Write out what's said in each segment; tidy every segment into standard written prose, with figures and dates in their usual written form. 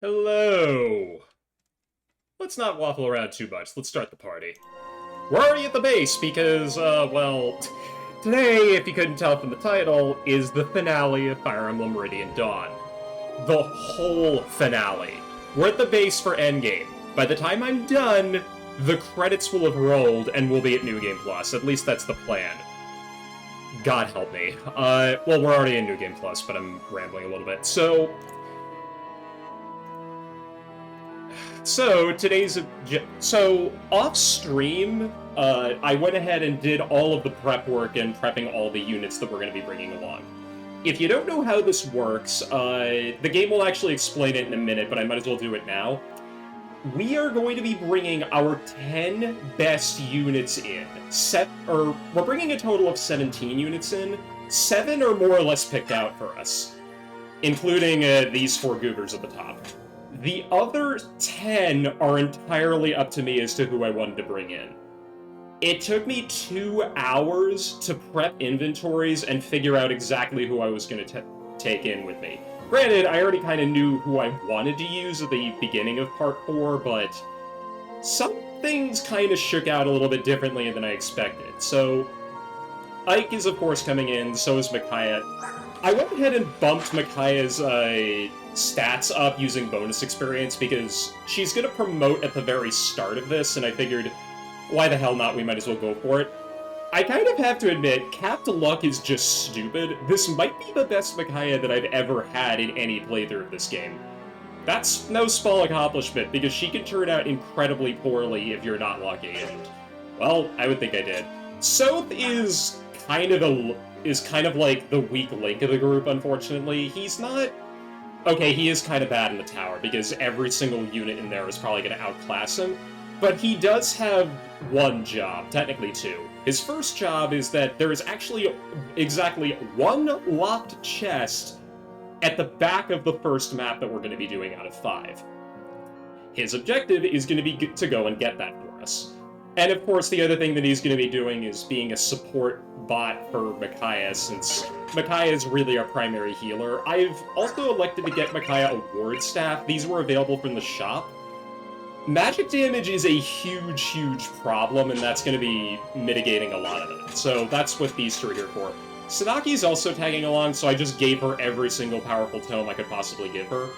Hello! Let's not waffle around too much. Let's start the party. We're already at the base because, well, today, if you couldn't tell from the title, is the finale of Fire Emblem Meridian Dawn. The whole finale. We're at the base for Endgame. By the time I'm done, the credits will have rolled and we'll be at New Game Plus. At least that's the plan. God help me. Well, we're already in New Game Plus, but I'm rambling a little bit. So off stream, I went ahead and did all of the prep work and prepping all the units that we're going to be bringing along. If you don't know how this works, the game will actually explain it in a minute, but I might as well do it now. We are going to be bringing our 10 best units in. We're bringing a total of 17 units in. 7 are more or less picked out for us, including these 4 goobers at the top. The other 10 are entirely up to me as to who I wanted to bring in. It took me 2 hours to prep inventories and figure out exactly who I was going to take in with me. Granted, I already kind of knew who I wanted to use at the beginning of Part 4, but some things kind of shook out a little bit differently than I expected. So, Ike is of course coming in, so is Micaiah. I went ahead and bumped Micaiah's stats up using bonus experience because she's going to promote at the very start of this, and I figured, why the hell not, we might as well go for it. I kind of have to admit, Capped Luck is just stupid. This might be the best Micaiah that I've ever had in any playthrough of this game. That's no small accomplishment, because she can turn out incredibly poorly if you're not lucky, and, well, I would think I did. Soth is kind of like the weak link of the group, unfortunately. He's not... Okay, he is kind of bad in the tower, because every single unit in there is probably going to outclass him, but he does have one job, technically 2. His first job is that there is actually exactly 1 locked chest at the back of the first map that we're going to be doing out of 5. His objective is going to be to go and get that for us. And of course, the other thing that he's going to be doing is being a support bot for Micaiah, since Micaiah is really our primary healer. I've also elected to get Micaiah a ward staff. These were available from the shop. Magic damage is a huge, huge problem, and that's going to be mitigating a lot of it. So that's what these 2 are here for. Sadaki's also tagging along, so I just gave her every single powerful tome I could possibly give her.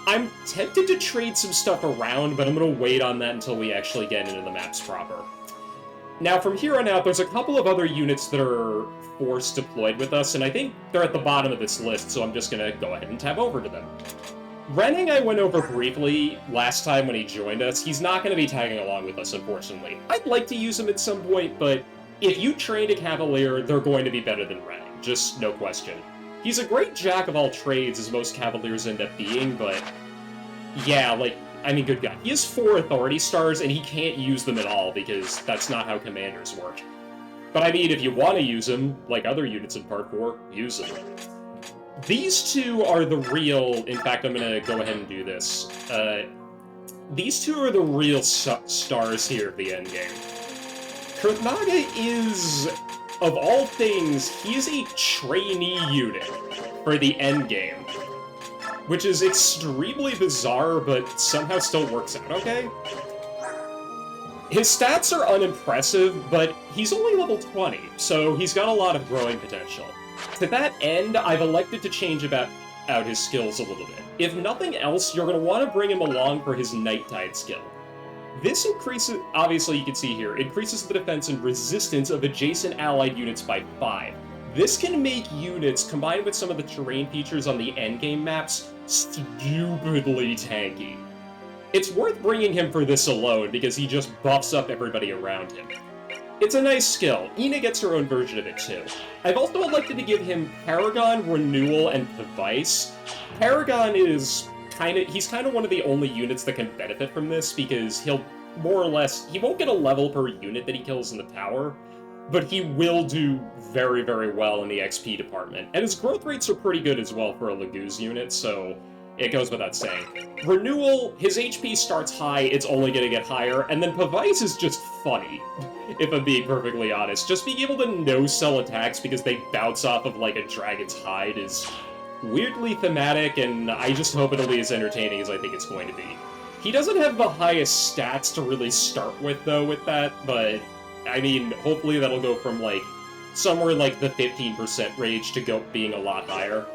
I'm tempted to trade some stuff around, but I'm going to wait on that until we actually get into the maps proper. Now, from here on out, there's a couple of other units that are force deployed with us, and I think they're at the bottom of this list, so I'm just going to go ahead and tab over to them. Renning I went over briefly last time when he joined us. He's not going to be tagging along with us, unfortunately. I'd like to use him at some point, but if you train a Cavalier, they're going to be better than Ren. Just no question. He's a great jack of all trades, as most Cavaliers end up being, but yeah, like, I mean, good God. He has 4 Authority Stars, and he can't use them at all, because that's not how commanders work. But I mean, if you want to use them, like other units in Part 4, use them. These two are the real... In fact, I'm going to go ahead and do this. These two are the real stars here of the endgame. Kurtnaga is, of all things, he is a trainee unit for the endgame. Which is extremely bizarre, but somehow still works out okay. His stats are unimpressive, but he's only level 20, so he's got a lot of growing potential. To that end, I've elected to change out his skills a little bit. If nothing else, you're going to want to bring him along for his Night Tide skill. This increases, obviously you can see here, increases the defense and resistance of adjacent allied units by 5. This can make units, combined with some of the terrain features on the endgame maps, stupidly tanky. It's worth bringing him for this alone, because he just buffs up everybody around him. It's a nice skill. Ina gets her own version of it too. I've also elected to give him Paragon, Renewal, and Device. Paragon is he's kind of one of the only units that can benefit from this, because he'll more or less, he won't get a level per unit that he kills in the tower, but he will do very, very well in the XP department. And his growth rates are pretty good as well for a Laguz unit, so it goes without saying. Renewal, his HP starts high, it's only gonna get higher, and then Device is just funny, if I'm being perfectly honest. Just being able to no-sell attacks because they bounce off of, like, a dragon's hide is weirdly thematic, and I just hope it'll be as entertaining as I think it's going to be. He doesn't have the highest stats to really start with, though, with that, but I mean, hopefully that'll go from, like, somewhere like the 15% range to go being a lot higher.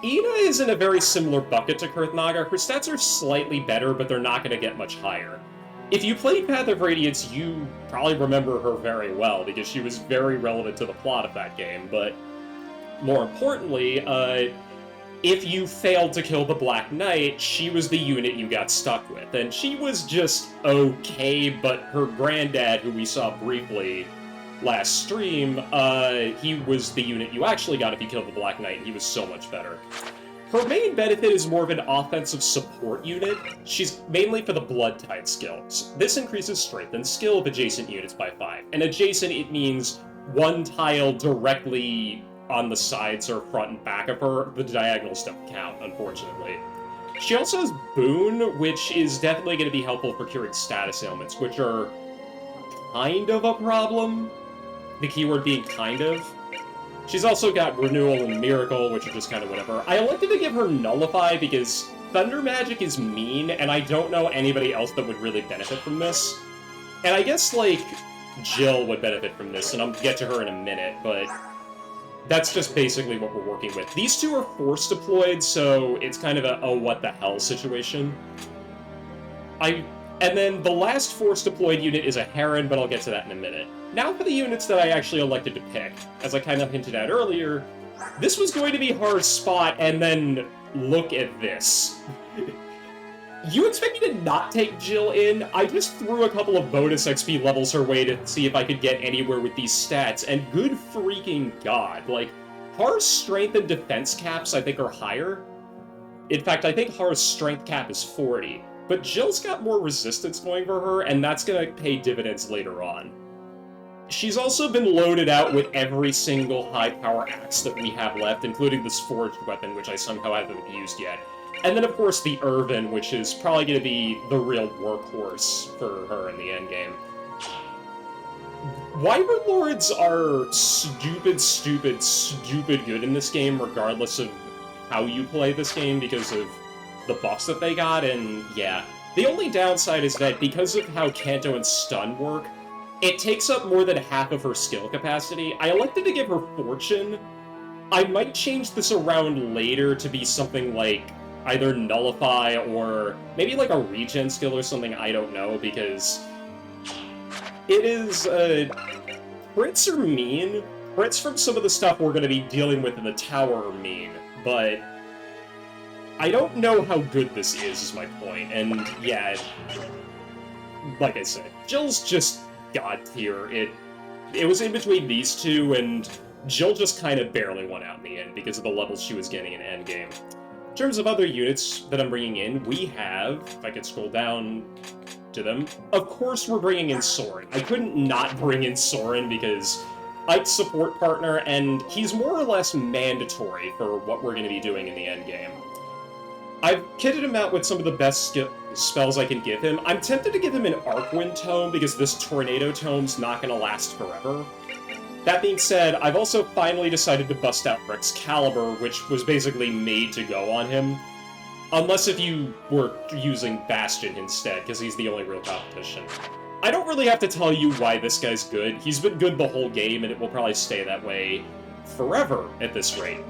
Ina is in a very similar bucket to Kurtnaga. Her stats are slightly better, but they're not going to get much higher. If you played Path of Radiance, you probably remember her very well, because she was very relevant to the plot of that game, but more importantly, if you failed to kill the Black Knight, she was the unit you got stuck with. And she was just okay, but her granddad, who we saw briefly last stream, he was the unit you actually got if you killed the Black Knight, and he was so much better. Her main benefit is more of an offensive support unit. She's mainly for the Blood Tide skills. This increases strength and skill of adjacent units by 5. And adjacent, it means one tile directly on the sides or front and back of her. The diagonals don't count, unfortunately. She also has Boon, which is definitely going to be helpful for curing status ailments, which are kind of a problem. The keyword being kind of. She's also got Renewal and Miracle, which are just kind of whatever. I elected to give her Nullify because Thunder Magic is mean, and I don't know anybody else that would really benefit from this. And I guess, like, Jill would benefit from this, and I'll get to her in a minute, but that's just basically what we're working with. These two are force deployed, so it's kind of a oh what the hell situation. And then the last force deployed unit is a Heron, but I'll get to that in a minute. Now for the units that I actually elected to pick. As I kind of hinted at earlier, this was going to be hard spot, and then look at this. You expect me to not take Jill in? I just threw a couple of bonus XP levels her way to see if I could get anywhere with these stats, and good freaking god, like, Har's strength and defense caps I think are higher. In fact, I think Har's strength cap is 40, but Jill's got more resistance going for her, and that's gonna pay dividends later on. She's also been loaded out with every single high-power axe that we have left, including this forged weapon, which I somehow haven't used yet. And then, of course, the Irvin, which is probably going to be the real workhorse for her in the endgame. Wyvern Lords are stupid, stupid, stupid good in this game, regardless of how you play this game, because of the buffs that they got, and yeah. The only downside is that because of how Kanto and Stun work, it takes up more than half of her skill capacity. I elected to give her Fortune. I might change this around later to be something like either Nullify or maybe like a regen skill or something, I don't know, because it is, crits are mean. Crits from some of the stuff we're going to be dealing with in the tower are mean, but I don't know how good this is my point, and yeah, like I said, Jill's just god tier. it was in between these two, and Jill just kind of barely won out in the end because of the levels she was getting in Endgame. In terms of other units that I'm bringing in, we have, if I could scroll down to them, of course we're bringing in Soren. I couldn't not bring in Soren because Ike's support partner, and he's more or less mandatory for what we're going to be doing in the endgame. I've kitted him out with some of the best spells I can give him. I'm tempted to give him an Arcwind Tome because this Tornado Tome's not going to last forever. That being said, I've also finally decided to bust out Excalibur, which was basically made to go on him. Unless if you were using Bastion instead, because he's the only real competition. I don't really have to tell you why this guy's good. He's been good the whole game, and it will probably stay that way forever at this rate.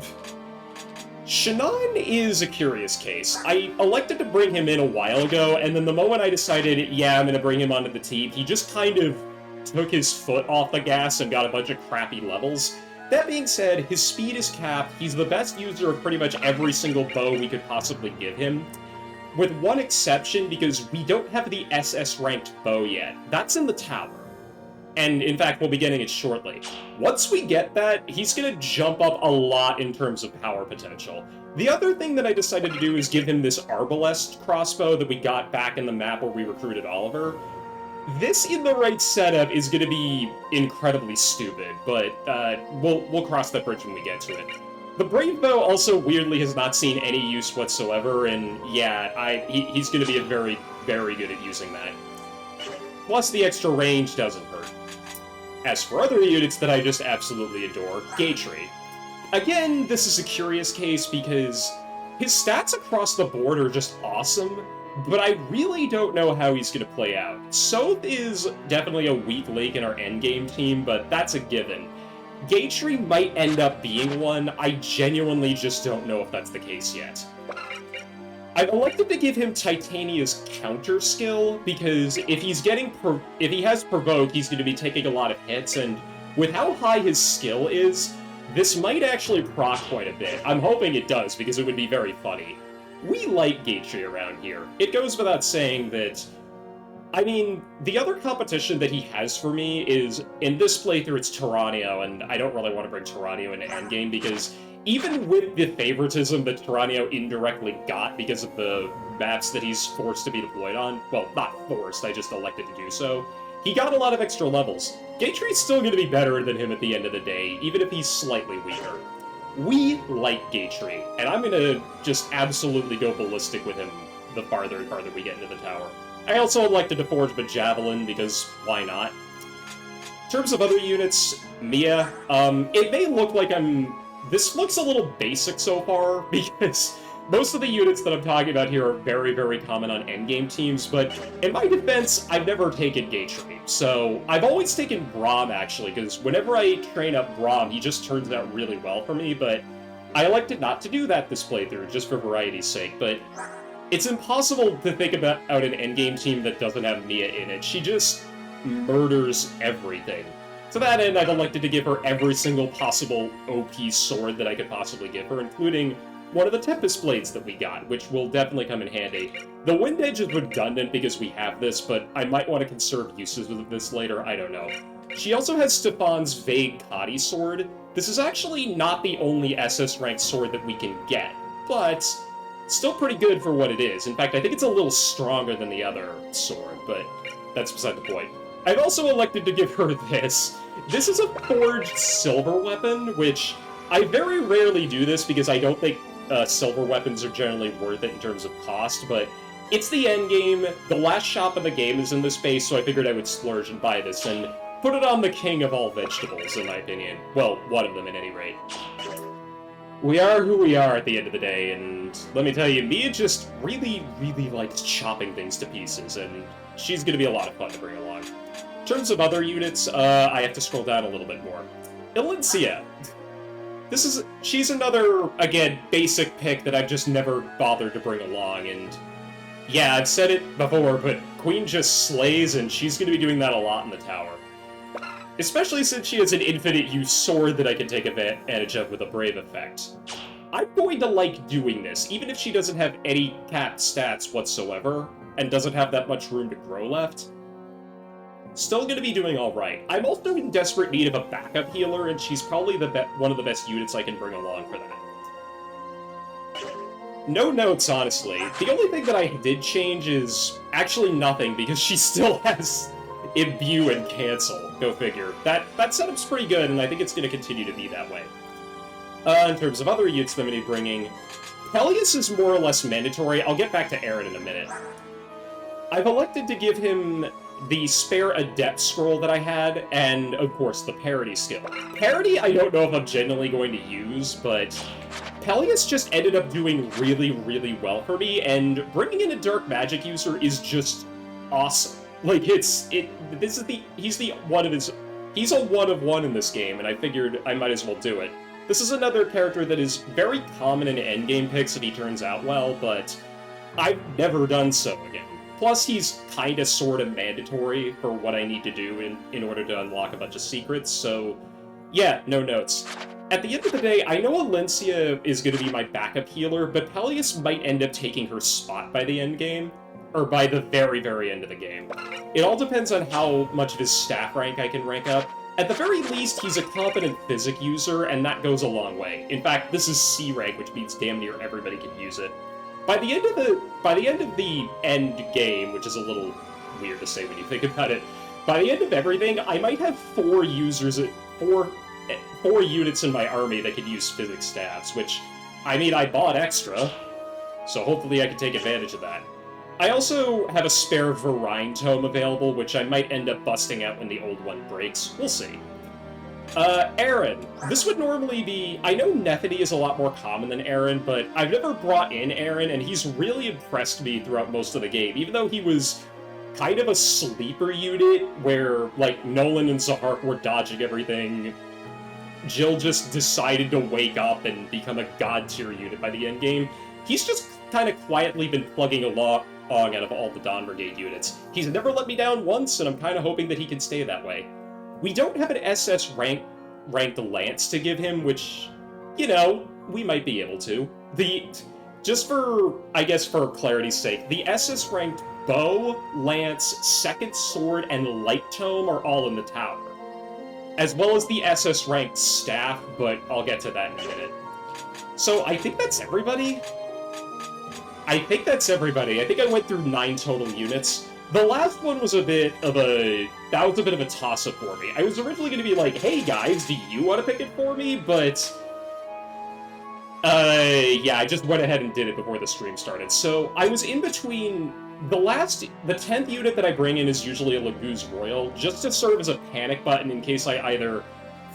Shannon is a curious case. I elected to bring him in a while ago, and then the moment I decided, yeah, I'm going to bring him onto the team, he just kind of took his foot off the gas and got a bunch of crappy levels. That being said, his speed is capped, he's the best user of pretty much every single bow we could possibly give him. With one exception, because we don't have the SS-ranked bow yet. That's in the tower. And in fact, we'll be getting it shortly. Once we get that, he's going to jump up a lot in terms of power potential. The other thing that I decided to do is give him this Arbalest crossbow that we got back in the map where we recruited Oliver. This, in the right setup, is going to be incredibly stupid, but we'll cross that bridge when we get to it. The Brave Bow also weirdly has not seen any use whatsoever, and yeah, he's going to be very, very good at using that. Plus, the extra range doesn't hurt. As for other units that I just absolutely adore, Gatry. Again, this is a curious case because his stats across the board are just awesome, but I really don't know how he's going to play out. Soth is definitely a weak link in our endgame team, but that's a given. Gatry might end up being one, I genuinely just don't know if that's the case yet. I've elected to give him Titania's counter skill, because if he has Provoke, he's going to be taking a lot of hits, and with how high his skill is, this might actually proc quite a bit. I'm hoping it does, because it would be very funny. We like Gatry around here. It goes without saying that, I mean, the other competition that he has for me is, in this playthrough, it's Tyranio, and I don't really want to bring Tyranio into endgame, because even with the favoritism that Tyranio indirectly got because of the maps that he's forced to be deployed on, well, not forced, I just elected to do so, he got a lot of extra levels. Gatry's still going to be better than him at the end of the day, even if he's slightly weaker. We like Gatry, and I'm going to just absolutely go ballistic with him the farther and farther we get into the tower. I also elected to forge the Javelin, because why not? In terms of other units, Mia, it may look like this looks a little basic so far, because most of the units that I'm talking about here are very, very common on endgame teams, but in my defense, I've never taken Gatry. So I've always taken Braum, actually, because whenever I train up Braum, he just turns out really well for me, but I elected not to do that this playthrough, just for variety's sake, but it's impossible to think about an endgame team that doesn't have Mia in it. She just murders everything. To that end, I've elected to give her every single possible OP sword that I could possibly give her, including one of the Tempest Blades that we got, which will definitely come in handy. The Wind Edge is redundant because we have this, but I might want to conserve uses of this later, I don't know. She also has Stefan's Vague Kadi sword. This is actually not the only SS-ranked sword that we can get, but still pretty good for what it is. In fact, I think it's a little stronger than the other sword, but that's beside the point. I've also elected to give her this. This is a forged silver weapon, which I very rarely do this because I don't think silver weapons are generally worth it in terms of cost, but it's the end game. The last shop in the game is in this base, so I figured I would splurge and buy this and put it on the king of all vegetables, in my opinion. Well, one of them at any rate. We are who we are at the end of the day, and let me tell you, Mia just really, really likes chopping things to pieces, and she's going to be a lot of fun to bring along. In terms of other units, I have to scroll down a little bit more. Ilincia. She's another, again, basic pick that I've just never bothered to bring along, and yeah, I've said it before, but Queen just slays, and she's going to be doing that a lot in the tower. Especially since she has an infinite use sword that I can take advantage of with a Brave effect. I'm going to like doing this, even if she doesn't have any capped stats whatsoever, and doesn't have that much room to grow left. Still going to be doing all right. I'm also in desperate need of a backup healer, and she's probably one of the best units I can bring along for that. No notes, honestly. The only thing that I did change is actually nothing, because she still has Imbue and Cancel. Go figure. That setup's pretty good, and I think it's going to continue to be that way. In terms of other units that I'm going to be bringing, Peleus is more or less mandatory. I'll get back to Aaron in a minute. I've elected to give him the spare Adept scroll that I had, and, of course, the parity skill. Parity, I don't know if I'm genuinely going to use, but Peleus just ended up doing really, really well for me, and bringing in a Dark Magic user is just awesome. Like, he's a one of one in this game, and I figured I might as well do it. This is another character that is very common in endgame picks if he turns out well, but I've never done so again. Plus, he's kinda sorta mandatory for what I need to do in order to unlock a bunch of secrets, so yeah, no notes. At the end of the day, I know Alencia is gonna be my backup healer, but Peleus might end up taking her spot by the end game, or by the very, very end of the game. It all depends on how much of his staff rank I can rank up. At the very least, he's a competent physic user, and that goes a long way. In fact, this is C rank, which means damn near everybody can use it. By the end of the end game, which is a little weird to say when you think about it, by the end of everything, I might have four units in my army that can use physics staffs, which, I mean, I bought extra, so hopefully I can take advantage of that. I also have a spare Verine Tome available, which I might end up busting out when the old one breaks. We'll see. Aaron. This would normally be... I know Nethany is a lot more common than Aaron, but I've never brought in Aaron, and he's really impressed me throughout most of the game, even though he was kind of a sleeper unit, where, like, Nolan and Zahark were dodging everything. Jill just decided to wake up and become a god-tier unit by the end game. He's just kind of quietly been plugging along out of all the Dawn Brigade units. He's never let me down once, and I'm kind of hoping that he can stay that way. We don't have an SS ranked Lance to give him, which, you know, we might be able to. Just for, I guess for clarity's sake, the SS ranked Bow, Lance, Second Sword, and Light Tome are all in the tower. As well as the SS ranked Staff, but I'll get to that in a minute. So I think that's everybody. I think I went through 9 total units. The last one was a bit of a toss-up for me. I was originally going to be like, hey guys, do you want to pick it for me? But, yeah, I just went ahead and did it before the stream started. So, I was in between... The 10th unit that I bring in is usually a Laguz Royal, just to serve as a panic button in case I either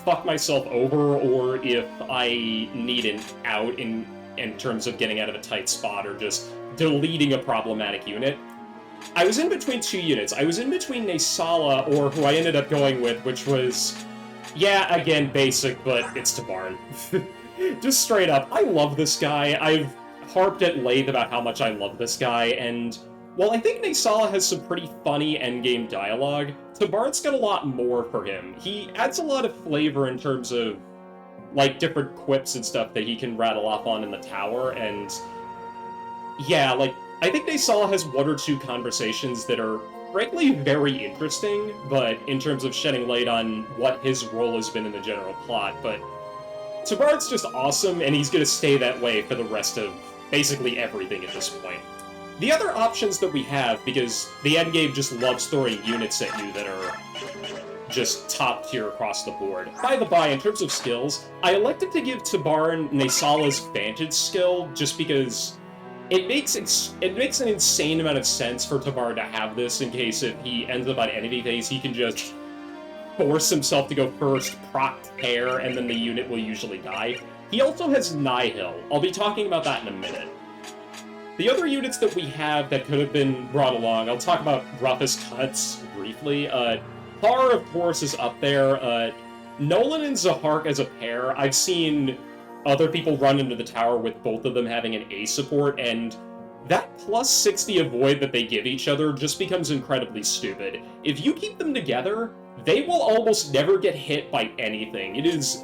fuck myself over or if I need an out in terms of getting out of a tight spot or just deleting a problematic unit. I was in between 2 units. I was in between Naysala, or who I ended up going with, which was, yeah, again, basic, but it's Tabarn. Just straight up, I love this guy. I've harped at length about how much I love this guy, and while I think Naysala has some pretty funny endgame dialogue, Tabarn's got a lot more for him. He adds a lot of flavor in terms of, like, different quips and stuff that he can rattle off on in the tower, and yeah, like, I think Naysala has 1 or 2 conversations that are, frankly, very interesting, but in terms of shedding light on what his role has been in the general plot, but Tabarn's just awesome, and he's gonna stay that way for the rest of basically everything at this point. The other options that we have, because the endgame just loves throwing units at you that are just top tier across the board. By the by, in terms of skills, I elected to give Tabarn Naysala's Vantage skill just because it makes an insane amount of sense for Tabarn to have this in case if he ends up on enemy phase, he can just force himself to go first, proc pair, and then the unit will usually die. He also has Nihil. I'll be talking about that in a minute. The other units that we have that could have been brought along, I'll talk about Roughest Cuts briefly. Har, of course, is up there. Nolan and Zahark as a pair, I've seen other people run into the tower with both of them having an A support, and that plus 60 avoid that they give each other just becomes incredibly stupid. If you keep them together, they will almost never get hit by anything. It is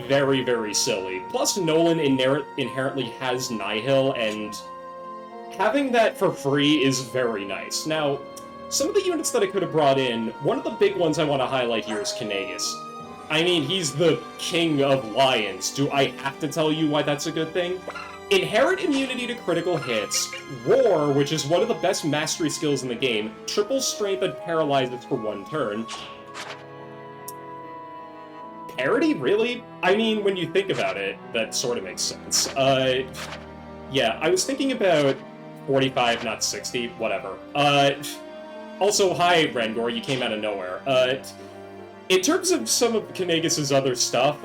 very, very silly. Plus, Nolan inherently has Nihil, and having that for free is very nice. Now, some of the units that I could have brought in, one of the big ones I want to highlight here is Kanagas. I mean, he's the king of lions. Do I have to tell you why that's a good thing? Inherent immunity to critical hits, Roar, which is one of the best mastery skills in the game, triple strength and paralyzes for 1 turn. Parity? Really? I mean, when you think about it, that sort of makes sense. Yeah, I was thinking about 45, not 60, whatever. Also, hi, Rengor, you came out of nowhere. In terms of some of Kanagas' other stuff,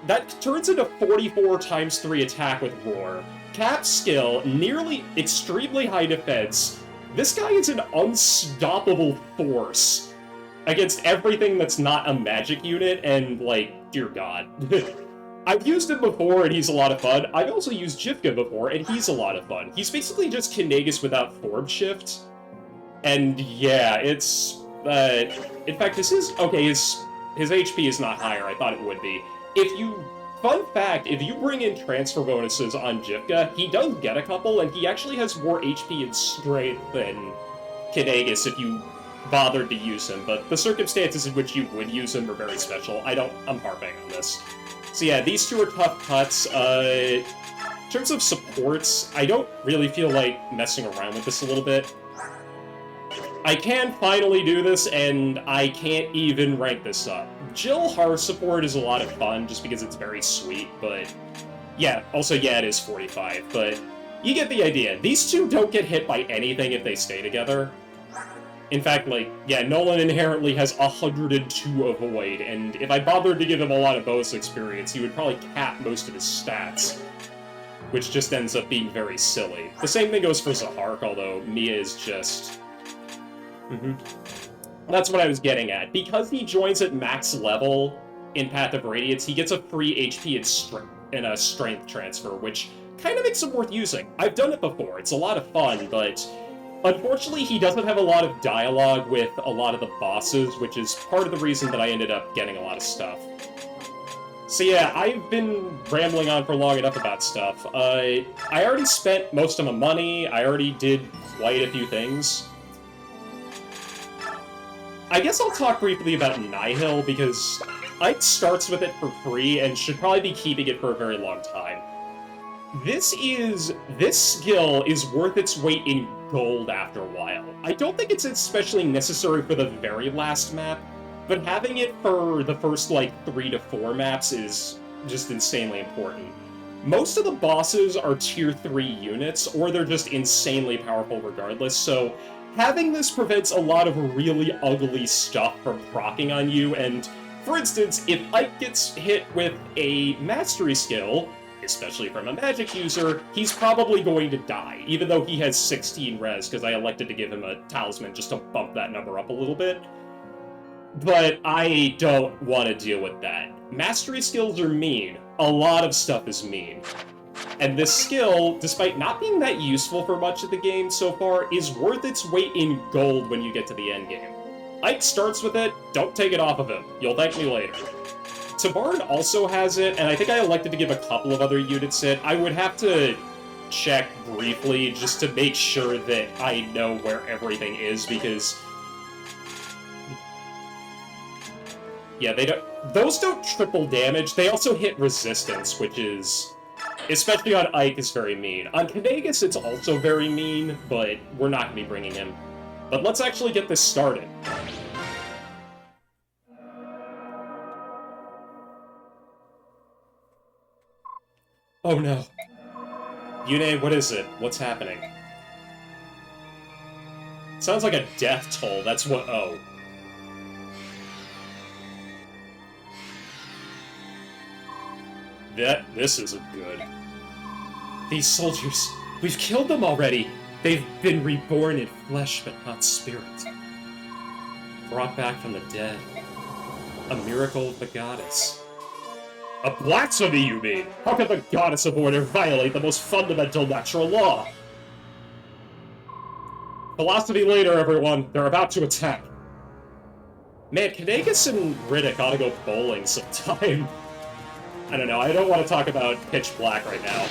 that turns into 44 times 3 attack with Roar. Cap skill, nearly extremely high defense. This guy is an unstoppable force against everything that's not a magic unit, and, like, dear god. I've used him before, and he's a lot of fun. I've also used Jivka before, and he's a lot of fun. He's basically just Kanagas without form shift. And yeah, it's... in fact, this is... Okay, his HP is not higher. I thought it would be. Fun fact, if you bring in transfer bonuses on Jivka, he does get a couple, and he actually has more HP and strength than Kanagas if you bothered to use him, but the circumstances in which you would use him are very special. I'm harping on this. So yeah, these two are tough cuts. In terms of supports, I don't really feel like messing around with this a little bit. I can finally do this, and I can't even rank this up. Jill Har support is a lot of fun, just because it's very sweet, but... Yeah, also, yeah, it is 45, but you get the idea. These two don't get hit by anything if they stay together. In fact, like, yeah, Nolan inherently has 102 Avoid, and if I bothered to give him a lot of bonus experience, he would probably cap most of his stats, which just ends up being very silly. The same thing goes for Zahark, although Mia is just... That's what I was getting at. Because he joins at max level in Path of Radiance, he gets a free HP and a strength transfer, which kind of makes him worth using. I've done it before, it's a lot of fun, but unfortunately he doesn't have a lot of dialogue with a lot of the bosses, which is part of the reason that I ended up getting a lot of stuff. So yeah, I've been rambling on for long enough about stuff. I already spent most of my money, I already did quite a few things. I guess I'll talk briefly about Nihil, because Ike starts with it for free and should probably be keeping it for a very long time. This skill is worth its weight in gold after a while. I don't think it's especially necessary for the very last map, but having it for the first, like, 3 to 4 maps is just insanely important. Most of the bosses are tier 3 units, or they're just insanely powerful regardless, so having this prevents a lot of really ugly stuff from proccing on you, and, for instance, if Ike gets hit with a mastery skill, especially from a magic user, he's probably going to die, even though he has 16 res, because I elected to give him a talisman just to bump that number up a little bit. But I don't want to deal with that. Mastery skills are mean. A lot of stuff is mean. And this skill, despite not being that useful for much of the game so far, is worth its weight in gold when you get to the endgame. Ike starts with it, don't take it off of him. You'll thank me later. Tabarn also has it, and I think I elected to give a couple of other units it. I would have to check briefly just to make sure that I know where everything is, because... Yeah, those don't triple damage, they also hit resistance, which is... Especially on Ike, is very mean. On Kanagas, it's also very mean, but we're not going to be bringing him. But let's actually get this started. Oh no. Yune, what is it? What's happening? Sounds like a death toll, that's what- oh. This isn't good. These soldiers, we've killed them already. They've been reborn in flesh, but not spirit. Brought back from the dead. A miracle of the goddess. A blasphemy, you mean? How can the goddess of order violate the most fundamental natural law? Philosophy later, everyone. They're about to attack. Man, Kanagas and Riddick ought to go bowling sometime. I don't know, I don't want to talk about Pitch Black right now.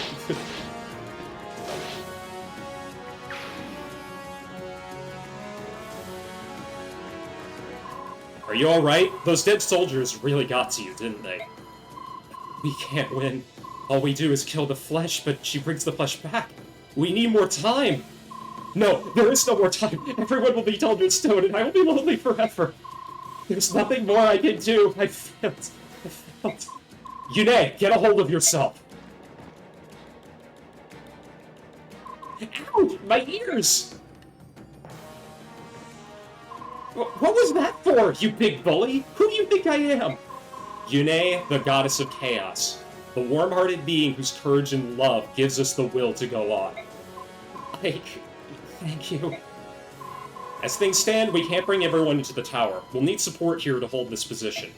Are you alright? Those dead soldiers really got to you, didn't they? We can't win. All we do is kill the flesh, but she brings the flesh back. We need more time. No, there is no more time. Everyone will be turned to stone, and I will be lonely forever. There's nothing more I can do. I failed. I failed. Yune, get a hold of yourself. Ouch! My ears! What was that for, you big bully? Who do you think I am? Yune, the goddess of chaos. The warm-hearted being whose courage and love gives us the will to go on. Thank you. As things stand, we can't bring everyone into the tower. We'll need support here to hold this position.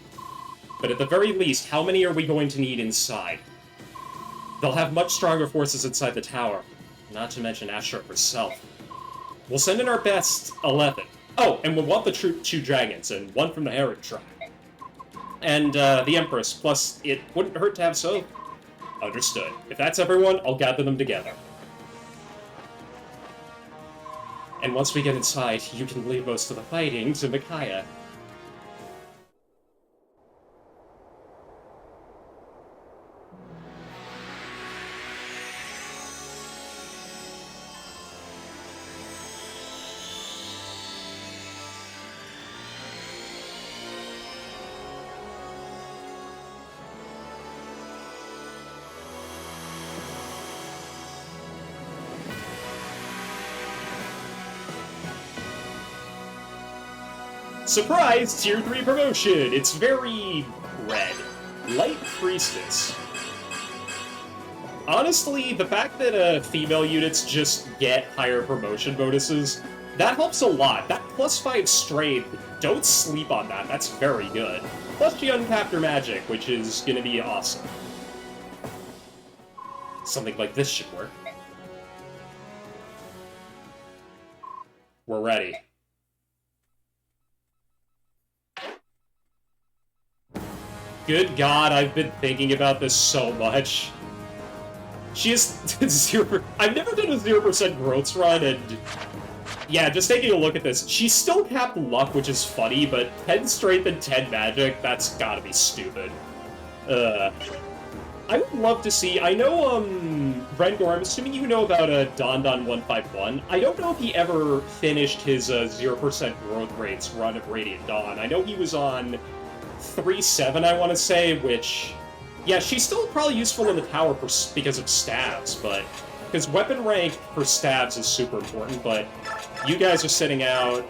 But at the very least, how many are we going to need inside? They'll have much stronger forces inside the tower, not to mention Asher herself. We'll send in our best 11. Oh, and we'll want the two dragons, and one from the Herod tribe. And the Empress, plus it wouldn't hurt to have so. Understood. If that's everyone, I'll gather them together. And once we get inside, you can leave most of the fighting to Micaiah. Surprise! Tier 3 promotion! It's very red. Light Priestess. Honestly, the fact that female units just get higher promotion bonuses, that helps a lot. That +5 strength, don't sleep on that. That's very good. Plus she uncapped her magic, which is gonna be awesome. Something like this should work. We're ready. Good God, I've been thinking about this so much. She is 0%. I've never done a 0% growth run, and yeah, just taking a look at this, she's still capped luck, which is funny, but 10 strength and 10 magic, that's gotta be stupid. I would love to see, I know, Rendor, I'm assuming you know about Don 151. I don't know if he ever finished his 0% growth rates run of Radiant Dawn. I know he was on 3-7, I want to say, which, yeah, she's still probably useful in the tower because of stabs, but, because weapon rank for stabs is super important, but you guys are sitting out.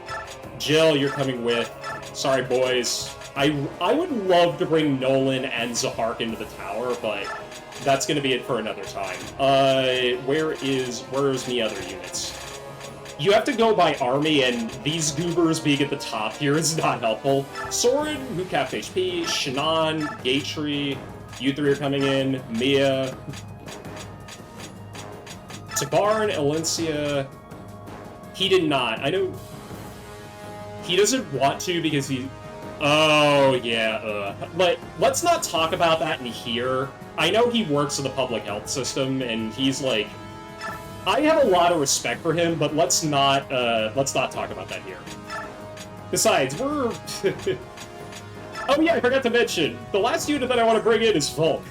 Jill, you're coming with. Sorry, boys. I would love to bring Nolan and Zahark into the tower, but that's going to be it for another time. Where's the other units? You have to go by army, and these goobers being at the top here is not helpful. Soren, who capped HP, Shannon, Gatry, you three are coming in, Mia, Tabarn, Alencia. He did not. I know he doesn't want to because he... Oh, yeah, But let's not talk about that in here. I know he works in the public health system, and he's like... I have a lot of respect for him, but let's not talk about that here. Besides, we're... Oh yeah, I forgot to mention, the last unit that I want to bring in is Volk.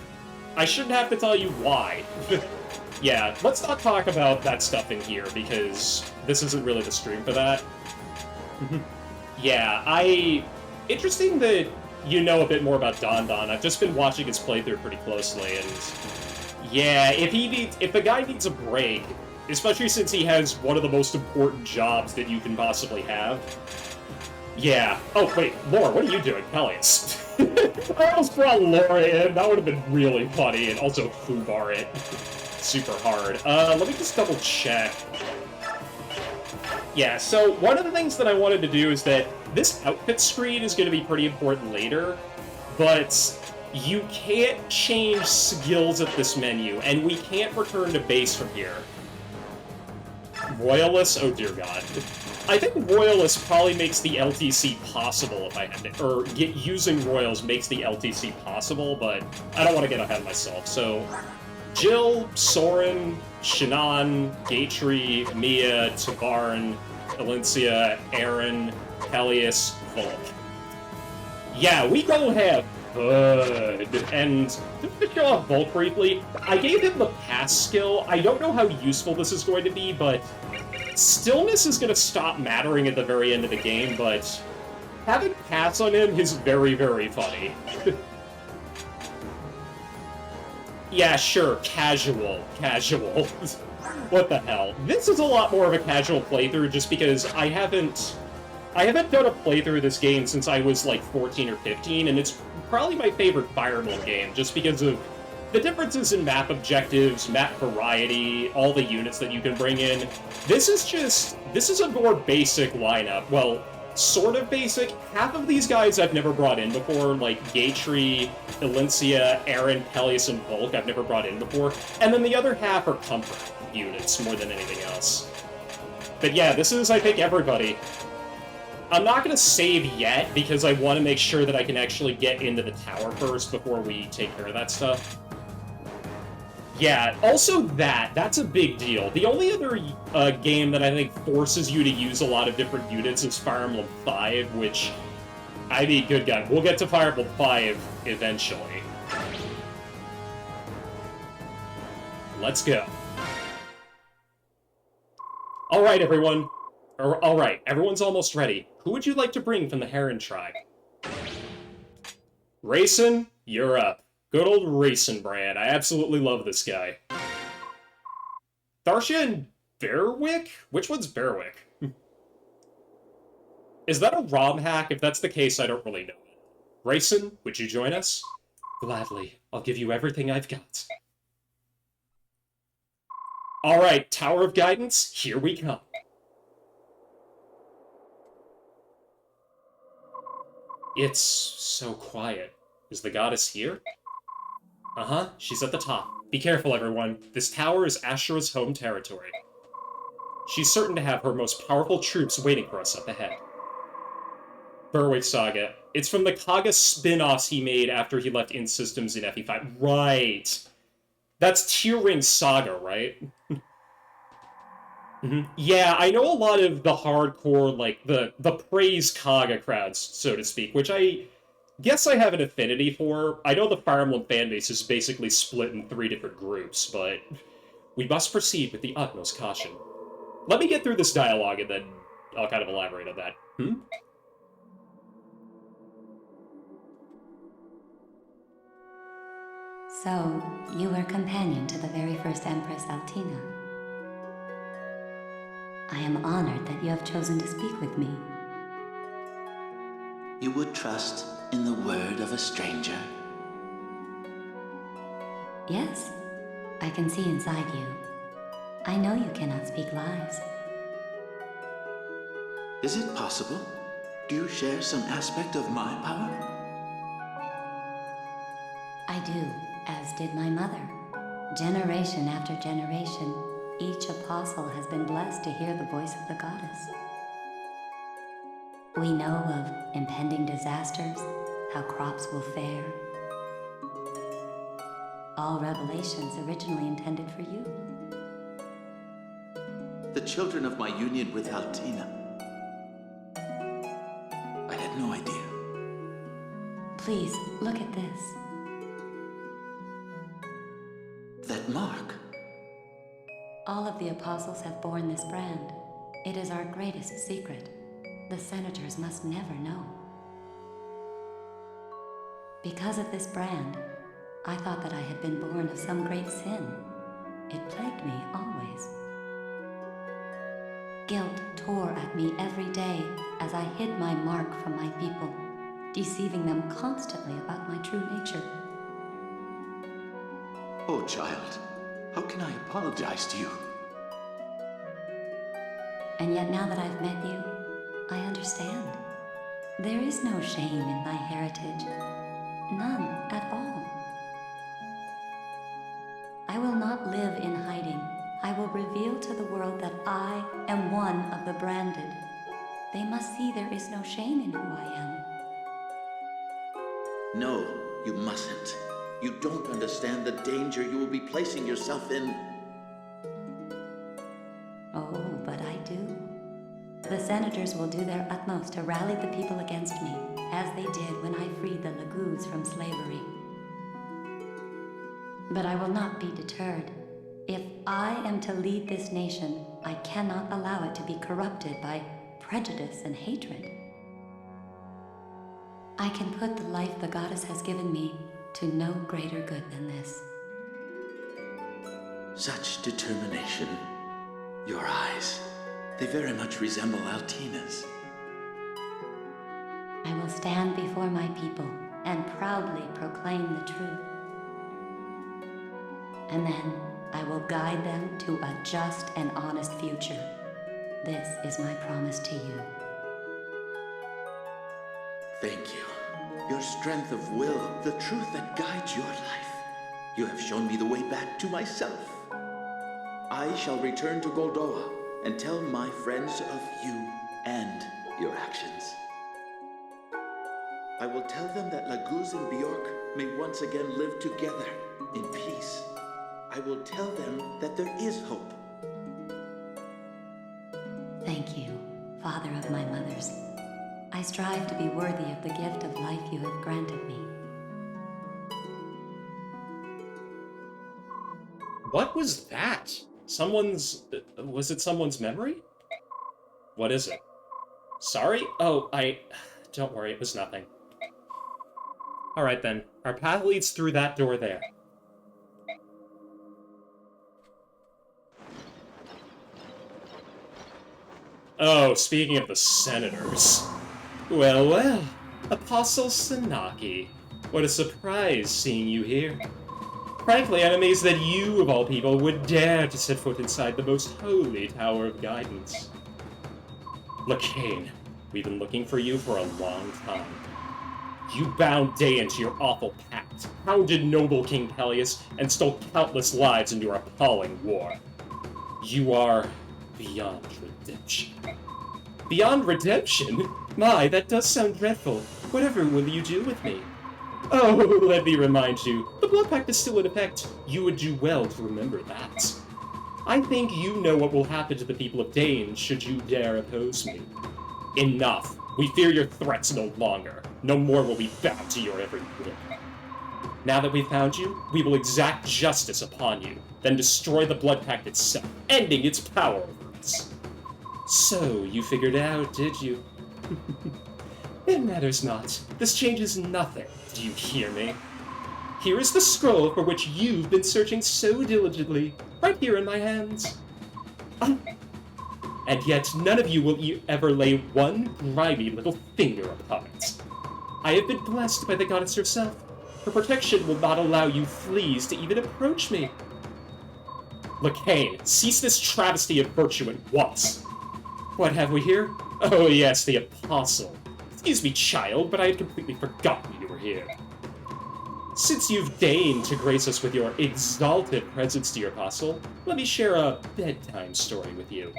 I shouldn't have to tell you why. Yeah, let's not talk about that stuff in here, because this isn't really the stream for that. Yeah, Interesting that you know a bit more about Don. I've just been watching his playthrough pretty closely, and... Yeah, if the guy needs a break, especially since he has one of the most important jobs that you can possibly have. Yeah. Oh, wait, Laura, what are you doing? Peleus. I almost brought Laura in. That would have been really funny, and also Fubar it. Super hard. Let me just double check. Yeah, so one of the things that I wanted to do is that this outfit screen is going to be pretty important later, but... You can't change skills at this menu, and we can't return to base from here. Royalist? Oh dear god. I think Royalist probably makes the LTC possible if I had to, or using Royals makes the LTC possible, but I don't want to get ahead of myself. So, Jill, Soren, Shannon, Gatry, Mia, Tabarn, Alencia, Aaron, Peleus, Volk. Yeah, we go have good. And just to show off Volk briefly, I gave him the pass skill. I don't know how useful this is going to be, but stillness is going to stop mattering at the very end of the game, but having pass on him is very, very funny. Yeah, sure, casual. What the hell? This is a lot more of a casual playthrough just because I haven't done a playthrough of this game since I was like 14 or 15, and it's probably my favorite Fire Emblem game just because of the differences in map objectives, map variety, all the units that you can bring in. This is a more basic lineup. Well, sort of basic. Half of these guys I've never brought in before, like Gatry, Elincia, Aaron, Peleus, and Volk I've never brought in before. And then the other half are comfort units more than anything else. But yeah, this is, I think, everybody. I'm not going to save yet, because I want to make sure that I can actually get into the tower first before we take care of that stuff. Yeah, also that's a big deal. The only other game that I think forces you to use a lot of different units is Fire Emblem 5, which, I mean, good God, we'll get to Fire Emblem 5 eventually. Let's go. Alright, everyone. Alright, everyone's almost ready. Who would you like to bring from the Heron tribe? Rayson, you're up. Good old Rayson Brand. I absolutely love this guy. Tharsha and Berwick? Which one's Berwick? Is that a ROM hack? If that's the case, I don't really know it. Rayson, would you join us? Gladly. I'll give you everything I've got. Alright, Tower of Guidance, here we come. It's so quiet. Is the goddess here? Uh-huh, she's at the top. Be careful, everyone. This tower is Ashura's home territory. She's certain to have her most powerful troops waiting for us up ahead. Berwick Saga. It's from the Kaga spin-offs he made after he left InSystems in FE5. Right. That's Tear Ring Saga, right? Yeah, I know a lot of the hardcore, like, the praise Kaga crowds, so to speak, which I guess I have an affinity for. I know the Fire Emblem fanbase is basically split in 3 different groups, but we must proceed with the utmost caution. Let me get through this dialogue and then I'll kind of elaborate on that. So, you were companion to the very first Empress Altina. I am honored that you have chosen to speak with me. You would trust in the word of a stranger? Yes, I can see inside you. I know you cannot speak lies. Is it possible? Do you share some aspect of my power? I do, as did my mother. Generation after generation, each apostle has been blessed to hear the voice of the goddess. We know of impending disasters, how crops will fare. All revelations originally intended for you. The children of my union with Altina. I had no idea. Please, look at this. That mark. All of the apostles have borne this brand. It is our greatest secret. The senators must never know. Because of this brand, I thought that I had been born of some great sin. It plagued me always. Guilt tore at me every day as I hid my mark from my people, deceiving them constantly about my true nature. Oh, child, how can I apologize to you? And yet now that I've met you, I understand. There is no shame in my heritage. None at all. I will not live in hiding. I will reveal to the world that I am one of the branded. They must see there is no shame in who I am. No, you mustn't. You don't understand the danger you will be placing yourself in. Oh, but I do. The senators will do their utmost to rally the people against me. as they did when I freed the Laguz from slavery. But I will not be deterred. If I am to lead this nation, I cannot allow it to be corrupted by prejudice and hatred. I can put the life the goddess has given me to no greater good than this. Such determination. Your eyes, they very much resemble Altina's. I will stand before my people and proudly proclaim the truth. And then I will guide them to a just and honest future. This is my promise to you. Thank you. Your strength of will, the truth that guides your life. You have shown me the way back to myself. I shall return to Goldoa and tell my friends of you and your actions. I will tell them that Laguz and Bjork may once again live together in peace. I will tell them that there is hope. Thank you, Father of my mothers. I strive to be worthy of the gift of life you have granted me. What was that? Was it someone's memory? What is it? Sorry? Oh, don't worry, it was nothing. Alright then, our path leads through that door there. Oh, speaking of the senators. Well, well, Apostle Sanaki. What a surprise seeing you here. Frankly, I'm amazed that you, of all people, would dare to set foot inside the most holy Tower of Guidance. Lacane, we've been looking for you for a long time. You bound Daein to your awful pact, hounded noble King Peleus, and stole countless lives in your appalling war. You are beyond redemption. Beyond redemption? My, that does sound dreadful. Whatever will you do with me? Oh, let me remind you, the Blood Pact is still in effect. You would do well to remember that. I think you know what will happen to the people of Daein should you dare oppose me. Enough. We fear your threats no longer. No more will we bow to your every whim. Now that we've found you, we will exact justice upon you, then destroy the Blood Pact itself, ending its power over us. So, you figured it out, did you? It matters not. This changes nothing. Do you hear me? Here is the scroll for which you've been searching so diligently, right here in my hands. And yet none of you will ever lay one grimy little finger upon it. I have been blessed by the goddess herself. Her protection will not allow you fleas to even approach me. Lacane, cease this travesty of virtue at once. What have we here? Oh yes, the Apostle. Excuse me, child, but I had completely forgotten you were here. Since you've deigned to grace us with your exalted presence, dear Apostle, let me share a bedtime story with you.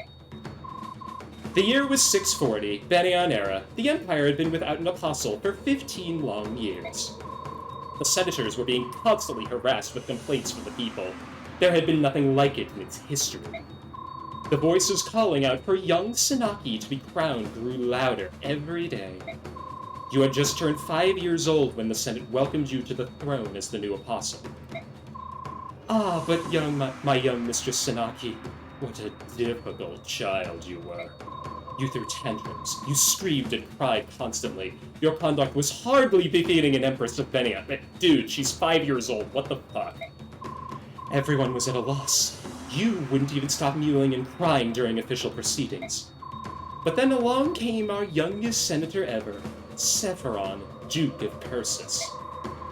The year was 640, Benian era. The Empire had been without an Apostle for 15 long years. The senators were being constantly harassed with complaints from the people. There had been nothing like it in its history. The voices calling out for young Sanaki to be crowned grew louder every day. You had just turned 5 years old when the Senate welcomed you to the throne as the new Apostle. Ah, but my young Mistress Sanaki, what a difficult child you were. You threw tantrums, you screamed and cried constantly. Your conduct was hardly befitting an Empress of Benia. Dude, she's 5 years old, what the fuck? Everyone was at a loss. You wouldn't even stop mewing and crying during official proceedings. But then along came our youngest senator ever, Sephiron, Duke of Persis.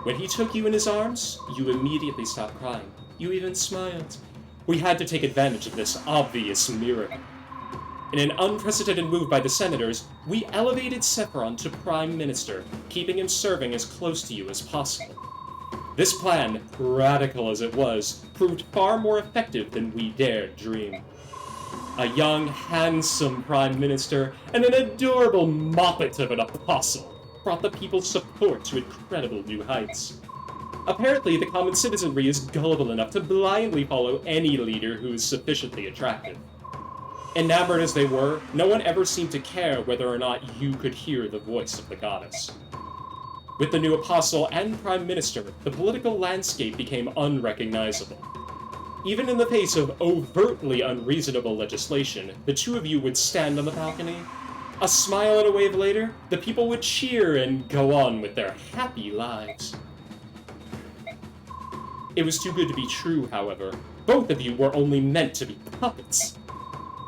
When he took you in his arms, you immediately stopped crying. You even smiled. We had to take advantage of this obvious miracle. In an unprecedented move by the senators, we elevated Sephiron to Prime Minister, keeping him serving as close to you as possible. This plan, radical as it was, proved far more effective than we dared dream. A young, handsome Prime Minister and an adorable moppet of an Apostle brought the people's support to incredible new heights. Apparently, the common citizenry is gullible enough to blindly follow any leader who is sufficiently attractive. Enamored as they were, no one ever seemed to care whether or not you could hear the voice of the goddess. With the new apostle and prime minister, the political landscape became unrecognizable. Even in the face of overtly unreasonable legislation, the two of you would stand on the balcony. A smile and a wave later, the people would cheer and go on with their happy lives. It was too good to be true, however. Both of you were only meant to be puppets.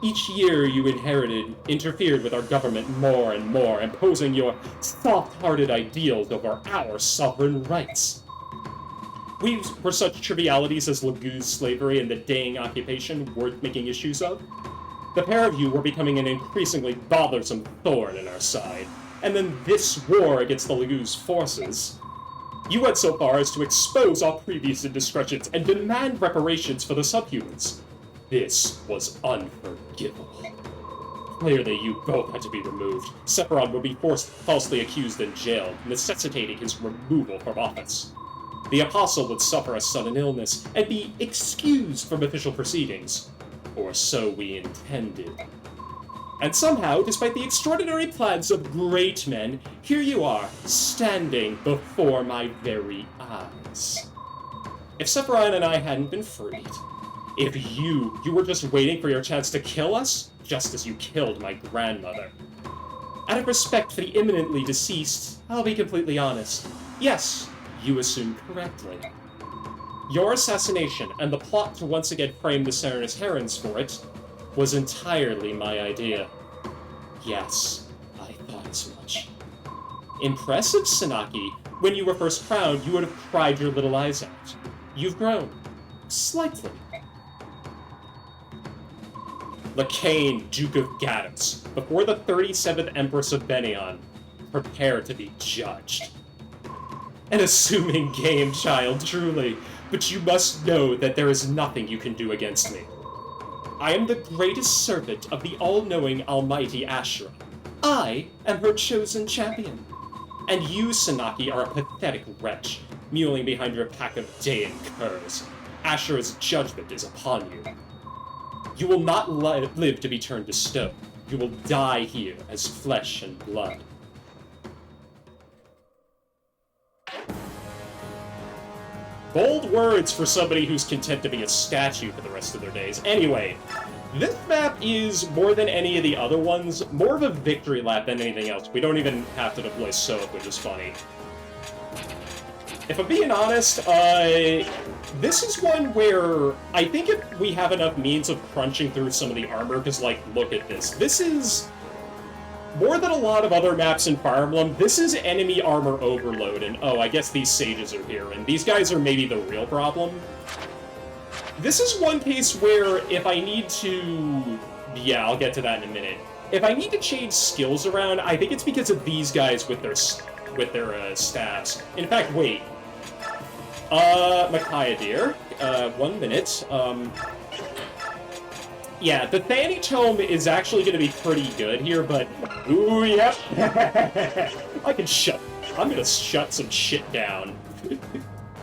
Each year you interfered with our government more and more, imposing your soft-hearted ideals over our sovereign rights. Were such trivialities as Lagoo's slavery and the Dang occupation worth making issues of? The pair of you were becoming an increasingly bothersome thorn in our side, and then this war against the Lagoo's forces. You went so far as to expose all previous indiscretions and demand reparations for the subhumans. This was unforgivable. Clearly, you both had to be removed. Sephiroth would be falsely accused and jailed, necessitating his removal from office. The Apostle would suffer a sudden illness and be excused from official proceedings. Or so we intended. And somehow, despite the extraordinary plans of great men, here you are, standing before my very eyes. If Sephiroth and I hadn't been freed, if you were just waiting for your chance to kill us, just as you killed my grandmother. Out of respect for the imminently deceased, I'll be completely honest. Yes, you assumed correctly. Your assassination, and the plot to once again frame the Serenus Herons for it, was entirely my idea. Yes, I thought as much. Impressive, Sanaki. When you were first crowned, you would have cried your little eyes out. You've grown. Slightly. Lakain, Duke of Gaddis, before the 37th Empress of Benion, prepare to be judged. An assuming game, child, truly, but you must know that there is nothing you can do against me. I am the greatest servant of the all-knowing, almighty Ashura. I am her chosen champion. And you, Sanaki, are a pathetic wretch, mewling behind your pack of Daean curs. Ashura's judgment is upon you. You will not live to be turned to stone. You will die here as flesh and blood. Bold words for somebody who's content to be a statue for the rest of their days. Anyway, this map is, more than any of the other ones, more of a victory lap than anything else. We don't even have to deploy soap, which is funny. If I'm being honest, this is one where I think if we have enough means of crunching through some of the armor, because, like, look at this. This is, more than a lot of other maps in Fire Emblem, this is enemy armor overload, and oh, I guess these sages are here, and these guys are maybe the real problem. This is one case where if I need to... Yeah, I'll get to that in a minute. If I need to change skills around, I think it's because of these guys with their staffs. In fact, wait. Micaiah, dear. 1 minute. Yeah, the Thani Tome is actually going to be pretty good here, but... Ooh, yep. I'm gonna shut some shit down.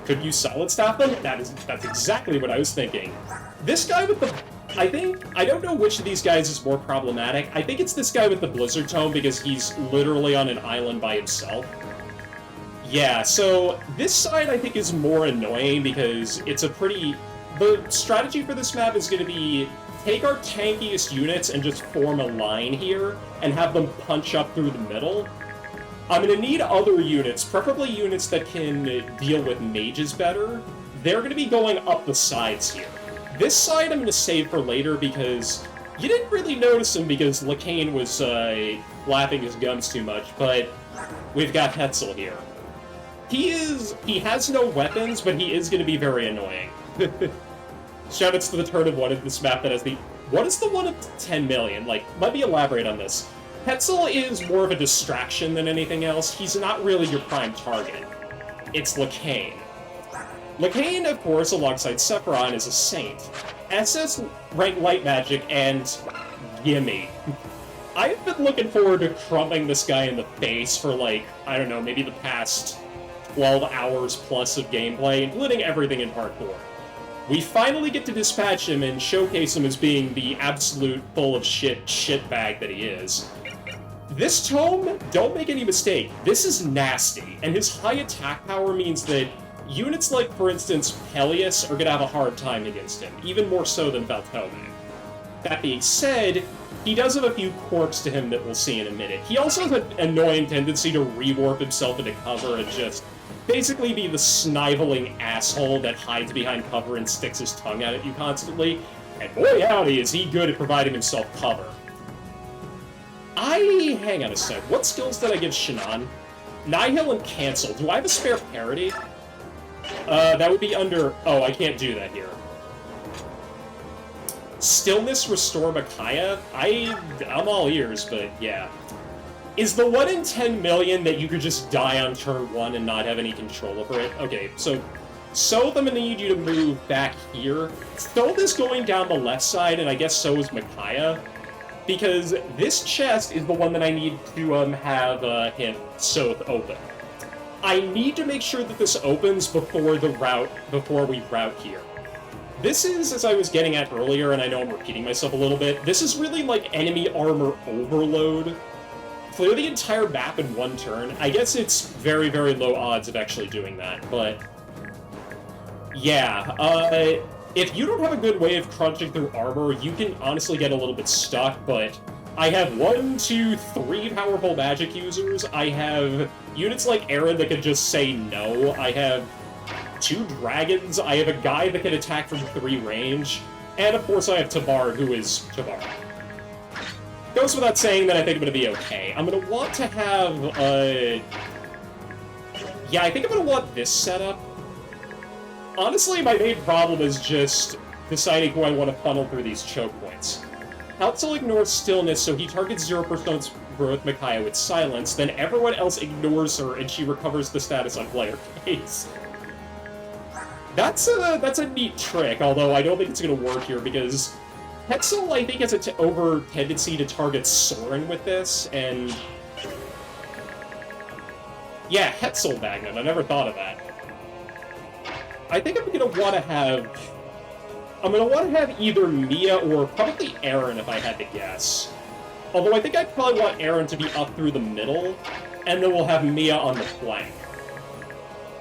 Could you solid staff them? That's exactly what I was thinking. This guy with the... I don't know which of these guys is more problematic. I think it's this guy with the Blizzard Tome because he's literally on an island by himself. Yeah, so this side I think is more annoying because it's a pretty... The strategy for this map is going to be take our tankiest units and just form a line here and have them punch up through the middle. I'm going to need other units, preferably units that can deal with mages better. They're going to be going up the sides here. This side I'm going to save for later because you didn't really notice him because Lakain was flapping his gums too much, but we've got Hetzel here. He has no weapons, but he is going to be very annoying. Shoutouts to the turn of one of this map that has the... What is the one of 10 million? Like, let me elaborate on this. Hetzel is more of a distraction than anything else. He's not really your prime target. It's Lakain. Lakain, of course, alongside Sephiroth, is a saint. SS rank light magic, and gimme. I've been looking forward to crumping this guy in the face for, like, I don't know, maybe the past 12 hours plus of gameplay, including everything in Part 4. We finally get to dispatch him and showcase him as being the absolute full of shit shitbag that he is. This tome, don't make any mistake, this is nasty, and his high attack power means that units like, for instance, Peleus are gonna have a hard time against him, even more so than Valtome. That being said, he does have a few quirks to him that we'll see in a minute. He also has an annoying tendency to rewarp himself into cover and just basically be the sniveling asshole that hides behind cover and sticks his tongue out at you constantly. And boy howdy, is he good at providing himself cover. Hang on a sec, what skills did I give Shannon? Nihil and Cancel. Do I have a spare parity? That would be under... Oh, I can't do that here. Stillness, Restore Micaiah? I'm all ears, but yeah. Is the 1 in 10 million that you could just die on turn 1 and not have any control over it? Okay, so I'm gonna need you to move back here. Soth is going down the left side, and I guess so is Micaiah. Because this chest is the one that I need to have him, Soth, open. I need to make sure that this opens before we route here. This is, as I was getting at earlier, and I know I'm repeating myself a little bit, this is really like enemy armor overload. Clear the entire map in one turn. I guess it's very, very low odds of actually doing that, but... Yeah, if you don't have a good way of crunching through armor, you can honestly get a little bit stuck, but I have 1, 2, 3 powerful magic users. I have units like Aaron that can just say no. I have 2 dragons. I have a guy that can attack from 3 range. And of course I have Tabar, who is Tabar. Goes without saying that I think I'm going to be okay. I'm going to want to have, yeah, I think I'm going to want this setup. Honestly, my main problem is just deciding who I want to funnel through these choke points. Helpful ignores Stillness, so he targets 0% growth Micaiah with Silence, then everyone else ignores her, and she recovers the status on player case. That's a neat trick, although I don't think it's going to work here, because Hetzel, I think, has an over tendency to target Soren with this, and... Yeah, Hetzel Magnum, I never thought of that. I think I'm going to want to have... either Mia or probably Aaron, if I had to guess. Although I think I'd probably want Aaron to be up through the middle, and then we'll have Mia on the flank.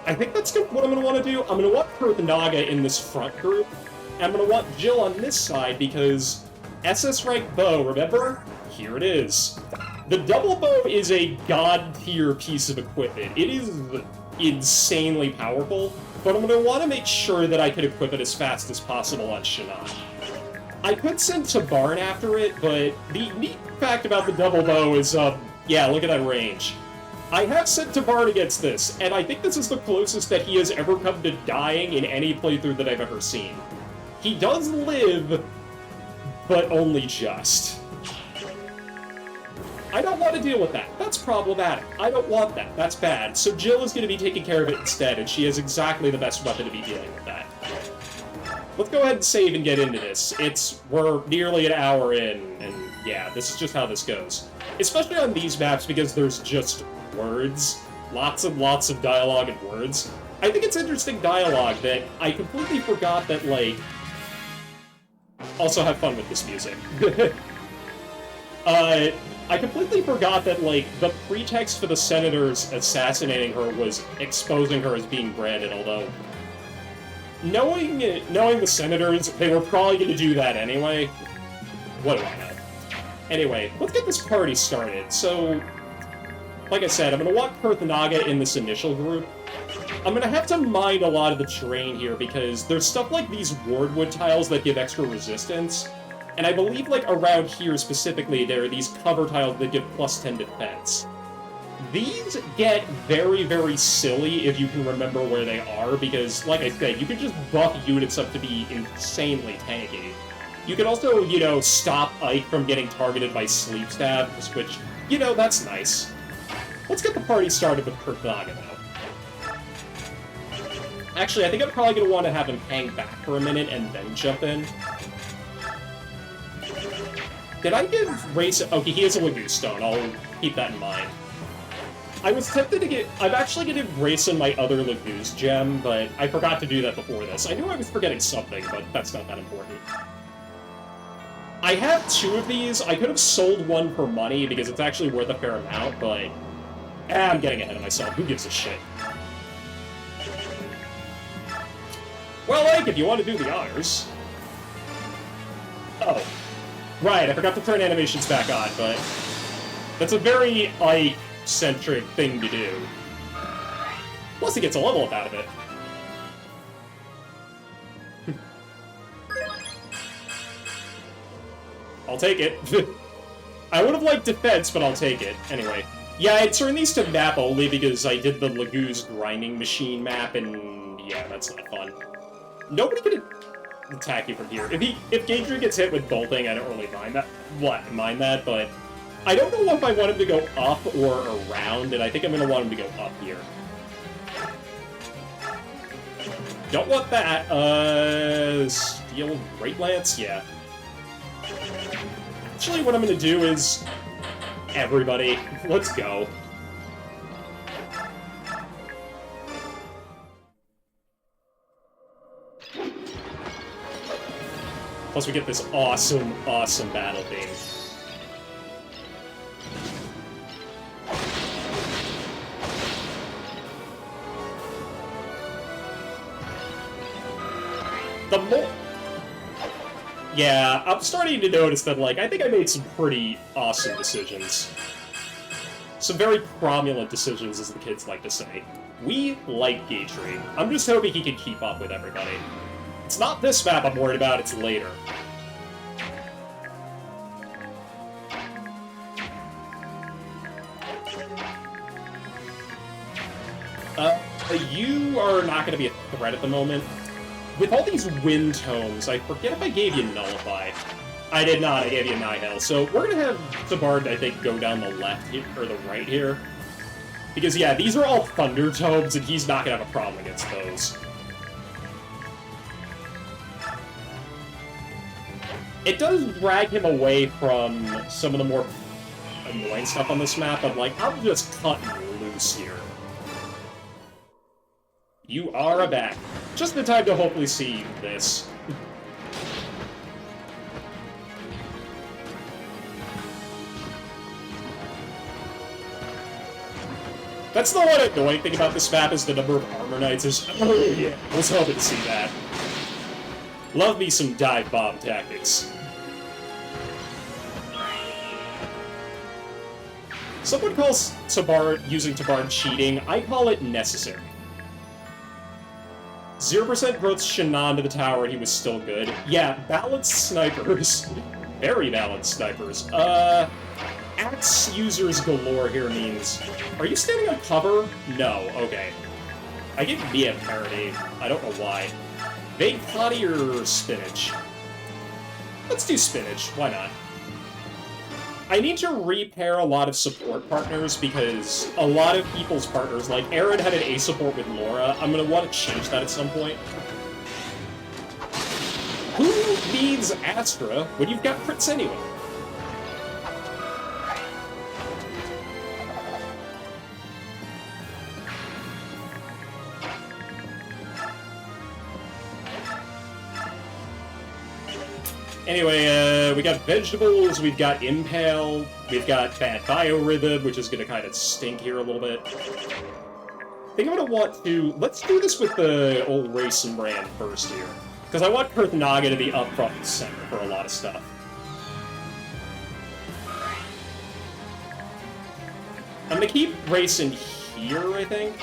I think that's what I'm going to want to do. I'm going to want Perth Naga in this front group, and I'm going to want Jill on this side because SS rank bow, remember? Here it is. The double bow is a god-tier piece of equipment. It is insanely powerful, but I'm going to want to make sure that I can equip it as fast as possible on Shannon. I could send Tabarn after it, but the neat fact about the double bow is, yeah, look at that range. I have sent Tabarn against this, and I think this is the closest that he has ever come to dying in any playthrough that I've ever seen. He does live, but only just. I don't want to deal with that. That's problematic. I don't want that. That's bad. So Jill is going to be taking care of it instead, and she has exactly the best weapon to be dealing with that. Let's go ahead and save and get into this. We're nearly an hour in, and yeah, this is just how this goes. Especially on these maps, because there's just words. Lots and lots of dialogue and words. I think it's interesting dialogue that I completely forgot that, like... Also have fun with this music. I completely forgot that, like, the pretext for the senators assassinating her was exposing her as being branded, although... Knowing the senators, they were probably going to do that anyway. What do I know? Anyway, let's get this party started. So, like I said, I'm going to want Perth Naga in this initial group. I'm going to have to mind a lot of the terrain here, because there's stuff like these wardwood tiles that give extra resistance. And I believe, like, around here specifically, there are these cover tiles that give +10 defense. These get very, very silly if you can remember where they are, because, like I said, you can just buff units up to be insanely tanky. You can also, you know, stop Ike from getting targeted by sleep stabs, which, you know, that's nice. Let's get the party started with Perth Naga, though. Actually, I think I'm probably going to want to have him hang back for a minute and then jump in. Did I give Race... Okay, he has a Lagoon Stone. I'll keep that in mind. I was tempted to get... I'm actually going to give Grayson my other Lagoose gem, but I forgot to do that before this. I knew I was forgetting something, but that's not that important. I have 2 of these. I could have sold one for money because it's actually worth a fair amount, but I'm getting ahead of myself. Who gives a shit? Well, like, if you want to do the honors. Oh. Right, I forgot to turn animations back on, but that's a very Ike-centric thing to do. Plus, he gets a level up out of it. I'll take it. I would have liked defense, but I'll take it. Anyway. Yeah, I turned these to map only because I did the Lagoo's grinding machine map, and yeah, that's not fun. Nobody can attack you from here. If Gaedra gets hit with bolting, I don't really mind that, but I don't know if I want him to go up or around, and I think I'm going to want him to go up here. Don't want that. Steel Great Lance? Yeah. Actually, what I'm going to do is... Everybody, let's go. Plus we get this awesome, awesome battle theme. The more... Yeah, I'm starting to notice that, like, I think I made some pretty awesome decisions. Some very cromulent decisions, as the kids like to say. We like Gaedra. I'm just hoping he can keep up with everybody. It's not this map I'm worried about, it's later. You are not going to be a threat at the moment. With all these wind tomes, I forget if I gave you Nullify. I did not, I gave you Nihil. So we're going to have Sabard, I think, go down the left here, or the right here. Because, yeah, these are all Thunder Tomes, and he's not going to have a problem against those. It does drag him away from some of the more annoying stuff on this map, but, like, I'm just cutting loose here. You are back. Just the time to hopefully see this. That's the one annoying thing about this map is the number of armor knights is... Oh yeah, I was hoping to see that. Love me some dive bomb tactics. Someone calls using Tabard cheating. I call it necessary. 0% growth Shannon to the tower and he was still good. Yeah, balanced snipers. Very balanced snipers. Axe users galore here means... Are you standing on cover? No, okay. I gave Mia parody. I don't know why. Vague Potty or Spinach? Let's do Spinach, why not? I need to repair a lot of support partners because a lot of people's partners, like Aaron had an A support with Laura. I'm going to want to change that at some point. Who needs Astra when you've got crits anyway? Anyway, we got vegetables, we've got Impale, we've got Bad Biorhythm, which is going to kind of stink here a little bit. I think I'm going to want to... Let's do this with the old Raisin brand first here. Because I want Kurthnaga to be up front and center for a lot of stuff. I'm going to keep Raisin here, I think.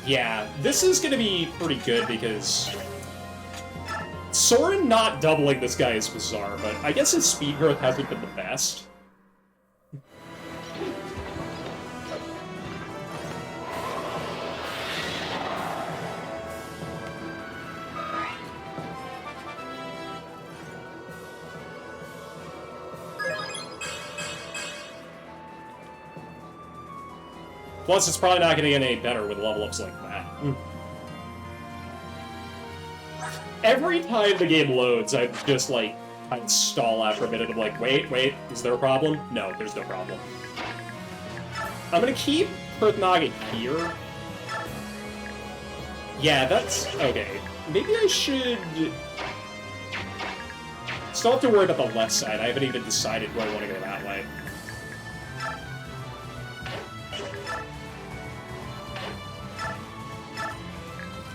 Yeah, this is going to be pretty good because... Soren not doubling this guy is bizarre, but I guess his speed growth hasn't been the best. Plus, it's probably not going to get any better with level-ups like that. Every time the game loads, I just, like, I stall after a minute. I'm like, wait, is there a problem? No, there's no problem. I'm going to keep Kurthnaga here. Yeah, that's... okay. Maybe I should... Still have to worry about the left side. I haven't even decided where I want to go that way.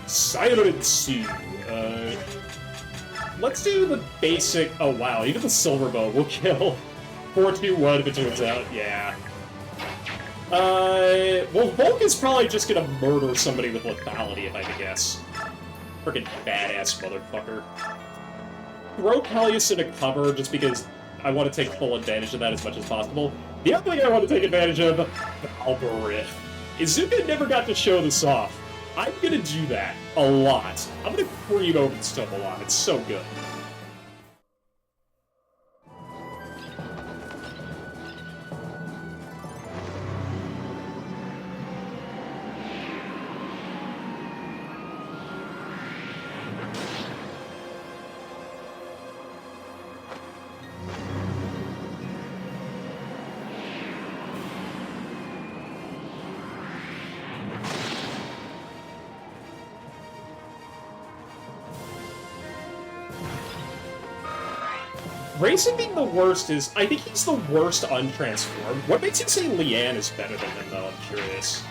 Silence! Let's do the basic... Oh, wow. Even the silver bow will kill. 4-2-1 if it turns out. Yeah. Well, Volk is probably just gonna murder somebody with lethality, if I could guess. Frickin' badass motherfucker. Throw Peleus into cover just because I want to take full advantage of that as much as possible. The other thing I want to take advantage of, Valkyrie. Izuka never got to show this off. I'm gonna do that a lot. I'm gonna creep over this stuff a lot. It's so good. Racing being the worst is... I think he's the worst untransformed. What makes you say Leanne is better than him, though? I'm curious.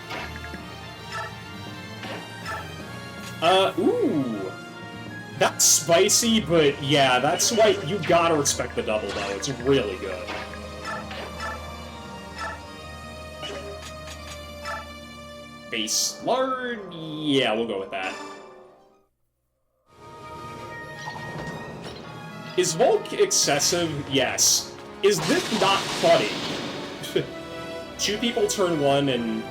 Ooh. That's spicy, but yeah, that's why you gotta respect the double, though. It's really good. Base lard? Yeah, we'll go with that. Is Volk excessive? Yes. Is this not funny? 2 people turn 1 and...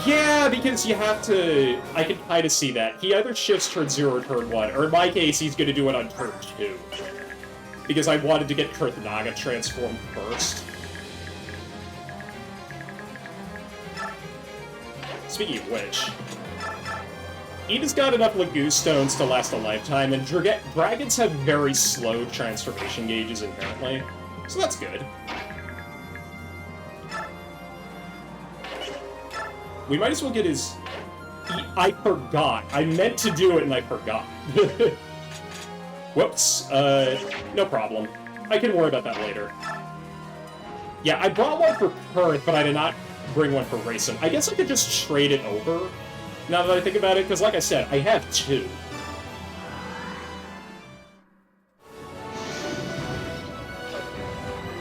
Yeah, because you have to... I can kind of see that. He either shifts turn 0 or turn 1, or in my case, he's going to do it on turn 2. Because I wanted to get Kurth Naga transformed first. Speaking of which... Eda's got enough Lagoon Stones to last a lifetime, and dragons have very slow transformation gauges inherently, so that's good. We might as well get his... I forgot. I meant to do it and I forgot. Whoops. No problem. I can worry about that later. Yeah, I brought one for Kurth, but I did not bring one for Racing. I guess I could just trade it over. Now that I think about it, because like I said, I have 2.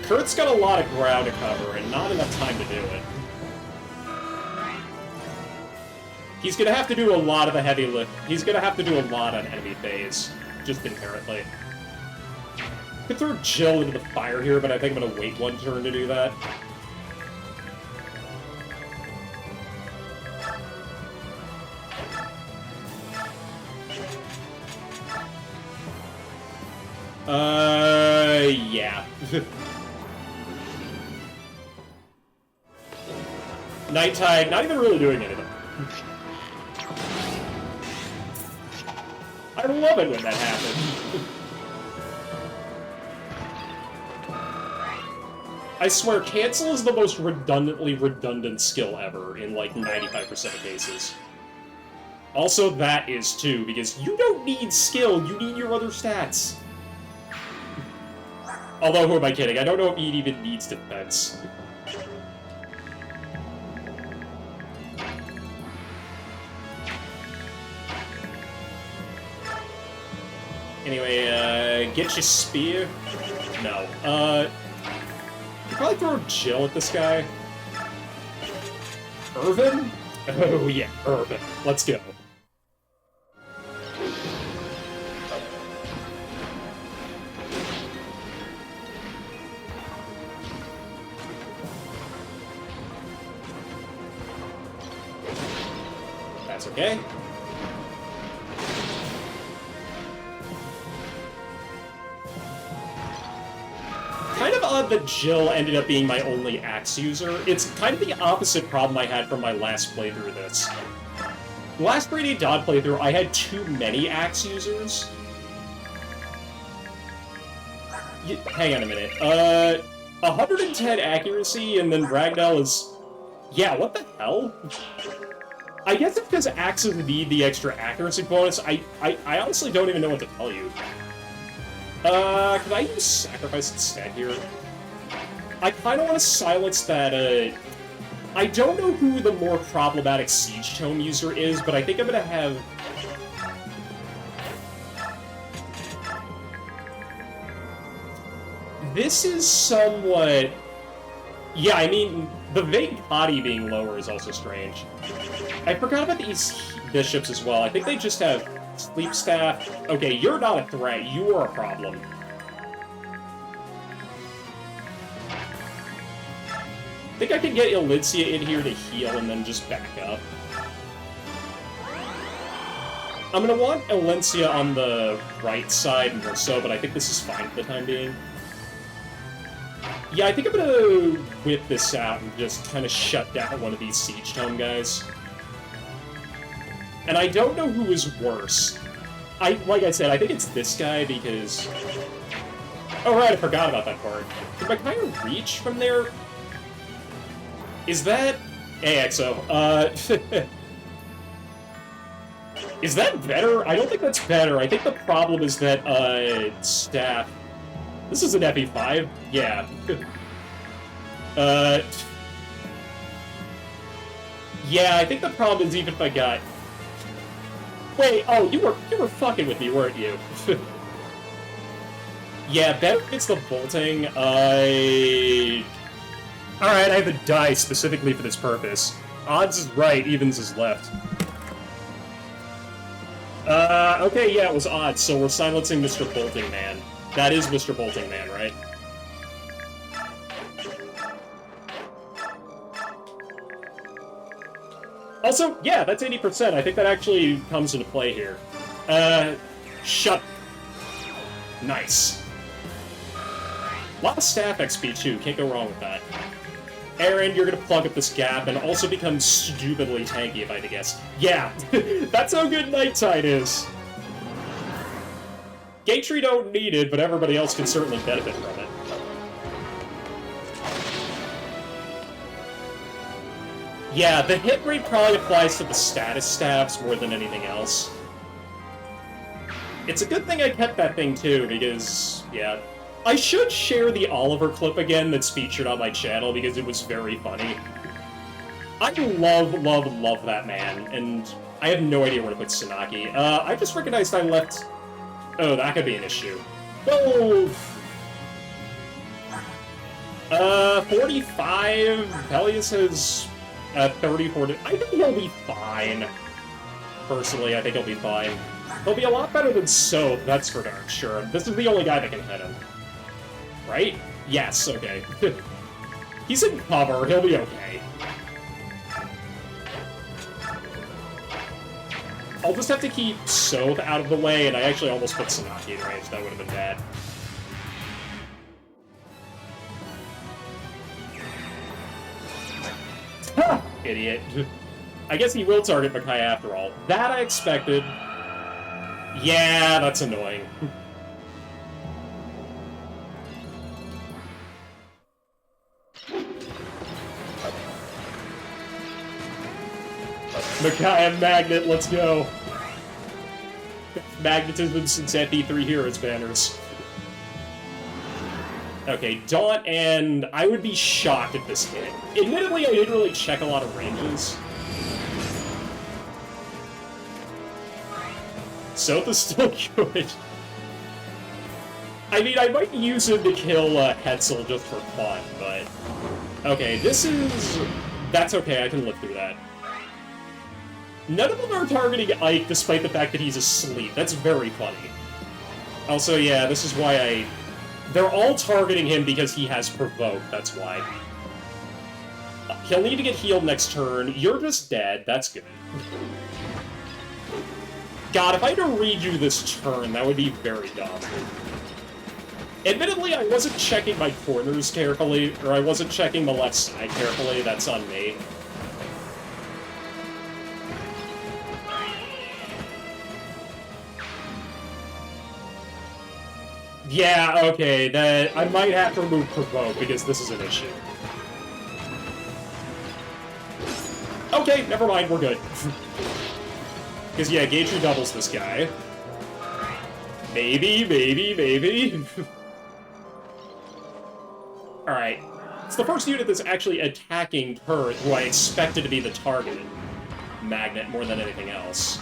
Kurt's got a lot of ground to cover, and not enough time to do it. He's gonna have to do a lot of the heavy lift. He's gonna have to do a lot on enemy phase, just inherently. Could throw Jill into the fire here, but I think I'm gonna wait 1 turn to do that. Yeah. Nighttide, not even really doing anything. I love it when that happens. I swear, cancel is the most redundantly redundant skill ever in, like, 95% of cases. Also, that is, too, because you don't need skill, you need your other stats. Although, who am I kidding? I don't know if he even needs defense. Anyway, get your spear? No. You probably throw Jill at this guy. Irvin? Oh yeah, Irvin. Let's go. That's okay. Kind of odd that Jill ended up being my only axe user. It's kind of the opposite problem I had from my last playthrough of this. The last 3D Dod playthrough, I had too many axe users. Hang on a minute. 110 accuracy, and then Ragdoll is... Yeah, what the hell? I guess it's because axes need the extra accuracy bonus. I honestly don't even know what to tell you. Could I use Sacrifice instead here? I kind of want to silence that, I don't know who the more problematic Siege Tome user is, but I think I'm gonna have... This is somewhat... Yeah, I mean, the vague body being lower is also strange. I forgot about these bishops as well. I think they just have Sleep Staff. Okay, you're not a threat. You are a problem. I think I can get Elincia in here to heal and then just back up. I'm gonna want Elincia on the right side more so, but I think this is fine for the time being. Yeah, I think I'm gonna whip this out and just kind of shut down one of these Siege Tome guys. And I don't know who is worse. Like I said, I think it's this guy because... Oh right, I forgot about that part. Did my kind of reach from there? Is that... AXO, is that better? I don't think that's better. I think the problem is that, staff... This is an FE5? Yeah. Yeah, I think the problem is even if I got... Wait, oh, you were fucking with me, weren't you? Yeah, benefits the bolting, Alright, I have a die specifically for this purpose. Odds is right, evens is left. Okay, yeah, it was odds, so we're silencing Mr. Bolting Man. That is Mr. Bolting Man, right? Also, yeah, that's 80%. I think that actually comes into play here. Shut. Nice. A lot of staff XP, too. Can't go wrong with that. Aaron, you're gonna plug up this gap and also become stupidly tanky, if I had to guess. Yeah, that's how good Night Tide is. Gatry don't need it, but everybody else can certainly benefit from it. Yeah, the hit rate probably applies to the status staffs more than anything else. It's a good thing I kept that thing, too, because, yeah. I should share the Oliver clip again that's featured on my channel, because it was very funny. I love, love, love that man, and I have no idea where to put Tsunaki. I just recognized I left... Oh, that could be an issue. Oh! 45... Peleus has... 30, 40... I think he'll be fine. Personally, I think he'll be fine. He'll be a lot better than Soap, that's for darn sure. This is the only guy that can hit him. Right? Yes, okay. He's in cover, he'll be okay. I'll just have to keep Soap out of the way, and I actually almost put Tsunaki in range, that would have been bad. Ha! Idiot. I guess he will target Makai after all. That I expected. Yeah, that's annoying. Makai and Magnet, let's go. Magnetism since FE3 Heroes banners. Okay, Daunt, and I would be shocked if this hit. Admittedly, I didn't really check a lot of ranges. Soth is still good. I mean, I might use him to kill Hetzel just for fun, but... Okay, this is... That's okay, I can live through that. None of them are targeting Ike, despite the fact that he's asleep. That's very funny. Also, yeah, this is why They're all targeting him because he has Provoke, that's why. He'll need to get healed next turn. You're just dead, that's good. God, if I had to redo this turn, that would be very dumb. Admittedly, I wasn't checking my corners carefully, or I wasn't checking the left side carefully, that's on me. Yeah, okay, that I might have to remove Provoke because this is an issue. Okay, never mind, we're good. Because, yeah, Gatry doubles this guy. Maybe, maybe, maybe. Alright. It's the first unit that's actually attacking her, who I expected to be the target magnet more than anything else.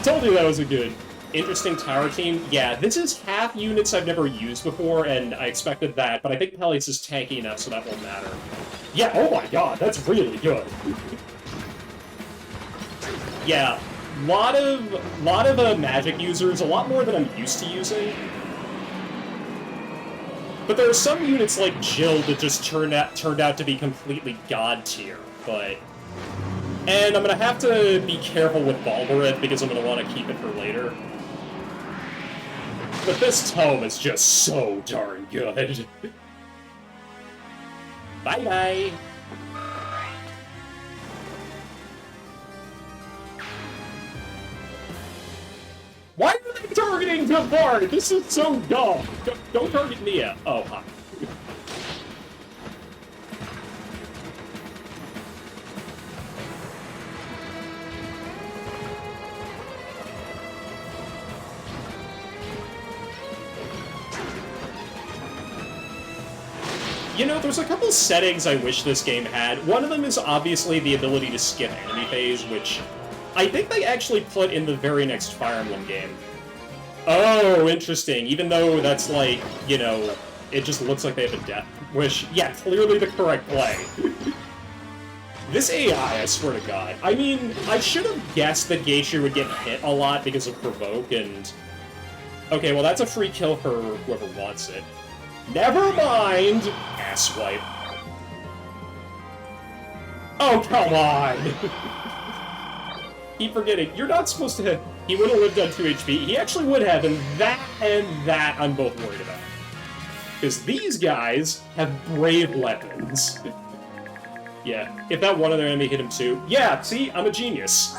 Told you that was a good, interesting tower team. Yeah, this is half units I've never used before, and I expected that, but I think Peleus is tanky enough, so that won't matter. Yeah, oh my god, that's really good. Yeah, lot of magic users, a lot more than I'm used to using. But there are some units like Jill that just turned out to be completely god tier, but... And I'm gonna have to be careful with Balbarith because I'm gonna want to keep it for later. But this tome is just so darn good. Bye-bye! Why are they targeting the Bard? This is so dumb! Don't target Nia. Oh, hi. You know, there's a couple settings I wish this game had. One of them is obviously the ability to skip enemy phase, which I think they actually put in the very next Fire Emblem game. Oh, interesting. Even though that's like, you know, it just looks like they have a death wish. Yeah, clearly the correct play. This AI, I swear to God. I mean, I should have guessed that Geisha would get hit a lot because of Provoke, and... Okay, well that's a free kill for whoever wants it. Never mind! Asswipe. Oh, come on! Keep forgetting, you're not supposed to... He would have lived on 2 HP. He actually would have, and that I'm both worried about. Because these guys have brave weapons. Yeah, if that one other enemy hit him too... Yeah, see? I'm a genius.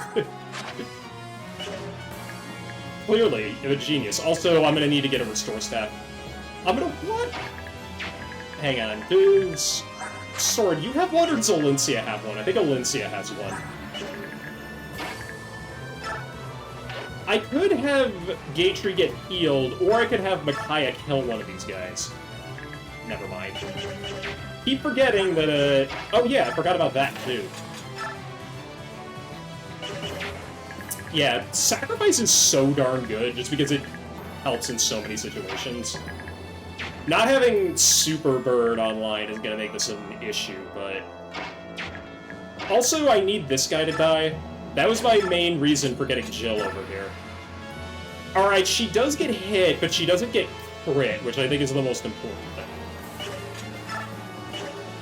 Clearly, I'm a genius. Also, I'm gonna need to get a restore staff. I'm gonna... What? Hang on. Dudes... Sword, you have one or does Alencia have one? I think Alencia has one. I could have Gatry get healed, or I could have Micaiah kill one of these guys. Never mind. Keep forgetting that, Oh yeah, I forgot about that, too. Yeah, Sacrifice is so darn good, just because it helps in so many situations. Not having Super Bird online is gonna make this an issue, but... Also, I need this guy to die. That was my main reason for getting Jill over here. Alright, she does get hit, but she doesn't get crit, which I think is the most important thing.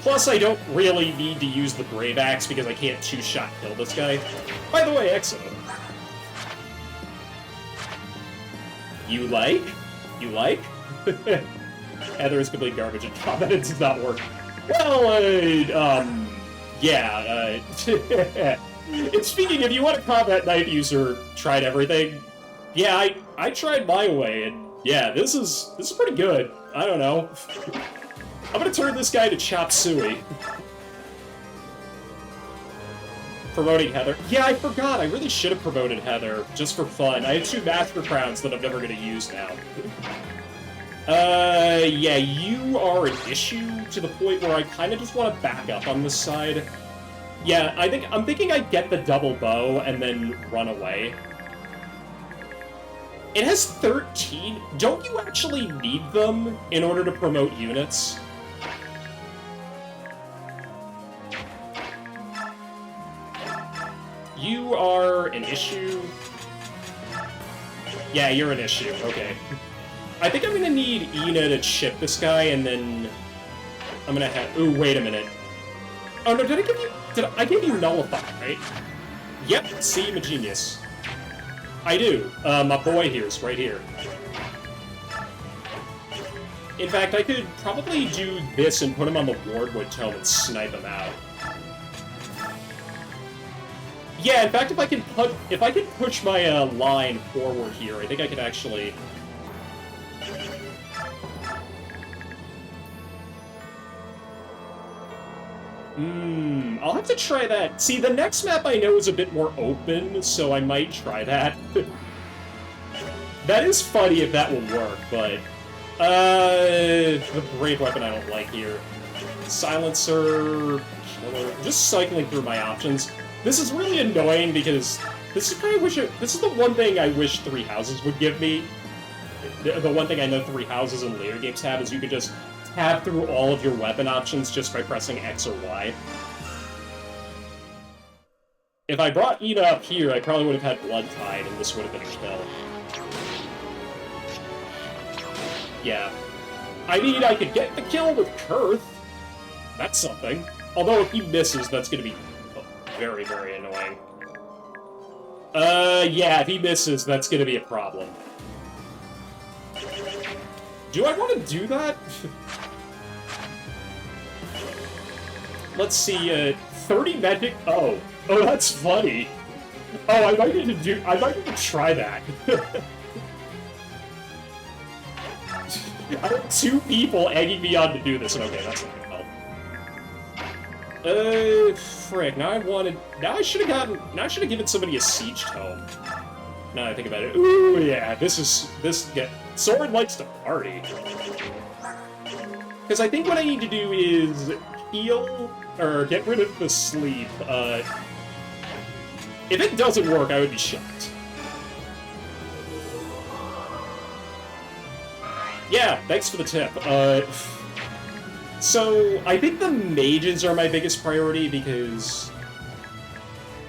Plus, I don't really need to use the Brave Axe because I can't two-shot kill this guy. By the way, excellent. You like? You like? Heather is complete garbage in combat, it does not work. Well, yeah, and speaking, if you want a combat knife user, tried everything, yeah, I tried my way, and yeah, this is pretty good. I don't know. I'm gonna turn this guy to Chop Suey. Promoting Heather. Yeah, I forgot. I really should have promoted Heather, just for fun. I have 2 Master Crowns that I'm never gonna use now. Yeah, you are an issue to the point where I kind of just want to back up on this side. Yeah, I'm thinking I get the double bow and then run away. It has 13. Don't you actually need them in order to promote units? You are an issue. Yeah, you're an issue. Okay. I think I'm gonna need Ina to chip this guy, and then I'm gonna have... Ooh, wait a minute. Oh, no, did I give you... I gave you Nullify, right? Yep, see, I'm a genius. I do. My boy here's right here. In fact, I could probably do this and put him on the Wardwood Tome and snipe him out. Yeah, in fact, if I can push my line forward here, I think I could actually... I'll have to try that. See, the next map I know is a bit more open, so I might try that. That is funny if that will work, but... the brave weapon I don't like here. Silencer... Killer... Just cycling through my options. This is really annoying because this is this is the one thing I wish Three Houses would give me. The one thing I know Three Houses and later games have is you could just tab through all of your weapon options just by pressing X or Y. If I brought Ina up here, I probably would have had Blood Tide, and this would have been a kill. Yeah. I mean, I could get the kill with Kurth. That's something. Although if he misses, that's gonna be very, very annoying. Yeah, if he misses, that's gonna be a problem. Do I want to do that? Let's see, 30 magic... Oh, that's funny. Oh, I might need to try that. I have 2 people egging me on to do this, and okay, that's not gonna help. Frick, now I should have given somebody a Siege Tome. Now that I think about it. Ooh, yeah, Sword likes to party. Because I think what I need to do is heal, or get rid of the sleep. If it doesn't work, I would be shocked. Yeah, thanks for the tip. So, I think the mages are my biggest priority because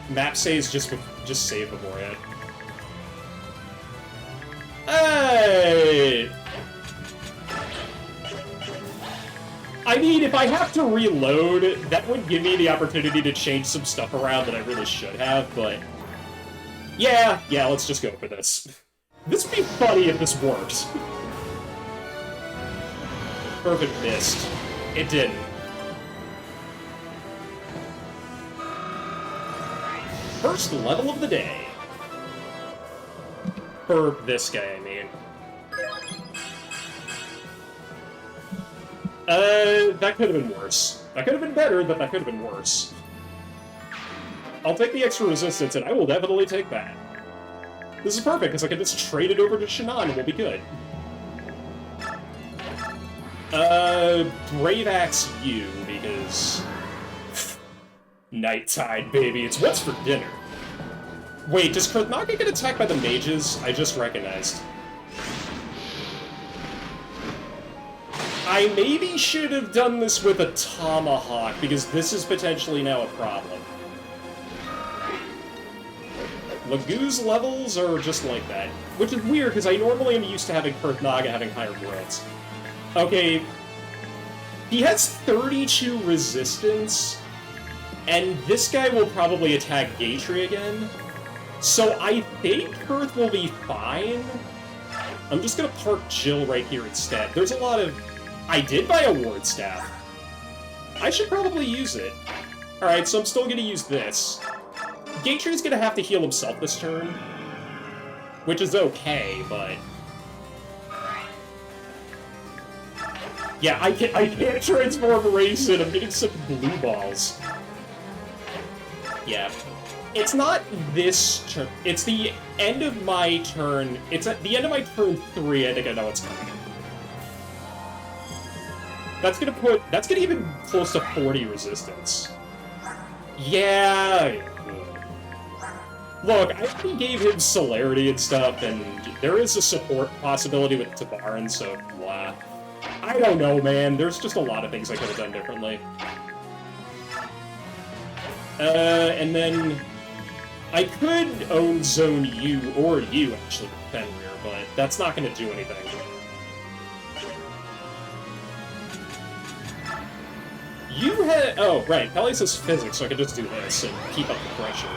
map saves just save before it. Hey! I mean, if I have to reload, that would give me the opportunity to change some stuff around that I really should have, but... Yeah, let's just go for this. This would be funny if this worked. Perfect missed. It didn't. First level of the day. For this guy, I mean. That could have been worse. That could have been better, but that could have been worse. I'll take the extra resistance, and I will definitely take that. This is perfect, because I can just trade it over to Shannon, and we'll be good. Brave Axe you, because... Nighttide, baby. It's what's for dinner. Wait, does Kurthnaka get attacked by the mages? I just recognized. I maybe should have done this with a tomahawk, because this is potentially now a problem. Lagoo's levels are just like that. Which is weird, because I normally am used to having Kurthnaka having higher growths. Okay. He has 32 resistance, and this guy will probably attack Gatry again. So I think Kurth will be fine. I'm just gonna park Jill right here instead. There's a lot of... I did buy a Ward Staff. I should probably use it. Alright, so I'm still gonna use this. Gatry's gonna have to heal himself this turn. Which is okay, but... Yeah, I can't transform Raisin. I'm getting some blue balls. Yeah. It's not this turn. It's the end of my turn. It's at the end of my turn 3, I think I know what's coming. That's gonna even close to 40 resistance. Yeah. Look, I already gave him celerity and stuff, and there is a support possibility with Tabaran, so blah. I don't know, man. There's just a lot of things I could have done differently. And then... I could own Zone U, or U, actually, with Fenrir, but that's not going to do anything. You had... Oh, right. Pele says physics, so I could just do this and keep up the pressure.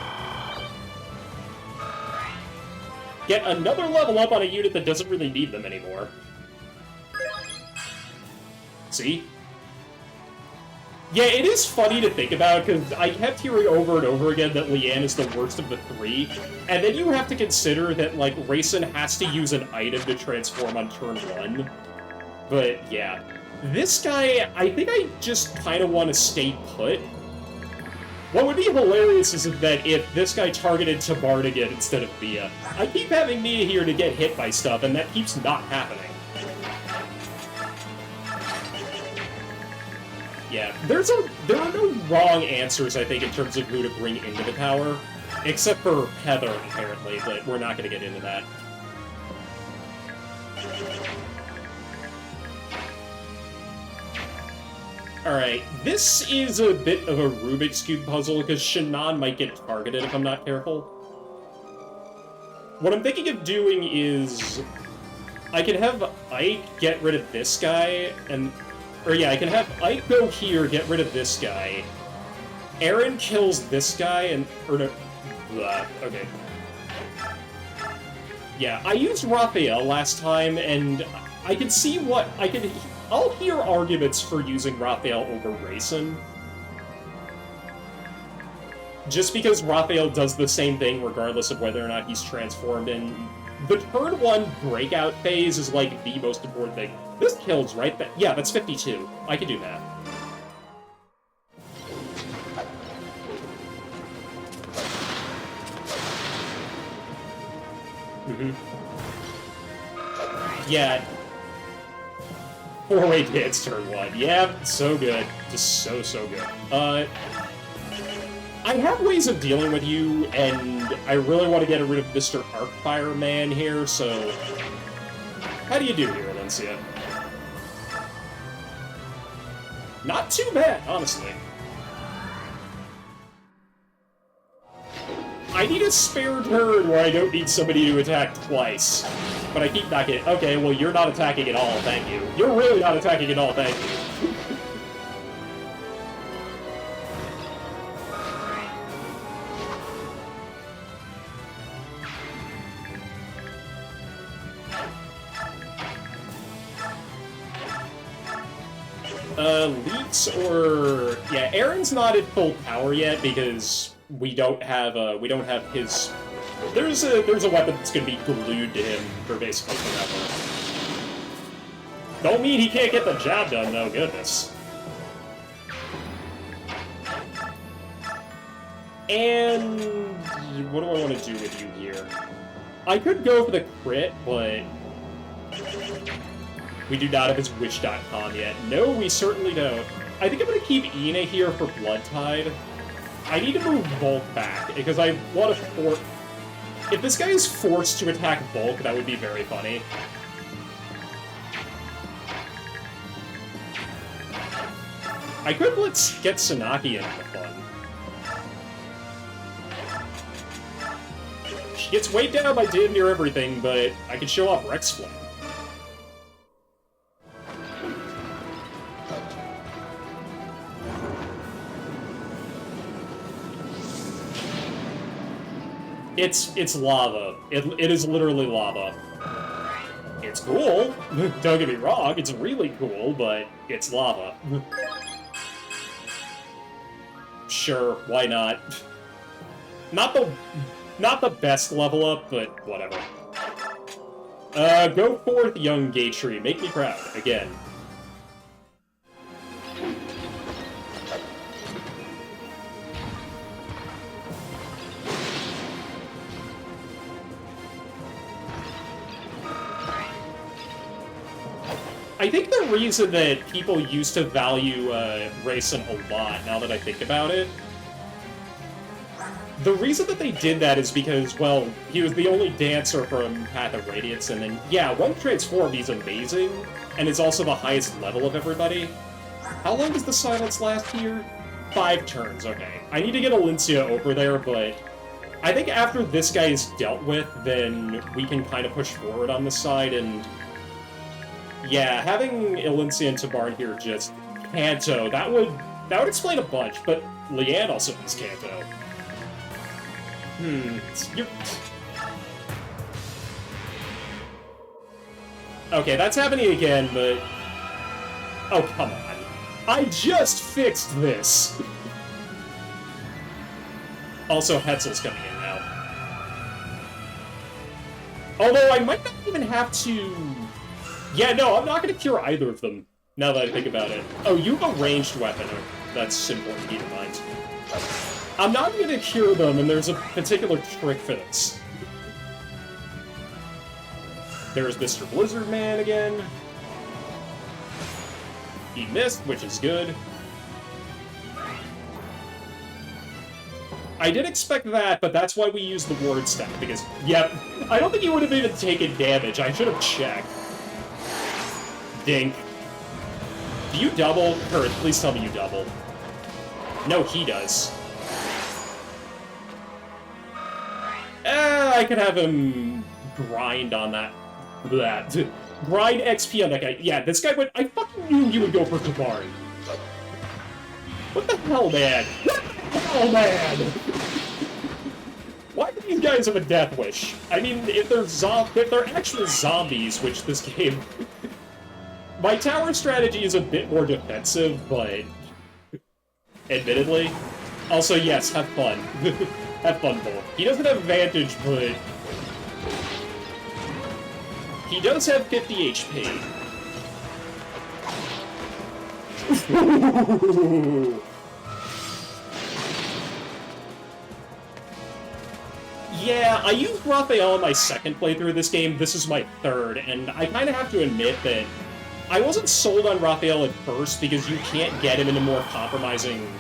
Get another level up on a unit that doesn't really need them anymore. See? Yeah, it is funny to think about, because I kept hearing over and over again that Leanne is the worst of the 3, and then you have to consider that, like, Raisin has to use an item to transform on turn 1. But yeah, this guy, I think I just kind of want to stay put. What would be hilarious is that if this guy targeted Tabarn again instead of Mia. I keep having Mia here to get hit by stuff, and that keeps not happening. Yeah, there are no wrong answers, I think, in terms of who to bring into the tower. Except for Heather, apparently, but we're not going to get into that. Alright, this is a bit of a Rubik's Cube puzzle, because Shannon might get targeted if I'm not careful. What I'm thinking of doing is... I can have Ike get rid of this guy, and... Or yeah, I can have Ike go here, get rid of this guy. Aaron kills this guy, and... Or no... Blah, okay. Yeah, I used Raphael last time, and I can see what... I'll hear arguments for using Raphael over Rayson. Just because Raphael does the same thing regardless of whether or not he's transformed in. The turn 1 breakout phase is like the most important thing. This kills, right? Yeah, that's 52. I can do that. Yeah. 4-way dance turn 1. Yeah, so good. Just so good. I have ways of dealing with you, and I really want to get rid of Mr. Arcfire Man here, so... How do you do here, Valencia? Not too bad, honestly. I need a spare turn where I don't need somebody to attack twice. But I keep not getting... Okay, well, you're not attacking at all, thank you. You're really not attacking at all, thank you. Leaks or... Yeah, Aaron's not at full power yet because we don't have his... There's a weapon that's gonna be glued to him for basically forever. Don't mean he can't get the job done, though, goodness. And... what do I want to do with you here? I could go for the crit, but... We do not have his Witch.com yet. No, we certainly don't. I think I'm going to keep Ina here for Blood Tide. I need to move Volk back, because I want to force... If this guy is forced to attack Volk, that would be very funny. I could let's get Sanaki into the fun. She gets weighed down by damn near everything, but I could show off Rex Flame. It's lava. It is literally lava. It's cool. Don't get me wrong, it's really cool, but it's lava. Sure, why not? Not the best level up, but whatever. Go forth, young Gatry. Make me proud, again. I think the reason that people used to value Rayson a lot, now that I think about it, the reason that they did that is because, well, he was the only dancer from Path of Radiance, and then, yeah, when transformed, he's amazing, and is also the highest level of everybody. How long does the silence last here? 5 turns, okay. I need to get Alencia over there, but I think after this guy is dealt with, then we can kind of push forward on this side, and... Yeah, having Alencia and Tabarn here just Kanto, that would explain a bunch, but Leanne also has Kanto. Okay, that's happening again, but... Oh, come on. I just fixed this! Also, Hetzel's coming in now. Although, I might not even have to... Yeah, no, I'm not going to cure either of them, now that I think about it. Oh, you have a ranged weapon. That's important to keep in mind. I'm not going to cure them, and there's a particular trick for this. There's Mr. Blizzard Man again. He missed, which is good. I did expect that, but that's why we used the ward stack, because, yep, I don't think he would have even taken damage. I should have checked. Dink. Do you double? Kurt, please tell me you double. No, he does. I could have him grind on that. Grind XP on that guy. Yeah, this guy would... I fucking knew he would go for Tabari. What the hell, man? What the hell, man? Why do these guys have a death wish? I mean, if they're actual zombies, which this game... My tower strategy is a bit more defensive, but... Admittedly. Also, yes, have fun. Have fun, Bull. He doesn't have advantage, but... He does have 50 HP. Yeah, I used Raphael in my second playthrough of this game. This is my third, and I kind of have to admit that I wasn't sold on Raphael at first because you can't get him into more compromising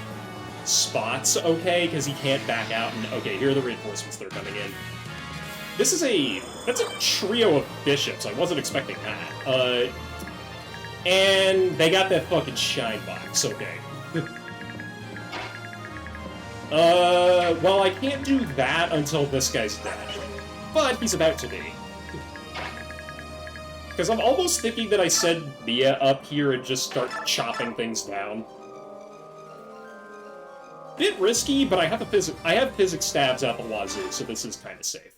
spots, okay? Because he can't back out, and okay, here are the reinforcements that are coming in. That's a trio of bishops. I wasn't expecting that. And they got that fucking shine box, okay. Well, I can't do that until this guy's dead. But he's about to be. Because I'm almost thinking that I send Mia up here and just start chopping things down. Bit risky, but I have physics stabs out the wazoo, so this is kind of safe.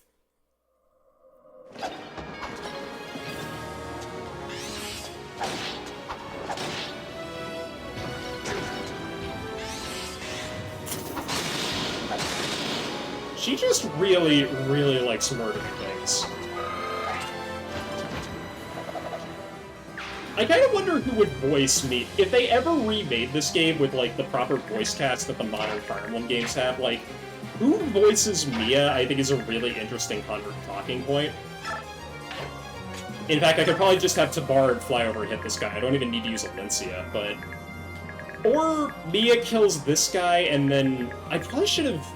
She just really, really likes murdering things. I kind of wonder who would voice me. If they ever remade this game with, like, the proper voice cast that the modern Fire Emblem games have, like, who voices Mia, I think, is a really interesting talking point. In fact, I could probably just have Tabar fly over and hit this guy. I don't even need to use Alencia, but... Or Mia kills this guy, and then... I probably should have...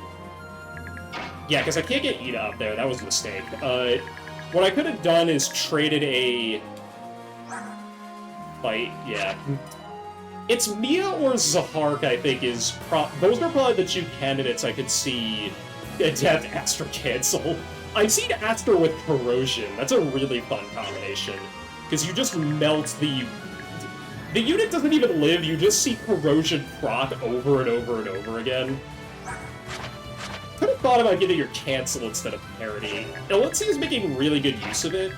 Yeah, because I can't get Ida up there. That was a mistake. What I could have done is traded a... fight, yeah. It's Mia or Zahark, I think, is... Those are probably the two candidates I could see Adept Astra cancel. I've seen Astra with Corrosion. That's a really fun combination. Because you just melt the... The unit doesn't even live, you just see Corrosion proc over and over and over again. Could have thought about getting your cancel instead of parity. Alencia is making really good use of it.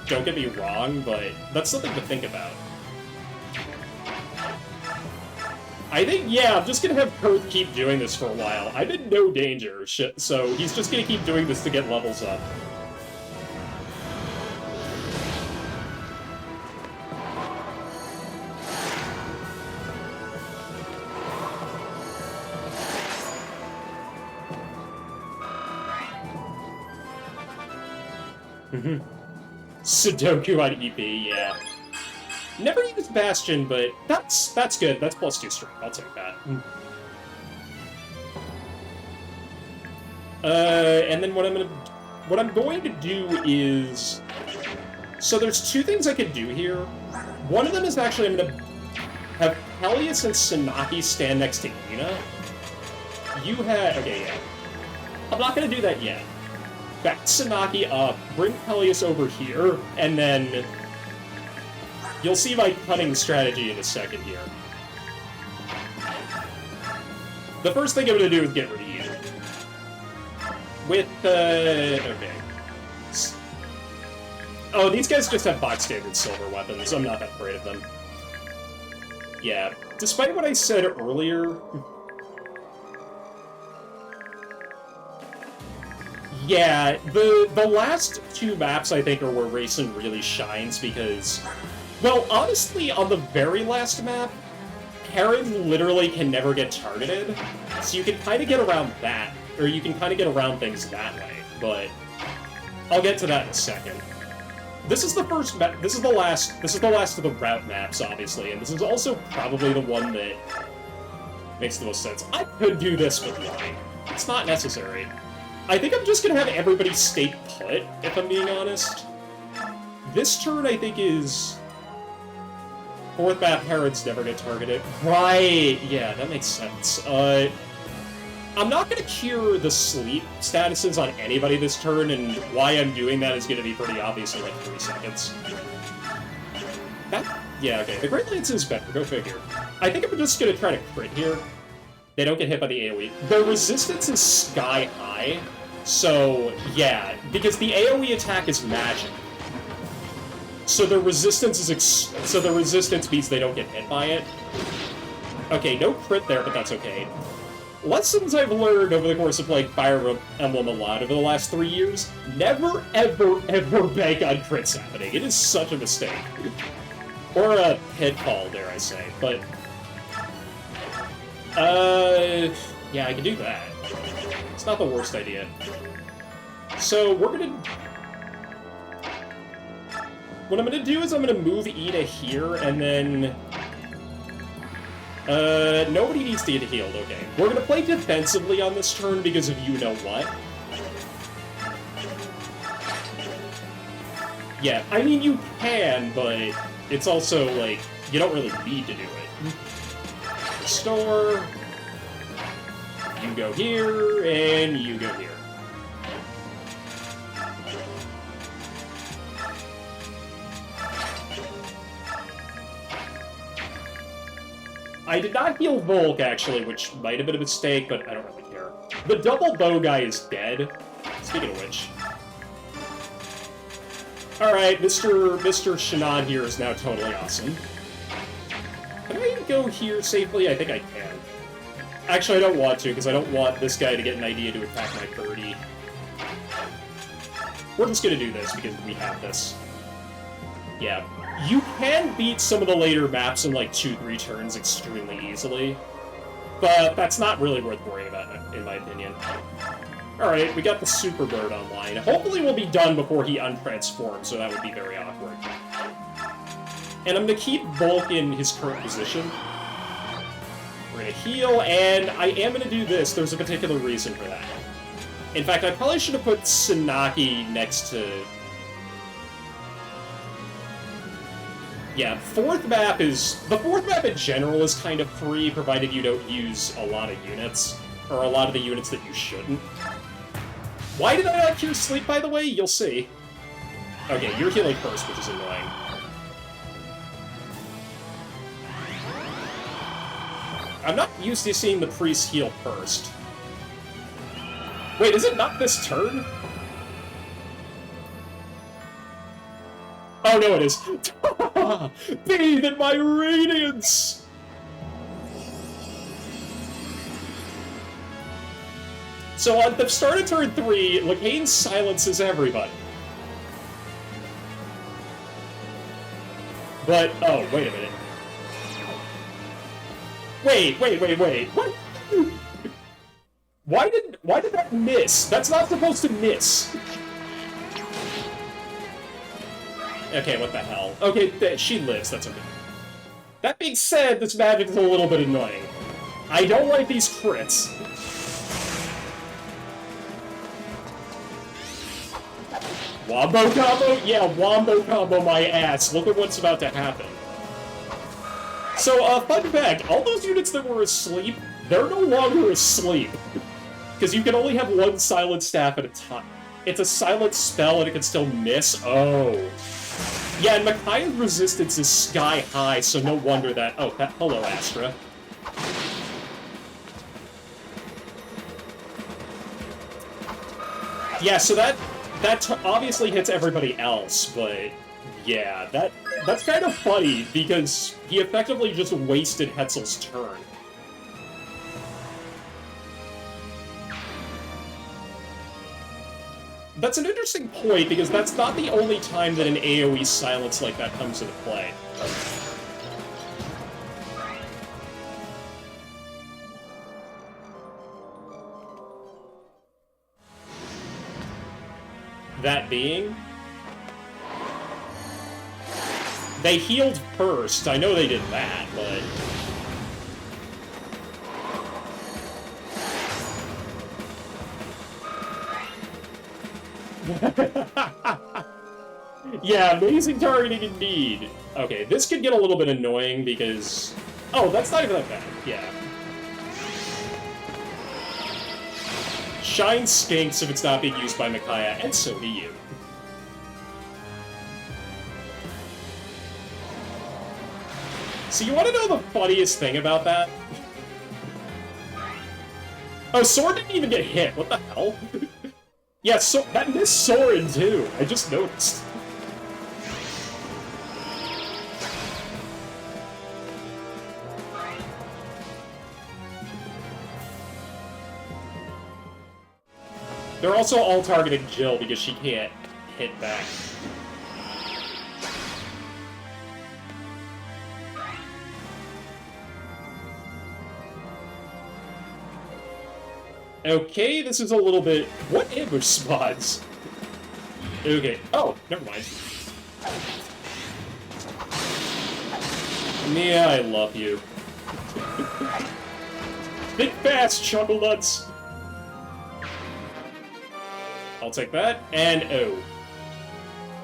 Don't get me wrong, but that's something to think about. I think, yeah, I'm just gonna have Kurth keep doing this for a while. I'm in no danger, so he's just gonna keep doing this to get levels up. Sudoku on EP, yeah. Never used Bastion, but that's good. That's +2 strength. I'll take that. And then what I'm going to do is... So there's two things I could do here. One of them is actually I'm gonna have Peleus and Sanaki stand next to Ina. You had... Okay, yeah. I'm not gonna do that yet. Back Sanaki up, bring Peleus over here, and then... You'll see my cunning strategy in a second here. The first thing I'm gonna do is get rid of you. With, okay. Oh, these guys just have box standard silver weapons. I'm not that afraid of them. Yeah, despite what I said earlier... Yeah, the last two maps, I think, are where Racing really shines, because... Well, honestly, on the very last map, Heron literally can never get targeted, so you can kind of get around that, or you can kind of get around things that way, but I'll get to that in a second. This is the first map, this is the last of the route maps, obviously, and this is also probably the one that makes the most sense. I could do this with line. It's not necessary. I think I'm just gonna have everybody stay put, if I'm being honest. This turn, I think, is... Fourth map, Herod's never get targeted. Right, yeah, that makes sense. I'm not gonna cure the sleep statuses on anybody this turn, and why I'm doing that is gonna be pretty obvious in like 3 seconds. Yeah, okay, the Great Lance is better, go figure. I think I'm just gonna try to crit here. They don't get hit by the AoE. The resistance is sky high, so yeah, because the AoE attack is magic. So the resistance means they don't get hit by it. Okay, no crit there, but that's okay. Lessons I've learned over the course of playing Fire Emblem a lot over the last 3 years: never, ever, ever bank on crits happening. It is such a mistake. Or a pitfall, dare I say. But, yeah, I can do that. It's not the worst idea. So, we're gonna... What I'm gonna do is I'm gonna move E to here, and then... nobody needs to get healed, okay. We're gonna play defensively on this turn because of you-know-what. Yeah, I mean, you can, but it's also, like, you don't really need to do it. Restore. You go here, and you go here. I did not heal Volk, actually, which might have been a mistake, but I don't really care. The double bow guy is dead. Speaking of which. Alright, Mr. Shannon here is now totally awesome. Can I go here safely? I think I can. Actually, I don't want to, because I don't want this guy to get an idea to attack my 30. We're just gonna do this, because we have this. Yeah. You can beat some of the later maps in like 2-3 turns extremely easily, but that's not really worth worrying about, in my opinion. Alright, we got the Super Bird online. Hopefully we'll be done before he untransforms, so that would be very awkward. And I'm gonna keep Volk in his current position. We're gonna heal, and I am gonna do this. There's a particular reason for that. In fact, I probably should have put Sanaki next to... Yeah, the fourth map in general is kind of free, provided you don't use a lot of units, or a lot of the units that you shouldn't. Why did I not cure sleep, by the way? You'll see. Okay, you're healing first, which is annoying. I'm not used to seeing the priest heal first. Wait, is it not this turn? Oh, no, it is. Bathe in my radiance! So on the start of turn 3, Lacane silences everybody. But, oh, wait a minute. Wait. What? Why did that miss? That's not supposed to miss. Okay, what the hell? Okay, she lives, that's okay. That being said, this magic is a little bit annoying. I don't like these crits. Wombo combo? Yeah, wombo combo my ass. Look at what's about to happen. So, fun fact, all those units that were asleep, they're no longer asleep. Because you can only have one silent staff at a time. It's a silent spell and it can still miss. Oh. Yeah, and Micaiah's resistance is sky high, so no wonder that... Oh, hello, Astra. Yeah, so that obviously hits everybody else, but... Yeah, that's kind of funny, because he effectively just wasted Hetzel's turn. That's an interesting point, because that's not the only time that an AoE silence like that comes into play. That being... They healed first. I know they did that, but... Yeah, amazing targeting indeed. Okay, this could get a little bit annoying because... Oh, that's not even that bad. Yeah. Shine stinks if it's not being used by Micaiah, and so do you. So you want to know the funniest thing about that? Oh, Sword didn't even get hit. What the hell? Yeah, so that missed Soren too. I just noticed. They're also all targeting Jill because she can't hit back. Okay, this is a little bit... What ambush spots? Okay. Oh, never mind. Yeah, I love you. Think fast, Chuckle Nuts! I'll take that, and oh.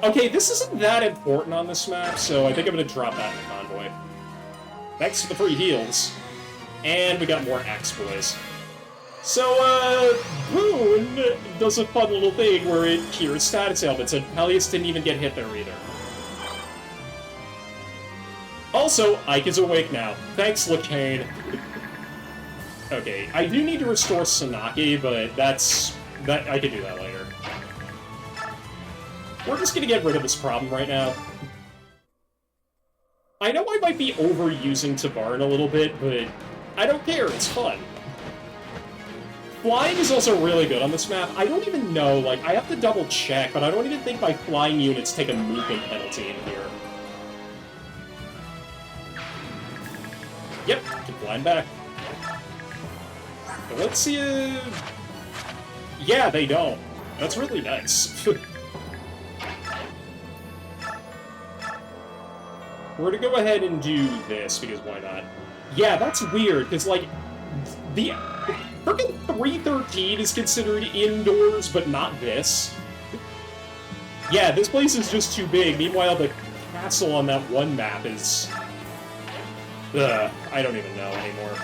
Okay, this isn't that important on this map, so I think I'm gonna drop that in the convoy. Thanks for the free heals. And we got more Axe Boys. So, Boone does a fun little thing where it cures status ailments, and Peleus didn't even get hit there either. Also, Ike is awake now. Thanks, Lacane. Okay, I do need to restore Sanaki, but that I can do that later. We're just gonna get rid of this problem right now. I know I might be overusing Tabarn a little bit, but I don't care, it's fun. Flying is also really good on this map. I don't even know, like, I have to double check, but I don't even think my flying units take a movement penalty in here. Yep, keep flying back. But let's see Yeah, they don't. That's really nice. We're gonna go ahead and do this, because why not? Yeah, that's weird, because, like, the frickin' 313 is considered indoors, but not this. Yeah, this place is just too big. Meanwhile, the castle on that one map is... Ugh, I don't even know anymore.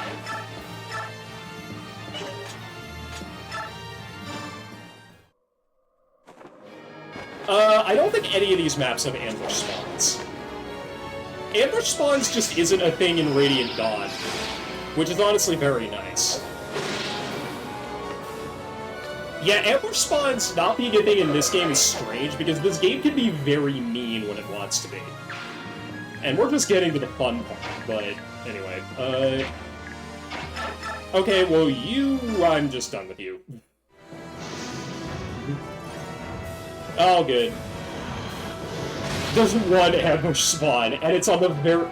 I don't think any of these maps have ambush spawns. Ambush spawns just isn't a thing in Radiant Dawn, which is honestly very nice. Yeah, ambush spawns not being a thing in this game is strange, because this game can be very mean when it wants to be. And we're just getting to the fun part, but anyway, okay, well, I'm just done with you. Oh, good. There's one ambush spawn, and it's on the very...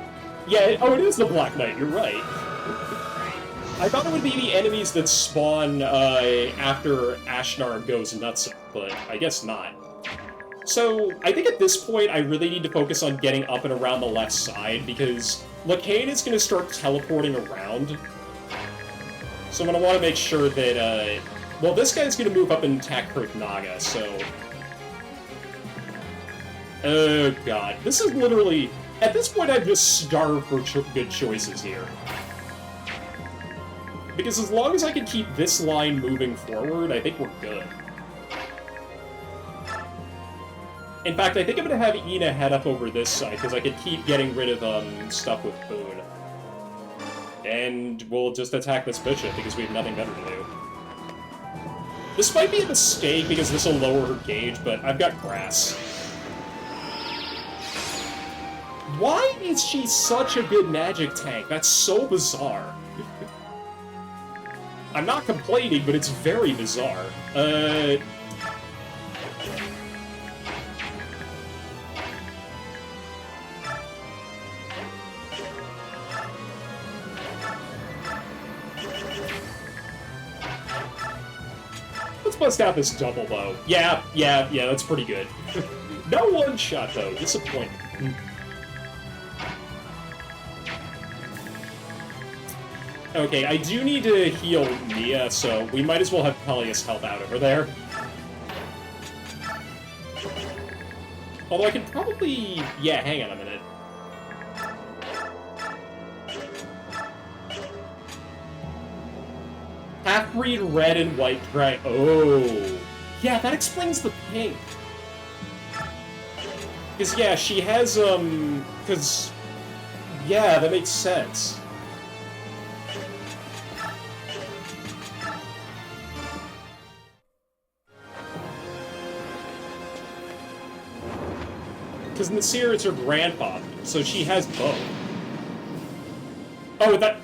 Yeah, oh, it is the Black Knight, you're right. I thought it would be the enemies that spawn after Ashnar goes nuts, but I guess not. So, I think at this point I really need to focus on getting up and around the left side, because Lacane is going to start teleporting around. So I'm going to want to make sure that, well, this guy's going to move up and attack Kirk Naga, so... Oh god, this is literally... At this point, I've just starved for good choices here. Because as long as I can keep this line moving forward, I think we're good. In fact, I think I'm going to have Ina head up over this side, because I can keep getting rid of stuff with Boone. And we'll just attack this bishop, because we have nothing better to do. This might be a mistake, because this will lower her gauge, but I've got grass. Why is she such a good magic tank? That's so bizarre. I'm not complaining, but it's very bizarre. bust out this double bow. Yeah, that's pretty good. No one-shot, though. Disappointing. Okay, I do need to heal Mia, so we might as well have Peleus help out over there. Although I could probably... Yeah, hang on a minute. Half-breed red and white dragon. Oh. Yeah, that explains the pink. Because, yeah, she has, because... Yeah, that makes sense. Because Nasir is her grandfather, so she has both. Oh, that...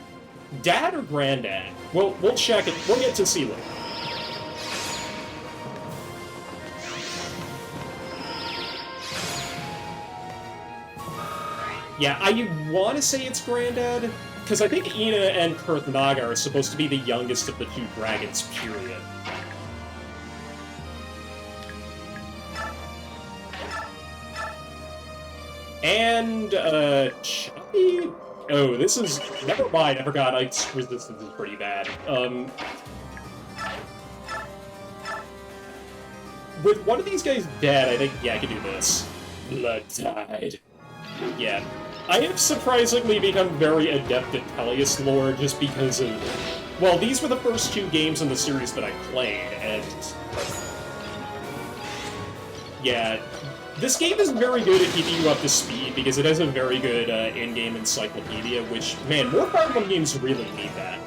Dad or granddad? We'll check it. We'll get to see later. Yeah, I want to say it's granddad, because I think Ina and Kurthnaga are supposed to be the youngest of the two dragons, period. And, Choppy? Oh, this is... Never mind, I forgot, Ike's resistance is pretty bad. With one of these guys dead, I think, yeah, I can do this. Blood Tide. Yeah. I have surprisingly become very adept at Peleus lore just because of... Well, these were the first two games in the series that I played, and... Yeah, this game is very good at keeping you up to speed because it has a very good in-game encyclopedia, which, man, more Fire Emblem games really need that.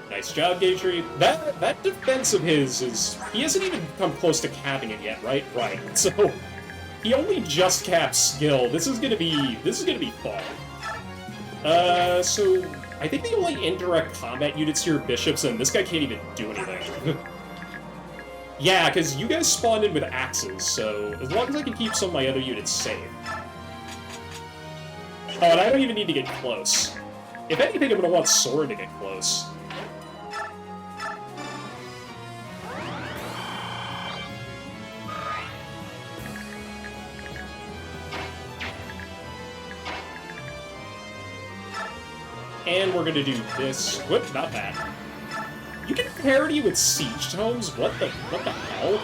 Nice job, Gatry. That defense of his is... He hasn't even come close to capping it yet, right? Right. So, he only just caps skill. This is gonna be fun. So... I think the only indirect combat units here are bishops, and this guy can't even do anything. Yeah, because you guys spawned in with axes, so as long as I can keep some of my other units safe. Oh, and I don't even need to get close. If anything, I'm going to want Sword to get close. And we're gonna do this. Whoop, not that. You can parody with siege tomes? What the hell?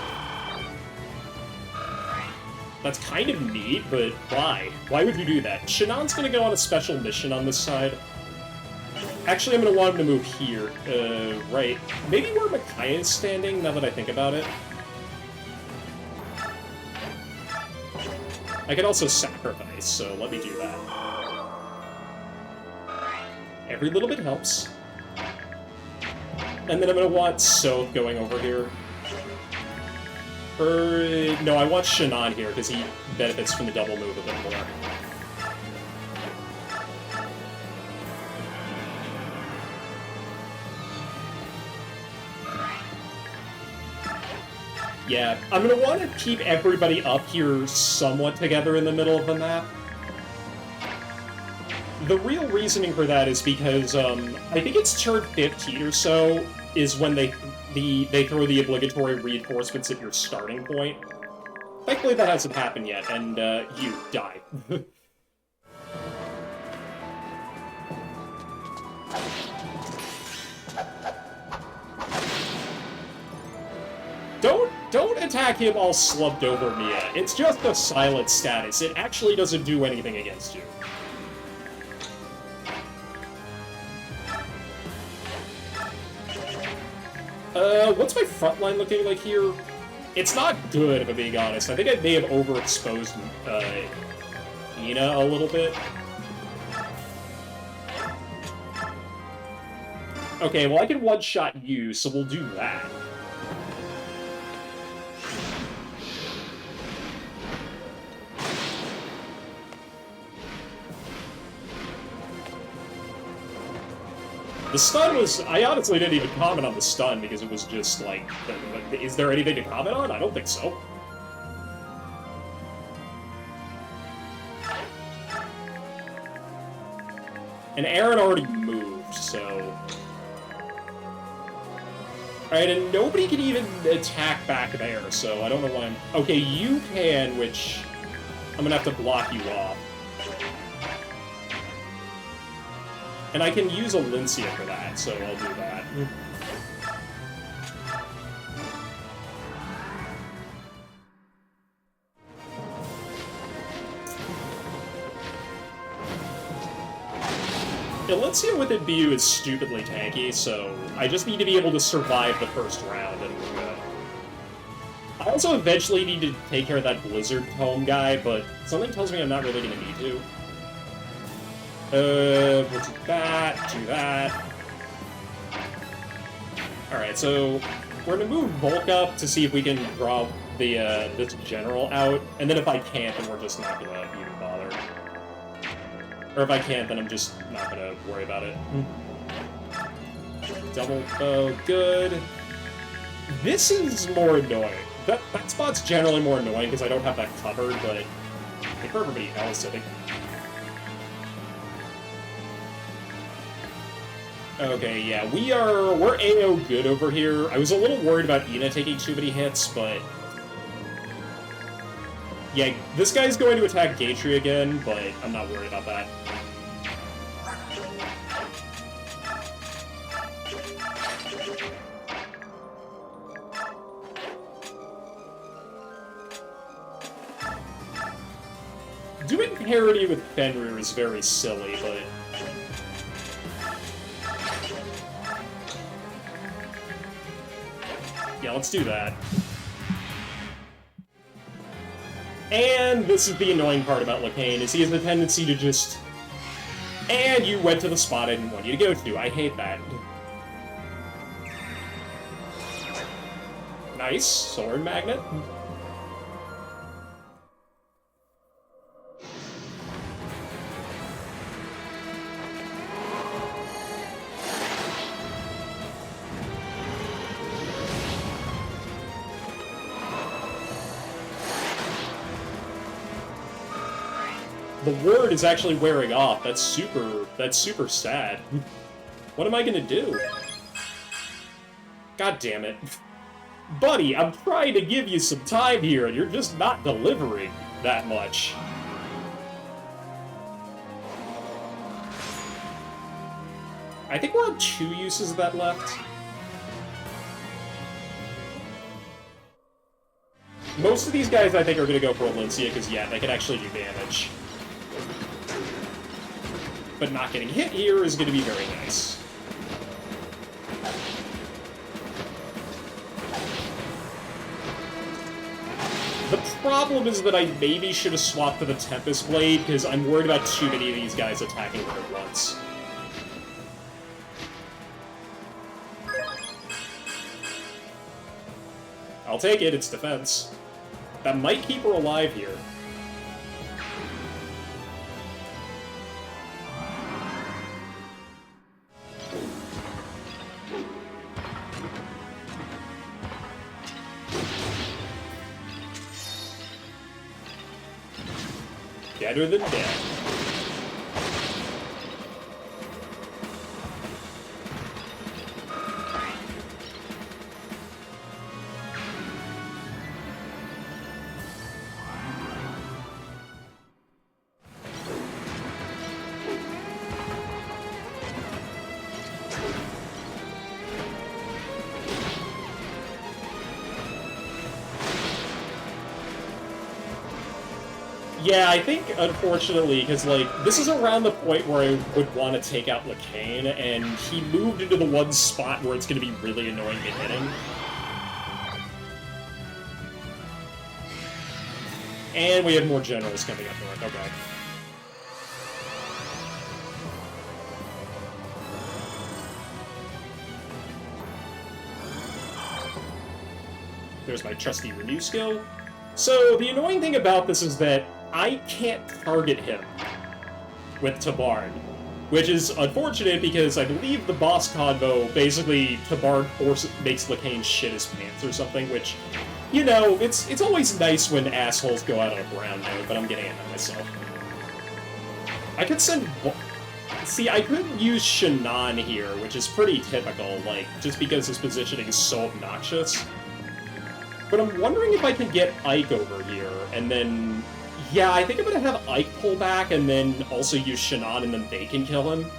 That's kind of neat, but why? Why would you do that? Shanon's gonna go on a special mission on this side. Actually, I'm gonna want him to move here. Right. Maybe where Micaiah is standing, now that I think about it. I could also sacrifice, so let me do that. Every little bit helps. And then I'm gonna want Soth going over here. No, I want Shannon here, because he benefits from the double move a bit more. Yeah, I'm gonna want to keep everybody up here somewhat together in the middle of the map. The real reasoning for that is because, I think it's turn 15 or so, is when they throw the obligatory reinforcements at your starting point. Thankfully that hasn't happened yet, and, you die. Don't attack him all slumped over, Mia. It's just a silent status. It actually doesn't do anything against you. What's my front line looking like here? It's not good, if I'm being honest. I think I may have overexposed, Ina a little bit. Okay, well I can one-shot you, so we'll do that. The stun was... I honestly didn't even comment on the stun, because it was just, like... Is there anything to comment on? I don't think so. And Aaron already moved, so... Alright, and nobody can even attack back there, so I don't know why I'm... Okay, you can, which... I'm gonna have to block you off. And I can use Alencia for that, so I'll do that. Alencia with Imbu is stupidly tanky, so I just need to be able to survive the first round, and I also eventually need to take care of that Blizzard Tome guy, but something tells me I'm not really going to need to. We'll do that. Alright, so we're going to move Volk up to see if we can draw the this general out, and then if I can't, then we're just not going to even bother. Or if I can't, then I'm just not going to worry about it. Double bow, good. This is more annoying. That spot's generally more annoying because I don't have that covered, but I think for everybody else, I think... Okay, yeah, we're AO good over here. I was a little worried about Ina taking too many hits, but... Yeah, this guy's going to attack Gatry again, but I'm not worried about that. Doing parity with Fenrir is very silly, but... Yeah, let's do that. And this is the annoying part about Lacane, is he has the tendency to just... And you went to the spot I didn't want you to go to. I hate that. Nice. Sword Magnet. The ward is actually wearing off. That's super sad. What am I gonna do? God damn it. Buddy, I'm trying to give you some time here, and you're just not delivering that much. I think we're on 2 uses of that left. Most of these guys, I think, are gonna go for Alencia, because, yeah, they can actually do damage. But not getting hit here is going to be very nice. The problem is that I maybe should have swapped to the Tempest Blade, because I'm worried about too many of these guys attacking her at once. I'll take it, it's defense. That might keep her alive here. Deader than dead. Yeah, I think, unfortunately, because, like, this is around the point where I would want to take out Lacane, and he moved into the one spot where it's going to be really annoying to hit him. And we have more generals coming up north, okay. There's my trusty renew skill. So, the annoying thing about this is that I can't target him with Tabard, which is unfortunate because I believe the boss convo, basically, Tabard makes Lacane shit his pants or something, which, you know, it's always nice when assholes go out on a brown note, but I'm getting ahead of myself. I could send... See, I could use Shannon here, which is pretty typical, like, just because his positioning is so obnoxious. But I'm wondering if I can get Ike over here, and then... Yeah, I think I'm gonna have Ike pull back, and then also use Shannon, and then they can kill him.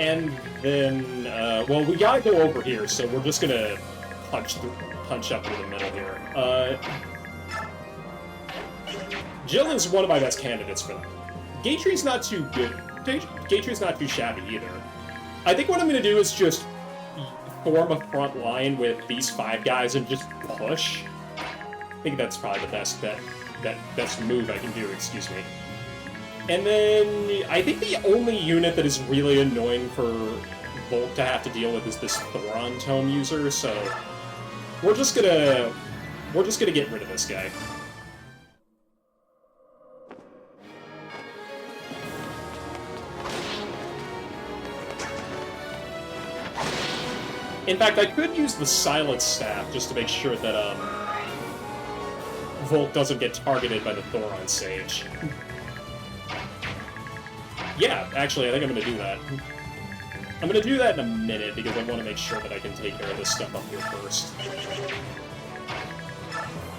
And then, well, we gotta go over here, so we're just gonna punch up through the middle here. Jill is one of my best candidates for that. Gatry's not too good. Gatry's not too shabby either. I think what I'm gonna do is just form a front line with these 5 guys and just push. I think that's probably the best bet, best move I can do, excuse me. And then, I think the only unit that is really annoying for Volk to have to deal with is this Thoron Tome user, so we're just gonna get rid of this guy. In fact, I could use the Silent Staff just to make sure that Volk doesn't get targeted by the Thoron Sage. Yeah, actually, I think I'm going to do that. I'm going to do that in a minute, because I want to make sure that I can take care of this stuff up here first.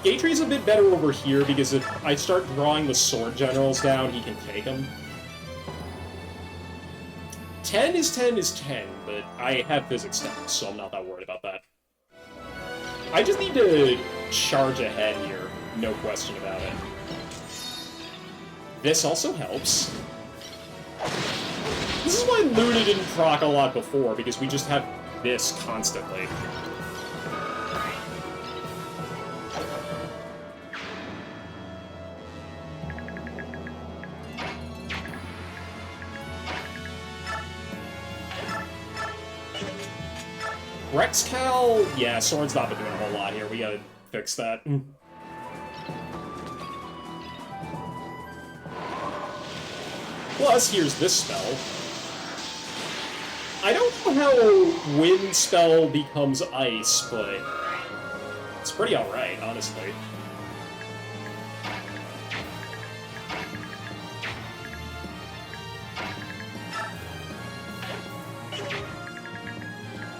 Gatry's a bit better over here, because if I start drawing the Sword Generals down, he can take them. 10 is 10, but I have physics down, so I'm not that worried about that. I just need to charge ahead here, no question about it. This also helps. This is why Luna didn't proc a lot before, because we just have this constantly. Rexcal, yeah, Sword's not been doing a whole lot here. We gotta fix that. Plus, here's this spell. I don't know how Wind spell becomes Ice, but it's pretty alright, honestly.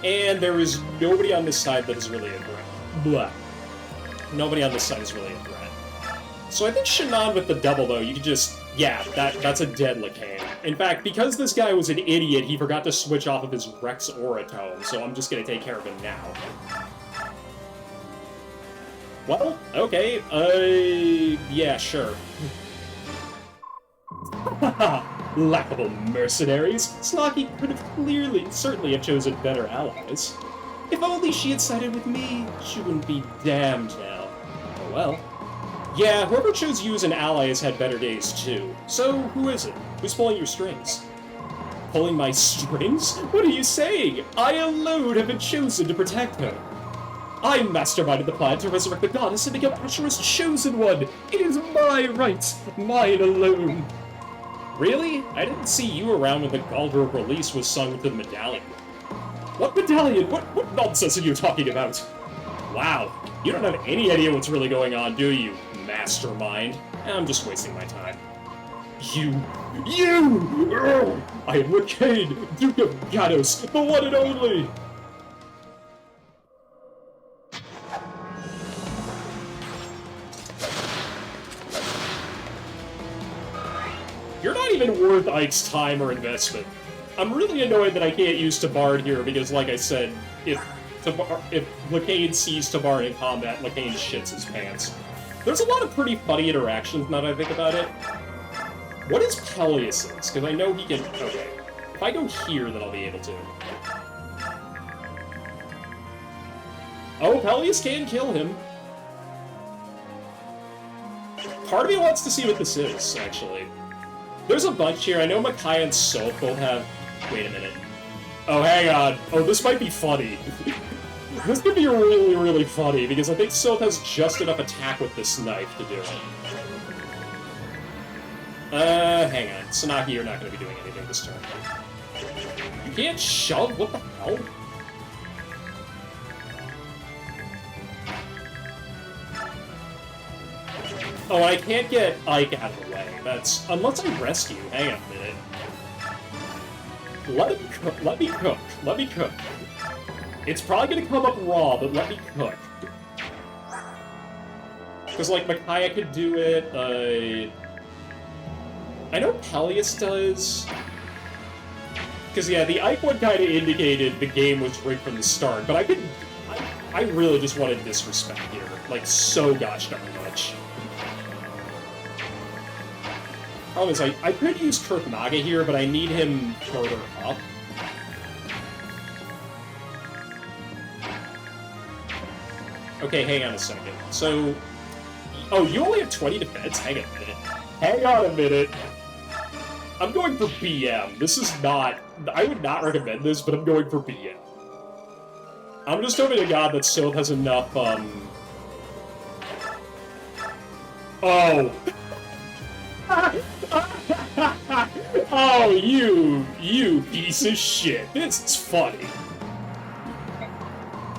And there is nobody on this side that is really a threat. Blah. Nobody on this side is really a threat. So I think Shannon with the double, though, you could just... Yeah, that's a dead Lacane. In fact, because this guy was an idiot, he forgot to switch off of his Rex Aura Tome, so I'm just gonna take care of him now. Well, okay, yeah, sure. Laughable mercenaries! Slocky could have certainly have chosen better allies. If only she had sided with me, she wouldn't be damned now. Oh well. Yeah, whoever chose you as an ally has had better days too. So, who is it? Who's pulling your strings? Pulling my strings? What are you saying? I alone have been chosen to protect her. I masterminded the plan to resurrect the goddess and become Ashura's chosen one. It is my right, mine alone. Really? I didn't see you around when the Galdro release was sung to the medallion. What medallion? What nonsense are you talking about? Wow, you don't have any idea what's really going on, do you, mastermind? I'm just wasting my time. You! Oh, I am Lacane, Duke of Gatos, the one and only! You're not even worth Ike's time or investment. I'm really annoyed that I can't use Tabard here, because like I said, if Lacane sees Tabard in combat, Lacane shits his pants. There's a lot of pretty funny interactions now that I think about it. What is Peleus's? Because I know he can... Okay. If I go here, then I'll be able to. Oh, Peleus can kill him. Part of me wants to see what this is, actually. There's a bunch here. I know Makai and Soph both have... Wait a minute. Oh, hang on. Oh, this might be funny. This could be really, really funny, because I think Sylph has just enough attack with this knife to do it. Hang on. Sanaki, you're not going to be doing anything this turn. You can't shove? What the hell? Oh, I can't get Ike out of the way. That's... Unless I rescue. Hang on a minute. Let him cook. Let me cook. Let me cook. It's probably gonna come up raw, but let me cook. Because, like, Micaiah could do it, I know Peleus does... Because, yeah, the Ike one kind of indicated the game was rigged from the start, but I really just wanted disrespect here. Like, so gosh darn much. Problem is, I could use Kirk Naga here, but I need him further up. Okay, hang on a second. So... Oh, you only have 20 defense? Hang on a minute. Hang on a minute. I'm going for BM. This is not... I would not recommend this, but I'm going for BM. I'm just hoping to God that Sylph has enough, Oh! Oh, you piece of shit. This is funny.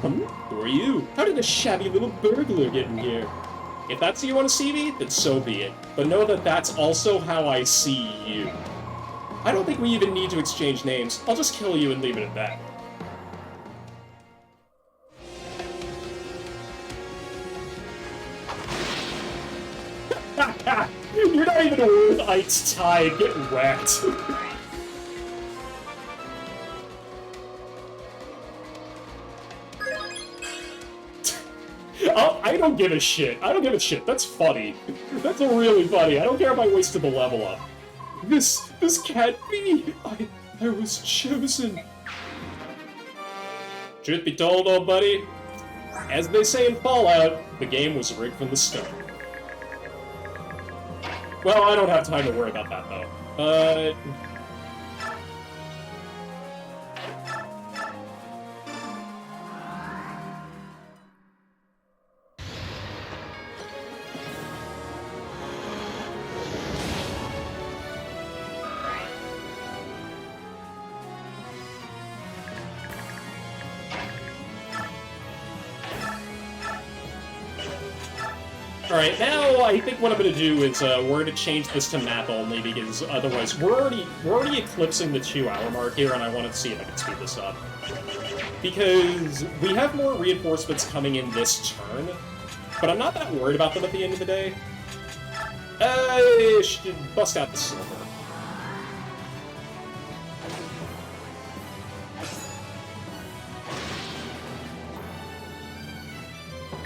Who are you? How did the shabby little burglar get in here? If that's how you want to see me, then so be it. But know that that's also how I see you. I don't think we even need to exchange names. I'll just kill you and leave it at that. You're not even worth Ike's time. Get wrecked. Oh, I don't give a shit. I don't give a shit. That's funny. That's really funny. I don't care if I wasted the level up. This can't be. I was chosen. Truth be told, old buddy, as they say in Fallout, the game was rigged from the start. Well, I don't have time to worry about that, though. Alright, now I think what I'm gonna do is we're gonna change this to map only, because otherwise we're already eclipsing the 2-hour mark here, and I want to see if I can speed this up. Because we have more reinforcements coming in this turn, but I'm not that worried about them at the end of the day. Should bust out the silver.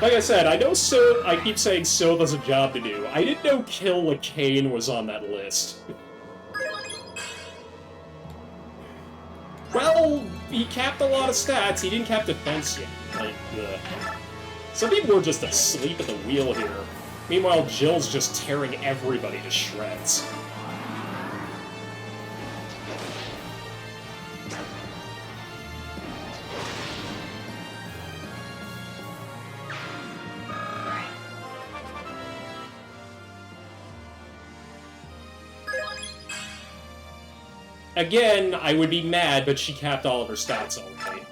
Like I said, I know I keep saying Sylph has a job to do. I didn't know Kill Lacane was on that list. Well, he capped a lot of stats. He didn't cap defense yet. Like, some people were just asleep at the wheel here. Meanwhile, Jill's just tearing everybody to shreds. Again, I would be mad, but she capped all of her stats already.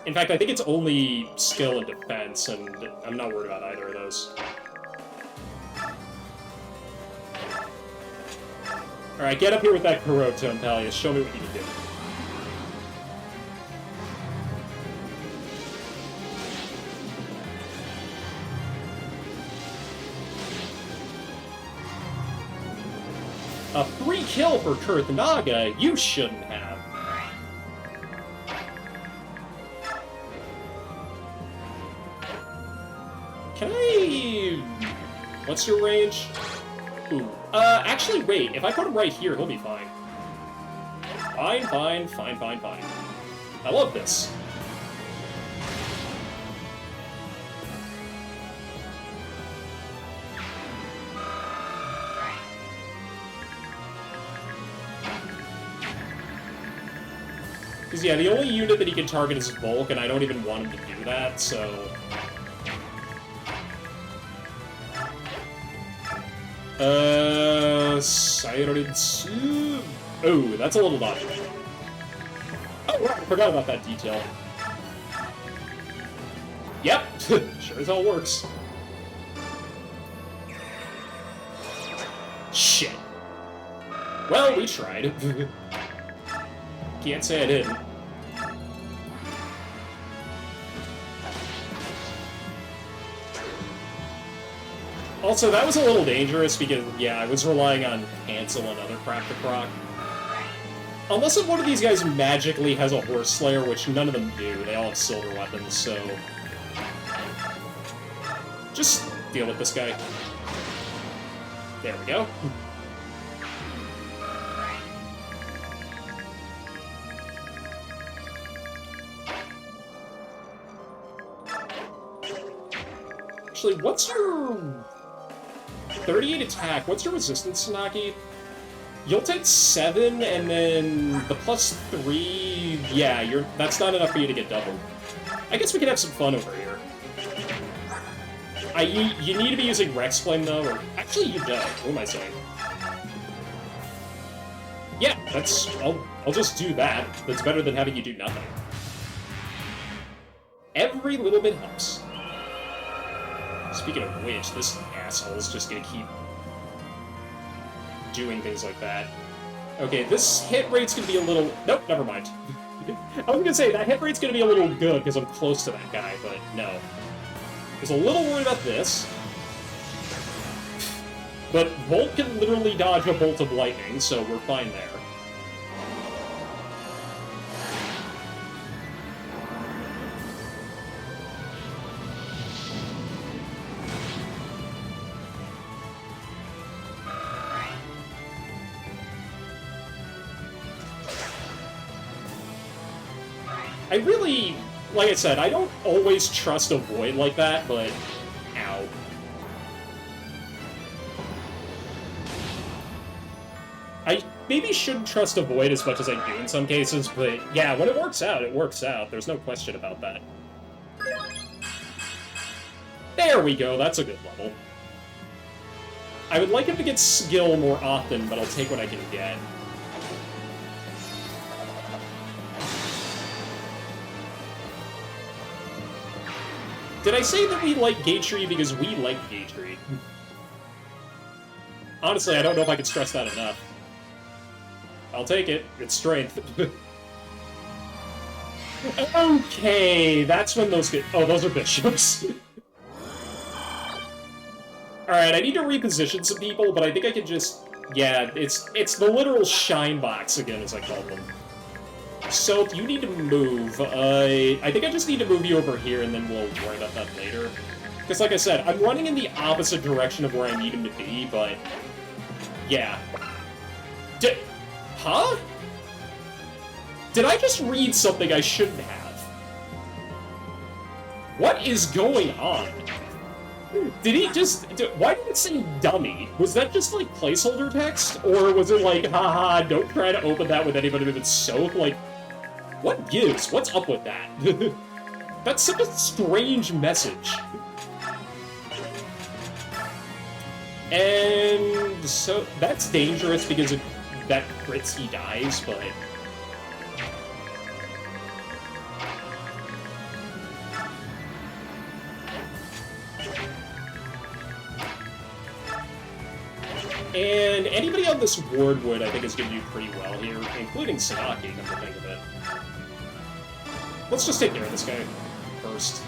In fact, I think it's only skill and defense, and I'm not worried about either of those. Alright, get up here with that Kuroto, Peleus. Show me what you can do. A free kill for Kurth Naga, you shouldn't have. Can I... What's your range? Ooh. Actually, wait. If I put him right here, he'll be fine. Fine, fine, fine, fine, fine. I love this. Because Because, yeah, the only unit that he can target is Volk, and I don't even want him to do that, so... Sirensu... Oh, that's a little dodgy. Oh, right, I forgot about that detail. Yep, sure as hell works. Shit. Well, we tried. Can't say I didn't. Also, that was a little dangerous because, yeah, I was relying on Hansel and other crap to proc. Unless if one of these guys magically has a Horse Slayer, which none of them do. They all have silver weapons, so... Just deal with this guy. There we go. Actually, what's your... 38 attack, what's your resistance, Tsunaki? You'll take 7, and then the +3... Yeah, that's not enough for you to get doubled. I guess we could have some fun over here. You need to be using Rex Flame, though, or... Actually, you don't. What am I saying? Yeah, that's... I'll just do that. That's better than having you do nothing. Every little bit helps. Speaking of which, this asshole's just gonna keep doing things like that. Okay, this hit rate's gonna be a little... Nope, never mind. I was gonna say, that hit rate's gonna be a little good because I'm close to that guy, but no. I was a little worried about this. But Volt can literally dodge a bolt of lightning, so we're fine there. I really, like I said, I don't always trust a Void like that, but... Ow. I maybe shouldn't trust a Void as much as I do in some cases, but yeah, when it works out, it works out. There's no question about that. There we go, that's a good level. I would like him to get skill more often, but I'll take what I can get. Did I say that we like Gatry because we like Gatry? Honestly, I don't know if I can stress that enough. I'll take it. It's strength. Okay, that's when those get... Oh, those are bishops. Alright, I need to reposition some people, but I think I can just... Yeah, it's the literal shine box again, as I call them. So, you need to move. I think I just need to move you over here, and then we'll worry about that later. Because, like I said, I'm running in the opposite direction of where I need him to be, but... Yeah. Huh? Did I just read something I shouldn't have? What is going on? Did he just... Why did it say dummy? Was that just, like, placeholder text? Or was it like, haha, don't try to open that with anybody that's soap? Like... What gives? What's up with that? That's such a strange message. And so that's dangerous because if that crits, he dies, but... And anybody on this ward would, I think, is going to do pretty well here, including Sanaki, come to think of it. Let's just take care of this guy first.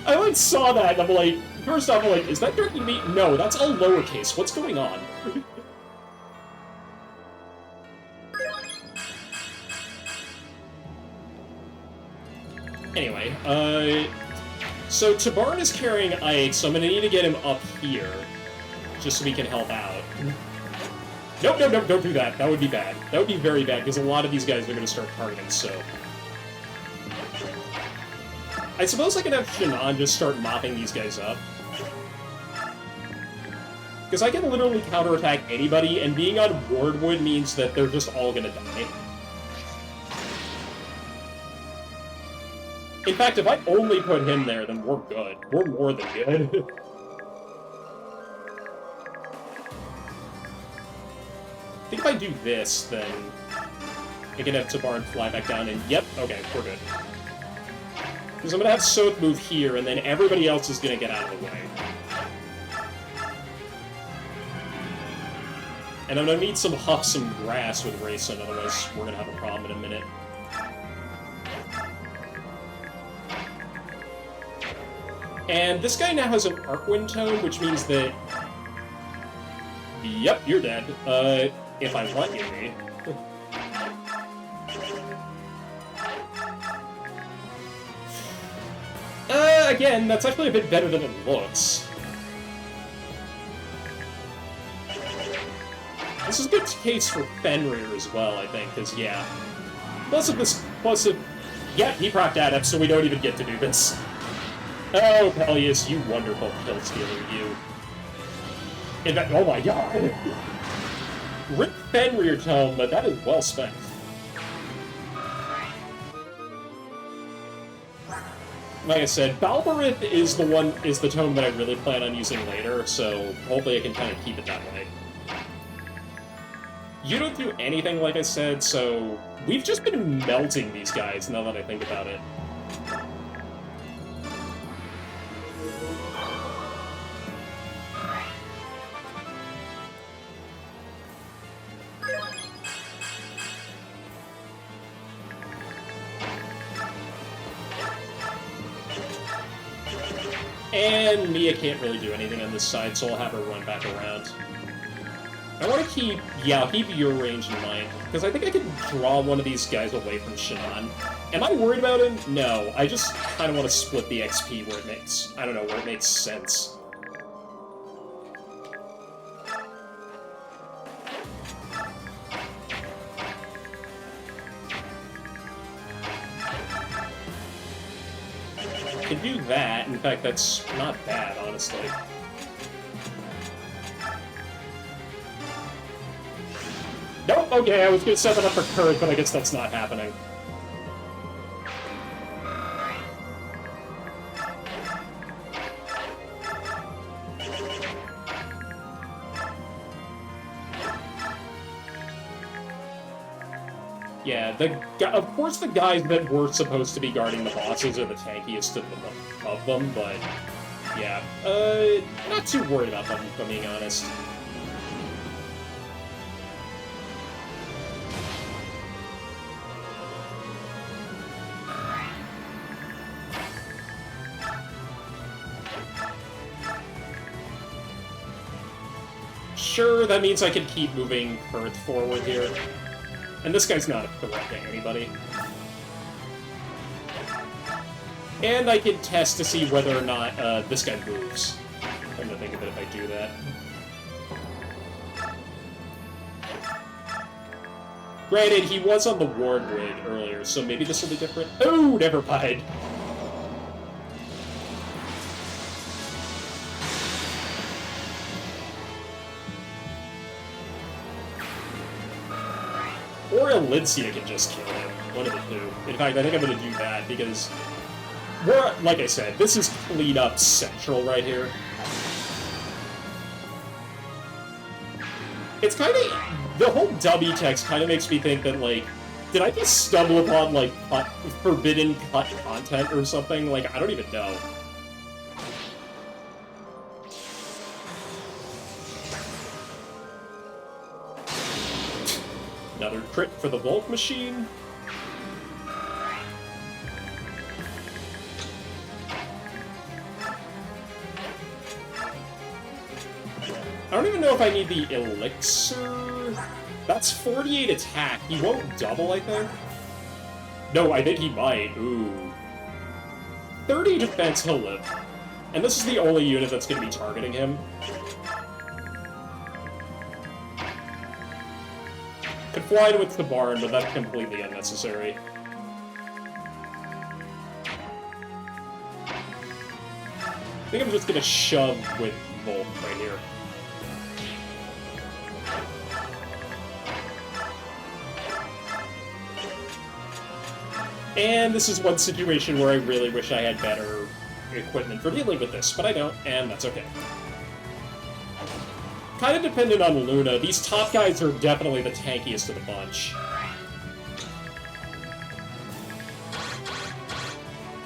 I like saw that and I'm like, first off I'm like, is that directing me? No, that's all lowercase. What's going on? Anyway, so Tabarn is carrying Ike, so I'm gonna need to get him up here, just so we can help out. Nope, nope, nope, don't do that. That would be bad. That would be very bad, because a lot of these guys are going to start targeting, so... I suppose I could have Shannon just start mopping these guys up. Because I can literally counterattack anybody, and being on Wardwood means that they're just all gonna die. In fact, if I only put him there, then we're good. We're more than good. I think if I do this, then I can have Tabarn fly back down, and yep, okay, we're good. Because I'm gonna have Soth move here, and then everybody else is gonna get out of the way. And I'm gonna need some huff, some grass with Rayson, otherwise we're gonna have a problem in a minute. And this guy now has an Arcwind Tome, which means that... Yep, you're dead. If I let you be. Again, that's actually a bit better than it looks. This is a good case for Fenrir as well, I think, because, yeah. Plus of... Yeah, he procced Adept, so we don't even get to do this. Oh, Peleus, you wonderful kill-stealer, you. In fact, oh my god! Rip Fenrir Tome, but that is well spent. Like I said, Balberith is the tome that I really plan on using later, so hopefully I can kind of keep it that way. You don't do anything, like I said, so we've just been melting these guys, now that I think about it. And Mia can't really do anything on this side, so I'll have her run back around. I want to keep... Yeah, I'll keep your range in mind, because I think I can draw one of these guys away from Shannon. Am I worried about him? No, I just kind of want to split the XP where it makes... I don't know, where it makes sense. I can do that. In fact, that's not bad, honestly. Nope, okay, I was gonna set that up for Kurt, but I guess that's not happening. Yeah, of course the guys that were supposed to be guarding the bosses are the tankiest of them, but yeah, not too worried about them, if I'm being honest. Sure, that means I can keep moving Earth forward here. And this guy's not a threat to anybody. And I can test to see whether or not this guy moves. I'm gonna think of it if I do that. Granted, he was on the Wardwood earlier, so maybe this will be different. Oh, never mind. Or Elincia can just kill him. One of the two. In fact, I think I'm going to do that, because like I said, this is clean up central right here. It's kind of... The whole dummy text kind of makes me think that, like, did I just stumble upon, like, forbidden cut content or something? Like, I don't even know. Another crit for the Volt Machine. I don't even know if I need the Elixir. That's 48 attack. He won't double, I think. No, I think he might. Ooh. 30 defense, he'll live. And this is the only unit that's going to be targeting him. Could fly with the barn, but that's completely unnecessary. I think I'm just gonna shove with Volt right here. And this is one situation where I really wish I had better equipment for dealing with this, but I don't, and that's okay. Kind of dependent on Luna. These top guys are definitely the tankiest of the bunch.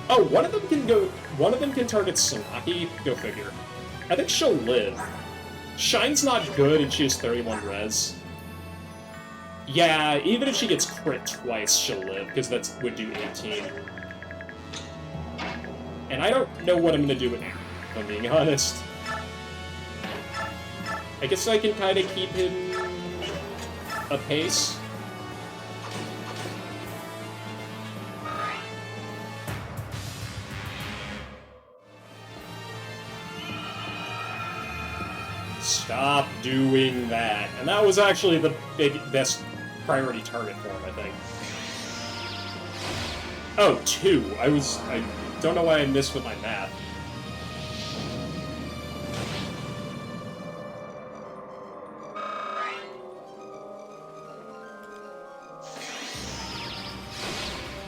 Oh, one of them can target Sanaki? Go figure. I think she'll live. Shine's not good, and she has 31 res. Yeah, even if she gets crit twice, she'll live, because that would do 18. And I don't know what I'm gonna do with him, if I'm being honest. I guess I can kind of keep him apace. Stop doing that. And that was actually the best priority target for him, I think. Oh, 2. I don't know why I missed with my math.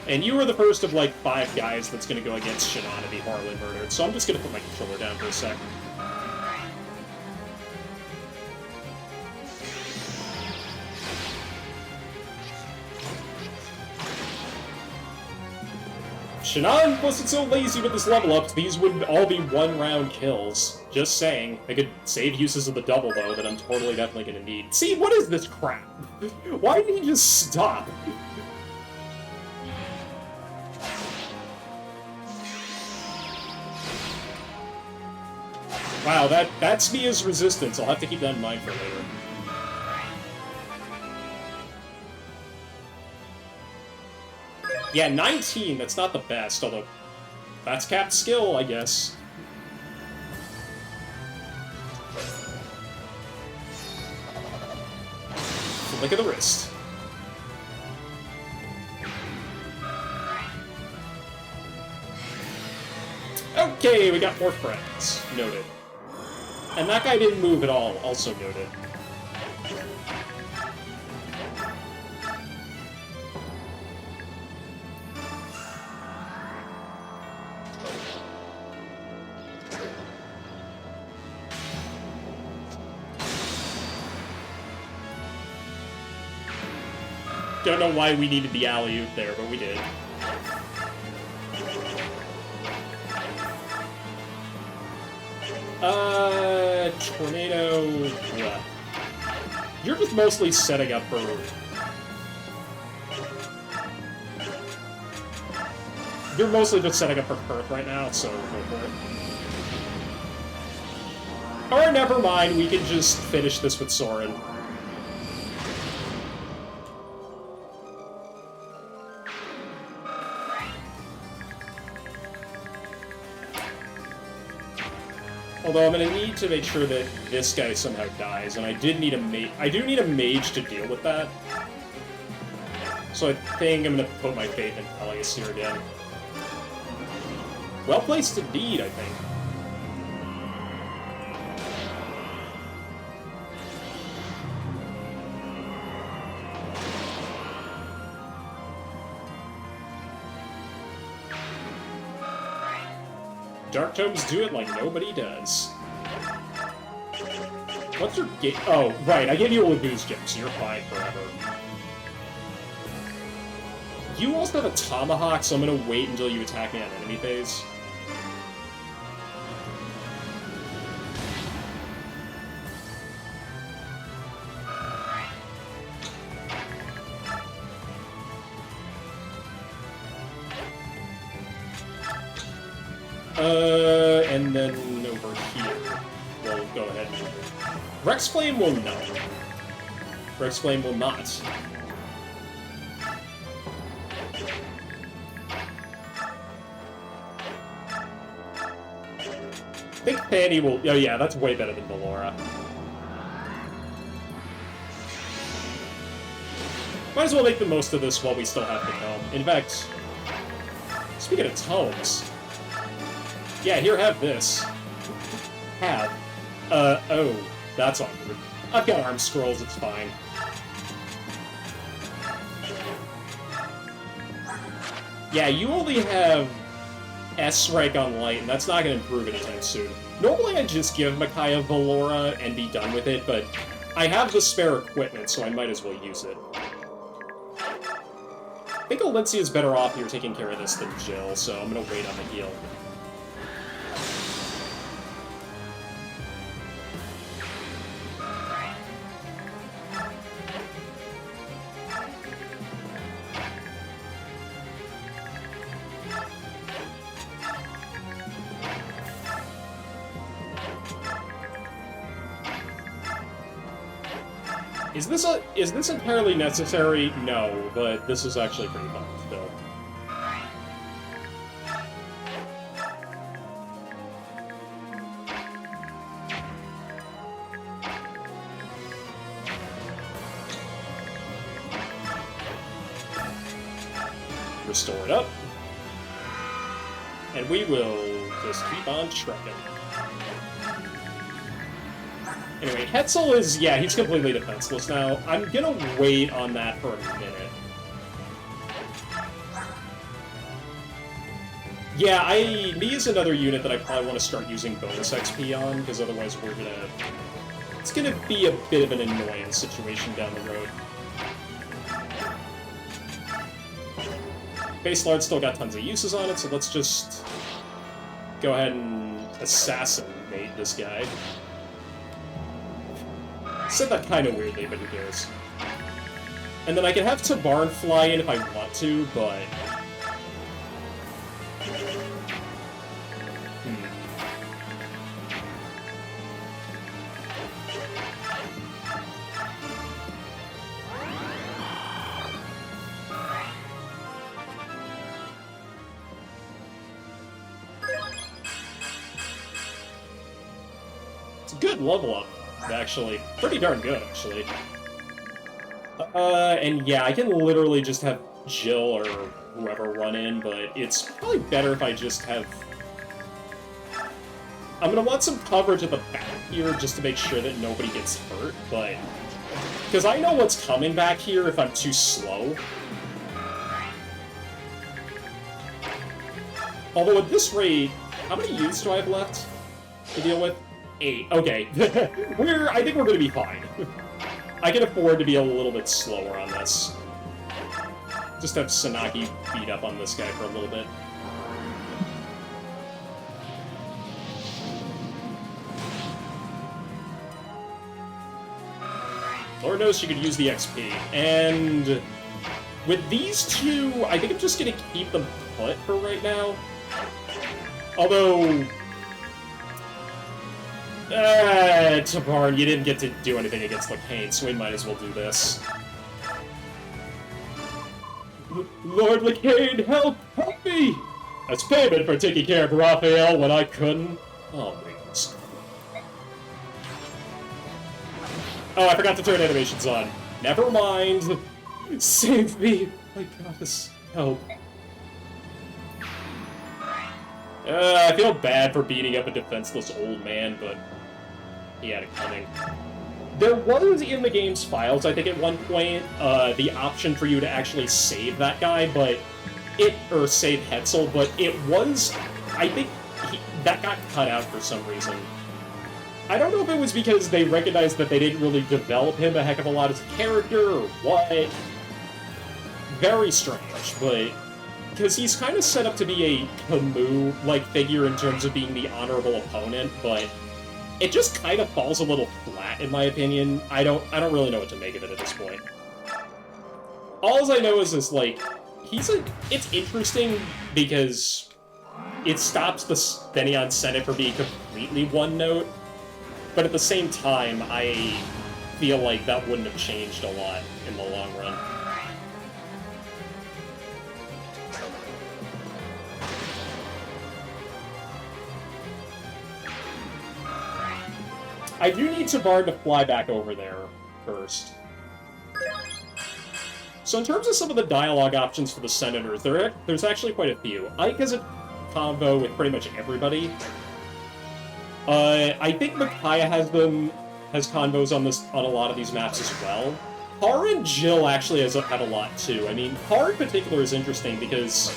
And you were the first of, like, 5 guys that's gonna go against Shinon and be horribly murdered, so I'm just gonna put my controller down for a sec. Shinon wasn't so lazy with his level ups, these would all be 1-round kills. Just saying. I could save uses of the double, though, that I'm totally definitely gonna need. See, what is this crap? Why did he just stop? Wow, that's me as resistance. I'll have to keep that in mind for later. Yeah, 19, that's not the best, although that's capped skill, I guess. Flick of the wrist. Okay, we got more friends. Noted. And that guy didn't move at all, also noted. Don't know why we needed the alley-oop there, but we did. Tornado... Yeah. You're just mostly setting up for... You're mostly just setting up for Perth right now, so go for it. Or never mind, we can just finish this with Soren. Although I'm gonna need to make sure that this guy somehow dies, and I do need a mage to deal with that. So I think I'm gonna put my faith in Peleus here again. Well placed indeed, I think. Dark Tomes do it like nobody does. What's your game? Oh, right, I gave you a Lagoose gem, so you're fine forever. You also have a Tomahawk, so I'm gonna wait until you attack me on enemy phase. And then over here, we'll go ahead and... Rex Flame will not. Rex Flame will not. I think Fanny will... Oh yeah, that's way better than Ballora. Might as well make the most of this while we still have the tome. In fact, speaking of tomes... Yeah, here, have this. Have. Oh, that's awkward. I've got arm scrolls, it's fine. Yeah, you only have S rank on light, and that's not going to improve anytime soon. Normally I'd just give Micaiah Valora and be done with it, but I have the spare equipment, so I might as well use it. I think Olyncia is better off here taking care of this than Jill, so I'm going to wait on the heal. Is this entirely necessary? No, but this is actually pretty fun still. Restore it up. And we will just keep on trucking. Anyway, Hetzel is, yeah, he's completely defenseless now. I'm gonna wait on that for a minute. Yeah, me is another unit that I probably want to start using bonus XP on, because otherwise it's gonna be a bit of an annoying situation down the road. Base Lord still got tons of uses on it, so let's just go ahead and assassinate this guy. Said that kind of weirdly, but who cares? And then I can have Tabarn fly in if I want to, but... It's a good level up. Actually, pretty darn good, actually. And yeah, I can literally just have Jill or whoever run in, but it's probably better if I just have... I'm gonna want some coverage at the back here just to make sure that nobody gets hurt, but... Because I know what's coming back here if I'm too slow. Although at this rate, how many youths do I have left to deal with? 8. Okay. I think we're gonna be fine. I can afford to be a little bit slower on this. Just have Sanaki beat up on this guy for a little bit. Lord knows she could use the XP. And with these two, I think I'm just gonna keep them put for right now. Although... Tabarn, you didn't get to do anything against Lacane, so we might as well do this. Lord Lacane, help! Help me! As payment for taking care of Raphael when I couldn't. Oh, wait. Oh, I forgot to turn animations on. Never mind. Save me. My goddess. Help. I feel bad for beating up a defenseless old man, but he had it coming. There was, in the game's files, I think at one point, the option for you to actually save that guy, or save Hetzel, but it was, I think, that got cut out for some reason. I don't know if it was because they recognized that they didn't really develop him a heck of a lot as a character, or what. Very strange, but... Because he's kind of set up to be a Camus-like figure in terms of being the honorable opponent, but it just kind of falls a little flat, in my opinion. I don't really know what to make of it at this point. All I know is this, like, it's interesting because it stops the Fenion Senate from being completely one-note, but at the same time, I feel like that wouldn't have changed a lot in the long run. I do need Tabarn to fly back over there first. So in terms of some of the dialogue options for the Senators, there's actually quite a few. Ike has a convo with pretty much everybody. I think Micaiah has convos on a lot of these maps as well. Har and Jill actually had a lot too. I mean, Har in particular is interesting because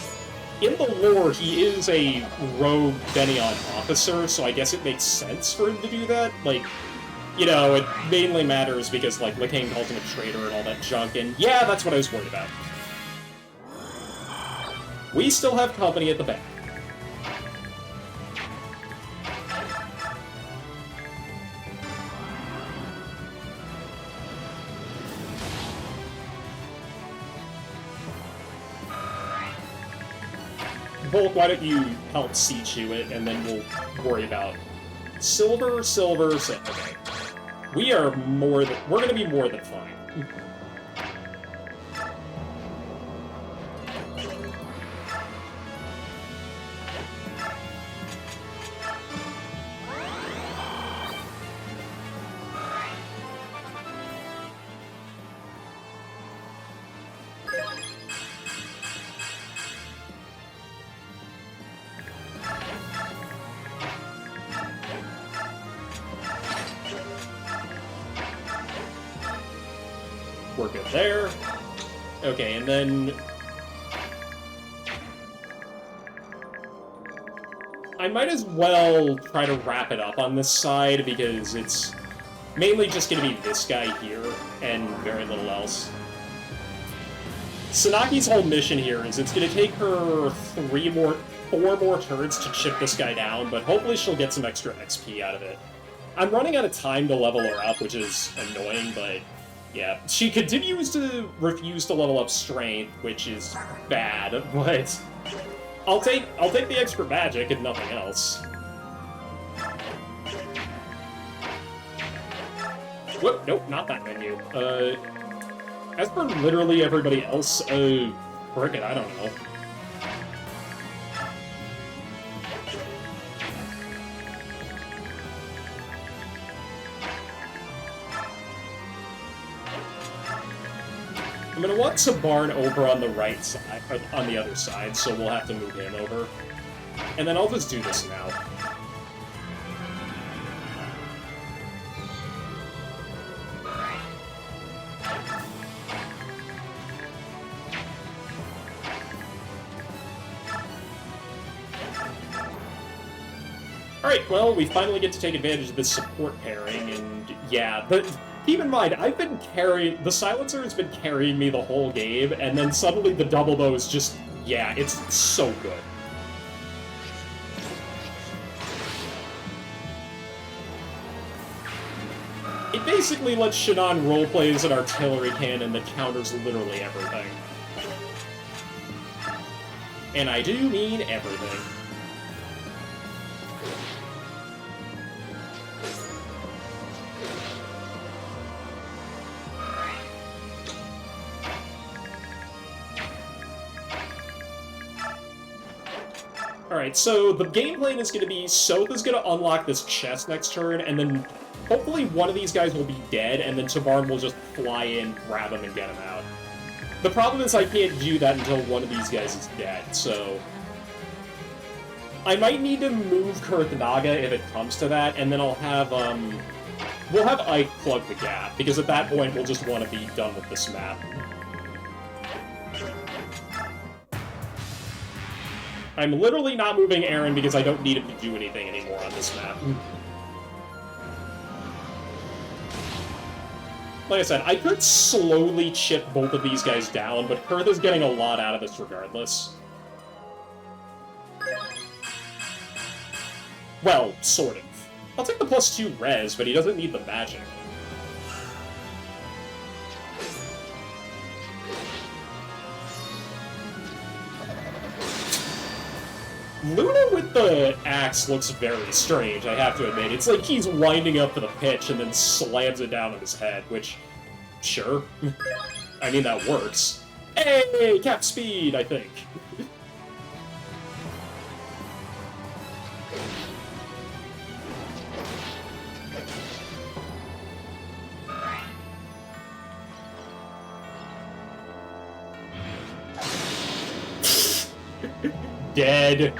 in the lore, he is a rogue Benion officer, so I guess it makes sense for him to do that. Like, you know, it mainly matters because, like, Lickane calls him a traitor and all that junk, and yeah, that's what I was worried about. We still have company at the back. Volk, why don't you help Sichu it, and then we'll worry about silver. Okay. We're gonna be more than fine. We're good there. Okay, and then I might as well try to wrap it up on this side, because it's mainly just going to be this guy here, and very little else. Sanaki's whole mission here is it's going to take her 4 more turns to chip this guy down, but hopefully she'll get some extra XP out of it. I'm running out of time to level her up, which is annoying, but yeah. She continues to refuse to level up strength, which is bad, but I'll take the extra magic and nothing else. Whoop, nope, not that menu. As for literally everybody else, frick it, I don't know. I'm gonna want Sabarn over on the right side, or on the other side, so we'll have to move him over. And then I'll just do this now. Alright, well, we finally get to take advantage of this support pairing, and yeah, but keep in mind, the Silencer has been carrying me the whole game, and then suddenly the double bow is just, yeah, it's so good. It basically lets Shinon roleplay as an artillery cannon that counters literally everything. And I do mean everything. Alright, so the game plan is going to be Sotha's going to unlock this chest next turn, and then hopefully one of these guys will be dead, and then Tavarn will just fly in, grab him, and get him out. The problem is I can't do that until one of these guys is dead, so I might need to move Kurth Naga if it comes to that, and then I'll have, we'll have Ike plug the gap, because at that point we'll just want to be done with this map. I'm literally not moving Aaron because I don't need him to do anything anymore on this map. Like I said, I could slowly chip both of these guys down, but Kurth is getting a lot out of this regardless. Well, sort of. I'll take the +2 res, but he doesn't need the magic. Luna with the axe looks very strange, I have to admit. It's like he's winding up for the pitch and then slams it down on his head, which, sure. I mean, that works. Hey, cap speed, I think. Dead.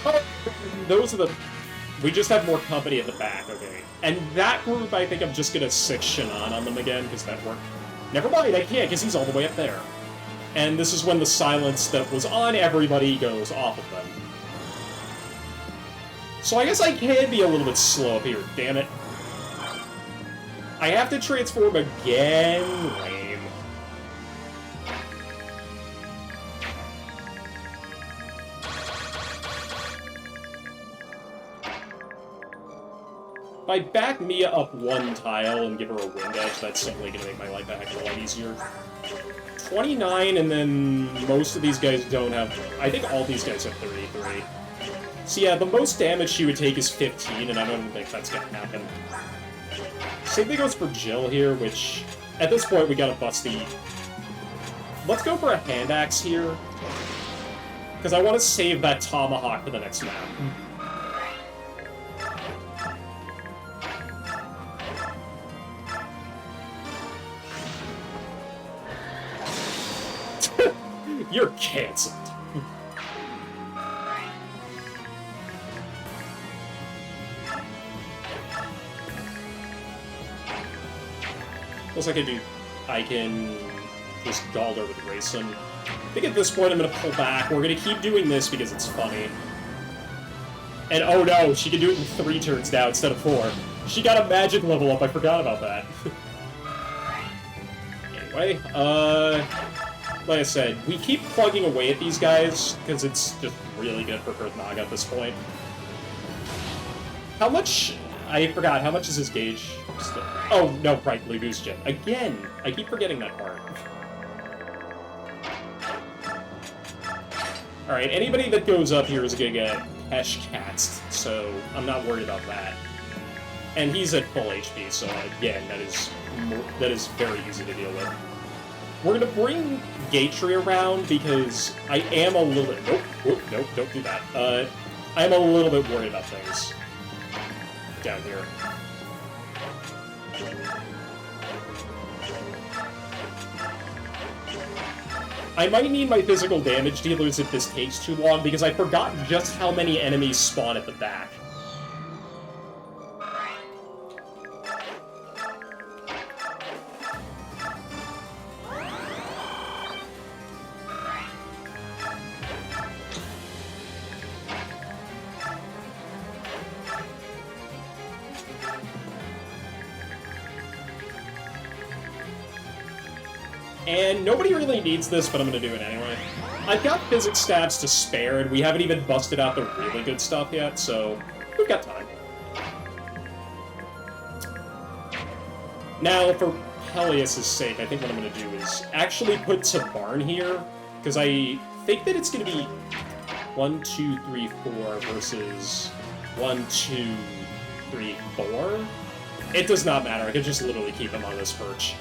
Oh, those are the... We just have more company at the back, okay. And that group, I think I'm just gonna 6 Shinon on them again, because that worked. Never mind, I can't, because he's all the way up there. And this is when the silence that was on everybody goes off of them. So I guess I can be a little bit slow up here, damn it. I have to transform again? Lame. If I back Mia up one tile and give her a wind edge, that's simply going to make my life a heck of a lot easier. 29, and then most of these guys don't have... I think all these guys have 33. So yeah, the most damage she would take is 15, and I don't think that's going to happen. Same thing goes for Jill here, which... At this point, we gotta bust the... Let's go for a hand axe here. Because I want to save that tomahawk for the next map. You're cancelled. Plus I can just Galder with Grayson. I think at this point I'm gonna pull back. We're gonna keep doing this because it's funny. And oh no, she can do it in 3 turns now instead of 4. She got a magic level up, I forgot about that. Anyway, like I said, we keep plugging away at these guys, because it's just really good for Kurth Naga at this point. How much... I forgot, how much is his gauge? Still? Oh, no, right, Blue Goose Gem. Again! I keep forgetting that part. Alright, anybody that goes up here is gonna get Pesh-Katzed, so I'm not worried about that. And he's at full HP, so again, that is very easy to deal with. We're gonna bring Gatry around because I am a little bit... Nope, don't do that. I'm a little bit worried about things down here. I might need my physical damage dealers if this takes too long, because I forgot just how many enemies spawn at the back. And nobody really needs this, but I'm gonna do it anyway. I've got physics stats to spare, and we haven't even busted out the really good stuff yet, so we've got time. Now, for Peleus' sake, I think what I'm gonna do is actually put Tabarn here, because I think that it's gonna be 1, 2, 3, 4 versus 1, 2, 3, 4. It does not matter, I can just literally keep him on this perch.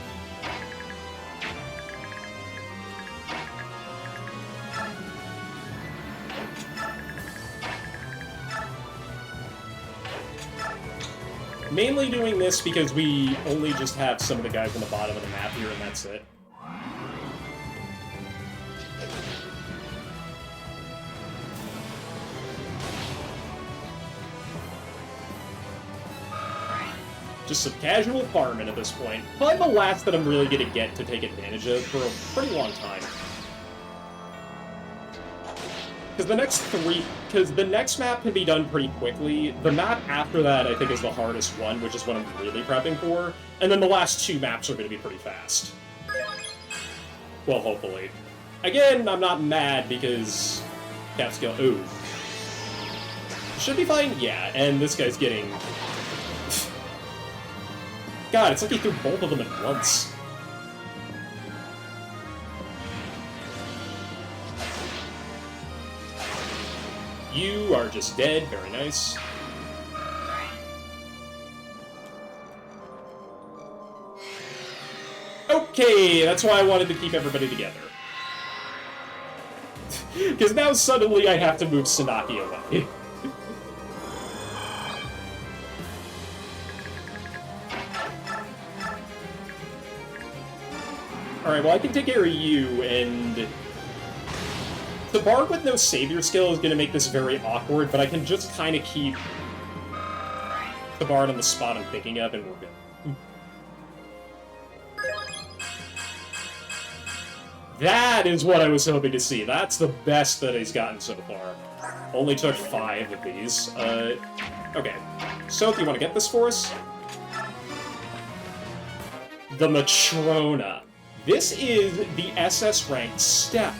Mainly doing this because we only just have some of the guys on the bottom of the map here, and that's it. Just some casual farming at this point. Probably the last that I'm really going to get to take advantage of for a pretty long time. Because the next map can be done pretty quickly. The map after that, I think, is the hardest one, which is what I'm really prepping for. And then the last 2 maps are going to be pretty fast. Well, hopefully. Again, I'm not mad because... Capskill... Ooh. Should be fine? Yeah, and this guy's getting... God, it's like he threw both of them at once. You are just dead. Very nice. Okay, that's why I wanted to keep everybody together. Because now suddenly I have to move Sanaki away. Alright, well I can take care of you, and... The Bard with no Savior skill is going to make this very awkward, but I can just kind of keep the Bard on the spot I'm thinking of, and we're good. That is what I was hoping to see. That's the best that he's gotten so far. Only took 5 of these. Okay. So, if you want to get this for us? The Matrona. This is the SS-ranked step.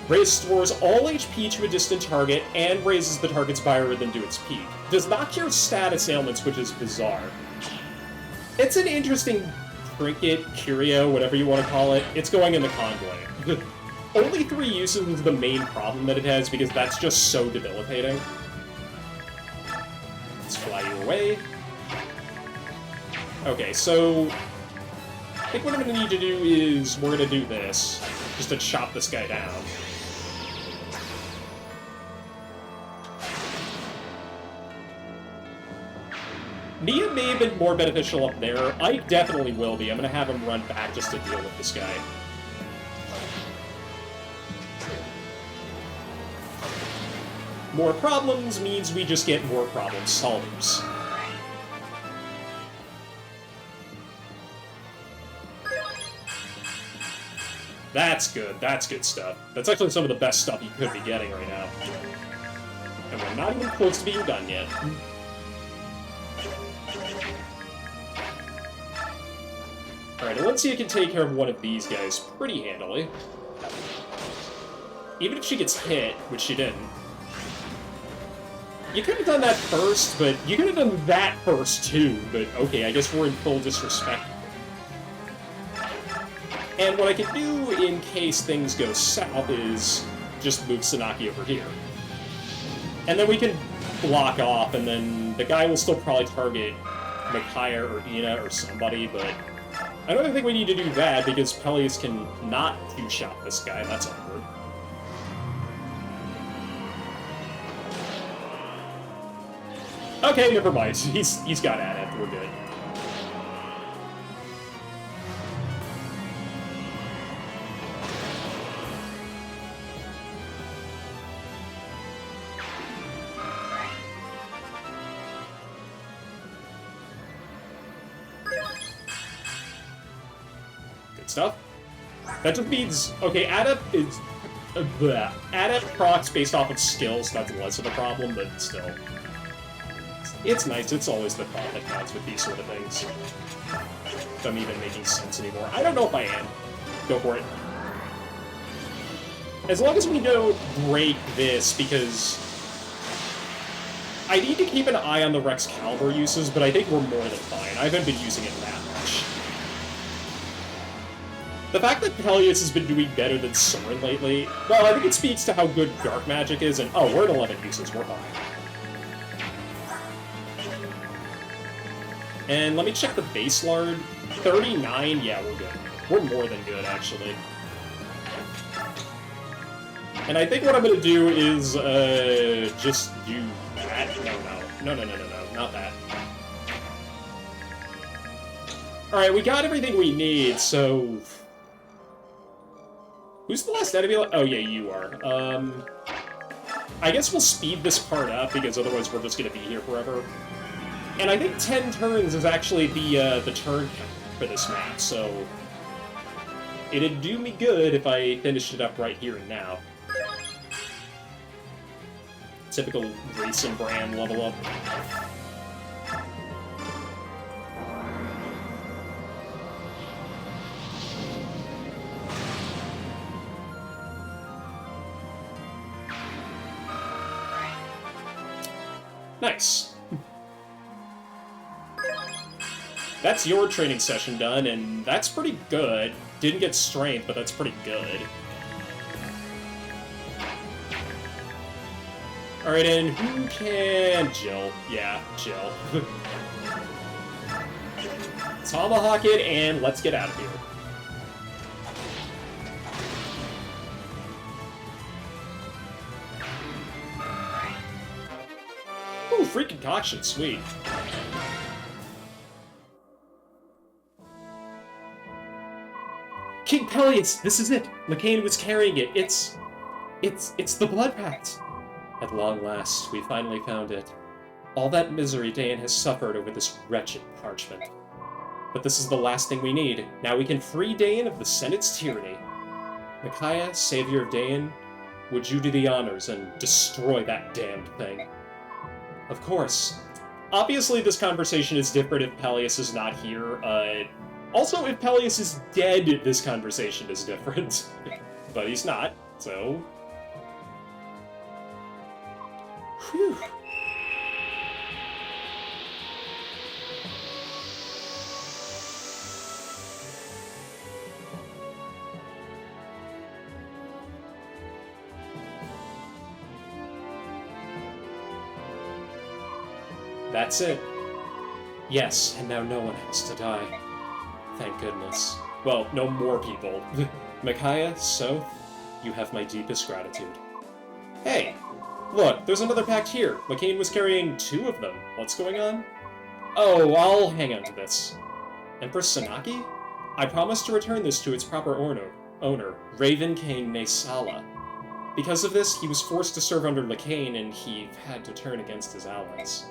Restores all HP to a distant target and raises the target's biorhythm to its peak. Does not cure status ailments, which is bizarre. It's an interesting trinket, curio, whatever you want to call it. It's going in the convoy. Only 3 uses is the main problem that it has, because that's just so debilitating. Let's fly you away. Okay, so I think what I'm going to need to do is we're going to do this, just to chop this guy down. Nia may have been more beneficial up there. I definitely will be. I'm going to have him run back just to deal with this guy. More problems means we just get more problem solvers. That's good. That's good stuff. That's actually some of the best stuff you could be getting right now. And we're not even close to being done yet. Alright, Alencia can take care of one of these guys pretty handily. Even if she gets hit, which she didn't. You could have done that first, but you could have done that first too, but okay, I guess we're in full disrespect. And what I can do in case things go south is just move Sanaki over here. And then we can block off, and then the guy will still probably target Micaiah or Ina or somebody, but I don't think we need to do that because Peleus can not two-shot this guy. That's awkward. Okay, never mind. He's got at it. We're good. Good stuff. That just means, okay, Adept is... Adept procs based off of skills, that's less of a problem, but still. It's nice, it's always the thought that counts with these sort of things. If I'm even making sense anymore. I don't know if I am. Go for it. As long as we don't break this, because... I need to keep an eye on the Rex Calver uses, but I think we're more than fine. I haven't been using it that much. The fact that Peleus has been doing better than Soren lately, well, I think it speaks to how good Dark Magic is, and oh, we're at 11 uses, we're fine. And let me check the base lard. 39, yeah, we're good. We're more than good, actually. And I think what I'm gonna do is, just do that. No, not that. Alright, we got everything we need, so... Who's the last enemy? Oh, yeah, you are. I guess we'll speed this part up, because otherwise we're just gonna be here forever. And I think 10 turns is actually the turn count for this map, so... It'd do me good if I finished it up right here and now. Typical Grayson brand level up. Nice. That's your training session done, and that's pretty good. Didn't get strength, but that's pretty good. Alright, and who can... Jill. Yeah, Jill. Tomahawk it, and let's get out of here. Ooh, free concoction, sweet. King Peleus, this is it. Lacane was carrying it. It's the Blood Pact. At long last, we finally found it. All that misery Dain has suffered over this wretched parchment. But this is the last thing we need. Now we can free Dain of the Senate's tyranny. Micaiah, savior of Dain, would you do the honors and destroy that damned thing? Of course. Obviously, this conversation is different if Peleus is not here. Also, if Peleus is dead, this conversation is different. But he's not, so... Whew. That's it. Yes, and now no one has to die. Thank goodness. Well, no more people. Micaiah, Soth, you have my deepest gratitude. Hey! Look, there's another pact here. Lakain was carrying 2 of them. What's going on? Oh, I'll hang on to this. Empress Sanaki? I promised to return this to its proper owner, Raven King Nesala. Because of this, he was forced to serve under Lakain, and he had to turn against his allies.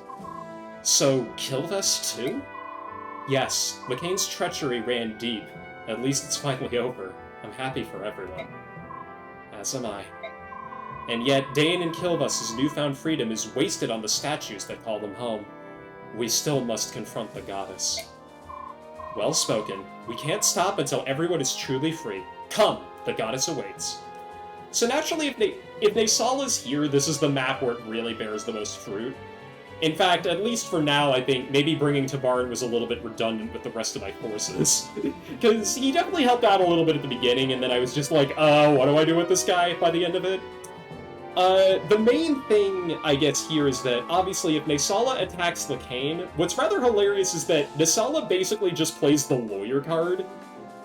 So, Kilvest too? Yes, Lakain's treachery ran deep. At least it's finally over. I'm happy for everyone. As am I. And yet, Dain and Kilvest's newfound freedom is wasted on the statues that call them home. We still must confront the goddess. Well spoken. We can't stop until everyone is truly free. Come, the goddess awaits. So naturally, if Nesala's here, this is the map where it really bears the most fruit. In fact, at least for now, I think maybe bringing Tabarn was a little bit redundant with the rest of my forces. Because he definitely helped out a little bit at the beginning, and then I was just like, what do I do with this guy by the end of it? The main thing, I guess, here is that, obviously, if Nesala attacks Lakain, what's rather hilarious is that Nesala basically just plays the lawyer card.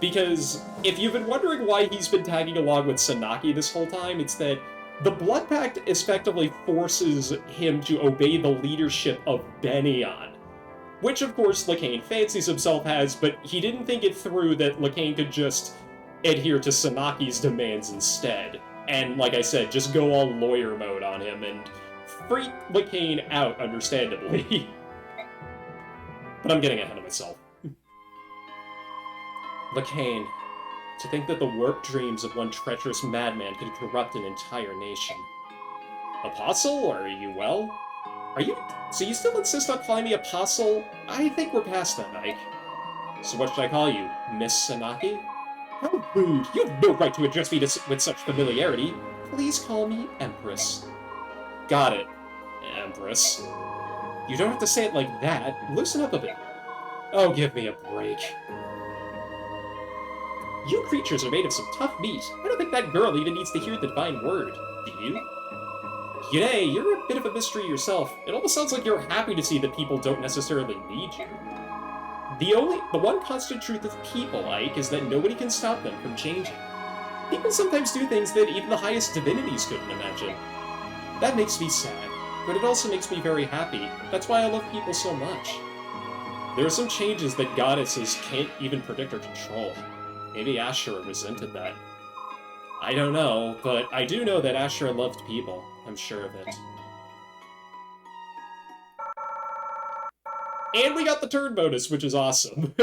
Because if you've been wondering why he's been tagging along with Sanaki this whole time, it's that the Blood Pact effectively forces him to obey the leadership of Bennion. Which, of course, Lakain fancies himself as, but he didn't think it through that Lakain could just adhere to Sanaki's demands instead. And, like I said, just go all lawyer mode on him and freak Lakain out, understandably. But I'm getting ahead of myself. Lakain, to think that the warped dreams of one treacherous madman could corrupt an entire nation. Apostle, are you well? So you still insist on calling me Apostle? I think we're past that, Ike. So what should I call you, Miss Sanaki? How rude! You have no right to address me with such familiarity. Please call me Empress. Got it, Empress. You don't have to say it like that. Loosen up a bit. Oh, give me a break. You creatures are made of some tough meat. I don't think that girl even needs to hear the divine word. Do you? Yunei, you're a bit of a mystery yourself. It almost sounds like you're happy to see that people don't necessarily need you. The one constant truth of people, Ike, is that nobody can stop them from changing. People sometimes do things that even the highest divinities couldn't imagine. That makes me sad, but it also makes me very happy. That's why I love people so much. There are some changes that goddesses can't even predict or control. Maybe Ashura resented that. I don't know, but I do know that Ashura loved people. I'm sure of it. And we got the turn bonus, which is awesome.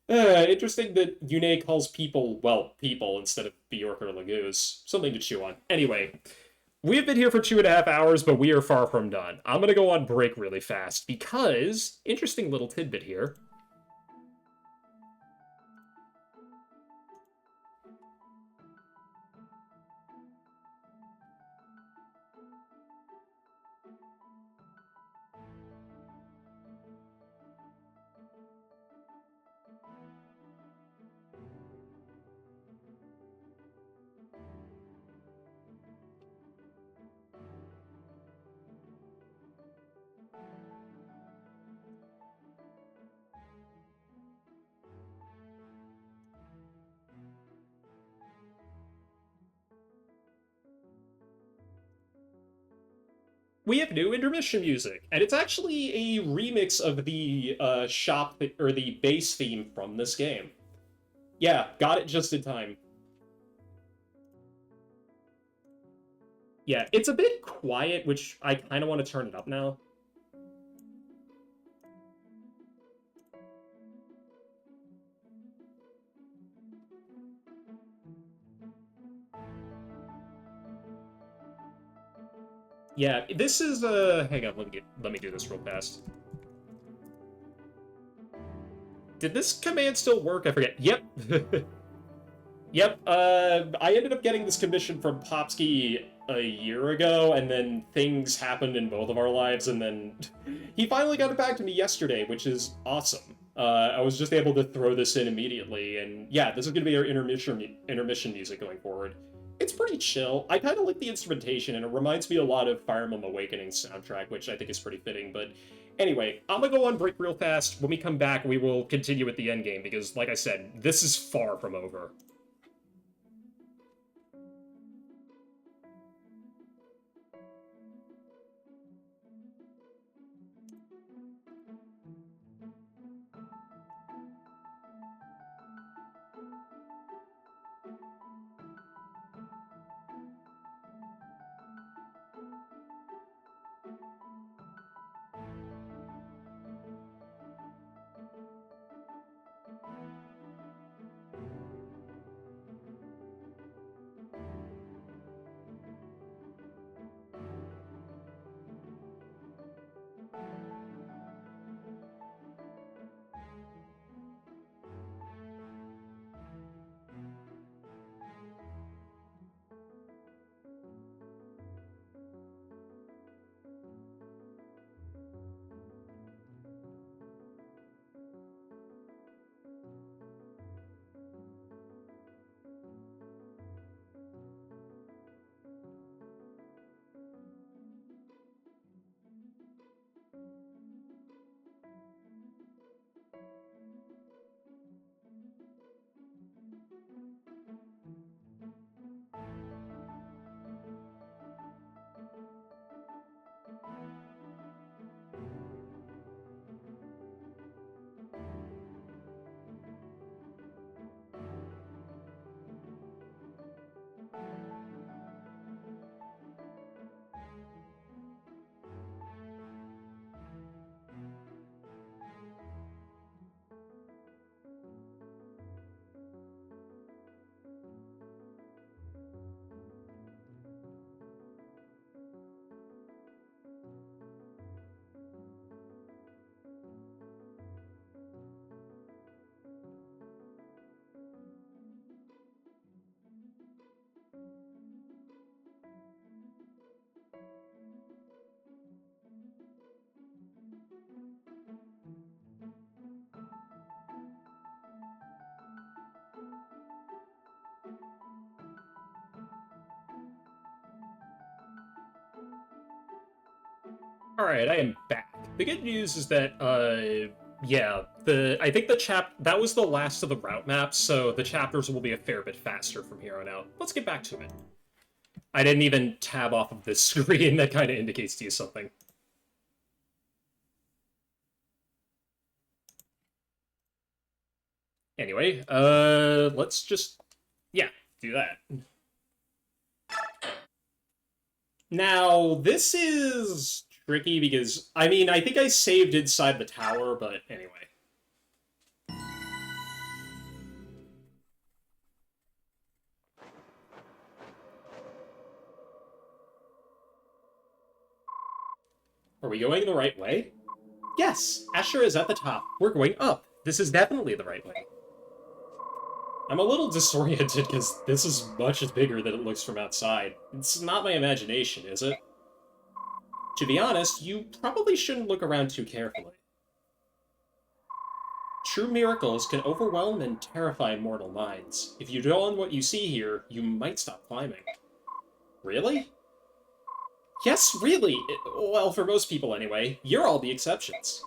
Interesting that Yune calls people, well, people instead of Bjork or Lagoose. Something to chew on. Anyway, we've been here for 2.5 hours, but we are far from done. I'm gonna go on break really fast because, interesting little tidbit here. We have new intermission music, and it's actually a remix of the or the bass theme from this game. Yeah, got it just in time. Yeah, it's a bit quiet, which I kind of want to turn it up now. Yeah, this is, hang on, let me do this real fast. Did this command still work? I forget. Yep. Yep, I ended up getting this commission from Popsky a year ago, and then things happened in both of our lives, and then he finally got it back to me yesterday, which is awesome. I was just able to throw this in immediately, and yeah, this is going to be our intermission music going forward. It's pretty chill. I kind of like the instrumentation, and it reminds me a lot of Fire Emblem Awakening's soundtrack, which I think is pretty fitting, but anyway, I'm gonna go on break real fast. When we come back, we will continue with the endgame, because, like I said, this is far from over. All right, I am back. The good news is that, yeah, I think that was the last of the route maps, so the chapters will be a fair bit faster from here on out. Let's get back to it. I didn't even tab off of this screen. That kind of indicates to you something. Anyway, let's just, yeah, do that. Now, this is tricky because, I mean, I think I saved inside the tower, but anyway. Are we going the right way? Yes, Asher is at the top. We're going up. This is definitely the right way. I'm a little disoriented because this is much bigger than it looks from outside. It's not my imagination, is it? To be honest, you probably shouldn't look around too carefully. True miracles can overwhelm and terrify mortal minds. If you dwell on what you see here, you might stop climbing. Really? Yes, really! Well, for most people anyway. You're all the exceptions.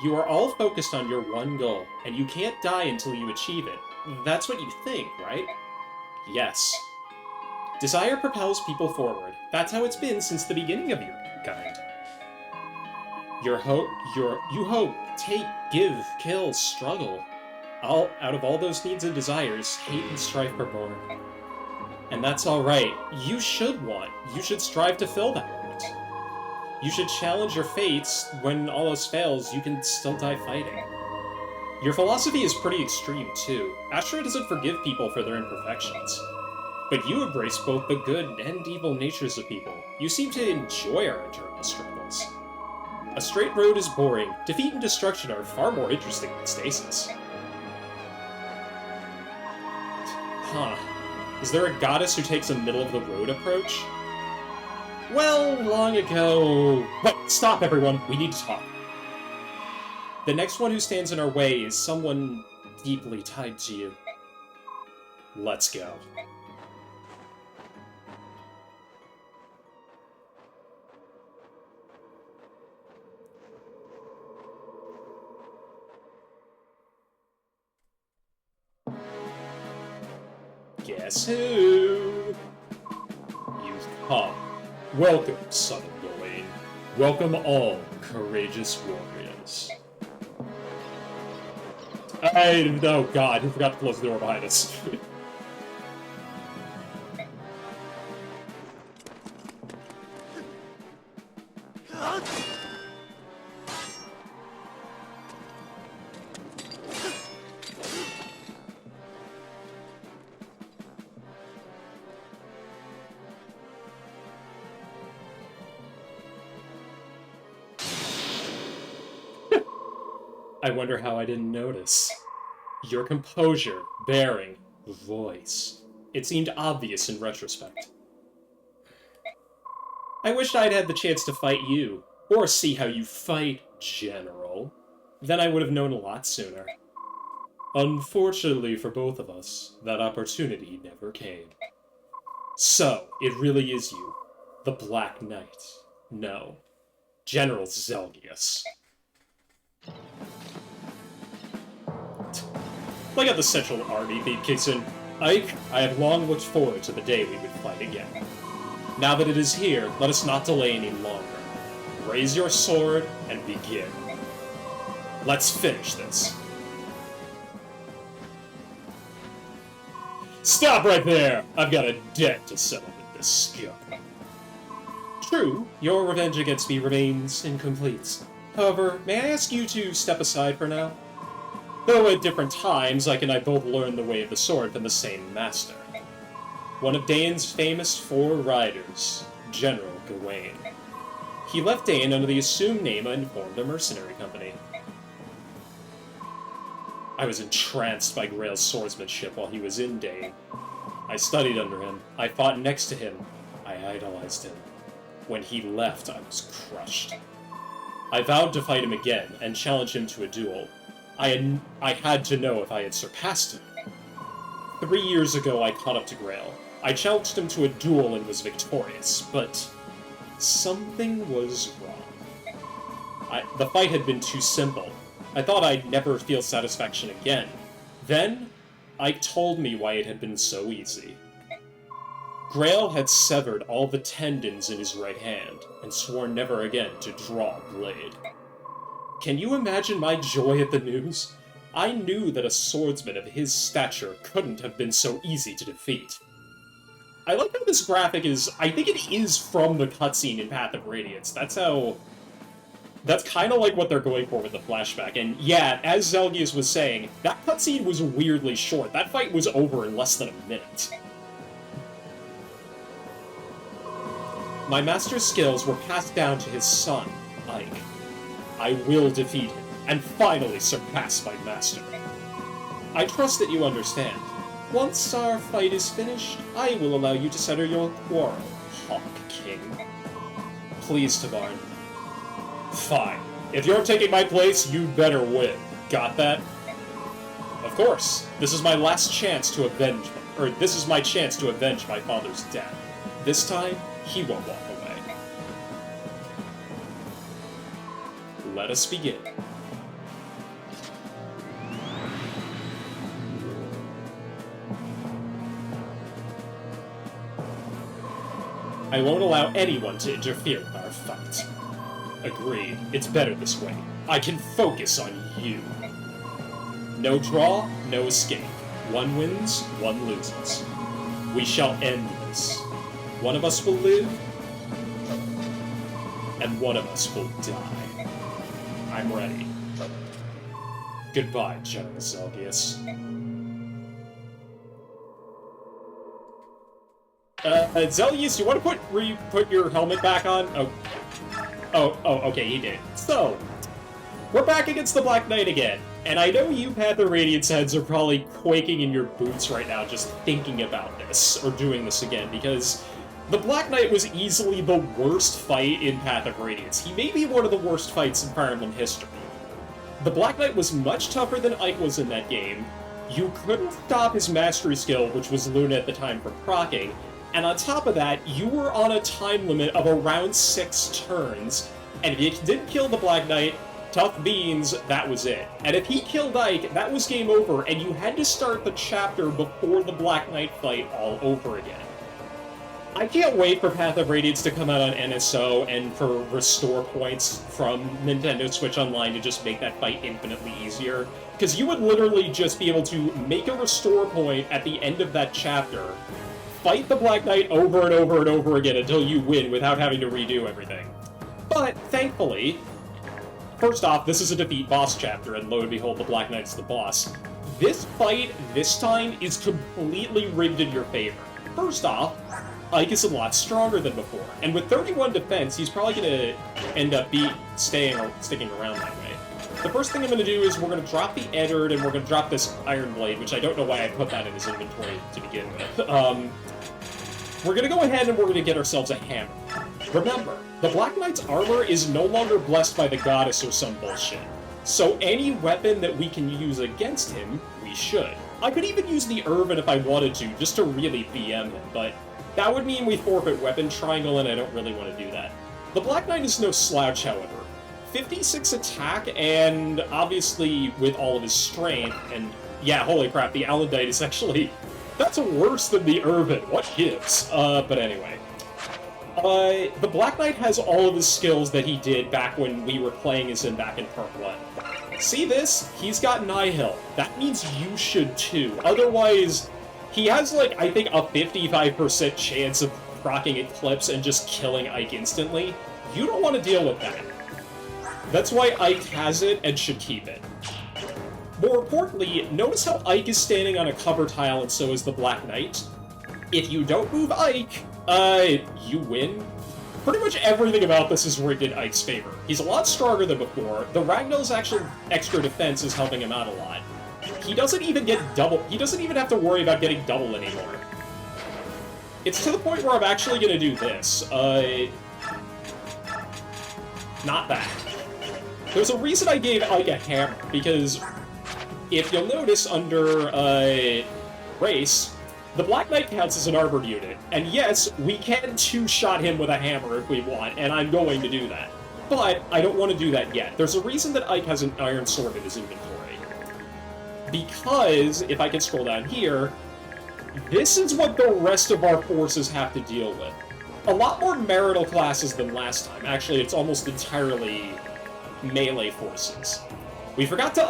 You are all focused on your one goal, and you can't die until you achieve it. That's what you think, right? Yes. Desire propels people forward. That's how it's been since the beginning of your kind. You hope, take, give, kill, struggle. Out of all those needs and desires, hate and strife are born. And that's alright. You should strive to fill that want. You should challenge your fates. When all else fails, you can still die fighting. Your philosophy is pretty extreme, too. Ashura doesn't forgive people for their imperfections. But you embrace both the good and evil natures of people. You seem to enjoy our internal struggles. A straight road is boring. Defeat and destruction are far more interesting than stasis. Huh. Is there a goddess who takes a middle-of-the-road approach? Well, long ago... Wait, stop everyone! We need to talk. The next one who stands in our way is someone deeply tied to you. Let's go. Guess who? You've come. Welcome, son of Gawain. Welcome all courageous warriors. Oh god, I forgot to close the door behind us. I wonder how I didn't notice. Your composure, bearing, voice. It seemed obvious in retrospect. I wished I'd had the chance to fight you, or see how you fight, General. Then I would have known a lot sooner. Unfortunately for both of us, that opportunity never came. So, it really is you, the Black Knight. No, General Zelgius. Like at the Central Army theme kicks in, Ike, I have long looked forward to the day we would fight again. Now that it is here, let us not delay any longer. Raise your sword and begin. Let's finish this. Stop right there! I've got a debt to settle with this scum. True, your revenge against me remains incomplete. However, may I ask you to step aside for now? Though at different times, Ike and I both learned the way of the sword from the same master. One of Dane's famous 4 riders, General Gawain. He left Dane under the assumed name and formed a mercenary company. I was entranced by Grail's swordsmanship while he was in Dane. I studied under him, I fought next to him, I idolized him. When he left, I was crushed. I vowed to fight him again, and challenge him to a duel. I had to know if I had surpassed him. 3 years ago, I caught up to Grail. I challenged him to a duel and was victorious, but something was wrong. The fight had been too simple. I thought I'd never feel satisfaction again. Then, Ike told me why it had been so easy. Grail had severed all the tendons in his right hand, and swore never again to draw a blade. Can you imagine my joy at the news? I knew that a swordsman of his stature couldn't have been so easy to defeat. I like how this graphic is... I think it is from the cutscene in Path of Radiance. That's kind of like what they're going for with the flashback. And yeah, as Zelgius was saying, that cutscene was weirdly short. That fight was over in less than a minute. My master's skills were passed down to his son, Ike. I will defeat him, and finally surpass my master. I trust that you understand. Once our fight is finished, I will allow you to settle your quarrel, Hawk King. Please, Tavarn. Fine. If you're taking my place, you better win. Got that? Of course. This is my last chance to avenge... this is my chance to avenge my father's death. This time, he won't walk away. Let us begin. I won't allow anyone to interfere with our fight. Agreed. It's better this way. I can focus on you. No draw, no escape. One wins, one loses. We shall end this. One of us will live, and one of us will die. I'm ready. Goodbye, General Zelgius. Zelius, you want to put your helmet back on? Oh, okay, he did. So, we're back against the Black Knight again. And I know you Panther Radiance heads are probably quaking in your boots right now just thinking about this, or doing this again, because the Black Knight was easily the worst fight in Path of Radiance. He may be one of the worst fights in Fire Emblem history. The Black Knight was much tougher than Ike was in that game. You couldn't stop his mastery skill, which was Luna at the time for proccing, and on top of that, you were on a time limit of around 6 turns, and if you didn't kill the Black Knight, tough beans, that was it. And if he killed Ike, that was game over, and you had to start the chapter before the Black Knight fight all over again. I can't wait for Path of Radiance to come out on NSO and for restore points from Nintendo Switch Online to just make that fight infinitely easier. Because you would literally just be able to make a restore point at the end of that chapter, fight the Black Knight over and over and over again until you win without having to redo everything. But, thankfully, first off, this is a defeat boss chapter, and lo and behold, the Black Knight's the boss. This fight, this time, is completely rigged in your favor. First off, Ike is a lot stronger than before, and with 31 defense, he's probably going to end up sticking around that way. The first thing I'm going to do is we're going to drop the Eddard, and we're going to drop this Iron Blade, which I don't know why I put that in his inventory to begin with. We're going to go ahead and we're going to get ourselves a hammer. Remember, the Black Knight's armor is no longer blessed by the goddess or some bullshit, so any weapon that we can use against him, we should. I could even use the Irvin if I wanted to, just to really BM him, but that would mean we forfeit Weapon Triangle, and I don't really want to do that. The Black Knight is no slouch, however. 56 attack, and obviously with all of his strength, and yeah, holy crap, the Alendite is actually... that's worse than the Irvin, what gives? But anyway. The Black Knight has all of his skills that he did back when we were playing as him back in Part 1. See this? He's got Nihil. That means you should too. Otherwise... he has, like, I think a 55% chance of proccing Eclipse and just killing Ike instantly. You don't want to deal with that. That's why Ike has it and should keep it. More importantly, notice how Ike is standing on a cover tile and so is the Black Knight. If you don't move Ike, you win. Pretty much everything about this is rigged in Ike's favor. He's a lot stronger than before. The Ragnall's actual extra defense is helping him out a lot. He doesn't even get double. He doesn't even have to worry about getting double anymore. It's to the point where I'm actually going to do this. Not that. There's a reason I gave Ike a hammer, because if you'll notice under race, the Black Knight counts as an armored unit. And yes, we can two-shot him with a hammer if we want, and I'm going to do that. But I don't want to do that yet. There's a reason that Ike has an iron sword in his inventory. Because, if I can scroll down here, this is what the rest of our forces have to deal with. A lot more marital classes than last time. Actually, it's almost entirely melee forces. We forgot to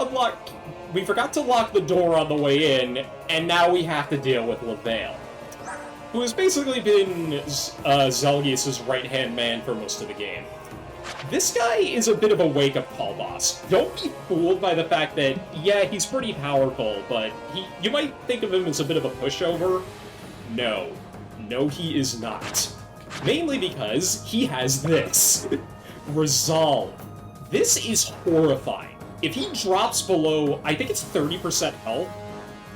lock the door on the way in, and now we have to deal with Lavale, who has basically been Zelgius' right-hand man for most of the game. This guy is a bit of a wake-up call boss. Don't be fooled by the fact that, yeah, he's pretty powerful, but you might think of him as a bit of a pushover. No. No, he is not. Mainly because he has this. Resolve. This is horrifying. If he drops below, I think it's 30% health.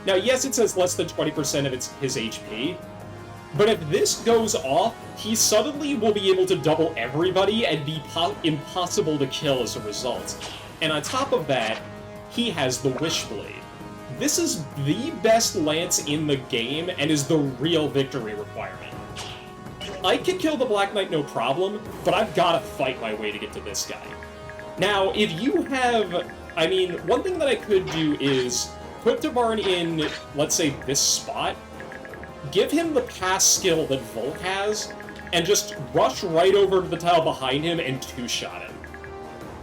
Now, yes, it says less than 20% of his HP, but if this goes off, he suddenly will be able to double everybody and be impossible to kill as a result. And on top of that, he has the Wishblade. This is the best lance in the game and is the real victory requirement. I can kill the Black Knight no problem, but I've gotta fight my way to get to this guy. Now, if you have... I mean, one thing that I could do is put Devarn in, let's say, this spot, give him the pass skill that Volk has, and just rush right over to the tile behind him and two-shot him.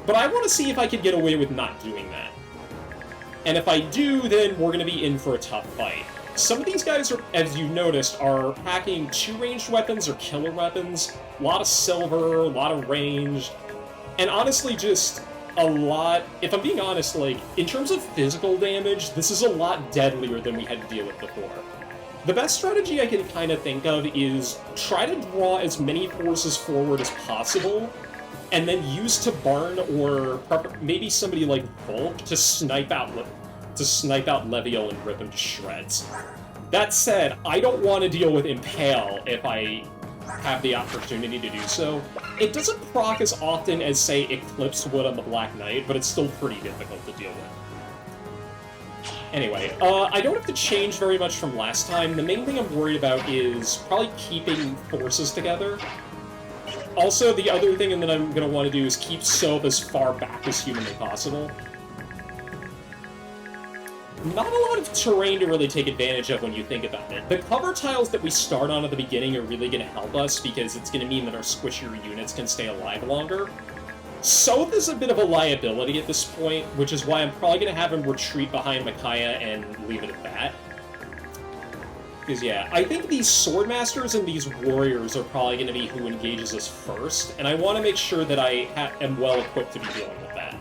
But I want to see if I can get away with not doing that. And if I do, then we're going to be in for a tough fight. Some of these guys, as you noticed, are packing 2 ranged weapons or killer weapons, a lot of silver, a lot of range, and honestly just a lot... If I'm being honest, like, in terms of physical damage, this is a lot deadlier than we had to deal with before. The best strategy I can kind of think of is try to draw as many forces forward as possible, and then use Tabarn or maybe somebody like Volk to snipe out Leviel and rip him to shreds. That said, I don't want to deal with Impale if I have the opportunity to do so. It doesn't proc as often as, say, Eclipse would on the Black Knight, but it's still pretty difficult to deal with. Anyway, I don't have to change very much from last time. The main thing I'm worried about is probably keeping forces together. Also, the other thing that I'm going to want to do is keep Soph as far back as humanly possible. Not a lot of terrain to really take advantage of when you think about it. The cover tiles that we start on at the beginning are really going to help us because it's going to mean that our squishier units can stay alive longer. Soph is a bit of a liability at this point, which is why I'm probably going to have him retreat behind Micaiah and leave it at that. Because, yeah, I think these Swordmasters and these Warriors are probably going to be who engages us first, and I want to make sure that I am well-equipped to be dealing with that.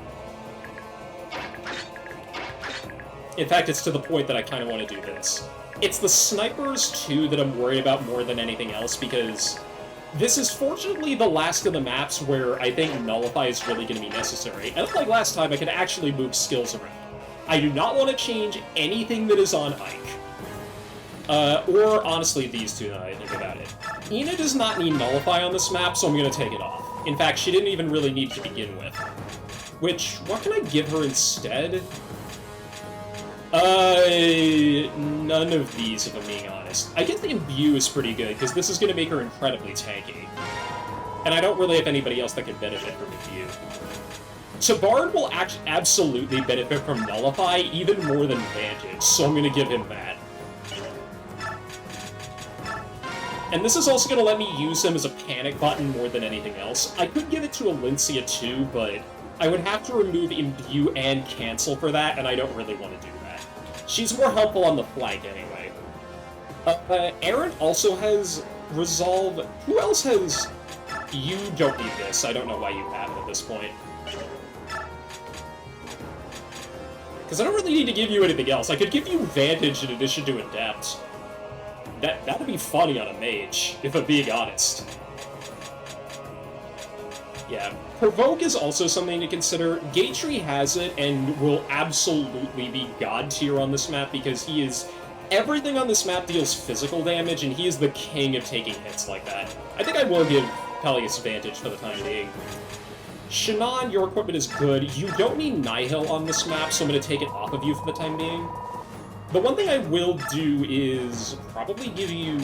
In fact, it's to the point that I kind of want to do this. It's the Snipers, too, that I'm worried about more than anything else, because this is fortunately the last of the maps where I think Nullify is really going to be necessary. And unlike last time, I can actually move skills around. I do not want to change anything that is on Ike. Or, honestly, these two, now that I think about it. Ina does not need Nullify on this map, so I'm going to take it off. In fact, she didn't even really need to begin with. Which, what can I give her instead? None of these, if I'm being honest. I guess the Imbue is pretty good, because this is going to make her incredibly tanky. And I don't really have anybody else that can benefit from Imbue. Tabarn will absolutely benefit from Nullify, even more than Vantage, so I'm going to give him that. And this is also going to let me use him as a panic button more than anything else. I could give it to Alencia too, but I would have to remove Imbue and cancel for that, and I don't really want to do that. She's more helpful on the flank anyway. Aaron also has Resolve. Who else has... You don't need this. I don't know why you have it at this point. Because I don't really need to give you anything else. I could give you Vantage in addition to Adept. That'd be funny on a mage, if I'm being honest. Yeah, Provoke is also something to consider. Gatry has it, and will absolutely be God tier on this map, because he is... Everything on this map deals physical damage, and he is the king of taking hits like that. I think I will give Peleus Vantage for the time being. Shannon, your equipment is good. You don't need Nihil on this map, so I'm going to take it off of you for the time being. The one thing I will do is probably give you...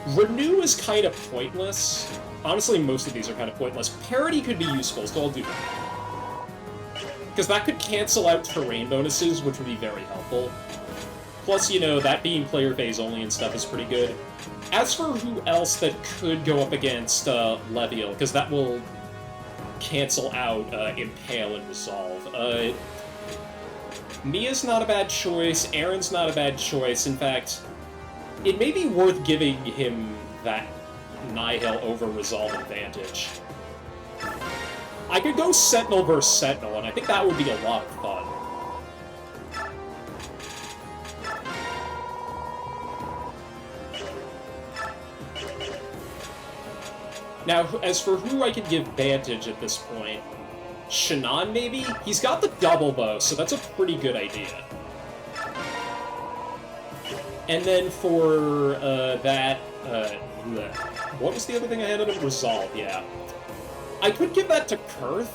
Renew is kind of pointless. Honestly, most of these are kind of pointless. Parity could be useful, so I'll do that. Because that could cancel out terrain bonuses, which would be very helpful. Plus, you know, that being player phase only and stuff is pretty good. As for who else that could go up against Leviel, because that will cancel out Impale and Resolve. Mia's not a bad choice, Aaron's not a bad choice. In fact, it may be worth giving him that Nihil over Resolve advantage. I could go Sentinel versus Sentinel, and I think that would be a lot of fun. Now, as for who I could give Vantage at this point, Shannon, maybe? He's got the double bow, so that's a pretty good idea. And then for what was the other thing I had on him? Resolve, yeah. I could give that to Kurth.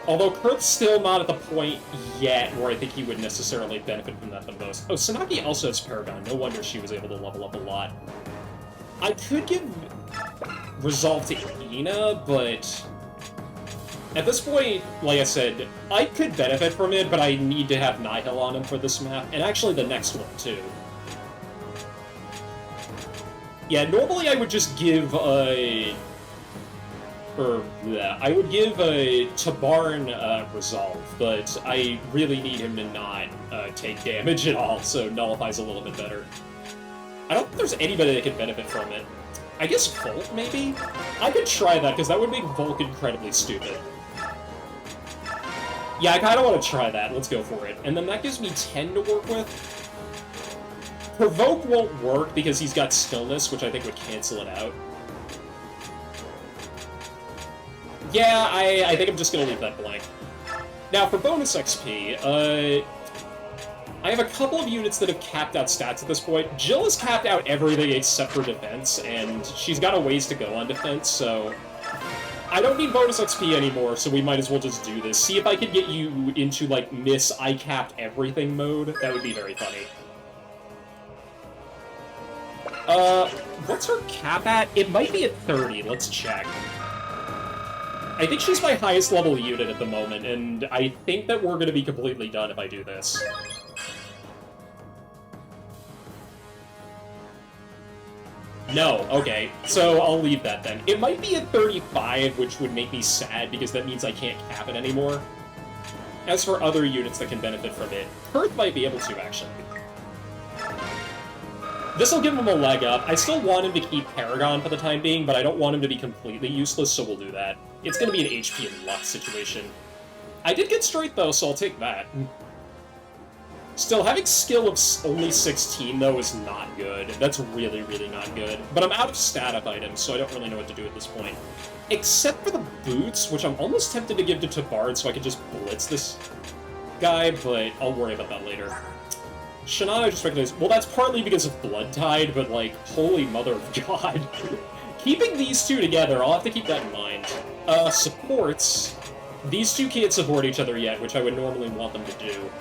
Although Kurth's still not at the point yet where I think he would necessarily benefit from that the most. Oh, Sanaki also has Paragon. No wonder she was able to level up a lot. I could give Resolve to Ina, but... At this point, like I said, I could benefit from it, but I need to have Nihil on him for this map, and actually the next one, too. Yeah, normally I would just give I would give Tabarn Resolve, but I really need him to not take damage at all, so Nullify's a little bit better. I don't think there's anybody that could benefit from it. I guess Volt, maybe? I could try that, because that would make Volk incredibly stupid. Yeah, I kind of want to try that. Let's go for it. And then that gives me 10 to work with. Provoke won't work, because he's got Stillness, which I think would cancel it out. Yeah, I think I'm just going to leave that blank. Now, for bonus XP, I have a couple of units that have capped out stats at this point. Jill has capped out everything except for defense, and she's got a ways to go on defense, so... I don't need bonus XP anymore, so we might as well just do this. See if I can get you into, like, Miss I capped everything mode. That would be very funny. What's her cap at? It might be at 30. Let's check. I think she's my highest level unit at the moment, and I think that we're going to be completely done if I do this. No, okay. So I'll leave that then. It might be at 35, which would make me sad, because that means I can't cap it anymore. As for other units that can benefit from it, Perth might be able to, actually. This'll give him a leg up. I still want him to keep Paragon for the time being, but I don't want him to be completely useless, so we'll do that. It's gonna be an HP and luck situation. I did get straight, though, so I'll take that. Still, having skill of only 16, though, is not good. That's really, really not good. But I'm out of stat-up items, so I don't really know what to do at this point. Except for the boots, which I'm almost tempted to give to Tabard so I could just blitz this guy, but I'll worry about that later. Shannon, I just recognized... Well, that's partly because of Blood Tide, but, like, holy mother of God. Keeping these two together, I'll have to keep that in mind. Supports. These two can't support each other yet, which I would normally want them to do.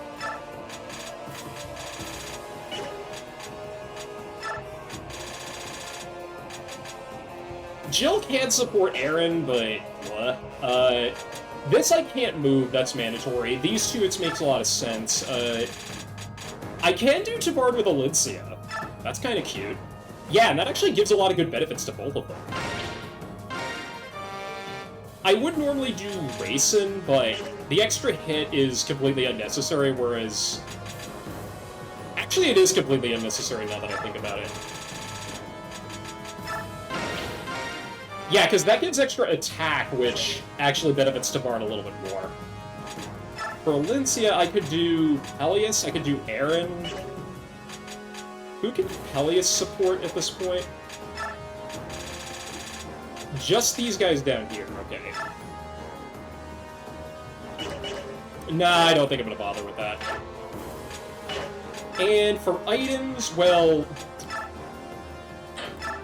Jill can support Aaron, but what? This I can't move, that's mandatory. These two, it makes a lot of sense. I can do Tabard with Alicia. That's kind of cute. Yeah, and that actually gives a lot of good benefits to both of them. I would normally do Racing, but the extra hit is completely unnecessary, whereas... Actually, it is completely unnecessary now that I think about it. Yeah, because that gives extra attack, which actually benefits Tabard a little bit more. For Alicia, I could do Peleus, I could do Aaron. Who can Peleus support at this point? Just these guys down here, okay. Nah, I don't think I'm gonna bother with that. And for items, well...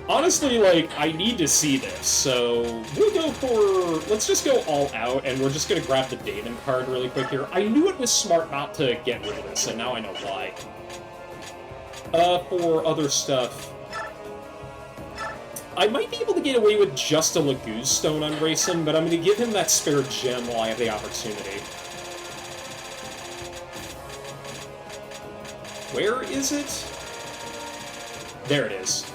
Honestly, like, I need to see this, so we'll go for... Let's just go all out, and we're just gonna grab the Damon card really quick here. I knew it was smart not to get rid of this, and now I know why. For other stuff... I might be able to get away with just a Laguz Stone on Racing, but I'm gonna give him that spare gem while I have the opportunity. Where is it? There it is.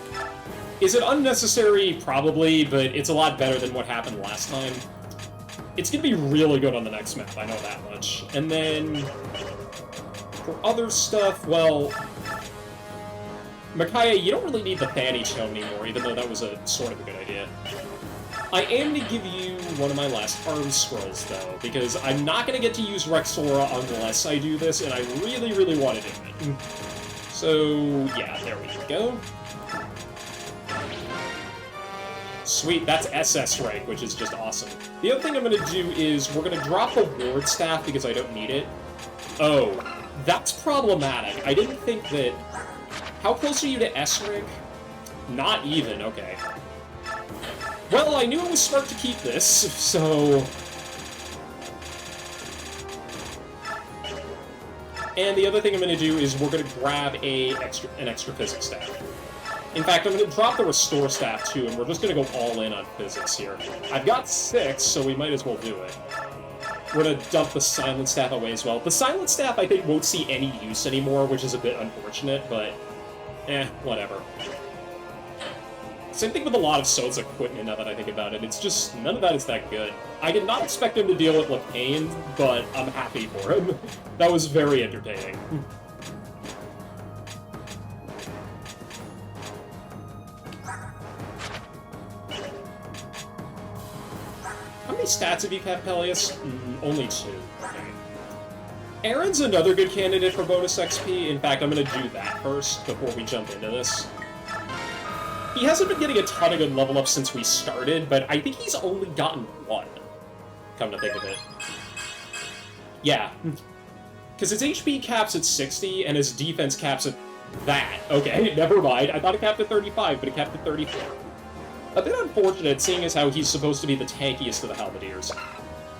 Is it unnecessary? Probably, but it's a lot better than what happened last time. It's gonna be really good on the next map, I know that much. And then... for other stuff, well... Micaiah, you don't really need the Fanny Tome anymore, even though that was a sort of a good idea. I am to give you one of my last Arm Scrolls, though, because I'm not gonna get to use Rexora unless I do this, and I really, really want to do it. So, yeah, there we go. Sweet, that's SS rank, which is just awesome. The other thing I'm going to do is we're going to drop the Ward Staff because I don't need it. Oh, that's problematic. I didn't think that... How close are you to S rank? Not even, okay. Well, I knew it was smart to keep this, so... And the other thing I'm going to do is we're going to grab an extra Physics Staff. In fact, I'm going to drop the Restore Staff, too, and we're just going to go all in on Physics here. I've got 6, so we might as well do it. We're going to dump the Silent Staff away as well. The Silent Staff, I think, won't see any use anymore, which is a bit unfortunate, but... whatever. Same thing with a lot of So's equipment, now that I think about it. It's just, none of that is that good. I did not expect him to deal with Lapane, but I'm happy for him. That was very entertaining. many stats have you kept, Peleus? Only 2. Okay. Aaron's another good candidate for bonus XP. In fact, I'm going to do that first before we jump into this. He hasn't been getting a ton of good level ups since we started, but I think he's only gotten 1. Come to think of it. Yeah. Because his HP caps at 60, and his defense caps at that. Okay, never mind. I thought it capped at 35, but it capped at 34. A bit unfortunate, seeing as how he's supposed to be the tankiest of the Halberdiers.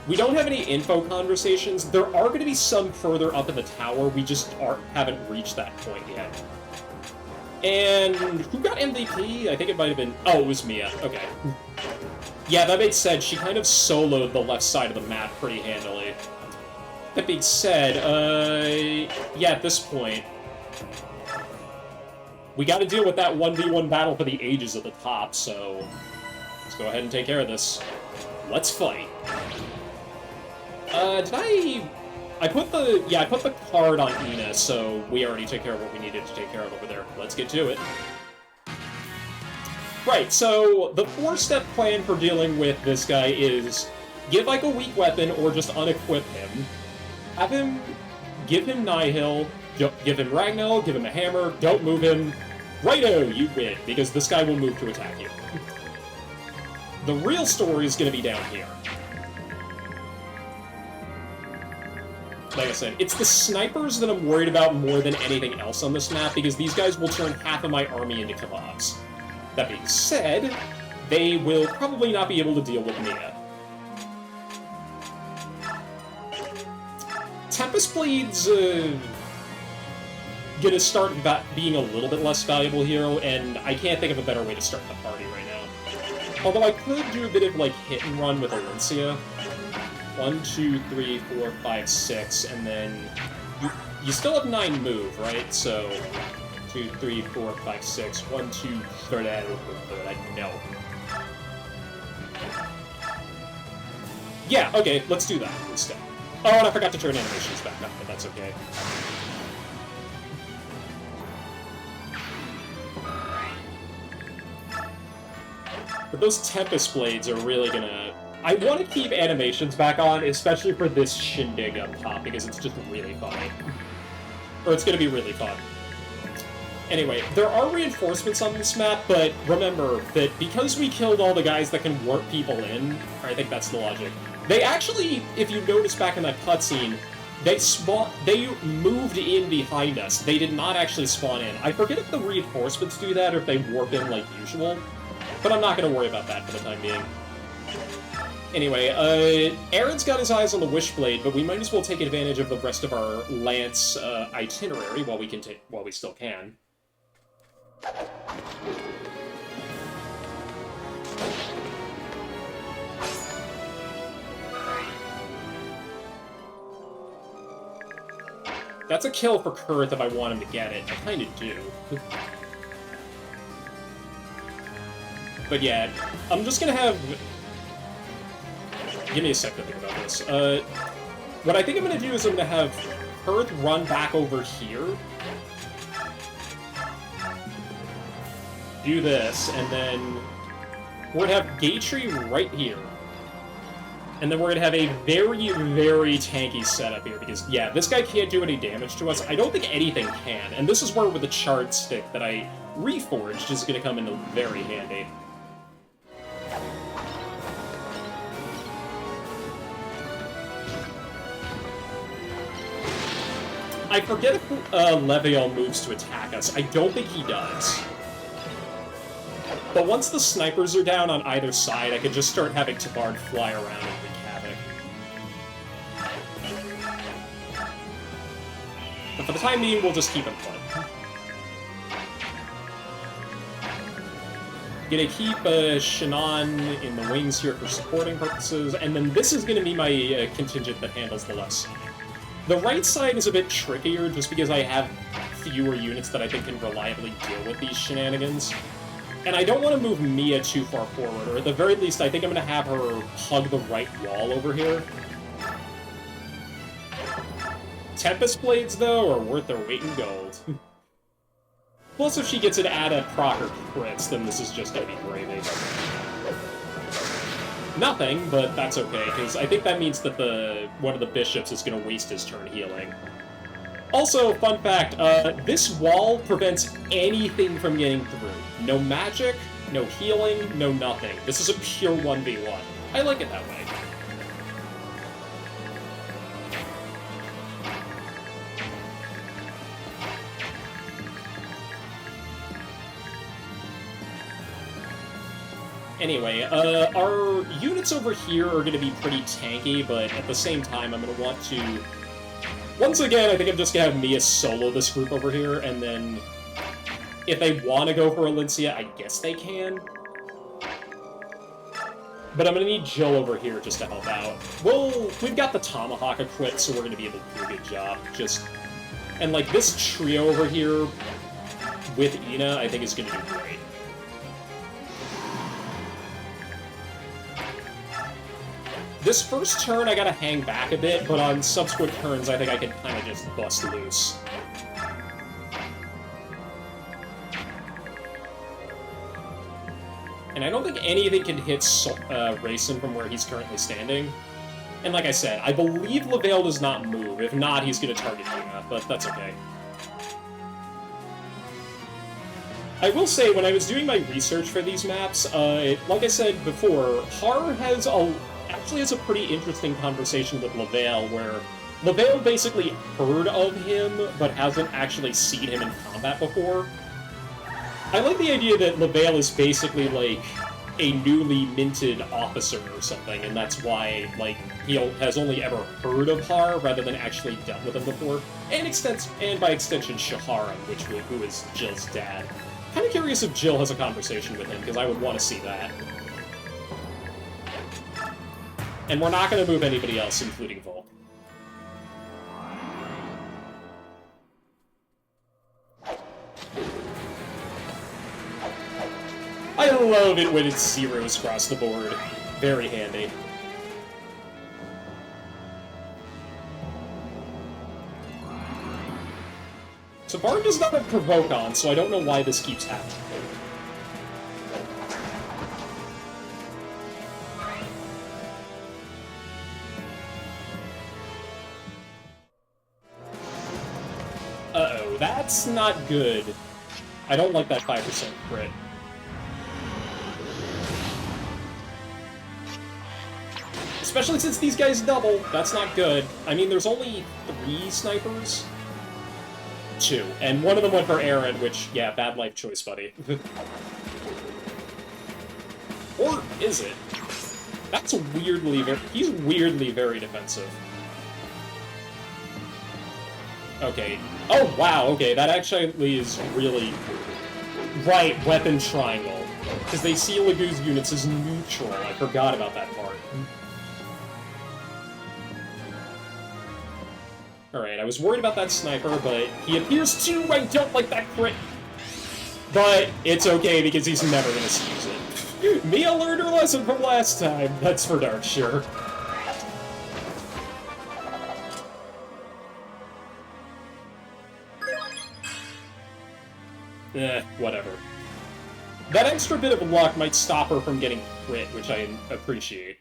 We don't have any info conversations. There are going to be some further up in the tower. We just haven't reached that point yet. And who got MVP? I think it might have been... Oh, it was Mia. Okay. Yeah, that makes sense. She kind of soloed the left side of the map pretty handily. That being said, yeah, at this point, we gotta deal with that 1v1 battle for the ages at the top, so let's go ahead and take care of this. Let's fight. I put the card on Ina, so we already took care of what we needed to take care of over there. Let's get to it. Right, so the 4-step plan for dealing with this guy is give like a weak weapon or just unequip him. Have him, give him Nihil, give him Ragnall, give him a hammer, don't move him. Righto, you win, because this guy will move to attack you. The real story is going to be down here. Like I said, it's the snipers that I'm worried about more than anything else on this map, because these guys will turn half of my army into kebabs. That being said, they will probably not be able to deal with Mia. Tempest Blade's gonna start being a little bit less valuable here, and I can't think of a better way to start the party right now. Although I could do a bit of, like, hit and run with Alencia. 1, 2, 3, 4, 5, 6, and then... You still have 9 move, right? So... 2, 3, 4, 5, 6. 1, 2, 3, no. Yeah, okay, let's do that instead. Oh, and I forgot to turn animations back up, but that's okay. But those Tempest Blades are really gonna... I want to keep animations back on, especially for this shindig up top, because it's just really funny. Or it's gonna be really fun. Anyway, there are reinforcements on this map, but remember that because we killed all the guys that can warp people in, I think that's the logic, they actually, if you notice back in that cutscene, they moved in behind us. They did not actually spawn in. I forget if the reinforcements do that or if they warp in like usual, but I'm not going to worry about that for the time being. Anyway, Aaron's got his eyes on the Wishblade, but we might as well take advantage of the rest of our Lance itinerary while we still can. That's a kill for Kurth if I want him to get it. I kind of do. But yeah, I'm just gonna have... Give me a sec to think about this. What I think I'm gonna do is I'm gonna have Kurth run back over here. Do this, and then we're gonna have Gatry right here. And then we're gonna have a very, very tanky setup here, because, yeah, this guy can't do any damage to us. I don't think anything can, and this is where with the Charred Stick that I reforged is gonna come into very handy. I forget if Le'Veon moves to attack us. I don't think he does. But once the snipers are down on either side, I can just start having Tabard fly around and wreak havoc. But for the time being, we'll just keep him put. Gonna keep Shannon in the wings here for supporting purposes, and then this is gonna be my contingent that handles the left side. The right side is a bit trickier, just because I have fewer units that I think can reliably deal with these shenanigans. And I don't want to move Mia too far forward, or at the very least, I think I'm going to have her hug the right wall over here. Tempest Blades, though, are worth their weight in gold. Plus, if she gets an add-up proc or crits, then this is just going to be gravy. nothing, but that's okay, because I think that means that one of the bishops is going to waste his turn healing. Also, fun fact, this wall prevents anything from getting through. No magic, no healing, no nothing. This is a pure 1v1. I like it that way. Anyway, our units over here are going to be pretty tanky, but at the same time, I'm going to want to... Once again, I think I'm just going to have Mia solo this group over here, and then if they want to go for Alencia, I guess they can. But I'm going to need Jill over here just to help out. We've got the Tomahawk equipped, so we're going to be able to do a good job. And, like, this trio over here with Ina, I think is going to do great. This first turn, I gotta hang back a bit, but on subsequent turns, I think I can kind of just bust loose. And I don't think anything can hit Rayson from where he's currently standing. And like I said, I believe Lavelle does not move. If not, he's gonna target Yuna, but that's okay. I will say, when I was doing my research for these maps, like I said before, Har actually has a pretty interesting conversation with Lavelle, where Lavelle basically heard of him, but hasn't actually seen him in combat before. I like the idea that Lavelle is basically, like, a newly minted officer or something, and that's why, like, he has only ever heard of Har, rather than actually dealt with him before. And by extension, Shaharan, who is Jill's dad. Kind of curious if Jill has a conversation with him, because I would want to see that. And we're not going to move anybody else, including Volk. I love it when it's zeros across the board. Very handy. So Bard does not have Provoke on, so I don't know why this keeps happening. Uh-oh, that's not good. I don't like that 5% crit. Especially since these guys double, that's not good. I mean, there's only 3 snipers? 2. And one of them went for Aaron, which, yeah, bad life choice, buddy. Or is it? That's he's weirdly very defensive. Okay. Oh, wow, okay, that actually is really... Right, weapon triangle. Because they see Lagoo's units as neutral. I forgot about that part. Alright, I was worried about that sniper, but he appears to... I don't like that crit! But it's okay, because he's never gonna use it. Mia learned her lesson from last time. That's for darn sure. Whatever. That extra bit of luck might stop her from getting crit, which I appreciate.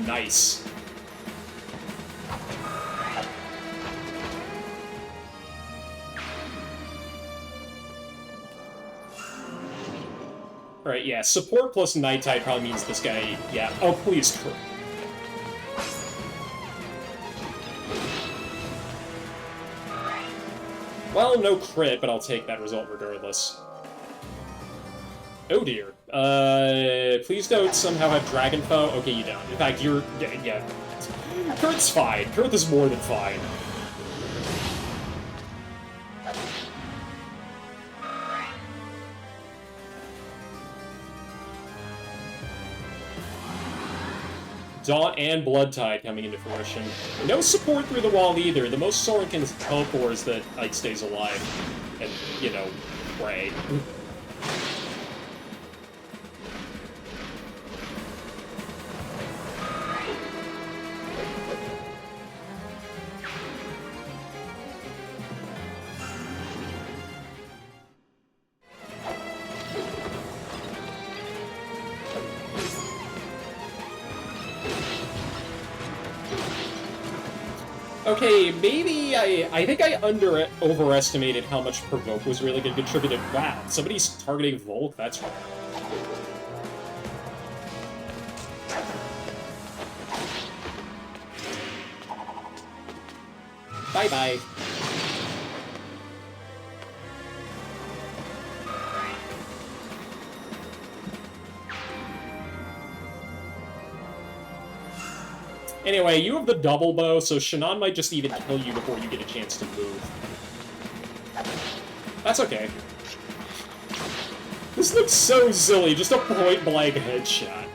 Nice. Alright, yeah, support plus Night Tide probably means this guy, yeah. Oh, please, crit. Well, no crit, but I'll take that result regardless. Oh dear. Please don't somehow have Dragon Foe. Okay, you don't. In fact, you're... yeah. Kurt's fine. Kurt is more than fine. Daunt and Blood Tide coming into fruition. No support through the wall either. The most Soren can hope for is that Ike stays alive. And, you know, pray. Okay, maybe I think I overestimated how much Provoke was really going to contribute. Wow, somebody's targeting Volk? That's right. Bye-bye. Anyway, you have the double bow, so Shannon might just even kill you before you get a chance to move. That's okay. This looks so silly, just a point-blank headshot.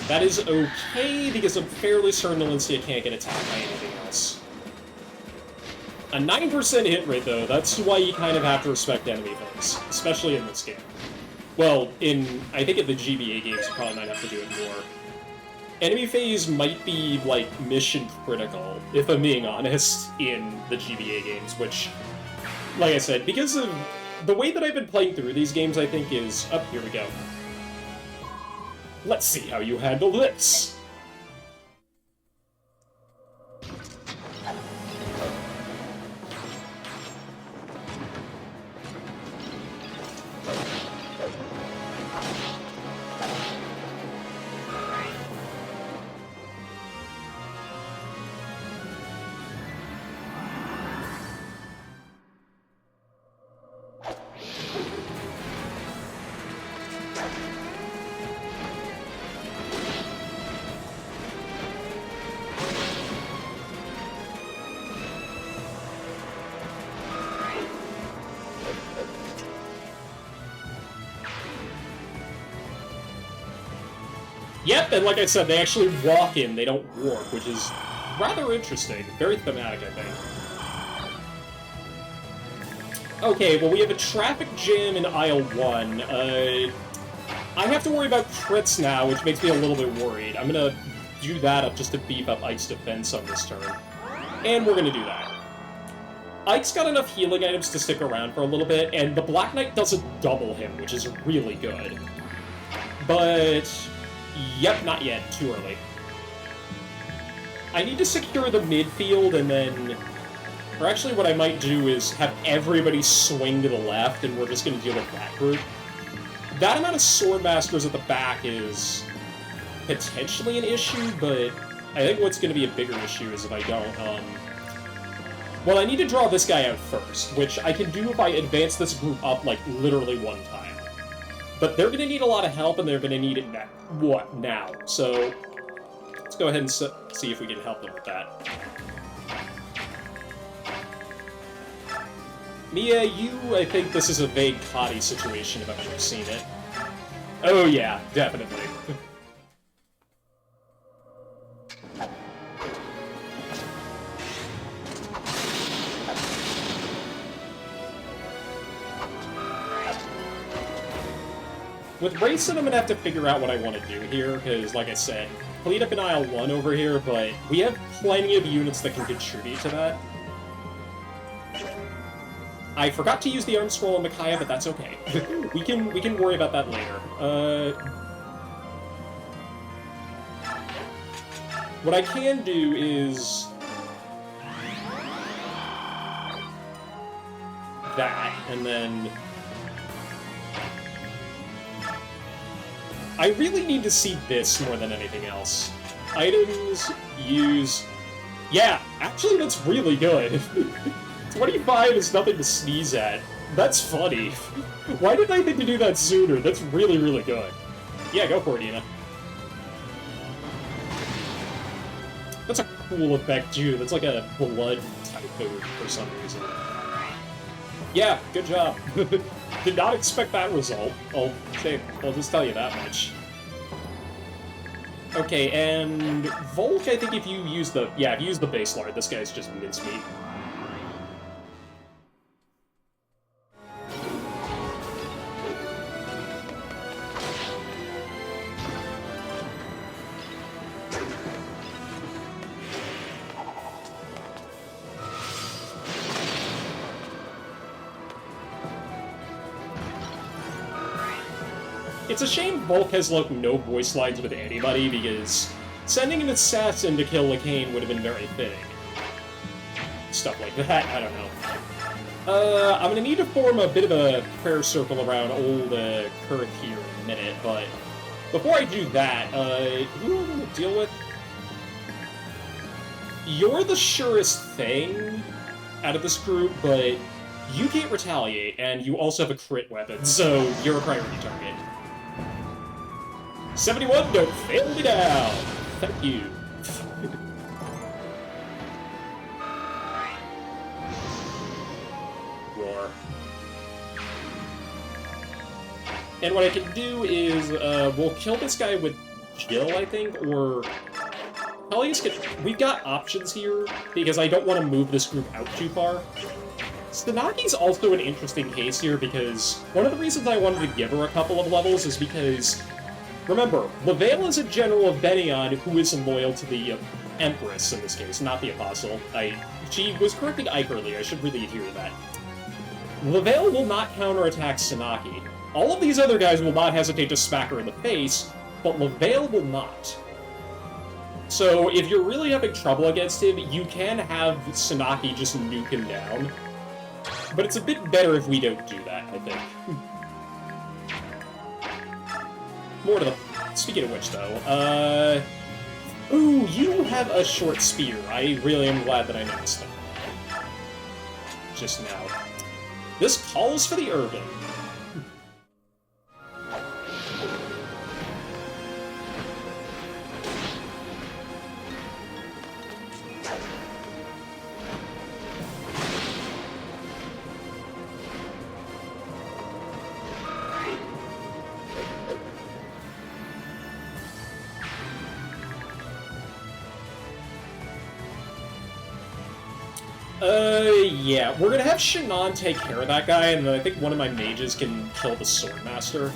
That is okay, because I'm fairly certain Valencia can't get attacked by anything else. A 9% hit rate, though, that's why you kind of have to respect enemy phase, especially in this game. Well, I think in the GBA games, you probably might have to do it more. Enemy phase might be, like, mission critical, if I'm being honest, in the GBA games, which, like I said, because of the way that I've been playing through these games, I think is... Oh, here we go. Let's see how you handle this! Yep, and like I said, they actually walk in, they don't warp, which is rather interesting. Very thematic, I think. Okay, well, we have a traffic jam in aisle 1. I have to worry about crits now, which makes me a little bit worried. I'm gonna do that up just to beef up Ike's defense on this turn. And we're gonna do that. Ike's got enough healing items to stick around for a little bit, and the Black Knight doesn't double him, which is really good. But... Yep, not yet. Too early. I need to secure the midfield, and then... Or actually, what I might do is have everybody swing to the left, and we're just going to deal with that group. That amount of Swordmasters at the back is potentially an issue, but I think what's going to be a bigger issue is if I don't, Well, I need to draw this guy out first, which I can do if I advance this group up, like, literally one time. But they're going to need a lot of help, and they're going to need it now? So, let's go ahead and see if we can help them with that. Mia, I think this is a vague Cotty situation if I've ever seen it. Oh yeah, definitely. With Racing, I'm gonna have to figure out what I want to do here, because, like I said, clean up in aisle 1 over here, but we have plenty of units that can contribute to that. I forgot to use the Arm Scroll on Micaiah, but that's okay. we can worry about that later. What I can do is... that, and then... I really need to see this more than anything else. Items, use... Yeah, actually that's really good. 25 is nothing to sneeze at. That's funny. Why didn't I think to do that sooner? That's really, really good. Yeah, go for it, Ina. That's a cool effect, too. That's like a blood typhoon for some reason. Yeah, good job. Did not expect that result. I'll just tell you that much. Okay, and Volk, I think if you use the... Yeah, if you use the base lard, this guy's just mincemeat. It's a shame Volk has, like, no voice lines with anybody, because sending an assassin to kill Lacane would have been very fitting. Stuff like that, I don't know. I'm gonna need to form a bit of a prayer circle around old Kurth here in a minute, but before I do that, who am I gonna deal with? You're the surest thing out of this group, but you can't retaliate, and you also have a crit weapon, so you're a priority target. 71, don't fail me down! Thank you. Roar. And what I can do is, we'll kill this guy with Jill, I think, or... We've got options here, because I don't want to move this group out too far. Stanaki's also an interesting case here, because one of the reasons I wanted to give her a couple of levels is because... Remember, Lavail is a general of Benion who is loyal to the Empress, in this case, not the Apostle. She was correcting Ike earlier, I should really adhere to that. Lavail will not counterattack Sanaki. All of these other guys will not hesitate to smack her in the face, but Lavail will not. So, if you're really having trouble against him, you can have Sanaki just nuke him down. But it's a bit better if we don't do that, I think. More to the... Speaking of which, though, ooh, you have a short spear. I really am glad that I noticed that. Just now. This calls for the Urban. Yeah, we're gonna have Shannon take care of that guy, and then I think one of my mages can kill the Swordmaster.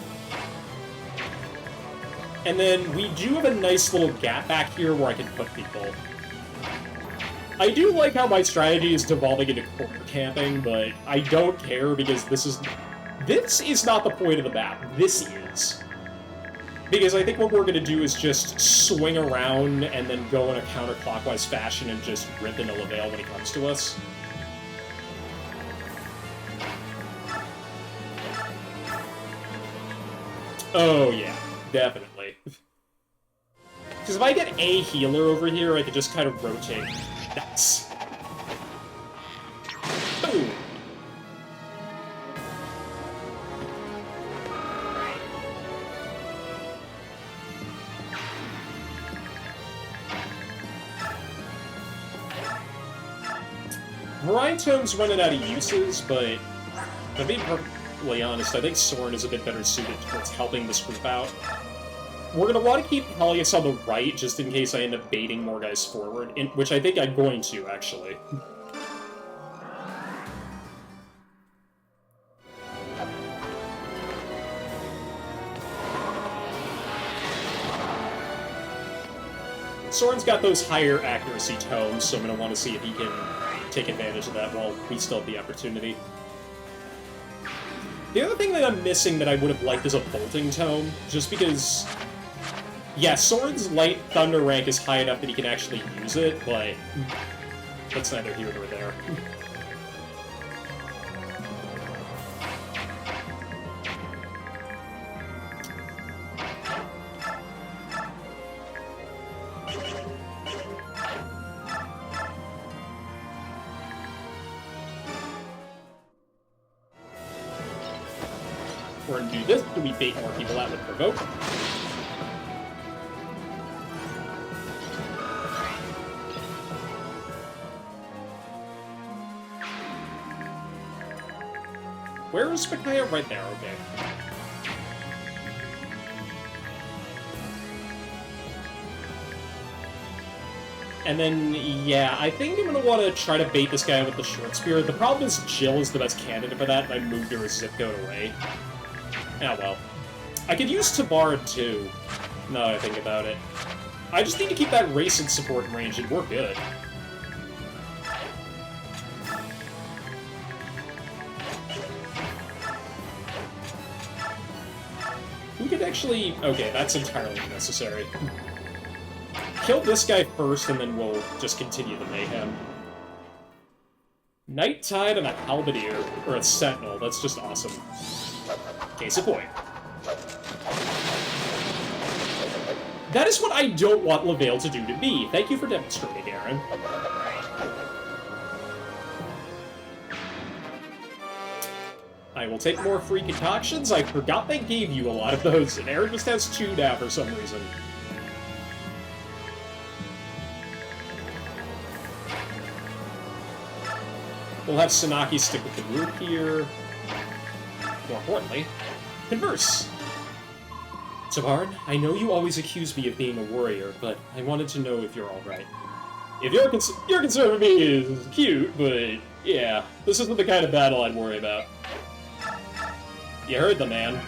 And then we do have a nice little gap back here where I can put people. I do like how my strategy is devolving into corner camping, but I don't care because this is not the point of the map. This is. Because I think what we're going to do is just swing around and then go in a counterclockwise fashion and just rip into Lavail when he comes to us. Oh yeah, definitely. Because if I get a healer over here, I could just kind of rotate. Nice. Boom! Variety Tome's running out of uses, but to be perfectly honest, I think Soren is a bit better suited towards helping this group out. We're going to want to keep Helios on the right, just in case I end up baiting more guys forward, which I think I'm going to, actually. Soren's got those higher accuracy tomes, so I'm going to want to see if he can take advantage of that while we still have the opportunity. The other thing that I'm missing that I would have liked is a bolting tome, just because... Yeah, Soren's light thunder rank is high enough that he can actually use it, but that's neither here nor there. We're gonna do this. Do we bait more people out with Provoke? Where is Micaiah? Right there, okay. And then, yeah, I think I'm gonna want to try to bait this guy with the short spear. The problem is Jill is the best candidate for that, and I moved her zip code away. Ah, well. I could use Tabard, too, now that I think about it. I just need to keep that racing support in range, and we're good. We could actually... Okay, that's entirely unnecessary. Kill this guy first, and then we'll just continue the mayhem. Night Tide and a Halberdier, or a Sentinel, that's just awesome. Case in point. That is what I don't want LaVale to do to me. Thank you for demonstrating, Aaron. I will take more free concoctions. I forgot they gave you a lot of those, and Aaron just has 2 now for some reason. We'll have Sanaki stick with the group here. More importantly, converse. Tabard, I know you always accuse me of being a warrior, but I wanted to know if you're alright. If your concern for me is cute, but yeah, this isn't the kind of battle I'd worry about. You heard the man.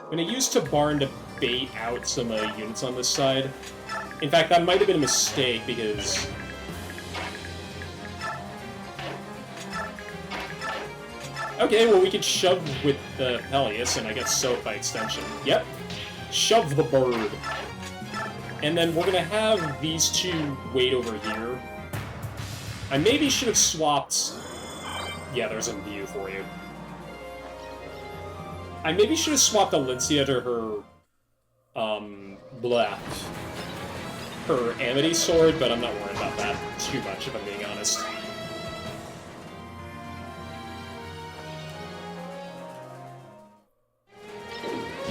I'm gonna use Tabarn to bait out some units on this side. In fact, that might have been a mistake, because... Okay, well, we could shove with the Peleus, and I guess so by extension. Yep. Shove the bird. And then we're gonna have these two wait over here. I maybe should have swapped... Yeah, there's a view for you. I maybe should have swapped Alencia to her... her Amity sword, but I'm not worried about that too much, if I'm being honest.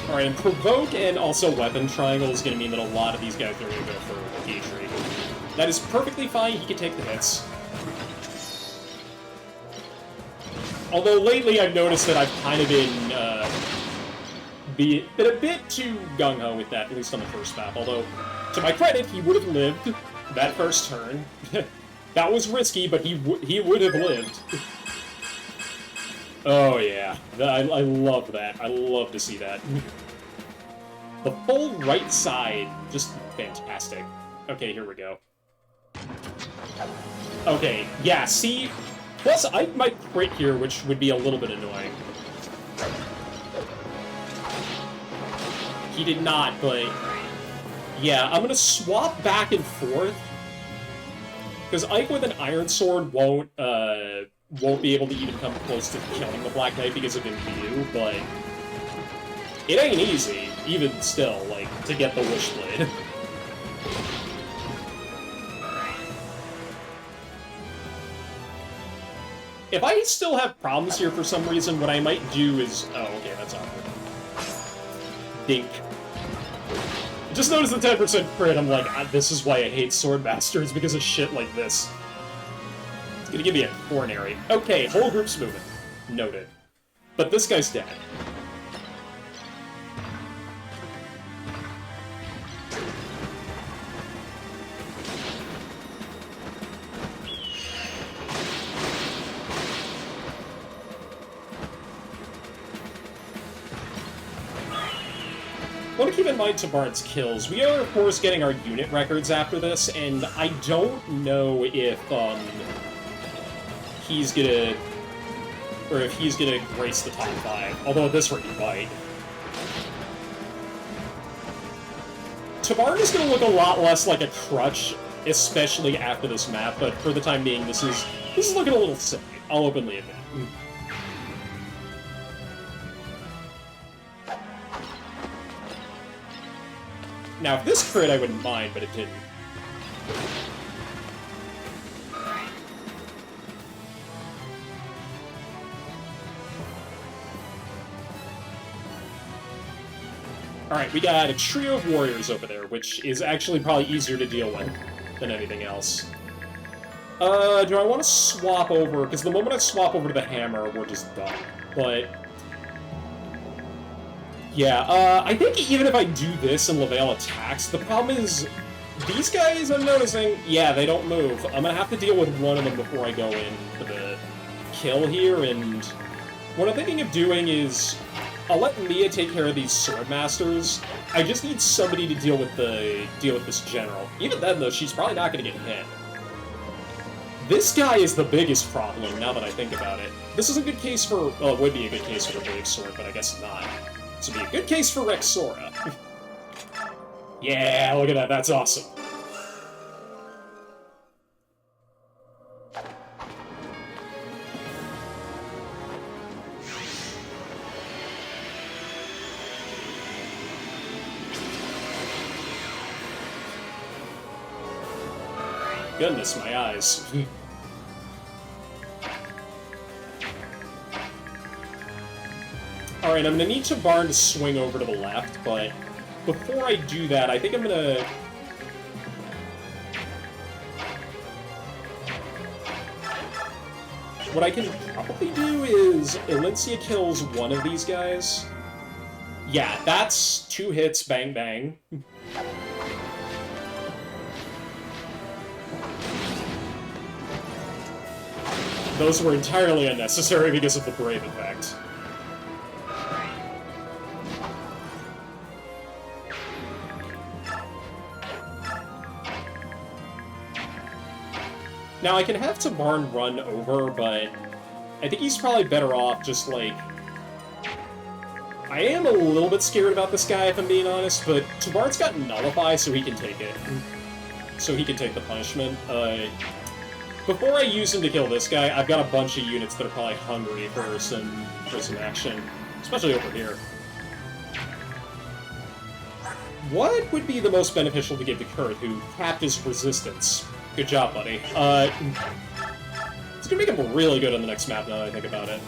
Alright, and Provoke and also Weapon Triangle is going to mean that a lot of these guys are going to go for Gatry. That is perfectly fine, he can take the hits. Although lately I've noticed that I've kind of been a bit too gung-ho with that, at least on the first map. Although, to my credit, he would have lived that first turn. That was risky, but he would have lived. Oh yeah, I love that. I love to see that. The full right side, just fantastic. Okay, here we go. Okay, yeah, see? Plus, I might crit here, which would be a little bit annoying. He did not, but... Yeah, I'm gonna swap back and forth. Because Ike with an Iron Sword won't be able to even come close to killing the Black Knight because of Imbue, but... It ain't easy, even still, like, to get the Wishblade. If I still have problems here for some reason, what I might do is... Oh, okay, that's awkward. Dink. Just notice the 10% crit, I'm like, this is why I hate Swordmasters, because of shit like this. It's gonna give me a coronary. Okay, whole group's moving. Noted. But this guy's dead. I want to keep in mind Tabarn's kills. We are, of course, getting our unit records after this, and I don't know if, he's gonna... Or if he's gonna grace the top 5. Although at this rate, he might. Tabarn is gonna look a lot less like a crutch, especially after this map, but for the time being, this is looking a little silly. I'll openly admit. Now, if this crit, I wouldn't mind, but it didn't. Alright, we got a trio of warriors over there, which is actually probably easier to deal with than anything else. Do I want to swap over? Because the moment I swap over to the hammer, we're just done. But... Yeah, I think even if I do this and Lavelle attacks, the problem is these guys, I'm noticing, yeah, they don't move. I'm gonna have to deal with one of them before I go in for the kill here, and what I'm thinking of doing is I'll let Mia take care of these sword masters. I just need somebody to deal with this general. Even then, though, she's probably not gonna get hit. This guy is the biggest problem, now that I think about it. This is a good case for... Well, it would be a good case for the Brave Sword, but I guess not. This would be a good case for Rexora. Yeah, look at that, that's awesome. Goodness, my eyes. Alright, I'm gonna need Tabarn to swing over to the left, but before I do that, I think I'm gonna... What I can probably do is Elincia kills one of these guys. Yeah, that's 2 hits, bang bang. Those were entirely unnecessary because of the Brave effect. Now, I can have Tabarn run over, but I think he's probably better off just, like... I am a little bit scared about this guy, if I'm being honest, but Tabarn's got Nullify, so he can take it. So he can take the punishment. Before I use him to kill this guy, I've got a bunch of units that are probably hungry for some action. Especially over here. What would be the most beneficial to give to Kurt, who capped his resistance? Good job, buddy. It's gonna make him really good on the next map now that I think about it.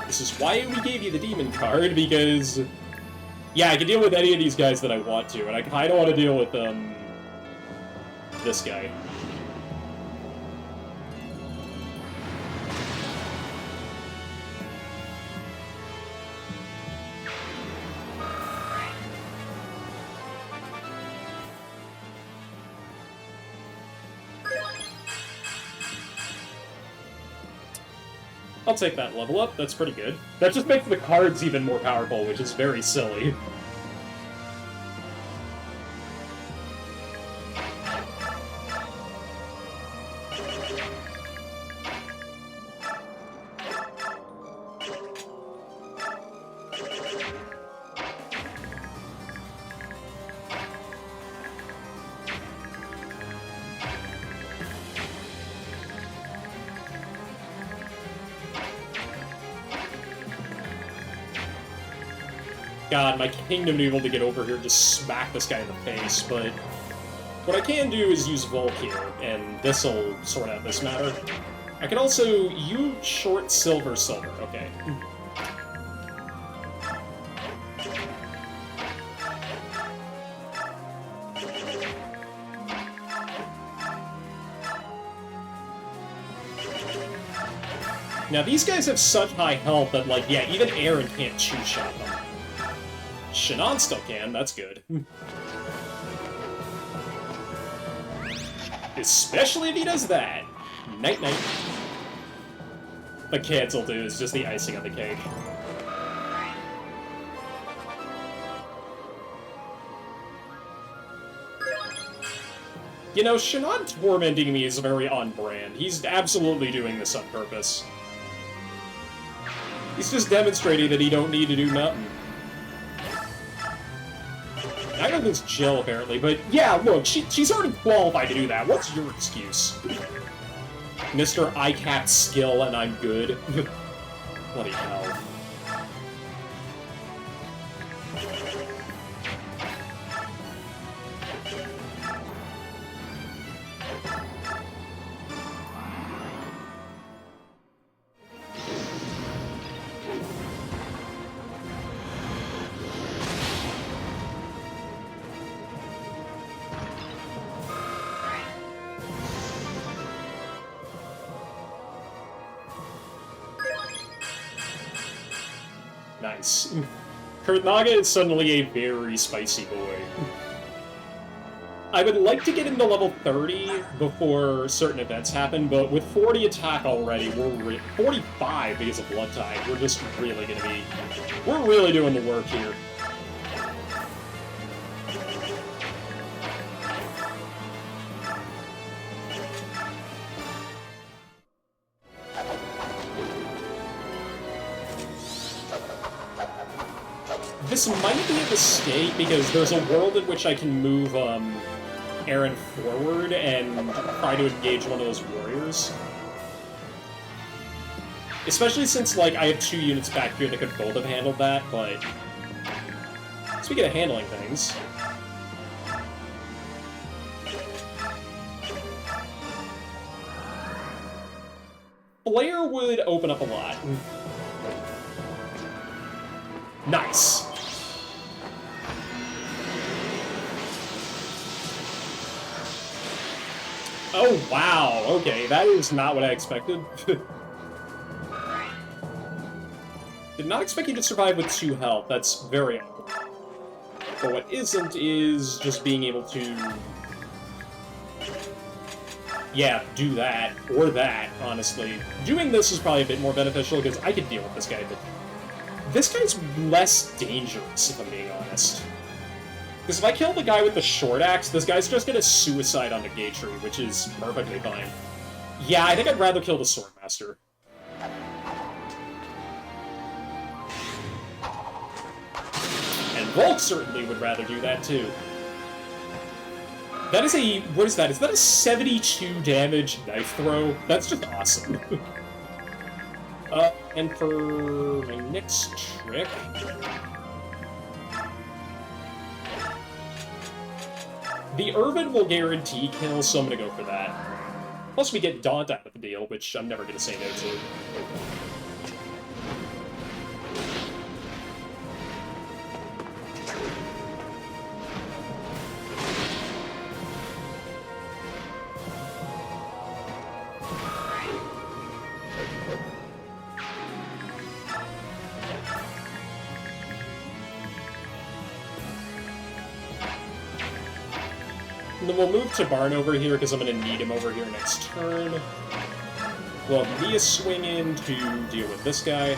This is why we gave you the demon card, because... Yeah, I can deal with any of these guys that I want to, and I kinda want to deal with, this guy. I'll take that level up, that's pretty good. That just makes the cards even more powerful, which is very silly. God, my kingdom to be able to get over here just smack this guy in the face, but what I can do is use Volk here, and this'll sort out this matter. I can also use short silver, okay. Now these guys have such high health that, like, yeah, even Aaron can't two-shot them. Shannon still can, that's good. Especially if he does that. Night-night. The cancel, dude, is just the icing on the cake. You know, Shannon tormenting me is very on-brand. He's absolutely doing this on purpose. He's just demonstrating that he don't need to do nothing. I know this Jill, apparently, but yeah, look, she's already qualified to do that. What's your excuse? Mr. I capped skill and I'm good. Bloody hell. Nice. Kurtnaga is suddenly a very spicy boy. I would like to get him to level 30 before certain events happen, but with 40 attack already, 45 because of Blood Tide, we're just really gonna be... We're really doing the work here. This might be a mistake, because there's a world in which I can move, Aaron forward and try to engage one of those warriors. Especially since, like, I have 2 units back here that could both have handled that, but... Speaking of handling things... Blair would open up a lot. Nice. Oh, wow. Okay, that is not what I expected. Did not expect you to survive with 2 health. That's very odd. But what isn't is just being able to... Yeah, do that. Or that, honestly. Doing this is probably a bit more beneficial, because I could deal with this guy, but... This guy's less dangerous, if I'm being honest. Because if I kill the guy with the short axe, this guy's just gonna suicide on the Gatry, which is perfectly fine. Yeah, I think I'd rather kill the Swordmaster. And Volk certainly would rather do that, too. That is a... What is that? Is that a 72 damage knife throw? That's just awesome. And for my next trick... The Irvin will guarantee kills, so I'm gonna go for that. Plus we get Daunt out of the deal, which I'm never gonna say no to. And then we'll move to Barn over here, because I'm going to need him over here next turn. We'll have Mia swing in to deal with this guy.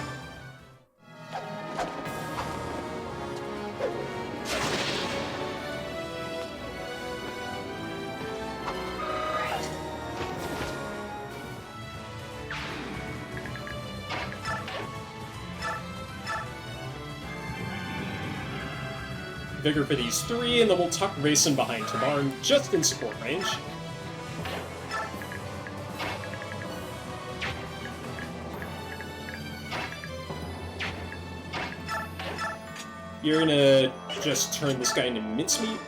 Vigor for these 3, and then we'll tuck Rayson behind Tamarn, just in support range. You're gonna just turn this guy into mincemeat.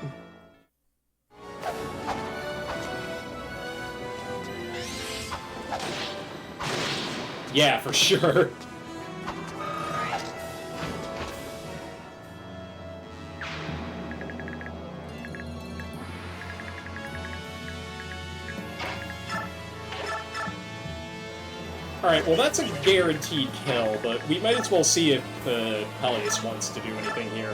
Yeah, for sure. Alright, well that's a guaranteed kill, but we might as well see if Peleus wants to do anything here.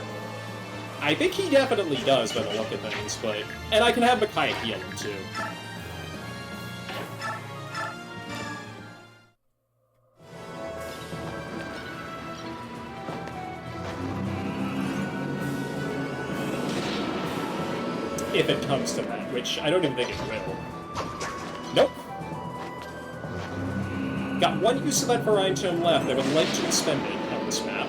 I think he definitely does by the look of things, but... And I can have Micaiah heal him, too. If it comes to that, which I don't even think it will. Nope. Got 1 use of that Varine Tome left. I would like to expend it on this map.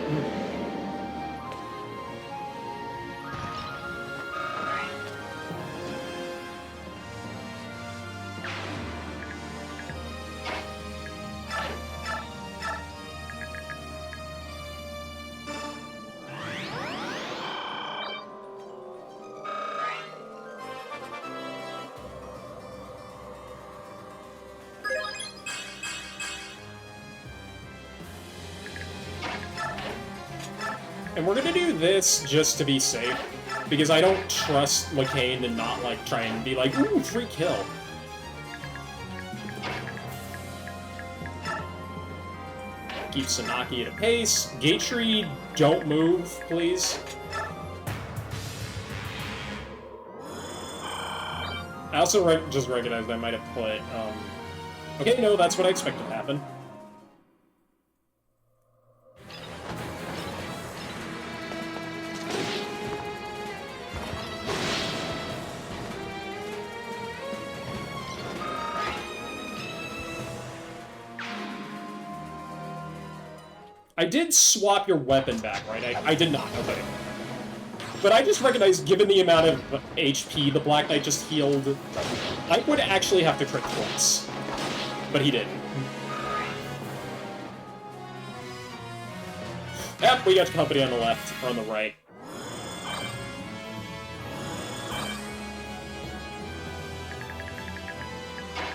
And we're gonna do this just to be safe, because I don't trust McCain to not, like, try and be like, ooh, free kill. keep Sanaki at a pace. Gatry, don't move, please. I also just recognized I might have put, Okay, no, that's what I expected to happen. I did swap your weapon back, right? I did not, okay. But I just recognized, given the amount of HP the Black Knight just healed, I would actually have to crit twice. But he didn't. Yep, we got company on the left, or on the right.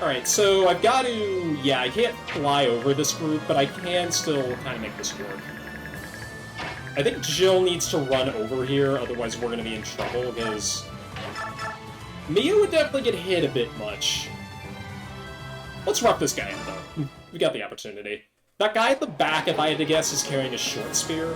Alright, so I've got to... Yeah, I can't fly over this group, but I can still kind of make this work. I think Jill needs to run over here, otherwise we're going to be in trouble, because... Mia would definitely get hit a bit much. Let's rough this guy up, though. We got the opportunity. That guy at the back, if I had to guess, is carrying a short spear.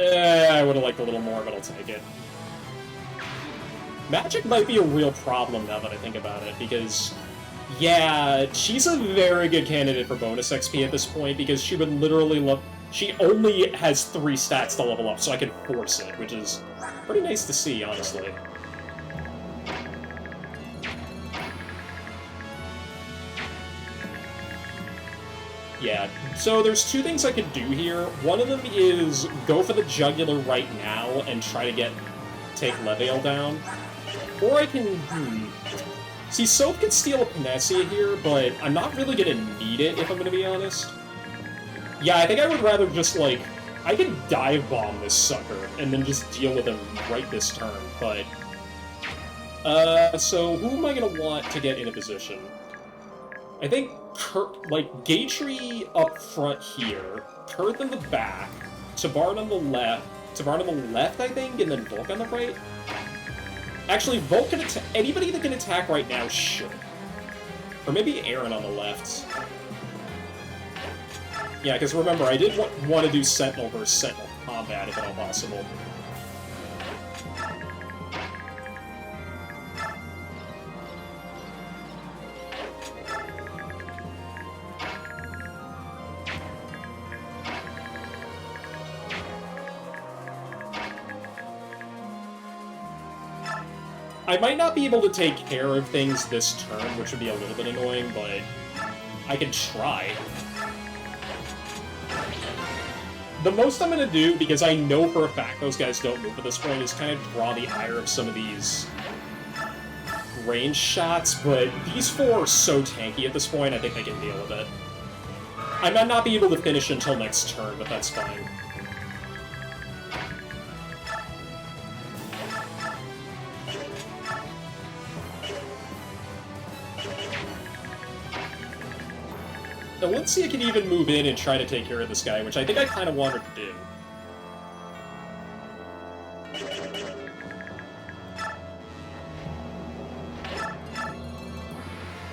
I would have liked a little more, but I'll take it. Magic might be a real problem now that I think about it, because... Yeah, she's a very good candidate for bonus XP at this point, because she would literally look... She only has 3 stats to level up, so I can force it, which is pretty nice to see, honestly. Yeah, so there's 2 things I could do here. One of them is go for the jugular right now and try to take Leveil down. Or I can... See, Soap can steal a Panacea here, but I'm not really gonna need it, if I'm gonna be honest. Yeah, I think I would rather just, like... I can dive bomb this sucker, and then just deal with him right this turn, but... so who am I gonna want to get in a position? I think, Gatry up front here, Kurth in the back, Tavard on the left, I think, and then Volk on the right? Actually, Volk can attack. Anybody that can attack right now should. Or maybe Aaron on the left. Yeah, because remember, I did want to do Sentinel versus Sentinel combat, if at all possible. I might not be able to take care of things this turn, which would be a little bit annoying, but I can try. The most I'm going to do, because I know for a fact those guys don't move at this point, is kind of draw the ire of some of these range shots, but these 4 are so tanky at this point, I think they can deal with it. I might not be able to finish until next turn, but that's fine. Now, let's see if I can even move in and try to take care of this guy, which I think I kind of wanted to do.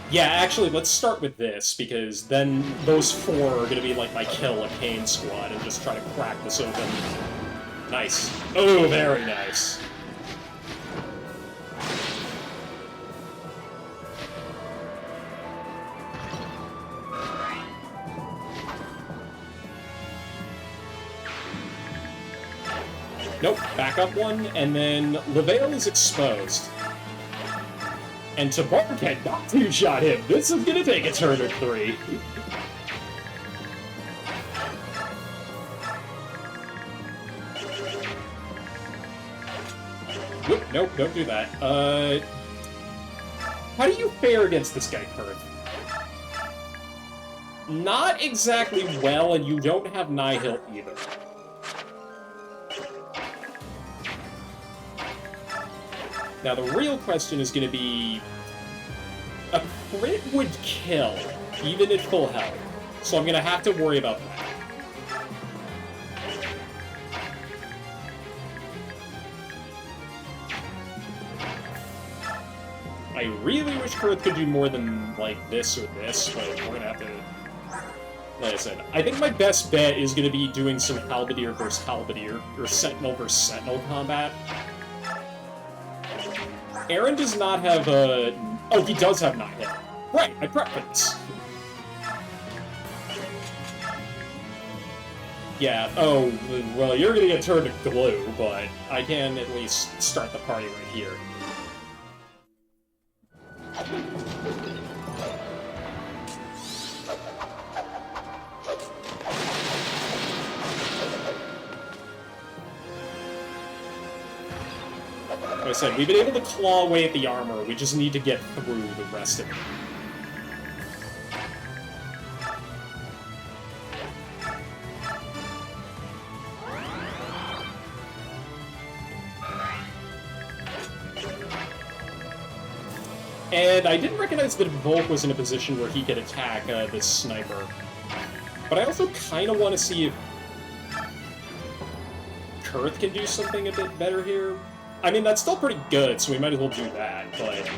Yeah, actually, let's start with this, because then those 4 are going to be like my kill a Kane squad and just try to crack this open. Nice. Oh, very nice. Nope, back up one, and then Leveil is exposed. And Tabar cannot 2-shot him. This is gonna take a turn or 3. Whoop, nope, don't do that. How do you fare against this guy, Kurth? Not exactly well, and you don't have Nihil either. Now, the real question is going to be... A crit would kill, even at full health. So I'm going to have to worry about that. I really wish Kurth could do more than, like, this or this, but we're gonna have to... Like I said, I think my best bet is gonna be doing some Halberdier versus Halberdier, or Sentinel versus Sentinel combat. Aaron does not have a... Oh, he does have Nihil. Right, I prepped for this. Yeah, oh, well, you're gonna get turned to glue, but I can at least start the party right here. Like I said, we've been able to claw away at the armor, we just need to get through the rest of it. And I didn't recognize that Volk was in a position where he could attack this sniper. But I also kind of want to see if Kurth can do something a bit better here. I mean, that's still pretty good, so we might as well do that, but...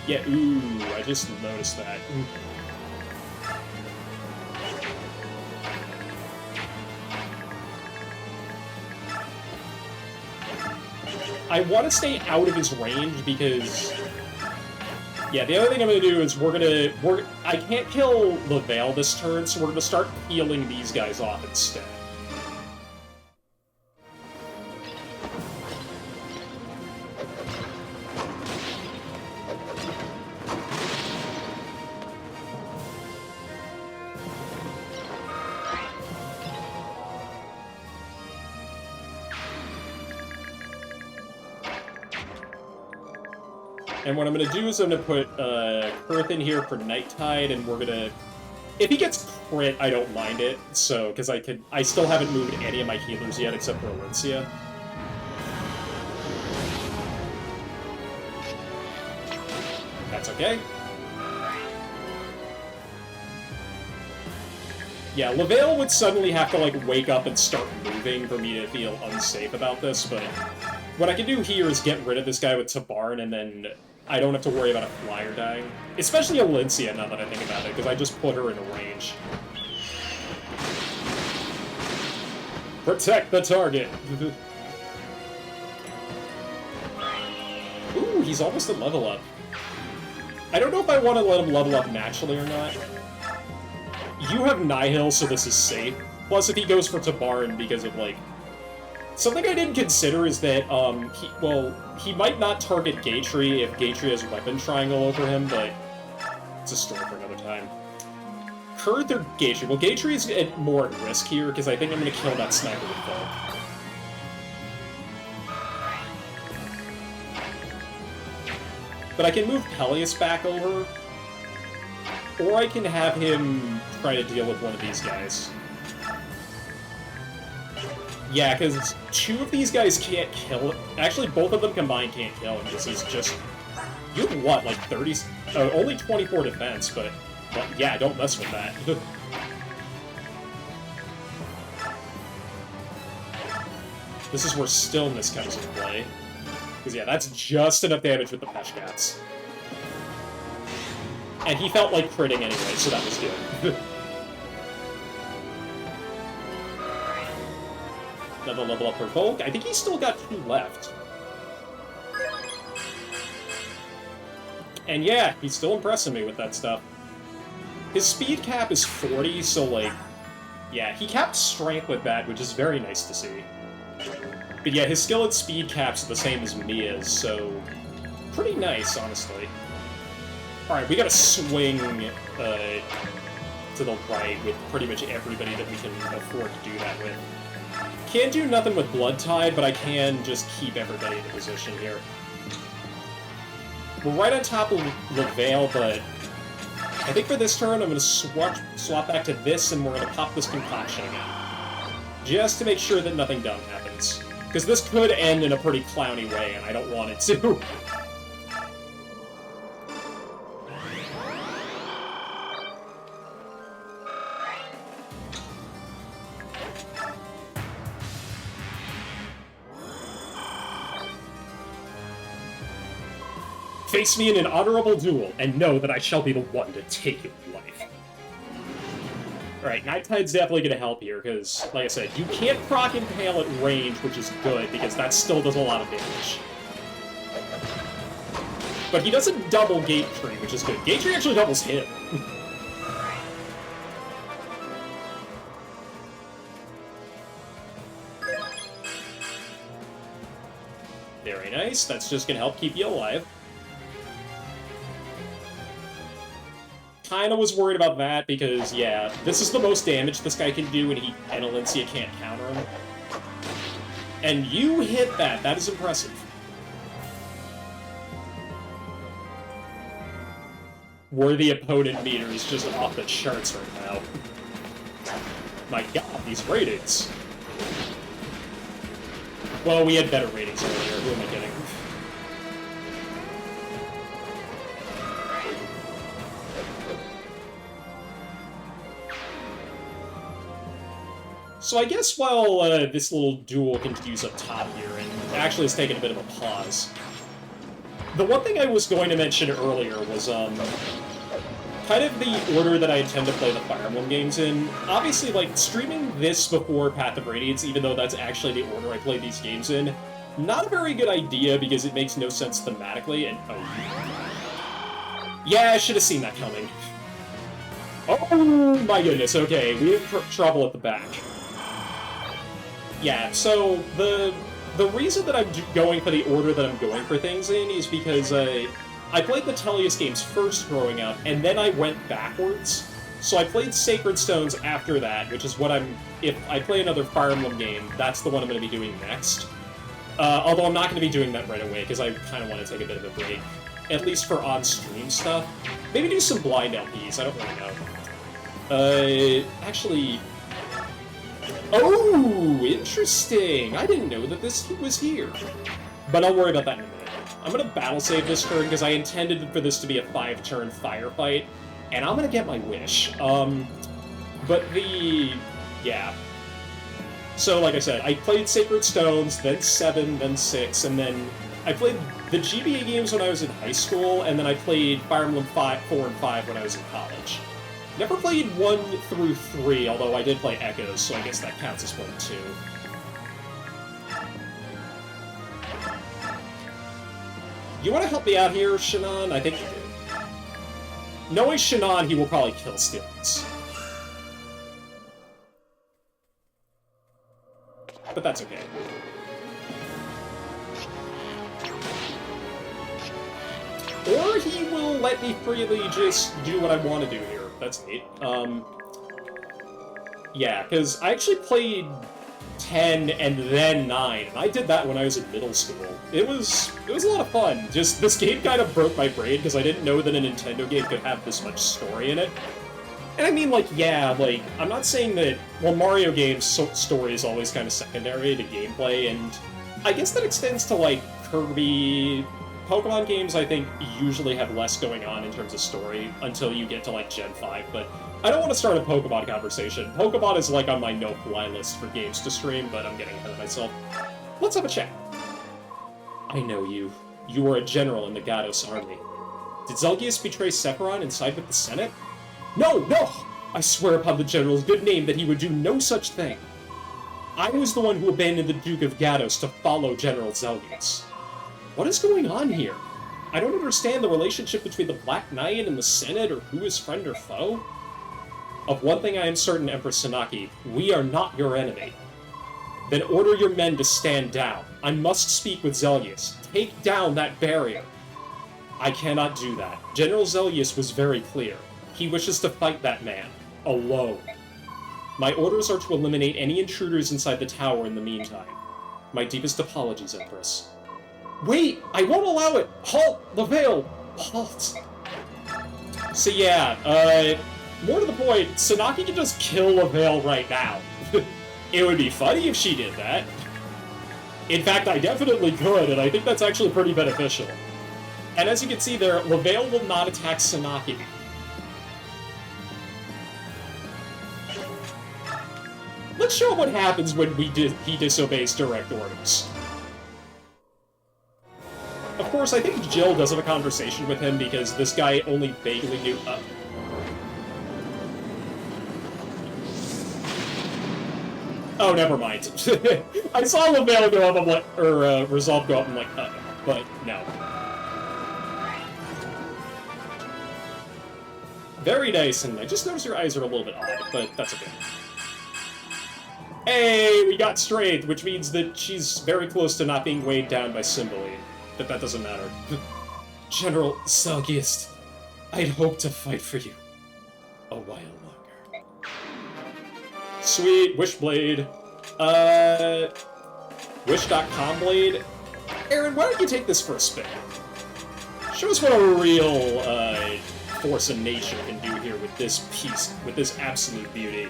Yeah, ooh, I just noticed that. I want to stay out of his range because... Yeah, the other thing I'm going to do is I can't kill the Veil this turn, so we're going to start healing these guys off instead. And what I'm going to do is I'm going to put Kurth in here for Night Tide, and we're going to... If he gets crit, I don't mind it, so, because I still haven't moved any of my healers yet, except for Alencia. That's okay. Yeah, LaVale would suddenly have to, like, wake up and start moving for me to feel unsafe about this, but what I can do here is get rid of this guy with Tabarn, and then I don't have to worry about a flyer dying. Especially Alencia, now that I think about it, because I just put her in a range. Protect the target! Ooh, he's almost a level up. I don't know if I want to let him level up naturally or not. You have Nihil, so this is safe. Plus, if he goes for Tabarn because of, like... Something I didn't consider is that, he might not target Gatry if Gatry has Weapon Triangle over him, but it's a story for another time. Kurth or Gatry? Well, Gatry is more at risk here, because I think I'm going to kill that sniper with Volk. But I can move Peleus back over, or I can have him try to deal with one of these guys. Yeah, because two of these guys can't kill him. Actually, both of them combined can't kill him, because he's just... You have what, like 30... only 24 defense, but yeah, don't mess with that. This is where stillness comes into play. Because yeah, that's just enough damage with the Peshcats. And he felt like critting anyway, so that was good. Another level up for Volk. I think he's still got 2 left. And yeah, he's still impressing me with that stuff. His speed cap is 40, so like... Yeah, he capped strength with that, which is very nice to see. But yeah, his skill and speed caps are the same as Mia's, so... Pretty nice, honestly. Alright, we gotta swing to the right with pretty much everybody that we can afford to do that with. Can't do nothing with Blood Tide, but I can just keep everybody in position here. We're right on top of LaVale, but I think for this turn I'm going to swap back to this, and we're going to pop this Concoction again. Just to make sure that nothing dumb happens. Because this could end in a pretty clowny way, and I don't want it to. Face me in an honorable duel, and know that I shall be the one to take your life. Alright, Night Tide's definitely going to help here, because, like I said, you can't proc Impale at range, which is good, because that still does a lot of damage. But he doesn't double Gate Tree, which is good. Gate Tree actually doubles him. Very nice. That's just going to help keep you alive. Kinda was worried about that because, yeah, this is the most damage this guy can do, and Alencia can't counter him. And you hit that. That is impressive. Worthy opponent meter is just off the charts right now. My god, these ratings. Well, we had better ratings earlier. Who am I kidding? So I guess while this little duel continues up top here, and actually it's taken a bit of a pause, the one thing I was going to mention earlier was kind of the order that I intend to play the Fire Emblem games in. Obviously, like, streaming this before Path of Radiance, even though that's actually the order I play these games in, not a very good idea because it makes no sense thematically, and oh. Yeah, I should have seen that coming. Oh my goodness, okay, we have trouble at the back. Yeah, so the reason that I'm going for the order that I'm going for things in is because I played the Tellius games first growing up, and then I went backwards. So I played Sacred Stones after that, which is what if I play another Fire Emblem game, that's the one I'm going to be doing next. Although I'm not going to be doing that right away, because I kind of want to take a bit of a break. At least for on-stream stuff. Maybe do some blind LPs, I don't really know. Actually... Oh, interesting! I didn't know that this was here. But I'll worry about that in a minute. I'm gonna battle save this turn, because I intended for this to be a 5-turn firefight, and I'm gonna get my wish. Yeah. So, like I said, I played Sacred Stones, then 7, then 6, and then I played the GBA games when I was in high school, and then I played Fire Emblem 4 and 5 when I was in college. Never played 1 through 3, although I did play Echoes, so I guess that counts as 1 too. You want to help me out here, Shannon? I think you do. Knowing Shannon, he will probably kill Steelix. But that's okay. Or he will let me freely just do what I want to do here. That's neat. Yeah, because I actually played 10 and then 9, and I did that when I was in middle school. It was a lot of fun. Just, this game kind of broke my brain, because I didn't know that a Nintendo game could have this much story in it. And I mean, like, yeah, like, I'm not saying that, well, Mario games' story is always kind of secondary to gameplay, and I guess that extends to, like, Kirby... Pokemon games, I think, usually have less going on in terms of story until you get to, like, Gen 5, but I don't want to start a Pokemon conversation. Pokemon is, like, on my no-fly list for games to stream, but I'm getting ahead of myself. Let's have a chat. I know you. You were a general in the Gatos army. Did Zelgius betray Sephiron and side with the Senate? No, no! I swear upon the general's good name that he would do no such thing. I was the one who abandoned the Duke of Gatos to follow General Zelgius. What is going on here? I don't understand the relationship between the Black Knight and the Senate, or who is friend or foe. Of one thing I am certain, Empress Sanaki, we are not your enemy. Then order your men to stand down. I must speak with Zelgius. Take down that barrier. I cannot do that. General Zelgius was very clear. He wishes to fight that man. Alone. My orders are to eliminate any intruders inside the tower in the meantime. My deepest apologies, Empress. Wait! I won't allow it! Halt! LaVale! Halt! So yeah, more to the point, Sanaki can just kill LaVale right now. It would be funny if she did that. In fact, I definitely could, and I think that's actually pretty beneficial. And as you can see there, LaVale will not attack Sanaki. Let's show what happens when he disobeys direct orders. Of course, I think Jill does have a conversation with him because this guy only vaguely knew... Oh, never mind. I saw LaVale go up, I'm like, or Resolve go up, I'm like, but no. Very nice, and I just noticed your eyes are a little bit odd, but that's okay. Hey, we got strength, which means that she's very close to not being weighed down by Cymbeline. But that doesn't matter. General Salgiest, I'd hoped to fight for you a while longer. Sweet, Wishblade. Wish.com Blade. Aaron, why don't you take this for a spin? Show us what a real, force of nature can do here with this piece, with this absolute beauty.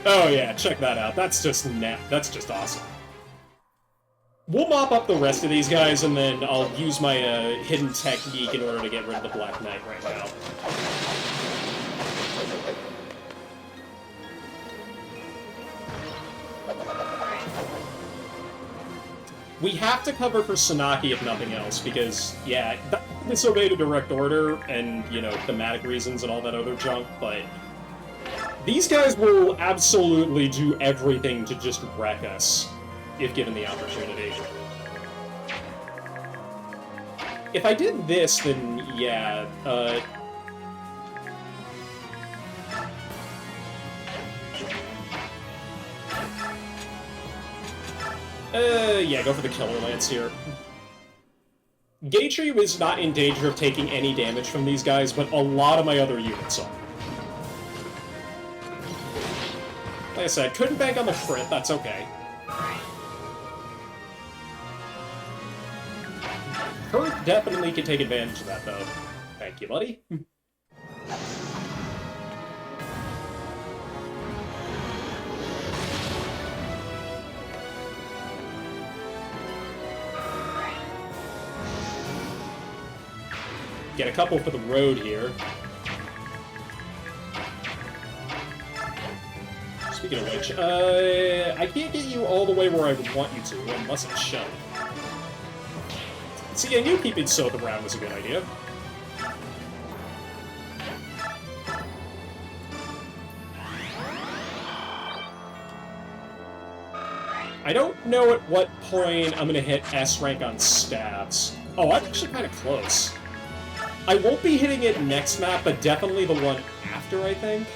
Oh yeah, check that out. That's just awesome. We'll mop up the rest of these guys, and then I'll use my hidden technique in order to get rid of the Black Knight right now. We have to cover for Sanaki if nothing else, because, yeah, disobeyed a direct order, and, you know, thematic reasons and all that other junk, but these guys will absolutely do everything to just wreck us, if given the opportunity. If I did this, then, yeah, yeah, go for the Killer Lance here. Gatry was not in danger of taking any damage from these guys, but a lot of my other units are. Like I said, couldn't bank on the crit, that's okay. Kurt definitely can take advantage of that, though. Thank you, buddy. Get a couple for the road here. Speaking of which, I can't get you all the way where I would want you to, unless it's shut. See, I knew keeping Soth around was a good idea. I don't know at what point I'm gonna hit S rank on stabs. Oh, I'm actually kind of close. I won't be hitting it next map, but definitely the one after, I think.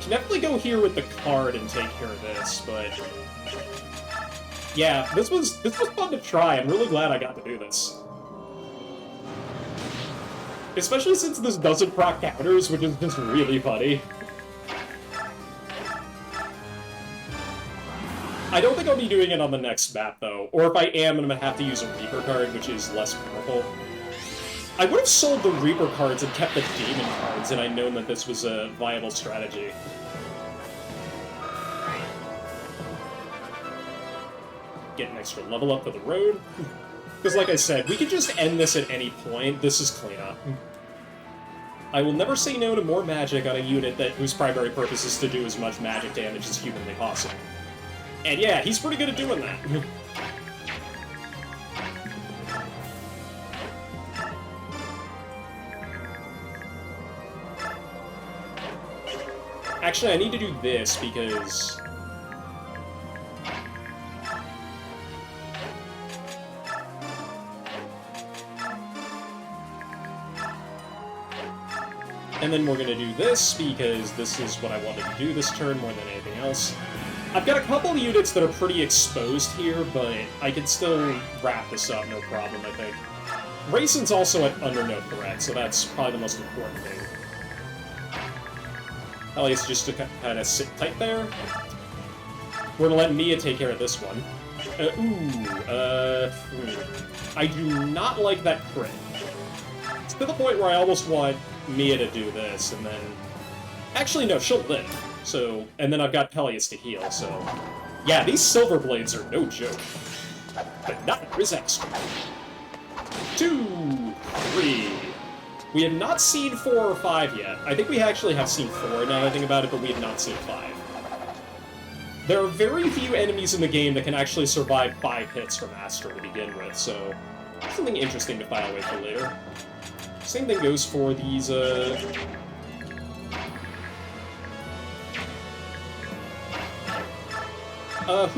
Can definitely go here with the card and take care of this, but yeah, this was fun to try. I'm really glad I got to do this. Especially since this doesn't proc counters, which is just really funny. I don't think I'll be doing it on the next map, though. Or if I am, I'm gonna have to use a Reaper card, which is less powerful. I would have sold the Reaper cards and kept the Demon cards, and I'd known that this was a viable strategy. Get an extra level up for the road. Because like I said, we can just end this at any point. This is cleanup. I will never say no to more magic on a unit whose primary purpose is to do as much magic damage as humanly possible. And yeah, he's pretty good at doing that. Actually, I need to do this because and then we're gonna do this, because this is what I wanted to do this turn more than anything else. I've got a couple units that are pretty exposed here, but I can still wrap this up, no problem, I think. Rayson's also under no threat, so that's probably the most important thing. At least just to kind of sit tight there. We're gonna let Mia take care of this one. I do not like that crit. It's to the point where I almost want Mia to do this, and then... Actually, no, she'll live. So, and then I've got Peleus to heal, so... Yeah, these silver blades are no joke. But not is extra. 2, 3. We have not seen 4 or 5 yet. I think we actually have seen 4 now that I think about it, but we have not seen 5. There are very few enemies in the game that can actually survive 5 hits from Astra to begin with, so something interesting to file away for later. Same thing goes for these, who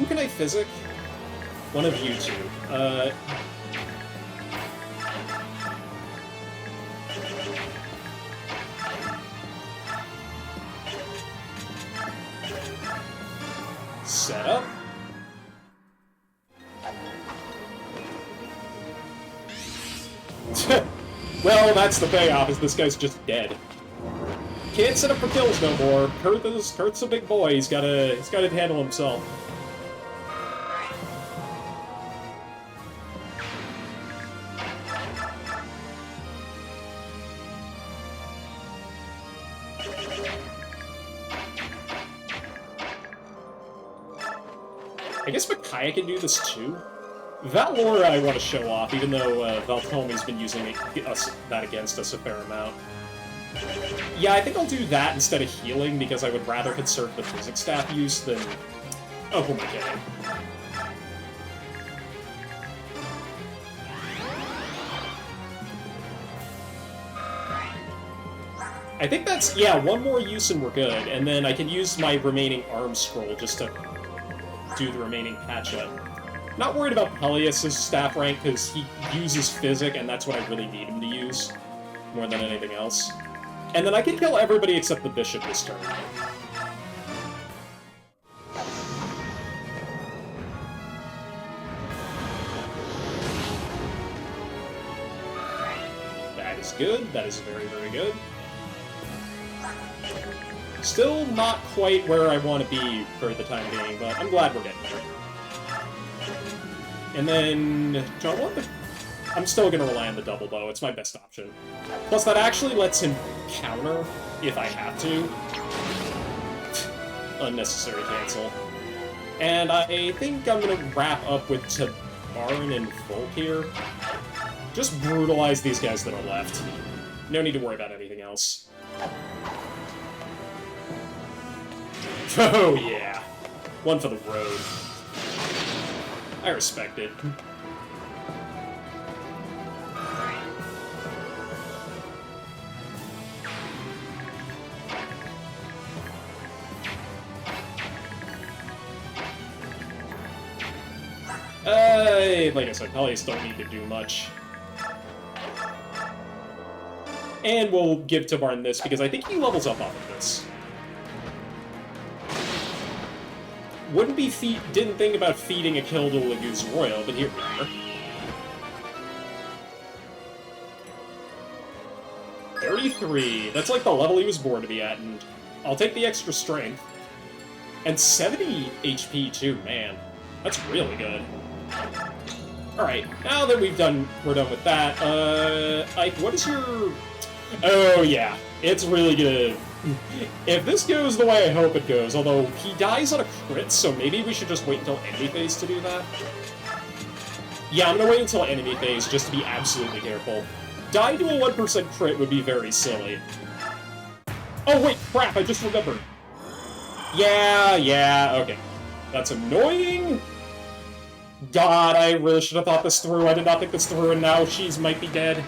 can I physic? One of you two. Set up. Well, that's the payoff, is this guy's just dead. Can't set up for kills no more. Kurt's a big boy, he's gotta handle himself. I guess Micaiah can do this too. Valora I want to show off, even though Valtomi's been using that against us a fair amount. Yeah, I think I'll do that instead of healing, because I would rather conserve the physics staff use than... Oh, who am I kidding? I think that's... Yeah, one more use and we're good, and then I can use my remaining arm scroll just to do the remaining patch-up. Not worried about Peleus' staff rank, because he uses Physic, and that's what I really need him to use, more than anything else. And then I can kill everybody except the Bishop this turn. That is good. That is very, very good. Still not quite where I want to be for the time being, but I'm glad we're getting there. And then... do I want the... I'm still going to rely on the double bow. It's my best option. Plus, that actually lets him counter if I have to. Unnecessary cancel. And I think I'm going to wrap up with Tabarin and Volk here. Just brutalize these guys that are left. No need to worry about anything else. Oh, yeah. One for the road. I respect it. Like I said, Peleus don't need to do much. And we'll give Tabarin this, because I think he levels up off of this. Didn't think about feeding a kill to Lagoose Royal, but here we are. 33. That's like the level he was born to be at, and I'll take the extra strength. And 70 HP too, man. That's really good. Alright, now that we're done with that, Ike, what is your... Oh, yeah. It's really good. If this goes the way I hope it goes, although he dies on a crit, so maybe we should just wait until enemy phase to do that. Yeah, I'm gonna wait until enemy phase just to be absolutely careful. Die to a 1% crit would be very silly. Oh wait, crap, I just remembered. Yeah, okay. That's annoying. God, I really should have thought this through. I did not think this through, and now she might be dead.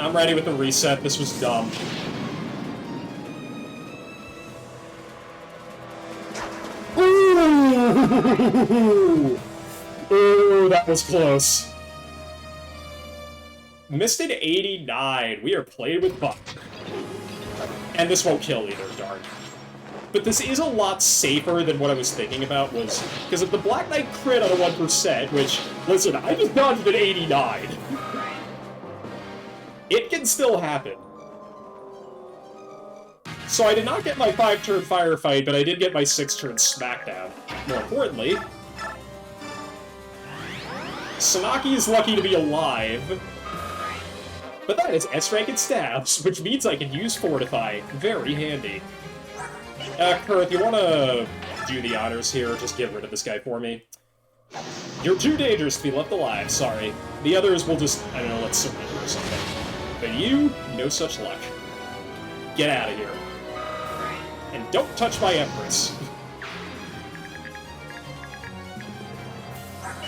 I'm ready with the reset. This was dumb. Ooh! Ooh, that was close. Missed it 89. We are played with buck. And this won't kill either, darn. But this is a lot safer than what I was thinking about, was... because if the Black Knight crit on a 1%, which, listen, I just dodged an 89. It can still happen. So I did not get my 5-turn firefight, but I did get my 6-turn smackdown. More importantly, Sanaki is lucky to be alive. But that is S-rank and stabs, which means I can use Fortify. Very handy. Kurth, you wanna do the honors here? Just get rid of this guy for me. You're too dangerous to be left alive, sorry. The others will just, I don't know, let's surrender or something. But you, no such luck. Get out of here. And don't touch my Empress.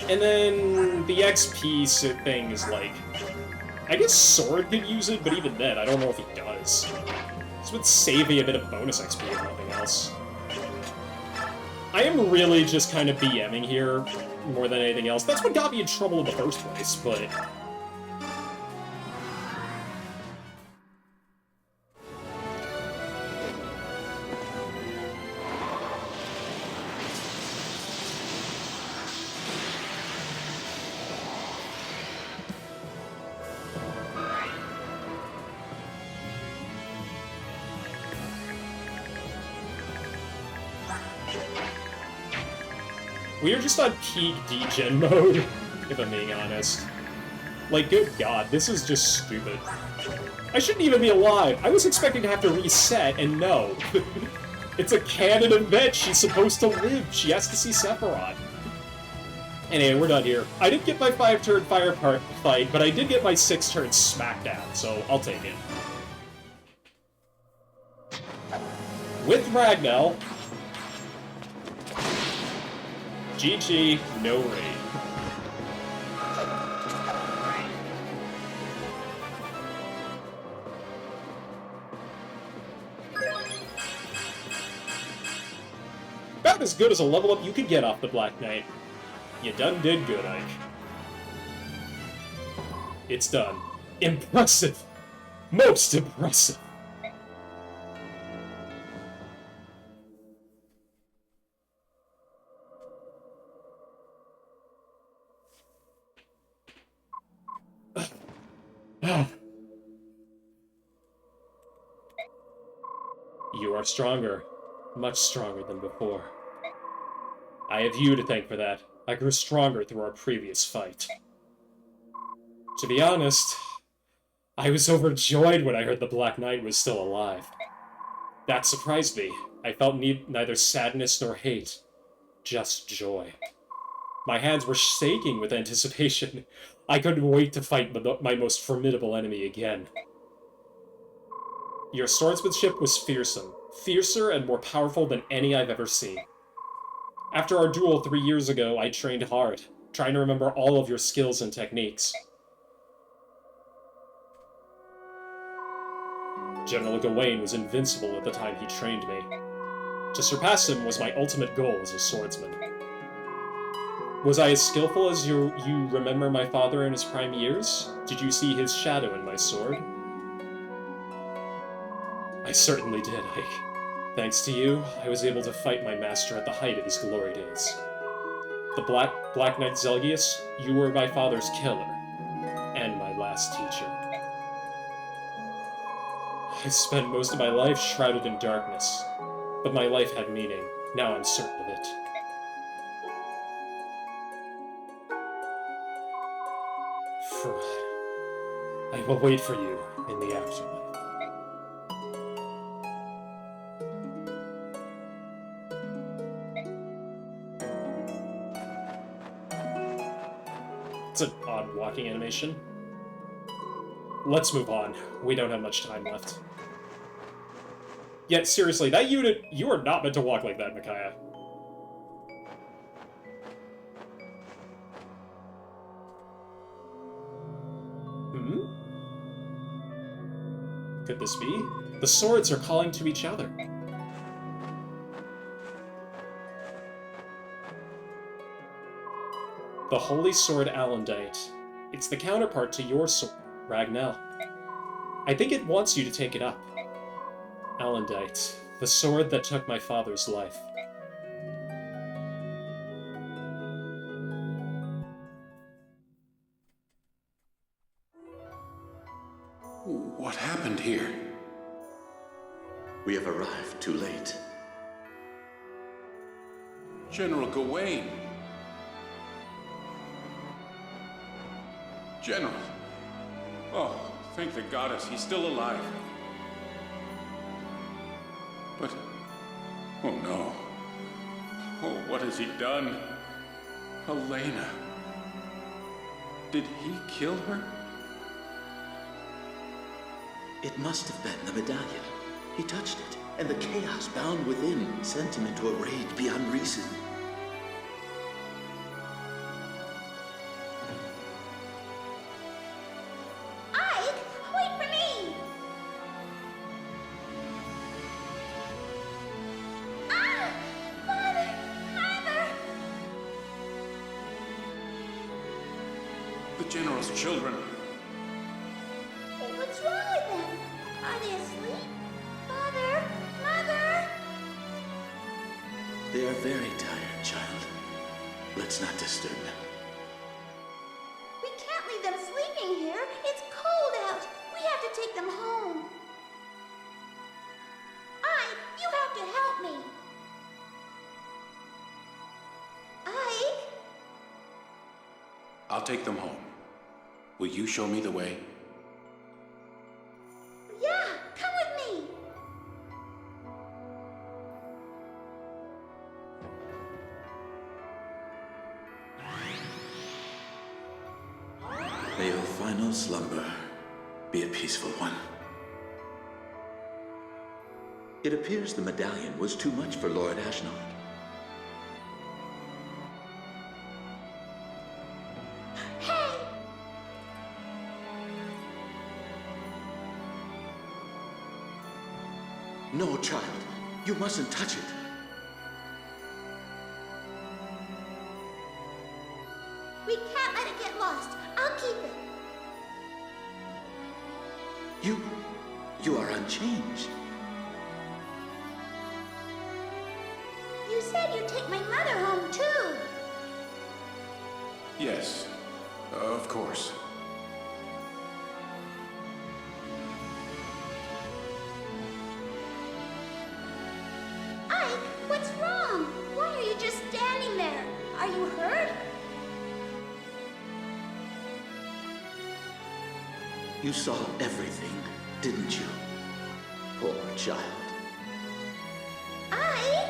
And then the XP thing is like... I guess Sword could use it, but even then, I don't know if he does. This would save me a bit of bonus XP if nothing else. I am really just kind of BMing here, more than anything else. That's what got me in trouble in the first place, but... We are just on peak degen mode, if I'm being honest. Like, good god, this is just stupid. I shouldn't even be alive. I was expecting to have to reset, and no. It's a canon event. She's supposed to live. She has to see Sephiroth. Anyway, we're done here. I didn't get my 5-turn fire fight, but I did get my 6-turn smackdown, so I'll take it. With Ragnell... GG, no raid. About as good as a level up you could get off the Black Knight. You done did good, Ike. It's done. Impressive. Most impressive. You are stronger. Much stronger than before. I have you to thank for that. I grew stronger through our previous fight. To be honest, I was overjoyed when I heard the Black Knight was still alive. That surprised me. I felt neither sadness nor hate, just joy. My hands were shaking with anticipation. I couldn't wait to fight my most formidable enemy again. Your swordsmanship was fearsome. Fiercer and more powerful than any I've ever seen. After our duel 3 years ago, I trained hard, trying to remember all of your skills and techniques. General Gawain was invincible at the time he trained me. To surpass him was my ultimate goal as a swordsman. Was I as skillful as you remember my father in his prime years? Did you see his shadow in my sword? I certainly did, Ike. Thanks to you, I was able to fight my master at the height of his glory days. The Black Knight Zelgius, you were my father's killer, and my last teacher. I spent most of my life shrouded in darkness, but my life had meaning. Now I'm certain of it. I will wait for you in the afterlife. It's an odd walking animation. Let's move on. We don't have much time left. Yet, seriously, that unit, you are not meant to walk like that, Micaiah. Could this be? The swords are calling to each other. The Holy Sword Alendite. It's the counterpart to your sword, Ragnell. I think it wants you to take it up. Alendite, the sword that took my father's life. What happened here? We have arrived too late. General Gawain. General. Oh, thank the goddess, he's still alive. But Oh no. Oh, what has he done? Elena. Did he kill her? It must have been the medallion. He touched it, and the chaos bound within sent him into a rage beyond reason. Ike, wait for me! Ah! Father! Mother! The General's children. What's wrong with them? Are they asleep? Father! Mother! They are very tired, child. Let's not disturb them. We can't leave them sleeping here. It's cold out. We have to take them home. Ike, you have to help me. Ike? I'll take them home. Will you show me the way? Yeah, come with me. May your final slumber be a peaceful one. It appears the medallion was too much for Lord Ashnod. Hey! No, child. You mustn't touch it. We can't let it get lost. I'll keep it. You are unchanged. You said you'd take my mother home, too. Yes, of course. Ike, what's wrong? Why are you just standing there? Are you hurt? You saw everything, didn't you? Poor child. Ike?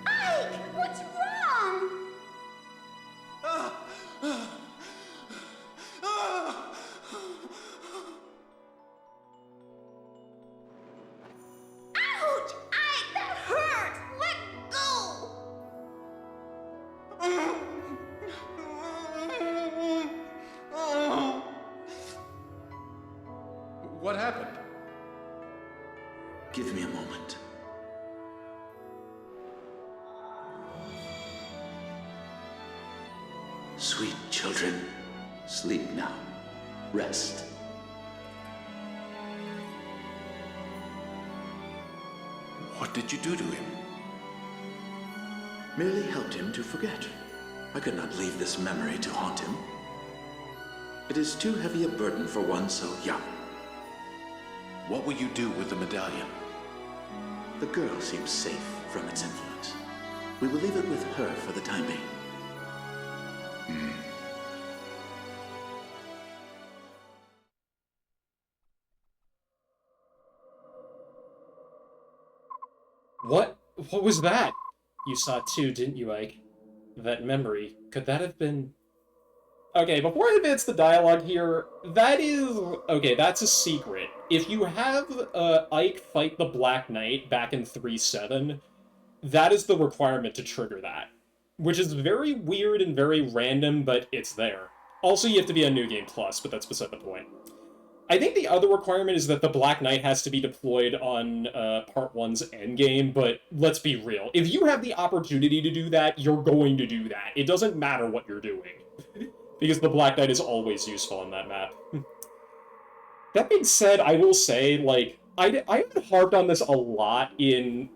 Ike, what's wrong? Ouch! Ike, that hurt! Let go! What happened? Give me a moment. Sweet children, sleep now. Rest. What did you do to him? Merely helped him to forget. I could not leave this memory to haunt him. It is too heavy a burden for one so young. What will you do with the medallion? The girl seems safe from its influence. We will leave it with her for the time being. What was that? You saw it too, didn't you, Ike? That memory. Could that have been... Okay, before I advance the dialogue here, that is... Okay, that's a secret. If you have Ike fight the Black Knight back in 3.7, that is the requirement to trigger that. Which is very weird and very random, but it's there. Also, you have to be on New Game Plus, but that's beside the point. I think the other requirement is that the Black Knight has to be deployed on Part 1's Endgame, but let's be real. If you have the opportunity to do that, you're going to do that. It doesn't matter what you're doing. Because the Black Knight is always useful on that map. That being said, I will say, like, I haven't harped on this a lot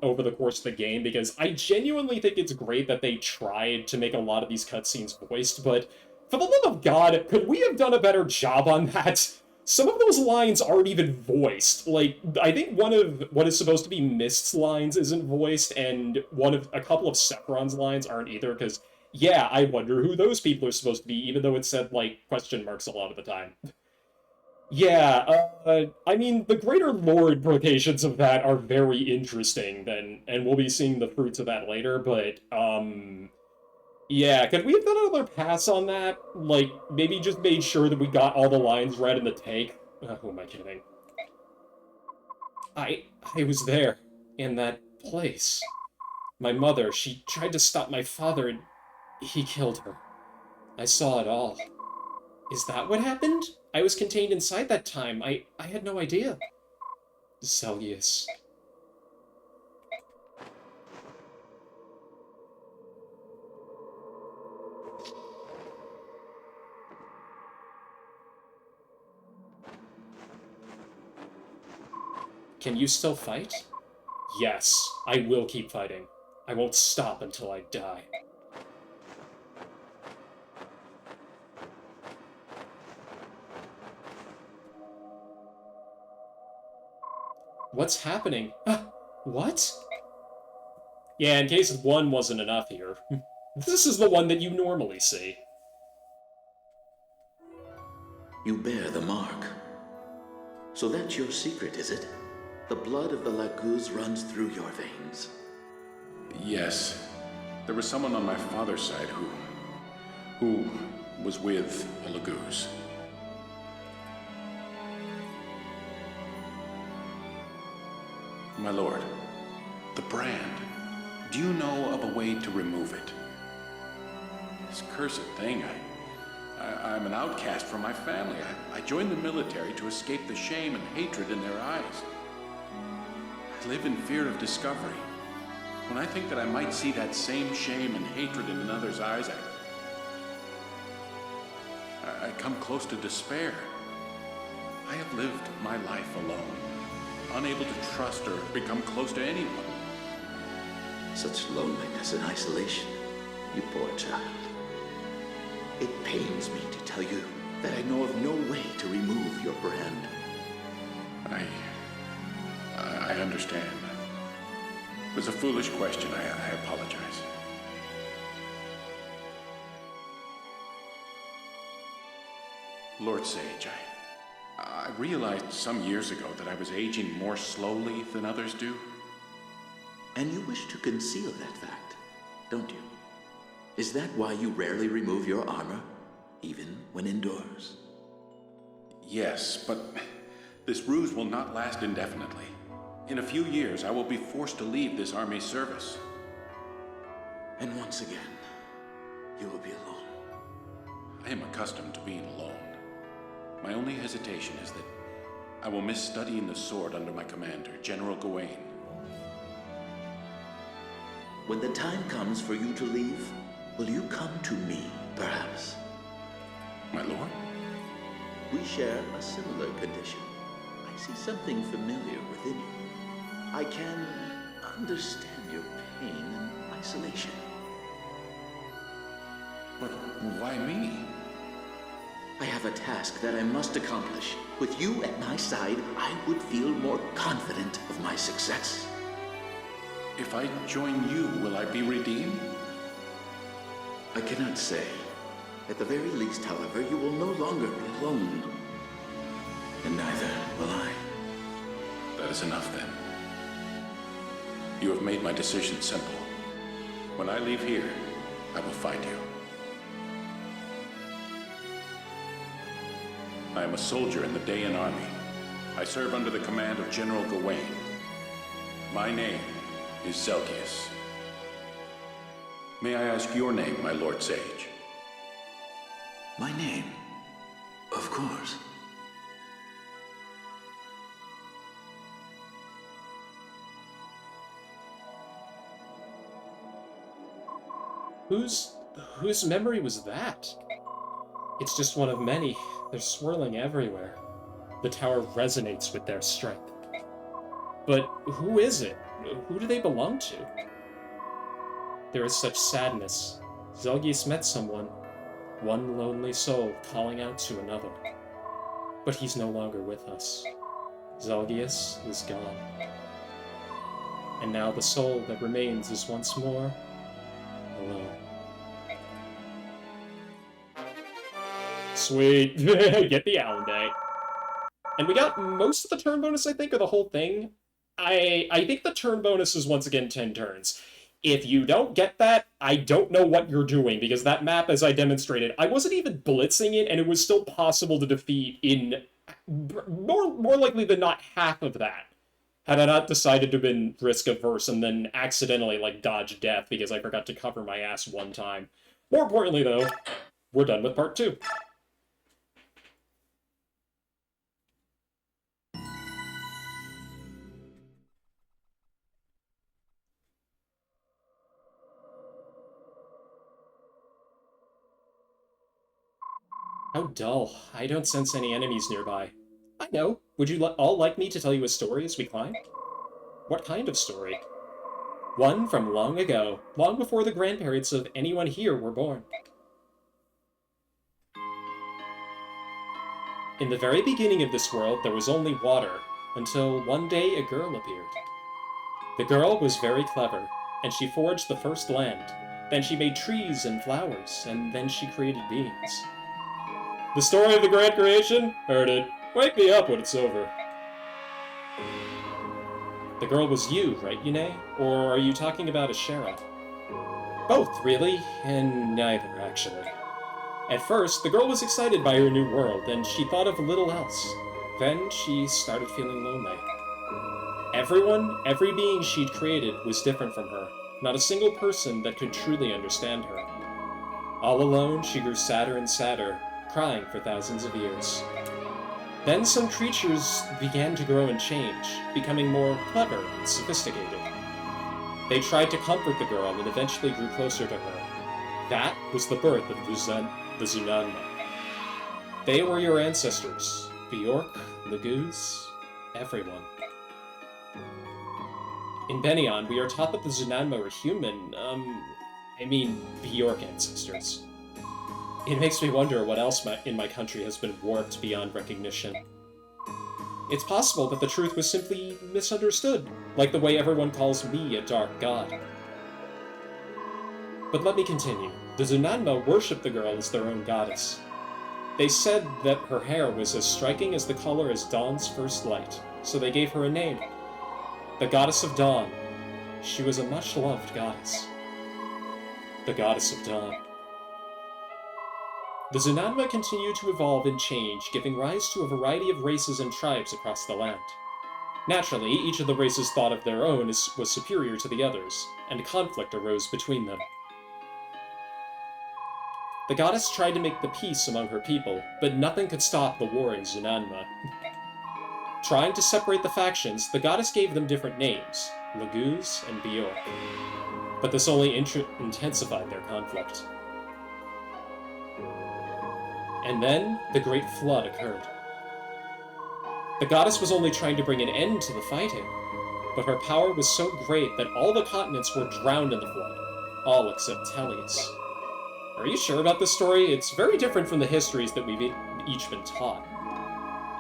over the course of the game, because I genuinely think it's great that they tried to make a lot of these cutscenes voiced, but for the love of God, could we have done a better job on that? Some of those lines aren't even voiced. Like, I think one of what is supposed to be Mist's lines isn't voiced, and a couple of Sephiron's lines aren't either, because Yeah, I wonder who those people are supposed to be, even though it said, like, question marks a lot of the time. Yeah, I mean, the greater lore implications of that are very interesting, then, and we'll be seeing the fruits of that later, but, yeah, could we have done another pass on that? Like, maybe just made sure that we got all the lines right in the take? Who am I kidding? I was there, in that place. My mother, she tried to stop my father, and he killed her. I saw it all. Is that what happened? I was contained inside that time. I had no idea. Zelgius. Can you still fight? Yes, I will keep fighting. I won't stop until I die. What's happening? What? Yeah, in case one wasn't enough here. This is the one that you normally see. You bear the mark. So that's your secret, is it? The blood of the Laguz runs through your veins. Yes. There was someone on my father's side who was with a Laguz. My lord, the brand. Do you know of a way to remove it? This cursed thing, I'm an outcast from my family. I joined the military to escape the shame and hatred in their eyes. I live in fear of discovery. When I think that I might see that same shame and hatred in another's eyes, I come close to despair. I have lived my life alone, unable to trust or become close to anyone. Such loneliness and isolation, you poor child. It pains me to tell you that I know of no way to remove your brand. I understand. It was a foolish question. I apologize. Lord Sage, I realized some years ago that I was aging more slowly than others do. And you wish to conceal that fact, don't you? Is that why you rarely remove your armor, even when indoors? Yes, but this ruse will not last indefinitely. In a few years, I will be forced to leave this army service. And once again, you will be alone. I am accustomed to being alone. My only hesitation is that I will miss studying the sword under my commander, General Gawain. When the time comes for you to leave, will you come to me, perhaps? My lord? We share a similar condition. I see something familiar within you. I can understand your pain and isolation. But why me? I have a task that I must accomplish. With you at my side, I would feel more confident of my success. If I join you, will I be redeemed? I cannot say. At the very least, however, you will no longer be alone. And neither will I. That is enough, then. You have made my decision simple. When I leave here, I will find you. I am a soldier in the Dayan army. I serve under the command of General Gawain. My name is Zelgius. May I ask your name, my Lord Sage? My name? Of course. Whose memory was that? It's just one of many. They're swirling everywhere. The tower resonates with their strength. But who is it? Who do they belong to? There is such sadness. Zelgius met someone. One lonely soul calling out to another. But he's no longer with us. Zelgius is gone. And now the soul that remains is once more alone. Sweet. Get the Allen Day. And we got most of the turn bonus, I think, or the whole thing. I think the turn bonus is once again 10 turns. If you don't get that, I don't know what you're doing, because that map, as I demonstrated, I wasn't even blitzing it, and it was still possible to defeat in more likely than not half of that. Had I not decided to have been risk-averse and then accidentally, like, dodge death because I forgot to cover my ass one time. More importantly, though, we're done with part 2. How dull. I don't sense any enemies nearby. I know. Would you all like me to tell you a story as we climb? What kind of story? One from long ago, long before the grandparents of anyone here were born. In the very beginning of this world, there was only water, until one day a girl appeared. The girl was very clever, and she forged the first land. Then she made trees and flowers, and then she created beings. The story of the grand creation? Heard it. Wake me up when it's over. The girl was you, right, Yune? Or are you talking about Ashera? Both, really, and neither, actually. At first, the girl was excited by her new world, and she thought of little else. Then she started feeling lonely. Everyone, every being she'd created was different from her. Not a single person that could truly understand her. All alone, she grew sadder and sadder, crying for thousands of years. Then some creatures began to grow and change, becoming more clever and sophisticated. They tried to comfort the girl and eventually grew closer to her. That was the birth of the Zunanma. They were your ancestors. Bjork, Laguz, everyone. In Bennion, we are taught that the Zunanma are human, Bjork ancestors. It makes me wonder what else in my country has been warped beyond recognition. It's possible that the truth was simply misunderstood, like the way everyone calls me a dark god. But let me continue. The Zunanma worshipped the girl as their own goddess. They said that her hair was as striking as the color as dawn's first light, so they gave her a name. The Goddess of Dawn. She was a much-loved goddess. The Goddess of Dawn. The Zunanma continued to evolve and change, giving rise to a variety of races and tribes across the land. Naturally, each of the races thought of their own was superior to the others, and conflict arose between them. The goddess tried to make the peace among her people, but nothing could stop the warring Zunanma. Trying to separate the factions, the goddess gave them different names, Laguz and Bjork. But this only intensified their conflict. And then, the Great Flood occurred. The goddess was only trying to bring an end to the fighting, but her power was so great that all the continents were drowned in the flood, all except Tellius. Are you sure about this story? It's very different from the histories that we've each been taught.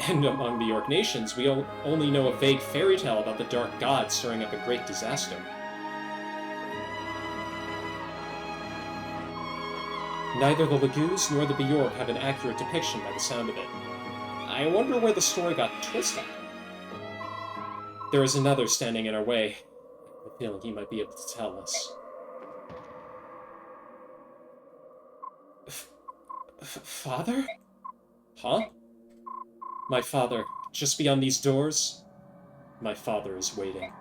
And among the York nations, we only know a vague fairy tale about the dark god stirring up a great disaster. Neither the Laguz nor the Bjork have an accurate depiction by the sound of it. I wonder where the story got twisted. There is another standing in our way. I have a feeling he might be able to tell us. Father? Huh? My father, just beyond these doors. My father is waiting.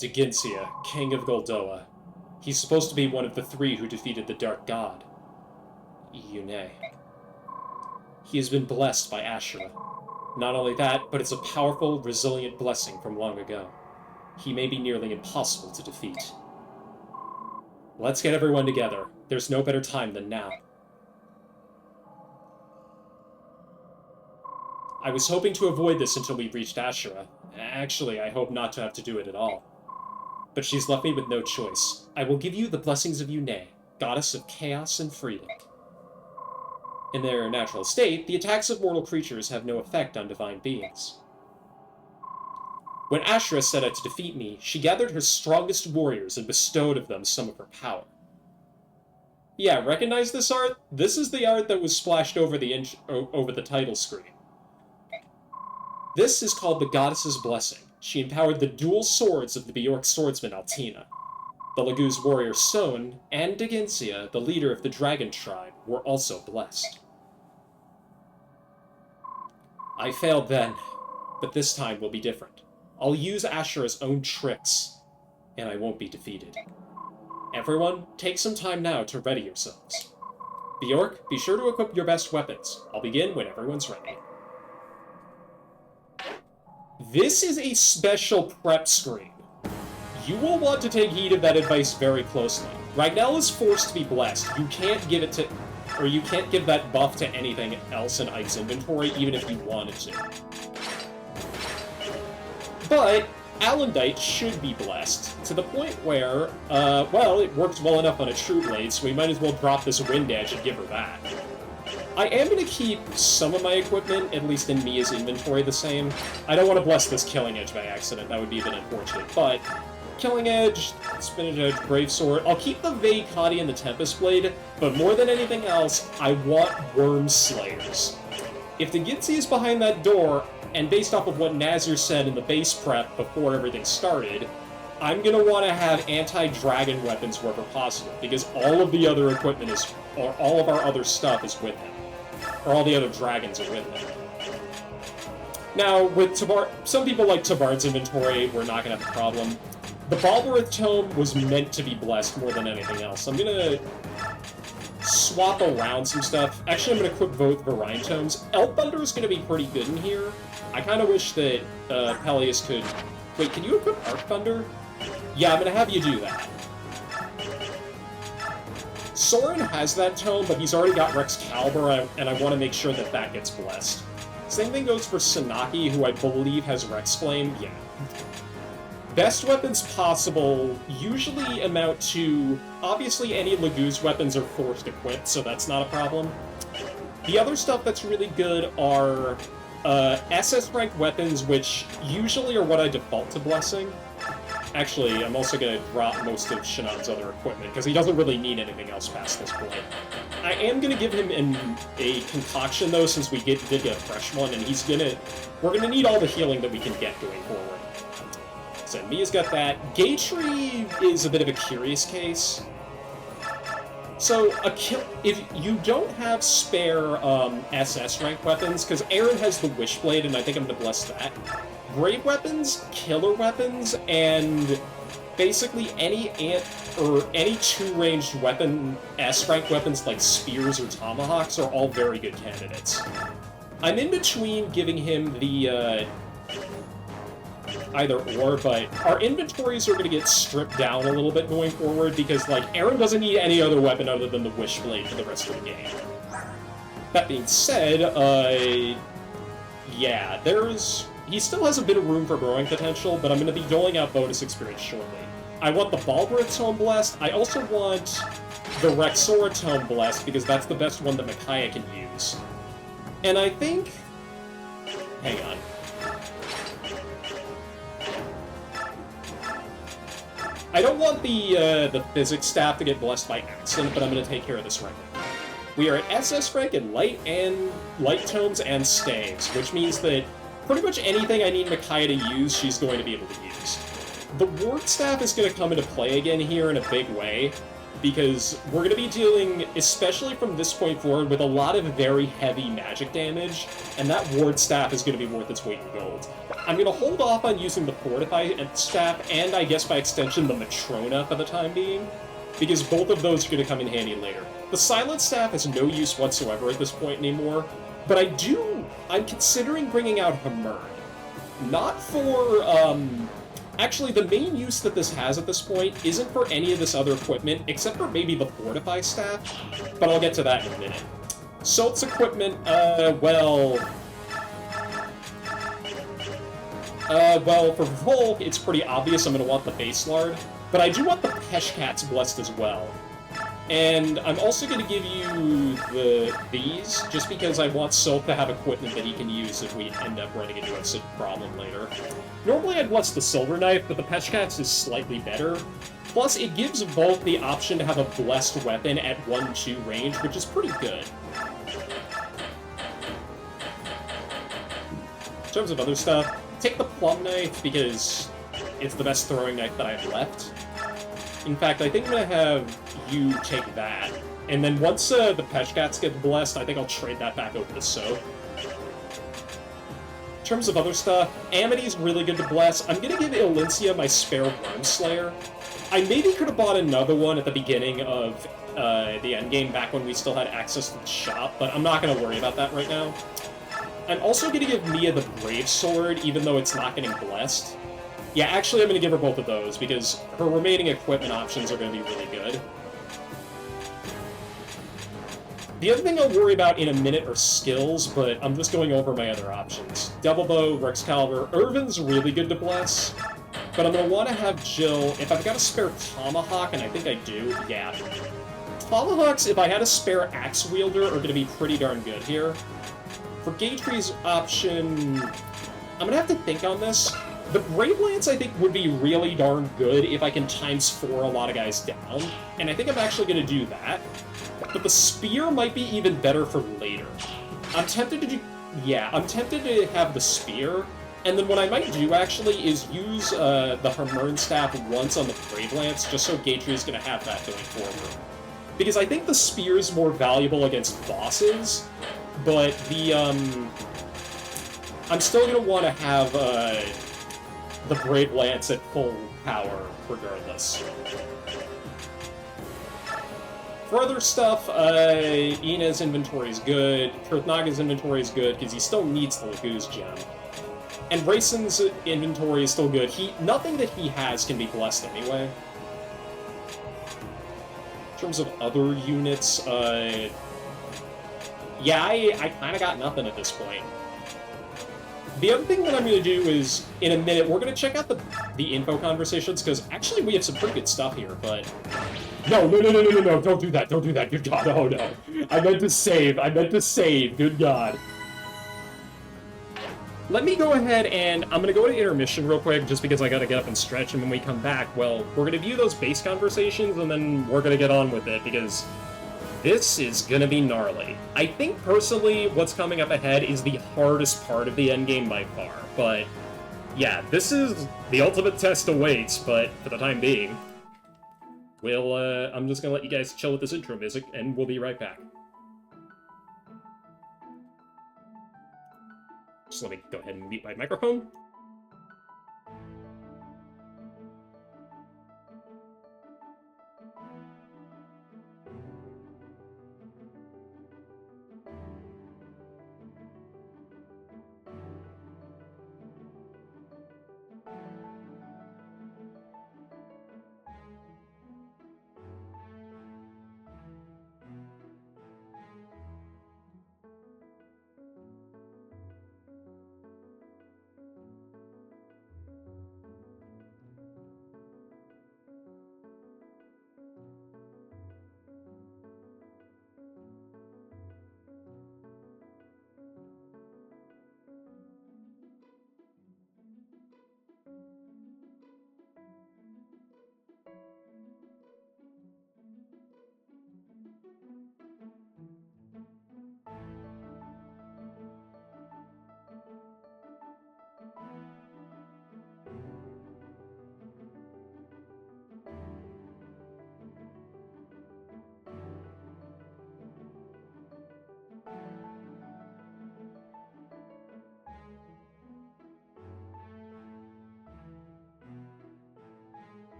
Deginsia, King of Goldoa. He's supposed to be one of the three who defeated the Dark God. Yune. He has been blessed by Ashera. Not only that, but it's a powerful, resilient blessing from long ago. He may be nearly impossible to defeat. Let's get everyone together. There's no better time than now. I was hoping to avoid this until we reached Ashera. Actually, I hope not to have to do it at all. But she's left me with no choice. I will give you the blessings of Yune, goddess of chaos and freedom. In their natural state, the attacks of mortal creatures have no effect on divine beings. When Ashera set out to defeat me, she gathered her strongest warriors and bestowed of them some of her power. Yeah, recognize this art? This is the art that was splashed over the title screen. This is called the Goddess's Blessing. She empowered the dual swords of the Bjork swordsman Altina. The Laguz warrior Son and Digensia, the leader of the Dragon Tribe, were also blessed. I failed then, but this time will be different. I'll use Ashura's own tricks, and I won't be defeated. Everyone, take some time now to ready yourselves. Bjork, be sure to equip your best weapons. I'll begin when everyone's ready. This is a special prep screen. You will want to take heed of that advice very closely. Ragnell is forced to be blessed. You can't give it to... or you can't give that buff to anything else in Ike's inventory, even if you wanted to. But Alendite should be blessed, to the point where, well, it works well enough on a True Blade, so we might as well drop this Wind Edge and give her that. I am going to keep some of my equipment, at least in Mia's inventory, the same. I don't want to bless this Killing Edge by accident, that would be a bit unfortunate, but... Killing Edge, Spinach Edge, Bravesword. I'll keep the Veikati and the Tempest Blade, but more than anything else, I want Worm Slayers. If the Gitzi is behind that door, and based off of what Nazir said in the base prep before everything started, I'm gonna want to have anti-dragon weapons wherever possible, because all of the other equipment is, or all of our other stuff is with him. Or all the other dragons are with him. Now, with Tabar, some people like Tabard's inventory, we're not gonna have a problem. The Balborith Tome was meant to be blessed more than anything else. I'm gonna swap around some stuff. Actually, I'm gonna equip both Varine Tomes. Elf Thunder is gonna be pretty good in here. I kind of wish that Peleus could... Wait, can you equip Arc Thunder? Yeah, I'm gonna have you do that. Soren has that tome, but he's already got Rex Caliber, and I want to make sure that that gets blessed. Same thing goes for Sanaki, who I believe has Rex Flame. Yeah. Best weapons possible usually amount to... Obviously, any Laguz weapons are forced equipped, so that's not a problem. The other stuff that's really good are SS rank weapons, which usually are what I default to blessing. Actually, I'm also going to drop most of Shanon's other equipment, because he doesn't really need anything else past this point. I am going to give him a concoction, though, since we did get a fresh one, and we're going to need all the healing that we can get going forward. So Mia's got that. Gatry is a bit of a curious case. So, if you don't have spare SS rank weapons, because Aaron has the Wishblade, and I think I'm going to bless that. Brave weapons, killer weapons, and basically any two-ranged weapon, S-rank weapons like spears or tomahawks are all very good candidates. I'm in between giving him the either or, but our inventories are going to get stripped down a little bit going forward because, like, Aaron doesn't need any other weapon other than the Wishblade for the rest of the game. That being said, yeah, he still has a bit of room for growing potential, but I'm going to be doling out bonus experience shortly. I want the Balborith Tome blessed. I also want the Rexora Tome blessed, because that's the best one that Micaiah can use. And I think... Hang on. I don't want the Physics Staff to get blessed by accident, but I'm going to take care of this right now. We are at SS rank in Light Tomes and Staves, which means that pretty much anything I need Micaiah to use, she's going to be able to use. The Ward Staff is going to come into play again here in a big way, because we're going to be dealing, especially from this point forward, with a lot of very heavy magic damage, and that Ward Staff is going to be worth its weight in gold. I'm going to hold off on using the Fortify Staff, and I guess by extension the Matrona for the time being, because both of those are going to come in handy later. The Silent Staff has no use whatsoever at this point anymore, but I'm considering bringing out Hamerd. Not for, actually, the main use that this has at this point isn't for any of this other equipment, except for maybe the Fortify Staff, but I'll get to that in a minute. Sult's equipment, well, for Volk, it's pretty obvious I'm going to want the Base Lard, but I do want the Peshkats blessed as well. And I'm also going to give you these, just because I want Silk to have equipment that he can use if we end up running into a problem later. Normally I'd bless the Silver Knife, but the Peshkats is slightly better. Plus, it gives Volk the option to have a blessed weapon at 1-2 range, which is pretty good. In terms of other stuff, take the Plum Knife because it's the best throwing knife that I have left. In fact, I think I'm going to have you take that. And then once the Peshkats get blessed, I think I'll trade that back over to Soap. In terms of other stuff, Amity's really good to bless. I'm going to give Ilincia my spare Worm Slayer. I maybe could have bought another one at the beginning of the endgame, back when we still had access to the shop, but I'm not going to worry about that right now. I'm also going to give Mia the Brave Sword, even though it's not getting blessed. Yeah, actually, I'm going to give her both of those, because her remaining equipment options are going to be really good. The other thing I'll worry about in a minute are skills, but I'm just going over my other options. Double Bow, Rexcalibur, Irvin's really good to bless, but I'm going to want to have Jill, if I've got a spare Tomahawk, and I think I do, yeah. Tomahawks, if I had a spare Axe Wielder, are going to be pretty darn good here. For Gatry's option, I'm going to have to think on this. The Brave Lance, I think, would be really darn good if I can ×4 a lot of guys down, and I think I'm actually going to do that. But the Spear might be even better for later. I'm tempted to do... Yeah, I'm tempted to have the Spear, and then what I might do, actually, is use the Hermern Staff once on the Brave Lance, just so Gatry's going to have that going forward. Because I think the Spear's more valuable against bosses, but the, I'm still going to want to have, the Brave Lance at full power, regardless. For other stuff, Ina's inventory is good, Kurthnaga's inventory is good, because he still needs the Laguz gem. And Rayson's inventory is still good. Nothing that he has can be blessed anyway. In terms of other units, yeah, I kind of got nothing at this point. The other thing that I'm going to do is, in a minute, we're going to check out the info conversations, because actually we have some pretty good stuff here, but... No, don't do that, good god, oh no. I meant to save, good god. Let me go ahead and, I'm going to go to intermission real quick, just because I got to get up and stretch, and when we come back, well, we're going to view those base conversations, and then we're going to get on with it, because this is going to be gnarly. I think, personally, what's coming up ahead is the hardest part of the endgame by far, but yeah, this is the ultimate test awaits, but for the time being, I'm just going to let you guys chill with this intro music, and we'll be right back. Just let me go ahead and mute my microphone.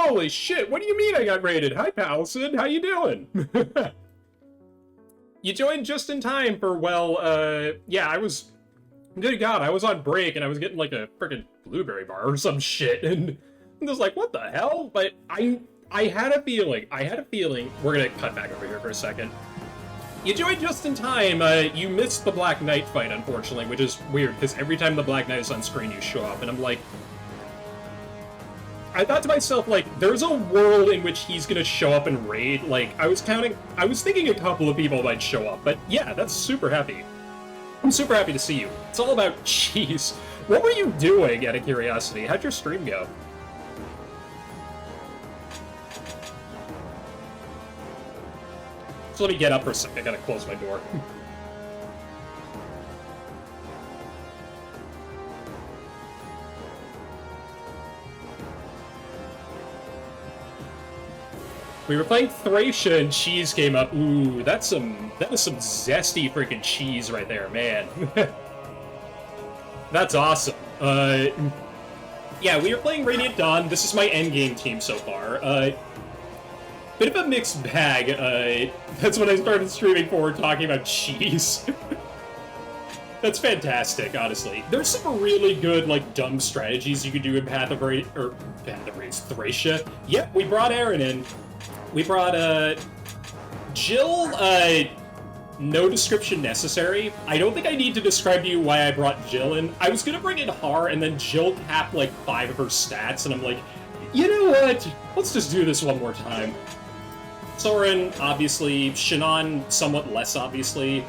Holy shit, what do you mean I got raided? Hi, Pallison, how you doing? You joined just in time for, well, yeah, I was... Good God, I was on break and I was getting like a freaking blueberry bar or some shit, and I was like, what the hell? But I had a feeling, we're gonna cut back over here for a second. You joined just in time. You missed the Black Knight fight, unfortunately, which is weird, because every time the Black Knight is on screen, you show up, and I'm like... I thought to myself, like, there's a world in which he's gonna show up and raid. Like, I was thinking a couple of people might show up, but yeah, that's super happy. I'm super happy to see you. It's all about cheese. What were you doing, out of curiosity? How'd your stream go? So let me get up for a second. I gotta close my door. We were playing Thracia and cheese came up. Ooh, that was some zesty freaking cheese right there, man. That's awesome. Yeah, we were playing Radiant Dawn. This is my endgame team so far. Bit of a mixed bag. That's when I started streaming forward talking about cheese. That's fantastic, honestly. There's some really good, like, dumb strategies you could do in Path of Radiance, Thracia. Yep, we brought Aaron in. We brought, Jill, no description necessary. I don't think I need to describe to you why I brought Jill in. I was gonna bring in Har, and then Jill tapped, like, 5 of her stats, and I'm like, you know what? Let's just do this one more time. Soren, obviously. Shannon, somewhat less obviously.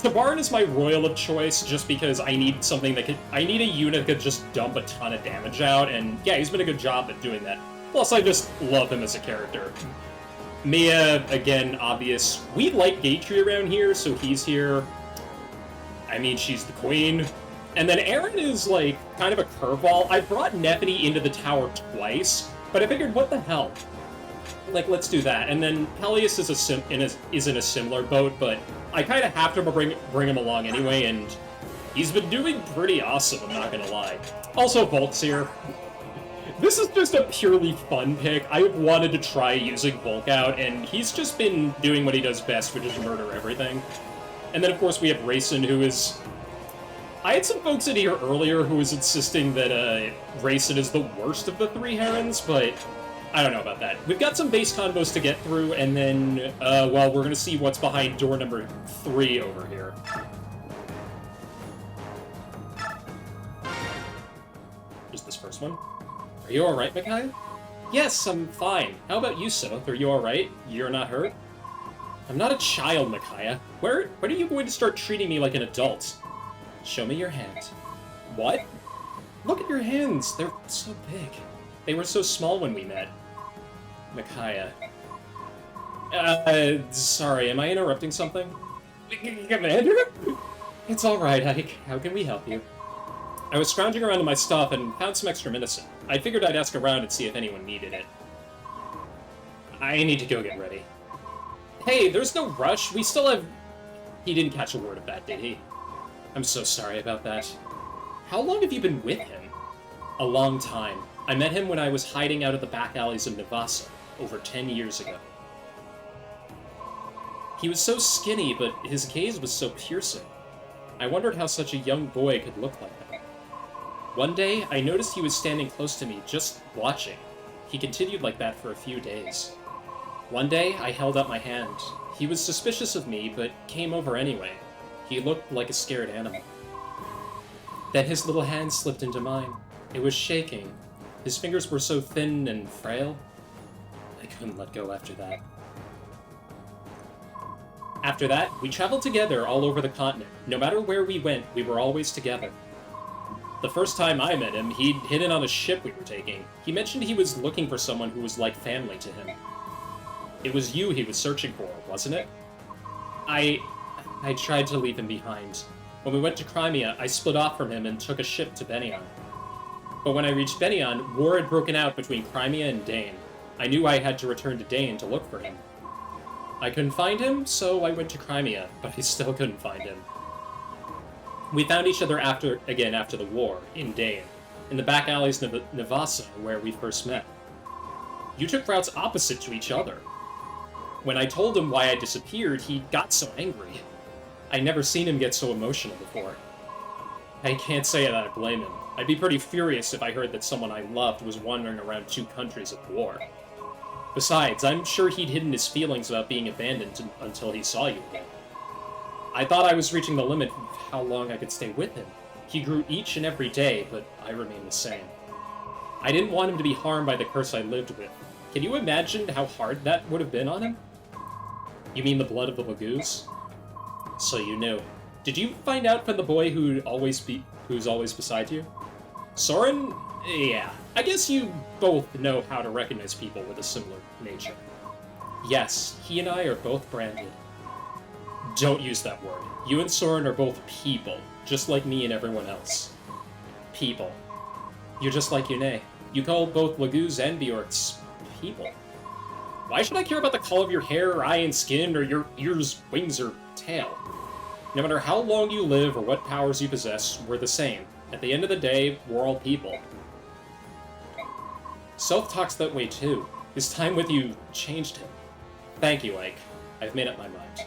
Tabarin is my royal of choice, just because I need something that I need a unit that could just dump a ton of damage out, and yeah, he's been a good job at doing that. Plus, I just love him as a character. Mia, again, obvious. We like Gatry around here, so he's here. I mean, she's the queen. And then Aaron is, like, kind of a curveball. I brought Nephany into the tower twice, but I figured, what the hell? Like, let's do that. And then Peleus is in a similar boat, but I kind of have to bring him along anyway, and he's been doing pretty awesome, I'm not gonna lie. Also, Volk's here. This is just a purely fun pick. I wanted to try using Volk out, and he's just been doing what he does best, which is murder everything. And then, of course, we have Rayson, who is... I had some folks in here earlier who was insisting that Rayson is the worst of the 3 Herons, but I don't know about that. We've got some base combos to get through, and then, well, we're going to see what's behind door number 3 over here. Just this first one. Are you alright, Micaiah? Yes, I'm fine. How about you, Soph? Are you alright? You're not hurt? I'm not a child, Micaiah. When are you going to start treating me like an adult? Show me your hands. What? Look at your hands. They're so big. They were so small when we met. Micaiah. Sorry, am I interrupting something? Commander? It's alright, Ike. How can we help you? I was scrounging around in my stuff and found some extra medicine. I figured I'd ask around and see if anyone needed it. I need to go get ready. Hey, there's no rush. We still have... He didn't catch a word of that, did he? I'm so sorry about that. How long have you been with him? A long time. I met him when I was hiding out at the back alleys of Navasa, over 10 years ago. He was so skinny, but his gaze was so piercing. I wondered how such a young boy could look like that. One day, I noticed he was standing close to me, just watching. He continued like that for a few days. One day, I held out my hand. He was suspicious of me, but came over anyway. He looked like a scared animal. Then his little hand slipped into mine. It was shaking. His fingers were so thin and frail. I couldn't let go after that. After that, we traveled together all over the continent. No matter where we went, we were always together. The first time I met him, he'd hidden on a ship we were taking. He mentioned he was looking for someone who was like family to him. It was you he was searching for, wasn't it? I tried to leave him behind. When we went to Crimea, I split off from him and took a ship to Benion. But when I reached Benion, war had broken out between Crimea and Dane. I knew I had to return to Dane to look for him. I couldn't find him, so I went to Crimea, but I still couldn't find him. We found each other after the war, in Dane, in the back alleys of Navasa, where we first met. You took routes opposite to each other. When I told him why I disappeared, he got so angry. I'd never seen him get so emotional before. I can't say that I blame him. I'd be pretty furious if I heard that someone I loved was wandering around 2 countries at war. Besides, I'm sure he'd hidden his feelings about being abandoned until he saw you again. I thought I was reaching the limit of how long I could stay with him. He grew each and every day, but I remained the same. I didn't want him to be harmed by the curse I lived with. Can you imagine how hard that would have been on him? You mean the blood of the Lagoos? So you knew. Did you find out from the boy who's always beside you? Soren? Yeah. I guess you both know how to recognize people with a similar nature. Yes, he and I are both branded. Don't use that word. You and Soren are both people, just like me and everyone else. People. You're just like Yune. You call both Lagoos and the Orcs people. Why should I care about the color of your hair, eye, and skin, or your ears, wings, or tail? No matter how long you live or what powers you possess, we're the same. At the end of the day, we're all people. Soph talks that way too. His time with you changed him. Thank you, Ike. I've made up my mind.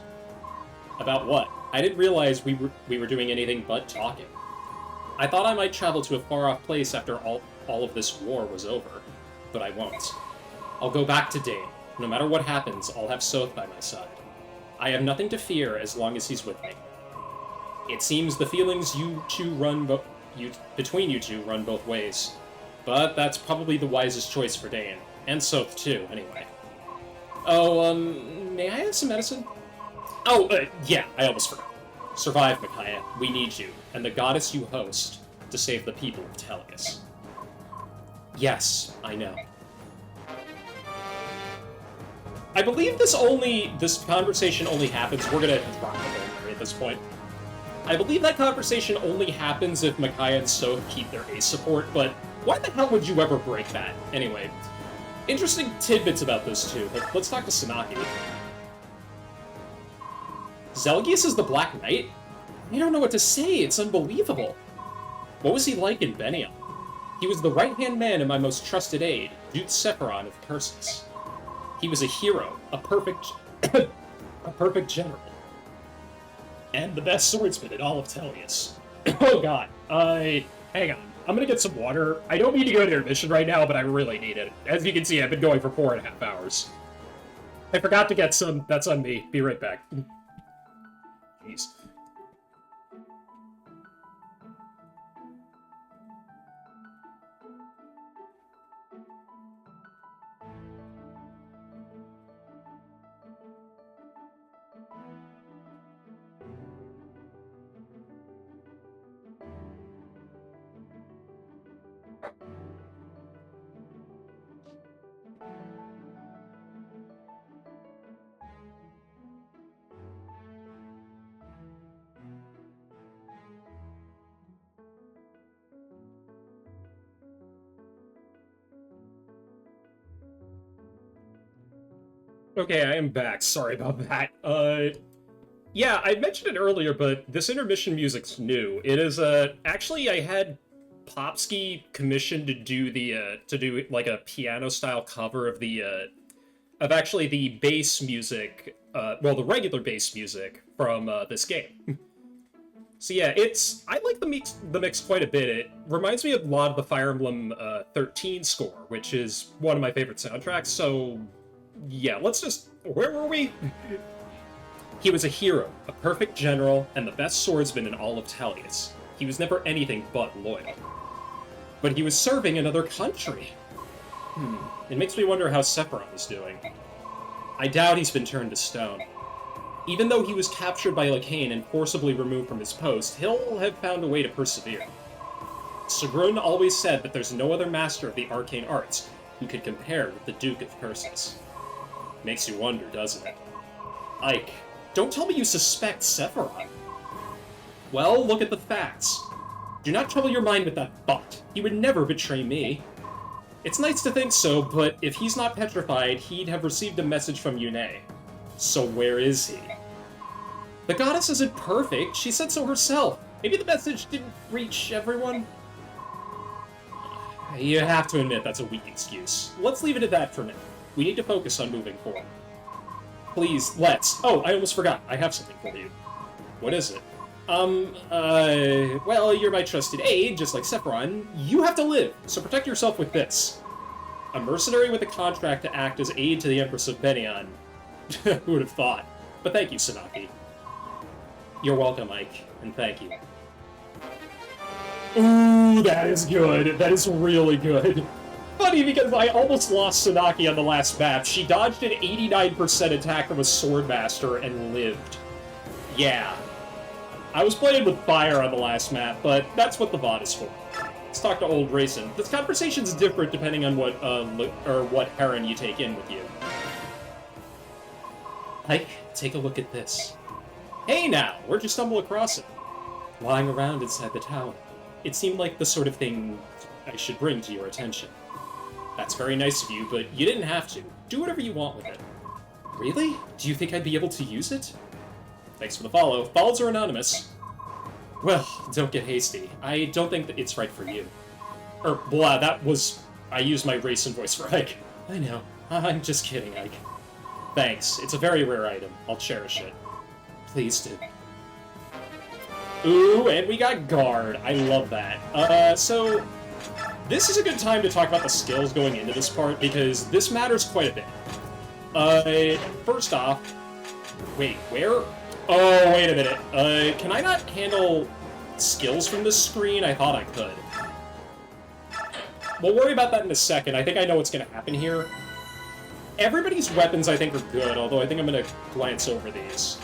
About what? I didn't realize we were doing anything but talking. I thought I might travel to a far-off place after all of this war was over, but I won't. I'll go back to Dane. No matter what happens, I'll have Soph by my side. I have nothing to fear as long as he's with me. It seems the feelings between you two run both ways. But that's probably the wisest choice for Dane. And Soph, too, anyway. Oh, may I have some medicine? Oh, yeah, I almost forgot. Survive, Micaiah. We need you, and the goddess you host, to save the people of Tellius. Yes, I know. I believe this conversation only happens... We're gonna drop the whole at this point. I believe that conversation only happens if Micaiah and Soph keep their ace support, but why the hell would you ever break that? Anyway, interesting tidbits about those two, but let's talk to Sanaki. Zelgius is the Black Knight? I don't know what to say, it's unbelievable. What was he like in Beniam? He was the right-hand man and my most trusted aide, Duke Sephiron of Persis. He was a hero, a perfect general. And the best swordsman in all of Tellius. Oh god, hang on. I'm gonna get some water. I don't need to go to intermission right now, but I really need it. As you can see, I've been going for 4.5 hours. I forgot to get some. That's on me. Be right back. Jeez. Okay, I am back. Sorry about that. Yeah, I mentioned it earlier, but this intermission music's new. It is, actually, I had Popsky commissioned to do like a piano-style cover of actually the bass music, well, the regular bass music from, this game. So yeah, I like the mix quite a bit. It reminds me of a lot of the Fire Emblem 13 score, which is one of my favorite soundtracks, so yeah, where were we? He was a hero, a perfect general, and the best swordsman in all of Tellius. He was never anything but loyal. But he was serving another country. It makes me wonder how Sephiron is doing. I doubt he's been turned to stone. Even though he was captured by Lacane and forcibly removed from his post, he'll have found a way to persevere. Sigrun always said that there's no other master of the arcane arts who could compare with the Duke of Persis. Makes you wonder, doesn't it? Ike, don't tell me you suspect Sephiron. Well, look at the facts. Do not trouble your mind with that thought. He would never betray me. It's nice to think so, but if he's not petrified, he'd have received a message from Yune. So where is he? The goddess isn't perfect, she said so herself. Maybe the message didn't reach everyone? You have to admit that's a weak excuse. Let's leave it at that for now. We need to focus on moving forward. Please, let's. Oh, I almost forgot. I have something for you. What is it? Well, you're my trusted aide, just like Sephiron. You have to live, so protect yourself with this. A mercenary with a contract to act as aide to the Empress of Benion. Who would have thought? But thank you, Sanaki. You're welcome, Ike, and thank you. Ooh, that is good. That is really good. Funny because I almost lost Sanaki on the last map. She dodged an 89% attack from a Swordmaster and lived. Yeah. I was playing with fire on the last map, but that's what the VOD is for. Let's talk to old Rayson. This conversation's different depending on what Heron you take in with you. Ike, take a look at this. Hey now, where'd you stumble across it? Lying around inside the tower. It seemed like the sort of thing I should bring to your attention. That's very nice of you, but you didn't have to. Do whatever you want with it. Really? Do you think I'd be able to use it? Thanks for the follow. Follows are anonymous. Well, don't get hasty. I don't think that it's right for you. Blah, that was... I used my Rayson voice for Ike. I know. I'm just kidding, Ike. Thanks. It's a very rare item. I'll cherish it. Please do. Ooh, and we got Guard. I love that. So... This is a good time to talk about the skills going into this part, because this matters quite a bit. First off... Wait, where... Oh, wait a minute. Can I not handle skills from this screen? I thought I could. We'll worry about that in a second. I think I know what's going to happen here. Everybody's weapons, I think, are good, although I think I'm going to glance over these.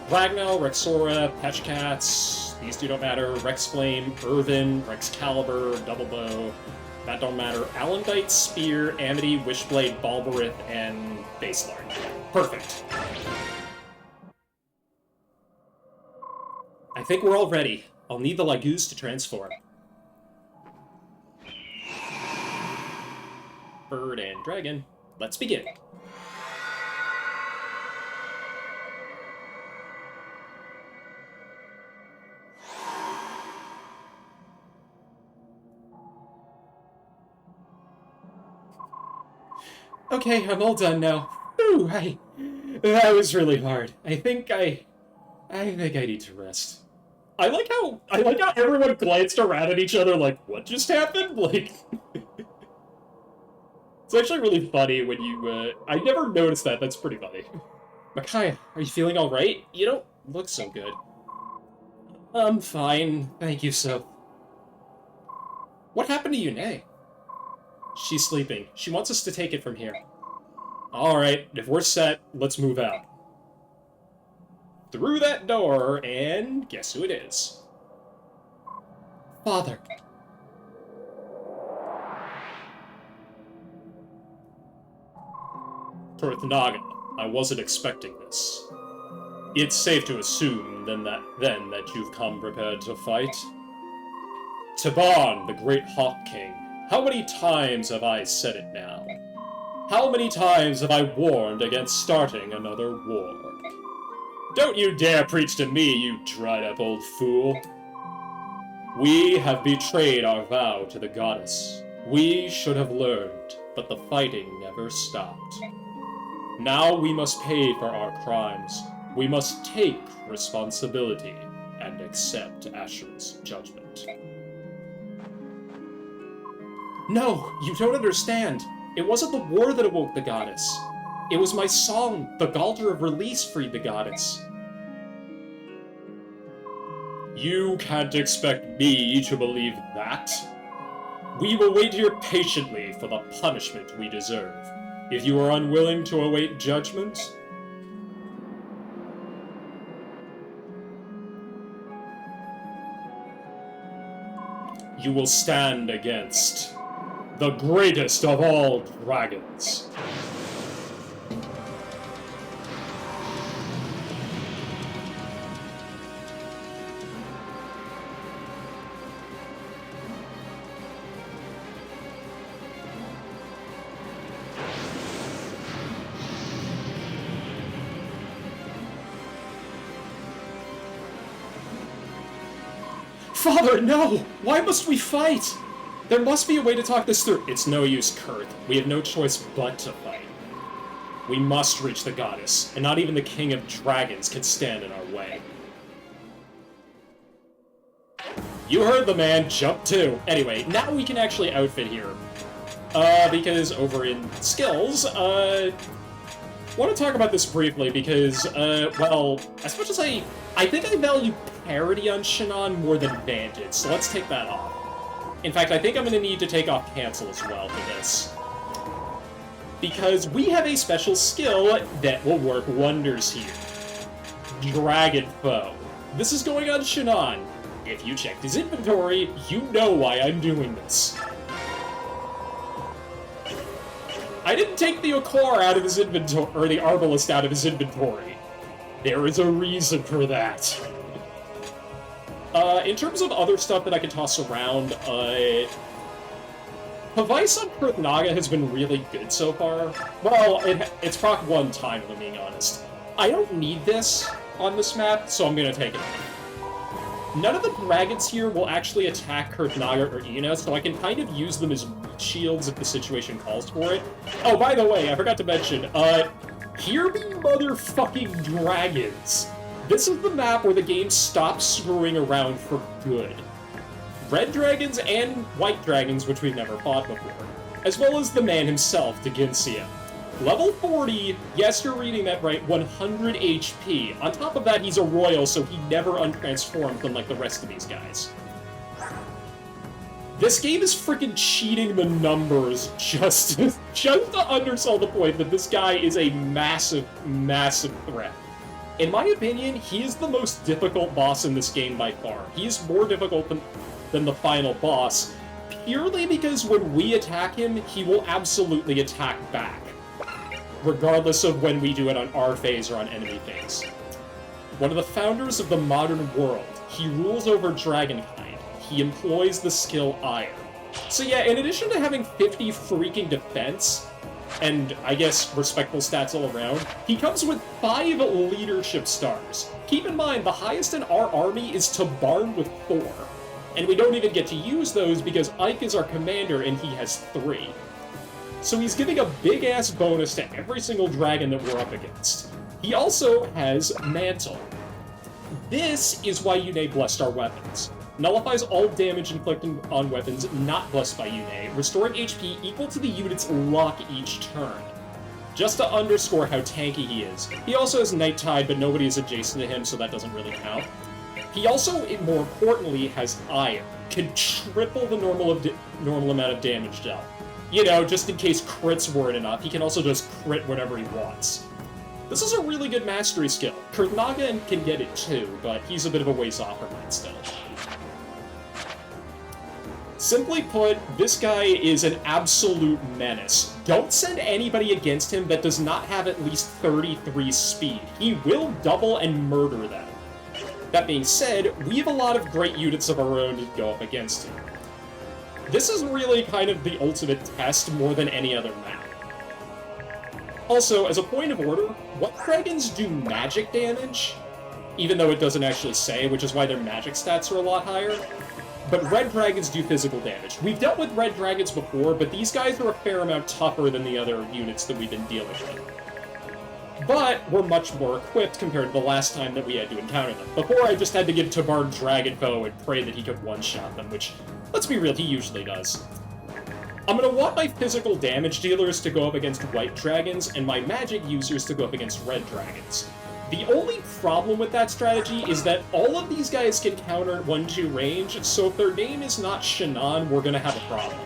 Ragnall, Rexora, Petchcats, these two don't matter. Rex Flame, Irvin, Rex Caliber, Double Bow, that don't matter. Alendite, Spear, Amity, Wishblade, Balberith, and Baselark. Perfect. I think we're all ready. I'll need the Laguz to transform. Bird and Dragon. Let's begin. Okay, I'm all done now. Ooh, that was really hard. I think I need to rest. I like how everyone glanced around at each other like, what just happened? Like, it's actually really funny when you, I never noticed that. That's pretty funny. Micaiah, are you feeling all right? You don't look so good. I'm fine, thank you, so. What happened to Yune? She's sleeping. She wants us to take it from here. Alright, if we're set, let's move out. Through that door, and guess who it is? Father. Naga, I wasn't expecting this. It's safe to assume then that you've come prepared to fight. Taban, the great Hawk King, how many times have I said it now? How many times have I warned against starting another war? Don't you dare preach to me, you dried-up old fool. We have betrayed our vow to the goddess. We should have learned, but the fighting never stopped. Now we must pay for our crimes. We must take responsibility and accept Asher's judgment. No, you don't understand. It wasn't the war that awoke the goddess. It was my song, The Galter of Release, freed the goddess. You can't expect me to believe that. We will wait here patiently for the punishment we deserve. If you are unwilling to await judgment, you will stand against the greatest of all dragons. Father, no! Why must we fight? There must be a way to talk this through. It's no use, Kurt. We have no choice but to fight. We must reach the goddess, and not even the king of dragons can stand in our way. You heard the man, jump 2. Anyway, now we can actually outfit here. Because over in skills, want to talk about this briefly because, well, as much as I think I value parity on Shannon more than Bandit, so let's take that off. In fact, I think I'm going to need to take off Cancel as well for this. Because we have a special skill that will work wonders here. Dragon Foe. This is going on Shannon. If you checked his inventory, you know why I'm doing this. I didn't take the Okar out of his inventory, or the Arbalest out of his inventory. There is a reason for that. In terms of other stuff that I can toss around, Pavise on Perth Naga has been really good so far. Well, it's proc 1 time, if I'm being honest. I don't need this on this map, so I'm gonna take it off. None of the dragons here will actually attack Kurtnaga or Ina, so I can kind of use them as meat shields if the situation calls for it. Oh, by the way, I forgot to mention, hear me motherfucking dragons! This is the map where the game stops screwing around for good. Red dragons and white dragons, which we've never fought before, as well as the man himself, Deginsia. Level 40, yes, you're reading that right, 100 HP. On top of that, he's a royal, so he never untransforms unlike the rest of these guys. This game is freaking cheating the numbers just to undersell the point that this guy is a massive, massive threat. In my opinion, he is the most difficult boss in this game by far. He is more difficult than the final boss, purely because when we attack him, he will absolutely attack back, regardless of when we do it on our phase or on enemy phase. One of the founders of the modern world, he rules over dragonkind. He employs the skill Ire. So yeah, in addition to having 50 freaking defense, and I guess respectful stats all around, he comes with 5 leadership stars. Keep in mind, the highest in our army is Tabarn with 4. And we don't even get to use those because Ike is our commander and he has 3. So he's giving a big-ass bonus to every single dragon that we're up against. He also has Mantle. This is why Yune blessed our weapons. Nullifies all damage inflicted on weapons not blessed by Yune, restoring HP equal to the unit's luck each turn. Just to underscore how tanky he is. He also has Night Tide, but nobody is adjacent to him, so that doesn't really count. He also, more importantly, has Ire. Can triple the normal amount of damage dealt. You know, just in case crits weren't enough, he can also just crit whenever he wants. This is a really good mastery skill. Kurtnaga can get it too, but he's a bit of a ways off from mine still. Simply put, this guy is an absolute menace. Don't send anybody against him that does not have at least 33 speed. He will double and murder them. That being said, we have a lot of great units of our own to go up against him. This is really kind of the ultimate test more than any other map. Also, as a point of order, what dragons do magic damage? Even though it doesn't actually say, which is why their magic stats are a lot higher. But red dragons do physical damage. We've dealt with red dragons before, but these guys are a fair amount tougher than the other units that we've been dealing with. But we're much more equipped compared to the last time that we had to encounter them. Before, I just had to give Tabarn Dragon Bow and pray that he could one-shot them, which, let's be real, he usually does. I'm gonna want my physical damage dealers to go up against white dragons, and my magic users to go up against red dragons. The only problem with that strategy is that all of these guys can counter at 1-2 range, so if their name is not Shannon, we're gonna have a problem.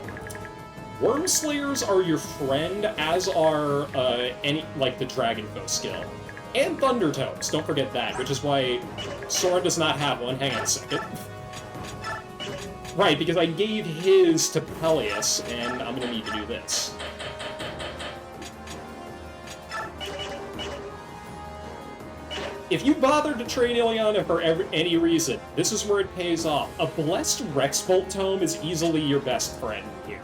Wormslayers are your friend, as are, the Dragon Foe skill. And Thundertones, don't forget that, which is why Soren does not have one. Hang on a second. Right, because I gave his to Peleus, and I'm gonna need to do this. If you bothered to train Ileana for any reason, this is where it pays off. A Blessed Rexbolt Tome is easily your best friend here.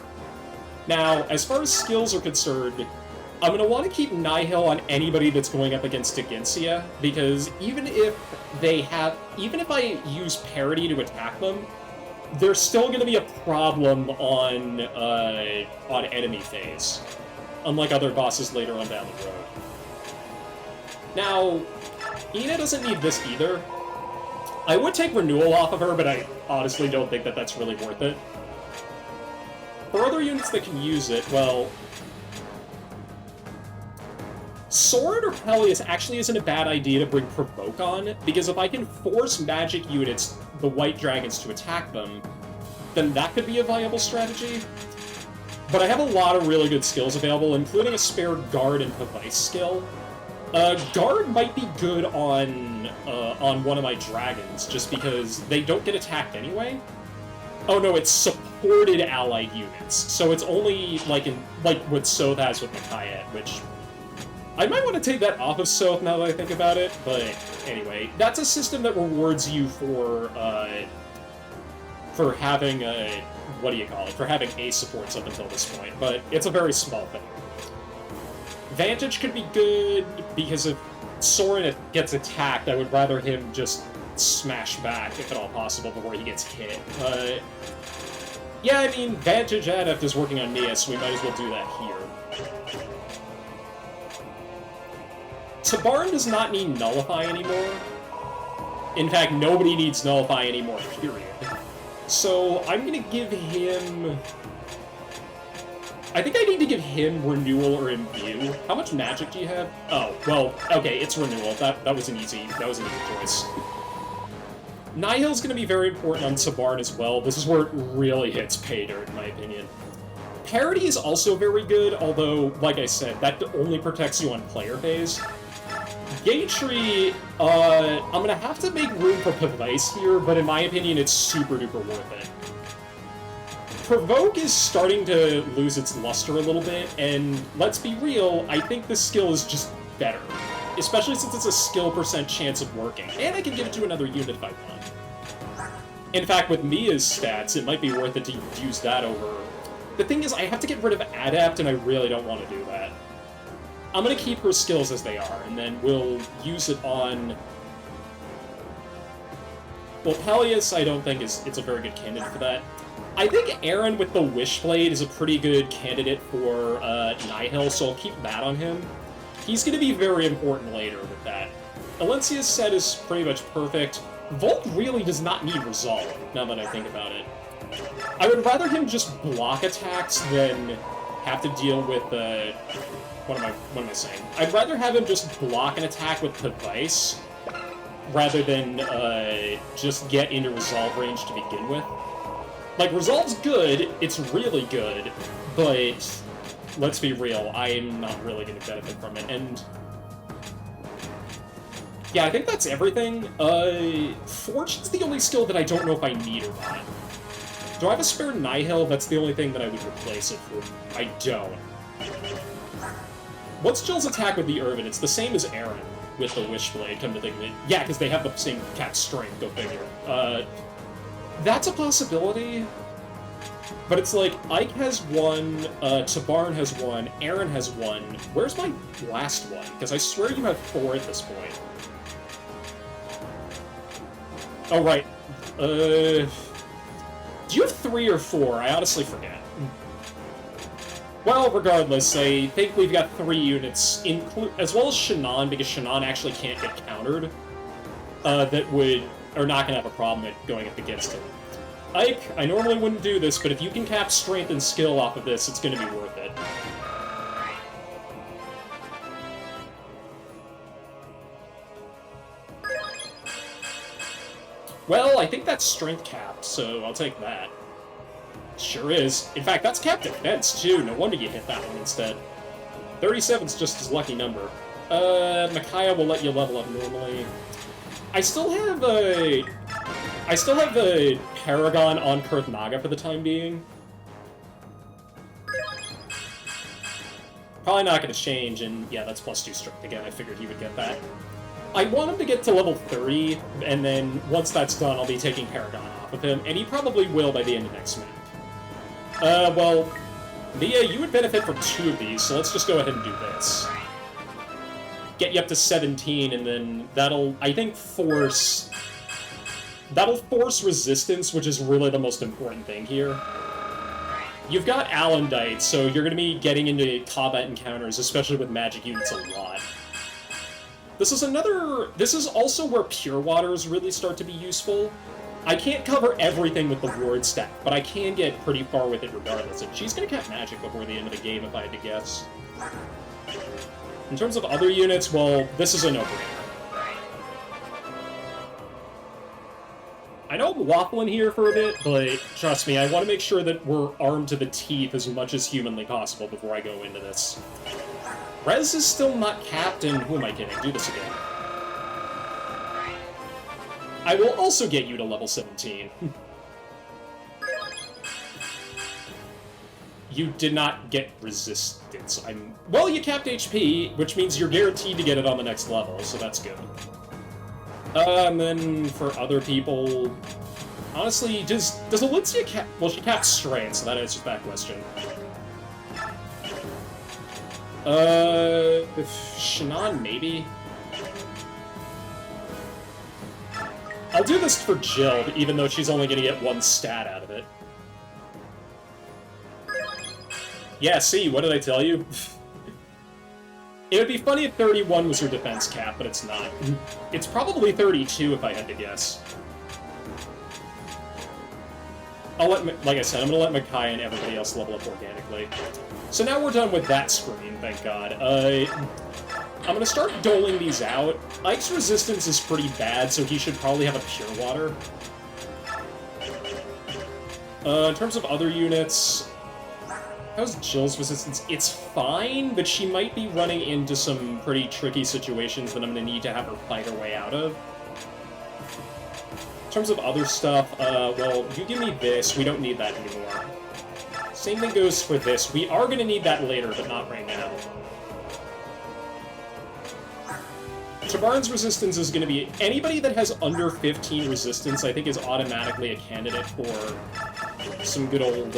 Now, as far as skills are concerned, I'm going to want to keep Nihil on anybody that's going up against Deginsia, because even if I use parity to attack them, there's still going to be a problem on enemy phase, unlike other bosses later on down the road. Now, Ina doesn't need this either. I would take Renewal off of her, but I honestly don't think that that's really worth it. For other units that can use it, well... Soren or Peleus actually isn't a bad idea to bring Provoke on, because if I can force magic units, the White Dragons, to attack them, then that could be a viable strategy. But I have a lot of really good skills available, including a spare Guard and Device skill. Guard might be good on one of my dragons, just because they don't get attacked anyway. Oh no, it's supported allied units, so it's only like what Soth has with Micaiah, which I might want to take that off of Soth now that I think about it. But anyway, that's a system that rewards you for having a for having ace supports up until this point, but it's a very small thing. Vantage could be good, because if Soren gets attacked, I would rather him just smash back, if at all possible, before he gets hit. Yeah, I mean, Vantage Adept is working on Nia, so we might as well do that here. Tabarn does not need Nullify anymore. In fact, nobody needs Nullify anymore, period. So, I'm gonna give him... I think I need to give him Renewal or Imbue. How much magic do you have? Oh, well, okay, it's Renewal. That was an easy choice. Nihil's gonna be very important on Tabarn as well. This is where it really hits pay dirt, in my opinion. Parity is also very good, although, like I said, that only protects you on player phase. Gatry, I'm gonna have to make room for Pavlice here, but in my opinion, it's super duper worth it. Provoke is starting to lose its luster a little bit, and let's be real, I think this skill is just better. Especially since it's a skill % chance of working, and I can give it to another unit if I want. In fact, with Mia's stats, it might be worth it to use that over... The thing is, I have to get rid of Adept, and I really don't want to do that. I'm gonna keep her skills as they are, and then we'll use it on... Well, Peleus, I don't think it's a very good candidate for that. I think Aaron with the Wishblade is a pretty good candidate for Nihil, so I'll keep that on him. He's going to be very important later with that. Alencia's set is pretty much perfect. Volt really does not need Resolve, now that I think about it. I would rather him just block attacks than have to deal with what am I saying? I'd rather have him just block an attack with Device rather than just get into Resolve range to begin with. Like, Resolve's good, it's really good, but let's be real, I'm not really going to benefit from it, and... Yeah, I think that's everything. Fortune's the only skill that I don't know if I need or not. Do I have a spare Nihil? That's the only thing that I would replace it for. I don't. What's Jill's attack with the Irvin? It's the same as Aaron with the Wishblade, come to think of it. Yeah, because they have the same cat strength, go figure. That's a possibility, but it's like, Ike has one, Tabarn has one, Aaron has one. Where's my last one? Because I swear you have 4 at this point. Oh, right. Do you have 3 or 4? I honestly forget. Well, regardless, I think we've got 3 units, as well as Shannon, because Shannon actually can't get countered, that are not going to have a problem at going up against him. Ike, I normally wouldn't do this, but if you can cap strength and skill off of this, it's going to be worth it. Well, I think that's strength capped, so I'll take that. Sure is. In fact, that's capped defense, too. No wonder you hit that one instead. 37's just his lucky number. Micaiah will let you level up normally. I still have the Paragon on Kurth Naga for the time being. Probably not going to change, and yeah, that's +2 strength again. I figured he would get that. I want him to get to level 30, and then once that's done, I'll be taking Paragon off of him, and he probably will by the end of next month. Well, Mia, you would benefit from 2 of these, so let's just go ahead and do this. Get you up to 17, and then that'll, I think, force That'll force resistance, which is really the most important thing here. You've got Alendite, so you're going to be getting into combat encounters, especially with magic units, a lot. This is also where Pure Waters really start to be useful. I can't cover everything with the ward stack, but I can get pretty far with it regardless, and she's going to cast magic before the end of the game, if I had to guess. In terms of other units, well, this is a no-brainer. I know I'm waffling here for a bit, but trust me, I want to make sure that we're armed to the teeth as much as humanly possible before I go into this. Rez is still not capped, and who am I kidding? Do this again. I will also get you to level 17. You did not get resistance. Well, you capped HP, which means you're guaranteed to get it on the next level, so that's good. And then for other people, honestly, does Alicia cap? Well, she caps strength, so that answers that question. Shannon, maybe? I'll do this for Jill, even though she's only gonna get one stat out of it. Yeah, see, what did I tell you? It would be funny if 31 was her defense cap, but it's not. It's probably 32 if I had to guess. Like I said, I'm gonna let Makai and everybody else level up organically. So now we're done with that screen, thank God. I'm gonna start doling these out. Ike's resistance is pretty bad, so he should probably have a Pure Water. In terms of other units, how's Jill's resistance? It's fine, but she might be running into some pretty tricky situations that I'm gonna need to have her fight her way out of. In terms of other stuff, well, you give me this, we don't need that anymore. Same thing goes for this. We are gonna need that later, but not right now. Tabarin's resistance is going to be... Anybody that has under 15 resistance, I think, is automatically a candidate for some good old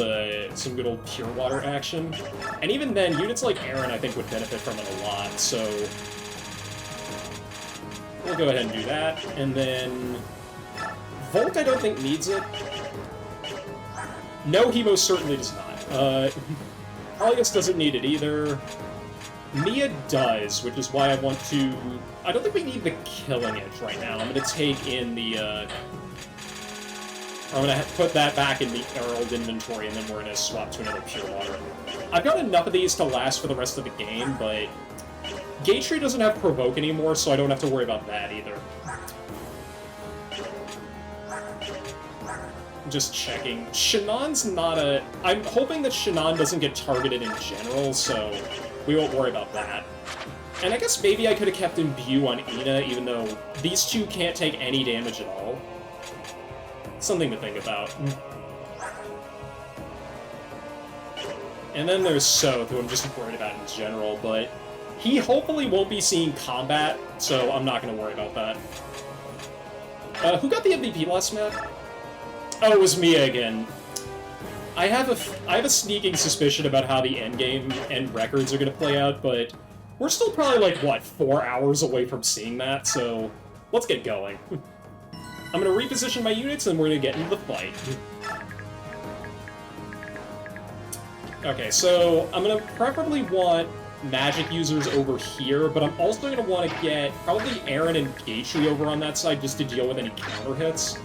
Pure Water action. And even then, units like Aaron, I think, would benefit from it a lot, so... We'll go ahead and do that. And then... Volk, I don't think, needs it. No, he most certainly does not. Halius doesn't need it either. Mia does, which is why I want to... I don't think we need the Killing Edge right now. I'm going to take in the, I'm going to put that back in the Herald inventory, and then we're going to swap to another Pure Water. I've got enough of these to last for the rest of the game, but... Gatry doesn't have Provoke anymore, so I don't have to worry about that either. Just checking. Shannon's not a... I'm hoping that Shannon doesn't get targeted in general, so we won't worry about that. And I guess maybe I could have kept Imbue on Ina, even though these two can't take any damage at all. Something to think about. And then there's Soth, who I'm just worried about in general, but he hopefully won't be seeing combat, so I'm not going to worry about that. Who got the MVP last map? Oh, it was Mia again. I have a sneaking suspicion about how the endgame and records are going to play out, but we're still probably, like, what, 4 hours away from seeing that, so let's get going. I'm going to reposition my units, and we're going to get into the fight. Okay, so I'm going to preferably want magic users over here, but I'm also going to want to get probably Aaron and Gatry over on that side just to deal with any counter hits.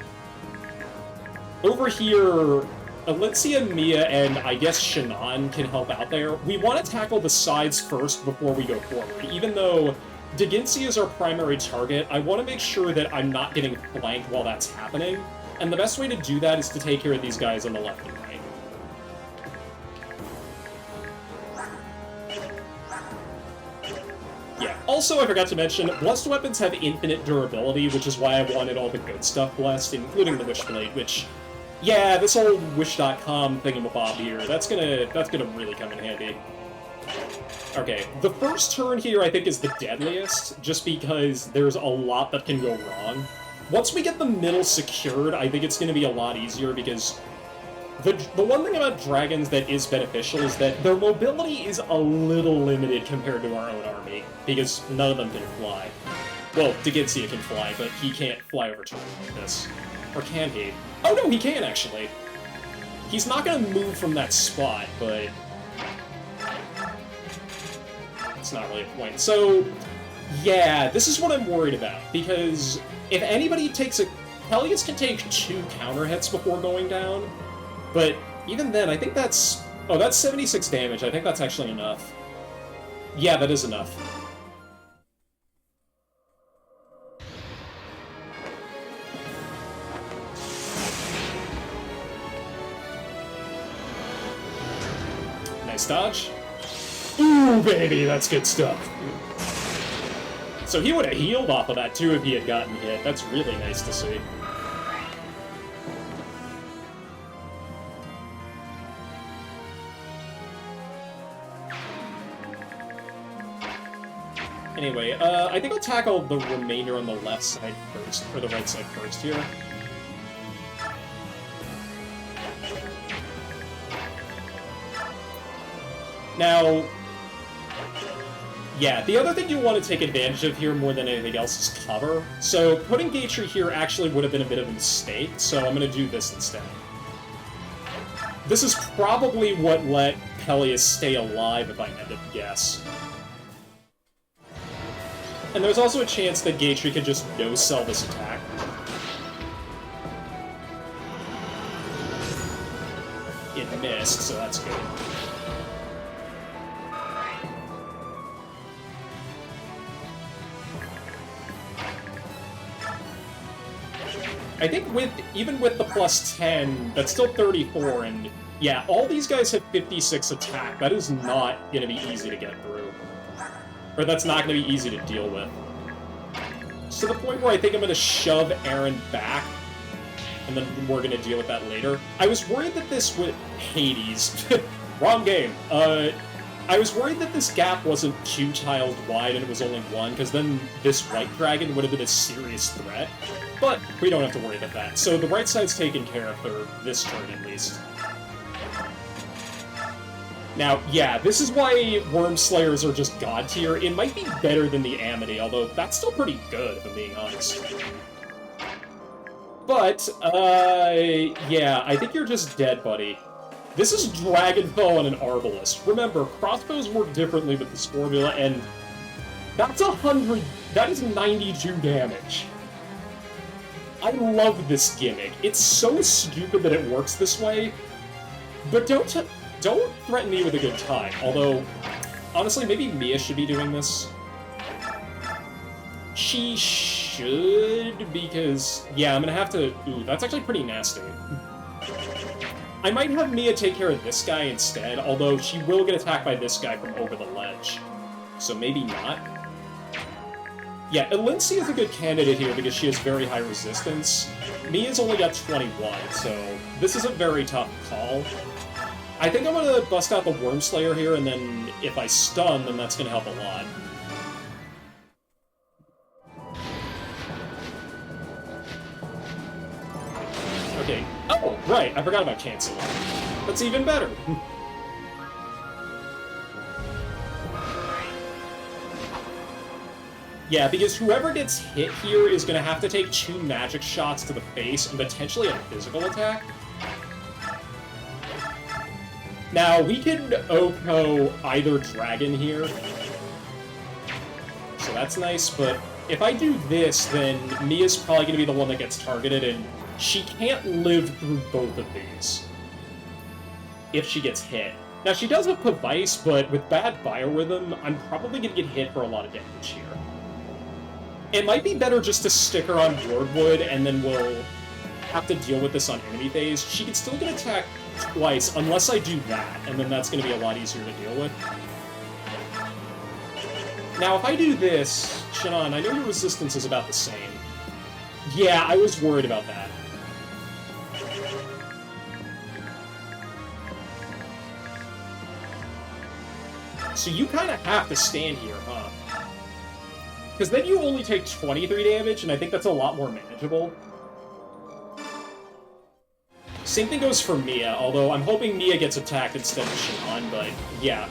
Over here, Alicia, Mia, and I guess Shannon can help out there. We want to tackle the sides first before we go forward. Even though Deginsi is our primary target, I want to make sure that I'm not getting flanked while that's happening. And the best way to do that is to take care of these guys on the left and right. Yeah, also I forgot to mention, blessed weapons have infinite durability, which is why I wanted all the good stuff blessed, including the Wishblade, which... Yeah, this old Wish.com thingamabob here, that's gonna really come in handy. Okay, the first turn here I think is the deadliest, just because there's a lot that can go wrong. Once we get the middle secured, I think it's gonna be a lot easier, because the one thing about dragons that is beneficial is that their mobility is a little limited compared to our own army, because none of them can fly. Well, Deginsia can fly, but he can't fly over terrain like this. Or can he? Oh no, he can actually. He's not gonna move from that spot, but it's not really a point. So, yeah, this is what I'm worried about, because if anybody takes a... Peleus can take 2 counter hits before going down, but even then, I think that's... Oh, that's 76 damage. I think that's actually enough. Yeah, that is enough. Nice dodge. Ooh, baby, that's good stuff. So he would have healed off of that, too, if he had gotten hit. That's really nice to see. Anyway, I think I'll tackle the remainder on the left side first, or the right side first here. Now, yeah, the other thing you want to take advantage of here more than anything else is cover. So putting Gatry here actually would have been a bit of a mistake, so I'm going to do this instead. This is probably what let Peleus stay alive, if I had to guess. And there's also a chance that Gatry could just no-sell this attack. It missed, so that's good. I think even with the plus 10, that's still 34, and yeah, all these guys have 56 attack. That is not going to be easy to get through. Or that's not going to be easy to deal with. To the point where I think I'm going to shove Aaron back, and then we're going to deal with that later. I was worried that this would... Hades. Wrong game. I was worried that this gap wasn't 2 tiles wide and it was only 1, because then this white dragon would have been a serious threat. But we don't have to worry about that. So the right side's taken care of for this turn, at least. Now, yeah, this is why Worm Slayers are just god tier. It might be better than the Amity, although that's still pretty good, if I'm being honest. But, yeah, I think you're just dead, buddy. This is Dragonfell and an Arbalest. Remember, crossbows work differently with this formula, and that's 100... That is 92 damage. I love this gimmick. It's so stupid that it works this way, but don't threaten me with a good time. Although, honestly, maybe Mia should be doing this. She should, because... Yeah, I'm gonna have to... Ooh, that's actually pretty nasty. I might have Mia take care of this guy instead, although she will get attacked by this guy from over the ledge. So maybe not. Yeah, Elincia is a good candidate here because she has very high resistance. Mia's only got 21, so this is a very tough call. I think I'm gonna bust out the Worm Slayer here, and then if I stun, then that's gonna help a lot. Okay. Oh, right, I forgot about cancel. That's even better. Yeah, because whoever gets hit here is going to have to take 2 magic shots to the face and potentially a physical attack. Now, we can OHKO either dragon here. So that's nice, but if I do this, then Mia's probably going to be the one that gets targeted, and she can't live through both of these if she gets hit. Now, she does have Pavice, but with bad biorhythm, I'm probably going to get hit for a lot of damage here. It might be better just to stick her on Wordwood, and then we'll have to deal with this on enemy phase. She can still get attacked twice, unless I do that, and then that's going to be a lot easier to deal with. Now, if I do this, Shannon, I know your resistance is about the same. Yeah, I was worried about that. So you kind of have to stand here, huh? Because then you only take 23 damage, and I think that's a lot more manageable. Same thing goes for Mia, although I'm hoping Mia gets attacked instead of Shannon, but yeah.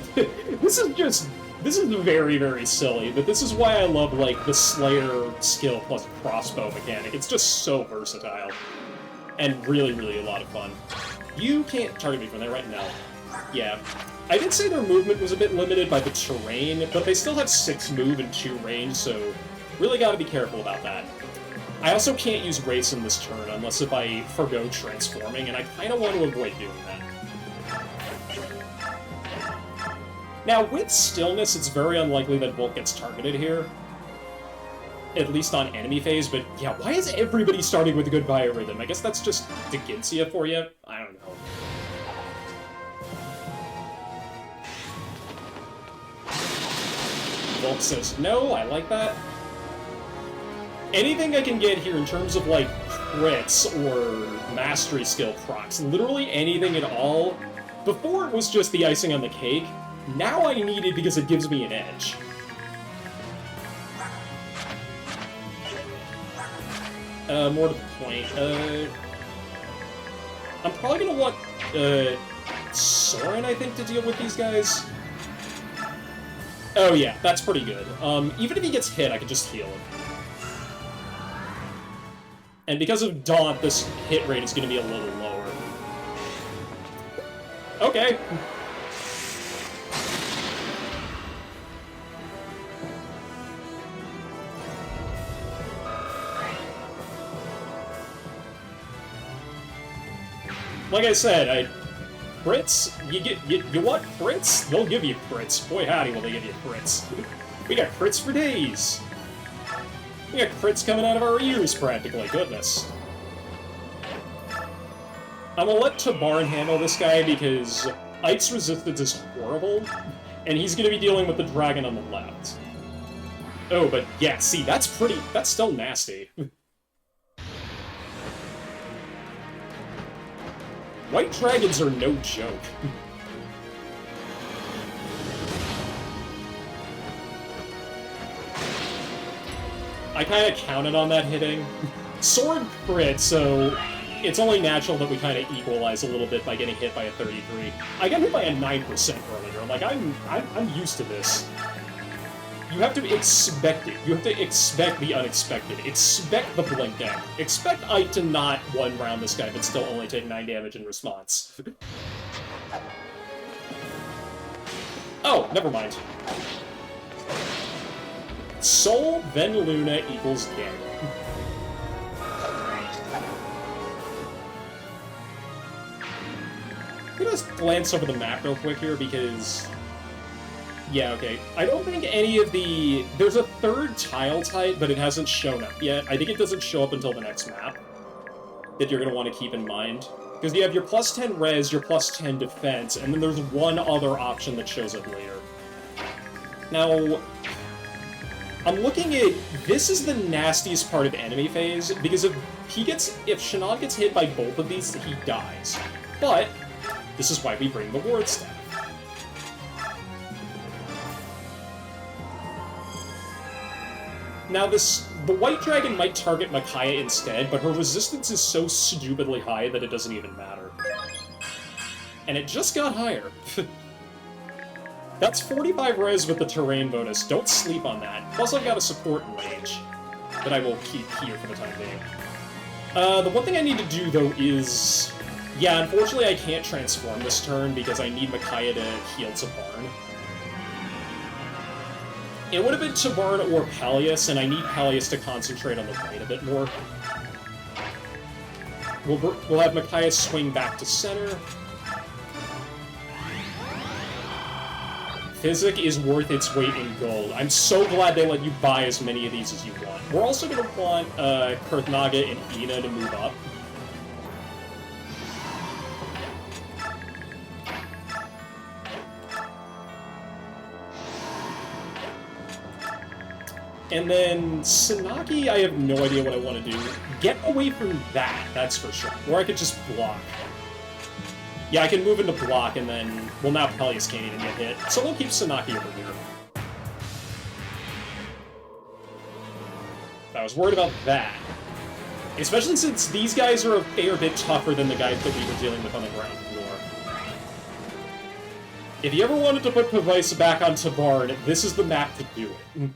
This is very, very silly, but this is why I love, like, the Slayer skill plus crossbow mechanic. It's just so versatile. and really, really a lot of fun. You can't target me from there right now. Yeah. I did say their movement was a bit limited by the terrain, but they still have 6 move and 2 range, so really gotta be careful about that. I also can't use Race in this turn unless if I forgo transforming, and I kinda want to avoid doing that. Now, with Stillness, it's very unlikely that Volt gets targeted here. At least on enemy phase, but yeah, why is everybody starting with a good biorhythm? I guess that's just Deginsia for you? I don't know. Volt says no, I like that. Anything I can get here in terms of, like, crits or mastery skill procs, literally anything at all. Before it was just the icing on the cake, now I need it because it gives me an edge. More to the point, I'm probably gonna want, Soren, I think, to deal with these guys. Oh yeah, that's pretty good. Even if he gets hit, I can just heal him. And because of Daunt, this hit rate is gonna be a little lower. Okay. Like I said, crits, you want crits? They'll give you crits. Boy howdy will they give you crits. We got crits for days. We got crits coming out of our ears, practically. Goodness. I'm gonna let Tabarn handle this guy because Ike's resistance is horrible, and he's gonna be dealing with the dragon on the left. Oh, but yeah, see, that's still nasty. White dragons are no joke. I kind of counted on that hitting. Sword crit, so it's only natural that we kind of equalize a little bit by getting hit by a 33. I got hit by a 9% earlier. Like, I'm used to this. You have to expect it. You have to expect the unexpected. Expect the blink down. Expect Ike to not one-round this guy, but still only take 9 damage in response. Oh, never mind. Soul, then Luna equals dead. I'm gonna just glance over the map real quick here, because... Yeah, okay. I don't think any of the... There's a third tile type, but it hasn't shown up yet. I think it doesn't show up until the next map that you're going to want to keep in mind. Because you have your plus 10 res, your plus 10 defense, and then there's one other option that shows up later. Now, I'm looking at... This is the nastiest part of enemy phase, because if Shanad gets hit by both of these, he dies. But, this is why we bring the Ward Staff. Now the White Dragon might target Micaiah instead, but her resistance is so stupidly high that it doesn't even matter. And it just got higher. That's 45 res with the terrain bonus, don't sleep on that. Plus I've got a support in range that I will keep here for the time being. The one thing I need to do, though, is... Yeah, unfortunately I can't transform this turn because I need Micaiah to heal Tabarn. It would have been Tabarn or Peleus, and I need Peleus to concentrate on the right a bit more. We'll have Micaiah swing back to center. Physic is worth its weight in gold. I'm so glad they let you buy as many of these as you want. We're also going to want Kurthnaga and Ina to move up. And then Sanaki, I have no idea what I want to do. Get away from that, that's for sure. Or I could just block. Yeah, I can move into block, and then... Well, now Peleus can't even get hit. So we'll keep Sanaki over here. I was worried about that. Especially since these guys are a fair bit tougher than the guys that we were dealing with on the ground floor. If you ever wanted to put Pavisa back on Tabarn, this is the map to do it.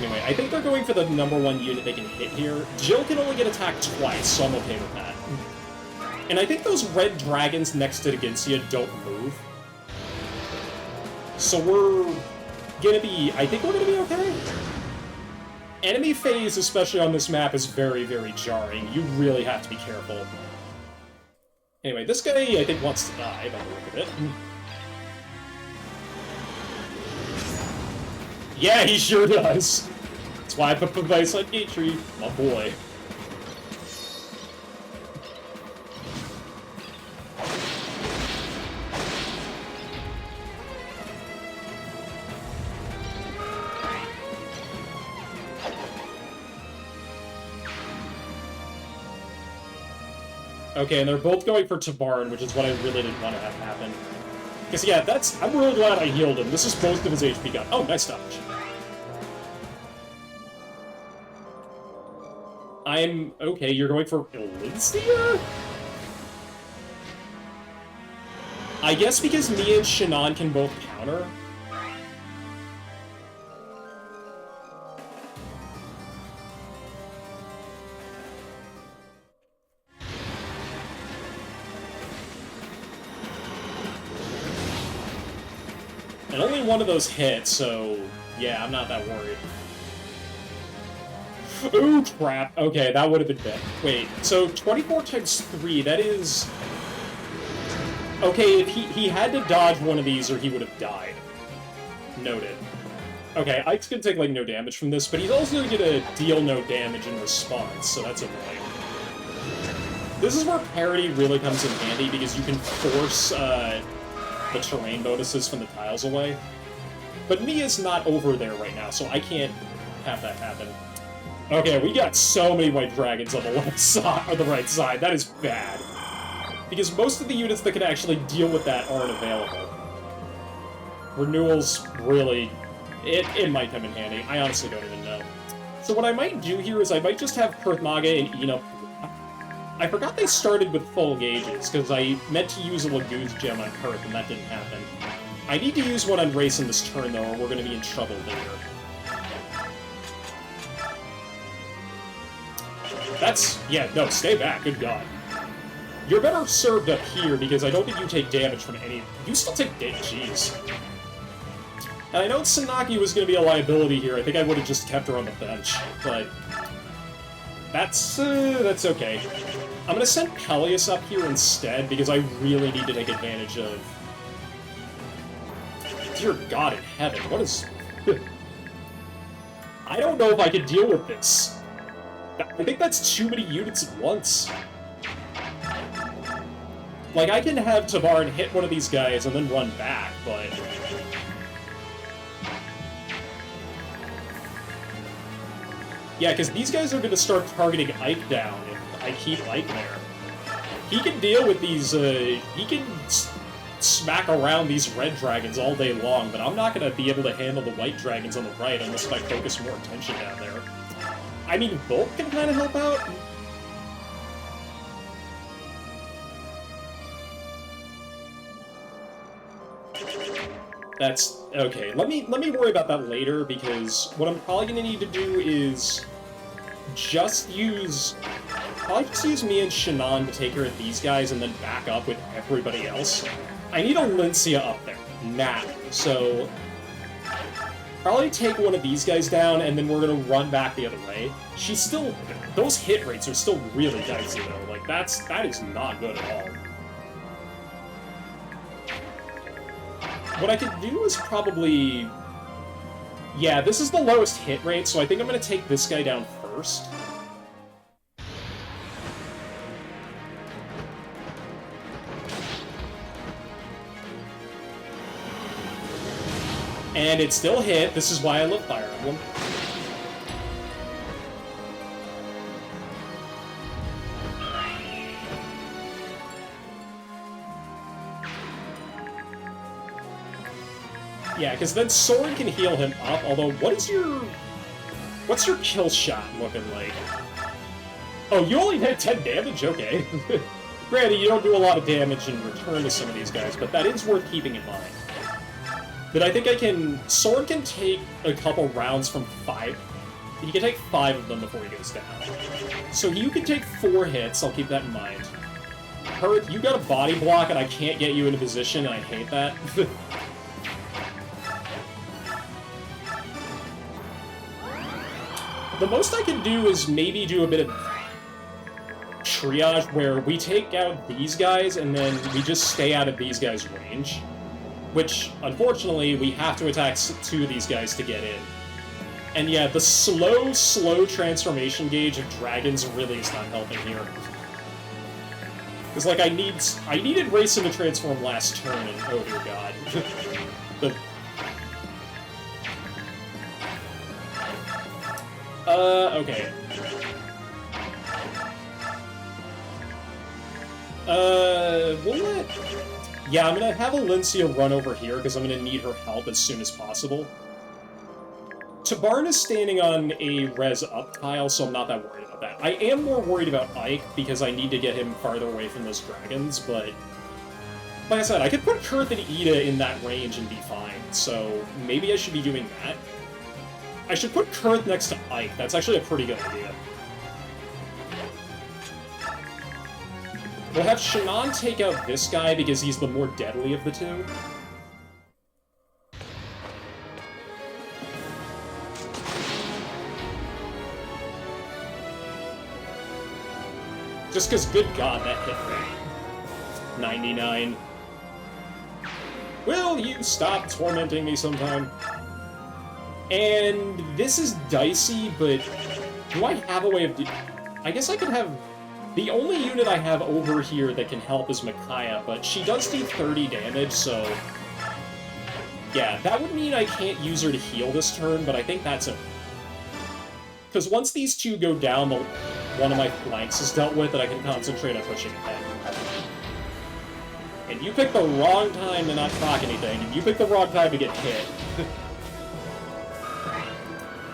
Anyway, I think they're going for the #1 unit they can hit here. Jill can only get attacked twice, so I'm okay with that. And I think those red dragons next to Deginsia don't move. So we're gonna be... I think we're gonna be okay. Enemy phase, especially on this map, is very, very jarring. You really have to be careful. Anyway, this guy, I think, wants to die by the look of it. Yeah, he sure does. That's why I put the device on Gate Tree, my boy. Okay, and they're both going for Tabarn, which is what I really didn't want to have happen. Because, yeah, I'm really glad I healed him. This is most of his HP gone. Oh, nice dodge. Okay, you're going for Elysia? I guess because me and Shannon can both counter. And only one of those hit, so yeah, I'm not that worried. Ooh, crap. Okay, that would have been bad. Wait, so 24 times 3, that is... Okay, if he had to dodge one of these or he would have died. Noted. Okay, Ike's gonna take, like, no damage from this, but he's also gonna deal no damage in response, so that's annoying. This is where parity really comes in handy, because you can force, the terrain bonuses from the tiles away. But Mia's not over there right now, so I can't have that happen. Okay, we got so many white dragons on the left side, or the right side. That is bad. Because most of the units that can actually deal with that aren't available. Renewals, really, it might come in handy. I honestly don't even know. So what I might do here is I might just have Kurthnaga and Ina. I forgot they started with full gauges, because I meant to use a Lagoon's gem on Kurth, and that didn't happen. I need to use one on Rayson this turn, though, or we're going to be in trouble later. Yeah, no, stay back, good god. You're better served up here, because I don't think you take damage from any... You still take damage, jeez. And I know Sanaki was going to be a liability here. I think I would have just kept her on the bench, but... That's okay. I'm going to send Peleus up here instead, because I really need to take advantage of... Dear God in heaven, what is... I don't know if I can deal with this. I think that's too many units at once. Like, I can have Tabarn hit one of these guys and then run back, but... Yeah, because these guys are going to start targeting Ike down if I keep Ike there. He can deal with these, he can smack around these red dragons all day long, but I'm not going to be able to handle the white dragons on the right unless I focus more attention down there. I mean, both can kind of help out. That's... okay, let me worry about that later, because what I'm probably going to need to do is just use... Probably just use me and Shannon to take care of these guys and then back up with everybody else. I need a Lincia up there, now, so... Probably take one of these guys down, and then we're gonna run back the other way. She's still... Those hit rates are still really dicey, though. Like, that is not good at all. What I could do is probably... Yeah, this is the lowest hit rate, so I think I'm gonna take this guy down first. And it still hit. This is why I love Fire Emblem. Yeah, because then Soren can heal him up, although what's your kill shot looking like? Oh, you only had 10 damage? Okay. Granted, you don't do a lot of damage in return to some of these guys, but that is worth keeping in mind. But I think Sword can take a couple rounds from 5. He can take 5 of them before he goes down. So you can take 4 hits, I'll keep that in mind. Hurt, you got a body block and I can't get you into position, and I hate that. The most I can do is maybe do a bit of triage where we take out these guys and then we just stay out of these guys' range. Which, unfortunately, we have to attack 2 of these guys to get in. And yeah, the slow transformation gauge of dragons really is not helping here. Because, like, I needed Racing to transform last turn, and oh dear god. Okay. We'll let... Yeah, I'm gonna have Alencia run over here, because I'm gonna need her help as soon as possible. Tabarn is standing on a res up tile, so I'm not that worried about that. I am more worried about Ike, because I need to get him farther away from those dragons, but... Like I said, I could put Kurth and Ida in that range and be fine, so maybe I should be doing that. I should put Kurth next to Ike, that's actually a pretty good idea. We'll have Shannon take out this guy because he's the more deadly of the 2. Just because, good god, that hit me. 99. Will you stop tormenting me sometime? And this is dicey, but do I have a way of... I guess I could have... The only unit I have over here that can help is Micaiah, but she does do 30 damage, so... Yeah, that would mean I can't use her to heal this turn, but I think that's a... Because once these 2 go down, one of my flanks is dealt with, and I can concentrate on pushing ahead. And you picked the wrong time to not proc anything, and you picked the wrong time to get hit.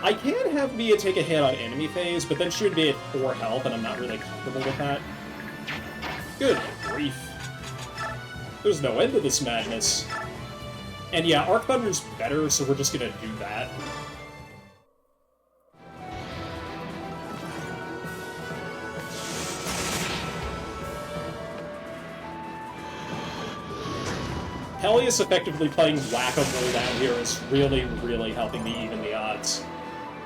I can have Mia take a hit on enemy phase, but then she would be at 4 health, and I'm not really comfortable with that. Good grief. There's no end to this madness. And yeah, Arc Thunder's better, so we're just gonna do that. Peleus effectively playing whack-a-mole down here is really, really helping me even the odds.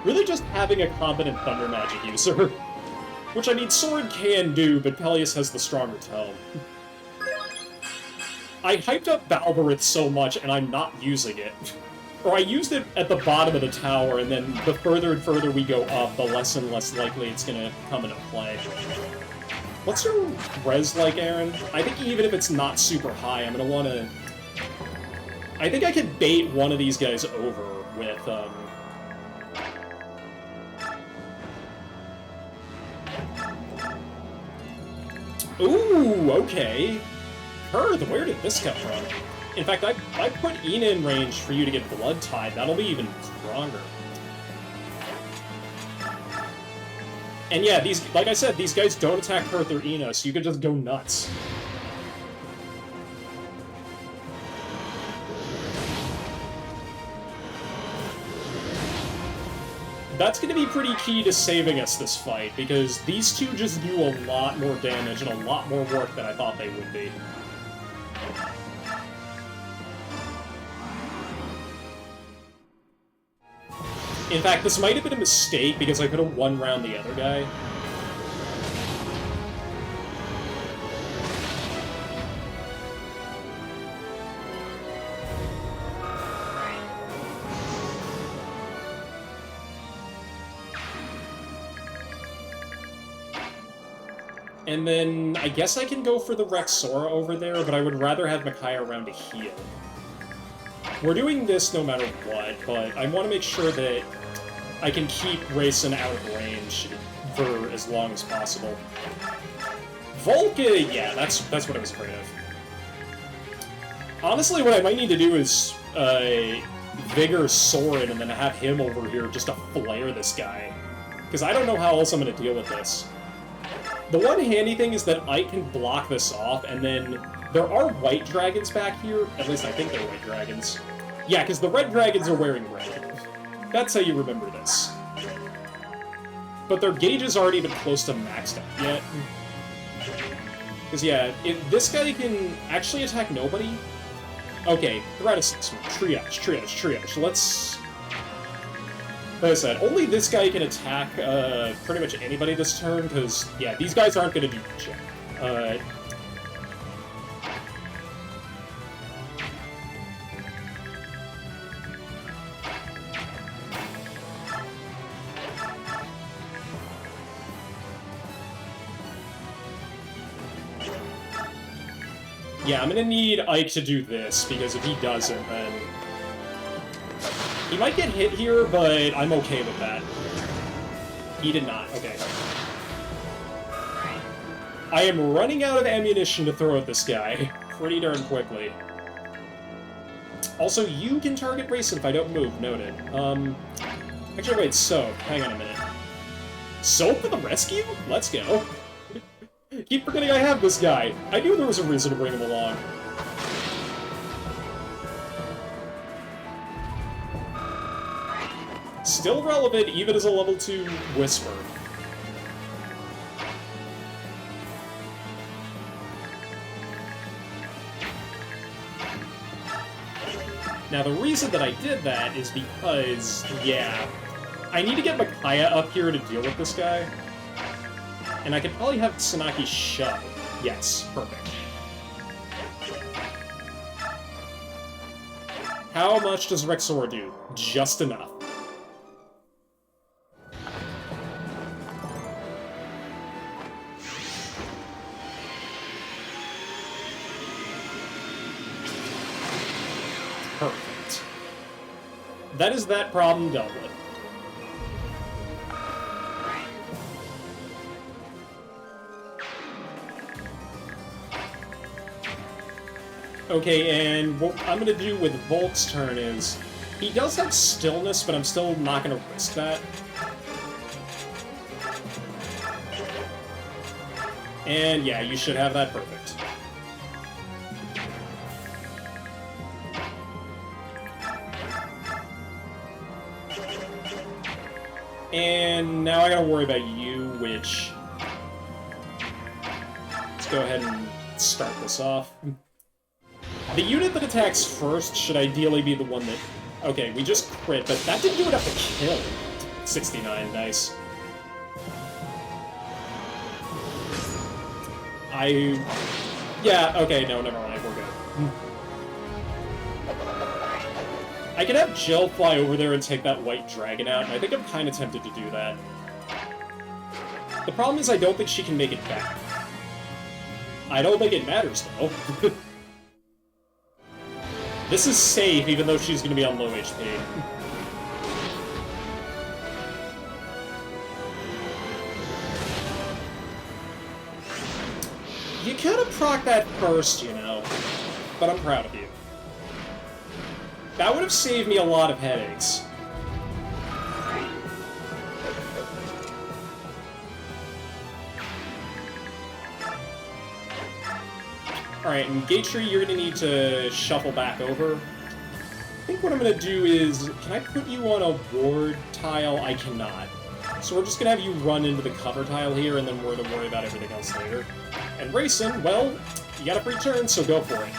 Really just having a competent Thunder Magic user. Which, I mean, Sword can do, but Peleus has the stronger tone. I hyped up Balberith so much, and I'm not using it. Or I used it at the bottom of the tower, and then the further and further we go up, the less and less likely it's gonna come into play. What's your res like, Aaron? I think even if it's not super high, I'm gonna wanna... I think I could bait one of these guys over with, Ooh, okay. Kurth, where did this come from? In fact, I put Ina in range for you to get Blood Tide. That'll be even stronger. And yeah, like I said, these guys don't attack Kurth or Ina, so you can just go nuts. That's going to be pretty key to saving us this fight, because these 2 just do a lot more damage and a lot more work than I thought they would be. In fact, this might have been a mistake, because I could have one-round the other guy. And then, I guess I can go for the Rexora over there, but I would rather have Micaiah around to heal. We're doing this no matter what, but I want to make sure that I can keep Rayson out of range for as long as possible. Volca, yeah, that's what I was afraid of. Honestly, what I might need to do is Vigor Soren and then have him over here just to flare this guy. Because I don't know how else I'm going to deal with this. The one handy thing is that I can block this off, and then there are white dragons back here. At least I think they're white dragons. Yeah, because the red dragons are wearing red. That's how you remember this. But their gauges aren't even close to maxed out yet. Because, yeah, this guy can actually attack nobody. Okay, threat assessment. Triage. Let's... Like I said, only this guy can attack pretty much anybody this turn, because, yeah, these guys aren't going to do shit. Yeah, I'm gonna need Ike to do this, because if he doesn't, then... He might get hit here, but I'm okay with that. He did not, okay. I am running out of ammunition to throw at this guy pretty darn quickly. Also, you can target Racing if I don't move, noted. Actually, wait, Soap, hang on a minute. Soap for the rescue? Let's go. Keep forgetting I have this guy. I knew there was a reason to bring him along. Still relevant, even as a level 2 Whisper. Now, the reason that I did that is because, yeah, I need to get Micaiah up here to deal with this guy. And I could probably have Tsunaki shove. Yes, perfect. How much does Rexor do? Just enough. Perfect. That is that problem dealt with. Okay, and what I'm gonna do with Volk's turn is... He does have stillness, but I'm still not gonna risk that. And yeah, you should have that perfect. And now I gotta worry about you, which... Let's go ahead and start this off. The unit that attacks first should ideally be the one that... Okay, we just crit, but that didn't do enough to kill. 69, nice. Yeah, okay, no, never mind, we're good. I could have Jill fly over there and take that white dragon out, and I think I'm kind of tempted to do that. The problem is I don't think she can make it back. I don't think it matters, though. This is safe, even though she's going to be on low HP. You could have procced that first, you know, but I'm proud of you. That would have saved me a lot of headaches. Alright, and Gatry, you're gonna need to shuffle back over. I think what I'm gonna do is... Can I put you on a ward tile? I cannot. So we're just gonna have you run into the cover tile here, and then we're gonna worry about everything else later. And Racing, well, you got a free turn, so go for it.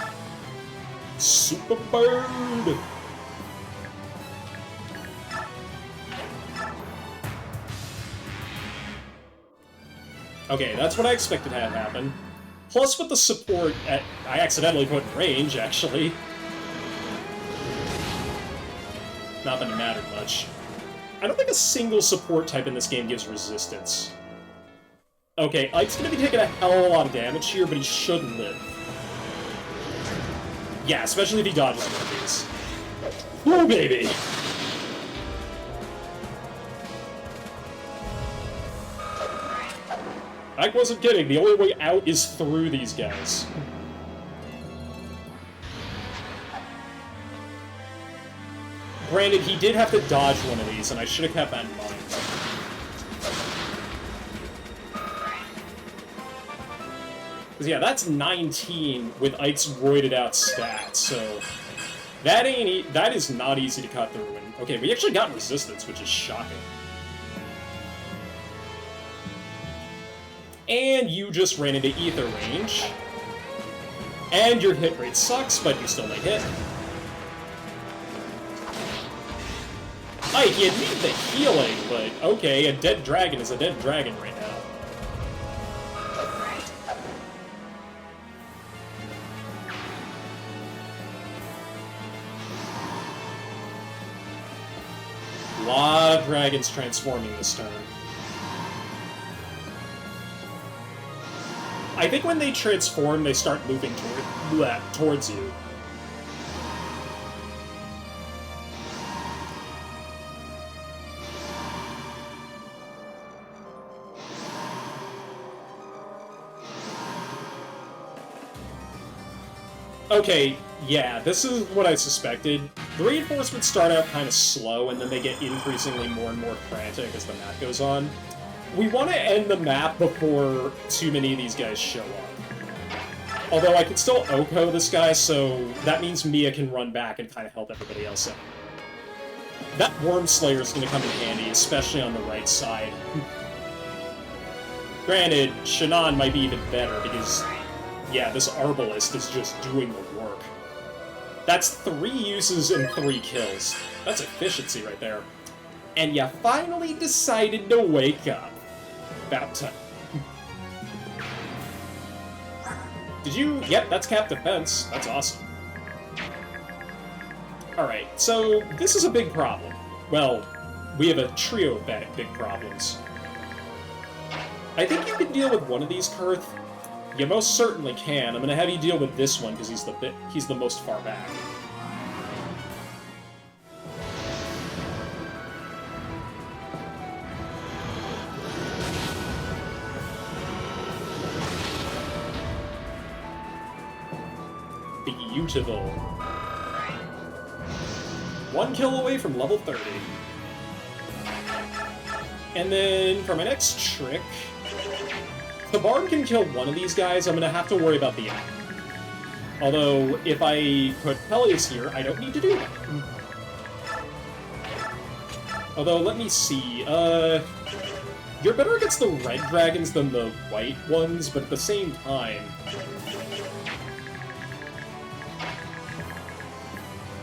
Super Bird! Okay, that's what I expected to have happen. Plus, with the support, I accidentally put in range, actually. Not that it mattered much. I don't think a single support type in this game gives resistance. Okay, Ike's gonna be taking a hell of a lot of damage here, but he should live. Yeah, especially if he dodges one of these. Oh, baby! Ike wasn't kidding, the only way out is through these guys. Granted, he did have to dodge one of these, and I should have kept that in mind. Because, yeah, that's 19 with Ike's roided out stats, so... That is not easy to cut through. And, okay, we actually got resistance, which is shocking. And you just ran into ether range. And your hit rate sucks, but you still may hit. Ike, you need the healing, but okay, a dead dragon is a dead dragon right now. A lot of dragons transforming this turn. I think when they transform, they start moving towards you. Okay, yeah, this is what I suspected. The reinforcements start out kind of slow, and then they get increasingly more and more frantic as the map goes on. We want to end the map before too many of these guys show up. Although I can still Oko this guy, so that means Mia can run back and kind of help everybody else out. That Worm Slayer is going to come in handy, especially on the right side. Granted, Shannon might be even better, because, yeah, this Arbalist is just doing the work. That's 3 uses and 3 kills. That's efficiency right there. And you finally decided to wake up. About time. Did you... Yep, that's cap defense. That's awesome. Alright, so this is a big problem. Well, we have a trio of big problems. I think you can deal with one of these, Kurth. You most certainly can. I'm gonna have you deal with this one because he's the most far back. Beautiful. 1 kill away from level 30. And then for my next trick, if the Bard can kill one of these guys, I'm gonna have to worry about the other. Although, if I put Peleus here, I don't need to do that. Although, let me see, you're better against the red dragons than the white ones, but at the same time...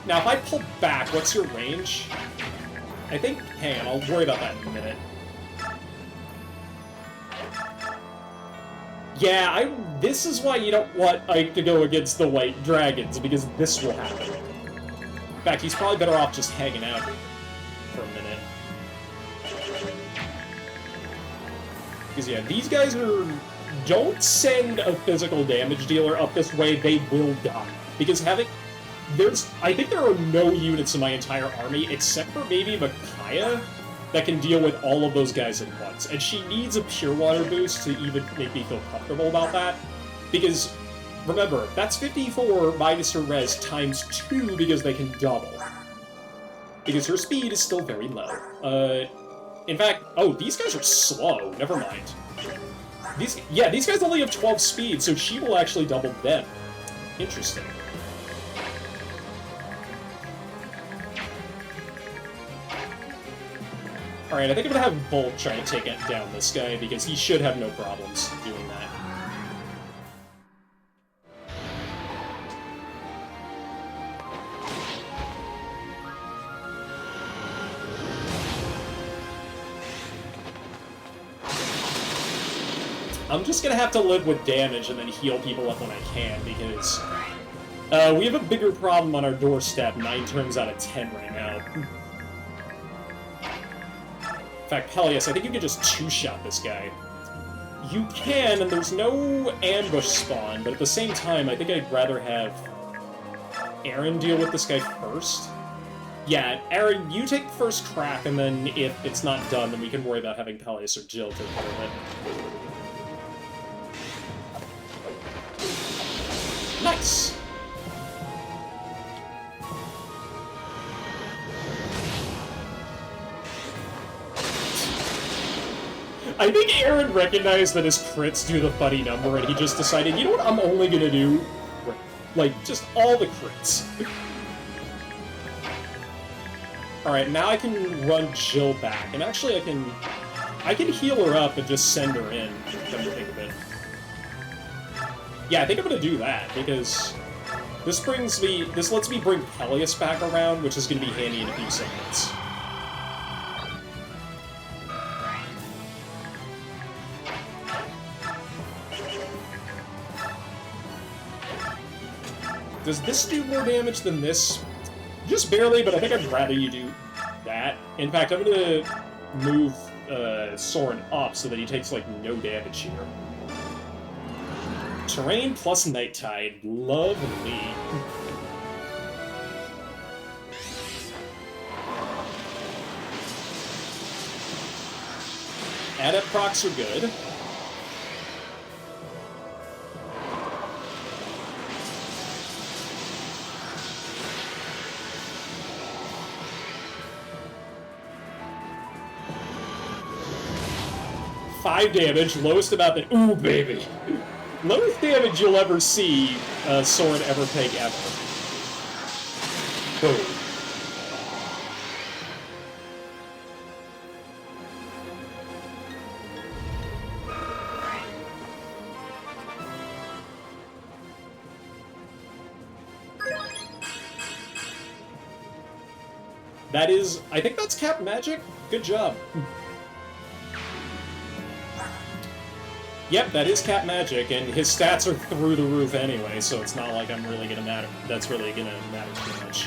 Now, if I pull back, what's your range? I think... Hang on, I'll worry about that in a minute. Yeah, this is why you don't want Ike to go against the white dragons, because this will happen. In fact, he's probably better off just hanging out for a minute. Because, yeah, these guys are... Don't send a physical damage dealer up this way, they will die. Because having... I think there are no units in my entire army, except for maybe Micaiah, that can deal with all of those guys at once. And she needs a Pure Water boost to even make me feel comfortable about that. Because, remember, that's 54 minus her res times 2 because they can double. Because her speed is still very low. In fact, oh, these guys are slow. Never mind. These guys only have 12 speed, so she will actually double them. Interesting. Alright, I think I'm gonna have Bolt try to take down this guy, because he should have no problems doing that. I'm just gonna have to live with damage and then heal people up when I can, because we have a bigger problem on our doorstep 9 turns out of 10 right now. In fact, Peleus, I think you can just 2-shot this guy. You can, and there's no ambush spawn, but at the same time, I think I'd rather have Aaron deal with this guy first. Yeah, Aaron, you take the first crack, and then if it's not done, then we can worry about having Peleus or Jill take care of it. Nice! I think Aaron recognized that his crits do the funny number, and he just decided, you know what I'm only gonna do? Like, just all the crits. Alright, now I can run Jill back. And actually I can heal her up and just send her in, come to think of it. Yeah, I think I'm gonna do that, because this lets me bring Peleus back around, which is gonna be handy in a few seconds. Does this do more damage than this? Just barely, but I think I'd rather you do that. In fact, I'm gonna move Soren up so that he takes, like, no damage here. Terrain plus Night Tide. Lovely. Adept procs are good. Five damage, lowest amount that. Ooh, baby! Lowest damage you'll ever see Soren ever take ever. Boom. That is, I think that's Cap Magic. Good job. Yep, that is Cap Magic, and his stats are through the roof anyway, so it's not like that's really gonna matter too much.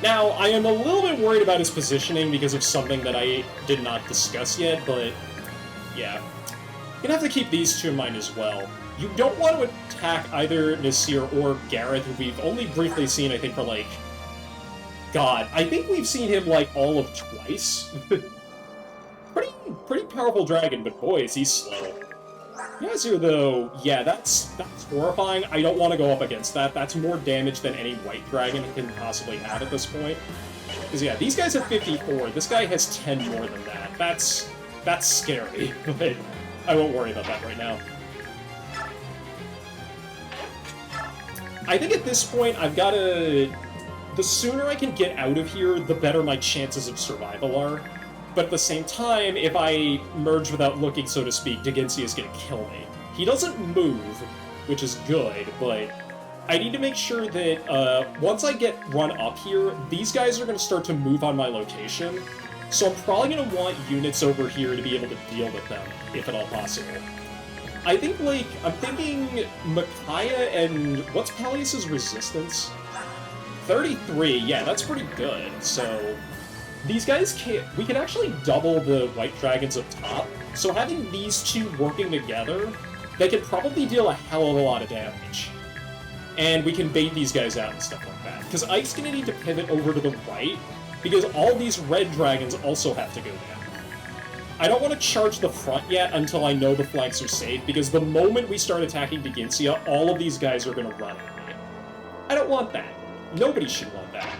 Now, I am a little bit worried about his positioning because of something that I did not discuss yet, but yeah. You're gonna have to keep these two in mind as well. You don't want to attack either Nasir or Gareth, who we've only briefly seen, I think, for like... God, I think we've seen him, like, all of twice. Pretty powerful dragon, but boy, is he slow. Yazir, though, yeah, that's horrifying. I don't want to go up against that. That's more damage than any white dragon can possibly have at this point. Because, yeah, these guys have 54. This guy has 10 more than that. That's scary, but I won't worry about that right now. I think at this point, I've got to... The sooner I can get out of here, the better my chances of survival are. But at the same time, if I merge without looking, so to speak, Daginsi is going to kill me. He doesn't move, which is good, but I need to make sure that once I get run up here, these guys are going to start to move on my location. So I'm probably going to want units over here to be able to deal with them, if at all possible. I think, like, I'm thinking Micaiah and... What's Peleus' resistance? 33, yeah, that's pretty good, so... These guys can't... We can actually double the white dragons up top, so having these two working together, they can probably deal a hell of a lot of damage. And we can bait these guys out and stuff like that. Because Ike's gonna need to pivot over to the right, because all these red dragons also have to go down. I don't want to charge the front yet until I know the flanks are safe, because the moment we start attacking Daginsia, all of these guys are gonna run at me. I don't want that. Nobody should want that.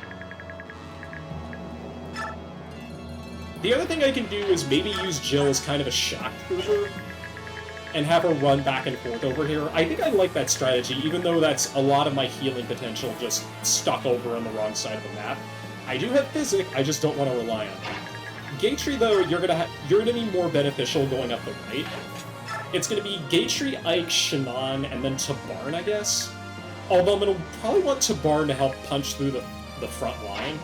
The other thing I can do is maybe use Jill as kind of a shock trooper and have her run back and forth over here. I think I like that strategy, even though that's a lot of my healing potential just stuck over on the wrong side of the map. I do have Physic, I just don't want to rely on it. Gatry, though, you're gonna be more beneficial going up the right. It's gonna be Gatry, Ike, Shannon, and then Tabarn, I guess. Although I'm gonna probably want Tabarn to help punch through the front line.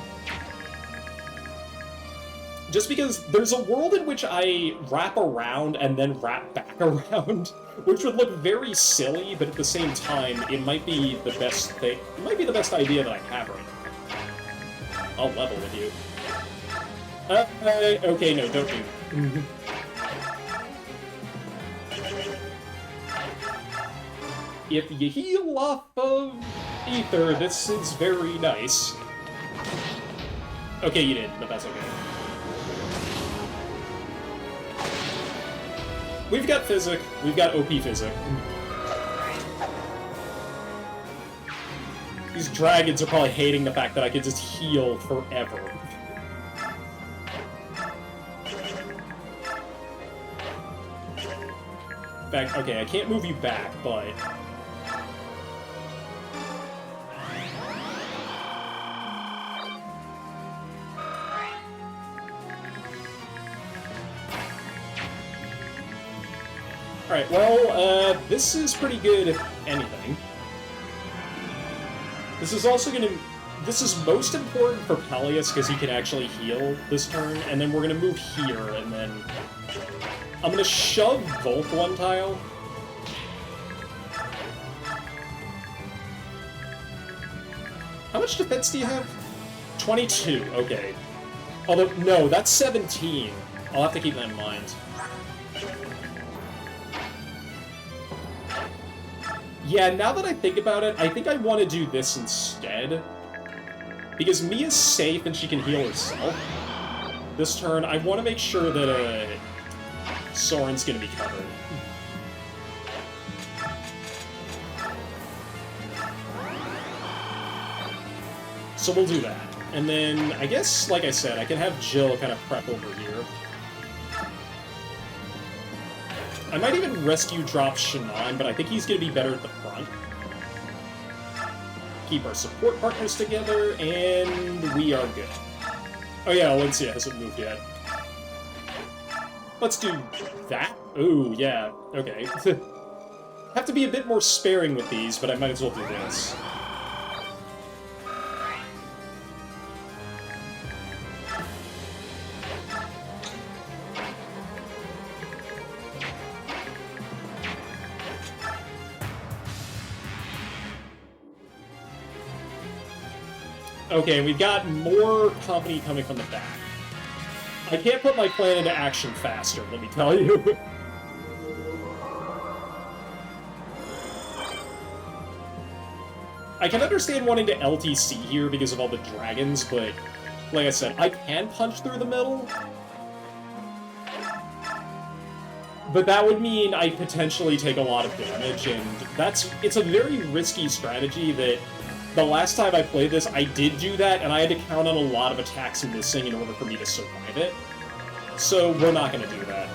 Just because there's a world in which I wrap around and then wrap back around, which would look very silly, but at the same time, it might be the best thing. It might be the best idea that I have right now. I'll level with you. Okay, no, don't do. If you heal off of Ether, this is very nice. Okay, you did, but that's okay. We've got Physic. We've got OP Physic. These dragons are probably hating the fact that I can just heal forever. In fact, okay, I can't move you back, but... Alright, well, this is pretty good, if anything. This is also gonna... This is most important for Peleus, because he can actually heal this turn, and then we're gonna move here, and then... I'm gonna shove Volk one tile. How much defense do you have? 22, okay. Although, no, that's 17. I'll have to keep that in mind. Yeah, now that I think about it, I think I want to do this instead. Because Mia's safe and she can heal herself. This turn, I want to make sure that Soren's going to be covered. So we'll do that. And then, I guess, like I said, I can have Jill kind of prep over here. I might even rescue drop Shannon, but I think he's going to be better at the front. Keep our support partners together, and we are good. Oh yeah, Valencia hasn't moved yet. Let's do that. Ooh, yeah, okay. Have to be a bit more sparing with these, but I might as well do this. Okay, we've got more company coming from the back. I can't put my plan into action faster, let me tell you. I can understand wanting to LTC here because of all the dragons, but like I said, I can punch through the middle. But that would mean I potentially take a lot of damage, and it's a very risky strategy that the last time I played this, I did do that, and I had to count on a lot of attacks missing in order for me to survive it. So we're not going to do that.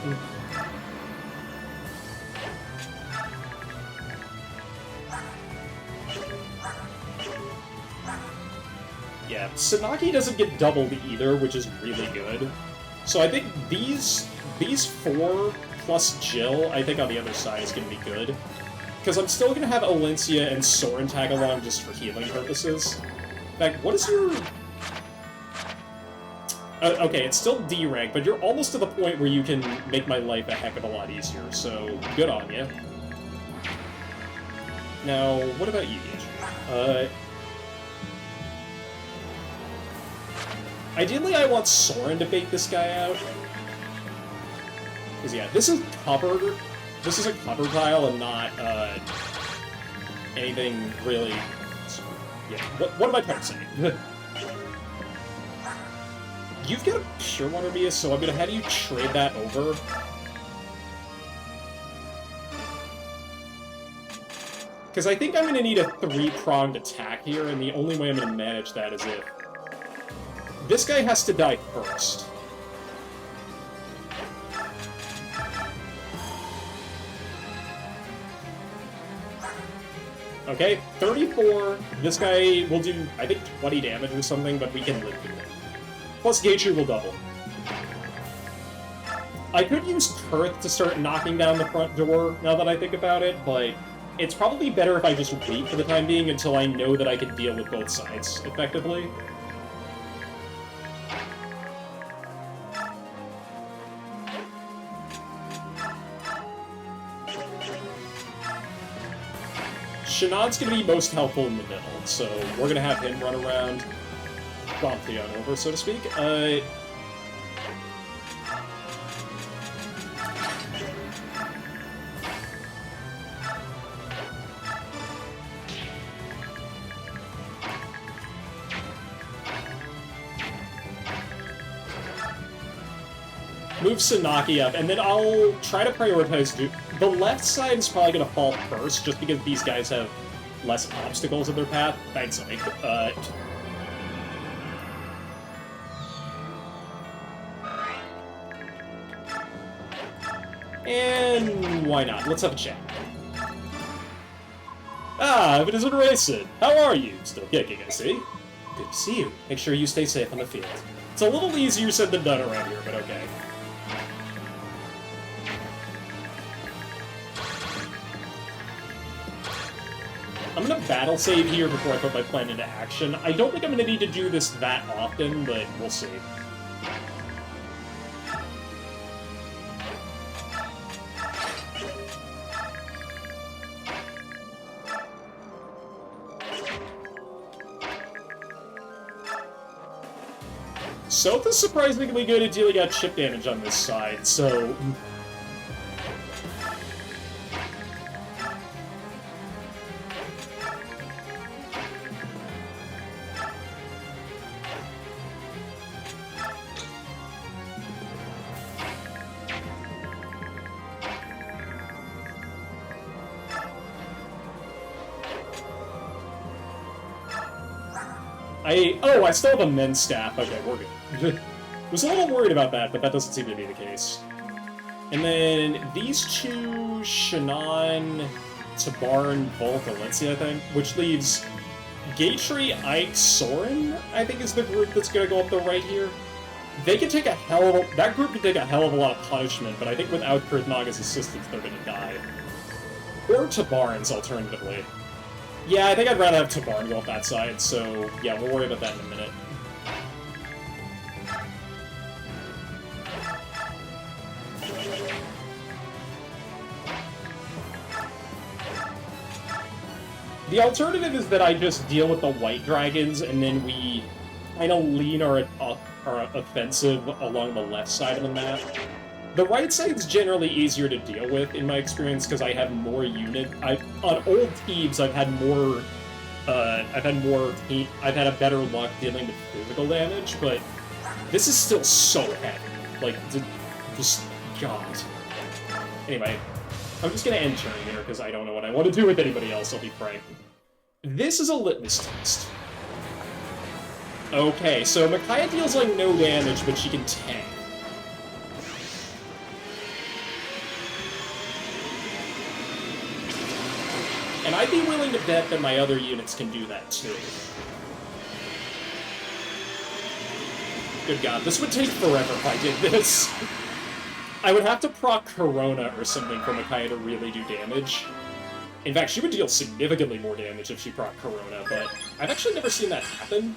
Yeah, Sanaki doesn't get doubled either, which is really good. So I think these four plus Jill, I think on the other side is going to be good. Because I'm still going to have Alencia and Soren tag along just for healing purposes. In fact, what is your... okay, it's still D rank, but you're almost to the point where you can make my life a heck of a lot easier, so good on you. Now, what about you, Yashu? Ideally, I want Soren to bait this guy out. Because, yeah, this is covered. This is a cover tile and not, anything really... Yeah, what am I trying to say? You've got a Pure One, Arbias, so I'm gonna have you trade that over. Because I think I'm gonna need a 3-pronged attack here, and the only way I'm gonna manage that is if... This guy has to die first. Okay, 34. This guy will do, I think, 20 damage or something, but we can live through it. Plus, Gaethje will double. I could use Kurth to start knocking down the front door, now that I think about it, but it's probably better if I just wait for the time being until I know that I can deal with both sides effectively. Shannon's going to be most helpful in the middle, so we're going to have him run around, promptly on over, so to speak. Move Sanaki up, and then I'll try to prioritize... The left side is probably going to fall first, just because these guys have less obstacles in their path. Thanks, Mike. And why not? Let's have a chat. Ah, it isn't racing. How are you? Still kicking, I see. Good to see you. Make sure you stay safe on the field. It's a little easier said than done around here, but okay. I'm gonna battle save here before I put my plan into action. I don't think I'm gonna need to do this that often, but we'll see. Soph is surprisingly good at dealing out chip damage on this side, so... I still have a men's staff. Okay, we're good. Was a little worried about that, but that doesn't seem to be the case. And then these two, Shannon, Tabarn, Volk, Valencia, I think, which leaves Gatry, Ike, Soren, I think is the group that's going to go up the right here. They can take that group can take a hell of a lot of punishment, but I think without Kurthnaga's assistance, they're going to die. Or Tabarn's, alternatively. Yeah, I think I'd rather have Tabarn go up that side, so yeah, we'll worry about that in a minute. The alternative is that I just deal with the white dragons, and then we kind of lean our offensive along the left side of the map. The right side's generally easier to deal with, in my experience, because I have more on old teams, I've had a better luck dealing with physical damage, but this is still so heavy. Like, just, God. Anyway, I'm just gonna end turn here, because I don't know what I want to do with anybody else, I'll be frank. This is a litmus test. Okay, so Micaiah deals, like, no damage, but she can tank. And I'd be willing to bet that my other units can do that, too. Good God, this would take forever if I did this. I would have to proc Corona or something for Micaiah to really do damage. In fact, she would deal significantly more damage if she proc Corona, but I've actually never seen that happen.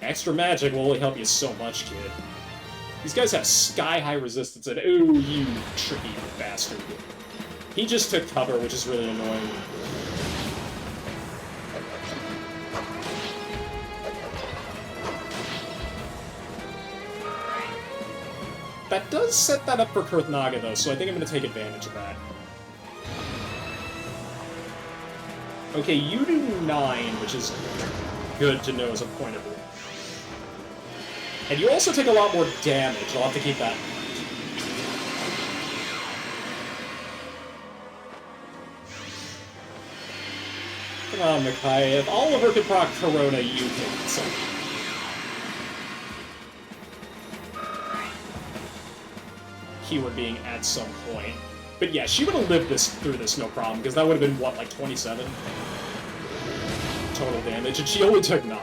Extra magic will only help you so much, kid. These guys have sky-high resistance, and ooh, you tricky bastard. He just took cover, which is really annoying. That does set that up for Kurthnaga, though, so I think I'm going to take advantage of that. Okay, you do 9, which is good to know as a point of view. And you also take a lot more damage. I'll have to keep that in mind. Come on, Micaiah. If Oliver could proc Corona, you can. So. Keyword being at some point. But yeah, she would have lived through this no problem, because that would have been, what, like 27? Total damage, and she only took 9.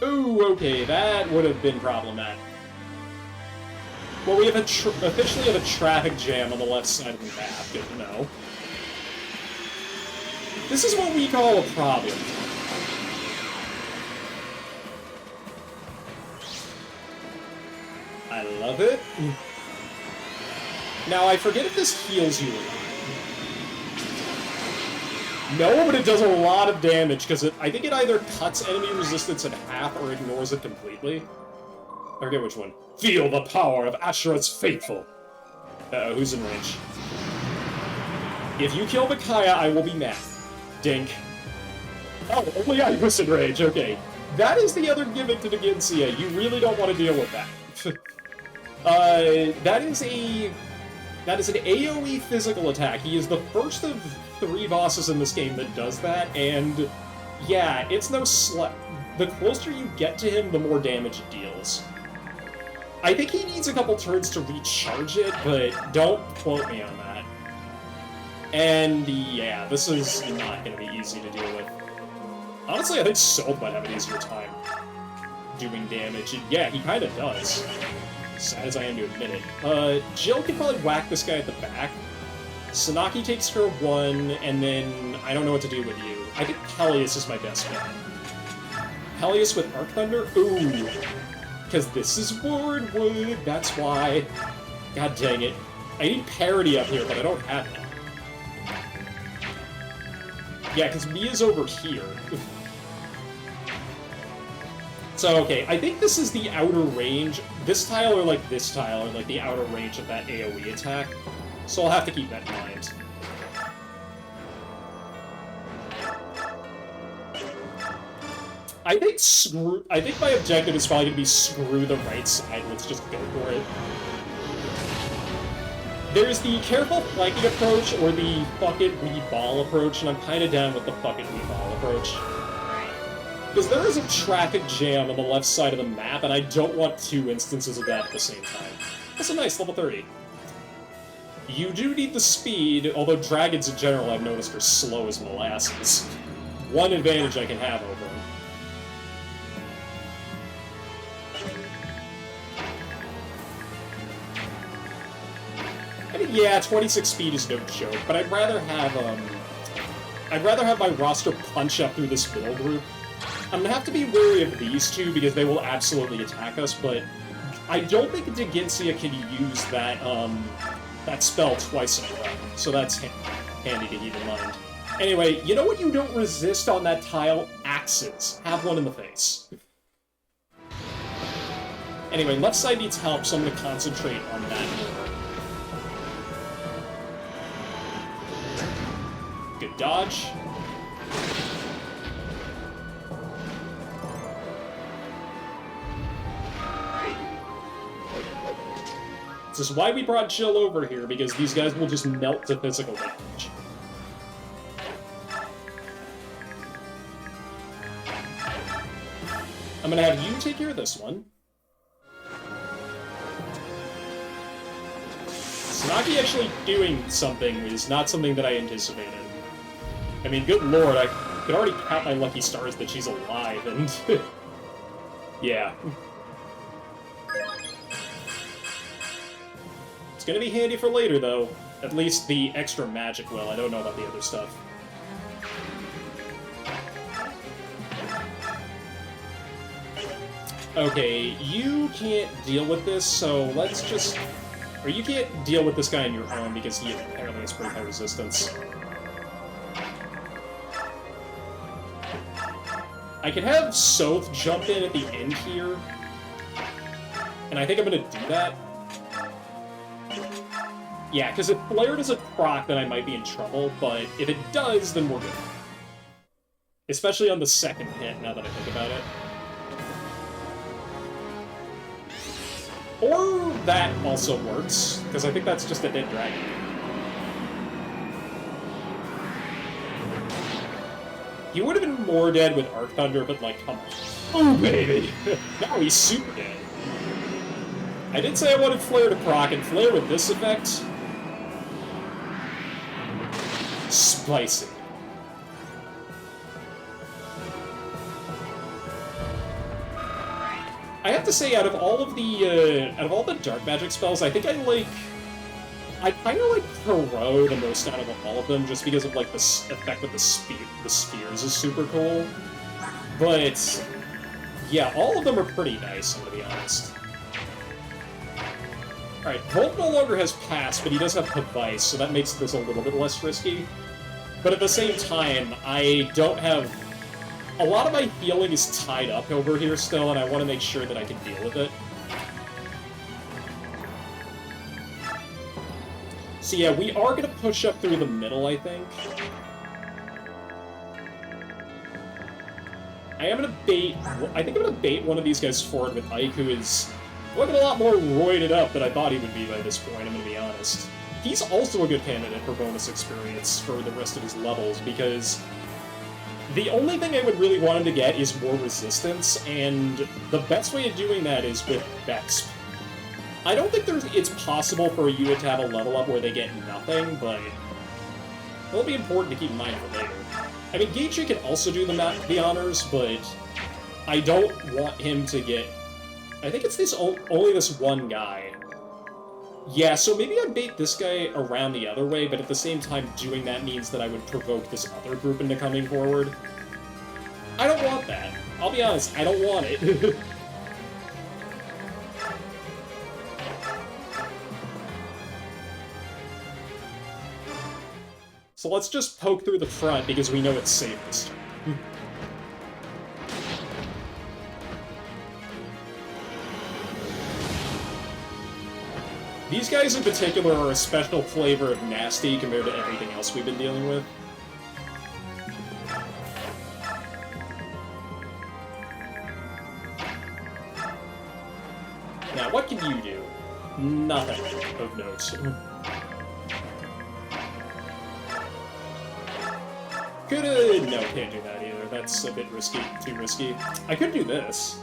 Ooh, okay, that would have been problematic. Well, we have officially have a traffic jam on the left side of the map, good to know. This is what we call a problem. I love it. Now, I forget if this heals you or not. No, but it does a lot of damage, because I think it either cuts enemy resistance in half or ignores it completely. I forget which one. Feel the power of Asherod's faithful. Uh-oh, who's in range? If you kill Micaiah, I will be mad. Dink. Oh, only I was in range, okay. That is the other gimmick to the Ginsia. You really don't want to deal with that. That is an AoE physical attack. He is the first of 3 bosses in this game that does that, and yeah, it's no slut. The closer you get to him, the more damage it deals. I think he needs a couple turns to recharge it, but don't quote me on that. And yeah, this is not going to be easy to deal with. Honestly, I think Soap might have an easier time doing damage. And yeah, he kind of does. Sad as I am to admit it. Jill can probably whack this guy at the back. Sanaki takes care of one, and then I don't know what to do with you. I think Peleus is my best bet. Peleus with Arc Thunder? Ooh. Because this is Wordwood, that's why. God dang it. I need parity up here, but I don't have it. Yeah, because Mia's over here. So, okay, I think this is the outer range. This tile or, like, this tile are, like, the outer range of that AoE attack. So I'll have to keep that in mind. I think my objective is probably gonna be screw the right side. Let's just go for it. There's the careful flanking approach or the fuck it we ball approach, and I'm kinda down with the fuck it we ball approach. Because there is a traffic jam on the left side of the map, and I don't want two instances of that at the same time. That's a nice level 30. You do need the speed, although dragons in general I've noticed are slow as molasses. One advantage I can have over them. I mean, yeah, 26 speed is no joke, but I'd rather have my roster punch up through this middle group. I'm gonna have to be wary of these two because they will absolutely attack us, but I don't think Diginsia can use that spell twice in a row, so that's handy to keep in mind. Anyway, you know what you don't resist on that tile? Axes. Have one in the face. Anyway, left side needs help, so I'm gonna concentrate on that more. Good dodge. This is why we brought Jill over here, because these guys will just melt to physical damage. I'm gonna have you take care of this one. Sanaki actually doing something is not something that I anticipated. I mean, good lord, I could already count my lucky stars that she's alive, and... yeah. It's gonna be handy for later, though. At least the extra magic will. I don't know about the other stuff. Okay, you can't deal with this, so let's just... Or you can't deal with this guy on your own, because he apparently has pretty high resistance. I can have Soth jump in at the end here, and I think I'm gonna do that. Yeah, because if Flare doesn't proc, then I might be in trouble, but if it does, then we're good. Especially on the second hit, now that I think about it. Or that also works, because I think that's just a dead dragon. He would have been more dead with Arc Thunder, but like, come on. Oh, baby! Now he's super dead. I did say I wanted Flare to proc, and Flare with this effect... Spicy. I have to say, out of all the dark magic spells, I think I kind of like Perot the most out of all of them, just because of like the effect with the spheres is super cool. But yeah, all of them are pretty nice, I'm gonna be honest. Alright, Volt no longer has Pass, but he does have Device, so that makes this a little bit less risky. But at the same time, I don't have... A lot of my healing is tied up over here still, and I want to make sure that I can deal with it. So yeah, we are going to push up through the middle, I think. I think I'm going to bait one of these guys forward with Ike, who is looking a lot more roided up than I thought he would be by this point, I'm going to be honest. He's also a good candidate for bonus experience for the rest of his levels, because the only thing I would really want him to get is more resistance, and the best way of doing that is with Vex. I don't think it's possible for a unit to have a level up where they get nothing, but it'll be important to keep in mind for later. I mean, Geichi can also do the honors, but I don't want him to get... I think it's only this one guy. Yeah, so maybe I'd bait this guy around the other way, but at the same time, doing that means that I would provoke this other group into coming forward. I don't want that. I'll be honest, I don't want it. So let's just poke through the front, because we know it's safest. These guys in particular are a special flavor of nasty compared to everything else we've been dealing with. Now, what can you do? Nothing of note. No, can't do that either. That's a bit risky. Too risky. I could do this.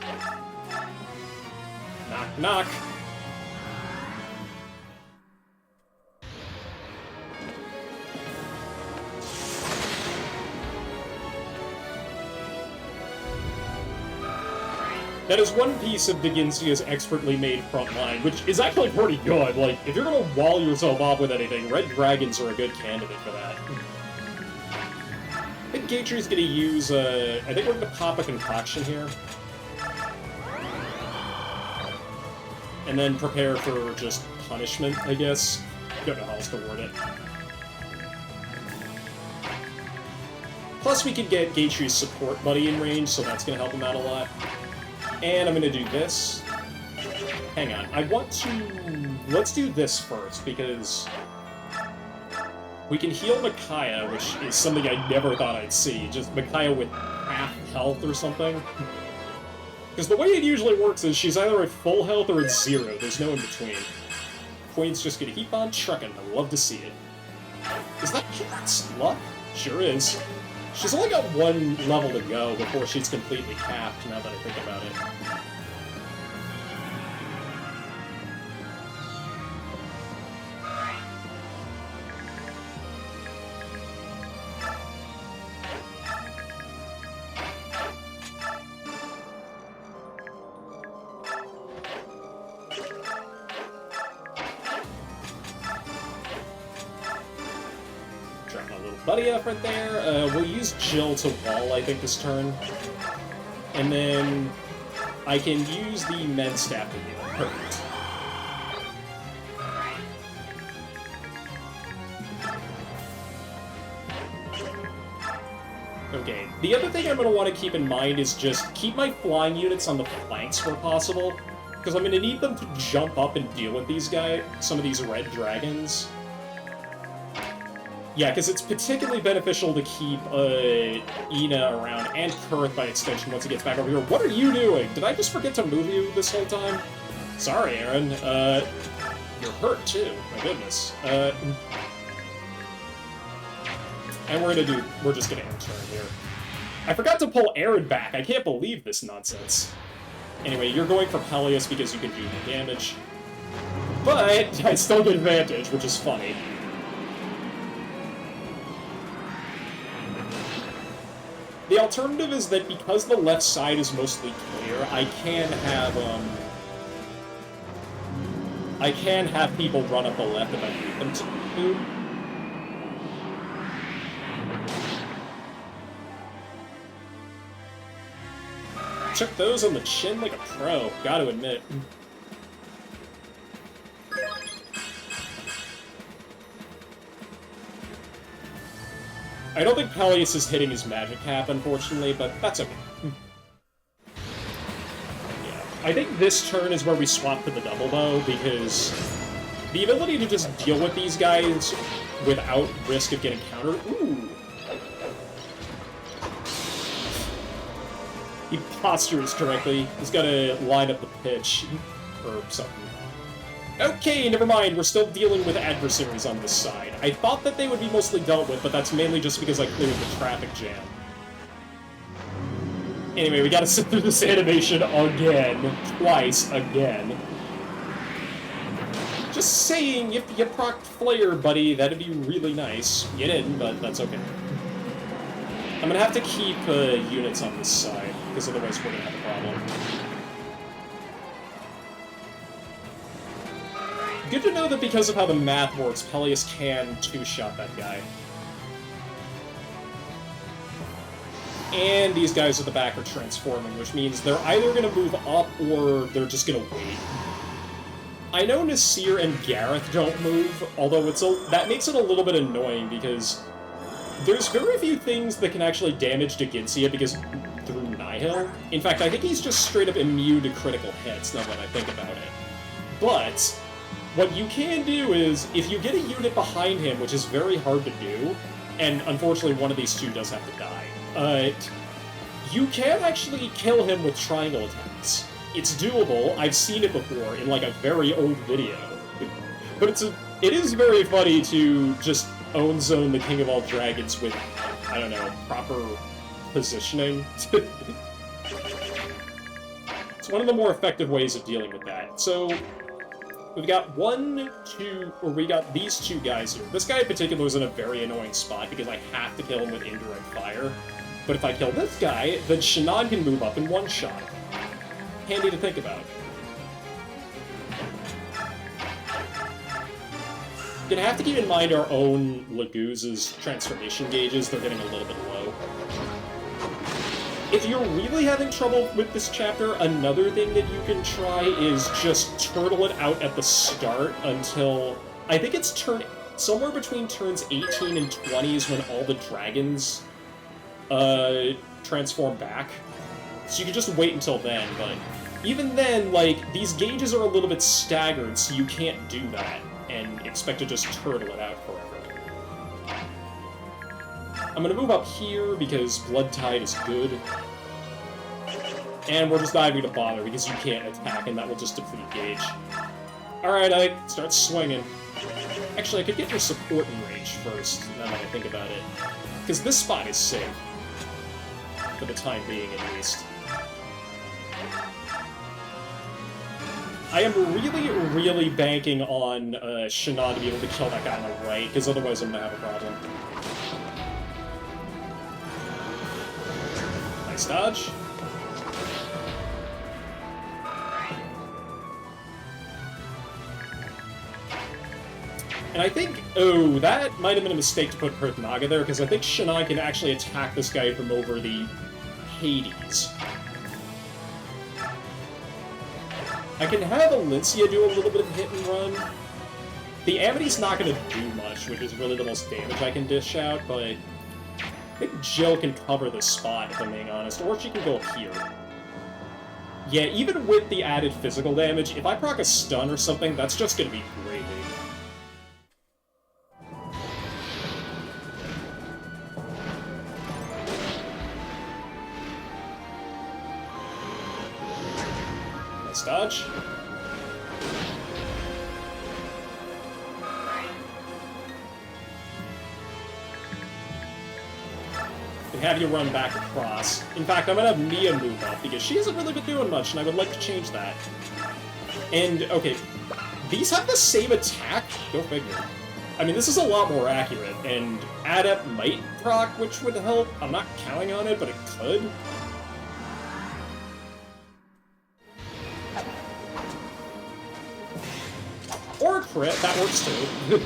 Knock, knock. That is one piece of Diginsia's expertly made front line, which is actually pretty good. Like, if you're gonna wall yourself off with anything, Red Dragons are a good candidate for that. I think Geichi's gonna use, I think we're gonna pop a concoction here. And then prepare for just punishment, I guess. Don't know how else to word it. Plus we could get Geichi's support buddy in range, so that's gonna help him out a lot. And I'm gonna do this. Hang on, I want to... Let's do this first, because... we can heal Micaiah, which is something I never thought I'd see. Just Micaiah with half health or something. Because the way it usually works is she's either at full health or at zero. There's no in between. Queen's just gonna keep on trucking. I love to see it. Is that luck? Sure is. She's only got one level to go before she's completely capped, now that I think about it. Buddy effort there. We'll use Jill to wall, I think, this turn. And then I can use the Men's Staff to heal. Perfect. Okay, the other thing I'm going to want to keep in mind is just keep my flying units on the flanks where possible, because I'm going to need them to jump up and deal with these guys, some of these red dragons. Yeah, because it's particularly beneficial to keep Ina around, and Kurth by extension once he gets back over here. What are you doing? Did I just forget to move you this whole time? Sorry, Aaron. You're hurt too. My goodness. And we're just gonna end turn here. I forgot to pull Aaron back. I can't believe this nonsense. Anyway, you're going for Peleus because you can do the damage. But I still get advantage, which is funny. The alternative is that because the left side is mostly clear, I can have people run up the left if I need them to. Took those on the chin like a pro, gotta admit. I don't think Peleus is hitting his magic cap, unfortunately, but that's okay. Yeah. I think this turn is where we swap to the double bow, because the ability to just deal with these guys without risk of getting countered... Ooh! He postures correctly. He's gotta line up the pitch, or something. Okay, never mind, we're still dealing with adversaries on this side. I thought that they would be mostly dealt with, but that's mainly just because I cleared the traffic jam. Anyway, we gotta sit through this animation again. Twice, again. Just saying, if you proc Flare, buddy, that'd be really nice. You didn't, but that's okay. I'm gonna have to keep units on this side, because otherwise we're gonna have a problem. Good to know that because of how the math works, Peleus can two-shot that guy. And these guys at the back are transforming, which means they're either going to move up or they're just going to wait. I know Nasir and Gareth don't move, although that makes it a little bit annoying because there's very few things that can actually damage Degizia because through Nihil. In fact, I think he's just straight up immune to critical hits, now that I think about it. But what you can do is, if you get a unit behind him, which is very hard to do, and unfortunately one of these two does have to die, you can actually kill him with triangle attacks. It's doable. I've seen it before in like a very old video. But it is very funny to just own zone the King of All Dragons with, I don't know, proper positioning. It's one of the more effective ways of dealing with that. So we've got we got these two guys here. This guy in particular is in a very annoying spot because I have to kill him with indirect fire. But if I kill this guy, then Shannon can move up in one shot. Handy to think about. Gonna have to keep in mind our own Laguz's transformation gauges. They're getting a little bit low. If you're really having trouble with this chapter, another thing that you can try is just turtle it out at the start until... I think it's somewhere between turns 18 and 20 is when all the dragons transform back. So you can just wait until then, but even then, like, these gauges are a little bit staggered, so you can't do that and expect to just turtle it out forever. I'm gonna move up here because Blood Tide is good. And we're just not even gonna bother because you can't attack and that will just deplete gauge. Alright, I start swinging. Actually, I could get your support in range first, now that I think about it. Because this spot is safe. For the time being, at least. I am really, really banking on Shannon to be able to kill that guy on the right, because otherwise I'm gonna have a problem. Nice dodge. And I think, oh, that might have been a mistake to put Perth Naga there, because I think Shannon can actually attack this guy from over the Hades. I can have Alencia do a little bit of hit and run. The Amity's not going to do much, which is really the most damage I can dish out, but I think Jill can cover this spot, if I'm being honest, or she can go up here. Yeah, even with the added physical damage, if I proc a stun or something, that's just going to be gravy. Dodge. And have you run back across. In fact, I'm gonna have Mia move up because she hasn't really been doing much, and I would like to change that. And, okay, these have the same attack? Go figure. I mean, this is a lot more accurate, and Adept might proc, which would help. I'm not counting on it, but it could. Or a crit, that works too.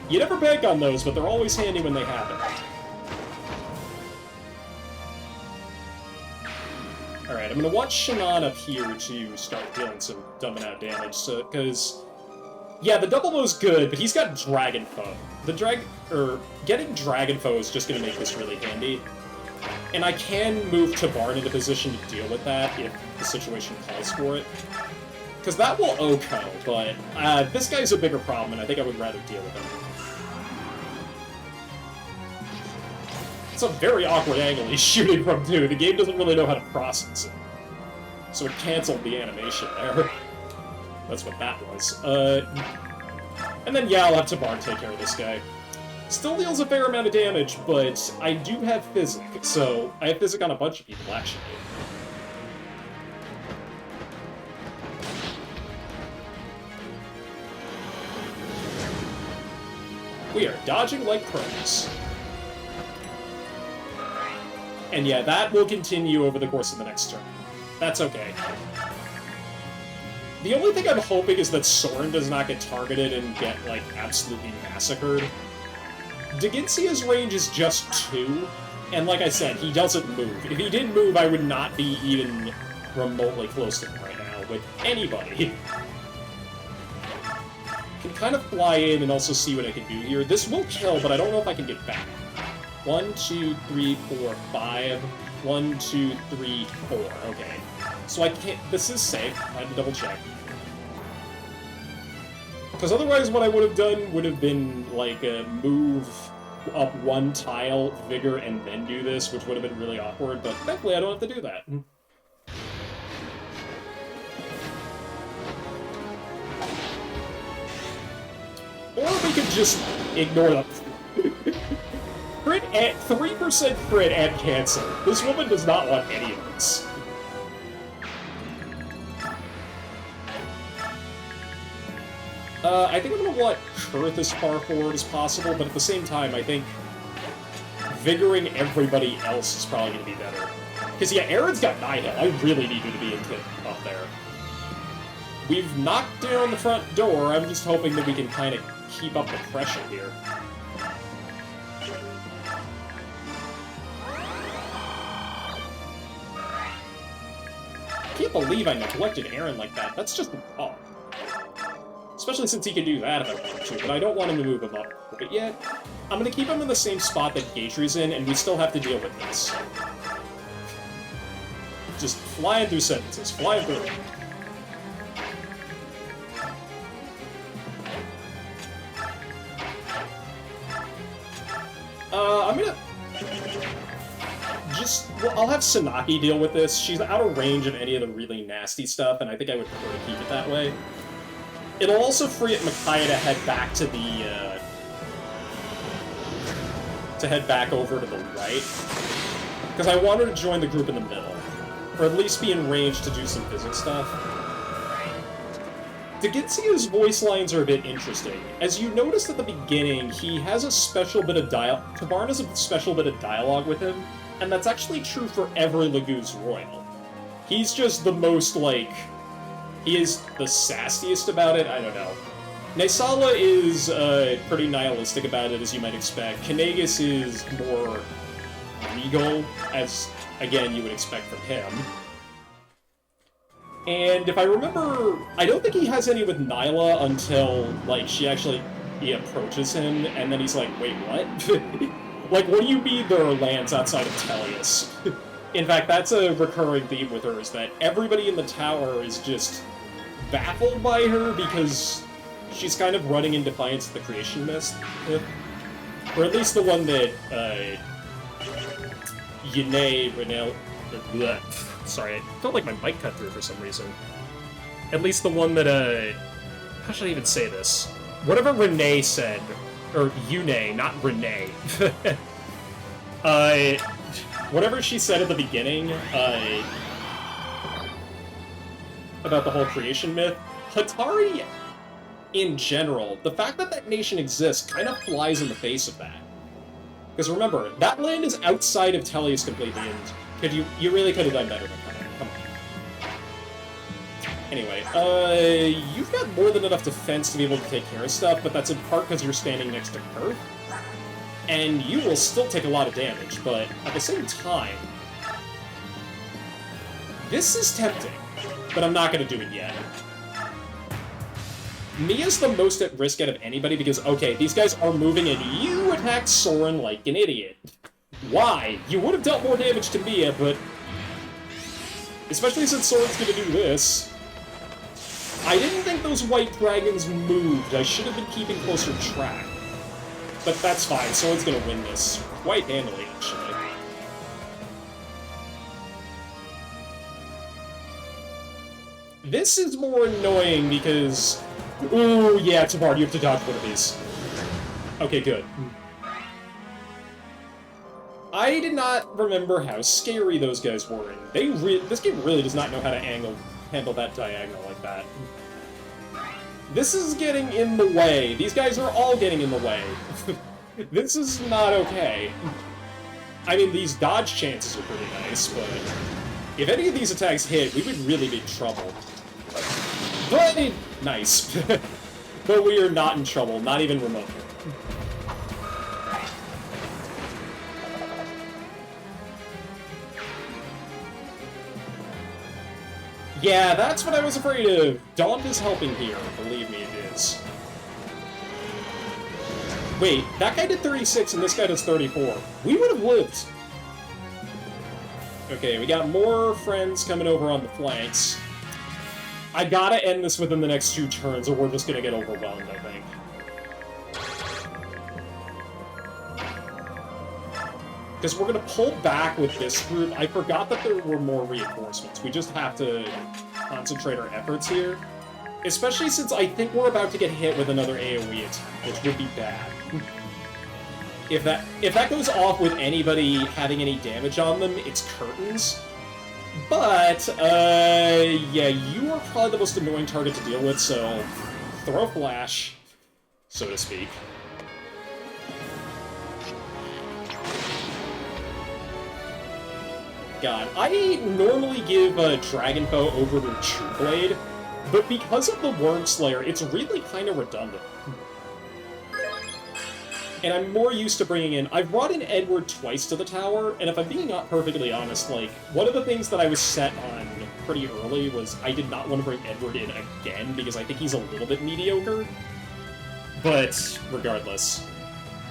You never bank on those, but they're always handy when they happen. Alright, I'm gonna watch Shannon up here to start dealing some dumbing out damage, so, because... Yeah, the double bow's good, but he's got Dragon Foe. Getting Dragon Foe is just gonna make this really handy. And I can move Tabarn into position to deal with that if the situation calls for it. Because that will OHKO, but this guy's a bigger problem, and I think I would rather deal with him. It's a very awkward angle he's shooting from, too. The game doesn't really know how to process it. So it canceled the animation there. That's what that was. And then, yeah, I'll have Tabarn take care of this guy. Still deals a fair amount of damage, but I do have Physic, so I have Physic on a bunch of people, actually. We are dodging like pros. And yeah, that will continue over the course of the next turn. That's okay. The only thing I'm hoping is that Soren does not get targeted and get, like, absolutely massacred. Daginsia's range is just 2, and like I said, he doesn't move. If he did move, I would not be even remotely close to him right now with anybody. Can kind of fly in and also see what I can do here. This will kill, but I don't know if I can get back. 1, 2, 3, 4, 5. 1, 2, 3, 4. Okay. So I can't... This is safe. I had to double check. Because otherwise what I would have done would have been, like, a move up 1 tile, vigor, and then do this, which would have been really awkward, but thankfully I don't have to do that. Or we could just ignore the... Crit at 3% crit and cancel. This woman does not want any of this. I think I'm gonna want Kurth as far forward as possible, but at the same time, I think vigoring everybody else is probably gonna be better. Because, yeah, Aaron's got Nihil. I really need you to be up there. We've knocked down the front door. I'm just hoping that we can kind of keep up the pressure here. I can't believe I neglected Aaron like that. That's just wrong. Especially since he can do that if I want to, but I don't want him to move him up quite yet. I'm going to keep him in the same spot that Gatry's in, and we still have to deal with this. Just flying through sentences, flying through them. I'm gonna... Well, I'll have Sanaki deal with this. She's out of range of any of the really nasty stuff, and I think I would prefer to keep it that way. It'll also free up Micaiah to head back to the, to head back over to the right. Because I want her to join the group in the middle. Or at least be in range to do some physics stuff. Daginsia's voice lines are a bit interesting. As you noticed at the beginning, he has a special bit of dialogue. Tabarn has a special bit of dialogue with him, and that's actually true for every Laguz Royal. He's just the most, like... He is the sassiest about it, I don't know. Naisala is pretty nihilistic about it, as you might expect. Kanegas is more regal, as, again, you would expect from him. And if I remember, I don't think he has any with Nyla until, like, he approaches him, and then he's like, wait, what? Like, what do you mean there are lands outside of Tellius? In fact, that's a recurring theme with her, is that everybody in the tower is just baffled by her because she's kind of running in defiance of the creation myth. Or at least the one that, Yene, Renel... Sorry, I felt like my mic cut through for some reason. At least the one that, how should I even say this? Whatever Renee said, or Yune, not Renee. Whatever she said at the beginning, about the whole creation myth, Hatari, in general, the fact that that nation exists kind of flies in the face of that. Because remember, that land is outside of Tellius completely, and you really could have done better than that. Come on. Anyway, you've got more than enough defense to be able to take care of stuff, but that's in part because you're standing next to Kurth. And you will still take a lot of damage, but at the same time, this is tempting. But I'm not going to do it yet. Mia's the most at risk out of anybody because, okay, these guys are moving and you attacked Soren like an idiot. Why? You would have dealt more damage to Mia, but... Especially since Soren's going to do this. I didn't think those white dragons moved. I should have been keeping closer track. But that's fine. Soren's going to win this quite handily, actually. This is more annoying because... Ooh, yeah, Tabar, you have to dodge one of these. Okay, good. I did not remember how scary those guys were, and this game really does not know how to handle that diagonal like that. This is getting in the way. These guys are all getting in the way. This is not okay. I mean, these dodge chances are pretty nice, but if any of these attacks hit, we would really be in trouble. But nice. But we are not in trouble, not even remotely. Yeah, that's what I was afraid of. Daunt is helping here. Believe me, it is. Wait, that guy did 36 and this guy does 34. We would have lived. Okay, we got more friends coming over on the flanks. I gotta end this within the next 2 turns or we're just gonna get overwhelmed, I think. Because we're gonna pull back with this group. I forgot that there were more reinforcements. We just have to concentrate our efforts here. Especially since I think we're about to get hit with another AoE attack, which would be bad. If that goes off with anybody having any damage on them, it's curtains. But, yeah, you are probably the most annoying target to deal with, so throw flash, so to speak. God, I normally give Dragon Foe over to True Blade, but because of the Worm Slayer, it's really kind of redundant. And I'm more used to bringing in... I've brought in Edward twice to the tower, and if I'm being not perfectly honest, like, one of the things that I was set on pretty early was I did not want to bring Edward in again, because I think he's a little bit mediocre. But, regardless,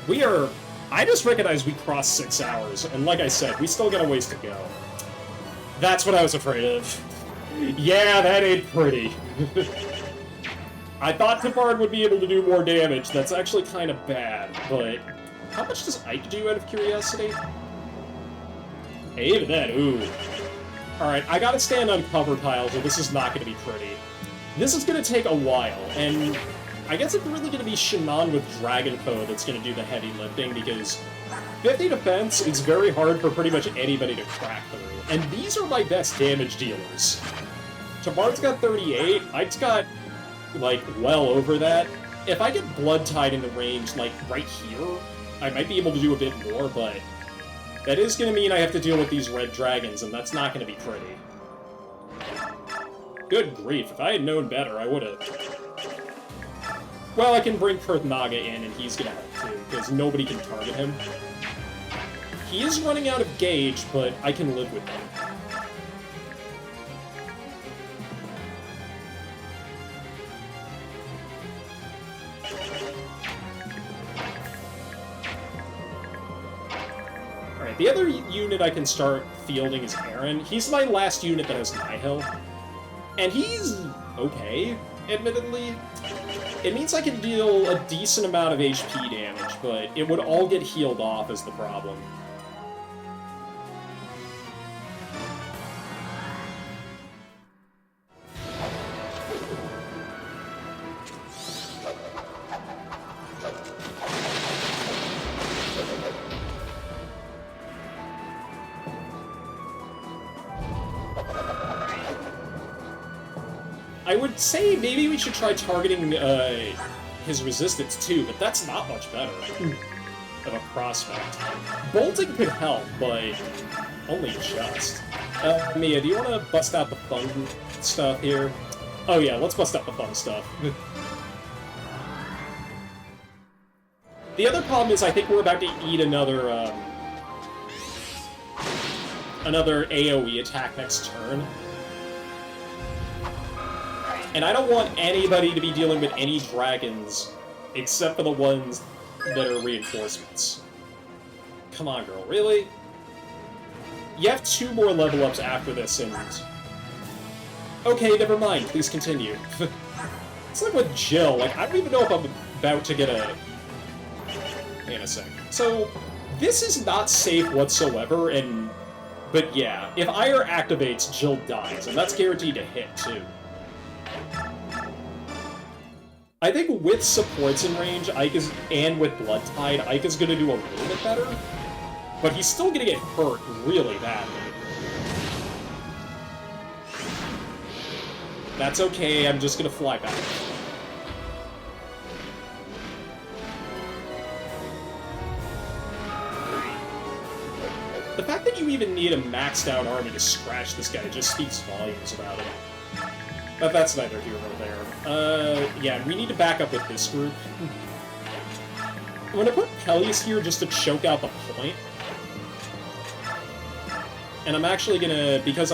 we are... I just recognized we crossed 6 hours, and like I said, we still got a ways to go. That's what I was afraid of. Yeah, that ain't pretty. I thought Tafard would be able to do more damage. That's actually kind of bad, but... How much does Ike do, out of curiosity? Hey, even then, ooh. Alright, I gotta stand on cover tiles, or this is not gonna be pretty. This is gonna take a while, and... I guess it's really gonna be Shinan with Dragon Foe that's gonna do the heavy lifting, because 50 defense is very hard for pretty much anybody to crack through. And these are my best damage dealers. Tafard's got 38, Ike's got... like, well over that. If I get Blood Tide into range, like, right here, I might be able to do a bit more, but that is going to mean I have to deal with these red dragons, and that's not going to be pretty. Good grief, if I had known better, I would have... Well, I can bring Kurth Naga in, and he's going to help, too, because nobody can target him. He is running out of gauge, but I can live with him. Alright, the other unit I can start fielding is Aaron. He's my last unit that has Nihil. And he's okay, admittedly. It means I can deal a decent amount of HP damage, but it would all get healed off is the problem. I would say maybe we should try targeting his resistance too, but that's not much better of a prospect. Bolting could help, but only just. Mia, do you want to bust out the fun stuff here? Oh yeah, let's bust out the fun stuff. The other problem is I think we're about to eat another AoE attack next turn. And I don't want anybody to be dealing with any dragons, except for the ones that are reinforcements. Come on, girl, really? You have 2 more level ups after this, and... Okay, never mind, please continue. It's like with Jill, like, I don't even know if I'm about to get a... Hang on a sec. So, this is not safe whatsoever, and... But yeah, if Ire activates, Jill dies, and that's guaranteed to hit, too. I think with supports in range, and with Blood Tide, Ike is going to do a little bit better, but he's still going to get hurt really badly. That's okay, I'm just going to fly back. even need a maxed out army to scratch this guy? It just speaks volumes about him. But that's neither here nor there. Yeah, we need to back up with this group. I'm gonna put Peleus here just to choke out the point. And I'm actually gonna, because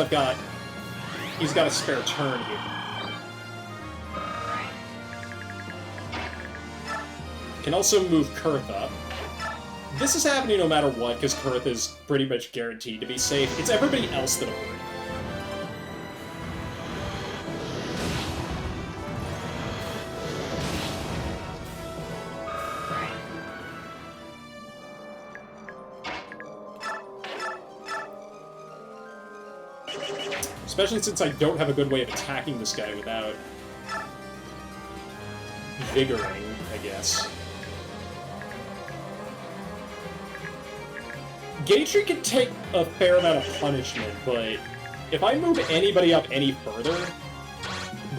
he's got a spare turn here. Can also move Kurth up. This is happening no matter what, because Kurth is pretty much guaranteed to be safe. It's everybody else that I'm worried. Especially since I don't have a good way of attacking this guy without vigoring, I guess. Gatry can take a fair amount of punishment, but if I move anybody up any further,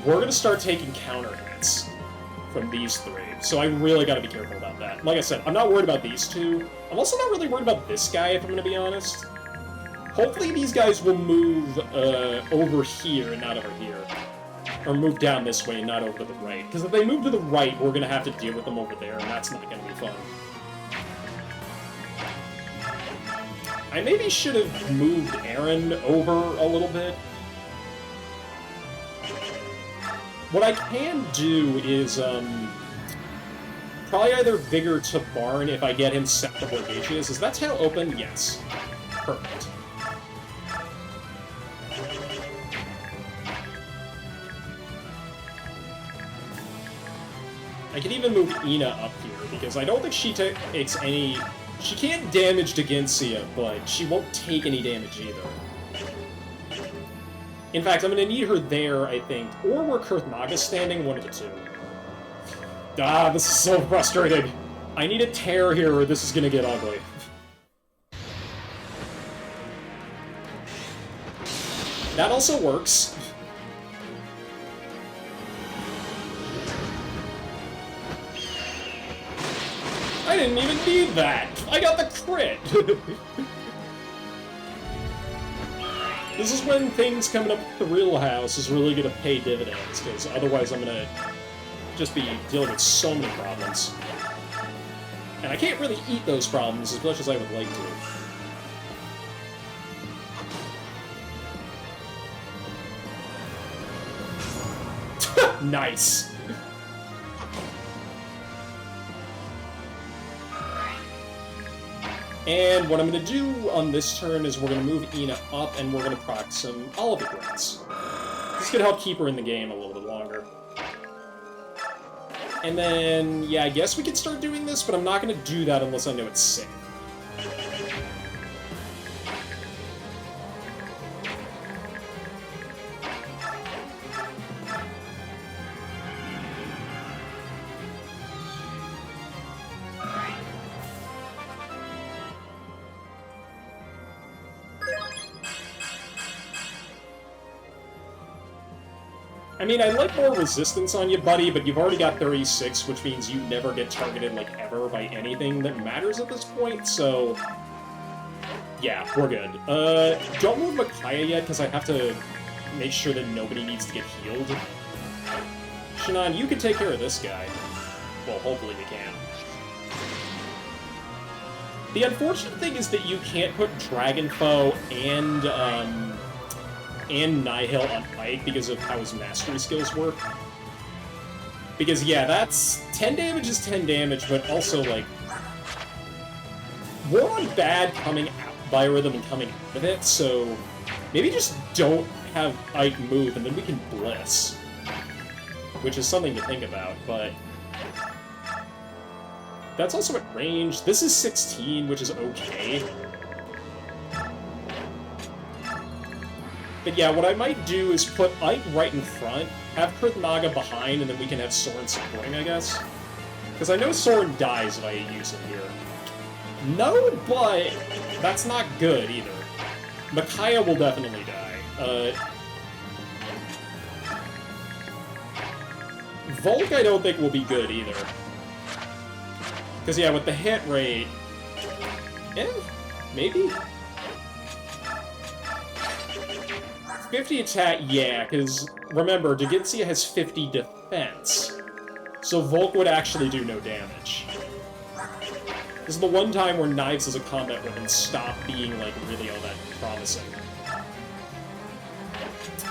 we're gonna start taking counter hits from these three. So I really gotta be careful about that. Like I said, I'm not worried about these two. I'm also not really worried about this guy, if I'm gonna be honest. Hopefully these guys will move over here and not over here. Or move down this way and not over to the right. Because if they move to the right, we're going to have to deal with them over there, and that's not going to be fun. I maybe should have moved Aaron over a little bit. What I can do is probably either Vigor to Barn if I get him set to where Gatry is. Is that tail open? Yes. Perfect. I can even move Ina up here, because I don't think she takes any... She can't damage Daginsia, but she won't take any damage either. In fact, I'm going to need her there, I think. Or where Kurth Naga's standing, one of the two. Ah, this is so frustrating. I need a tear here, or this is going to get ugly. That also works. I didn't even need that! I got the crit! This is when things coming up at the real house is really gonna pay dividends, because otherwise I'm gonna just be dealing with so many problems. And I can't really eat those problems as much as I would like to. Nice! And what I'm going to do on this turn is we're going to move Ina up, and we're going to proc some Olive Regrets. This could help keep her in the game a little bit longer. And then, yeah, I guess we could start doing this, but I'm not going to do that unless I know it's safe. I mean, I'd like more resistance on you, buddy, but you've already got 36, which means you never get targeted, like, ever by anything that matters at this point, so... Yeah, we're good. Don't move Micaiah yet, because I have to make sure that nobody needs to get healed. Shannon, you can take care of this guy. Well, hopefully we can. The unfortunate thing is that you can't put Dragonfoe and Nihil on Pike because of how his mastery skills work. Because, yeah, that's... 10 damage is 10 damage, but also, like... We're on bad coming out by rhythm and coming out of it, so... Maybe just don't have Ike move, and then we can Bliss. Which is something to think about, but... That's also at range. This is 16, which is okay. But yeah, what I might do is put Ike right in front, have Kurth Naga behind, and then we can have Soren supporting, I guess. Because I know Soren dies if I use him here. No, but that's not good either. Micaiah will definitely die. Volk I don't think will be good either. Because yeah, with the hit rate... maybe? 50 attack, yeah, because remember, Degizia has 50 defense. So Volk would actually do no damage. This is the one time where knives as a combat weapon stop being, like, really all that promising.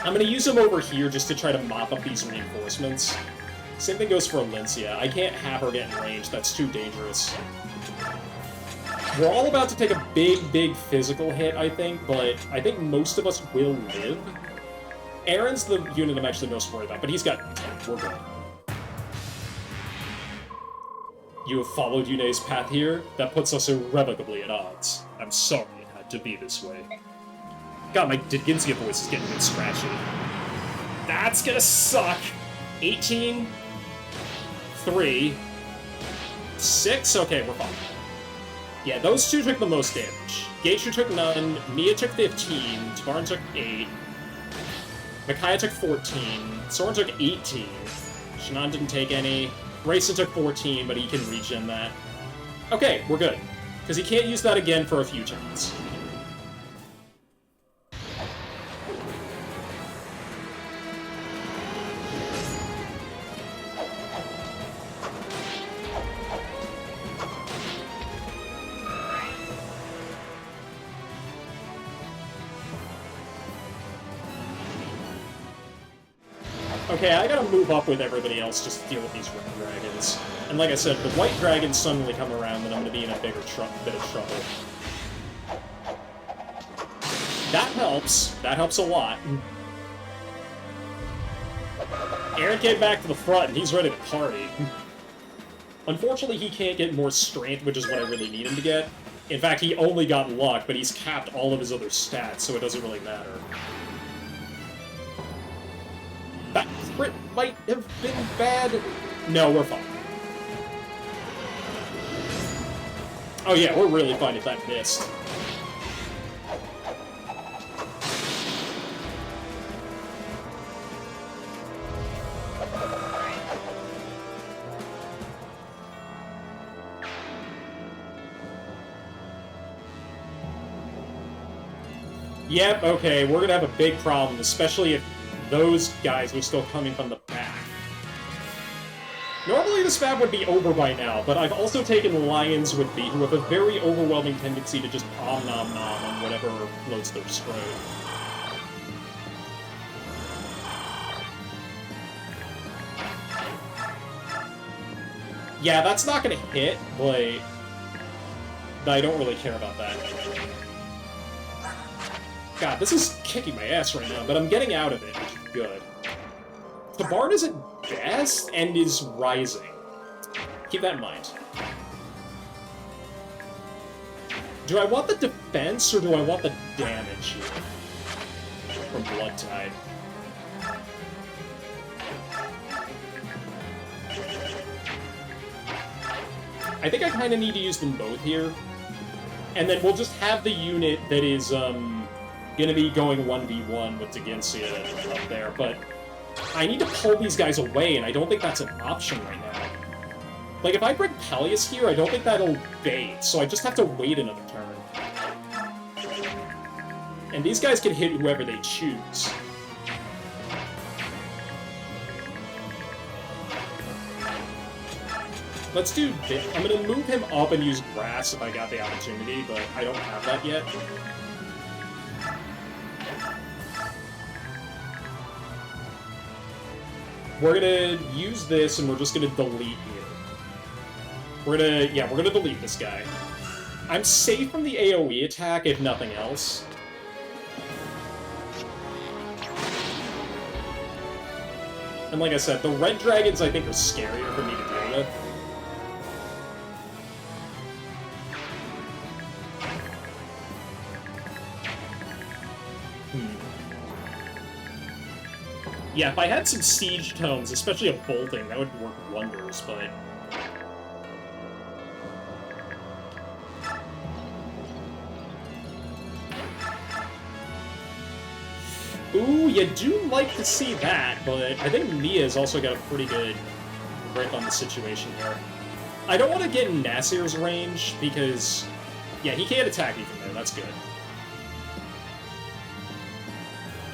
I'm gonna use him over here just to try to mop up these reinforcements. Same thing goes for Alencia. I can't have her get in range, that's too dangerous. We're all about to take a big physical hit, I think, but I think most of us will live. Aaron's the unit I'm actually most worried about, but he's got 10. We're good. You have followed Yune's path here? That puts us irrevocably at odds. I'm sorry it had to be this way. God, my Degizia voice is getting a bit scratchy. That's gonna suck! 18... 3... 6? Okay, we're fine. Yeah, those two took the most damage. Geisha took none, Mia took 15, Tavarn took 8, Micaiah took 14, Soren took 18, Shannon didn't take any, Grayson took 14, but he can regen that. Okay, we're good. Because he can't use that again for a few turns. Okay, I gotta move up with everybody else just to deal with these red dragons. And like I said, if the white dragons suddenly come around, then I'm gonna be in a bit of trouble. That helps. That helps a lot. Aaron came back to the front, and he's ready to party. Unfortunately, he can't get more strength, which is what I really need him to get. In fact, he only got luck, but he's capped all of his other stats, so it doesn't really matter. That crit might have been bad. No, we're fine. Oh yeah, we're really fine if that missed. Yep, okay, we're gonna have a big problem, especially if those guys were still coming from the back. Normally this map would be over by now, but I've also taken Lions with me, who have a very overwhelming tendency to just nom on whatever floats their strode. Yeah, that's not gonna hit, but I don't really care about that. God, this is kicking my ass right now, but I'm getting out of it, which is good. Tavarn is at best and is rising. Keep that in mind. Do I want the defense or do I want the damage here? From Blood Tide. I think I kind of need to use them both here. And then we'll just have the unit that is, gonna be going 1v1 with Degizia up there, but I need to pull these guys away, and I don't think that's an option right now. Like, if I bring Peleus here, I don't think that'll bait, so I just have to wait another turn. And these guys can hit whoever they choose. Let's do this. I'm gonna move him up and use grass if I got the opportunity, but I don't have that yet. We're gonna use this, and we're just gonna delete here. We're gonna delete this guy. I'm safe from the AoE attack, if nothing else. And like I said, the red dragons, I think, are scarier for me to deal with. Yeah, if I had some siege tones, especially a bolting, that would work wonders, but... Ooh, you do like to see that, but I think Mia's also got a pretty good grip on the situation here. I don't want to get in Nasir's range, because... Yeah, he can't attack me from there, that's good.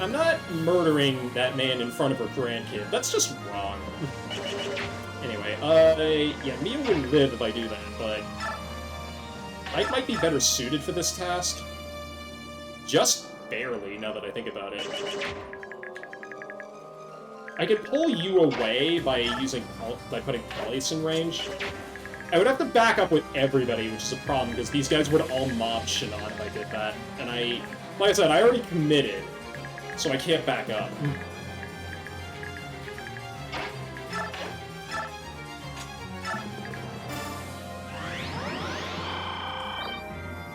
I'm not murdering that man in front of her grandkid. That's just wrong. Anyway, yeah, Mia will live if I do that, but I might be better suited for this task. Just barely, now that I think about it. I could pull you away by putting Police in range. I would have to back up with everybody, which is a problem, because these guys would all mob Shinon if I did that. And like I said, I already committed, so I can't back up.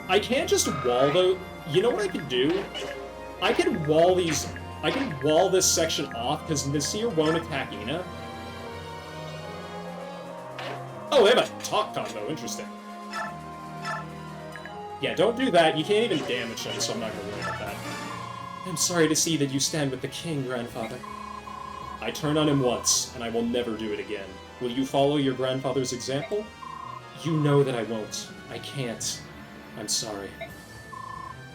I can't just wall though. You know what I could do? I could wall this section off, because Nasir won't attack Ina. Oh, they have a talk combo, interesting. Yeah, don't do that. You can't even damage him, so I'm not gonna worry about that. I'm sorry to see that you stand with the king, grandfather. I turned on him once, and I will never do it again. Will you follow your grandfather's example? You know that I won't. I can't. I'm sorry.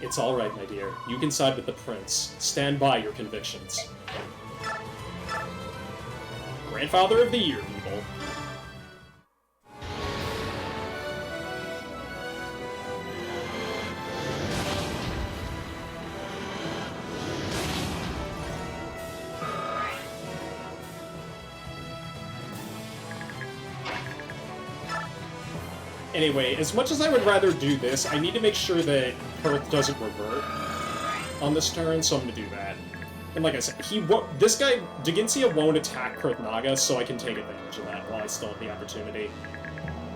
It's all right, my dear. You can side with the prince. Stand by your convictions. Grandfather of the Year, people. Anyway, as much as I would rather do this, I need to make sure that Perth doesn't revert on this turn, so I'm gonna do that. And like I said, this guy, Daginsia won't attack Perth Naga, so I can take advantage of that while I still have the opportunity.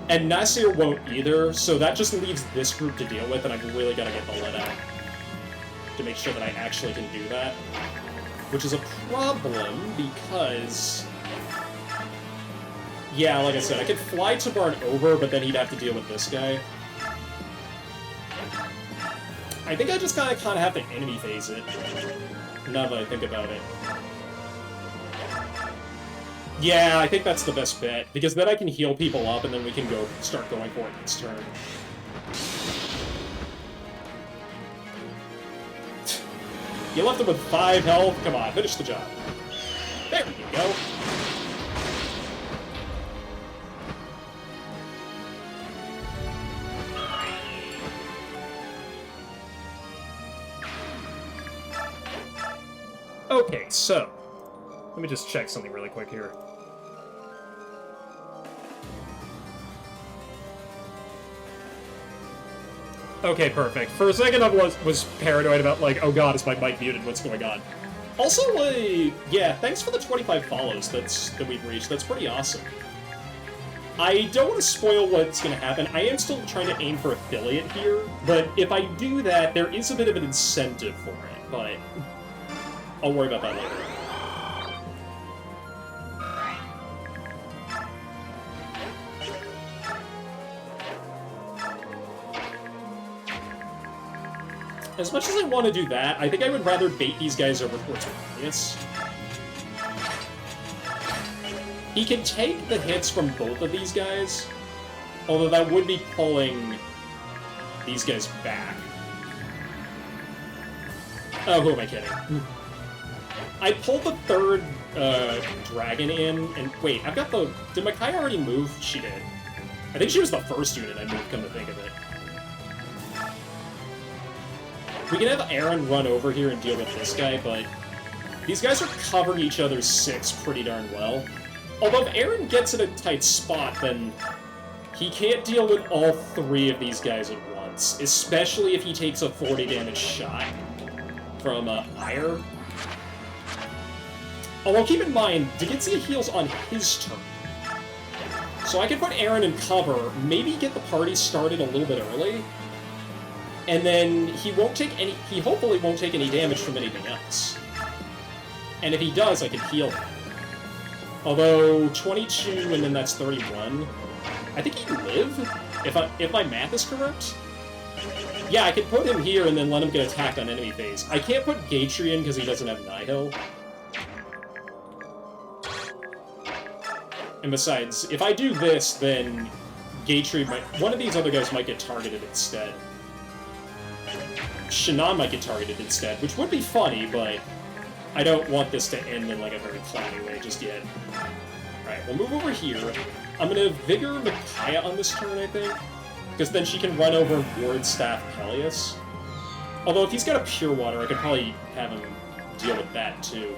And Nasir won't either, so that just leaves this group to deal with, and I've really gotta get the lead out to make sure that I actually can do that. Which is a problem, because... yeah, like I said, I could fly Tabarn over, but then he'd have to deal with this guy. I think I just kind of have to enemy phase it, now that I think about it. Yeah, I think that's the best bet, because then I can heal people up, and then we can start going for it this turn. You left him with 5 health. Come on, finish the job. There you go. Okay, so, let me just check something really quick here. Okay, perfect. For a second I was paranoid about, like, oh god, is my mic muted, what's going on? Also, yeah, thanks for the 25 follows that we've reached, that's pretty awesome. I don't want to spoil what's going to happen. I am still trying to aim for affiliate here, but if I do that, there is a bit of an incentive for it, but... I'll worry about that later. As much as I want to do that, I think I would rather bait these guys over towards Marius. He can take the hits from both of these guys, although that would be pulling these guys back. Oh, who am I kidding? I pulled the third dragon in, and wait, I've got the... Did Makai already move? She did. I think she was the first unit I moved, come to think of it. We can have Aaron run over here and deal with this guy, but these guys are covering each other's 6 pretty darn well. Although if Aaron gets in a tight spot, then he can't deal with all 3 of these guys at once, especially if he takes a 40 damage shot from Ire. Although, keep in mind, Daginsia heals on his turn. So I can put Aaron in cover, maybe get the party started a little bit early, and then he hopefully won't take any damage from anything else. And if he does, I can heal him. Although, 22 and then that's 31. I think he'd live, if my math is correct. Yeah, I could put him here and then let him get attacked on enemy phase. I can't put Gatrian because he doesn't have Nihil. And besides, if I do this, then one of these other guys might get targeted instead. Shinon might get targeted instead, which would be funny, but I don't want this to end in, like, a very cloudy way just yet. Alright, we'll move over here. I'm gonna Vigor Micaiah on this turn, I think. Because then she can run over and Ward Staff Peleus. Although, if he's got a Pure Water, I could probably have him deal with that, too.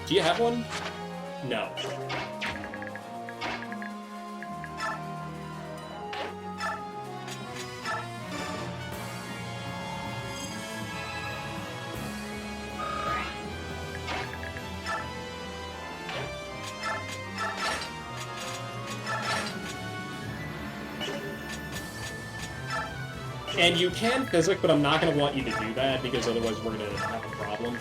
Do you have one? No. And you can Physic, but I'm not going to want you to do that, because otherwise we're going to have a problem.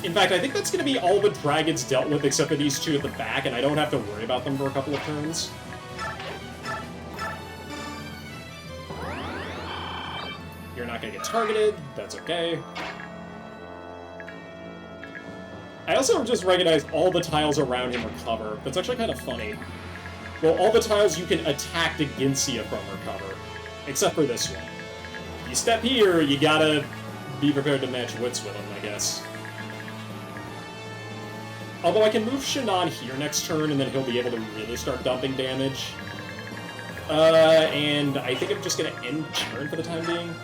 In fact, I think that's going to be all the dragons dealt with except for these two at the back, and I don't have to worry about them for a couple of turns. You're not going to get targeted. That's okay. I also just recognized all the tiles around him are cover. That's actually kind of funny. Well, all the tiles you can attack Deginsia from are cover. Except for this one. You step here, you gotta be prepared to match wits with him, I guess. Although I can move Shannon here next turn, and then he'll be able to really start dumping damage. And I think I'm just gonna end turn for the time being.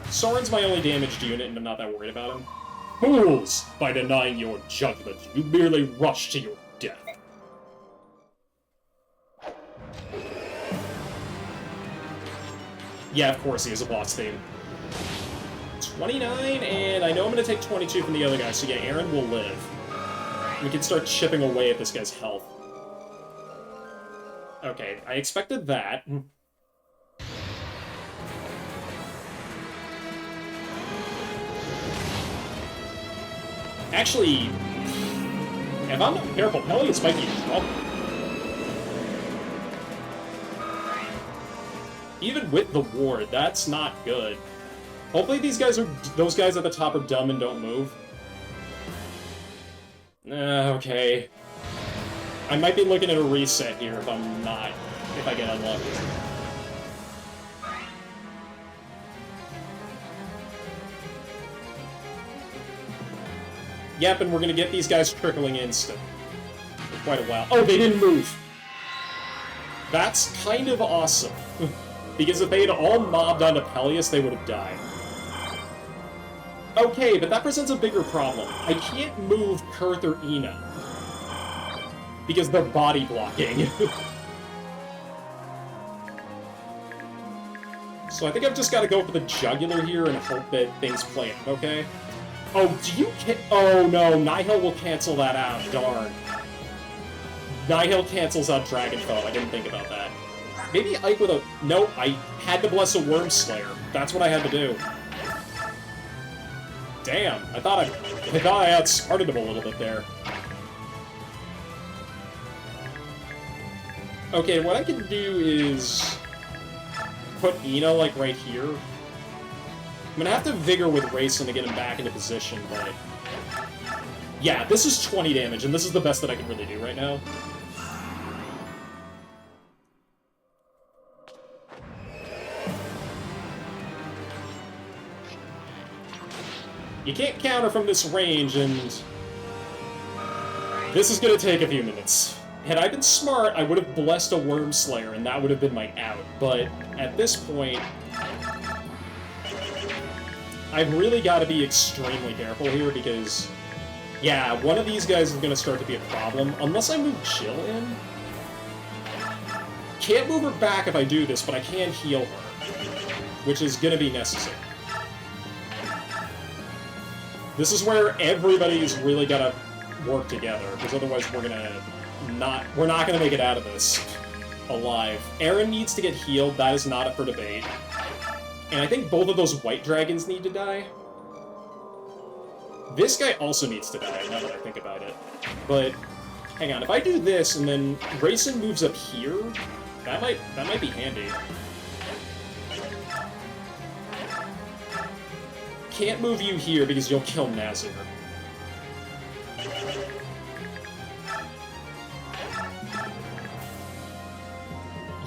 Soren's my only damaged unit, and I'm not that worried about him. Fools! By denying your judgment, you merely rush to your death. Yeah, of course he has a boss theme. 29, and I know I'm going to take 22 from the other guy, so yeah, Aaron will live. We can start chipping away at this guy's health. Okay, I expected that. Actually, if I'm not careful, Peleus might be in trouble. Even with the ward, that's not good. Hopefully those guys at the top are dumb and don't move. Okay. I might be looking at a reset here if I get unlucky. Yep, and we're gonna get these guys trickling in still. For quite a while. Oh, they didn't move! That's kind of awesome. Because if they had all mobbed onto Peleus, they would have died. Okay, but that presents a bigger problem. I can't move Kurth or Ina. Because they're body blocking. So I think I've just got to go for the jugular here and hope that things play out, okay? Oh, oh no, Nihil will cancel that out, darn. Nihil cancels out Dragonfell, I didn't think about that. Maybe Ike with a... Nope, I had to bless a Worm Slayer. That's what I had to do. Damn, I thought I outsmarted him a little bit there. Okay, what I can do is put Ina, like, right here. I'm gonna have to Vigor with Rayson to get him back into position, but... Yeah, this is 20 damage, and this is the best that I can really do right now. You can't counter from this range, and... this is gonna take a few minutes. Had I been smart, I would have blessed a Worm Slayer, and that would have been my out. But at this point, I've really got to be extremely careful here, because, yeah, one of these guys is going to start to be a problem, unless I move Jill in. Can't move her back if I do this, but I can heal her, which is going to be necessary. This is where everybody's really got to work together, because otherwise we're not gonna make it out of this alive. Aaron needs to get healed, that is not up for debate. And I think both of those white dragons need to die. This guy also needs to die, now that I think about it. But, hang on, if I do this and then Grayson moves up here, that might be handy. Can't move you here because you'll kill Nazir.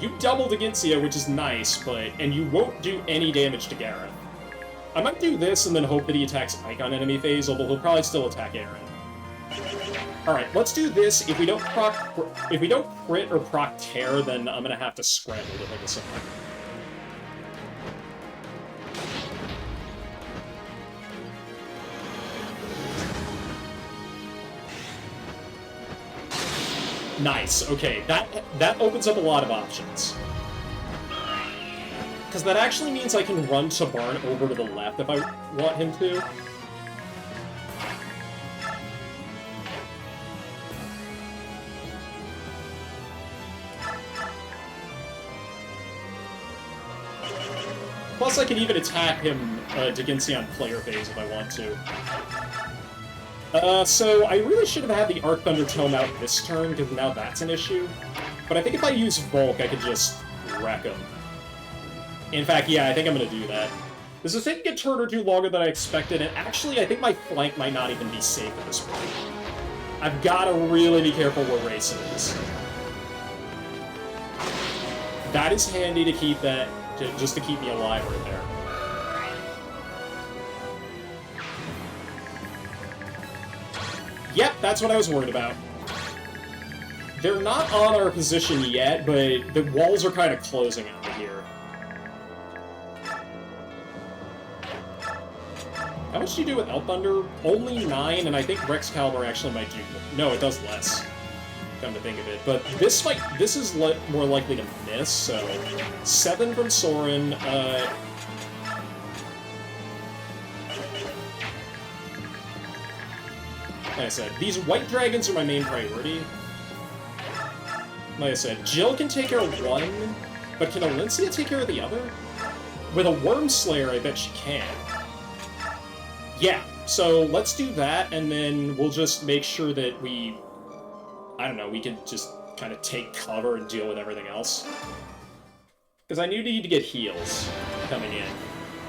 You doubled Agencia, which is nice, and you won't do any damage to Gareth. I might do this and then hope that he attacks Ike on enemy phase, although he'll probably still attack Aaron. Alright, let's do this. If we don't crit or proc tear, then I'm gonna have to scramble to pick this up. Nice, okay, that opens up a lot of options. Because that actually means I can run to Barn over to the left if I want him to. Plus, I can even attack him, Dagincy on player phase if I want to. So I really should have had the Arc Thunder Tome out this turn, because now that's an issue. But I think if I use Volk, I could just wreck him. In fact, yeah, I think I'm going to do that. This is taking a turn or two longer than I expected, and actually, I think my flank might not even be safe at this point. I've got to really be careful where Race is. That is handy to keep that, just to keep me alive right there. Yep, that's what I was worried about. They're not on our position yet, but the walls are kind of closing out here. How much do you do with Thunder? Only 9, and I think Rex Caliber actually might do... No, it does less, come to think of it. But this is more likely to miss, so... 7 from Soren, Like I said, these white dragons are my main priority. Like I said, Jill can take care of one, but can Alencia take care of the other? With a Worm Slayer, I bet she can. Yeah, so let's do that, and then we'll just make sure that we... I don't know, we can just kind of take cover and deal with everything else. Because I need to get heals coming in.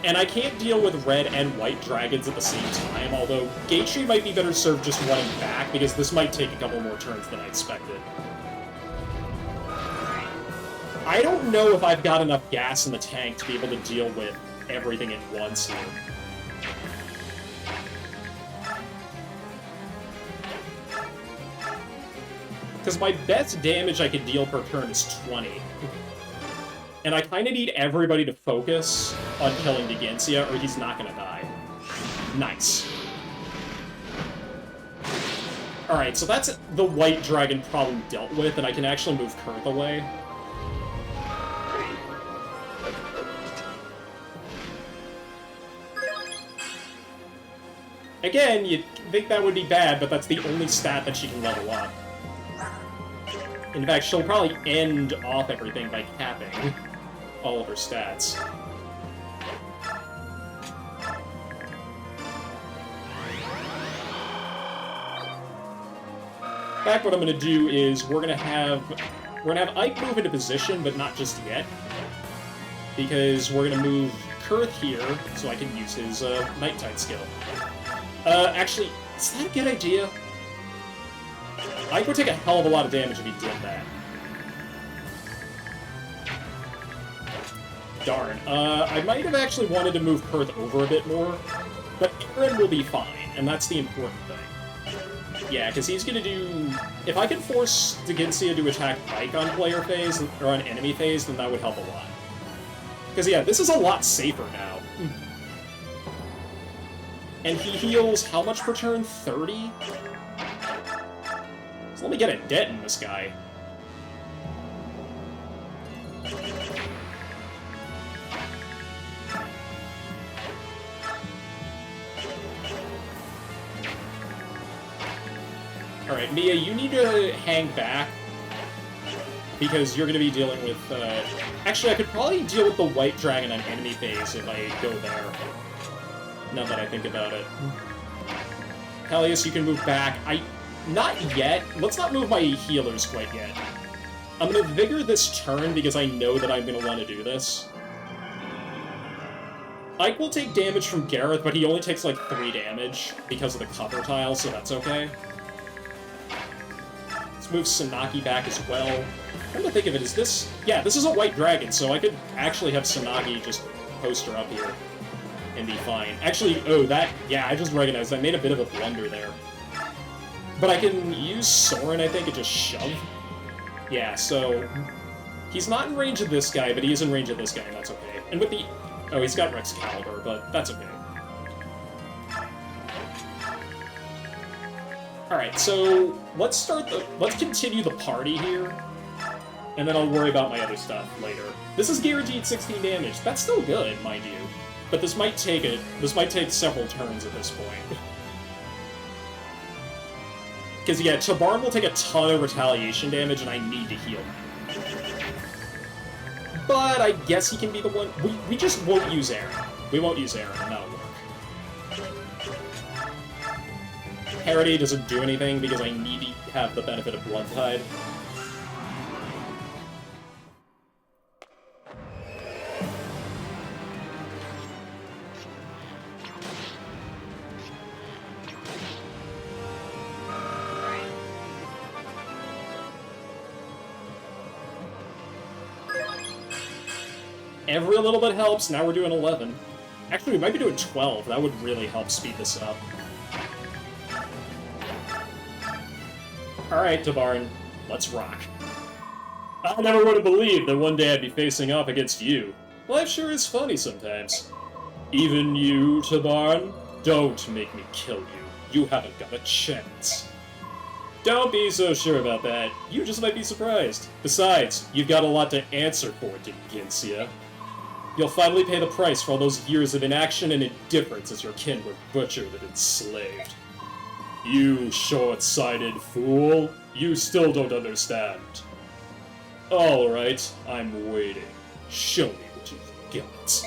And I can't deal with red and white dragons at the same time, although Gateshree might be better served just running back, because this might take a couple more turns than I expected. I don't know if I've got enough gas in the tank to be able to deal with everything at once here. Because my best damage I can deal per turn is 20. And I kind of need everybody to focus on killing Digencia, or he's not going to die. Nice. Alright, so that's the white dragon problem dealt with, and I can actually move Kurth away. Again, you'd think that would be bad, but that's the only stat that she can level up. In fact, she'll probably end off everything by capping all of her stats. In fact, what I'm going to do is we're going to have Ike move into position, but not just yet, because we're going to move Kurth here so I can use his Night Tide skill. Actually, is that a good idea? Ike would take a hell of a lot of damage if he did that. Darn. I might have actually wanted to move Kurth over a bit more, but Aaron will be fine, and that's the important thing. Yeah, because he's going to do... If I can force Digencia to attack Ike on player phase, or on enemy phase, then that would help a lot. Because, yeah, this is a lot safer now. And he heals how much per turn? 30? So let me get a dent in this guy. Alright, Mia, you need to hang back, because you're going to be dealing with... Actually, I could probably deal with the white dragon on enemy phase if I go there. Now that I think about it. Peleus, you can move back. Not yet. Let's not move my healers quite yet. I'm going to Vigor this turn because I know that I'm going to want to do this. Ike will take damage from Gareth, but he only takes like 3 damage because of the cover tile, so that's okay. Let's Let's move Sanagi back as well. Come to think of it, is this... Yeah, this is a white dragon, so I could actually have Sanagi just post her up here and be fine. Actually, oh, that... Yeah, I just recognized I made a bit of a blunder there. But I can use Soren, I think, and just shove. Yeah, so... He's not in range of this guy, but he is in range of this guy, and that's okay. And with the... Oh, he's got Excalibur, but that's okay. Alright, so let's continue the party here, and then I'll worry about my other stuff later. This is guaranteed 16 damage. That's still good, mind you. But this might take several turns at this point. Because, yeah, Tabarn will take a ton of retaliation damage, and I need to heal him. But I guess he can be the one... We just won't use Aaron. We won't use Aaron, and that'll work. Parody doesn't do anything because I need to have the benefit of Blood Tide. Every little bit helps. Now we're doing 11. Actually, we might be doing 12. That would really help speed this up. Alright, Tabarn. Let's rock. I never would have believed that one day I'd be facing off against you. Life sure is funny sometimes. Even you, Tabarn? Don't make me kill you. You haven't got a chance. Don't be so sure about that. You just might be surprised. Besides, you've got a lot to answer for, Digensia. You'll finally pay the price for all those years of inaction and indifference as your kin were butchered and enslaved. You short-sighted fool. You still don't understand. Alright, I'm waiting. Show me what you've got.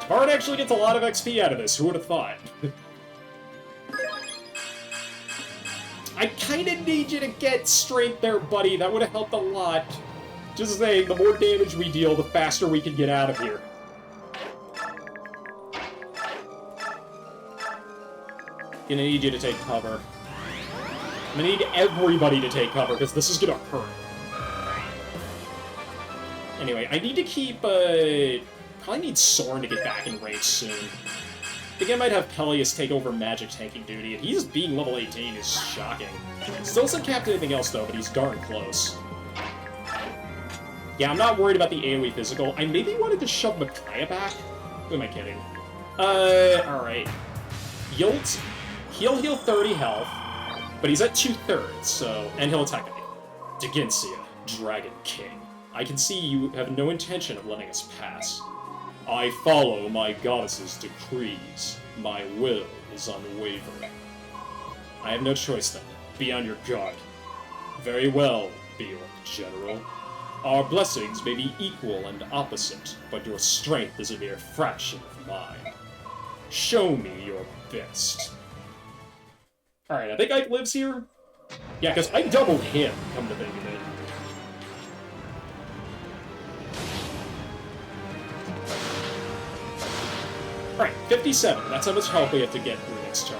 Bard actually gets a lot of XP out of this, who would have thought? I kinda need you to get straight there, buddy. That would have helped a lot. Just saying, the more damage we deal, the faster we can get out of here. Gonna need you to take cover. I'm gonna need everybody to take cover, because this is gonna hurt. Anyway, I need to keep, probably need Soren to get back in range soon. I think I might have Peleus take over magic tanking duty, and he's being level 18 is shocking. Still hasn't capped anything else, though, but he's darn close. Yeah, I'm not worried about the AoE physical. I maybe wanted to shove Micaiah back? Who am I kidding? Alright. He'll heal 30 health, but he's at 2/3, so... And he'll attack me. Digensia, Dragon King. I can see you have no intention of letting us pass. I follow my goddess's decrees. My will is unwavering. I have no choice then. Be on your guard. Very well, Bjork General. Our blessings may be equal and opposite, but your strength is a mere fraction of mine. Show me your best. Alright, I think Ike lives here? Yeah, because I doubled him, come to think of it. Alright, 57. That's how much help we have to get through next turn.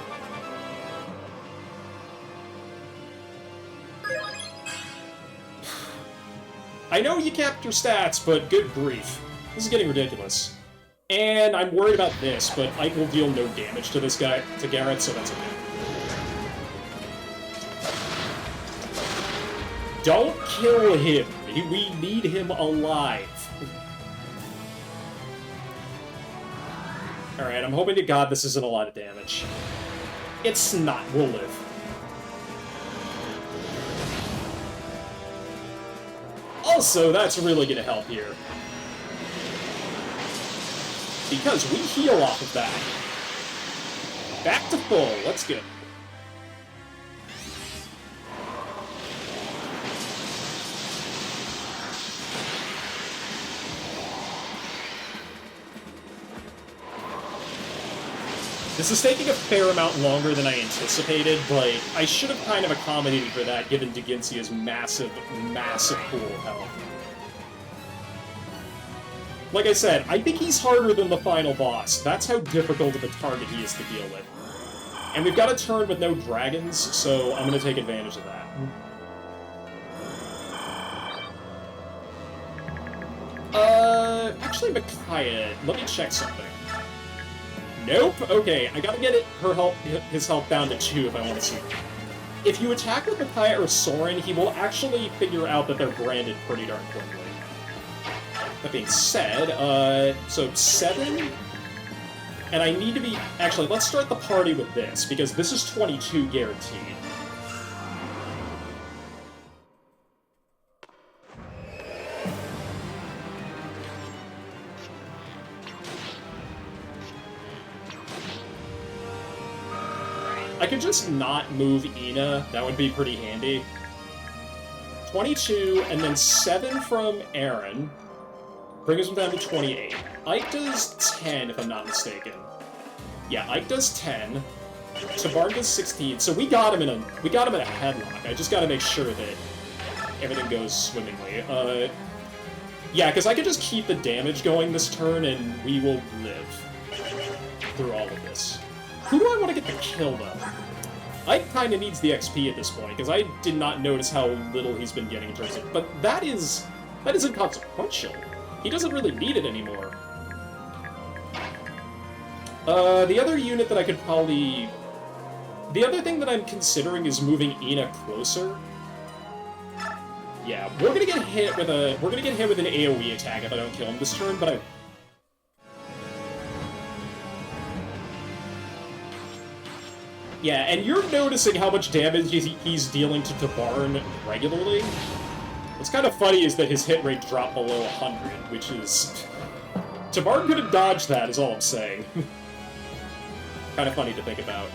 I know you capped your stats, but good grief. This is getting ridiculous. And I'm worried about this, but Ike will deal no damage to this guy, to Garrett, so that's okay. Don't kill him. We need him alive. Alright, I'm hoping to God this isn't a lot of damage. It's not. We'll live. Also, that's really gonna help here. Because we heal off of that. Back to full. Let's go. This is taking a fair amount longer than I anticipated, but I should have kind of accommodated for that given Deginsia's massive, massive pool of health. Like I said, I think he's harder than the final boss. That's how difficult of a target he is to deal with. And we've got a turn with no dragons, so I'm going to take advantage of that. Actually, Micaiah, let me check something. Nope. Okay, I gotta get his health down to 2 if I want to see him. If you attack with Micaiah or Soren, he will actually figure out that they're branded pretty darn quickly. That being said, so 7, and I need to be... Actually, let's start the party with this, because this is 22 guaranteed. I could just not move Ina, that would be pretty handy. 22, and then 7 from Aaron. Brings him down to 28. Ike does 10, if I'm not mistaken. Yeah, Ike does 10. Tabarn does 16. So we got him in a headlock. I just gotta make sure that everything goes swimmingly. Yeah, because I could just keep the damage going this turn, and we will live through all of this. Who do I want to get the kill, though? Ike kind of needs the XP at this point, because I did not notice how little he's been getting in terms of... But that is inconsequential. He doesn't really need it anymore. The other unit that I could probably... The other thing that I'm considering is moving Ina closer. Yeah, we're gonna get hit with an AoE attack if I don't kill him this turn, but I... Yeah, and you're noticing how much damage he's dealing to Tabarn regularly. What's kind of funny is that his hit rate dropped below 100, which is... Tabarn could have dodged that, is all I'm saying. Kind of funny to think about.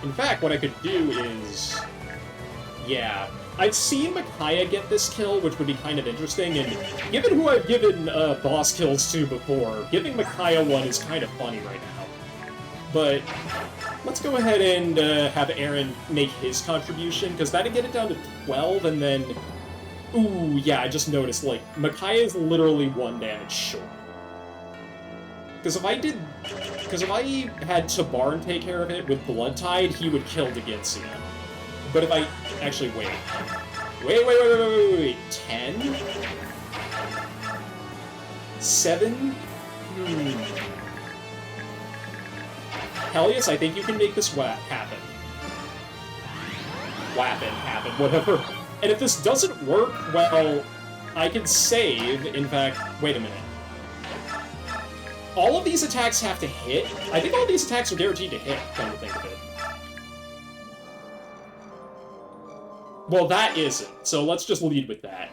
In fact, what I could do is... Yeah, I've seen Micaiah get this kill, which would be kind of interesting, and given who I've given boss kills to before, giving Micaiah one is kind of funny right now. But let's go ahead and have Aaron make his contribution, because that'd get it down to 12, and then... Ooh, yeah, I just noticed, like, Micaiah is literally 1 damage short. Because if I had Tabarn take care of it with Blood Tide, he would kill Deginsia. But if I... Actually, wait. Wait. 10? 7? Helios, I think you can make this happen. Happen, whatever. And if this doesn't work, well, I can save. In fact, wait a minute. All of these attacks have to hit? I think all these attacks are guaranteed to hit, come to think of it. Well, that isn't, so let's just lead with that.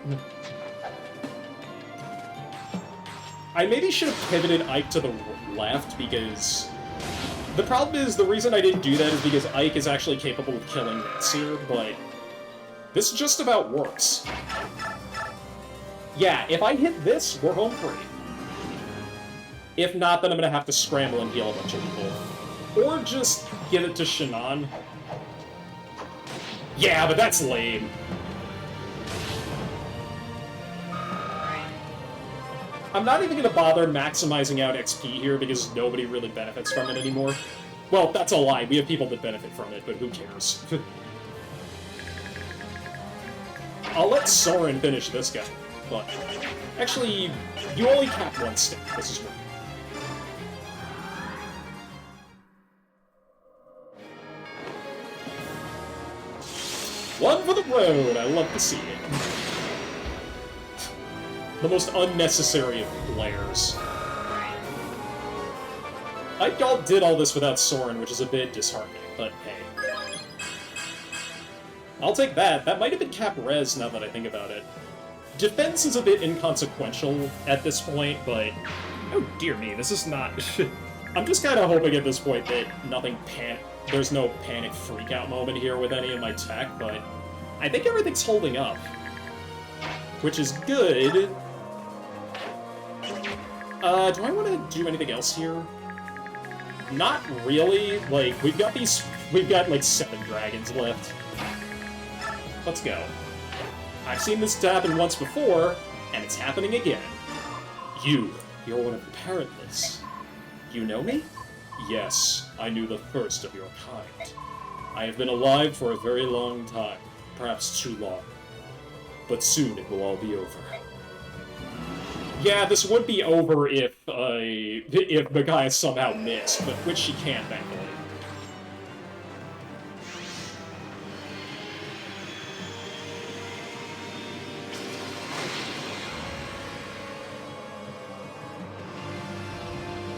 I maybe should have pivoted Ike to the left, because... The problem is, the reason I didn't do that is because Ike is actually capable of killing Netseer, but... This just about works. Yeah, if I hit this, we're home free. If not, then I'm gonna have to scramble and heal a bunch of people. Or just give it to Shannon. Yeah, but that's lame. I'm not even gonna bother maximizing out XP here because nobody really benefits from it anymore. Well, that's a lie. We have people that benefit from it, but who cares? I'll let Soren finish this guy, but... Actually, you only cap 1 stick. This is right. One for the road! I love to see it. The most unnecessary of players. I did all this without Soren, which is a bit disheartening, but hey. I'll take that. That might have been cap res now that I think about it. Defense is a bit inconsequential at this point, but... Oh dear me, this is not... I'm just kind of hoping at this point that there's no panic freak-out moment here with any of my tech, but I think everything's holding up. which is good. Do I want to do anything else here? Not really. Like, we've got like 7 dragons left. Let's go. I've seen this happen once before, and it's happening again. You're one of the parentless. You know me? Yes, I knew the first of your kind. I have been alive for a very long time, perhaps too long. But soon it will all be over. Yeah, this would be over if Micaiah somehow missed, but which she can't, thankfully.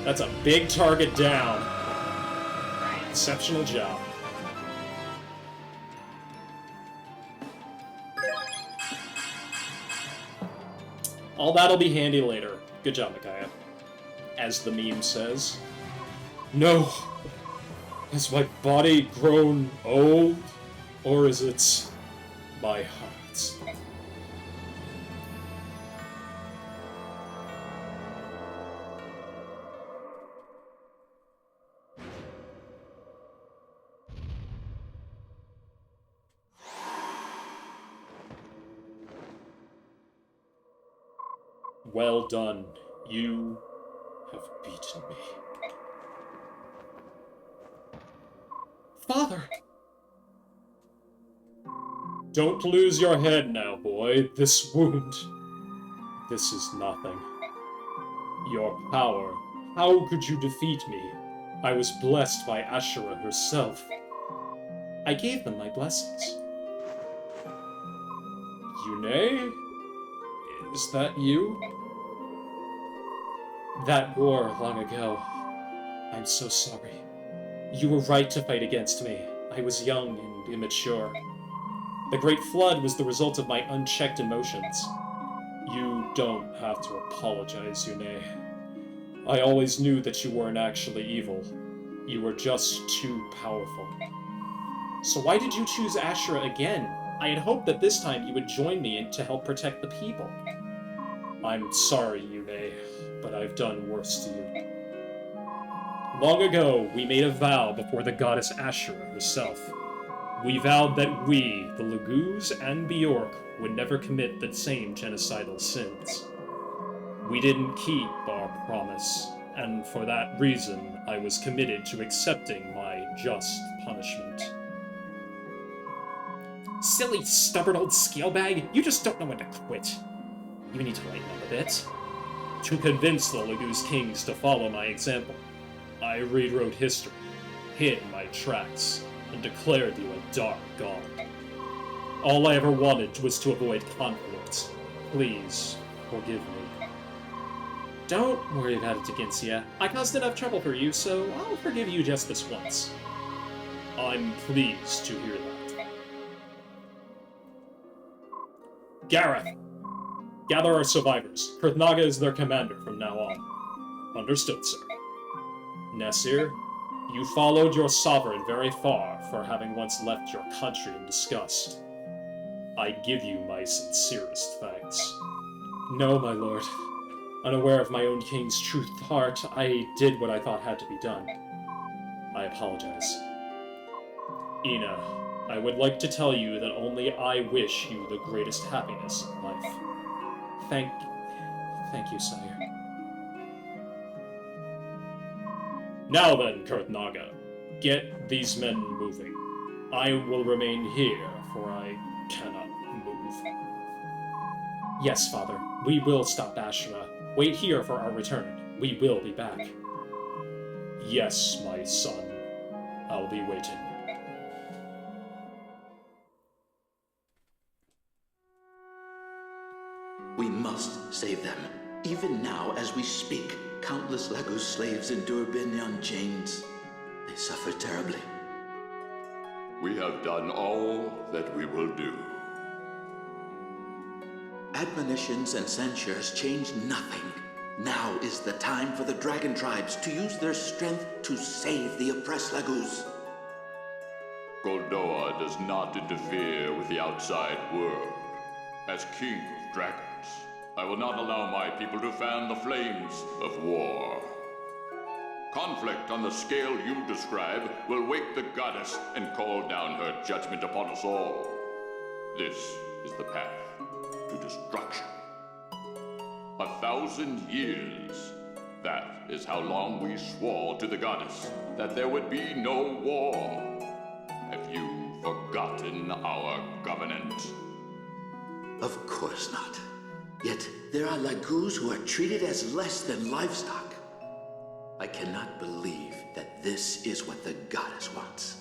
That's a big target down. Exceptional job. All that'll be handy later. Good job, Micaiah. As the meme says. No! Has my body grown old? Or is it my heart? Well done. You have beaten me. Father! Don't lose your head now, boy. This wound... this is nothing. Your power. How could you defeat me? I was blessed by Ashura herself. I gave them my blessings. Yune? Is that you? That war long ago. I'm so sorry. You were right to fight against me. I was young and immature. The Great Flood was the result of my unchecked emotions. You don't have to apologize, Yune. I always knew that you weren't actually evil. You were just too powerful. So why did you choose Ashura again? I had hoped that this time you would join me to help protect the people. I'm sorry, Yune, but I've done worse to you. Long ago, we made a vow before the goddess Ashura herself. We vowed that we, the Laguz and Bjork, would never commit the same genocidal sins. We didn't keep our promise, and for that reason, I was committed to accepting my just punishment. Silly, stubborn old scalebag, you just don't know when to quit. You need to lighten up a bit. To convince the Laguz kings to follow my example, I rewrote history, hid my tracks, and declared you a dark god. All I ever wanted was to avoid conflict. Please, forgive me. Don't worry about it, Deginsia. I caused enough trouble for you, so I'll forgive you just this once. I'm pleased to hear that. Gareth! Gather our survivors. Kurthnaga is their commander from now on. Understood, sir. Nessir, you followed your sovereign very far for having once left your country in disgust. I give you my sincerest thanks. No, my lord. Unaware of my own king's true heart, I did what I thought had to be done. I apologize. Ina, I would like to tell you that only I wish you the greatest happiness in life. Thank you, sire. Now then, Kurthnaga, get these men moving. I will remain here, for I cannot move. Yes, father. We will stop Ashura. Wait here for our return. We will be back. Yes, my son. I'll be waiting. We must save them. Even now, as we speak, countless Laguz slaves endure Binyan chains. They suffer terribly. We have done all that we will do. Admonitions and censures change nothing. Now is the time for the dragon tribes to use their strength to save the oppressed Laguz. Goldoa does not interfere with the outside world. As king of dragons. I will not allow my people to fan the flames of war. Conflict on the scale you describe will wake the goddess and call down her judgment upon us all. This is the path to destruction. 1,000 years. That is how long we swore to the goddess that there would be no war. Have you forgotten our covenant? Of course not. Yet there are Laguz who are treated as less than livestock. I cannot believe that this is what the goddess wants.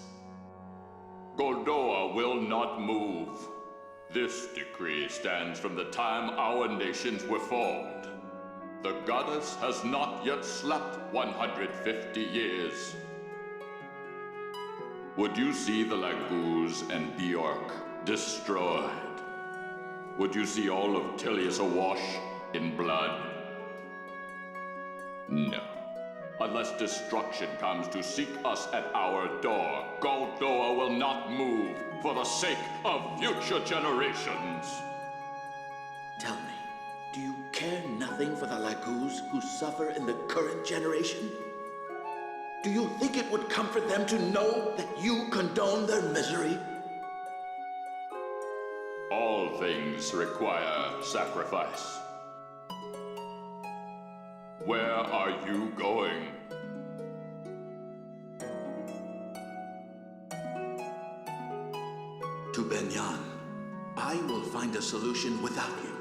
Goldoa will not move. This decree stands from the time our nations were formed. The goddess has not yet slept 150 years. Would you see the Laguz and Bjork destroyed? Would you see all of Tilius awash in blood? No. Unless destruction comes to seek us at our door, Goldoa will not move for the sake of future generations. Tell me, do you care nothing for the Laguz who suffer in the current generation? Do you think it would comfort them to know that you condone their misery? All things require sacrifice. Where are you going? To Benyan. I will find a solution without you.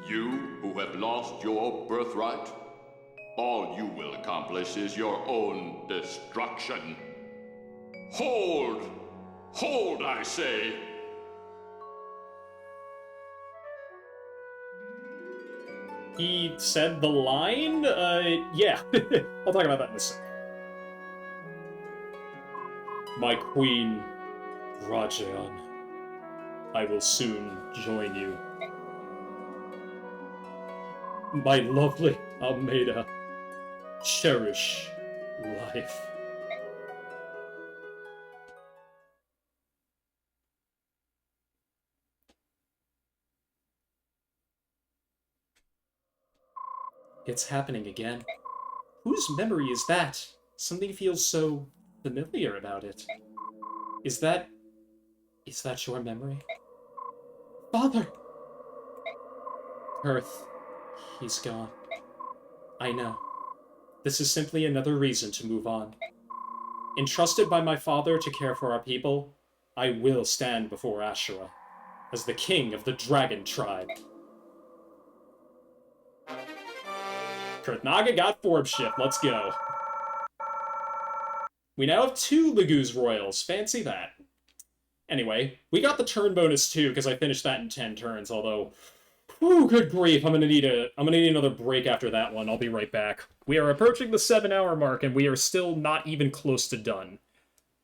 You who have lost your birthright? All you will accomplish is your own destruction. Hold! Hold, I say! He said the line? Yeah. I'll talk about that in a sec. My queen, Rajan, I will soon join you. My lovely Almeida, cherish life. It's happening again. Whose memory is that? Something feels so familiar about it. Is that your memory? Father! Earth, he's gone. I know. This is simply another reason to move on. Entrusted by my father to care for our people, I will stand before Ashura as the king of the dragon tribe. Kurtnaga got Forbes shift. Let's go. We now have 2 Laguz Royals. Fancy that. Anyway, we got the turn bonus too, because I finished that in 10 turns, although... Whew, good grief, I'm gonna need another break after that one. I'll be right back. We are approaching the 7-hour mark, and we are still not even close to done.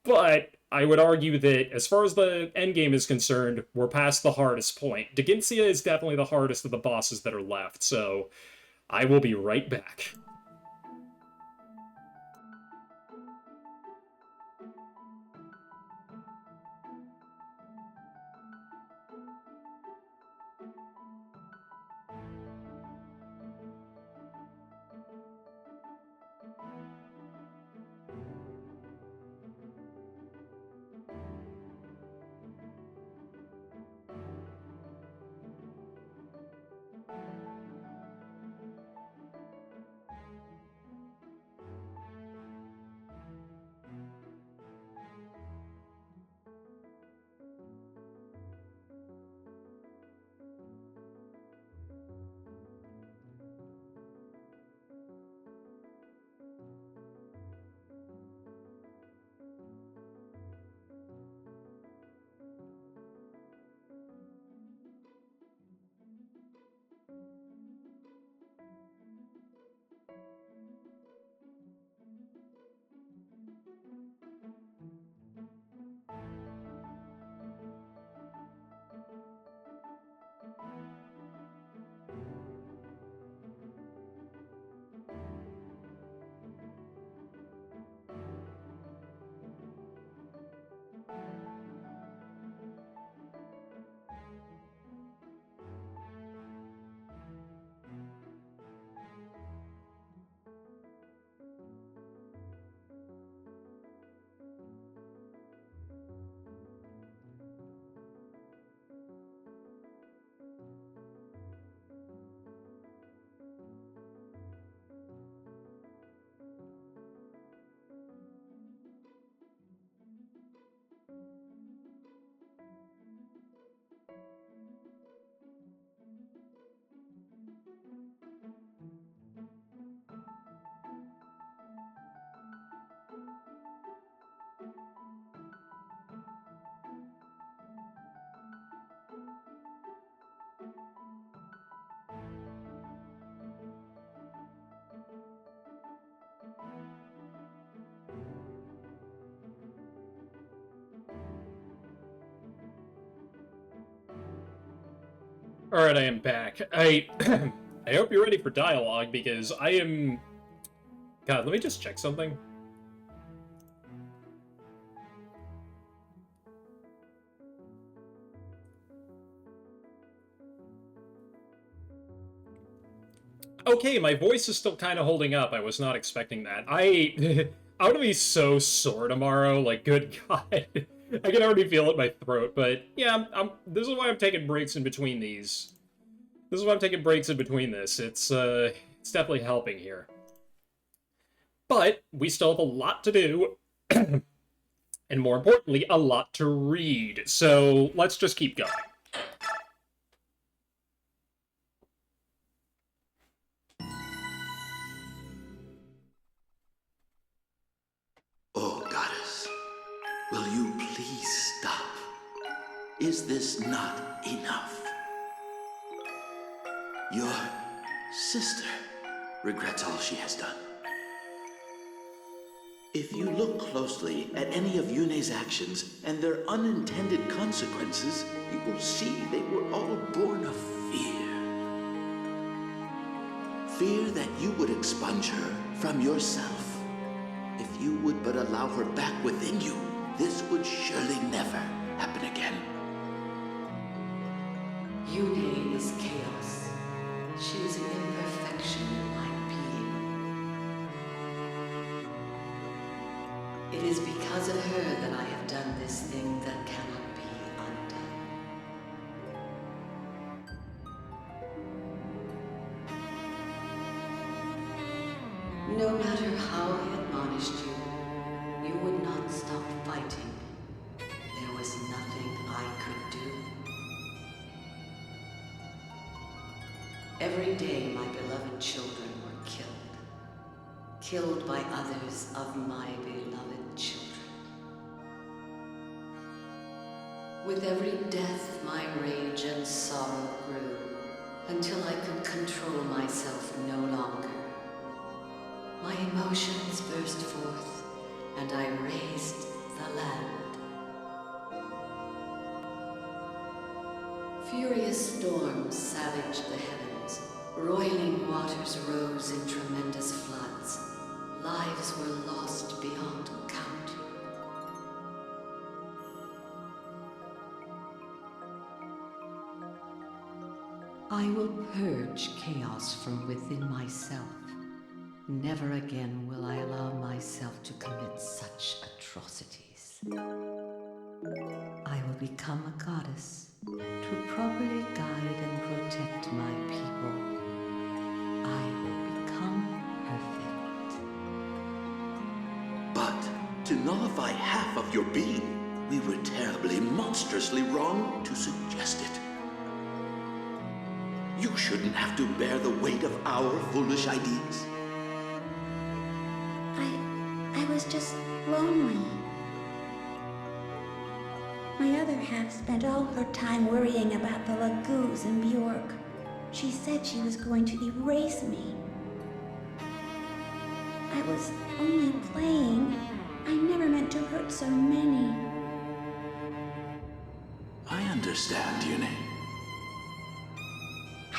But I would argue that, as far as the endgame is concerned, we're past the hardest point. Dagincia is definitely the hardest of the bosses that are left, so... I will be right back. Alright, I am back. I I hope you're ready for dialogue, because I am... God, let me just check something. Okay, my voice is still kind of holding up. I was not expecting that. I'm gonna be so sore tomorrow, like, good God. I can already feel it in my throat, but yeah, this is why I'm taking breaks in between these. This is why I'm taking breaks in between this. It's definitely helping here. But we still have a lot to do, and more importantly, a lot to read. So let's just keep going. Oh, goddess, will you please stop? Is this not enough? Your sister regrets all she has done. If you look closely at any of Yune's actions and their unintended consequences, you will see they were all born of fear. Fear that you would expunge her from yourself. If you would but allow her back within you, this would surely never happen again. Yune is chaos. She is an imperfection in my being. It is because of her that I have done this thing that cannot be undone. No matter how I admonished you, you would not stop fighting. There was nothing I could do. Every day my beloved children were killed. Killed by others of my beloved children. With every death my rage and sorrow grew, until I could control myself no longer. My emotions burst forth, and I raised the land. Furious storms savaged the heavens. Roiling waters rose in tremendous floods. Lives were lost beyond count. I will purge chaos from within myself. Never again will I allow myself to commit such atrocities. I will become a goddess to properly guide and protect my people. I will become perfect. But to nullify half of your being, we were terribly, monstrously wrong to suggest it. You shouldn't have to bear the weight of our foolish ideas. I was just lonely. My other half spent all her time worrying about the Lagoos and Bjork. She said she was going to erase me. I was only playing. I never meant to hurt so many. I understand, Yune.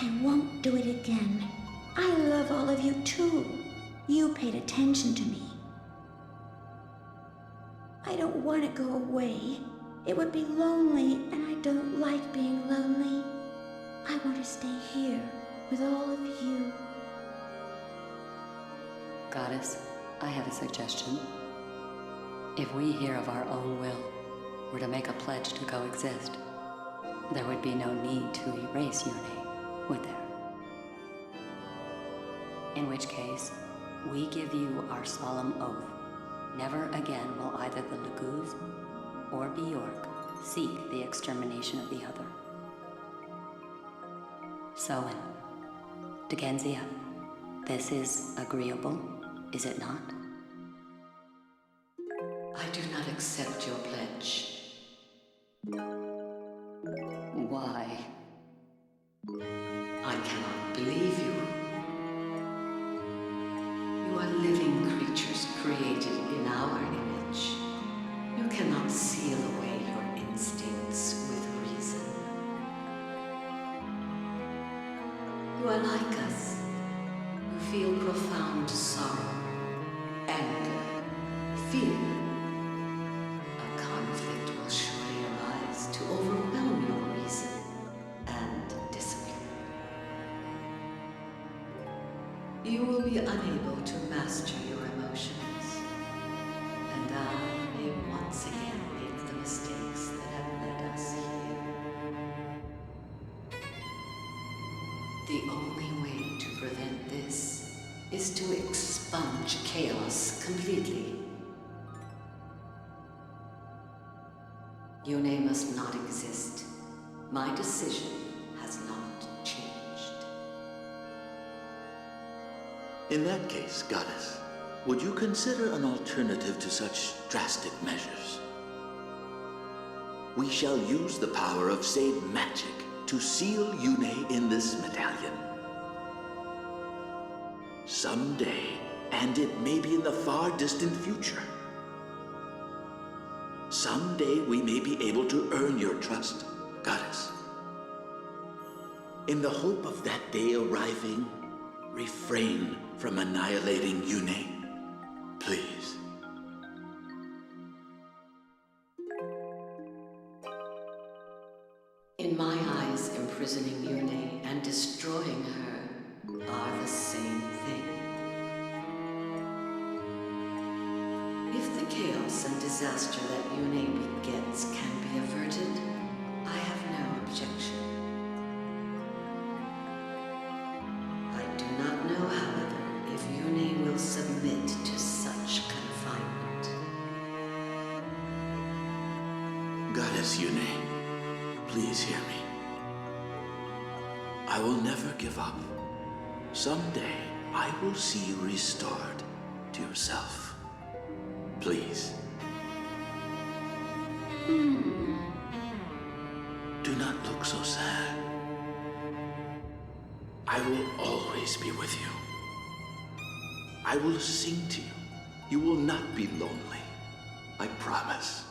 I won't do it again. I love all of you too. You paid attention to me. I don't want to go away. It would be lonely, and I don't like being lonely. I want to stay here with all of you. Goddess, I have a suggestion. If we here of our own will were to make a pledge to coexist, there would be no need to erase Yune, would there? In which case, we give you our solemn oath. Never again will either the Lagoos or Bjork seek the extermination of the other. Soen, Dickensia, this is agreeable, is it not? I do not accept your pledge. Why? I cannot believe you. You are living creatures created in our image. You cannot seal away your instincts with reason. sorrow, anger, fear. A conflict will surely arise to overwhelm your reason and discipline. You will be unable to master your emotions, and I may once again make the mistakes that have led us here. The only way to prevent this is to expunge chaos completely. Yone must not exist. My decision has not changed. In that case, Goddess, would you consider an alternative to such drastic measures? We shall use the power of Sade magic to seal Yune in this medallion. Someday, and it may be in the far distant future, someday we may be able to earn your trust, Goddess. In the hope of that day arriving, refrain from annihilating Yune, please. In my eyes, imprisoning Yune and destroying her are the same thing. If the chaos and disaster that Yune begets can be averted, I have no objection. I do not know, however, if Yune will submit to such confinement. Goddess Yune, please hear me. I will never give up. Someday, I will see you restored to yourself. Please. Do not look so sad. I will always be with you. I will sing to you. You will not be lonely. I promise.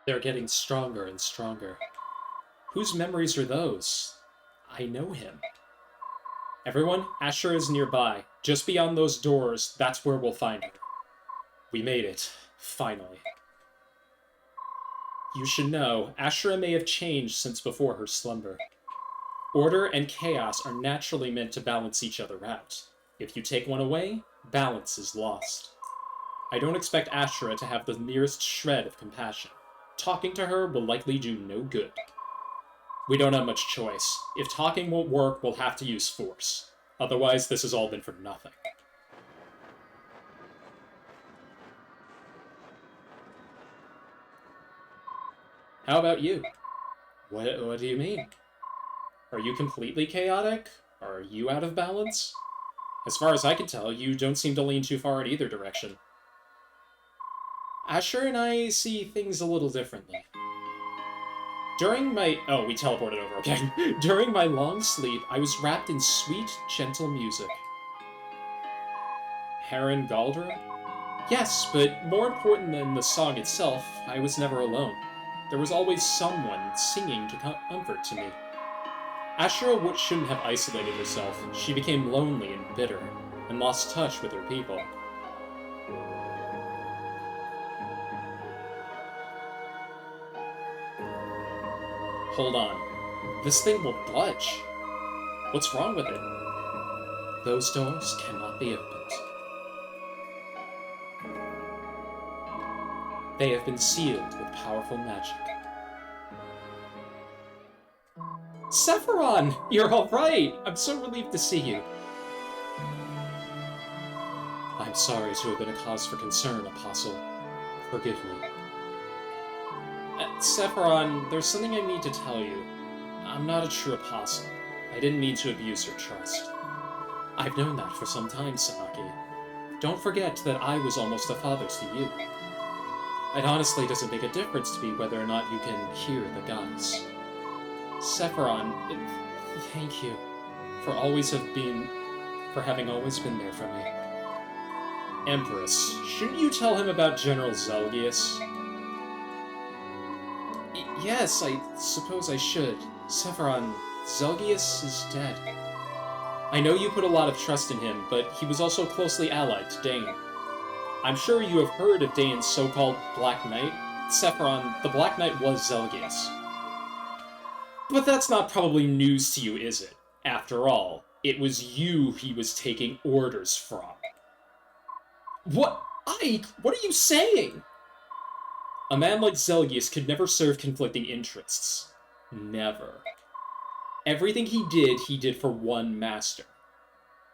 They're getting stronger and stronger. Whose memories are those? I know him. Everyone, Asher is nearby. Just beyond those doors, that's where we'll find her. We made it. Finally. You should know, Ashura may have changed since before her slumber. Order and chaos are naturally meant to balance each other out. If you take one away, balance is lost. I don't expect Ashura to have the merest shred of compassion. Talking to her will likely do no good. We don't have much choice. If talking won't work, we'll have to use force. Otherwise, this has all been for nothing. How about you? What do you mean? Are you completely chaotic? Are you out of balance? As far as I can tell, you don't seem to lean too far in either direction. Asher and I see things a little differently. During my... Oh, we teleported over, okay. During my long sleep, I was wrapped in sweet, gentle music. Heron Galdra? Yes, but more important than the song itself, I was never alone. There was always someone singing to comfort to me. Ashura shouldn't have isolated herself. She became lonely and bitter, and lost touch with her people. Hold on. This thing will budge. What's wrong with it? Those doors cannot be opened. They have been sealed with powerful magic. Sephiron! You're alright! I'm so relieved to see you. I'm sorry to have been a cause for concern, Apostle. Forgive me. Sephiron, there's something I need to tell you. I'm not a true apostle. I didn't mean to abuse your trust. I've known that for some time, Sanaki. Don't forget that I was almost a father to you. It honestly doesn't make a difference to me whether or not you can hear the gods. Sephiron, thank you for always have been for having always been there for me. Empress, shouldn't you tell him about General Zelgius? Yes, I suppose I should. Sephiron, Zelgius is dead. I know you put a lot of trust in him, but he was also closely allied to Dane. I'm sure you have heard of Dane's so-called Black Knight. Sephiron, the Black Knight was Zelgius. But that's not probably news to you, is it? After all, it was you he was taking orders from. What? Ike, what are you saying? A man like Zelgius could never serve conflicting interests. Never. Everything he did for one master.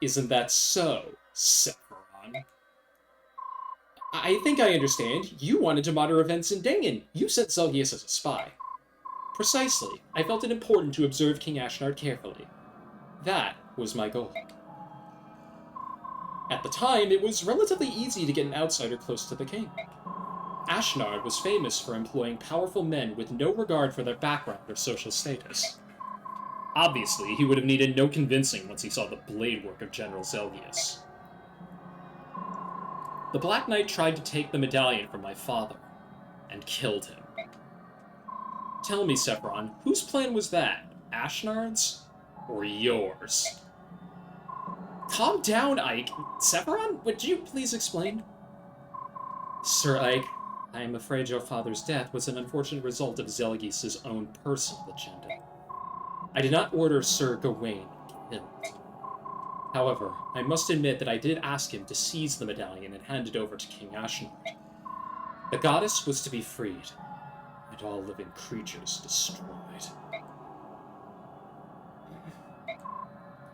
Isn't that so, Sephiron? I think I understand. You wanted to monitor events in Dangan. You sent Zelgius as a spy. Precisely. I felt it important to observe King Ashnard carefully. That was my goal. At the time, it was relatively easy to get an outsider close to the king. Ashnard was famous for employing powerful men with no regard for their background or social status. Obviously, he would have needed no convincing once he saw the blade work of General Zelgius. The Black Knight tried to take the medallion from my father, and killed him. Tell me, Sephiron, whose plan was that? Ashnard's? Or yours? Calm down, Ike. Sephiron, would you please explain? Sir Ike, I am afraid your father's death was an unfortunate result of Zelgius' own personal agenda. I did not order Sir Gawain killed. However, I must admit that I did ask him to seize the medallion and hand it over to King Ashnard. The goddess was to be freed, and all living creatures destroyed.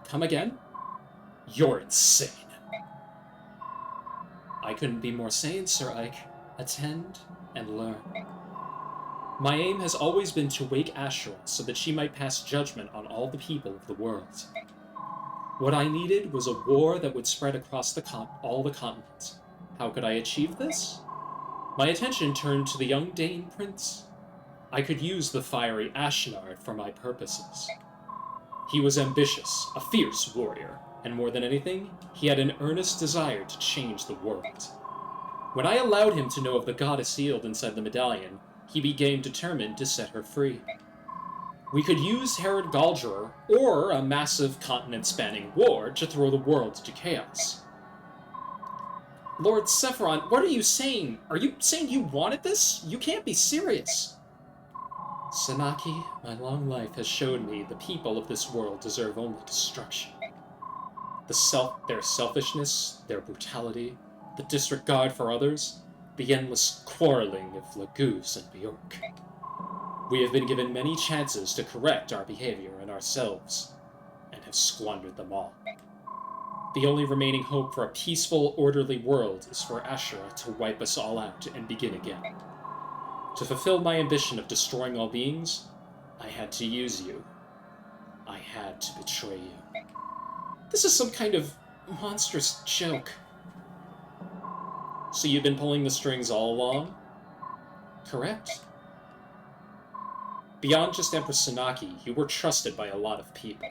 Come again? You're insane. I couldn't be more sane, Sir Ike. Attend and learn. My aim has always been to wake Ashura so that she might pass judgment on all the people of the world. What I needed was a war that would spread across all the continents. How could I achieve this? My attention turned to the young Dane prince. I could use the fiery Ashnard for my purposes. He was ambitious, a fierce warrior, and more than anything, he had an earnest desire to change the world. When I allowed him to know of the goddess sealed inside the medallion, he became determined to set her free. We could use Herod Galdraur, or a massive continent-spanning war, to throw the world into chaos. Lord Sephiron, what are you saying? Are you saying you wanted this? You can't be serious. Sanaki, my long life has showed me the people of this world deserve only destruction. Their selfishness, their brutality, the disregard for others, the endless quarreling of Laguz and Bjork. We have been given many chances to correct our behavior and ourselves, and have squandered them all. The only remaining hope for a peaceful, orderly world is for Ashura to wipe us all out and begin again. To fulfill my ambition of destroying all beings, I had to use you. I had to betray you. This is some kind of monstrous joke. So you've been pulling the strings all along? Correct. Beyond just Empress Sanaki, you were trusted by a lot of people.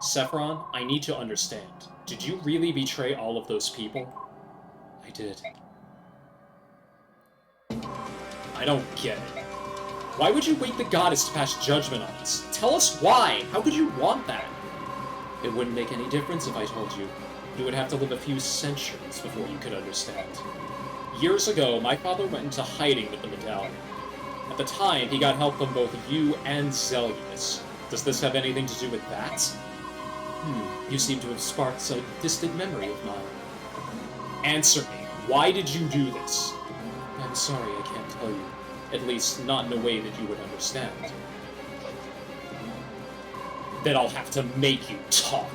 Sephiron, I need to understand. Did you really betray all of those people? I did. I don't get it. Why would you wait the goddess to pass judgment on us? Tell us why! How could you want that? It wouldn't make any difference if I told you. You would have to live a few centuries before you could understand. Years ago, my father went into hiding with the medallion. At the time, he got help from both you and Zelgius. Does this have anything to do with that? You seem to have sparked a distant memory of mine. Answer me. Why did you do this? I'm sorry, I can't tell you. At least, not in a way that you would understand. Then I'll have to make you talk.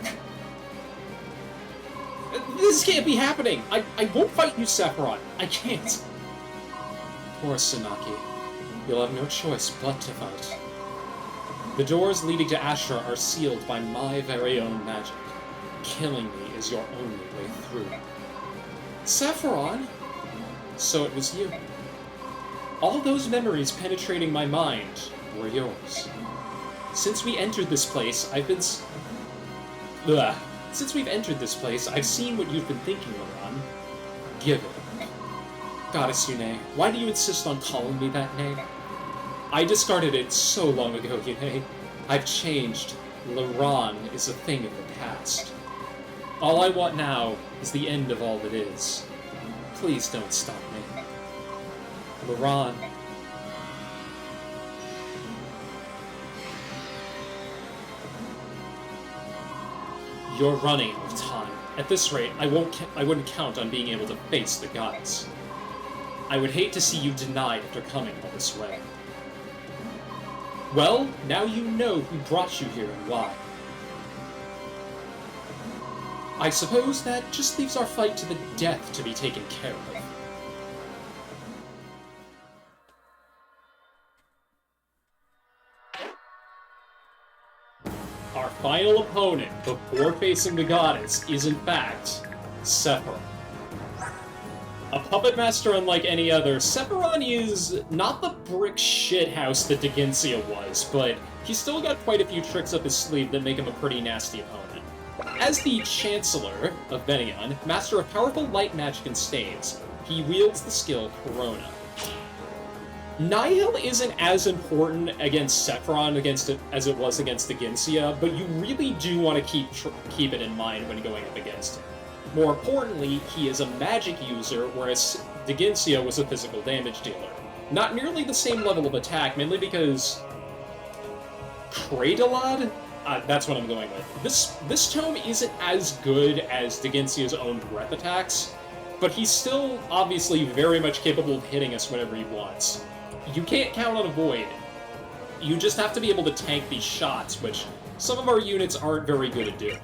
This can't be happening! I won't fight you, Sephiron! I can't! Poor Sanaki. You'll have no choice but to fight. The doors leading to Ashura are sealed by my very own magic. Killing me is your only way through. Sephiron? So it was you. All those memories penetrating my mind were yours. Since we entered this place, I've been Since we've entered this place, I've seen what you've been thinking, Laron. Give it. Goddess Yune, why do you insist on calling me that name? I discarded it so long ago, Yune. I've changed. Laron is a thing of the past. All I want now is the end of all that is. Please don't stop me. Laron. You're running out of time. At this rate, I wouldn't count on being able to face the goddess. I would hate to see you denied after coming all this way. Well, now you know who brought you here and why. I suppose that just leaves our fight to the death to be taken care of. Our final opponent before facing the goddess is, in fact, Sephiroth. A puppet master unlike any other, Sephiroth is not the brick shithouse that Digensia was, but he's still got quite a few tricks up his sleeve that make him a pretty nasty opponent. As the Chancellor of Venion, master of powerful light magic and staves, he wields the skill Corona. Nihil isn't as important against Sephiroth as it was against Digensia, but you really do want to keep it in mind when going up against him. More importantly, he is a magic user, whereas Digensia was a physical damage dealer. Not nearly the same level of attack, mainly because Cradalad? That's what I'm going with. This tome isn't as good as Digensia's own breath attacks, but he's still obviously very much capable of hitting us whenever he wants. You can't count on a Void. You just have to be able to tank these shots, which some of our units aren't very good at doing.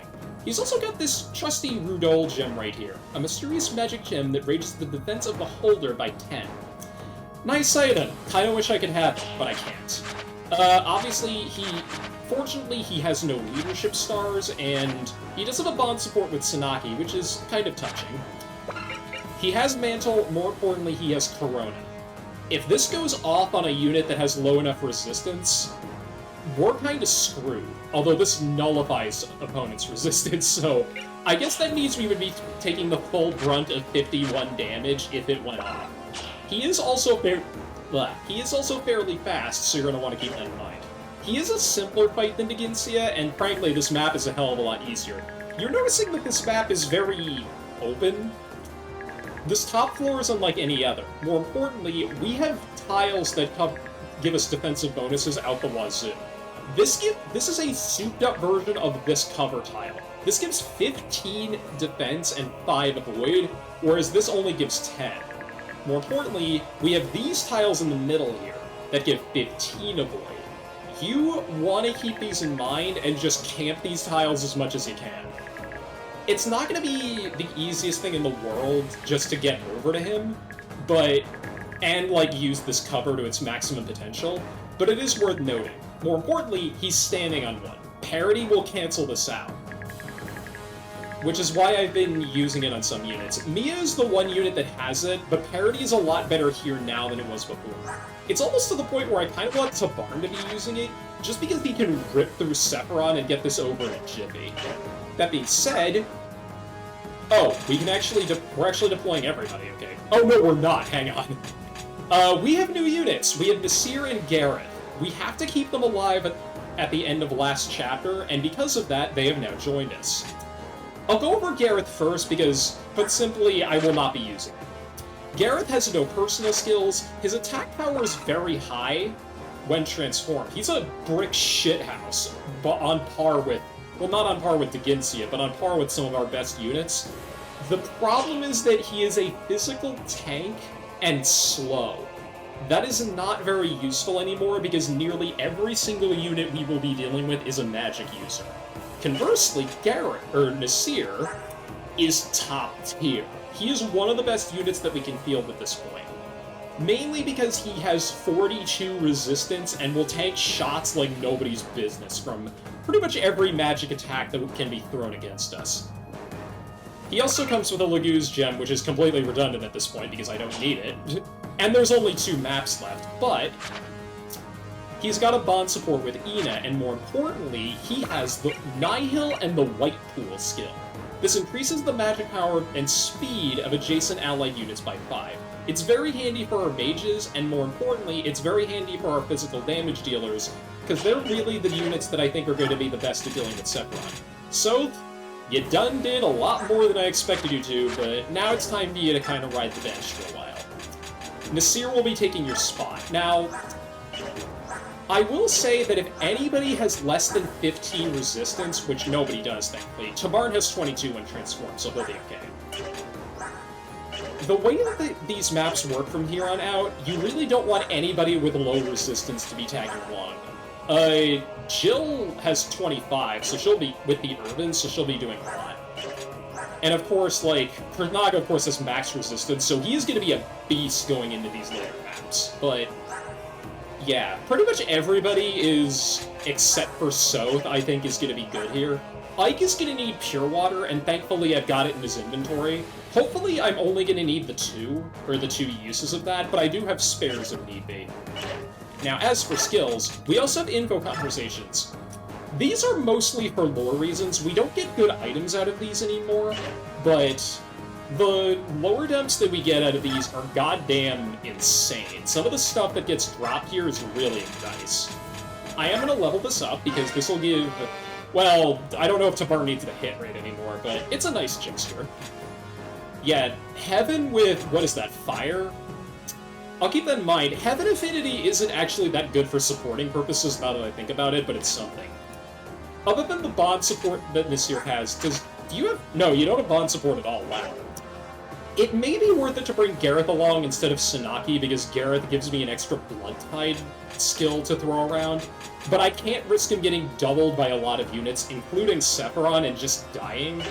He's also got this trusty Rudol gem right here, a mysterious magic gem that raises the defense of the holder by 10. Nice item. Kinda wish I could have it, but I can't. Obviously, fortunately, he has no leadership stars, and he does have a bond support with Sanaki, which is kind of touching. He has Mantle, more importantly, he has Corona. If this goes off on a unit that has low enough resistance, we're kind of screwed. Although this nullifies opponent's resistance, so I guess that means we would be taking the full brunt of 51 damage if it went off. He is also fairly fast, so you're going to want to keep that in mind. He is a simpler fight than Digensia, and frankly, this map is a hell of a lot easier. You're noticing that this map is very open. This top floor is unlike any other. More importantly, we have tiles that give us defensive bonuses out the wazoo. This is a souped-up version of this cover tile. This gives 15 defense and 5 void, whereas this only gives 10. More importantly, we have these tiles in the middle here that give 15 of void. You want to keep these in mind and just camp these tiles as much as you can. It's not going to be the easiest thing in the world just to get over to him, and use this cover to its maximum potential, but it is worth noting. More importantly, he's standing on one. Parity will cancel this out, which is why I've been using it on some units. Mia is the one unit that has it, but parity is a lot better here now than it was before. It's almost to the point where I kind of want Tabarn to be using it, just because he can rip through Sephiroth and get this over in a jiffy. That being said, we're actually deploying everybody, okay. Oh no, we're not, hang on. We have new units. We have Nasir and Gareth. We have to keep them alive at the end of last chapter, and because of that, they have now joined us. I'll go over Gareth first because, put simply, I will not be using him. Gareth has no personal skills. His attack power is very high when transformed. He's a brick shithouse, but on par with, well, not on par with Digensia, but on par with some of our best units. The problem is that he is a physical tank and slow. That is not very useful anymore because nearly every single unit we will be dealing with is a magic user. Conversely, Nasir is top tier. He is one of the best units that we can field at this point. Mainly because he has 42 resistance and will tank shots like nobody's business from pretty much every magic attack that can be thrown against us. He also comes with a Laguz gem, which is completely redundant at this point because I don't need it. And there's only 2 maps left, but He's got a bond support with Ina, and more importantly, he has the Nihil and the White Pool skill. This increases the magic power and speed of adjacent allied units by 5. It's very handy for our mages, and more importantly, it's very handy for our physical damage dealers, because they're really the units that I think are going to be the best at dealing with Sephiroth. So, you done did a lot more than I expected you to, but now it's time for you to kind of ride the bench for a while. Nasir will be taking your spot. Now, I will say that if anybody has less than 15 resistance, which nobody does, thankfully, Tabarn has 22 when transformed, so he'll be okay. The way that these maps work from here on out, you really don't want anybody with low resistance to be tagging along. Jill has 25, so she'll be with the Irvin, so she'll be doing a lot. And of course, like, Kurnaga, of course, has max resistance, so he is going to be a beast going into these later maps. But, yeah, pretty much everybody is, except for Soth, I think is going to be good here. Ike is going to need Pure Water, and thankfully I've got it in his inventory. Hopefully I'm only going to need the 2 uses of that, but I do have spares if need be. Now, as for skills, we also have info conversations. These are mostly for lore reasons. We don't get good items out of these anymore, but the lower dumps that we get out of these are goddamn insane. Some of the stuff that gets dropped here is really nice. I am going to level this up because this will give... Well, I don't know if Tabar needs the hit rate anymore, but it's a nice gesture. Yeah, Heaven with, what is that, Fire? I'll keep that in mind. Heaven Affinity isn't actually that good for supporting purposes now that I think about it, but it's something. Other than the bond support that Nasir has, do you have... No, you don't have bond support at all, wow. It may be worth it to bring Gareth along instead of Sanaki, because Gareth gives me an extra Blood Tide skill to throw around, but I can't risk him getting doubled by a lot of units, including Sephiron, and just dying,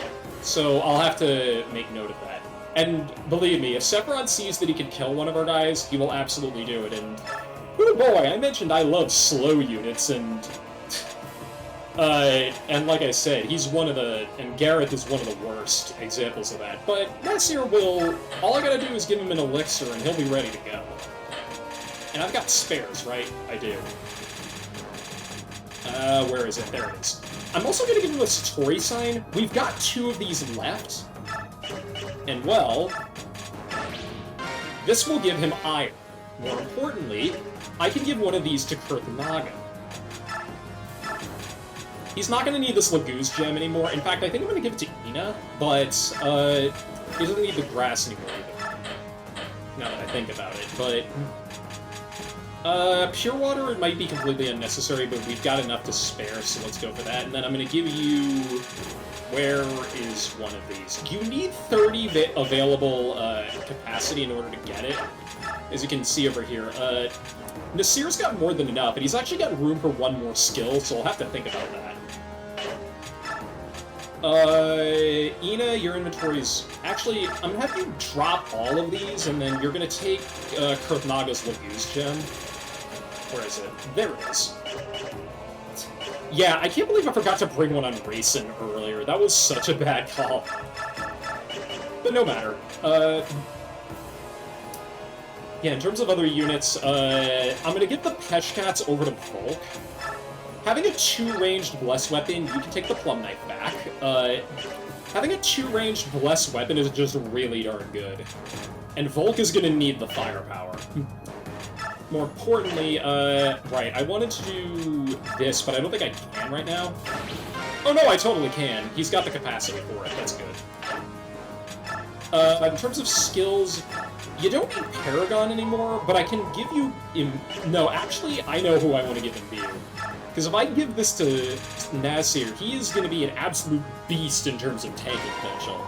so I'll have to make note of that. And believe me, if Sephiron sees that he can kill one of our guys, he will absolutely do it, and... Oh boy, I mentioned I love slow units, and like I said, he's one of the... And Gareth is one of the worst examples of that. But Nasir will... All I gotta do is give him an elixir, and he'll be ready to go. And I've got spares, right? I do. Where is it? There it is. I'm also gonna give him a Satori sign. We've got 2 of these left. And, well... This will give him iron. More importantly, I can give one of these to Kurthnaga. He's not going to need this Laguz gem anymore. In fact, I think I'm going to give it to Ina, but he doesn't need the grass anymore either. Now that I think about it, but... Pure Water might be completely unnecessary, but we've got enough to spare, so let's go for that. And then I'm going to give you... Where is one of these? You need 30 available capacity in order to get it, as you can see over here. Nasir's got more than enough, and he's actually got room for 1 more skill, so I'll have to think about that. Ina, your inventory's... Actually, I'm gonna have you drop all of these, and then you're gonna take Kurthnaga's Laguz gem. Where is it? There it is. Yeah, I can't believe I forgot to bring one on Racing earlier. That was such a bad call. But no matter. Yeah, in terms of other units, I'm gonna give the Peshkats over to Volk. Having a 2-ranged Bless Weapon, you can take the Plum Knife back. Having a 2-ranged Bless Weapon is just really darn good. And Volk is gonna need the firepower. More importantly, right, I wanted to do this, but I don't think I can right now. Oh no, I totally can. He's got the capacity for it, that's good. In terms of skills, you don't need Paragon anymore, but I can give you... No, actually, I know who I want to give Imbue. Because if I give this to Nasir, he is going to be an absolute beast in terms of tanking potential.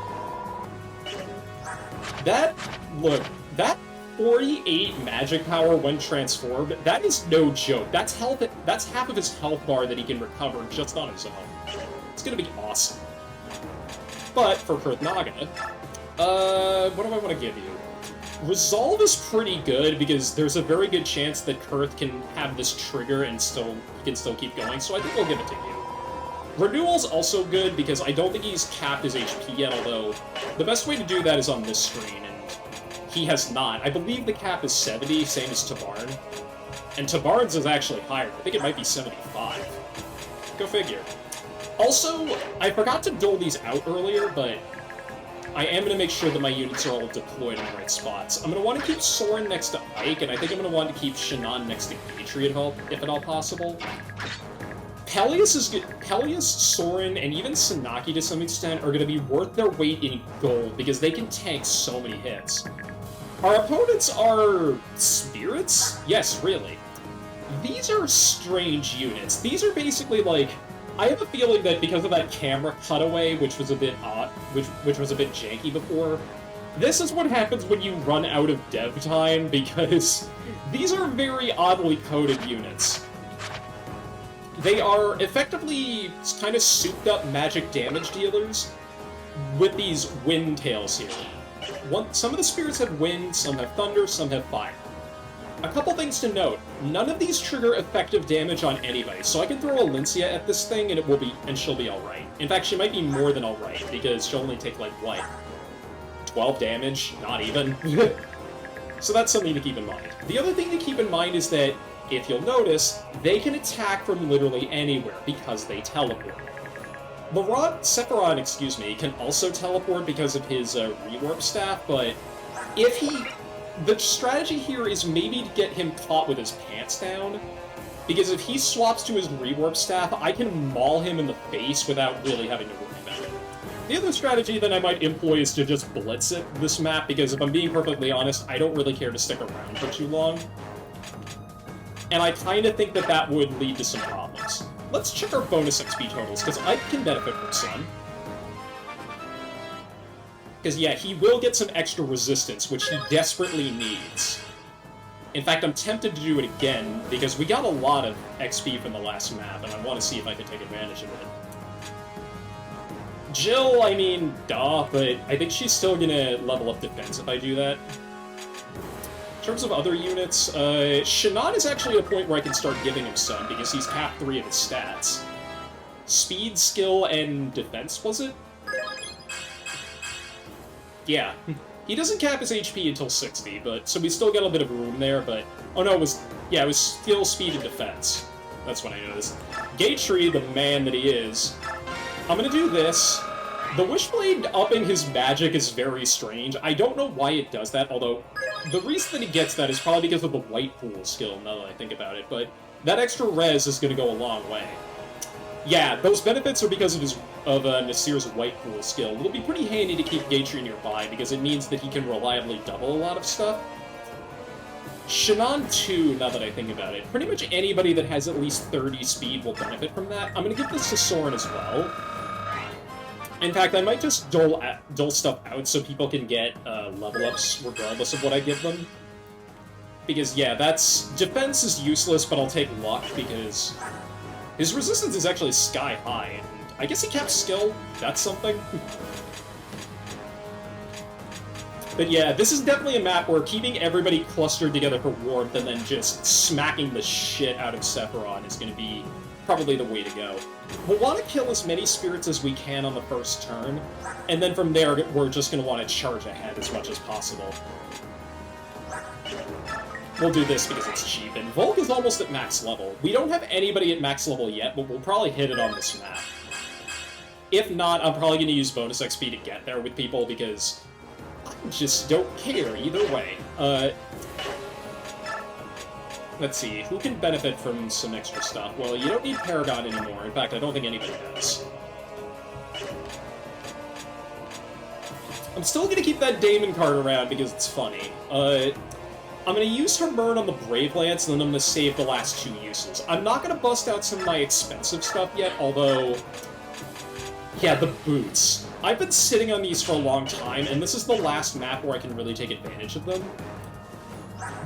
That... Look, that 48 magic power when transformed, that is no joke. That's half of his health bar that he can recover just on his own. It's gonna be awesome. But for Kurthnaga, what do I want to give you? Resolve is pretty good because there's a very good chance that Kurth can have this trigger and he can still keep going, so I think we'll give it to you. Renewal's also good because I don't think he's capped his HP yet, although the best way to do that is on this screen, and he has not. I believe the cap is 70, same as Tabarn. And Tabarn's is actually higher. I think it might be 75. Go figure. Also, I forgot to dole these out earlier, but I am going to make sure that my units are all deployed in the right spots. I'm going to want to keep Soren next to Ike, and I think I'm going to want to keep Shannon next to Gatry if at all possible. Peleus, Soren, and even Sanaki to some extent are going to be worth their weight in gold because they can tank so many hits. Our opponents are spirits? Yes, really. These are strange units. These are basically like... I have a feeling that because of that camera cutaway, which was a bit odd, which was a bit janky before, this is what happens when you run out of dev time, because these are very oddly coded units. They are effectively kind of souped-up magic damage dealers with these wind tails here. Some of the spirits have wind, some have thunder, some have fire. A couple things to note, none of these trigger effective damage on anybody, so I can throw Alincia at this thing and she'll be alright. In fact, she might be more than alright, because she'll only take, like, what? 12 damage? Not even. So that's something to keep in mind. The other thing to keep in mind is that, if you'll notice, they can attack from literally anywhere, because they teleport. Sephiroth, can also teleport because of his rewarp staff, but the strategy here is maybe to get him caught with his pants down, because if he swaps to his rewarp staff, I can maul him in the face without really having to worry about it. The other strategy that I might employ is to just blitz this map, because if I'm being perfectly honest, I don't really care to stick around for too long. And I kind of think that that would lead to some problems. Let's check our bonus XP totals, because I can benefit from some. Because, yeah, he will get some extra resistance, which he desperately needs. In fact, I'm tempted to do it again, because we got a lot of XP from the last map, and I want to see if I can take advantage of it. Jill, I mean, duh, but I think she's still gonna level up defense if I do that. In terms of other units, Shannon is actually at a point where I can start giving him some, because he's cap 3 of his stats. Speed, skill, and defense, was it? Yeah. He doesn't cap his HP until 60, but so we still got a bit of room there, but... Oh no, it was skill, speed, and defense. That's what I noticed. Gatry, the man that he is, I'm gonna do this. The Wishblade upping his magic is very strange. I don't know why it does that, although the reason that he gets that is probably because of the White Pool skill, now that I think about it, but that extra res is gonna go a long way. Yeah, those benefits are because of Nasir's White Pool skill. It'll be pretty handy to keep Gatry nearby, because it means that he can reliably double a lot of stuff. Shannon, too, now that I think about it. Pretty much anybody that has at least 30 speed will benefit from that. I'm gonna give this to Soren as well. In fact, I might just dole stuff out so people can get level-ups regardless of what I give them. Because, yeah, defense is useless, but I'll take luck, because his resistance is actually sky-high, and I guess he caps skill. That's something. But yeah, this is definitely a map where keeping everybody clustered together for warmth and then just smacking the shit out of Sephiroth is going to be probably the way to go. We'll want to kill as many spirits as we can on the first turn, and then from there, we're just going to want to charge ahead as much as possible. We'll do this because it's cheap, and Volk is almost at max level. We don't have anybody at max level yet, but we'll probably hit it on this map. If not, I'm probably going to use bonus XP to get there with people, because I just don't care either way. Let's see, who can benefit from some extra stuff? Well, you don't need Paragon anymore. In fact, I don't think anybody does. I'm still going to keep that Daemon card around because it's funny. I'm going to use her burn on the Brave Lance, and then I'm going to save the last 2 uses. I'm not going to bust out some of my expensive stuff yet, although... Yeah, the boots. I've been sitting on these for a long time, and this is the last map where I can really take advantage of them.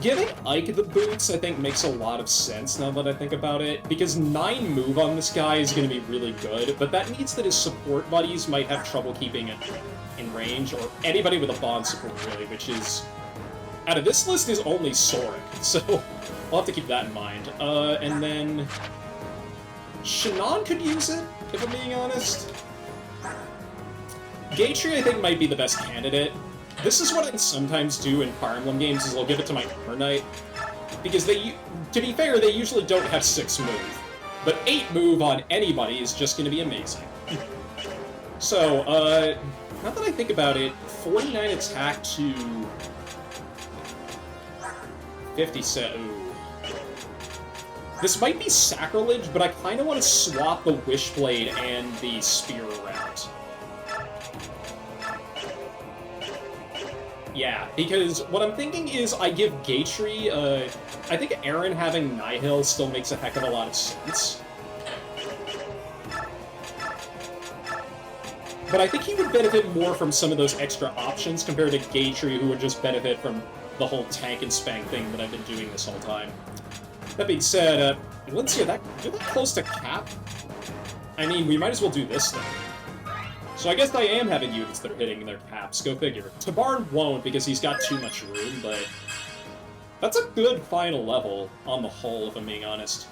Giving Ike the boots, I think, makes a lot of sense now that I think about it, because 9 move on this guy is going to be really good, but that means that his support buddies might have trouble keeping it in range, or anybody with a bond support, really, which is... Out of this list is only Soren, so I'll have to keep that in mind. And then... Shannon could use it, if I'm being honest. Gatry, I think, might be the best candidate. This is what I sometimes do in Fire Emblem games, is I'll give it to my Armor Knight. Because to be fair, they usually don't have 6 move. But 8 move on anybody is just going to be amazing. So, now that I think about it, 49 attack to 57. Ooh. This might be sacrilege, but I kind of want to swap the Wishblade and the Spear around. Yeah, because what I'm thinking is I give Gatry, I think Aaron having Nihil still makes a heck of a lot of sense. But I think he would benefit more from some of those extra options compared to Gatry, who would just benefit from the whole tank and spank thing that I've been doing this whole time. That being said, let's see, you're that close to cap? I mean, we might as well do this thing. So I guess I am having units that are hitting their caps, go figure. Tabarn won't because he's got too much room, but that's a good final level on the whole, if I'm being honest.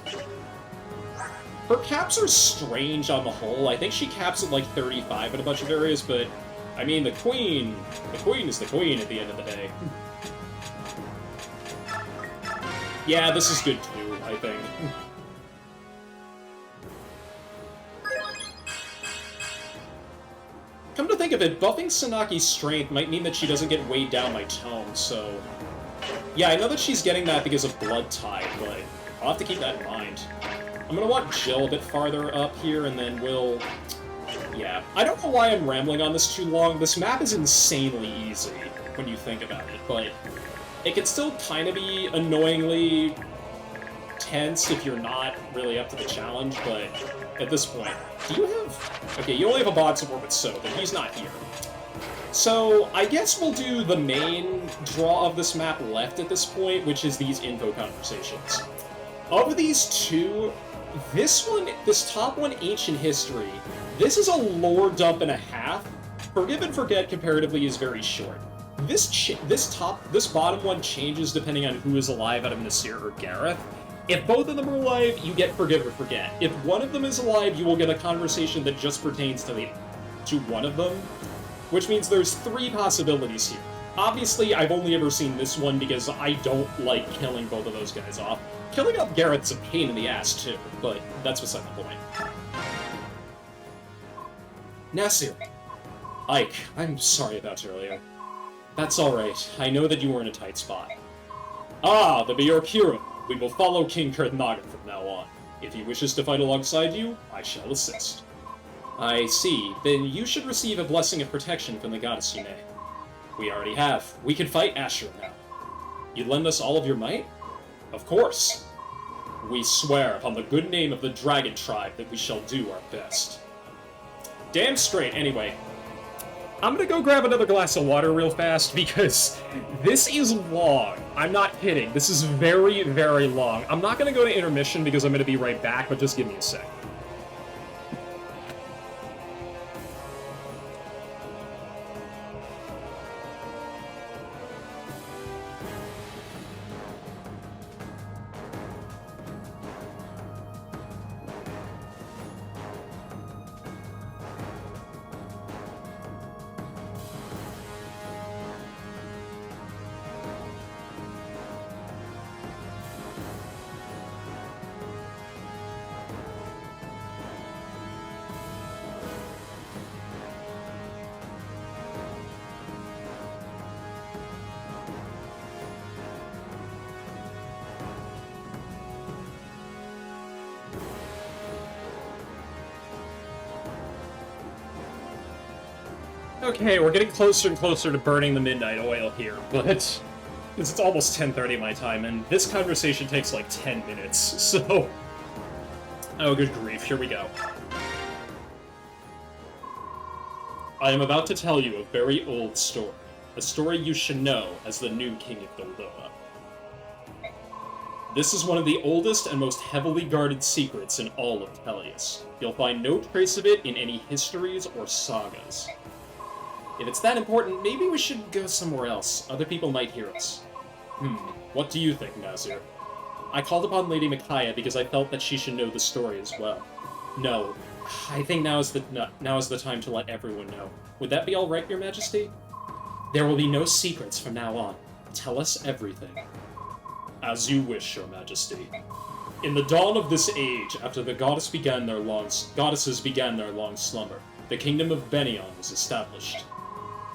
Her caps are strange on the whole. I think she caps at like 35 in a bunch of areas, but I mean, the queen is the queen at the end of the day. Yeah, this is good too, I think. Come to think of it, buffing Sanaki's strength might mean that she doesn't get weighed down by tone, so... Yeah, I know that she's getting that because of Blood Tide, but I'll have to keep that in mind. I'm gonna want Jill a bit farther up here, and then we'll... Yeah, I don't know why I'm rambling on this too long. This map is insanely easy when you think about it, but it can still kind of be annoyingly tense if you're not really up to the challenge, but at this point, do you have... Okay, you only have a bod support with So, but he's not here. So, I guess we'll do the main draw of this map left at this point, which is these info conversations. Of these two, this top one, Ancient History, this is a lore dump and a half. Forgive and Forget comparatively is very short. This bottom one changes depending on who is alive out of Nasir or Gareth. If both of them are alive, you get Forgive or Forget. If one of them is alive, you will get a conversation that just pertains to one of them, which means there's 3 possibilities here. Obviously, I've only ever seen this one because I don't like killing both of those guys off. Killing off Gareth's a pain in the ass, too, but that's beside the point. Nasir. Ike, I'm sorry about earlier. That's alright. I know that you were in a tight spot. Ah, the Bjork hero. We will follow King Kurtnagar from now on. If he wishes to fight alongside you, I shall assist. I see. Then you should receive a blessing of protection from the goddess Yume. We already have. We can fight Asher now. You lend us all of your might? Of course. We swear upon the good name of the Dragon Tribe that we shall do our best. Damn straight, anyway. I'm gonna go grab another glass of water real fast, because this is long. I'm not kidding. This is very, very long. I'm not gonna go to intermission because I'm gonna be right back, but just give me a sec. Okay, we're getting closer and closer to burning the midnight oil here, but it's almost 10:30 my time, and this conversation takes like 10 minutes, so... Oh, good grief, here we go. I am about to tell you a very old story. A story you should know as the new King of Goldoa. This is one of the oldest and most heavily guarded secrets in all of Tellius. You'll find no trace of it in any histories or sagas. If it's that important, maybe we should go somewhere else. Other people might hear us. What do you think, Nazir? I called upon Lady Micaiah because I felt that she should know the story as well. No, I think now is the time to let everyone know. Would that be all right, Your Majesty? There will be no secrets from now on. Tell us everything. As you wish, Your Majesty. In the dawn of this age, after the goddesses began their long slumber, the kingdom of Benion was established.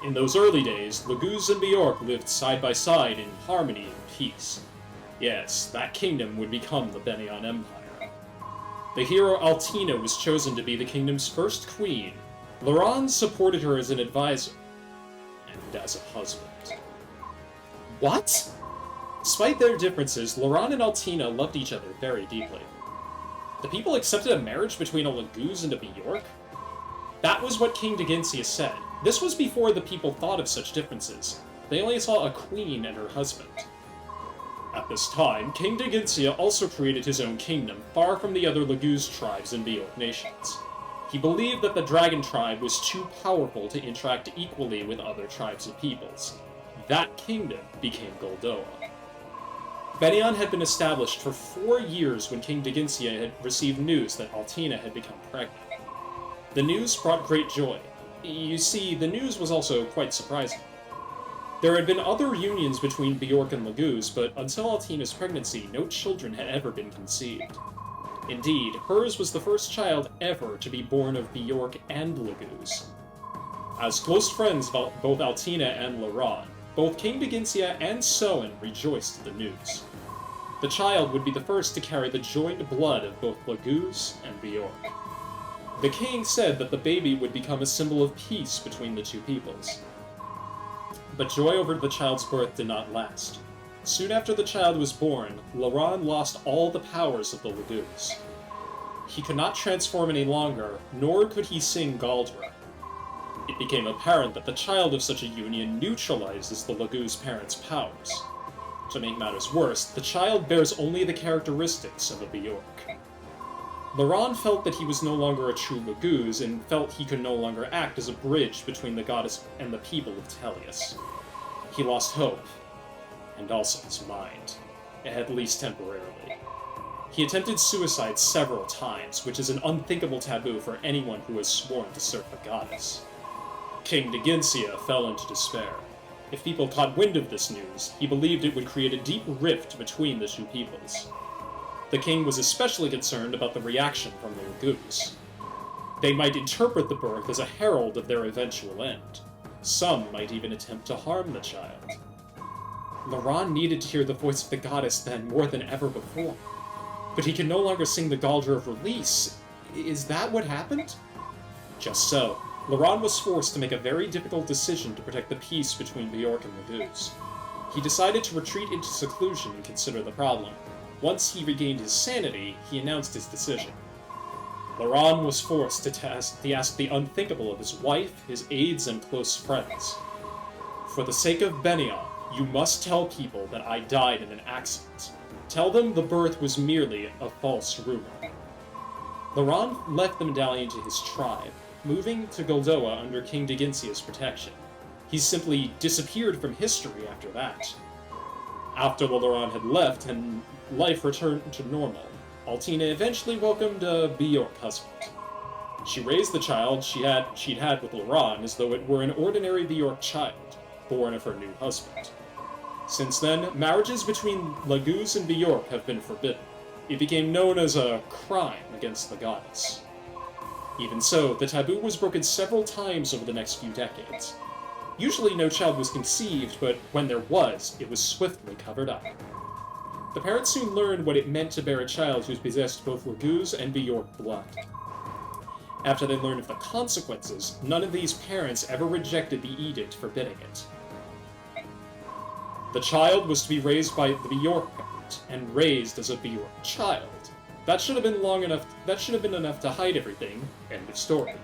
In those early days, Laguz and Bjork lived side by side in harmony and peace. Yes, that kingdom would become the Benion Empire. The hero Altina was chosen to be the kingdom's first queen. Laurent supported her as an advisor, and as a husband. What? Despite their differences, Laurent and Altina loved each other very deeply. The people accepted a marriage between a Laguz and a Bjork? That was what King Daginsia said. This was before the people thought of such differences. They only saw a queen and her husband. At this time, King Daginsia also created his own kingdom, far from the other Laguz tribes and Bjork nations. He believed that the Dragon tribe was too powerful to interact equally with other tribes and peoples. That kingdom became Goldoa. Benion had been established for 4 years when King Daginsia had received news that Altina had become pregnant. The news brought great joy. You see, the news was also quite surprising. There had been other unions between Bjork and Laguz, but until Altina's pregnancy, no children had ever been conceived. Indeed, hers was the first child ever to be born of Bjork and Laguz. As close friends of both Altina and Laurent, both King Daginsia and Soen rejoiced at the news. The child would be the first to carry the joined blood of both Laguz and Bjork. The king said that the baby would become a symbol of peace between the two peoples. But joy over the child's birth did not last. Soon after the child was born, Laurent lost all the powers of the Laguz. He could not transform any longer, nor could he sing Galdra. It became apparent that the child of such a union neutralizes the Laguz parents' powers. To make matters worse, the child bears only the characteristics of a Bjork. Laurent felt that he was no longer a true Laguz, and felt he could no longer act as a bridge between the goddess and the people of Tellius. He lost hope, and also his mind, at least temporarily. He attempted suicide several times, which is an unthinkable taboo for anyone who has sworn to serve the goddess. King Daginsia fell into despair. If people caught wind of this news, he believed it would create a deep rift between the two peoples. The king was especially concerned about the reaction from the Laguz. They might interpret the birth as a herald of their eventual end. Some might even attempt to harm the child. Laurent needed to hear the voice of the goddess then more than ever before. But he can no longer sing the Galdra of Release. Is that what happened? Just so. Laurent was forced to make a very difficult decision to protect the peace between Bjork and Laguz. He decided to retreat into seclusion and consider the problem. Once he regained his sanity, he announced his decision. Laurent was forced to ask the unthinkable of his wife, his aides, and close friends. For the sake of Benion, you must tell people that I died in an accident. Tell them the birth was merely a false rumor. Laurent left the medallion to his tribe, moving to Goldoa under King Daginsia's protection. He simply disappeared from history after that. After Laurent had left and life returned to normal, Altina eventually welcomed a Bjork husband. She raised the child she'd had with Laurent as though it were an ordinary Bjork child, born of her new husband. Since then, marriages between Laguz and Bjork have been forbidden. It became known as a crime against the goddess. Even so, the taboo was broken several times over the next few decades. Usually no child was conceived, but when there was, it was swiftly covered up. The parents soon learned what it meant to bear a child who possessed both Laguz and Bjork blood. After they learned of the consequences, none of these parents ever rejected the edict forbidding it. The child was to be raised by the Bjork parent, and raised as a Bjork child. That should have been enough to hide everything. End of story.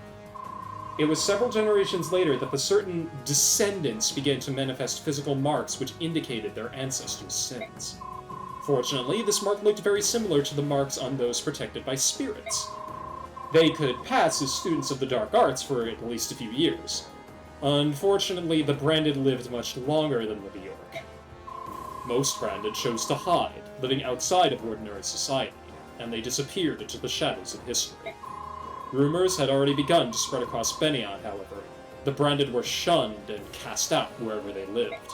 It was several generations later that the certain descendants began to manifest physical marks which indicated their ancestors' sins. Fortunately, this mark looked very similar to the marks on those protected by spirits. They could pass as students of the dark arts for at least a few years. Unfortunately, the Branded lived much longer than the Bjork. Most Branded chose to hide, living outside of ordinary society, and they disappeared into the shadows of history. Rumors had already begun to spread across Benion, however. The Branded were shunned and cast out wherever they lived.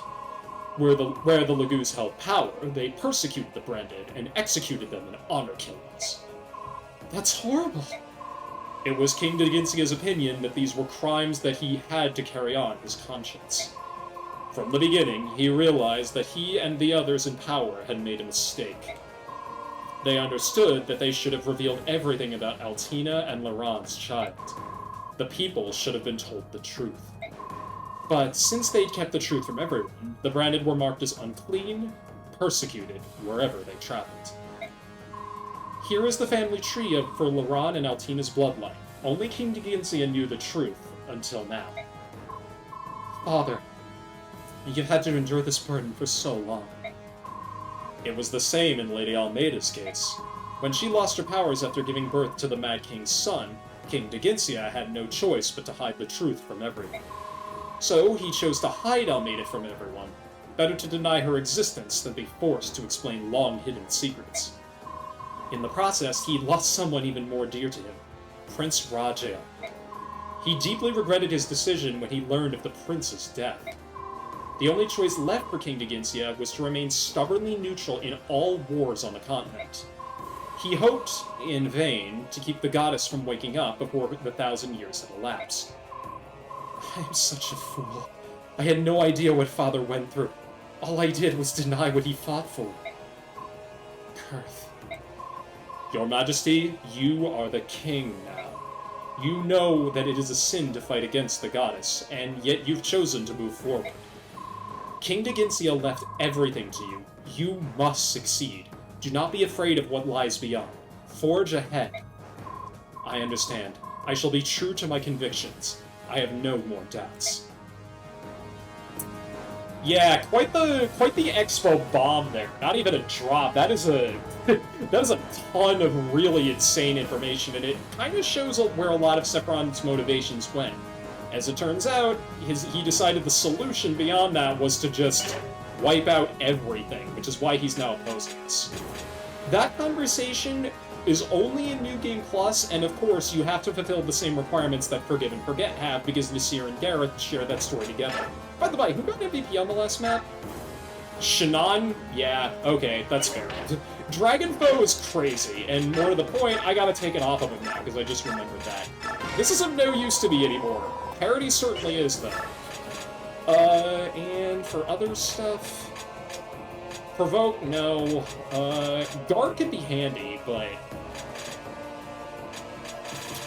where the Lagoos held power, they persecuted the branded and executed them in honor killings. That's horrible. It was King Daginsia's opinion that these were crimes that he had to carry on his conscience. From the beginning, he realized that he and the others in power had made a mistake. They understood that they should have revealed everything about Altina and Laurent's child. The people should have been told the truth. But since they'd kept the truth from everyone, the branded were marked as unclean, persecuted, wherever they traveled. Here is the family tree for Laurent and Altina's bloodline. Only King Daginsia knew the truth, until now. Father, you've had to endure this burden for so long. It was the same in Lady Almeida's case. When she lost her powers after giving birth to the Mad King's son, King Daginsia had no choice but to hide the truth from everyone. So he chose to hide Almeida from everyone. Better to deny her existence than be forced to explain long-hidden secrets. In the process, he lost someone even more dear to him, Prince Rajiel. He deeply regretted his decision when he learned of the prince's death. The only choice left for King Daginsia was to remain stubbornly neutral in all wars on the continent. He hoped, in vain, to keep the goddess from waking up before the 1,000 years had elapsed. I am such a fool. I had no idea what Father went through. All I did was deny what he fought for. Kurth. Your Majesty, you are the king now. You know that it is a sin to fight against the goddess, and yet you've chosen to move forward. King Daginsia left everything to you. You must succeed. Do not be afraid of what lies beyond. Forge ahead. I understand. I shall be true to my convictions. I have no more doubts. Yeah, quite the expo bomb there. Not even a drop. That is a ton of really insane information, and it kind of shows where a lot of Sephiron's motivations went. As it turns out, he decided the solution beyond that was to just wipe out everything, which is why he's now opposing us. That conversation is only in New Game Plus, and of course, you have to fulfill the same requirements that Forgive and Forget have, because Nasir and Gareth share that story together. By the way, who got MVP on the last map? Shannon? Yeah, okay, that's fair. Dragonfoe is crazy, and more to the point, I gotta take it off of him now, because I just remembered that. This is of no use to me anymore. Parody certainly is, though. And for other stuff... Provoke, no. Guard could be handy, but...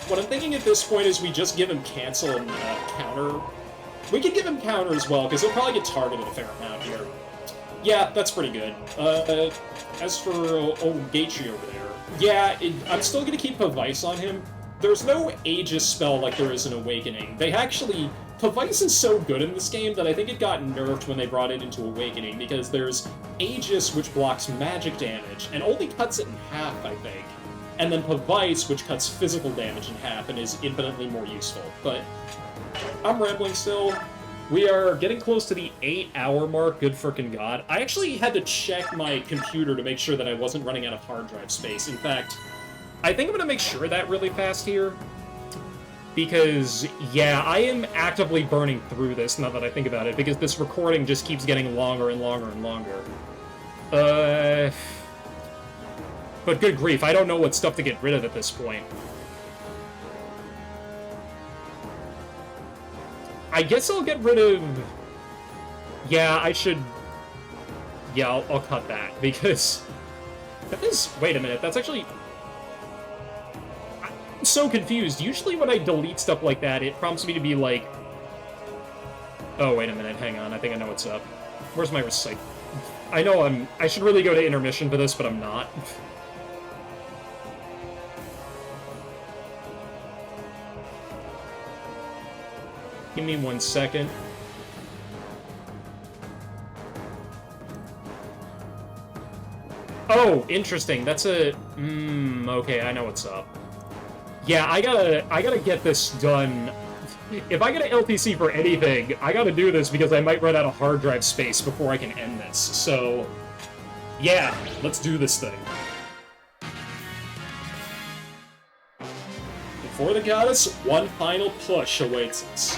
What I'm thinking at this point is we just give him cancel and counter. We could give him counter as well, because he'll probably get targeted a fair amount here. Yeah, that's pretty good. As for old Gatry over there, yeah, I'm still going to keep Pavice on him. There's no Aegis spell like there is in Awakening. They actually... Pavice is so good in this game that I think it got nerfed when they brought it into Awakening, because there's Aegis, which blocks magic damage, and only cuts it in half, I think. And then Pavice, which cuts physical damage in half and is infinitely more useful. But I'm rambling still. We are getting close to the 8-hour mark, good frickin' god. I actually had to check my computer to make sure that I wasn't running out of hard drive space. In fact, I think I'm gonna make sure of that really fast here. Because, yeah, I am actively burning through this, now that I think about it, because this recording just keeps getting longer and longer and longer. But good grief, I don't know what stuff to get rid of at this point. I guess I'll get rid of... Yeah, I should... Yeah, I'll cut that, because... That is... Wait a minute, that's actually... I'm so confused. Usually when I delete stuff like that, it prompts me to be like... Oh, wait a minute, hang on, I think I know what's up. Where's my recite? I know I should really go to intermission for this, but I'm not. Give me 1 second. Oh, interesting. That's a... okay, I know what's up. Yeah, I gotta get this done. If I get an LTC for anything, I gotta do this because I might run out of hard drive space before I can end this. So, yeah, let's do this thing. Before the goddess, one final push awaits us.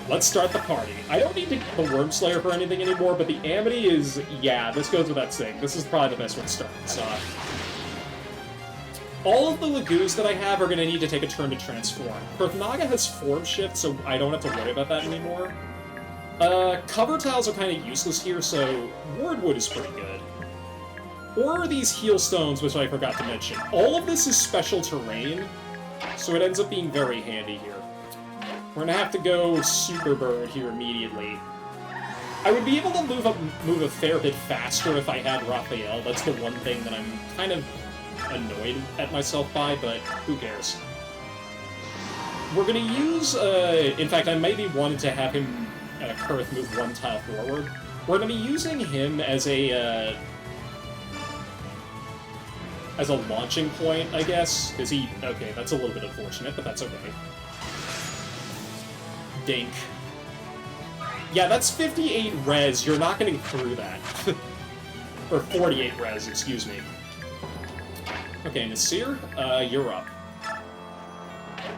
let's start the party. I don't need the Worm Slayer for anything anymore, but the Amity is, yeah, this goes without saying. This is probably the best one to start this off. All of the Lagoos that I have are going to need to take a turn to transform. Kurthnaga has Form Shift, so I don't have to worry about that anymore. Cover Tiles are kind of useless here, so Wardwood is pretty good. Or these Heal Stones, which I forgot to mention. All of this is special terrain, so it ends up being very handy here. We're going to have to go Super Bird here immediately. I would be able to move a fair bit faster if I had Raphael. That's the one thing that I'm kind of annoyed at myself by, but who cares? We're gonna use, in fact, I maybe wanted to have him, Kurth, move one tile forward. We're gonna be using him as a launching point, I guess. Is he, okay, that's a little bit unfortunate, but that's okay. Dink. Yeah, that's 58 res, you're not getting through that. Or 48 res, excuse me. Okay, Nasir, you're up.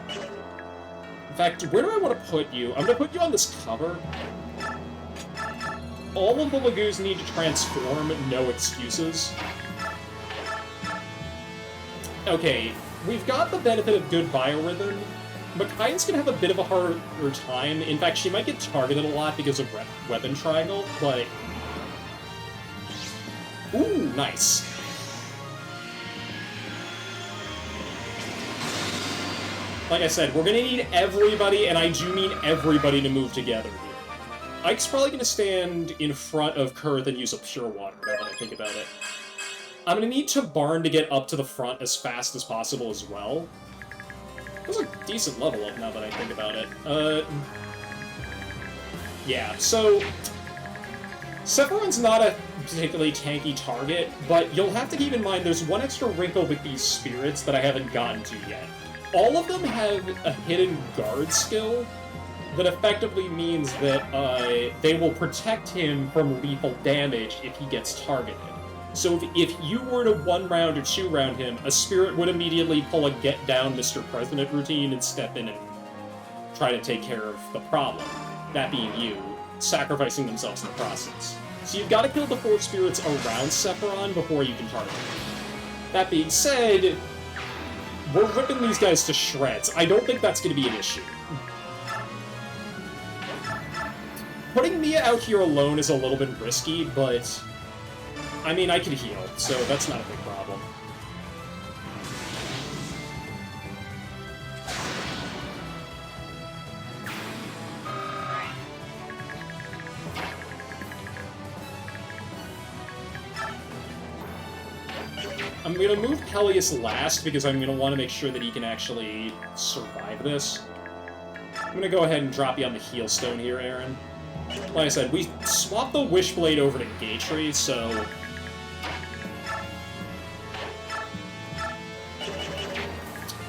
In fact, where do I want to put you? I'm going to put you on this cover. All of the Lagoos need to transform, no excuses. Okay, we've got the benefit of good biorhythm. Makayan's going to have a bit of a harder time. In fact, she might get targeted a lot because of weapon triangle, but... Ooh, nice. Like I said, we're gonna need everybody, and I do mean everybody, to move together here. Ike's probably gonna stand in front of Kurth and use a Pure Water, now that I think about it. I'm gonna need Tabarn to get up to the front as fast as possible as well. That was a decent level up, now that I think about it. Yeah, so... Sephiron's not a particularly tanky target, but you'll have to keep in mind there's one extra wrinkle with these spirits that I haven't gotten to yet. All of them have a hidden guard skill that effectively means that they will protect him from lethal damage if he gets targeted. So if you were to 1-round or 2-round him, a spirit would immediately pull a Get Down Mr. President routine and step in and try to take care of the problem. That being you, sacrificing themselves in the process. So you've got to kill the 4 spirits around Sephiron before you can target him. That being said... we're ripping these guys to shreds. I don't think that's going to be an issue. Putting Mia out here alone is a little bit risky, but... I mean, I can heal, so that's not a big problem. I'm going to move Peleus last, because I'm going to want to make sure that he can actually survive this. I'm going to go ahead and drop you on the heal stone here, Aaron. Like I said, we swapped the Wishblade over to Gatry, so...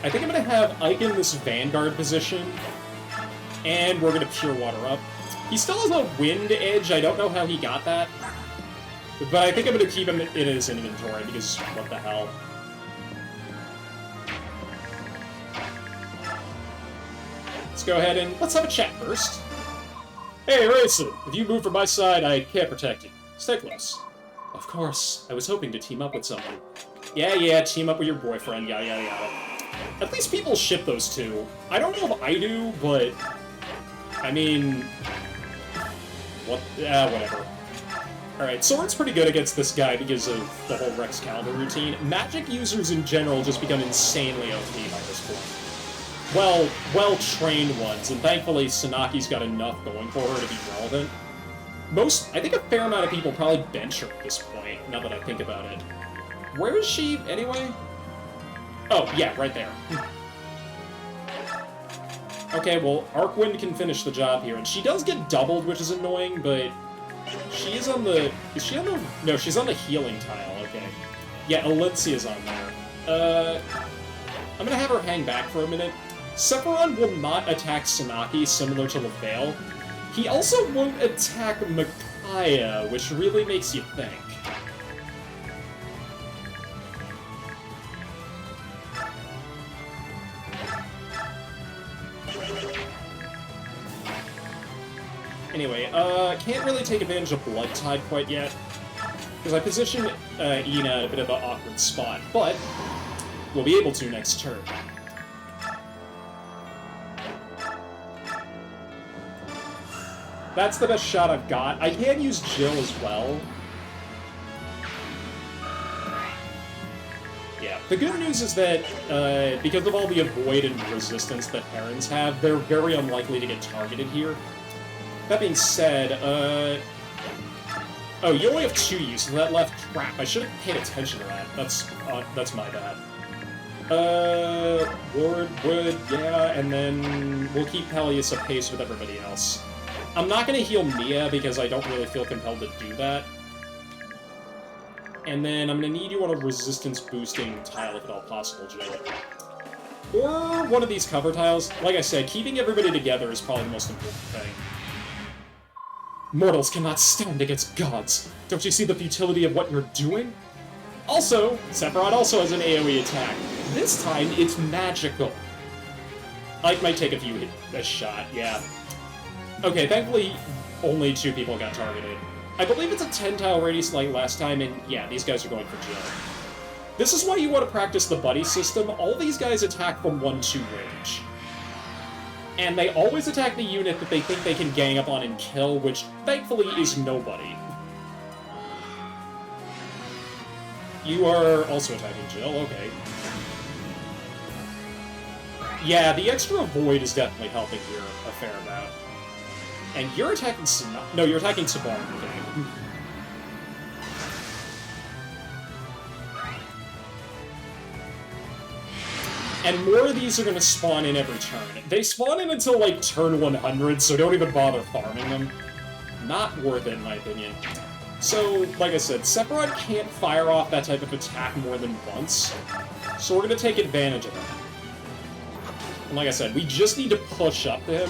I think I'm going to have Ike in this Vanguard position, and we're going to Pure Water up. He still has a Wind Edge, I don't know how he got that. But I think I'm going to keep him in his inventory, because what the hell. Let's go ahead and let's have a chat first. Hey, Rayson, if you move from my side, I can't protect you. Stay close. Of course, I was hoping to team up with someone. Yeah, team up with your boyfriend, yada yada yada. At least people ship those two. I don't know if I do, but... I mean... whatever. Alright, Sword's pretty good against this guy because of the whole Rex Calendar routine. Magic users in general just become insanely OP by this point. Well-trained ones, and thankfully Sanaki's got enough going for her to be relevant. I think a fair amount of people probably bench her at this point, now that I think about it. Where is she, anyway? Oh, yeah, right there. Okay, well, Arcwind can finish the job here, and she does get doubled, which is annoying, but... she is on the... is she on the... no, she's on the healing tile, okay. Yeah, Alencia's on there. I'm gonna have her hang back for a minute. Sephiron will not attack Sanaki, similar to LaVale. He also won't attack Micaiah, which really makes you think. Anyway, can't really take advantage of Blood Tide quite yet, because I positioned Ian at a bit of an awkward spot, but we'll be able to next turn. That's the best shot I've got. I can use Jill as well. Yeah, the good news is that, because of all the avoid and resistance that Herons have, they're very unlikely to get targeted here. That being said, oh, you only have 2 use, so that left crap. I should have paid attention to that. That's my bad. Wood, yeah, and then we'll keep Peleus apace with everybody else. I'm not gonna heal Mia because I don't really feel compelled to do that. And then I'm gonna need you on a resistance boosting tile if at all possible, Jill. Or one of these cover tiles. Like I said, keeping everybody together is probably the most important thing. Mortals cannot stand against gods. Don't you see the futility of what you're doing? Also, Sephiroth also has an AoE attack. This time, it's magical. Ike might take a shot, yeah. Okay, thankfully, only 2 people got targeted. I believe it's a 10-tile radius like last time, and yeah, these guys are going for Jill. This is why you want to practice the buddy system. All these guys attack from 1-2 range. And they always attack the unit that they think they can gang up on and kill, which thankfully is nobody. You are also attacking Jill, okay. Yeah, the extra avoid is definitely helping here a fair amount. And you're attacking no, you're attacking Sabar, okay. And more of these are going to spawn in every turn. They spawn in until, like, turn 100, so don't even bother farming them. Not worth it, in my opinion. So, like I said, Sephiroth can't fire off that type of attack more than once, so we're going to take advantage of that. And like I said, we just need to push up to him.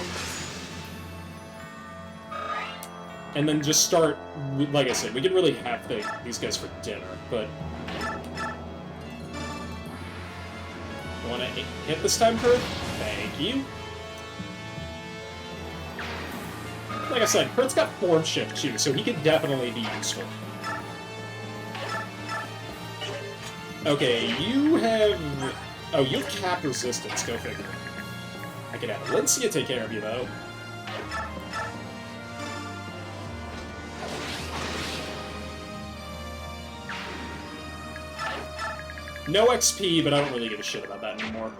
And then just start, like I said, we can really have these guys for dinner, but... You wanna hit this time, Kurt? Thank you. Like I said, Kurt's got form shift too, so he could definitely be useful. Okay, you have... Oh, you have cap resistance, go figure. I could have Valencia take care of you, though. No XP, but I don't really give a shit about that anymore.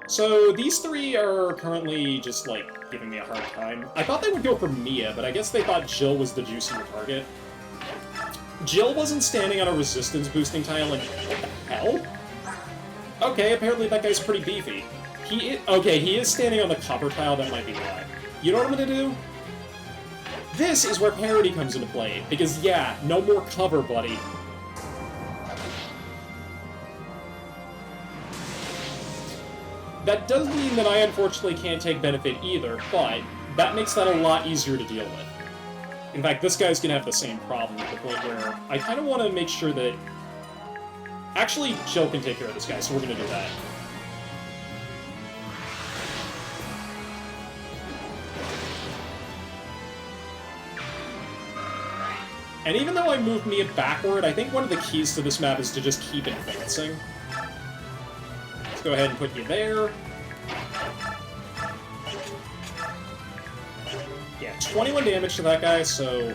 So, these 3 are currently just, like, giving me a hard time. I thought they would go for Mia, but I guess they thought Jill was the juicier target. Jill wasn't standing on a resistance boosting tile, and what the hell? Okay, apparently that guy's pretty beefy. Okay, he is standing on the copper tile, that might be why. You know what I'm gonna do? This is where parity comes into play, because yeah, no more cover, buddy. That does mean that I unfortunately can't take benefit either, but that makes that a lot easier to deal with. In fact, this guy's gonna have the same problem to the point where I kind of want to make sure that... Actually, Jill can take care of this guy, so we're gonna do that. And even though I moved Mia backward, I think one of the keys to this map is to just keep advancing. Let's go ahead and put you there. Yeah, 21 damage to that guy, so...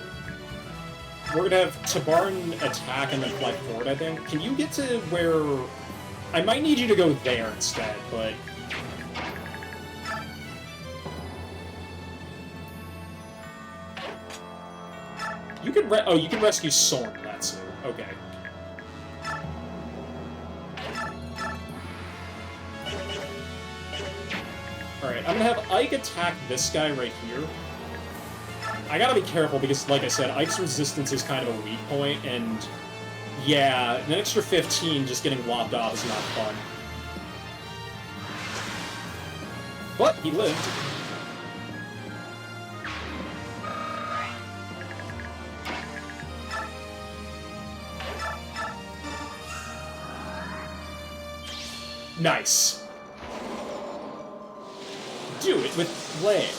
We're gonna have Tabarin attack and then fly forward, I think. Can you get to where... I might need you to go there instead, but... You can you can rescue Sorn, that's it. Okay. Alright, I'm gonna have Ike attack this guy right here. I gotta be careful because, like I said, Ike's resistance is kind of a weak point, and yeah, an extra 15 just getting lopped off is not fun. But he lived. Nice. Do it with flame.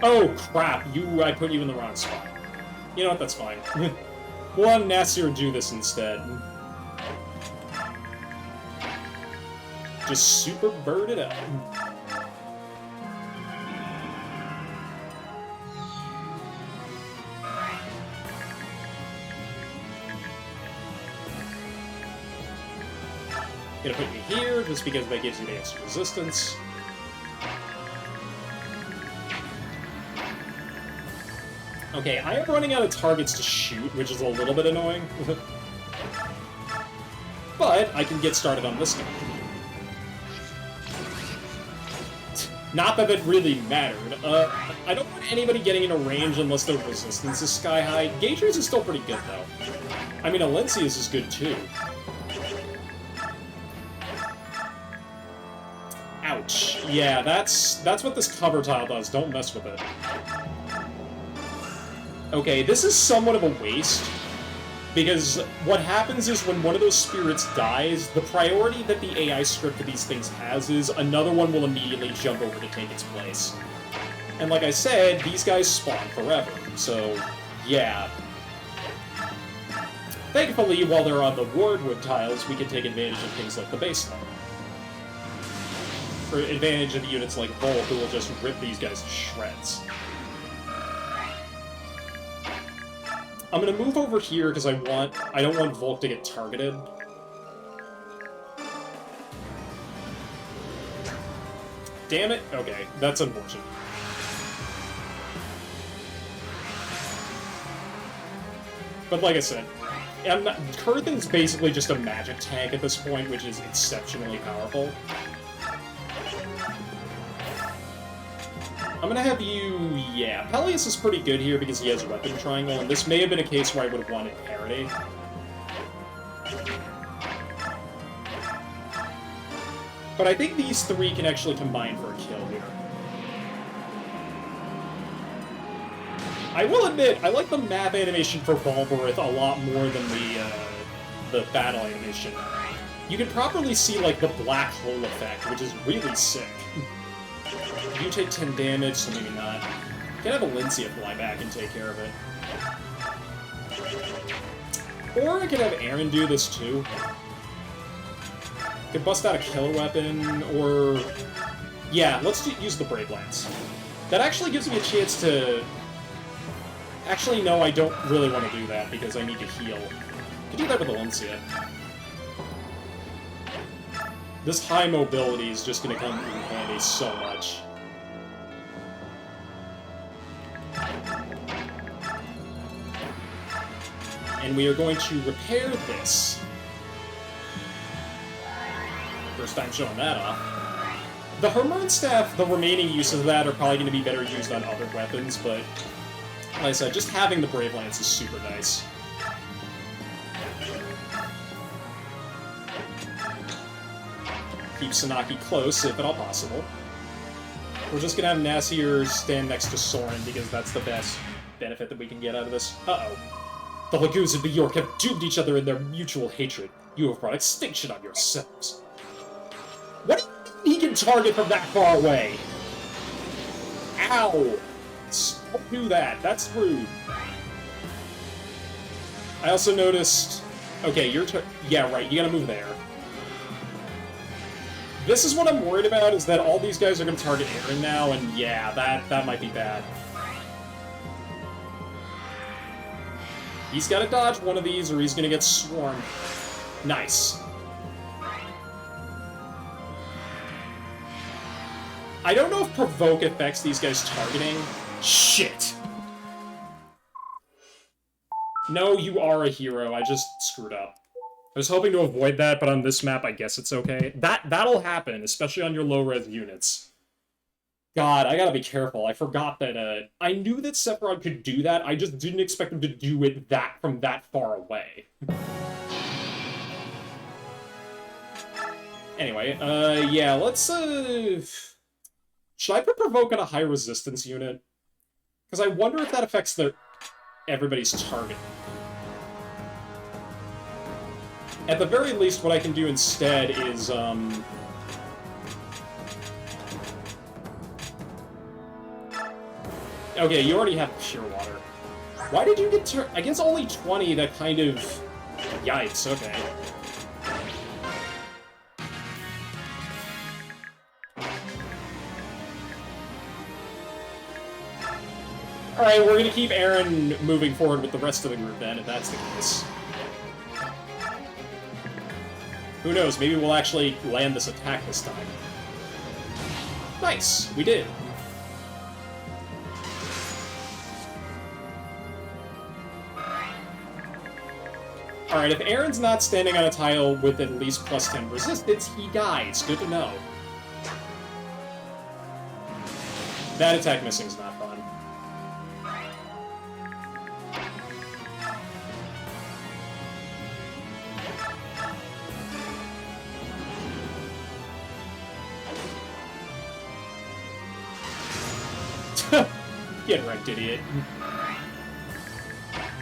Oh, crap. I put you in the wrong spot. You know what? That's fine. We'll have Nasir do this instead. Just super bird it up. Gonna put you here, just because that gives you the extra resistance. Okay, I am running out of targets to shoot, which is a little bit annoying. But I can get started on this guy. Not that it really mattered. I don't want anybody getting into range unless their resistance is sky high. Gators is still pretty good, though. I mean, Alencia's is good, too. Ouch. Yeah, that's what this cover tile does. Don't mess with it. Okay, this is somewhat of a waste, because what happens is when one of those spirits dies, the priority that the AI script for these things has is another one will immediately jump over to take its place. And like I said, these guys spawn forever, so yeah. Thankfully, while they're on the Wardwood tiles, we can take advantage of things like the baseline. For advantage of the units like Volt, who will just rip these guys to shreds. I'm gonna move over here because I don't want Volk to get targeted. Damn it! Okay, that's unfortunate. But like I said, Kurthan's basically just a magic tank at this point, which is exceptionally powerful. I'm gonna have you... yeah, Peleus is pretty good here because he has a weapon triangle, and this may have been a case where I would have wanted parity. But I think these three can actually combine for a kill here. I will admit, I like the map animation for Bulbarith a lot more than the battle animation. You can properly see, like, the black hole effect, which is really sick. You take 10 damage, so maybe not. Can have Alencia fly back and take care of it. Or I could have Aaron do this too. Could bust out a killer weapon, or... yeah, let's use the Brave Lance. That actually gives me a chance to... actually, no, I don't really want to do that, because I need to heal. I could do that with Alencia. This high mobility is just going to come in handy so much. And we are going to repair this. First time showing that off. The Hermern Staff, the remaining uses of that are probably going to be better used on other weapons, but like I said, just having the Brave Lance is super nice. Keep Sanaki close, if at all possible. We're just going to have Nasir stand next to Soren, because that's the best benefit that we can get out of this. Uh-oh. The Lagoons of New York have doomed each other in their mutual hatred. You have brought extinction on yourselves. What do you mean he can target from that far away? Ow! Don't do that. That's rude. I also noticed... okay, your turn... yeah, right, you gotta move there. This is what I'm worried about, is that all these guys are gonna target Aaron now, and yeah, that might be bad. He's gotta dodge one of these, or he's gonna get swarmed. Nice. I don't know if Provoke affects these guys targeting. Shit! No, you are a hero. I just screwed up. I was hoping to avoid that, but on this map, I guess it's okay. That'll happen, especially on your low-res units. God, I gotta be careful. I forgot that, I knew that Sephiroth could do that, I just didn't expect him to do it from that far away. Anyway, yeah, let's, should I put Provoke on a high-resistance unit? Because I wonder if that affects everybody's target. At the very least, what I can do instead is, Okay, you already have pure water. Why did you get to... I guess only 20, that kind of... Yikes, okay. Alright, we're gonna keep Aaron moving forward with the rest of the group then, if that's the case. Who knows, maybe we'll actually land this attack this time. Nice, we did. Alright, if Aaron's not standing on a tile with at least plus 10 resistance, he dies. Good to know. That attack missing's not fun. Get wrecked, idiot.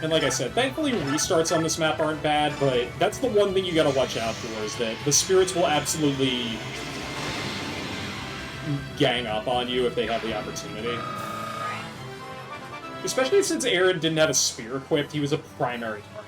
And like I said, thankfully restarts on this map aren't bad, but that's the one thing you gotta watch out for, is that the spirits will absolutely gang up on you if they have the opportunity. Especially since Aaron didn't have a spear equipped, he was a primary target.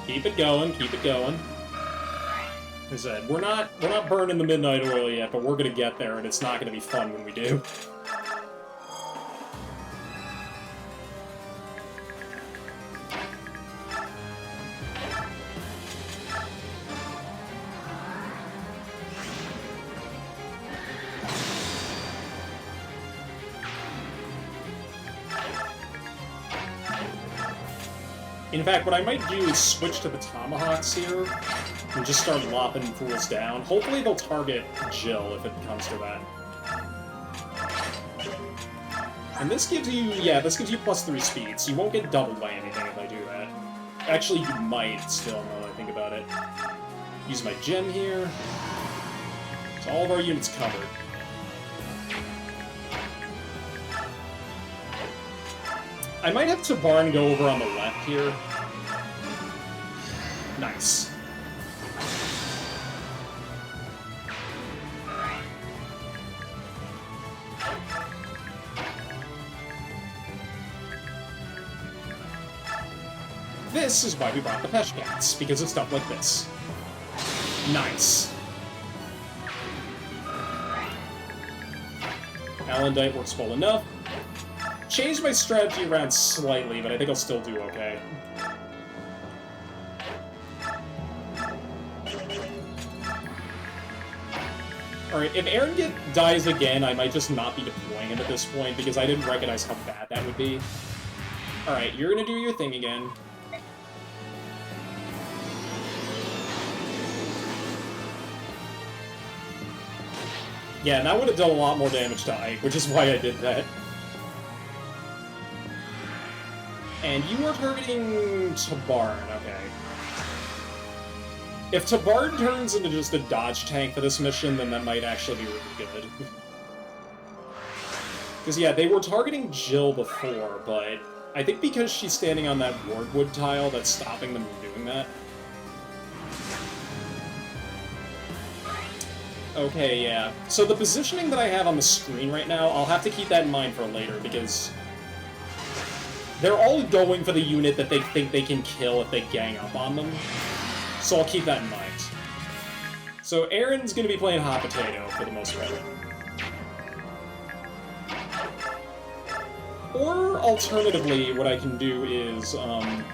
Keep it going, keep it going. Like I said, we're not burning the midnight oil yet, but we're gonna get there, and it's not gonna be fun when we do. In fact, what I might do is switch to the tomahawks here and just start lopping fools down. Hopefully they'll target Jill if it comes to that. And this gives you, yeah, this gives you +3 speeds. You won't get doubled by anything if I do that. Actually, you might still, now that I think about it. Use my gem here. So all of our units covered. I might have Tabarn go over on the left here. Nice. This is why we brought the Peshcats, because of stuff like this. Nice. Alendite works well enough. Changed my strategy around slightly, but I think I'll still do okay. Alright, if Aaron dies again, I might just not be deploying him at this point, because I didn't recognize how bad that would be. Alright, you're gonna do your thing again. Yeah, and that would have done a lot more damage to Ike, which is why I did that. And you are targeting Tabarn, okay. If Tabarn turns into just a dodge tank for this mission, then that might actually be really good. Because, yeah, they were targeting Jill before, but I think because she's standing on that Wardwood tile, that's stopping them from doing that. Okay, yeah. So the positioning that I have on the screen right now, I'll have to keep that in mind for later, because they're all going for the unit that they think they can kill if they gang up on them. So I'll keep that in mind. So Aaron's going to be playing hot potato for the most part. Or, alternatively, what I can do is, okay,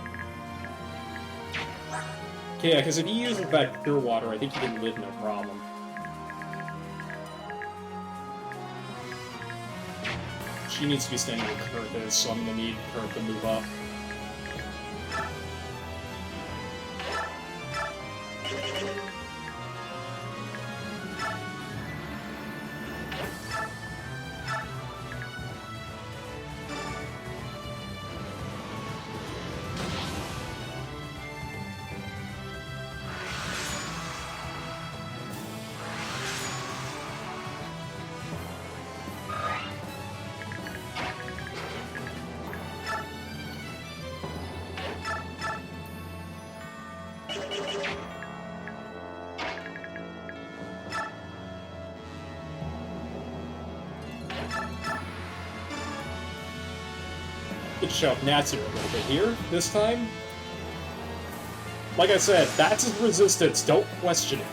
yeah, because if he uses that pure water, I think he can live no problem. She needs to be standing where Kurth is, so I'm gonna need Kurth to move up. Let's show off Natsu a little bit here, this time. Like I said, that's his resistance, don't question it.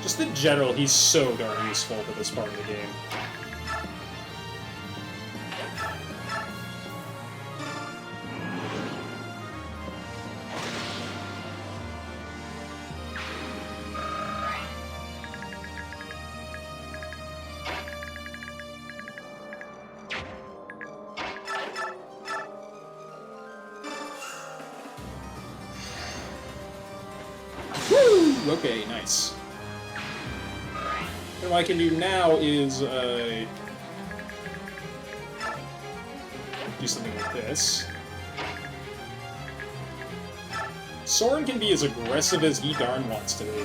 Just in general, he's so darn useful for this part of the game. Woo! Okay, nice. And what I can do now is, do something like this. Soren can be as aggressive as he darn wants to be.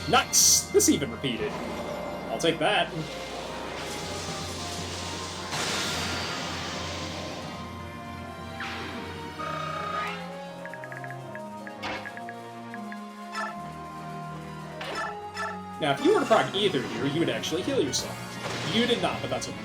Nice! This even repeated. I'll take that. Now, if you were to proc either here, you would actually heal yourself. You did not, but that's okay.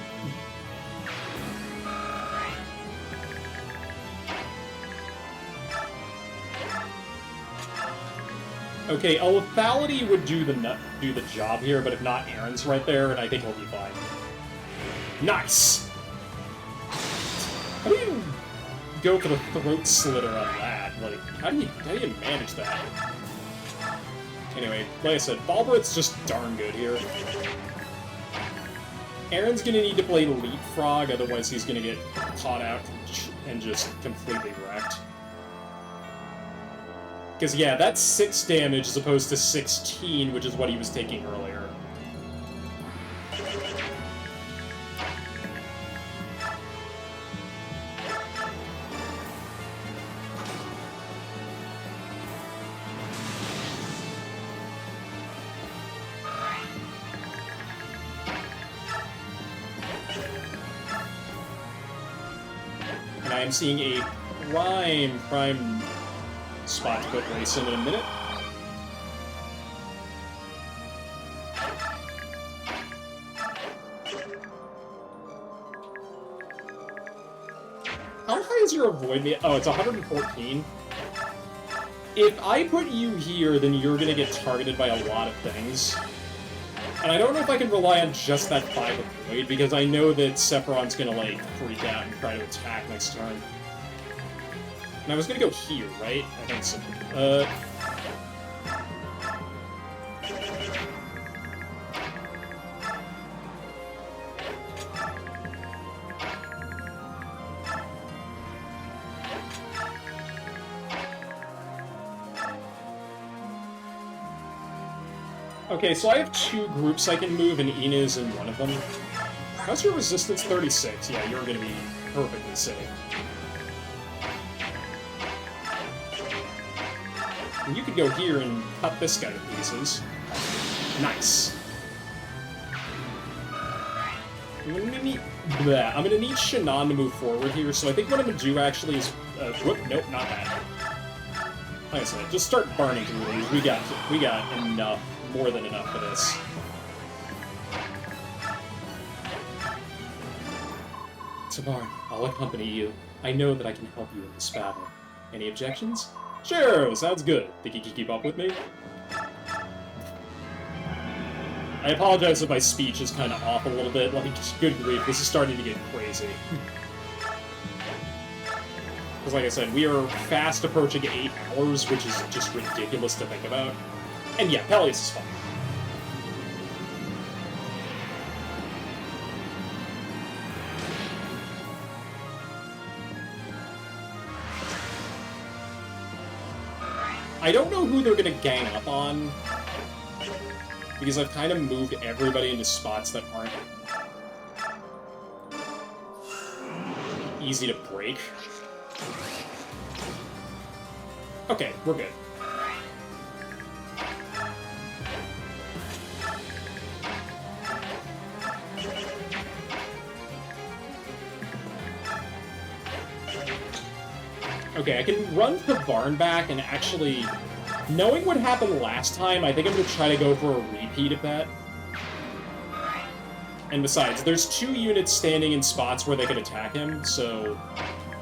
Okay, a lethality would do the job here, but if not, Aaron's right there, and I think he'll be fine. Nice! How do you go for the throat slitter on that? Like, how do you manage that? Anyway, like I said, Balbrett's just darn good here. Aaron's gonna need to play Leapfrog, otherwise he's gonna get caught out and just completely wrecked. Because, yeah, that's 6 damage as opposed to 16, which is what he was taking earlier. And I am seeing a prime spot to put race in a minute. How high is your avoid me? Oh, it's 114. If I put you here, then you're gonna get targeted by a lot of things. And I don't know if I can rely on just that 5 avoid, because I know that Sephiron's gonna, like, freak out and try to attack next turn. And I was gonna go here, right? I think so. Okay, so I have 2 groups I can move, and Ina's in one of them. How's your resistance? 36. Yeah, you're gonna be perfectly safe. And you could go here and cut this guy to pieces. Nice. I'm gonna need Shannon to move forward here, so I think what I'm gonna do actually is... whoop, nope, not that. Like I said, just start burning through these. We got enough, more than enough for this. Tavarn, I'll accompany you. I know that I can help you in this battle. Any objections? Sure, sounds good. Think you can keep up with me? I apologize if my speech is kind of off a little bit. Like, good grief, this is starting to get crazy. Because like I said, we are fast approaching 8 hours, which is just ridiculous to think about. And yeah, Peleus is fun. I don't know who they're gonna gang up on, because I've kind of moved everybody into spots that aren't easy to break. Okay, we're good. Okay, I can run the barn back and actually... Knowing what happened last time, I think I'm going to try to go for a repeat of that. And besides, there's 2 units standing in spots where they could attack him, so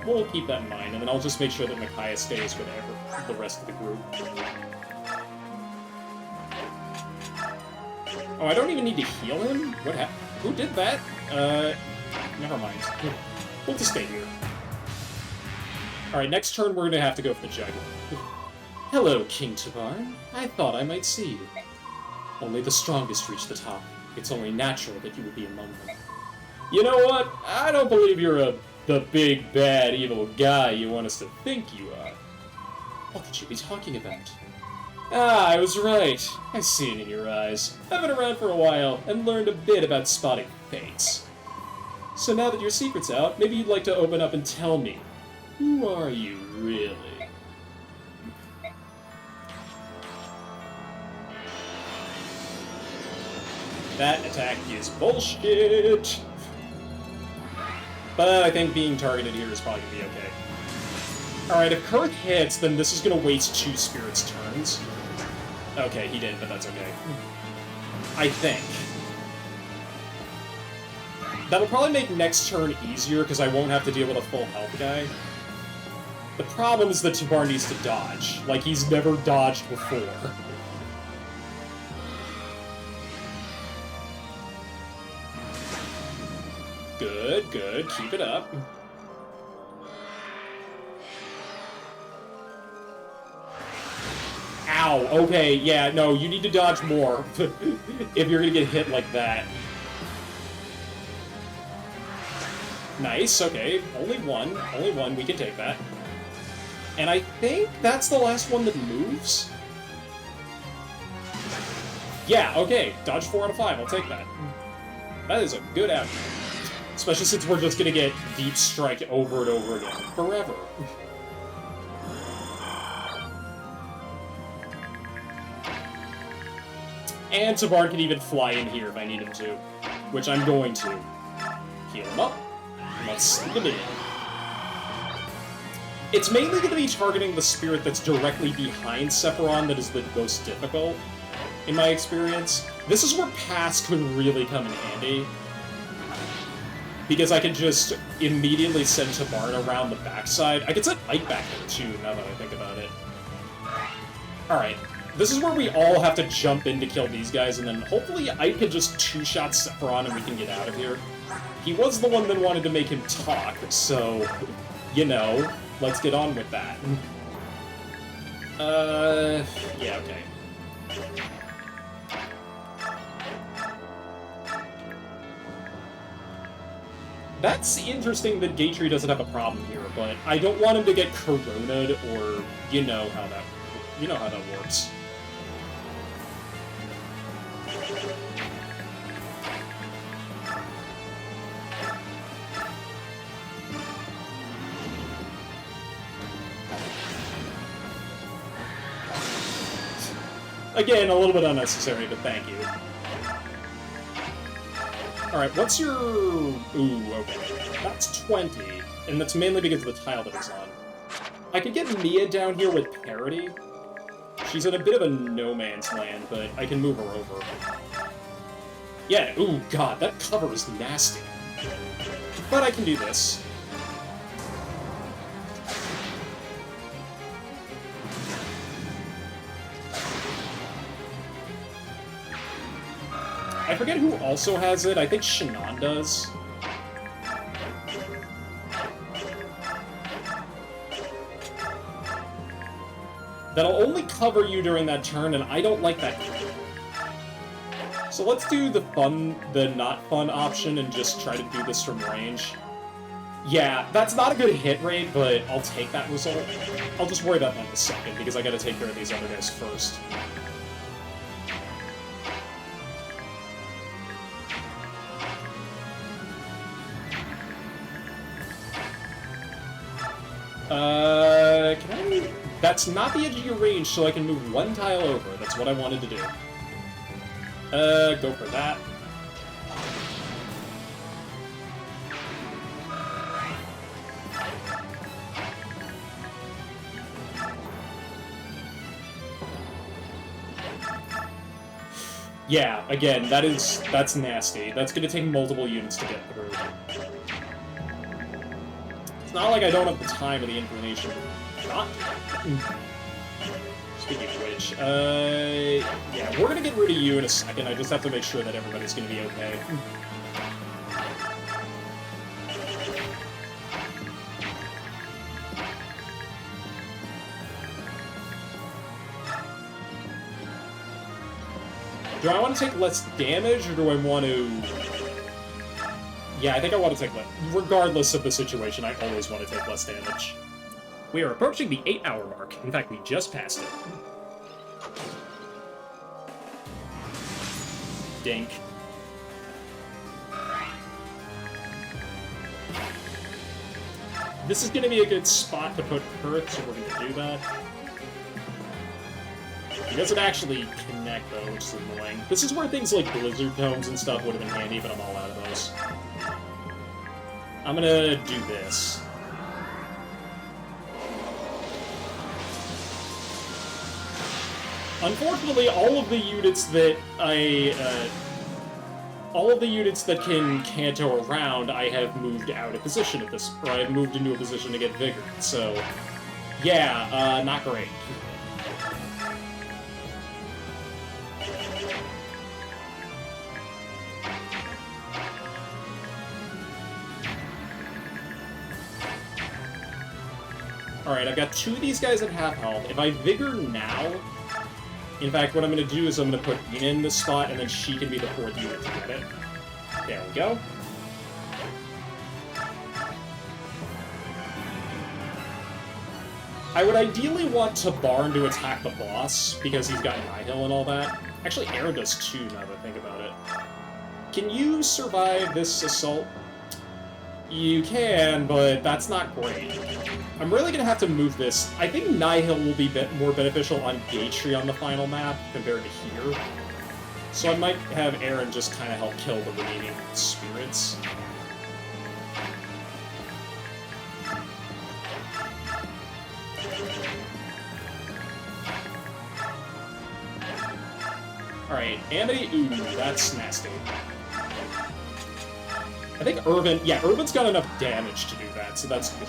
we'll keep that in mind, and then I'll just make sure that Micaiah stays with the rest of the group. Oh, I don't even need to heal him? What happened? Who did that? Never mind. We'll just stay here. Alright, next turn we're gonna have to go for the Jug. Hello, King Tabarn. I thought I might see you. Only the strongest reach the top. It's only natural that you would be among them. You know what? I don't believe you're the big, bad, evil guy you want us to think you are. What could you be talking about? Ah, I was right. I see it in your eyes. I've been around for a while and learned a bit about spotting fates. So now that your secret's out, maybe you'd like to open up and tell me. Who are you, really? That attack is bullshit! But I think being targeted here is probably gonna be okay. Alright, if Kurth hits, then this is gonna waste 2 Spirit's turns. Okay, he did, but that's okay. I think. That'll probably make next turn easier, because I won't have to deal with a full health guy. The problem is that Tabarn needs to dodge. Like, he's never dodged before. Good, good. Keep it up. Ow, okay, yeah, no, you need to dodge more if you're gonna get hit like that. Nice, okay, only one, we can take that. And I think that's the last one that moves? Yeah, okay, dodge 4 out of 5, I'll take that. That is a good outcome. Especially since we're just gonna get Deep Strike over and over again. Forever. And Tabarn can even fly in here if I need him to. Which I'm going to. Heal him up. And let's sneak him in. It's mainly going to be targeting the spirit that's directly behind Sephiron that is the most difficult, in my experience. This is where Pass could really come in handy. Because I can just immediately send Tabarn around the backside. I could send Ike back there too, now that I think about it. Alright, this is where we all have to jump in to kill these guys, and then hopefully Ike can just 2-shot Sephiron and we can get out of here. He was the one that wanted to make him talk, so, you know, let's get on with that. Yeah, okay. That's interesting that Gatry doesn't have a problem here, but I don't want him to get corona'd, or you know how that works. Again, a little bit unnecessary, but thank you. Alright, what's your... Ooh, okay. That's 20, and that's mainly because of the tile that it's on. I could get Mia down here with parity. She's in a bit of a no-man's land, but I can move her over. Yeah, ooh, god, that cover is nasty. But I can do this. I forget who also has it. I think Shannon does. That'll only cover you during that turn, and I don't like that. So let's do the not fun option and just try to do this from range. Yeah, that's not a good hit rate, but I'll take that result. I'll just worry about that in a second, because I gotta take care of these other guys first. Can I... That's not the edge of your range, so I can move 1 tile over. That's what I wanted to do. Go for that. Yeah, again, that's nasty. That's gonna take multiple units to get through. It's not like I don't have the time or the inclination to not do that. Speaking of which, yeah, we're gonna get rid of you in a second. I just have to make sure that everybody's gonna be okay. Do I want to take less damage, or do I want to... Yeah, I think I want to take less. Regardless of the situation, I always want to take less damage. We are approaching the 8-hour mark. In fact, we just passed it. Dink. This is going to be a good spot to put Perth, so we're going to do that. He doesn't actually connect, though, which is annoying. This is where things like Blizzard Tomes and stuff would have been handy, but I'm all out of those. I'm gonna do this. Unfortunately, all of the units that can canto around, I have moved out of position at this, or I've moved into a position to get Vigor. So, yeah, not great. Alright, I've got 2 of these guys at half health. If I Vigor now... In fact, what I'm going to do is I'm going to put Ina in this spot, and then she can be the 4th unit to get it. There we go. I would ideally want Tabarn to attack the boss, because he's got Nihil and all that. Actually, Aaron does too, now that I think about it. Can you survive this assault? You can, but that's not great. I'm really gonna have to move this. I think Nihil will be more beneficial on Gatry on the final map compared to here. So I might have Aaron just kind of help kill the remaining spirits. Alright, Amity, ooh, that's nasty. I think Urban, yeah, Urban's got enough damage to do that, so that's good.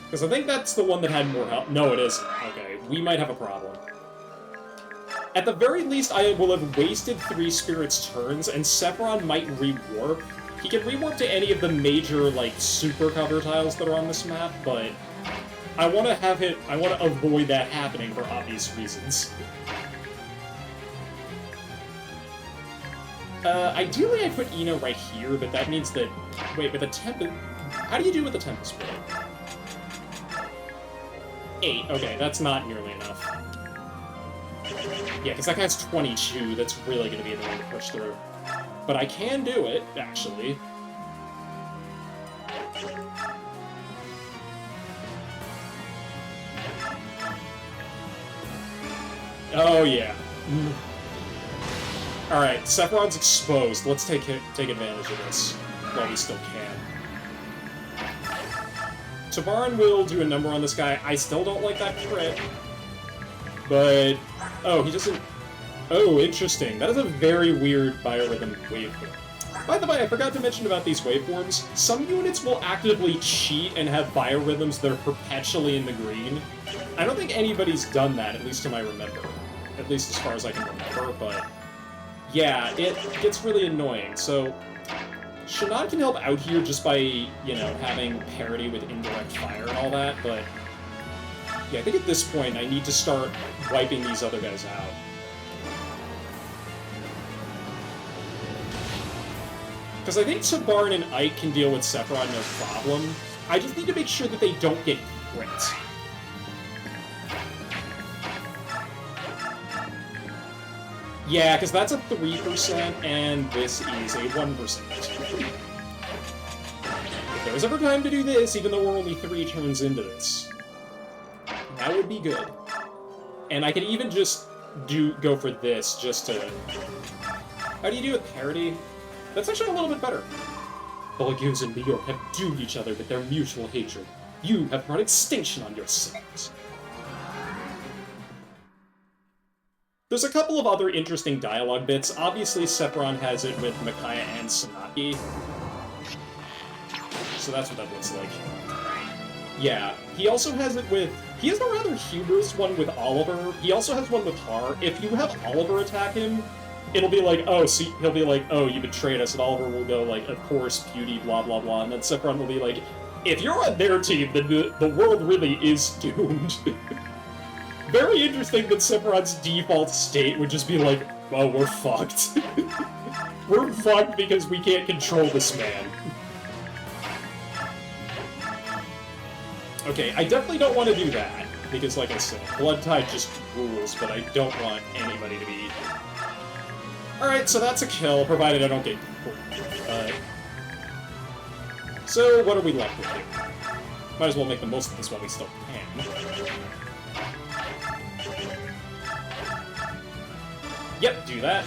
Because I think that's the one that had more health. No, it isn't. Okay, we might have a problem. At the very least, I will have wasted 3 spirits' turns, and Sephiron might rewarp. He can rewarp to any of the major, like, super cover tiles that are on this map, but I want to avoid that happening for obvious reasons. Ideally I put Ino right here, but that means that... Wait, but the Tempest... How do you do with the Tempest Blade? 8, okay, that's not nearly enough. Yeah, because that guy's 22, that's really going to be the way to push through. But I can do it, actually. Oh, yeah. Alright, Sephiron's exposed. Let's take advantage of this while we still can. Tabarn will do a number on this guy. I still don't like that crit. But... Oh, he doesn't... Oh, interesting. That is a very weird biorhythm waveform. By the way, I forgot to mention about these waveforms. Some units will actively cheat and have biorhythms that are perpetually in the green. I don't think anybody's done that, at least to my remember. At least as far as I can remember, but... Yeah, it gets really annoying, so... Shannon can help out here just by, you know, having parity with indirect fire and all that, but... Yeah, I think at this point I need to start wiping these other guys out. Because I think Tabarn and Ike can deal with Sephiron no problem. I just need to make sure that they don't get crit. Yeah, because that's a 3%, and this is a 1%. If there was ever time to do this, even though we're only 3 turns into this, that would be good. And I could even just go for this, just to... How do you do with parity? That's actually a little bit better. Bolgoons and New York have doomed each other with their mutual hatred. You have brought extinction on yourselves. There's a couple of other interesting dialogue bits. Obviously, Sephiron has it with Micaiah and Sanaki. So that's what that looks like. Yeah, he also has it with... He has a rather humorous one with Oliver. He also has one with Har. If you have Oliver attack him, it'll be like, oh, see, he'll be like, oh, you betrayed us, and Oliver will go like, of course, beauty, blah, blah, blah, and then Sephiron will be like, if you're on their team, then the world really is doomed. Very interesting that Sephiron's default state would just be like, oh, we're fucked. We're fucked because we can't control this man. Okay, I definitely don't want to do that, because like I said, Blood Tide just rules, but I don't want anybody to be... Alright, so that's a kill, provided I don't get... So, what are we left with here? Might as well make the most of this while we still can. Yep, do that.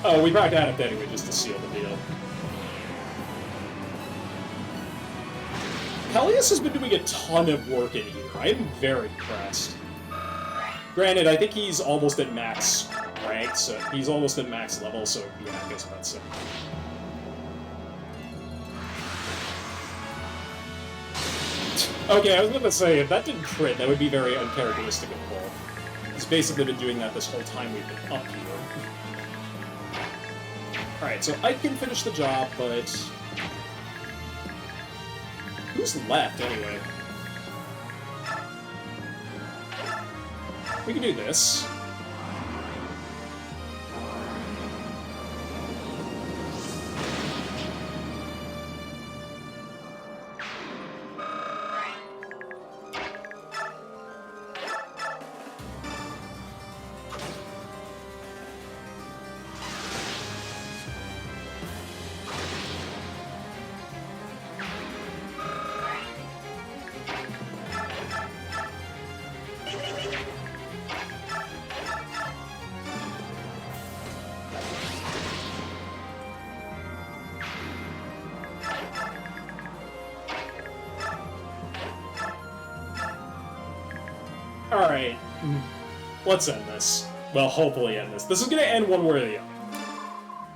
Oh, we brought that up anyway, just to seal the deal. Peleus has been doing a ton of work in here. I am very impressed. Granted, I think he's almost at max rank, so he's almost at max level, so yeah, I guess that's it. Okay, I was gonna say, if that didn't crit, that would be very uncharacteristic of Paul. He's basically been doing that this whole time we've been up here. Alright, so I can finish the job, but... Who's left, anyway? We can do this. Alright, let's end this. Well, hopefully end this. This is gonna end one way or the other.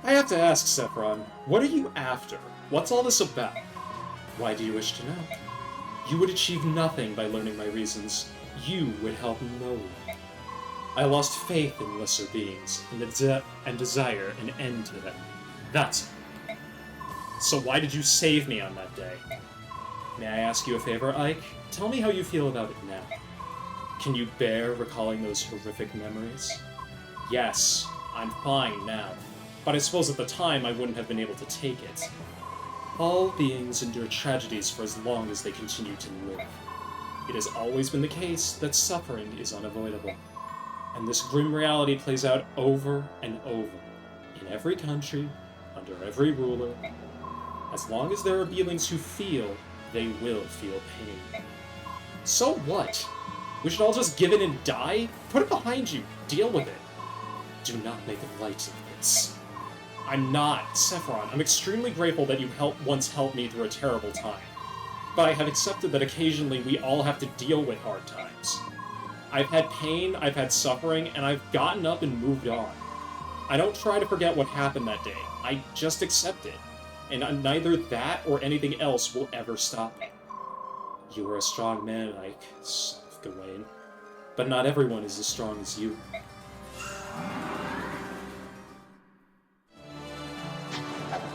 I have to ask, Sephiron, what are you after? What's all this about? Why do you wish to know? You would achieve nothing by learning my reasons. You would help no one. I lost faith in lesser beings, and desire an end to them. That's all. So why did you save me on that day? May I ask you a favor, Ike? Tell me how you feel about it now. Can you bear recalling those horrific memories? Yes, I'm fine now, but I suppose at the time I wouldn't have been able to take it. All beings endure tragedies for as long as they continue to live. It has always been the case that suffering is unavoidable, and this grim reality plays out over and over, in every country, under every ruler. As long as there are beings who feel, they will feel pain. So what? We should all just give in and die? Put it behind you. Deal with it. Do not make light of this. I'm not, Sephiron. I'm extremely grateful that you once helped me through a terrible time. But I have accepted that occasionally we all have to deal with hard times. I've had pain, I've had suffering, and I've gotten up and moved on. I don't try to forget what happened that day. I just accept it. And neither that or anything else will ever stop me. You are a strong man, Ike. Gawain. But not everyone is as strong as you.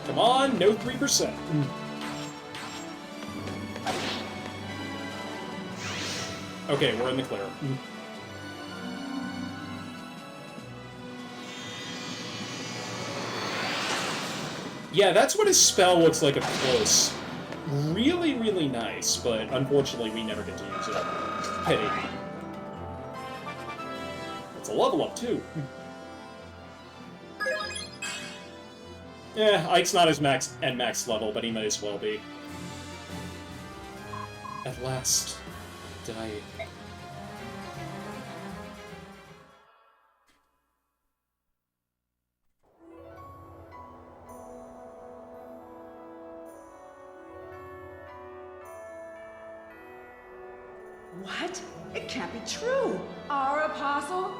Come on, no 3%. Okay, we're in the clear. Yeah, that's what his spell looks like up close. Really, really nice, but unfortunately we never get to use it. Pity. It's a level up, too. Yeah, Ike's not as max level, but he might as well be. At last, dying. What? It can't be true. Our apostle?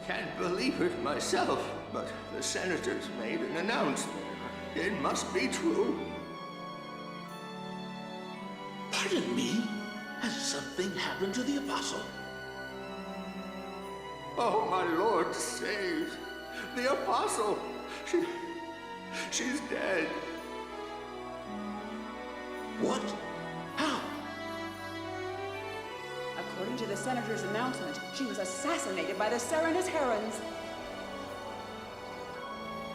can't believe it myself, but the senators made an announcement. It must be true. Pardon me? Has something happened to the Apostle? Oh, my Lord, save! The Apostle! She's dead. What? How? According to the senator's announcement, she was assassinated by the Serenus Herons.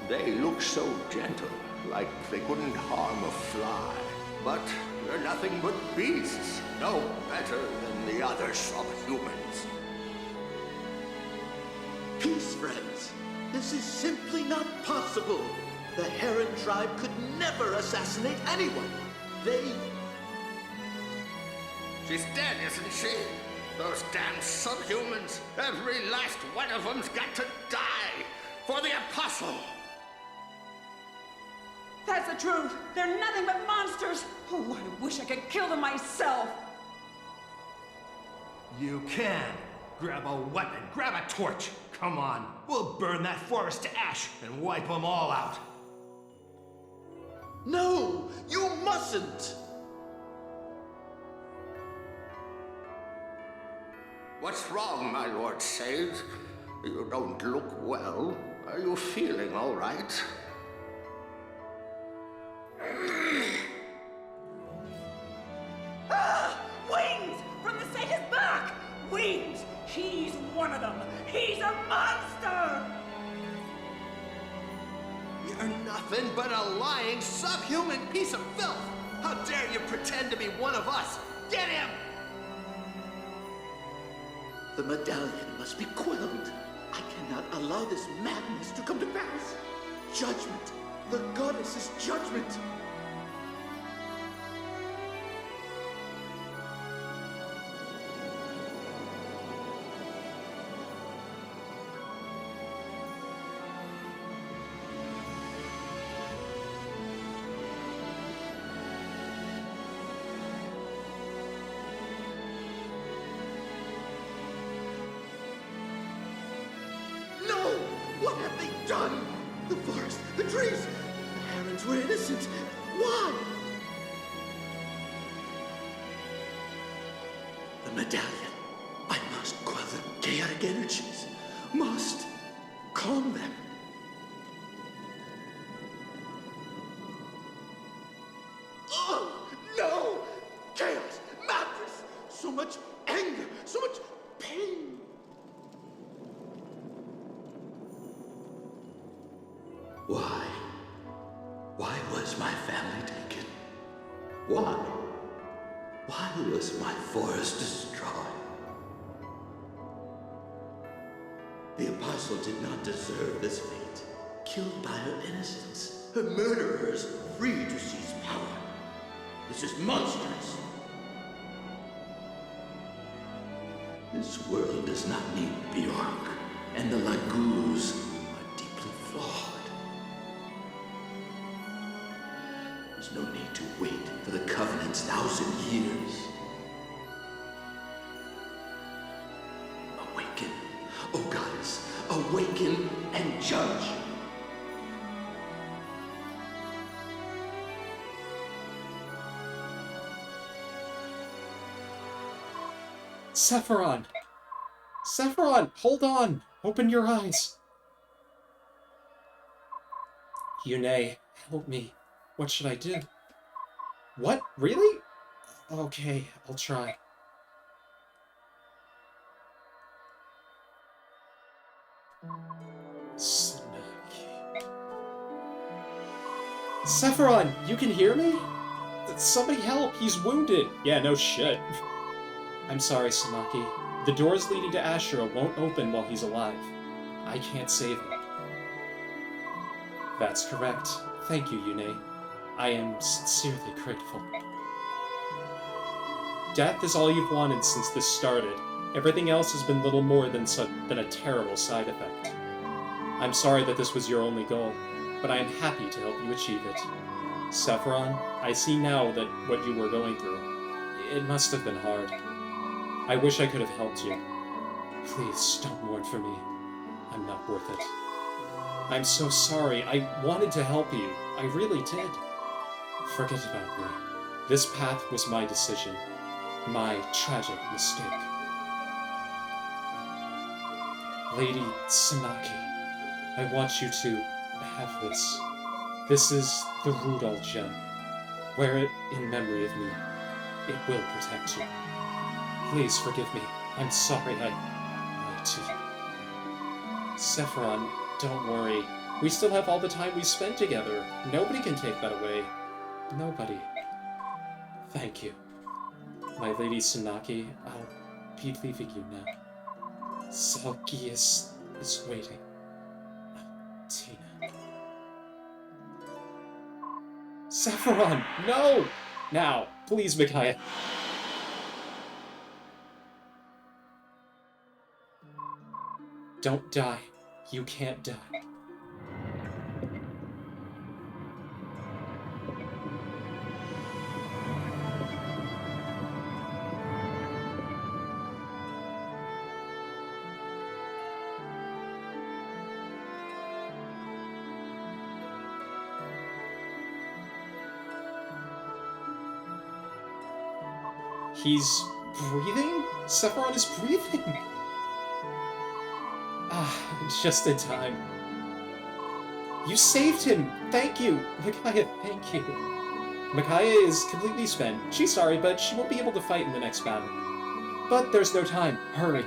They look so gentle, like they couldn't harm a fly. But they're nothing but beasts, no better than the other subhumans. Peace, friends. This is simply not possible. The Heron tribe could never assassinate anyone. She's dead, isn't she? Those damn subhumans, every last one of them's got to die for the Apostle. That's the truth. They're nothing but monsters. Oh, I wish I could kill them myself. You can. Grab a weapon, grab a torch. Come on, we'll burn that forest to ash and wipe them all out. No, you mustn't! What's wrong, my Lord Sage? You don't look well. Are you feeling all right? Wings! From the Sage's back! Wings! He's one of them! He's a monster! You're nothing but a lying, subhuman piece of filth! How dare you pretend to be one of us? Get him! The medallion must be quelled. I cannot allow this madness to come to pass. Judgment. The goddess's judgment. What have they done? The forest, the trees, the herons were innocent. Why? The medallion. I must quell the chaotic energies. Must calm them. Oh, no! Chaos, madness, so much anger, so much pain. Why? Why was my family taken? Why? Why was my forest destroyed? The Apostle did not deserve this fate. Killed by her innocence. Her murderers free to seize power. This is monstrous. This world does not need Bjork, and the Lagoos are deeply flawed. There's no need to wait for the Covenant's 1,000 years. Awaken, O Goddess, awaken and judge. Sephiron! Sephiron, hold on! Open your eyes! Yune, help me. What should I do? What? Really? Okay, I'll try. Sephiron, you can hear me? Somebody help, he's wounded. Yeah, no shit. I'm sorry, Sanaki. The doors leading to Ashura won't open while he's alive. I can't save him. That's correct. Thank you, Yune. I am sincerely grateful. Death is all you've wanted since this started. Everything else has been little more than a terrible side effect. I'm sorry that this was your only goal, but I am happy to help you achieve it. Sephiron, I see now that what you were going through, it must have been hard. I wish I could have helped you. Please, don't mourn for me. I'm not worth it. I'm so sorry. I wanted to help you. I really did. Forget about me. This path was my decision. My tragic mistake. Lady Tsunaki, I want you to have this. This is the Rudol gem. Wear it in memory of me. It will protect you. Please forgive me. I'm sorry I lied to you. Sephiron, don't worry. We still have all the time we spent together. Nobody can take that away. Nobody. Thank you. My Lady Tsunaki, I'll be leaving you now. Selkius is waiting. Tina. Sephiron! No! Now, please, Micaiah. Don't die. You can't die. He's breathing? Sephiron is breathing! Ah, just in time. You saved him! Thank you! Micaiah, thank you. Micaiah is completely spent. She's sorry, but she won't be able to fight in the next battle. But there's no time. Hurry.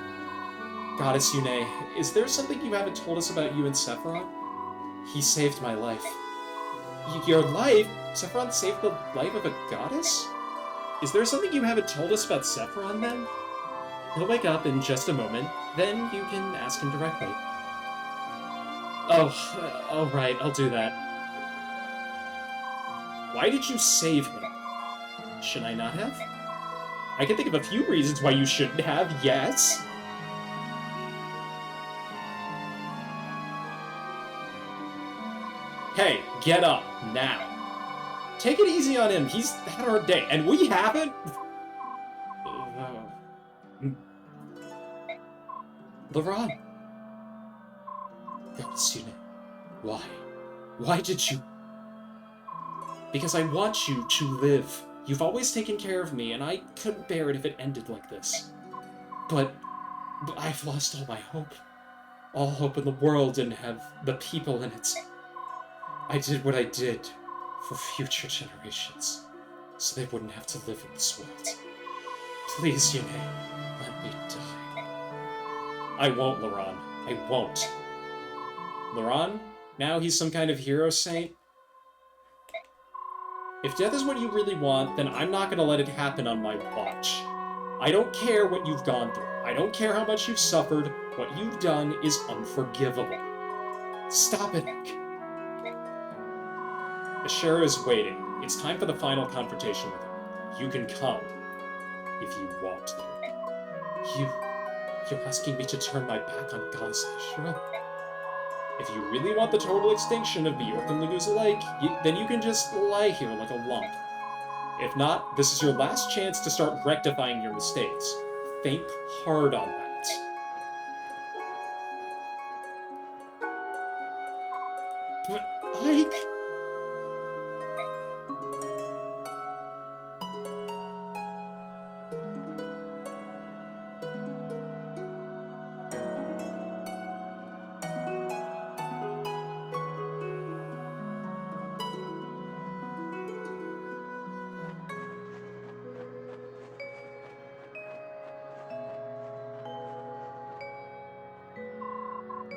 Goddess Yune, is there something you haven't told us about you and Sephiron? He saved my life. Your life? Sephiron saved the life of a goddess? Is there something you haven't told us about Sephiron, then? He'll wake up in just a moment, then you can ask him directly. Oh, alright, I'll do that. Why did you save him? Should I not have? I can think of a few reasons why you shouldn't have, yes. Hey, get up, now. Take it easy on him, he's had a hard day, and we haven't? LeRon. Goddess Yune, why? Why did you? Because I want you to live. You've always taken care of me, and I couldn't bear it if it ended like this. But I've lost all my hope. All hope in the world and have the people in it. I did what I did for future generations, so they wouldn't have to live in this world. Please, Yune, let me die. I won't, LeRon. I won't. LeRon? Now he's some kind of hero saint? If death is what you really want, then I'm not gonna let it happen on my watch. I don't care what you've gone through. I don't care how much you've suffered. What you've done is unforgivable. Stop it, Nick. Ashera is waiting. It's time for the final confrontation with him. You can come, if you want to. You're asking me to turn my back on Goddess Ashera? If you really want the total extinction of Bjork and Lagusa Lake, then you can just lie here like a lump. If not, this is your last chance to start rectifying your mistakes. Think hard on that. But, Ike...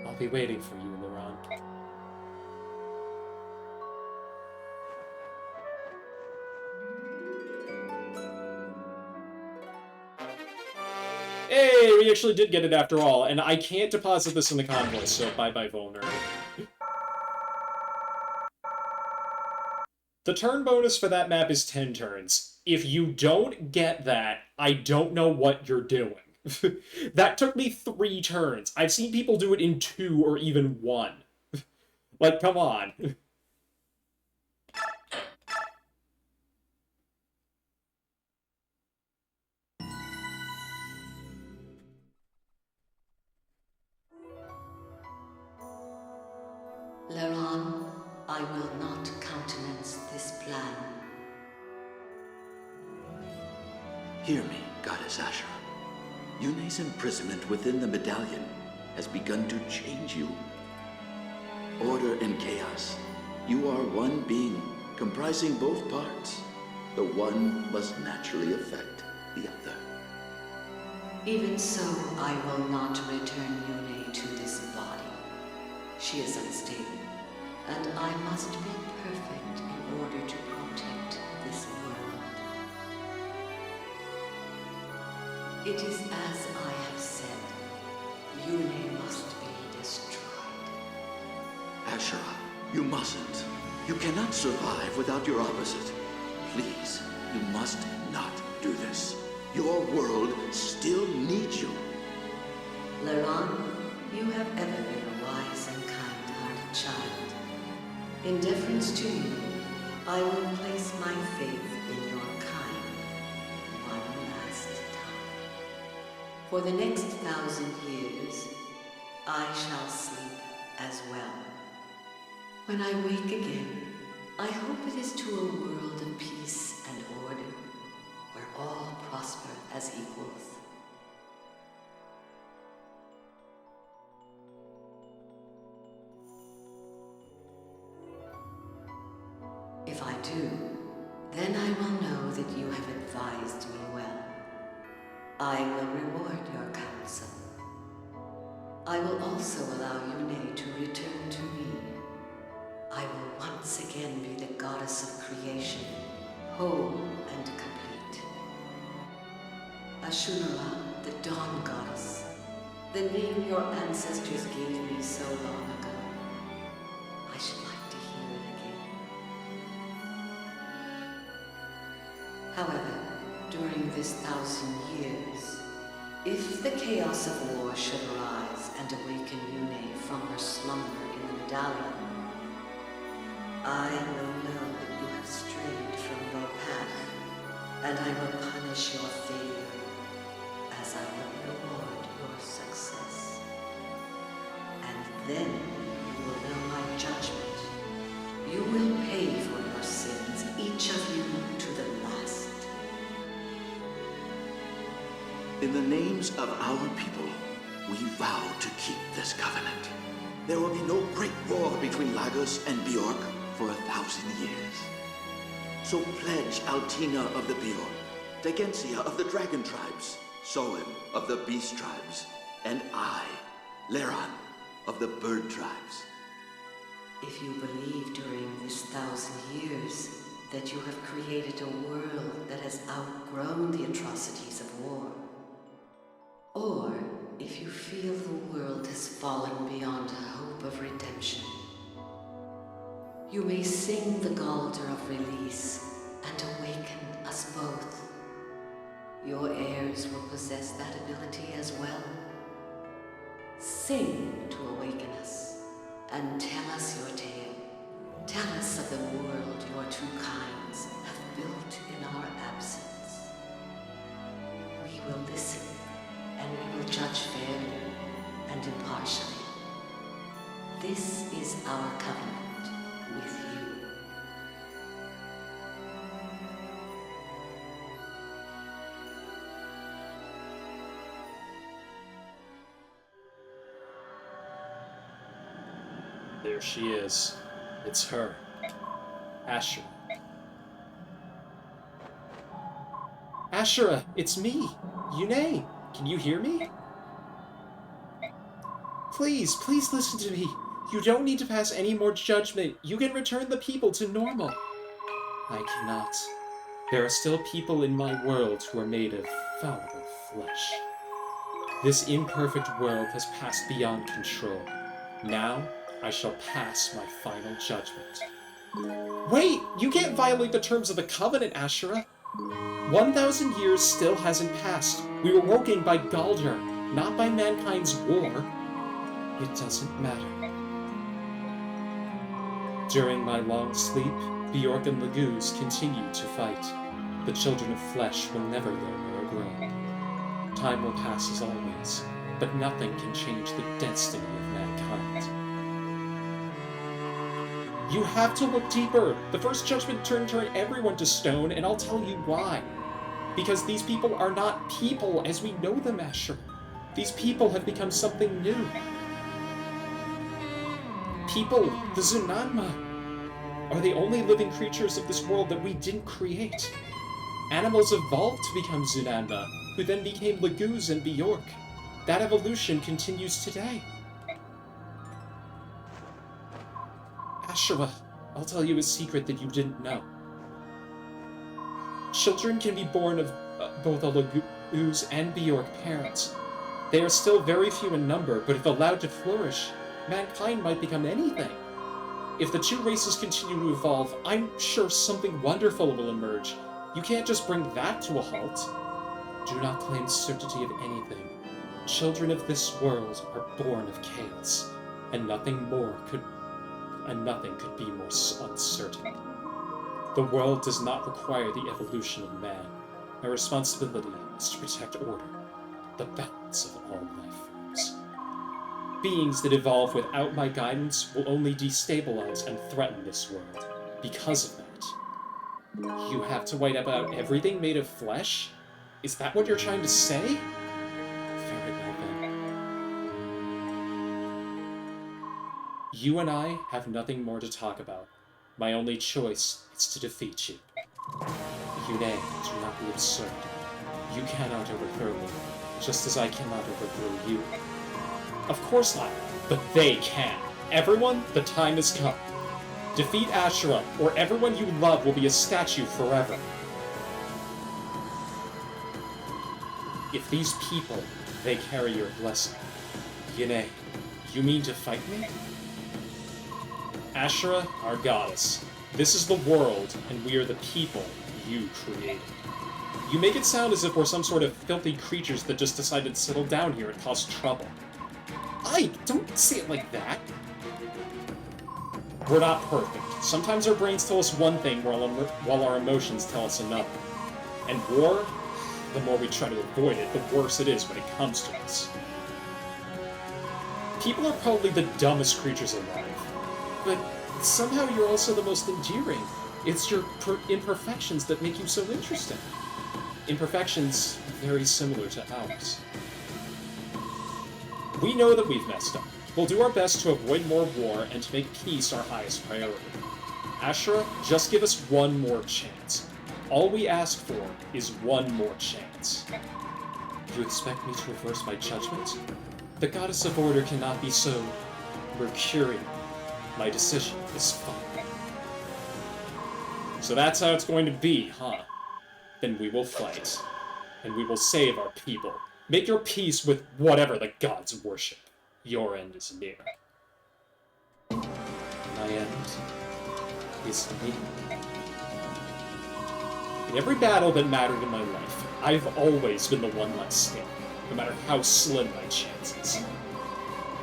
I'll be waiting for you, LeRon. Hey, we actually did get it after all, and I can't deposit this in the convoy, so bye-bye, Volner. The turn bonus for that map is 10 turns. If you don't get that, I don't know what you're doing. That took me 3 turns. I've seen people do it in 2 or even 1. Like, come on. countenance this plan. Hear me, Goddess Ashera. Yune's imprisonment within the medallion has begun to change you. Order and chaos. You are one being, comprising both parts. The one must naturally affect the other. Even so, I will not return Yune to this body. She is unstable, and I must be perfect in order to protect this world. It is as I have said. Yune must be destroyed. Ashera, you mustn't. You cannot survive without your opposite. Please, you must not do this. Your world still needs you. Leron, you have ever been a wise and kind-hearted child. In deference to you, I will place my faith in your kind one last time. For the next 1,000 years, I shall sleep as well. When I wake again, I hope it is to a world of peace and order, where all prosper as equals. If I do, then I will know that you have advised me well. I will reward your counsel. I will also allow Yune to return to me. I will once again be the goddess of creation, whole and complete. Ashura, the dawn goddess, the name your ancestors gave me so long ago. I should like to hear it again. However, during this 1,000 years, if the chaos of war should arise and awaken Yune from her slumber in the medallion, I will know that you have strayed from your path, and I will punish your failure as I will reward your success. And then you will know my judgment. You will pay for your sins, each of you to the last. In the names of our people, we vow to keep this covenant. There will be no great war between Lagos and Bjork for 1,000 years. So pledge Altina of the Bjork, Degensia of the Dragon Tribes, Soem of the Beast Tribes, and I, Leron of the Bird Tribes. If you believe during this 1,000 years that you have created a world that has outgrown the atrocities of war, or if you feel the world has fallen beyond hope of redemption, you may sing the Galder of release and awaken us both. Your heirs will possess that ability as well. Sing to awaken us, and tell us your tale. Tell us of the world your two kinds have built in our absence. We will listen, and we will judge fairly and impartially. This is our covenant with you. There she is. It's her. Ashera. Ashera, it's me, Yune. Can you hear me? Please listen to me. You don't need to pass any more judgment. You can return the people to normal. I cannot. There are still people in my world who are made of fallible flesh. This imperfect world has passed beyond control. Now, I shall pass my final judgment. Wait! You can't violate the terms of the Covenant, Ashera! 1,000 years still hasn't passed. We were woken by Galder, not by mankind's war. It doesn't matter. During my long sleep, Bjork and Laguz continue to fight. The children of flesh will never learn or grow. Time will pass as always, but nothing can change the destiny of mankind. You have to look deeper. The first judgment turned everyone to stone, and I'll tell you why. Because these people are not people as we know them, Asher. These people have become something new. People, the Zunanma, are the only living creatures of this world that we didn't create. Animals evolved to become Zunanma, who then became Laguz and Bjork. That evolution continues today. Ashura, I'll tell you a secret that you didn't know. Children can be born of both a Laguz and Bjork parents. They are still very few in number, but if allowed to flourish, mankind might become anything. If the two races continue to evolve, I'm sure something wonderful will emerge. You can't just bring that to a halt. Do not claim certainty of anything. Children of this world are born of chaos, and nothing could be more uncertain. The world does not require the evolution of man. My responsibility is to protect order, the balance of all life forms. Beings that evolve without my guidance will only destabilize and threaten this world. Because of that, you have to wipe out everything made of flesh? Is that what you're trying to say? Very well then. You and I have nothing more to talk about. My only choice is to defeat you. Yune, do not be absurd. You cannot overthrow me, just as I cannot overthrow you. Of course not, but they can. Everyone, the time has come. Defeat Ashura, or everyone you love will be a statue forever. If these people, they carry your blessing. Yune, you mean to fight me? Ashura, our goddess, this is the world, and we are the people you created. You make it sound as if we're some sort of filthy creatures that just decided to settle down here and cause trouble. Don't say it like that. We're not perfect. Sometimes our brains tell us one thing while our emotions tell us another. And war, the more we try to avoid it, the worse it is when it comes to us. People are probably the dumbest creatures alive. But somehow you're also the most endearing. It's your imperfections that make you so interesting. Imperfections very similar to ours. We know that we've messed up. We'll do our best to avoid more war and to make peace our highest priority. Ashura, just give us one more chance. All we ask for is one more chance. You expect me to reverse my judgment? The Goddess of Order cannot be so mercurial. My decision is final. So that's how it's going to be, huh? Then we will fight. And we will save our people. Make your peace with whatever the gods worship. Your end is near. My end is near. In every battle that mattered in my life, I've always been the one left standing, no matter how slim my chances.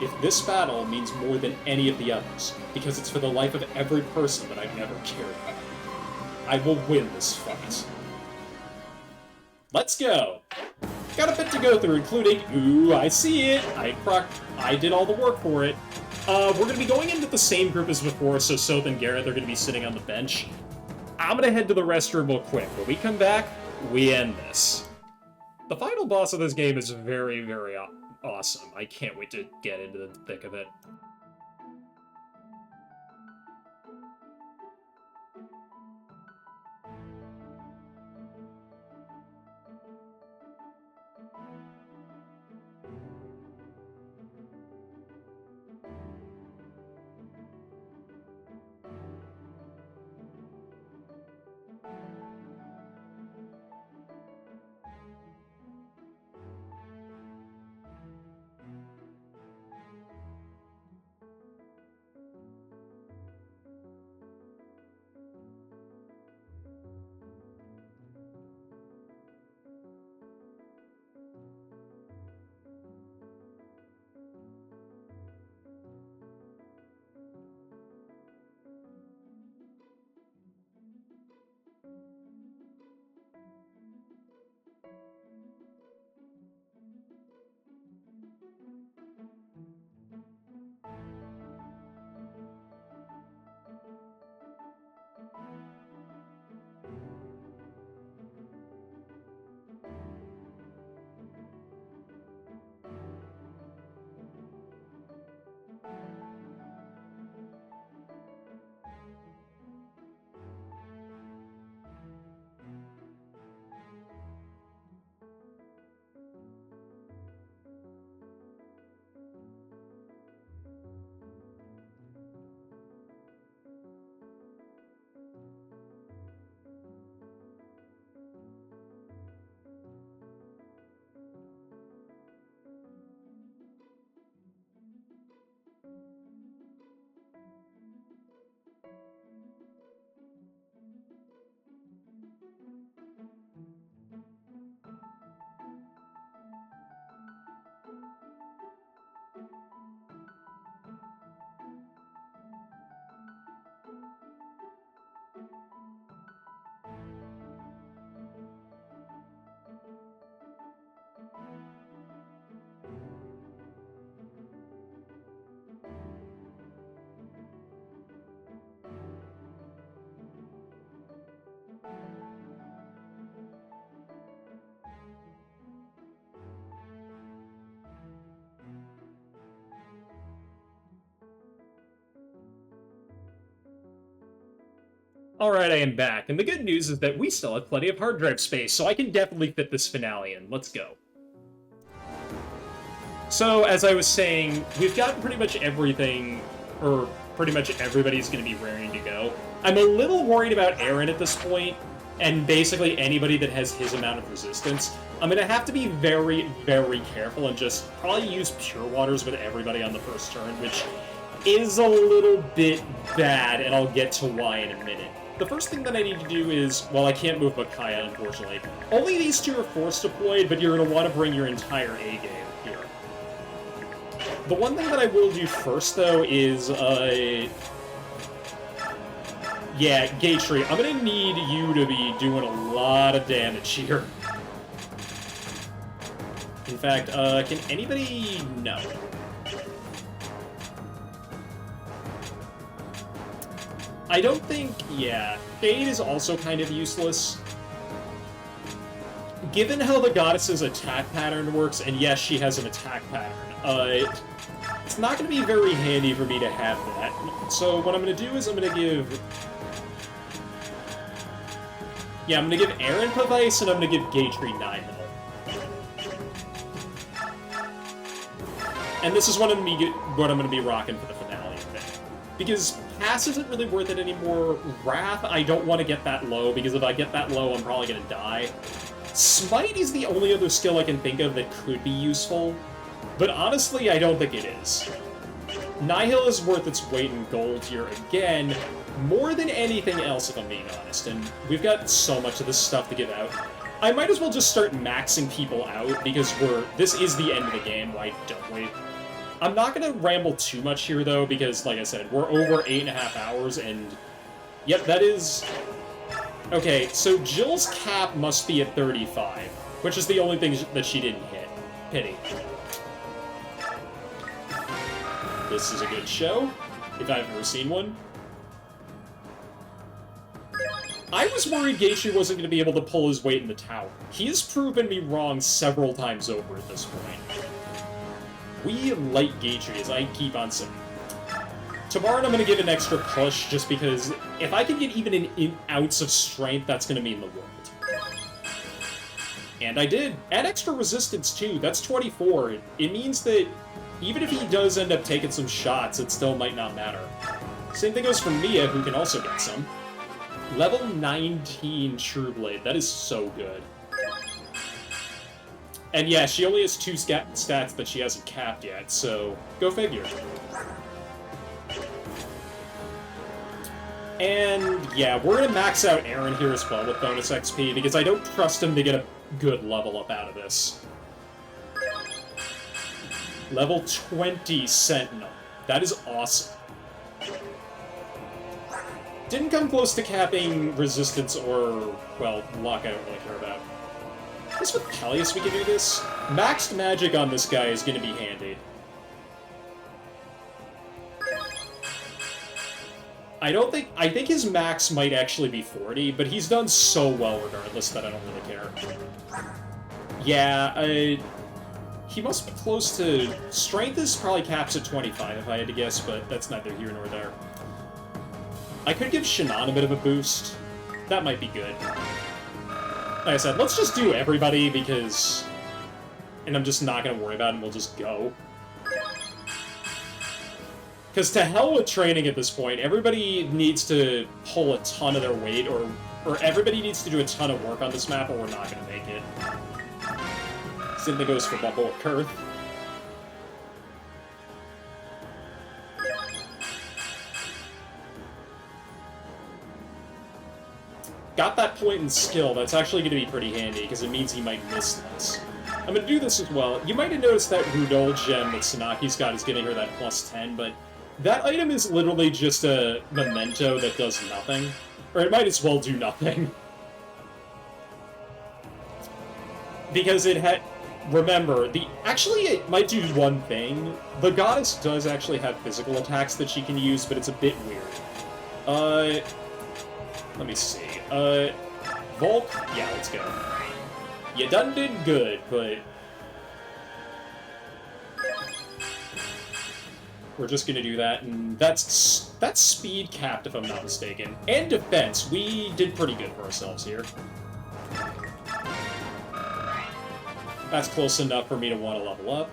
If this battle means more than any of the others, because it's for the life of every person that I've never cared about, I will win this fight. Let's go! Got a bit to go through, including, ooh, I see it! I did all the work for it. We're gonna be going into the same group as before, so Soph and Garrett are gonna be sitting on the bench. I'm gonna head to the restroom real quick. When we come back, we end this. The final boss of this game is very, very awesome. I can't wait to get into the thick of it. Alright, I am back, and the good news is that we still have plenty of hard drive space, so I can definitely fit this finale in. Let's go. So, as I was saying, we've got pretty much everything, or pretty much everybody's going to be raring to go. I'm a little worried about Aaron at this point, and basically anybody that has his amount of resistance. I'm going to have to be very, very careful and just probably use Pure Waters with everybody on the first turn, which is a little bit bad, and I'll get to why in a minute. The first thing that I need to do is, well, I can't move Bakaya, unfortunately. Only these two are force deployed, but you're going to want to bring your entire A-game here. The one thing that I will do first, though, is, yeah, Gatry, I'm going to need you to be doing a lot of damage here. In fact, can anybody... No. I don't think, yeah, Fade is also kind of useless. Given how the goddess's attack pattern works, and yes, she has an attack pattern, it's not going to be very handy for me to have that. So what I'm going to do is I'm going to give... Yeah, I'm going to give Aaron Pavice, and I'm going to give Gatry Nihil. And this is what I'm going to be rocking for the finale today. Because Pass isn't really worth it anymore. Wrath, I don't want to get that low, because if I get that low, I'm probably going to die. Smite is the only other skill I can think of that could be useful, but honestly, I don't think it is. Nihil is worth its weight in gold here again, more than anything else if I'm being honest, and we've got so much of this stuff to give out. I might as well just start maxing people out, because this is the end of the game, why don't we? I'm not going to ramble too much here, though, because, like I said, we're over 8.5 hours, and... Yep, that is... Okay, so Jill's cap must be at 35, which is the only thing that she didn't hit. Pity. This is a good show, if I've ever seen one. I was worried Geishu wasn't going to be able to pull his weight in the tower. He has proven me wrong several times over at this point. We like Gatry, as I keep on saying. Tomorrow I'm going to give an extra push, just because if I can get even an ounce of strength, that's going to mean the world. And I did. And extra resistance, too. That's 24. It means that even if he does end up taking some shots, it still might not matter. Same thing goes for Mia, who can also get some. Level 19 True Blade. That is so good. And yeah, she only has 2 stats that she hasn't capped yet, so go figure. And yeah, we're going to max out Aaron here as well with bonus XP, because I don't trust him to get a good level up out of this. Level 20 Sentinel. That is awesome. Didn't come close to capping resistance or, well, luck I don't really care about. I guess with Peleus we can do this. Maxed magic on this guy is going to be handy. I think his max might actually be 40, but he's done so well regardless that I don't really care. Yeah, he must be close to... Strength is probably caps at 25 if I had to guess, but that's neither here nor there. I could give Shannon a bit of a boost. That might be good. Like I said, let's just do everybody, because... And I'm just not going to worry about it, and we'll just go. Because to hell with training at this point, everybody needs to pull a ton of their weight, or everybody needs to do a ton of work on this map, or we're not going to make it. Same thing goes for Bumble with Kurth. Got that point in skill, that's actually going to be pretty handy, because it means he might miss less. I'm going to do this as well. You might have noticed that Rudol gem that Sanaki's got is getting her that plus 10, but that item is literally just a memento that does nothing. Or it might as well do nothing. Because it had... Remember, actually it might do one thing. The goddess does actually have physical attacks that she can use, but it's a bit weird. Let me see. Volk? Yeah, let's go. You done did good, but... We're just gonna do that, and that's speed capped, if I'm not mistaken. And defense. We did pretty good for ourselves here. That's close enough for me to want to level up.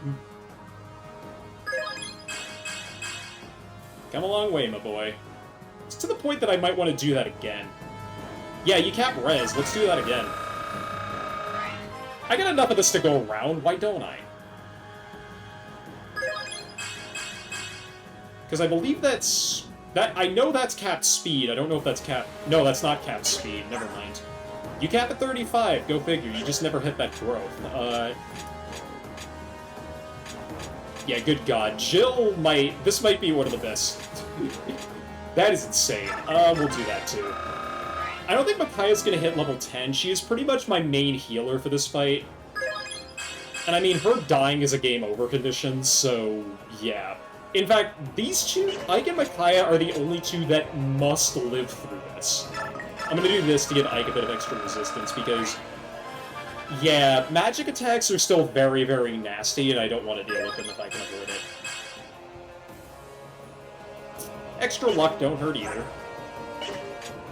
Come a long way, my boy. It's to the point that I might want to do that again. Yeah, you cap res. Let's do that again. I got enough of this to go around. Why don't I? Because I believe that's... I know that's capped speed. I don't know if that's capped... No, that's not capped speed. Never mind. You cap at 35. Go figure. You just never hit that growth. Yeah, good God. Jill might... This might be one of the best. That is insane. We'll do that too. I don't think Micaiah's gonna hit level 10. She is pretty much my main healer for this fight. And I mean, her dying is a game over condition, so yeah. In fact, these two, Ike and Micaiah, are the only two that must live through this. I'm gonna do this to give Ike a bit of extra resistance, because, yeah, magic attacks are still very, very nasty, and I don't want to deal with them if I can avoid it. Extra luck don't hurt either.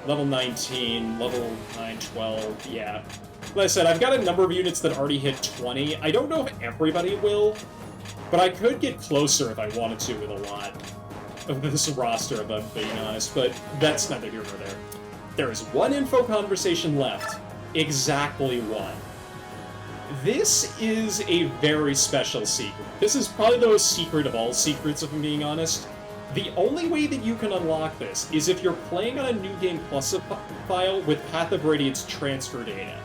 Level 19, level 9, 12, yeah. Like I said, I've got a number of units that already hit 20. I don't know if everybody will, but I could get closer if I wanted to with a lot of this roster, if I'm being honest, but that's neither here nor there. There is one info conversation left. Exactly one. This is a very special secret. This is probably the most secret of all secrets, if I'm being honest. The only way that you can unlock this is if you're playing on a New Game Plus file with Path of Radiance transfer data.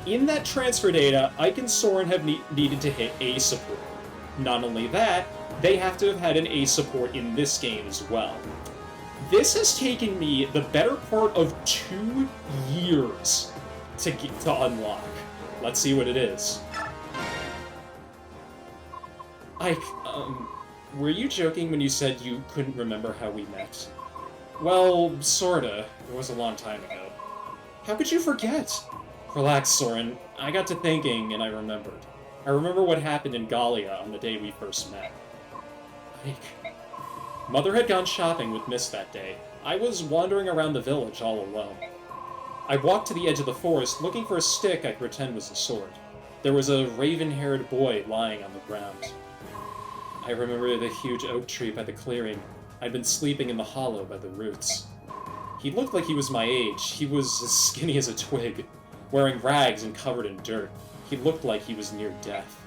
In that transfer data, Ike and Soren have needed to hit A support. Not only that, they have to have had an A support in this game as well. This has taken me the better part of 2 years to unlock. Let's see what it is. Ike, were you joking when you said you couldn't remember how we met? Well, sorta. It was a long time ago. How could you forget? Relax, Soren. I got to thinking, and I remembered. I remember what happened in Gallia on the day we first met. Ike. Mother had gone shopping with Miss that day. I was wandering around the village all alone. I walked to the edge of the forest, looking for a stick I pretend was a sword. There was a raven-haired boy lying on the ground. I remember the huge oak tree by the clearing. I'd been sleeping in the hollow by the roots. He looked like he was my age. He was as skinny as a twig, wearing rags and covered in dirt. He looked like he was near death.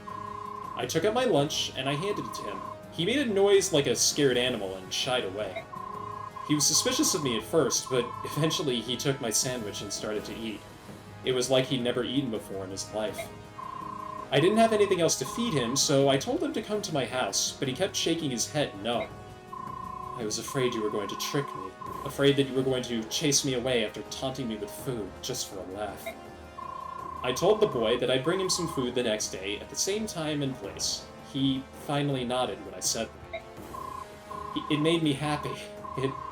I took out my lunch, and I handed it to him. He made a noise like a scared animal and shied away. He was suspicious of me at first, but eventually he took my sandwich and started to eat. It was like he'd never eaten before in his life. I didn't have anything else to feed him, so I told him to come to my house, but he kept shaking his head no. I was afraid you were going to trick me, afraid that you were going to chase me away after taunting me with food, just for a laugh. I told the boy that I'd bring him some food the next day at the same time and place. He finally nodded when I said that. It made me happy.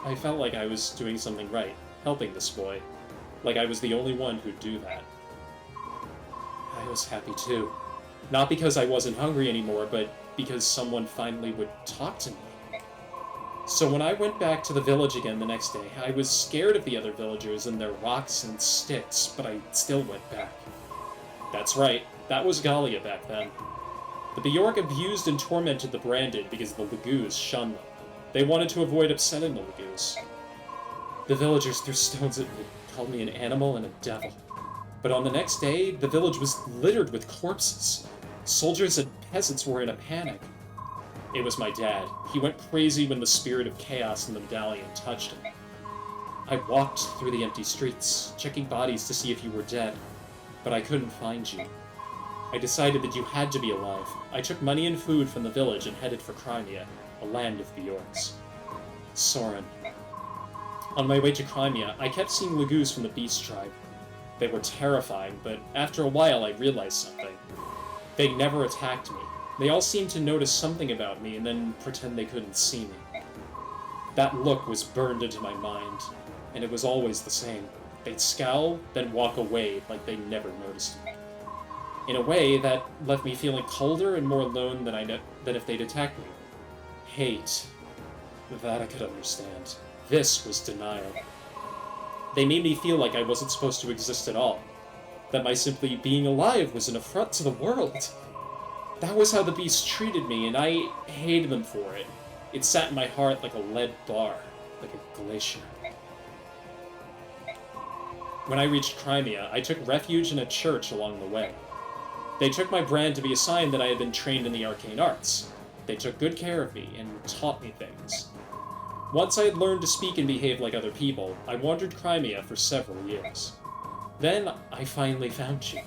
I felt like I was doing something right, helping this boy, like I was the only one who'd do that. I was happy too. Not because I wasn't hungry anymore, but because someone finally would talk to me. So when I went back to the village again the next day, I was scared of the other villagers and their rocks and sticks, but I still went back. That's right, that was Gallia back then. The Bjork abused and tormented the Branded because the Lagoos shunned them. They wanted to avoid upsetting the Lagoos. The villagers threw stones at me, called me an animal and a devil. But on the next day, the village was littered with corpses. Soldiers and peasants were in a panic. It was my dad. He went crazy when the spirit of chaos in the medallion touched him. I walked through the empty streets, checking bodies to see if you were dead, but I couldn't find you. I decided that you had to be alive. I took money and food from the village and headed for Crimea, a land of Bjorks. Soren. On my way to Crimea, I kept seeing Lagoos from the Beast Tribe. They were terrifying, but after a while I realized something. They never attacked me. They all seemed to notice something about me and then pretend they couldn't see me. That look was burned into my mind, and it was always the same. They'd scowl, then walk away like they never noticed me. In a way, that left me feeling colder and more alone than if they'd attacked me. hate. That I could understand. This was denial. They made me feel like I wasn't supposed to exist at all. That my simply being alive was an affront to the world. That was how the beasts treated me, and I hated them for it. It sat in my heart like a lead bar, like a glacier. When I reached Crimea, I took refuge in a church along the way. They took my brand to be a sign that I had been trained in the arcane arts. They took good care of me and taught me things. Once I had learned to speak and behave like other people, I wandered Crimea for several years. Then I finally found you.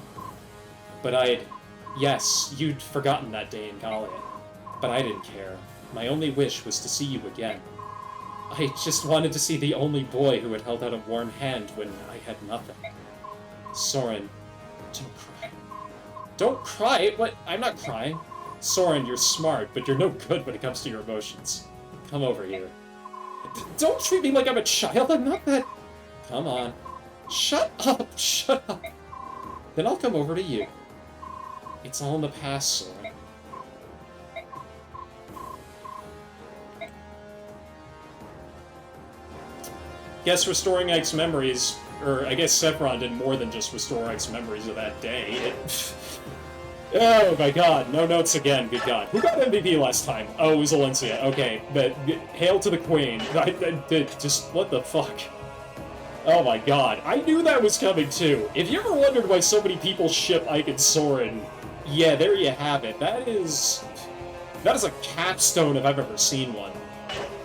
Yes, you'd forgotten that day in Galia. But I didn't care. My only wish was to see you again. I just wanted to see the only boy who had held out a warm hand when I had nothing. Soren, don't cry. Don't cry? What? I'm not crying. Soren, you're smart, but you're no good when it comes to your emotions. Come over here. Don't treat me like I'm a child, I'm not that... Come on. Shut up, shut up. Then I'll come over to you. It's all in the past, Soren. Guess restoring Ike's memories, or I guess Sephiroth did more than just restore Ike's memories of that day. Oh my god, no notes again, good god. Who got MVP last time? Oh, it was Valencia. Okay, but hail to the queen. Just, what the fuck? Oh my god, I knew that was coming too. If you ever wondered why so many people ship Ike and Soren, yeah, there you have it. That is a capstone if I've ever seen one.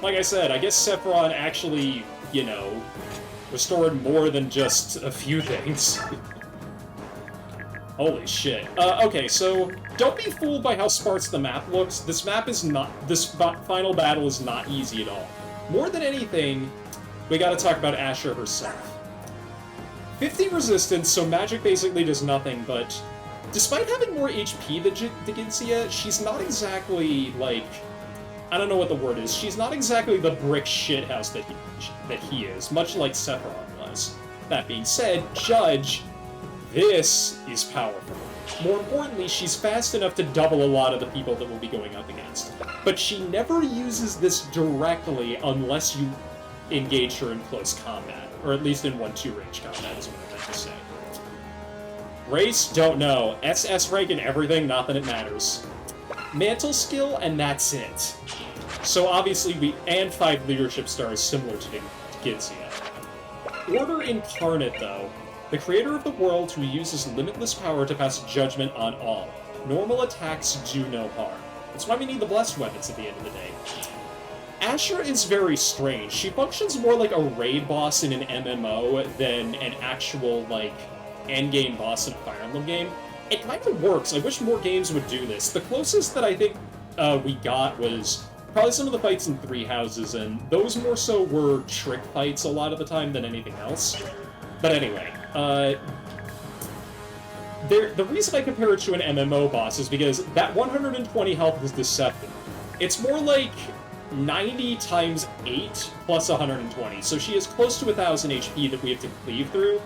Like I said, I guess Sephiroth actually, you know, restored more than just a few things. Holy shit. Okay, so don't be fooled by how sparse the map looks. This final battle is not easy at all. More than anything, we gotta talk about Asher herself. 50 resistance, so magic basically does nothing, but despite having more HP than Digitsia, she's not exactly, like, I don't know what the word is. She's not exactly the brick shithouse that he is, much like Sephiroth was. That being said, Judge, this is powerful. More importantly, she's fast enough to double a lot of the people that we'll be going up against. But she never uses this directly unless you engage her in close combat, or at least in 1-2 range combat is what I meant to say. Race? Don't know. SS rank and everything, not that it matters. Mantle skill, and that's it. So obviously and 5 leadership stars similar to Gidsia. Order Incarnate, though. The creator of the world who uses limitless power to pass judgment on all. Normal attacks do no harm. That's why we need the blessed weapons at the end of the day. Asher is very strange. She functions more like a raid boss in an MMO than an actual, like, endgame boss in a Fire Emblem game. It kind of works. I wish more games would do this. The closest that I think we got was probably some of the fights in Three Houses, and those more so were trick fights a lot of the time than anything else. But anyway, the reason I compare it to an MMO boss is because that 120 health is deceptive. It's more like 90 times 8 plus 120, so she is close to 1,000 HP that we have to cleave through,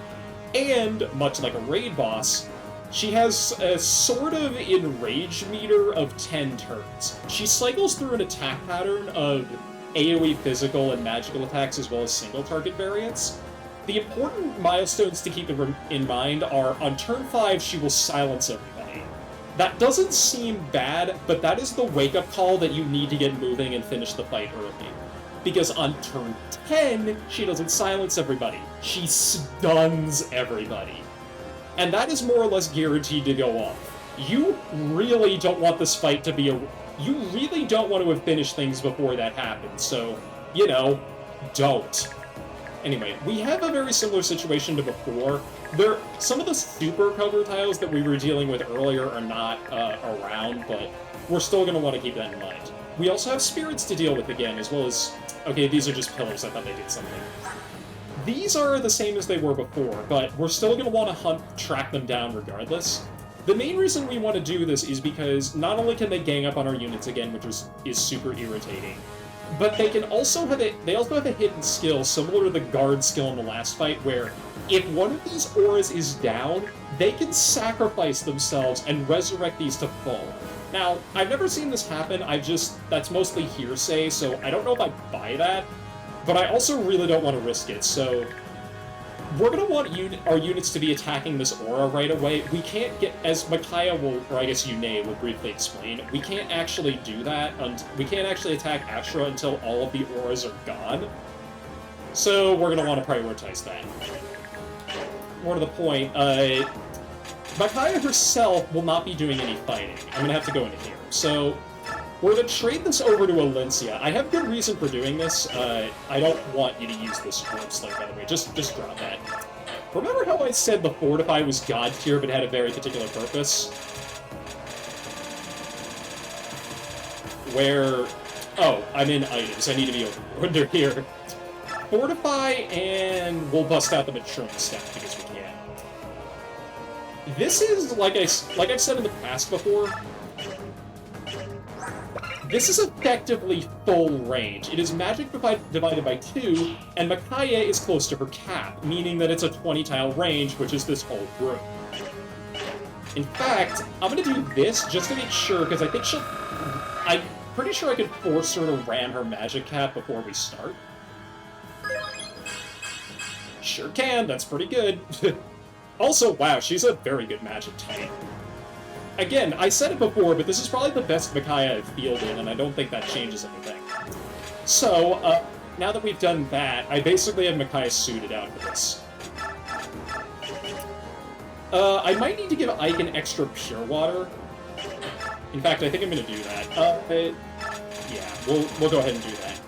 and, much like a raid boss, she has a sort of enrage meter of 10 turns. She cycles through an attack pattern of AoE physical and magical attacks as well as single target variants. The important milestones to keep in mind are, on turn 5, she will silence everybody. That doesn't seem bad, but that is the wake-up call that you need to get moving and finish the fight early. Because on turn 10, she doesn't silence everybody. She stuns everybody. And that is more or less guaranteed to go off. You really don't want this fight to be you really don't want to have finished things before that happens, so, you know, don't. Anyway, we have a very similar situation to before. Some of the super cover tiles that we were dealing with earlier are not around, but we're still going to want to keep that in mind. We also have spirits to deal with again, as well as... Okay, these are just pillars, I thought they did something. These are the same as they were before, but we're still going to want to track them down regardless. The main reason we want to do this is because not only can they gang up on our units again, which is super irritating, but they also have a hidden skill similar to the guard skill in the last fight, where if one of these auras is down, they can sacrifice themselves and resurrect these to full. Now, I've never seen this happen, that's mostly hearsay, so I don't know if I buy that, but I also really don't want to risk it, so we're going to want our units to be attacking this aura right away. We can't get, as Micaiah will, or I guess Yune will briefly explain, we can't actually do that, we can't actually attack Ashura until all of the auras are gone, so we're going to want to prioritize that. More to the point, Micaiah herself will not be doing any fighting. I'm gonna have to go into here. So, we're gonna trade this over to Alencia. I have good reason for doing this. I don't want you to use this Orb Slate, by the way. Just drop that. Remember how I said the Fortify was God tier, but had a very particular purpose? Where... Oh, I'm in items. I need to be under here. Fortify, and we'll bust out the Maturing Staff, because we can. This is, like I've said in the past before, this is effectively full range. It is magic divided by 2, and Micaiah is close to her cap, meaning that it's a 20-tile range, which is this whole room. In fact, I'm gonna do this just to make sure, because I think I'm pretty sure I could force her to ram her magic cap before we start. Sure can, that's pretty good. Also, wow, she's a very good magic type. Again, I said it before, but this is probably the best Micaiah I've fielded, and I don't think that changes anything. So, now that we've done that, I basically have Micaiah suited out for this. I might need to give Ike an extra Pure Water. In fact, I think I'm gonna do that. Yeah, we'll go ahead and do that.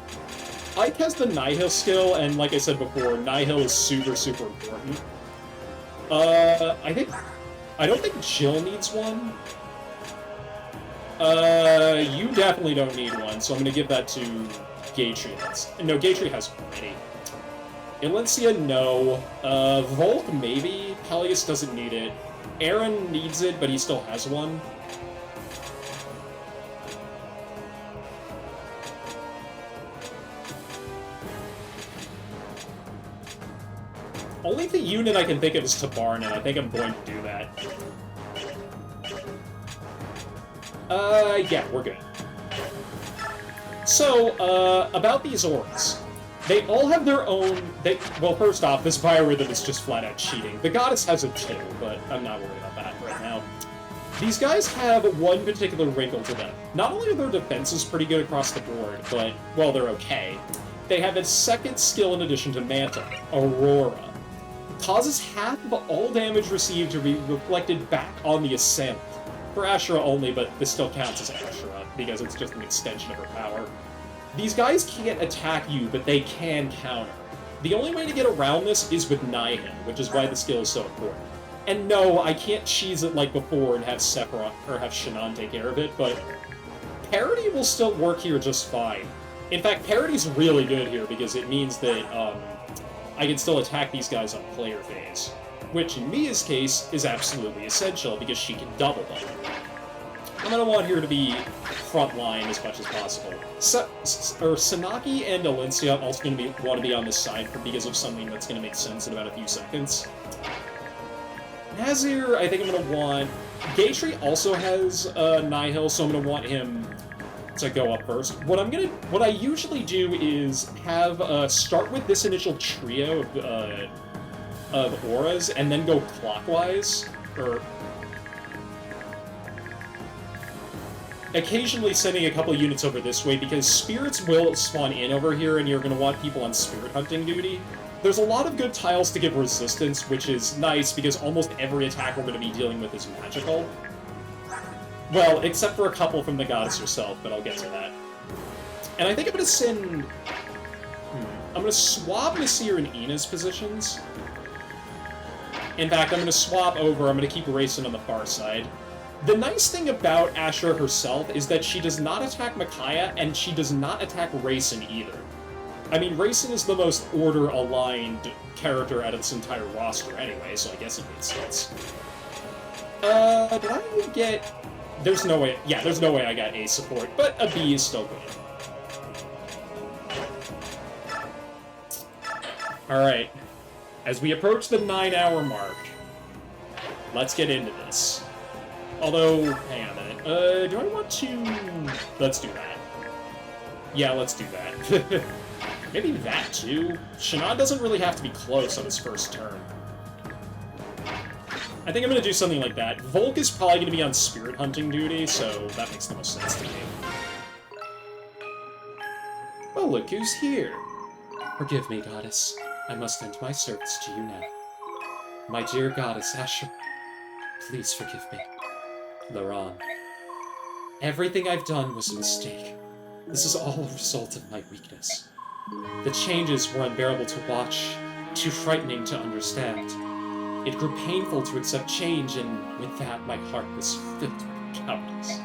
Ike has the Nihil skill, and like I said before, Nihil is super, super important. I don't think Jill needs one. You definitely don't need one, so I'm gonna give that to Gatry. No, Gatry has one already. Alencia, no. Volk, maybe. Peleus doesn't need it. Aaron needs it, but he still has one. Only the unit I can think of is Tabarn, and I think I'm going to do that. Yeah, we're good. So, about these auras. They all have their own... Well, first off, this biorhythm is just flat-out cheating. The Goddess has it too, but I'm not worried about that right now. These guys have one particular wrinkle to them. Not only are their defenses pretty good across the board, but, well, they're okay. They have a second skill in addition to Mantle, Aurora. Causes half of all damage received to be reflected back on the assailant. For Ashura only, but this still counts as Ashura, because it's just an extension of her power. These guys can't attack you, but they can counter. The only way to get around this is with Nihil, which is why the skill is so important. And no, I can't cheese it like before and have Sephiroth or have Shannon take care of it, but parity will still work here just fine. In fact, parity's really good here because it means that, I can still attack these guys on player phase, which in Mia's case is absolutely essential because she can double them. I'm gonna want her to be front line as much as possible. Sanaki and Alencia are also gonna want to be on this side because of something that's gonna make sense in about a few seconds. Nazir, I think I'm gonna want... Gatry also has Nihil, so I'm gonna want him to go up first. What I usually do is have start with this initial trio of auras and then go clockwise, or occasionally sending a couple units over this way because spirits will spawn in over here and you're going to want people on spirit hunting duty. There's a lot of good tiles to give resistance, which is nice because almost every attack we're going to be dealing with is magical. Well, except for a couple from the Goddess herself, but I'll get to that. And I think I'm going to send... I'm going to swap Nasir and Ina's positions. In fact, I'm going to swap over. I'm going to keep Rayson on the far side. The nice thing about Ashura herself is that she does not attack Micaiah, and she does not attack Rayson either. I mean, Rayson is the most order-aligned character out of this entire roster anyway, so I guess it makes sense. Did I get... There's no way... Yeah, there's no way I got A support, but a B is still good. Alright. As we approach the 9-hour mark, let's get into this. Although, hang on a minute. Do I want to... Let's do that. Yeah, let's do that. Maybe that, too? Shannon doesn't really have to be close on his first turn. I think I'm gonna do something like that. Volk is probably gonna be on spirit hunting duty, so that makes the most sense to me. Oh, look who's here. Forgive me, goddess. I must end my service to you now. My dear goddess, Asher, please forgive me. Laron. Everything I've done was a mistake. This is all a result of my weakness. The changes were unbearable to watch, too frightening to understand. It grew painful to accept change, and with that, my heart was filled with cowardice.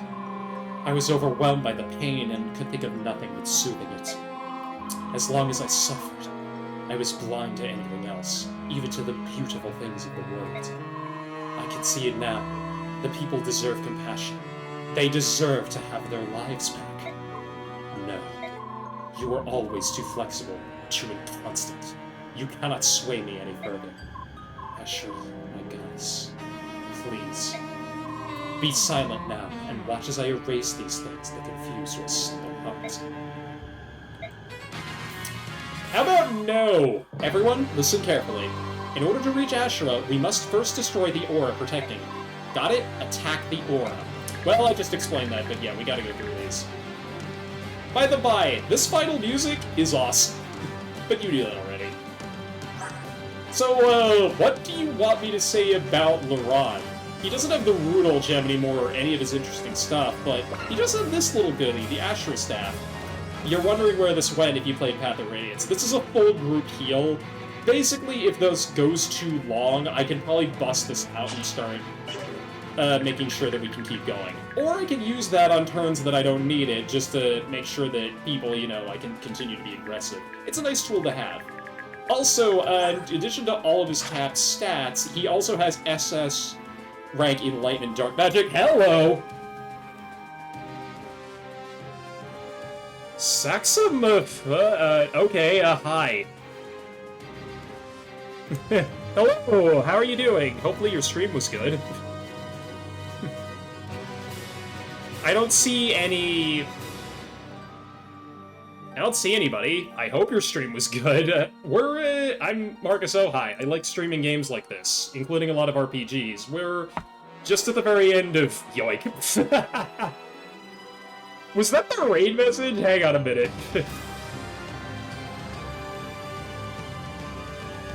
I was overwhelmed by the pain and could think of nothing but soothing it. As long as I suffered, I was blind to anything else, even to the beautiful things of the world. I can see it now. The people deserve compassion. They deserve to have their lives back. No. You are always too flexible, too inconstant. You cannot sway me any further. Asher, my goddess, please. Be silent now, and watch as I erase these things that confuse your simple heart. How about no? Everyone, listen carefully. In order to reach Ashura, we must first destroy the aura protecting. Got it? Attack the aura. Well, I just explained that, but yeah, we gotta go through these. By the by, this final music is awesome. But you knew that already. So, what do you want me to say about Laron? He doesn't have the Rudol gem anymore or any of his interesting stuff, but he does have this little goodie, the Ashura Staff. You're wondering where this went if you played Path of Radiance. This is a full group heal. Basically, if this goes too long, I can probably bust this out and start making sure that we can keep going. Or I can use that on turns that I don't need it, just to make sure that people, you know, I can continue to be aggressive. It's a nice tool to have. Also, in addition to all of his tapped stats, he also has SS rank in Light and Dark Magic. Hello! Saxum, okay, hi. Hello, how are you doing? Hopefully your stream was good. I don't see anybody. I hope your stream was good. I'm Marcus Oh, hi. I like streaming games like this, including a lot of RPGs. We're just at the very end of... Yoink. Was that the raid message? Hang on a minute.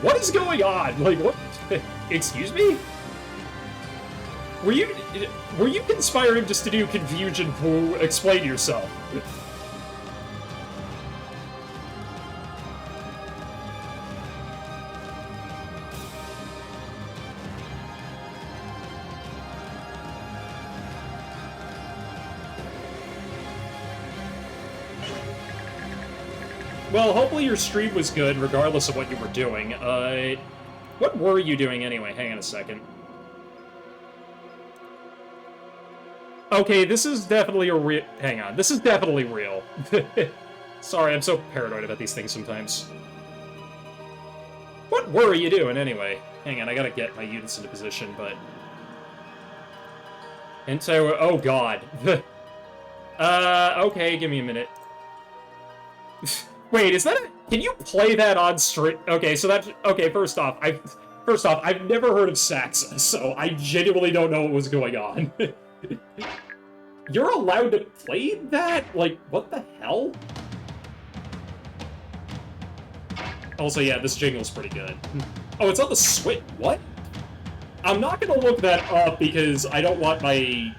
What is going on? Like, what? Excuse me? Were you conspiring just to do confusion to explain yourself? Well, hopefully your stream was good, regardless of what you were doing. What were you doing anyway? Hang on a second. Okay, this is definitely a real... Hang on, this is definitely real. Sorry, I'm so paranoid about these things sometimes. What were you doing anyway? Hang on, I gotta get my units into position, but... Entire... Oh, God. Okay, give me a minute. Wait, is that can you play that on stream? Okay, so that's... Okay, first off, I've never heard of Saxa, so I genuinely don't know what was going on. You're allowed to play that? Like, what the hell? Also, yeah, this jingle's pretty good. Oh, it's on the Switch. What? I'm not gonna look that up because I don't want my...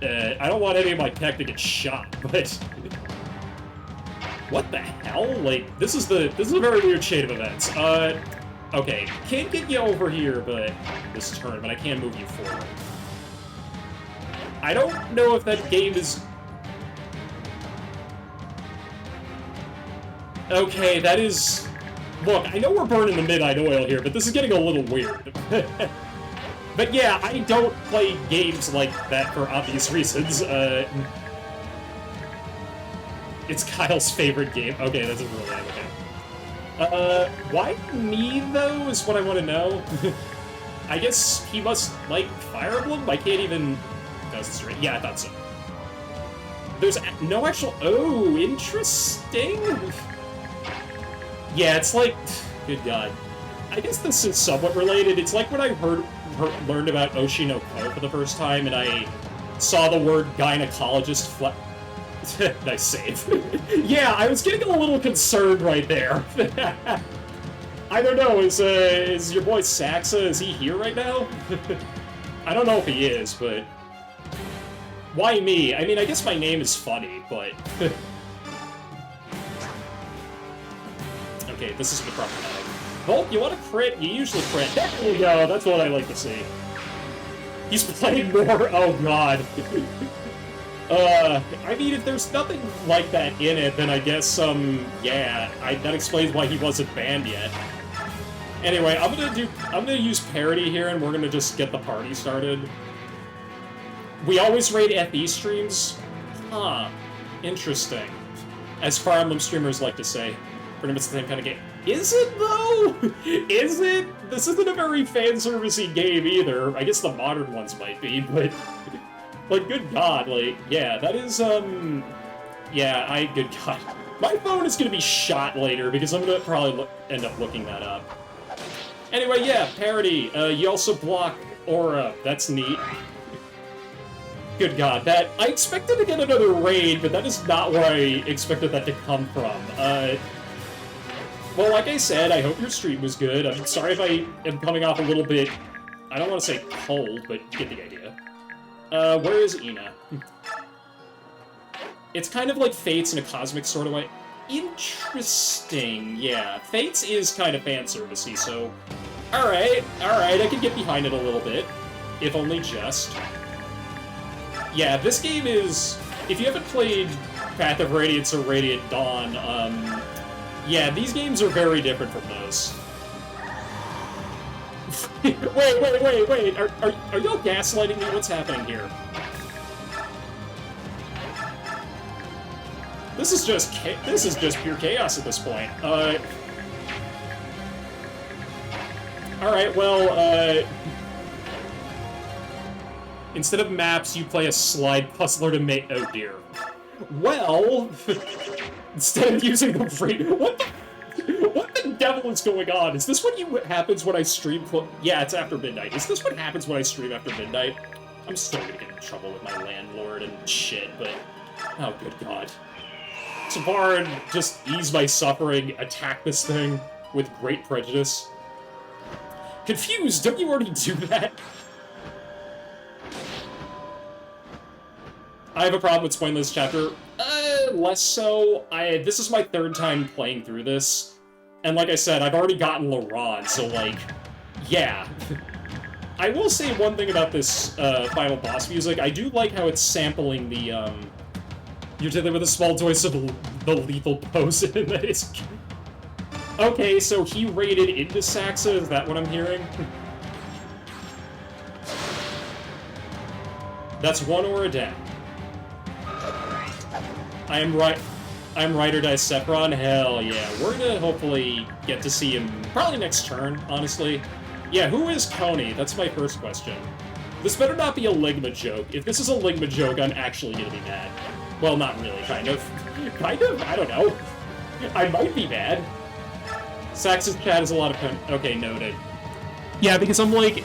I don't want any of my tech to get shot, but... What the hell? Like, this is a very weird shade of events. Okay, can't get you over here, but this turn, but I can move you forward. I don't know if that game is... Okay, that is... Look, I know we're burning the midnight oil here, but this is getting a little weird. But yeah, I don't play games like that for obvious reasons. It's Kyle's favorite game. Okay, that's a real name, okay. Why me, though, is what I want to know. I guess he must like Fire Emblem? I can't even... Does this right? Yeah, I thought so. There's no actual... Oh, interesting? Yeah, it's like... Good God. I guess this is somewhat related. It's like when I learned about Oshinoko for the first time, and I saw the word gynecologist Nice save. Yeah, I was getting a little concerned right there. I don't know, is your boy Saxa, is he here right now? I don't know if he is, but... Why me? I mean, I guess my name is funny, but... Okay, this is the problematic. Volt, you want to crit? You usually crit. There you go, that's what I like to see. He's playing more... Oh, God. I mean, if there's nothing like that in it, then I guess, yeah, that explains why he wasn't banned yet. Anyway, I'm gonna use parody here, and we're gonna just get the party started. We always raid FE streams? Huh. Interesting. As Fire Emblem streamers like to say. Pretty much the same kind of game. Is it, though? Is it? This isn't a very fan-servicey game, either. I guess the modern ones might be, but... Like, good God, like, yeah, that is, yeah, good God. My phone is gonna be shot later, because I'm gonna probably end up looking that up. Anyway, yeah, parody. You also block Aura. That's neat. Good God, that... I expected to get another raid, but that is not where I expected that to come from. Well, like I said, I hope your stream was good. I'm sorry if I am coming off a little bit... I don't want to say cold, but you get the idea. Where is Ina? It's kind of like Fates in a cosmic sort of way. Interesting, yeah. Fates is kind of fan-servicey, so... Alright, I can get behind it a little bit. If only just. Yeah, this game is... If you haven't played Path of Radiance or Radiant Dawn, yeah, these games are very different from those. wait, are y'all gaslighting me? What's happening here? This is just pure chaos at this point. Alright, well, instead of maps, you play a slide puzzler to make... Oh, dear. Well, instead of using the free... What the devil is going on? Is this what happens when I stream... Yeah, it's after midnight. Is this what happens when I stream after midnight? I'm still gonna get in trouble with my landlord and shit, but... Oh, good God. Tavarin, just ease my suffering, attack this thing with great prejudice. Confused, don't you already do that? I have a problem with spoiling this chapter. Less so. This is my third time playing through this. And like I said, I've already gotten Laron, so like, yeah. I will say one thing about this final boss music. I do like how it's sampling the, you're dealing with a small dose of the lethal poison that is... Okay, so he raided into Saxa, is that what I'm hearing? That's one Aura down. I'm right or die Sephiron? Hell yeah. We're gonna hopefully get to see him probably next turn, honestly. Yeah, who is Coney? That's my first question. This better not be a Ligma joke. If this is a Ligma joke, I'm actually gonna be mad. Well, not really, kind of. Kind of? I don't know. I might be mad. Sax's chat has a lot of... Okay, noted. Yeah, because I'm like...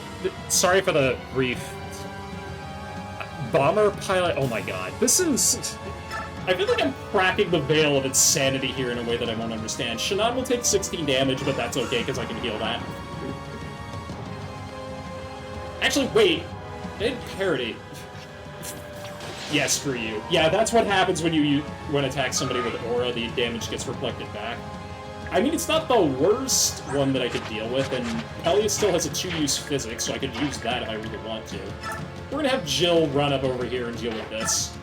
Sorry for the brief... Bomber pilot... Oh my god. This is... I feel like I'm cracking the veil of insanity here in a way that I won't understand. Shannon will take 16 damage, but that's okay, because I can heal that. Actually, wait. They had parity. Yeah, screw you. Yeah, that's what happens when you attack somebody with Aura, the damage gets reflected back. I mean, it's not the worst one that I could deal with, and Pelia still has a 2-use physics, so I could use that if I really want to. We're gonna have Jill run up over here and deal with this.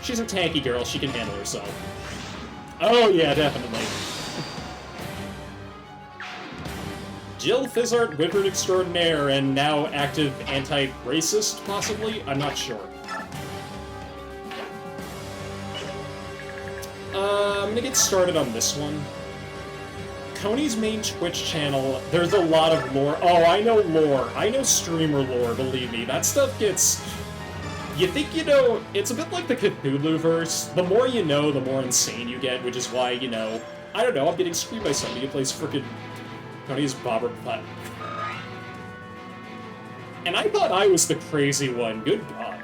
She's a tanky girl, she can handle herself. Oh yeah, definitely. Jill Fizzart, Wyvern Extraordinaire, and now active anti-racist, possibly? I'm not sure. I'm gonna get started on this one. Coney's main Twitch channel, there's a lot of lore. Oh, I know lore. I know streamer lore, believe me. That stuff gets... You think you know... It's a bit like the Cthulhu-verse. The more you know, the more insane you get, which is why, you know... I don't know, I'm getting screamed by somebody who plays frickin' Coney's Bobber Platt. And I thought I was the crazy one. Good God.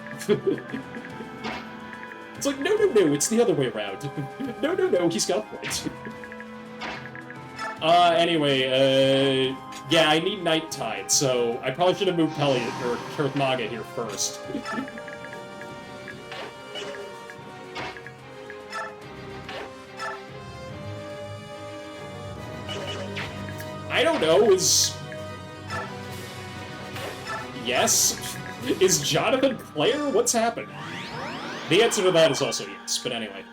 It's like, no, it's the other way around. No, he's got a point. Anyway, yeah, I need Night Tide, so I probably should have moved Peli or Kurthmaga here first. I don't know, Yes? Is Jonathan Claire? What's happened? The answer to that is also yes, but anyway.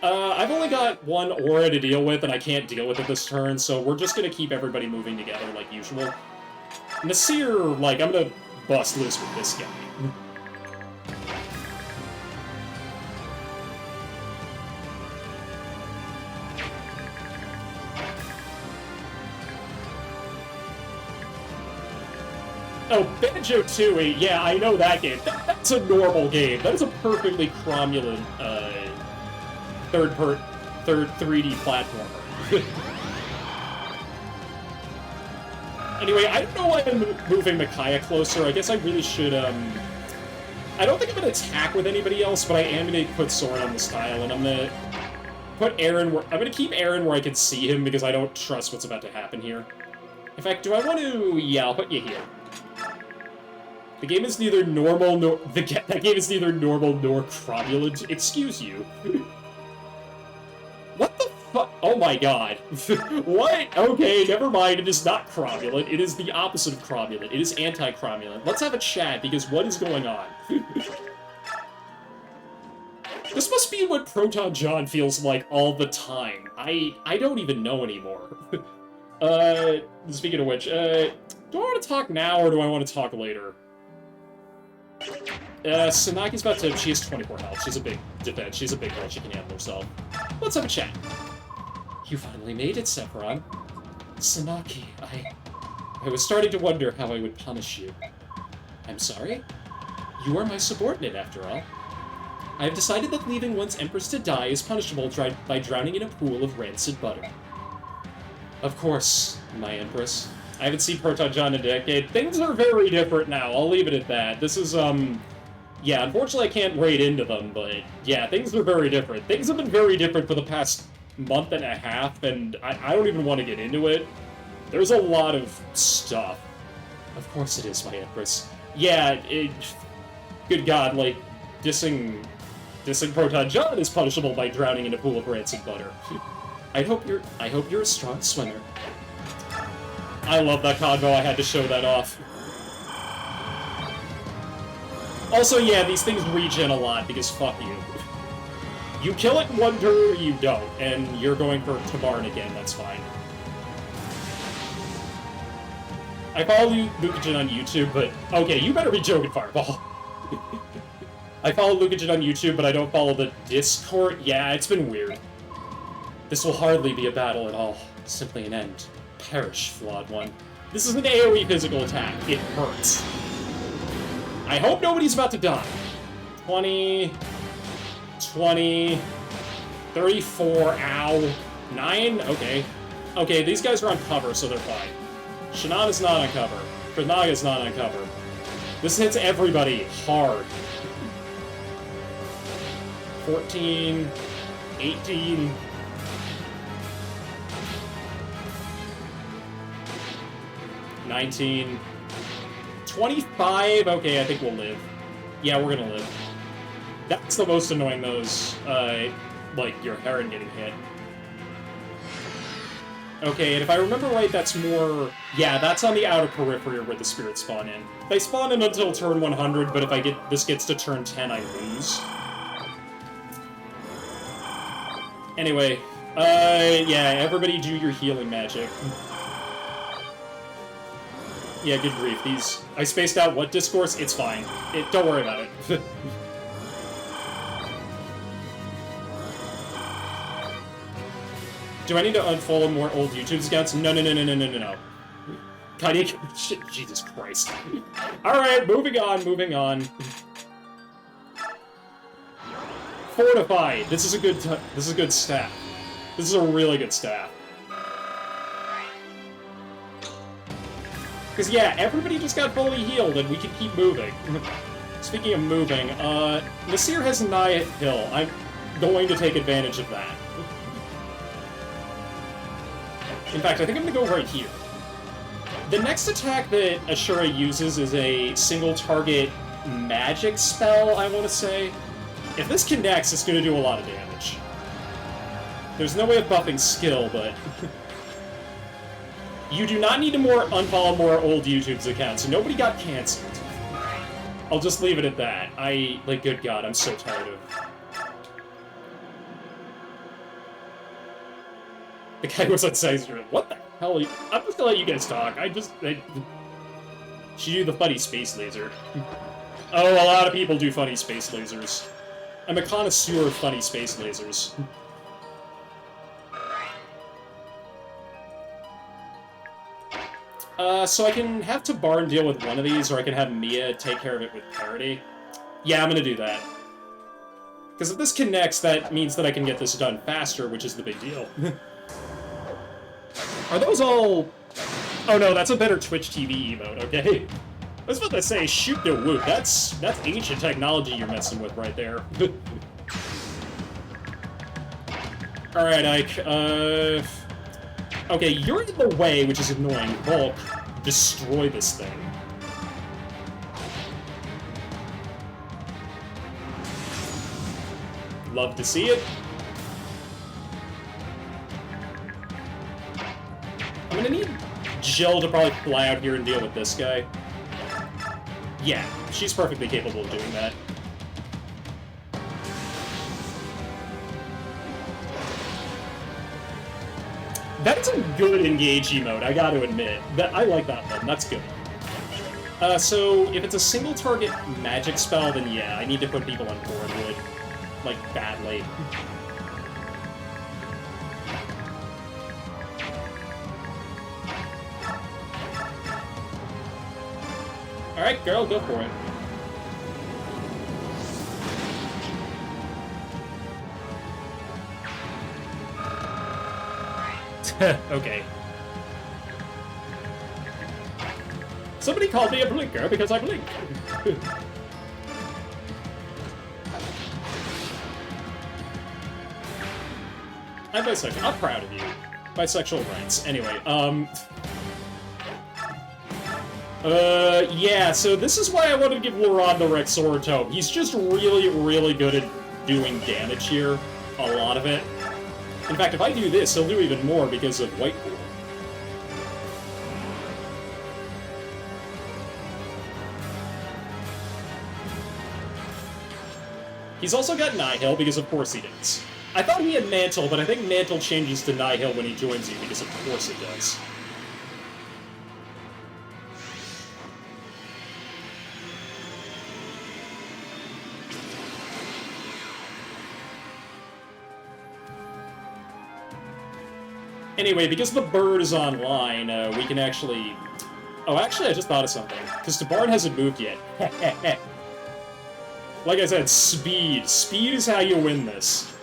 I've only got one aura to deal with, and I can't deal with it this turn, so we're just gonna keep everybody moving together like usual. Nasir, like, I'm gonna bust loose with this guy. Oh, Banjo-Tooie, yeah, I know that game. That's a normal game. That is a perfectly cromulent, third 3D platformer. Anyway, I don't know why I'm moving Micaiah closer. I guess I really should, I don't think I'm gonna attack with anybody else, but I am gonna put Soren on this tile, and I'm gonna put Aaron where... I'm gonna keep Aaron where I can see him, because I don't trust what's about to happen here. In fact, do I want to... Yeah, I'll put you here. The game is neither normal nor... That game is neither normal nor cromulent. Excuse you. What the fuck? Oh my god. What? Okay, never mind. It is not cromulent. It is the opposite of cromulent. It is anti-cromulent. Let's have a chat, because what is going on? This must be what Proton John feels like all the time. I don't even know anymore. Speaking of which, do I want to talk now, or do I want to talk later? Sanaki's about to... She has 24 health. She's a big defense. She's a big girl. She can handle herself. Let's have a chat. You finally made it, Sephiron. Sanaki, I was starting to wonder how I would punish you. I'm sorry? You are my subordinate, after all. I have decided that leaving one's Empress to die is punishable by drowning in a pool of rancid butter. Of course, my Empress. I haven't seen Proton John in a decade. Things are very different now, I'll leave it at that. This is, yeah, unfortunately I can't wade into them, but yeah, things are very different. Things have been very different for the past month and a half, and I don't even want to get into it. There's a lot of stuff. Of course it is, my Empress. Yeah, good God, like, dissing Proton John is punishable by drowning in a pool of rancid butter. I hope you're a strong swimmer. I love that convo, I had to show that off. Also, yeah, these things regen a lot, because fuck you. You kill it in one turn, or you don't, and you're going for Tamarn again, that's fine. I follow Lucagen on YouTube, but... Okay, you better be joking, Fireball. I follow Lucagen on YouTube, but I don't follow the Discord. Yeah, it's been weird. This will hardly be a battle at all. Simply an end. Perish, flawed one. This is an AoE physical attack. It hurts. I hope nobody's about to die. 20... 20... 34, ow. 9? Okay. Okay, these guys are on cover, so they're fine. Shannon is not on cover. Kurthmaga is not on cover. This hits everybody hard. 14... 18... 19... 25? Okay, I think we'll live. Yeah, we're gonna live. That's the most annoying, those, like, your Heron getting hit. Okay, and if I remember right, that's more... Yeah, that's on the outer periphery where the spirits spawn in. They spawn in until turn 100, but if this gets to turn 10, I lose. Anyway, yeah, everybody do your healing magic. Yeah, good grief, these... I spaced out what discourse? It's fine. Don't worry about it. Do I need to unfollow more old YouTube accounts? No. Kanye, shit, Jesus Christ. Alright, moving on. Fortified. This is a good staff. This is a really good staff. Because, yeah, everybody just got fully healed, and we can keep moving. Speaking of moving, Nasir has Nihil. I'm going to take advantage of that. In fact, I think I'm going to go right here. The next attack that Ashura uses is a single-target magic spell, I want to say. If this connects, it's going to do a lot of damage. There's no way of buffing skill, but... You do not need to unfollow more old YouTube's accounts. Nobody got cancelled. I'll just leave it at that. Good God, I'm so tired of... The guy was on stage. What the hell are you... I'm just gonna let you guys talk. She do the funny space laser. Oh, a lot of people do funny space lasers. I'm a connoisseur of funny space lasers. So I can have Tabarn deal with one of these, or I can have Mia take care of it with parity. Yeah, I'm gonna do that. Because if this connects, that means that I can get this done faster, which is the big deal. Are those all... Oh no, that's a better Twitch TV emote, okay? I was about to say, shoot the whoop. That's ancient technology you're messing with right there. Alright, Ike, okay, you're in the way, which is annoying. Volk, destroy this thing. Love to see it. I'm gonna need Jill to probably fly out here and deal with this guy. Yeah, she's perfectly capable of doing that. That's a good engage emote, I gotta admit. I like that one, that's good. So, if it's a single target magic spell, then yeah, I need to put people on Boardwood. Like, badly. Alright, girl, go for it. Okay. Somebody called me a blinker because I blink. I'm bisexual. I'm proud of you. Bisexual rights. Anyway, yeah, so this is why I wanted to give Laurent the Rexor Tome. He's just really, really good at doing damage here. A lot of it. In fact, if I do this, he'll do even more because of Whitepool. He's also got Nihil, because of course he does. I thought he had Mantle, but I think Mantle changes to Nihil when he joins you, because of course it does. Anyway, because the bird is online, we can actually... Oh, actually, I just thought of something. Because Tabarn hasn't moved yet. Like I said, speed. Speed is how you win this.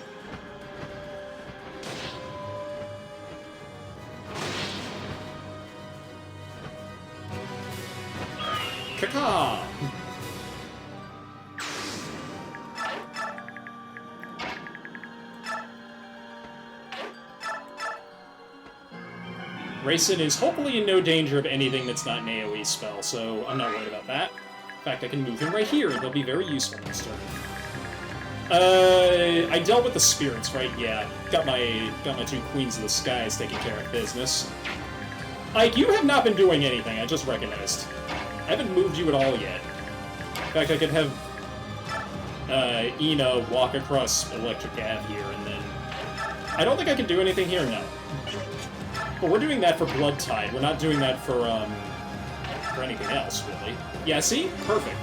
Caca! Rayson is hopefully in no danger of anything that's not an AoE spell, so I'm not worried about that. In fact, I can move him right here, and he'll be very useful next turn. I dealt with the spirits, right? Yeah, got my two Queens of the Skies taking care of business. Ike, you have not been doing anything, I just recognized. I haven't moved you at all yet. In fact, I could have Ina walk across Electric Ave here, and then... I don't think I can do anything here, no. But we're doing that for Blood Tide. We're not doing that for anything else, really. Yeah, see? Perfect.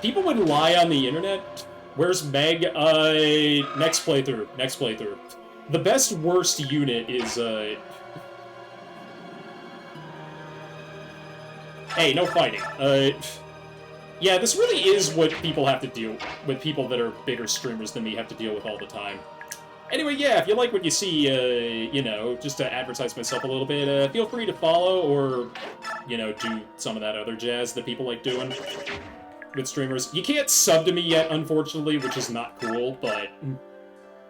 People would lie on the internet. Where's Meg? Next playthrough. The best worst unit is, Hey, no fighting. Yeah, this really is what people have to deal with. People that are bigger streamers than me have to deal with all the time. Anyway, yeah, if you like what you see, you know, just to advertise myself a little bit, feel free to follow or, you know, do some of that other jazz that people like doing with streamers. You can't sub to me yet, unfortunately, which is not cool, but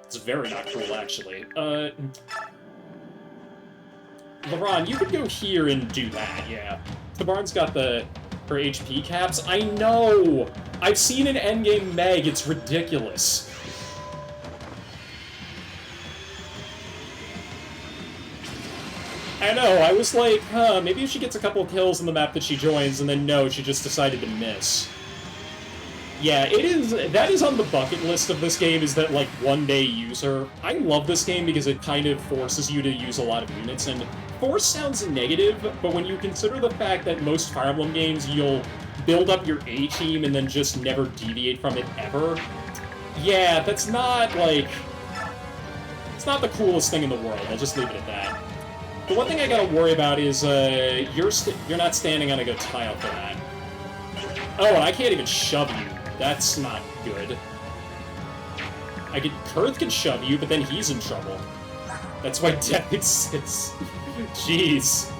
it's very not cool, actually. LeBron, you could go here and do that, yeah. Tabarn's got her HP caps. I know! I've seen an endgame Meg, it's ridiculous. I know, I was like, huh, maybe if she gets a couple kills on the map that she joins, and then no, she just decided to miss. Yeah, that is on the bucket list of this game, is that, like, one day use her. I love this game because it kind of forces you to use a lot of units, and force sounds negative, but when you consider the fact that most Fire Emblem games, you'll build up your A-team and then just never deviate from it ever, yeah, that's not, like, it's not the coolest thing in the world, I'll just leave it at that. The one thing I gotta worry about is, you're not standing on a good tile for that. Oh, and I can't even shove you. That's not good. Kurth can shove you, but then he's in trouble. That's why death exists. Jeez.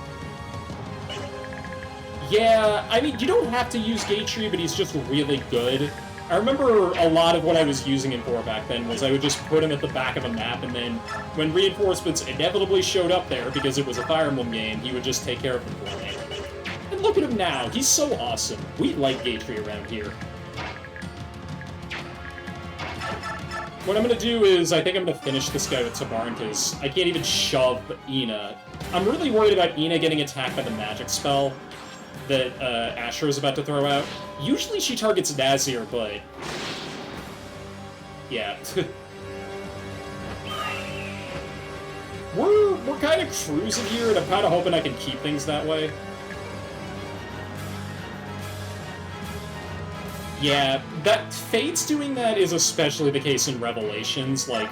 Yeah, I mean, you don't have to use Gatry, but he's just really good. I remember a lot of what I was using him for back then was I would just put him at the back of a map, and then when reinforcements inevitably showed up there, because it was a Fire Emblem game, he would just take care of them for me. And look at him now, he's so awesome. We like Gatry around here. What I'm gonna do is, I think I'm gonna finish this guy with Tabarn, because I can't even shove Ina. I'm really worried about Ina getting attacked by the magic spell that Asher is about to throw out. Usually she targets Nazir, but... yeah. We're kind of cruising here, and I'm kind of hoping I can keep things that way. Yeah, Fate's doing that is especially the case in Revelations. Like,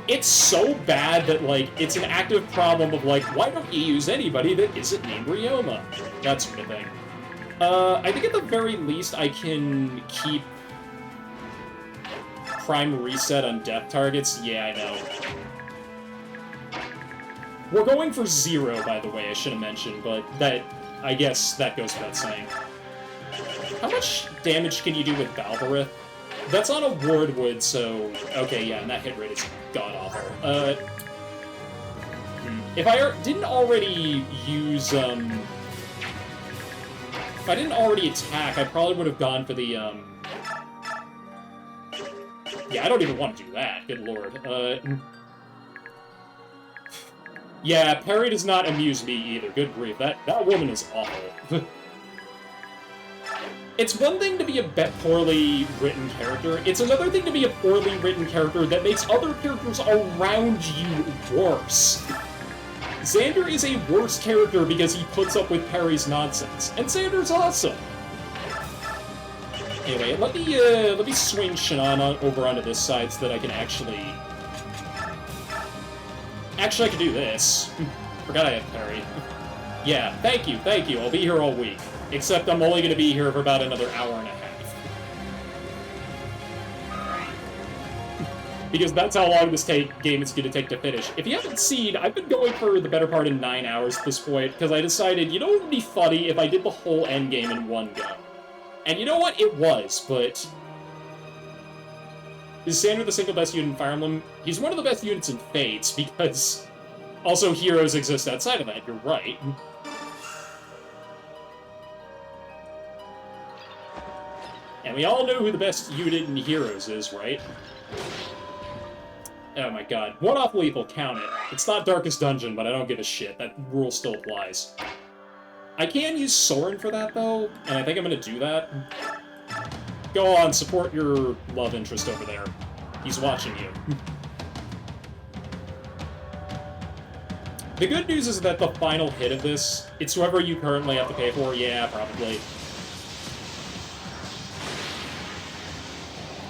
it's so bad that, like, it's an active problem of, like, why don't you use anybody that isn't named Ryoma? That sort of thing. I think at the very least I can keep Prime Reset on death targets. Yeah, I know. We're going for 0, by the way, I should have mentioned, but I guess that goes without saying. How much damage can you do with Balvarith? That's on a Wardwood, so... okay, yeah, and that hit rate is god-awful. If I didn't already use, if I didn't already attack, I probably would have gone for the, yeah, I don't even want to do that, good lord. Yeah, Perry does not amuse me either, good grief. That woman is awful. It's one thing to be a poorly written character, it's another thing to be a poorly written character that makes other characters around you worse. Xander is a worse character because he puts up with Perry's nonsense, and Xander's awesome. Anyway, let me swing Shannon over onto this side so that I can actually... Actually, I can do this. Forgot I have Perry. Yeah, thank you, I'll be here all week. Except I'm only going to be here for about another hour and a half. Because that's how long this game is going to take to finish. If you haven't seen, I've been going for the better part of 9 hours at this point, because I decided, you know what would be funny if I did the whole endgame in one go? And you know what? It was, but... is Xander the single best unit in Fire Emblem? He's one of the best units in Fates, because also heroes exist outside of that, you're right. And we all know who the best unit in Heroes is, right? Oh my god. One-off lethal, count it. It's not Darkest Dungeon, but I don't give a shit. That rule still applies. I can use Soren for that, though, and I think I'm gonna do that. Go on, support your love interest over there. He's watching you. The good news is that the final hit of this, it's whoever you currently have to pay for. Yeah, probably.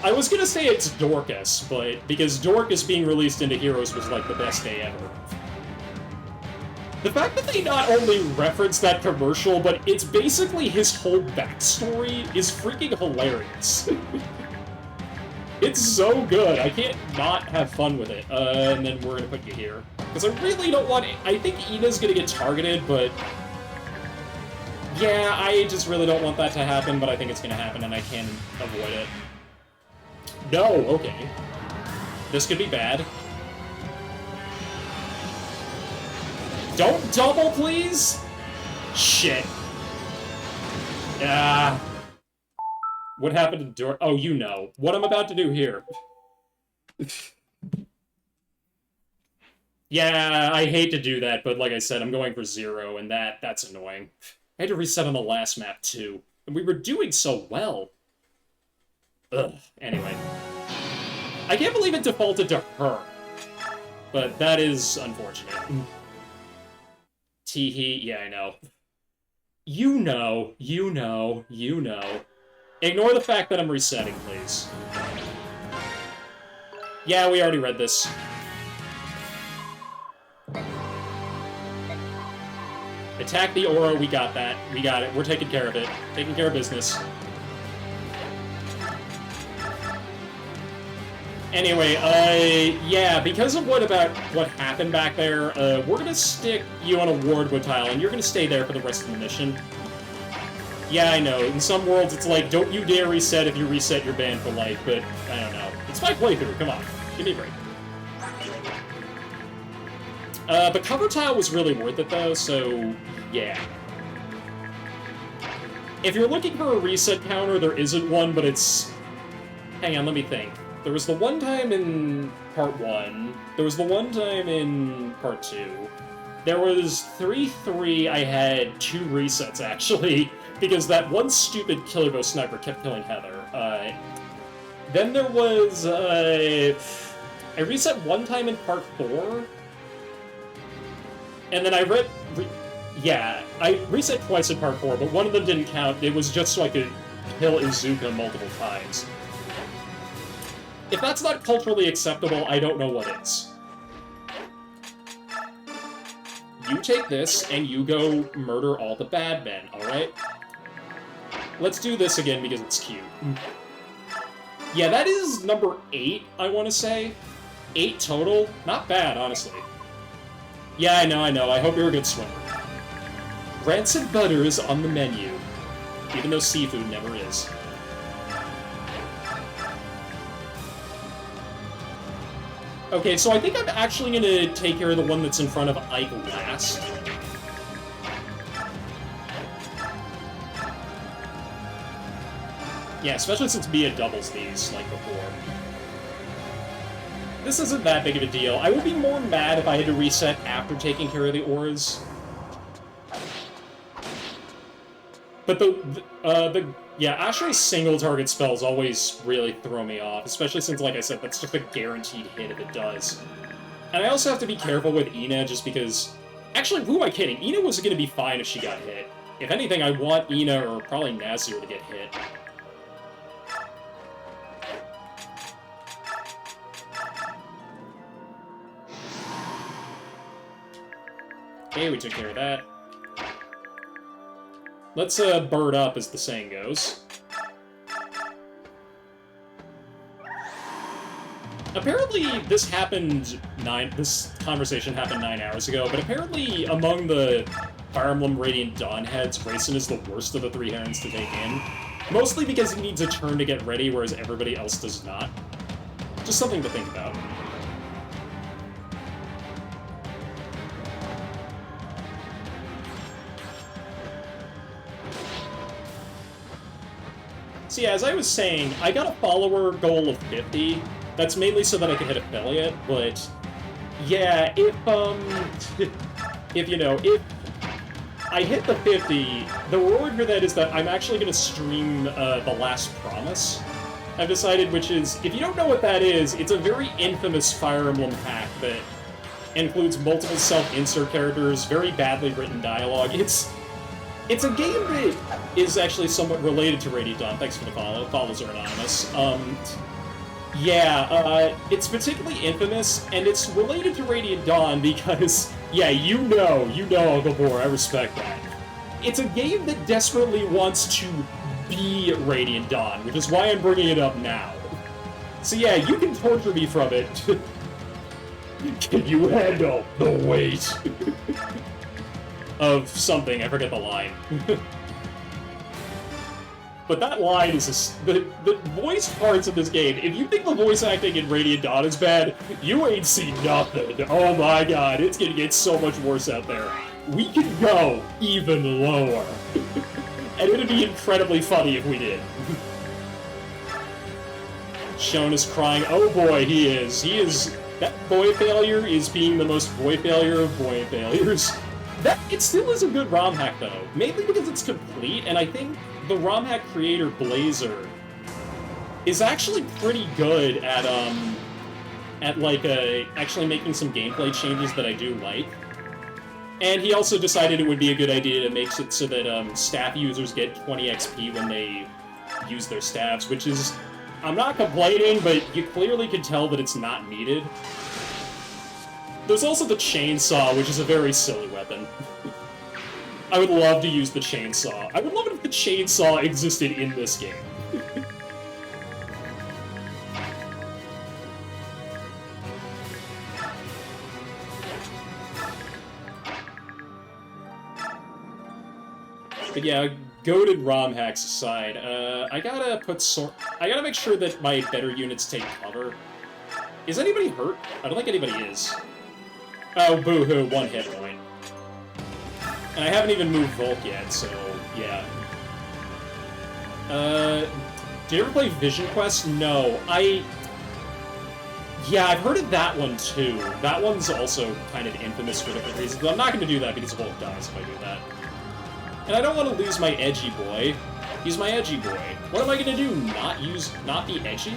I was gonna say it's Dorcas, but because Dorcas being released into Heroes was like the best day ever. The fact that they not only reference that commercial, but it's basically his whole backstory is freaking hilarious. It's so good. I can't not have fun with it. And then we're gonna put you here. Because I really don't want... I think Ina's gonna get targeted, but... Yeah, I just really don't want that to happen, but I think it's gonna happen, and I can avoid it. No, okay. This could be bad. Don't double, please? Shit. Ah. What happened to Dor- Oh, you know. What I'm about to do here. Yeah, I hate to do that, but like I said, I'm going for 0, and that's annoying. I had to reset on the last map, too. And we were doing so well. Ugh. Anyway. I can't believe it defaulted to her. But that is unfortunate. Teehee, yeah, I know. You know. Ignore the fact that I'm resetting, please. Yeah, we already read this. Attack the aura, we got that. We got it. We're taking care of it. Taking care of business. Anyway, yeah, because of what happened back there, we're gonna stick you on a Wardwood tile, and you're gonna stay there for the rest of the mission. Yeah, I know. In some worlds, it's like, don't you dare reset. If you reset, you're banned for life, but I don't know. It's my playthrough, come on. Give me a break. The cover tile was really worth it, though, so yeah. If you're looking for a reset counter, there isn't one, but it's... Hang on, let me think. There was the one time in Part 1. There was the one time in Part 2. There was 3-3, I had 2 resets, actually, because that one stupid Killer Bow Sniper kept killing Heather. Then there was, I reset one time in Part 4, and then I reset twice in Part 4, but one of them didn't count. It was just so I could kill Izuka multiple times. If that's not culturally acceptable, I don't know what is. You take this, and you go murder all the bad men, alright? Let's do this again because it's cute. Yeah, that is number 8, I want to say. 8 total? Not bad, honestly. Yeah, I know. I hope you're a good swimmer. Rancid butter is on the menu, even though seafood never is. Okay, so I think I'm actually going to take care of the one that's in front of Ike last. Yeah, especially since Mia doubles these, like before. This isn't that big of a deal. I would be more mad if I had to reset after taking care of the auras. But Ashra's single target spells always really throw me off, especially since, like I said, that's just a guaranteed hit if it does. And I also have to be careful with Ina, just because... Actually, who am I kidding? Ina was going to be fine if she got hit. If anything, I want Ina, or probably Nazir, to get hit. Okay, we took care of that. Let's bird up, as the saying goes. Apparently, this conversation happened 9 hours ago, but apparently among the Fire Emblem Radiant Dawn heads, Rayson is the worst of the 3 herons to take in. Mostly because he needs a turn to get ready, whereas everybody else does not. Just something to think about. So yeah, as I was saying, I got a follower goal of 50. That's mainly so that I can hit affiliate, but yeah, if I hit the 50, the reward for that is that I'm actually going to stream The Last Promise, I've decided, which is, if you don't know what that is, it's a very infamous Fire Emblem hack that includes multiple self-insert characters, very badly written dialogue. It's a game that is actually somewhat related to Radiant Dawn. Thanks for the follow. Follows are anonymous. Yeah, it's particularly infamous, and it's related to Radiant Dawn because, yeah, you know, Uncle Boar, I respect that. It's a game that desperately wants to be Radiant Dawn, which is why I'm bringing it up now. So yeah, you can torture me from it. Can you handle the weight of something? I forget the line. But that line is the voice parts of this game. If you think the voice acting in Radiant Dawn is bad, you ain't seen nothing. Oh my god, it's gonna get so much worse out there. We could go even lower. And it'd be incredibly funny if we did. Shone is crying. Oh boy, he is. That boy failure is being the most boy failure of boy failures. It still is a good ROM hack though, mainly because it's complete, and I think the ROM hack creator Blazer is actually pretty good at actually making some gameplay changes that I do like. And he also decided it would be a good idea to make it so that staff users get 20 XP when they use their staffs, which is, I'm not complaining, but you clearly can tell that it's not needed. There's also the chainsaw, which is a very silly weapon. I would love to use the chainsaw. I would love it if the chainsaw existed in this game. But yeah, goated ROM hacks aside, I gotta make sure that my better units take cover. Is anybody hurt? I don't think anybody is. Oh, boo-hoo, 1 hit point. And I haven't even moved Volk yet, so, yeah. Did you ever play Vision Quest? No. Yeah, I've heard of that one, too. That one's also kind of infamous for different reasons, but I'm not gonna do that because Volk dies if I do that. And I don't want to lose my edgy boy. He's my edgy boy. What am I gonna do? Not be edgy?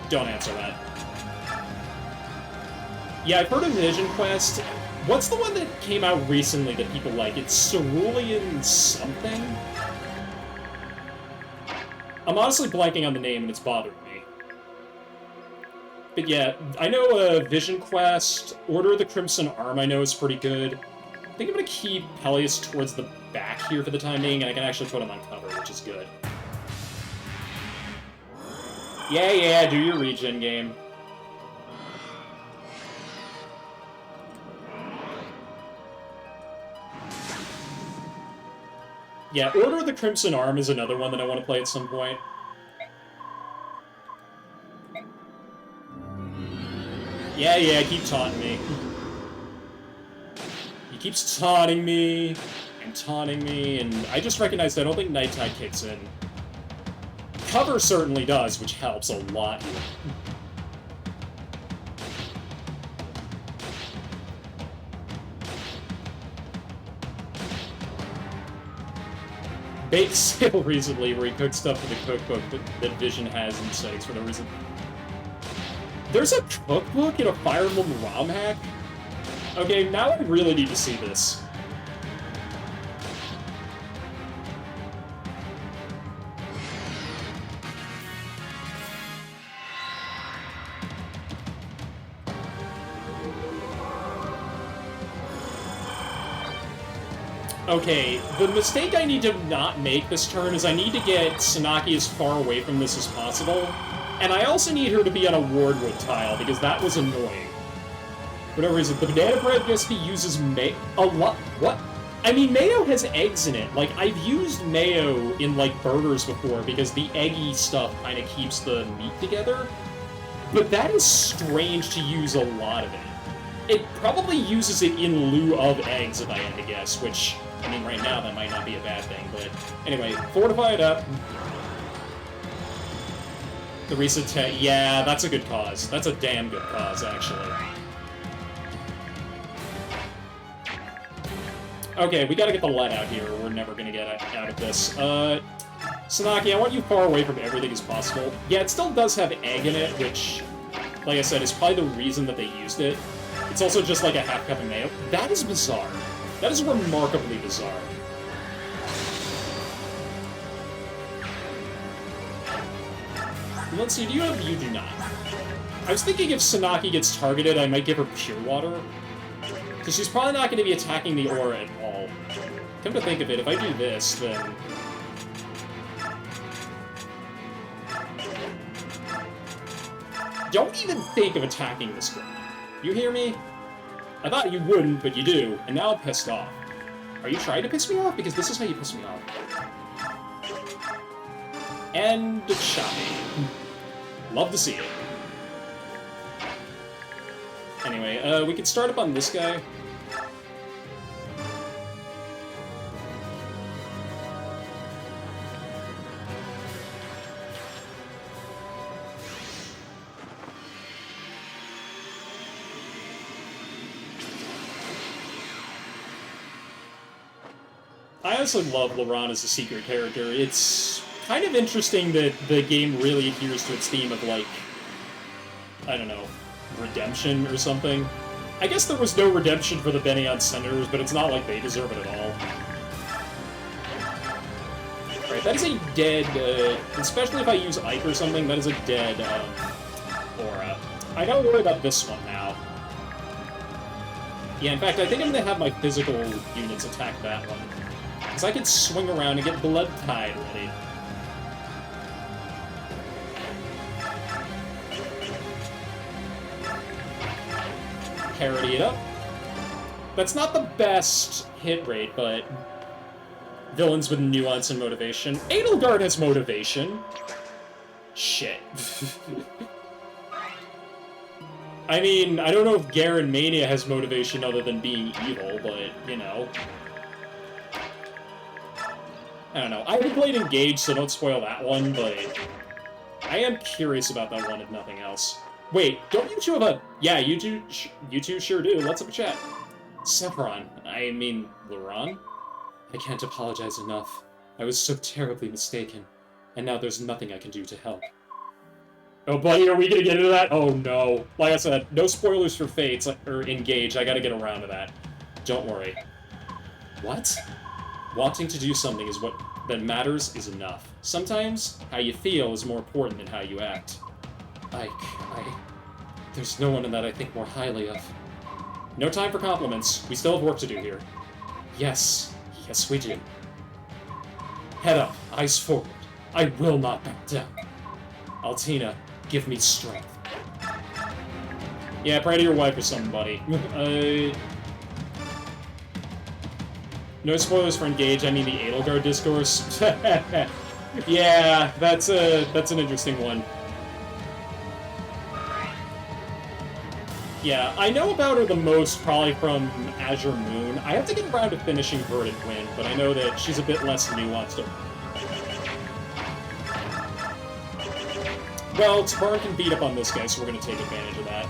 Don't answer that. Yeah, I've heard of Vision Quest. What's the one that came out recently that people like? It's Cerulean something? I'm honestly blanking on the name and it's bothering me. But yeah, I know Vision Quest, Order of the Crimson Arm I know is pretty good. I think I'm gonna keep Peleus towards the back here for the time being, and I can actually put him on cover, which is good. Yeah, do your regen game. Yeah, Order of the Crimson Arm is another one that I want to play at some point. Yeah, keep taunting me. He keeps taunting me, and I just recognized I don't think Nighttide kicks in. Cover certainly does, which helps a lot here. Bake sale recently where he cooked stuff for the cookbook that Vision has in settings for no reason. There's a cookbook in a Fire Emblem ROM hack? Okay, now I really need to see this. Okay, the mistake I need to not make this turn is I need to get Tsunaki as far away from this as possible, and I also need her to be on a Wardwood tile, because that was annoying. For no reason. The banana bread recipe uses a lot. What? I mean, mayo has eggs in it. Like, I've used mayo in, like, burgers before, because the eggy stuff kind of keeps the meat together, but that is strange to use a lot of it. It probably uses it in lieu of eggs, if I had to guess, which, I mean, right now that might not be a bad thing, but anyway, fortify it up. The reset yeah, that's a good cause. That's a damn good cause, actually. Okay, we gotta get the lead out here, or we're never gonna get out of this. Tsunaki, I want you far away from everything as possible. Yeah, it still does have egg in it, which, like I said, is probably the reason that they used it. It's also just like a half cup of mayo. That is bizarre. That is remarkably bizarre. Let's see, do you have... You do not. I was thinking if Sanaki gets targeted, I might give her Pure Water. Because she's probably not going to be attacking the aura at all. Come to think of it, if I do this, then... Don't even think of attacking this girl. You hear me? I thought you wouldn't, but you do, and now I'm pissed off. Are you trying to piss me off? Because this is how you piss me off. And it's shocking. Love to see it. Anyway, we could start up on this guy. I honestly love Laurent as a secret character. It's kind of interesting that the game really adheres to its theme of, like, I don't know, redemption or something. I guess there was no redemption for the Benioff Senators, but it's not like they deserve it at all. Right, that is a dead, especially if I use Ike or something, that is a dead, aura. I gotta worry about this one now. Yeah, in fact, I think I'm gonna have my physical units attack that one. Because I could swing around and get Blood Tide ready. Parody it up. That's not the best hit rate, but villains with nuance and motivation. Edelgard has motivation. Shit. I mean, I don't know if Garen Mania has motivation other than being evil, but, you know. I don't know. I haven't played Engage, so don't spoil that one, but I am curious about that one, if nothing else. Wait, don't you two have a... Yeah, you two sure do. Let's have a chat. Sephiron. I mean, Laurent? I can't apologize enough. I was so terribly mistaken, and now there's nothing I can do to help. Oh, buddy, are we gonna get into that? Oh, no. Like I said, no spoilers for Fates, or Engage. I gotta get around to that. Don't worry. What? Wanting to do something is what that matters is enough. Sometimes, how you feel is more important than how you act. There's no one in that I think more highly of. No time for compliments. We still have work to do here. Yes. Yes, we do. Head up. Eyes forward. I will not back down. Altina, give me strength. Yeah, pray to your wife or somebody. No spoilers for Engage, I mean the Edelgard discourse. Yeah, that's an interesting one. Yeah, I know about her the most probably from Azure Moon. I have to get around to finishing Verdant Wind, but I know that she's a bit less nuanced. Well, Tabaran can beat up on this guy, so we're gonna take advantage of that.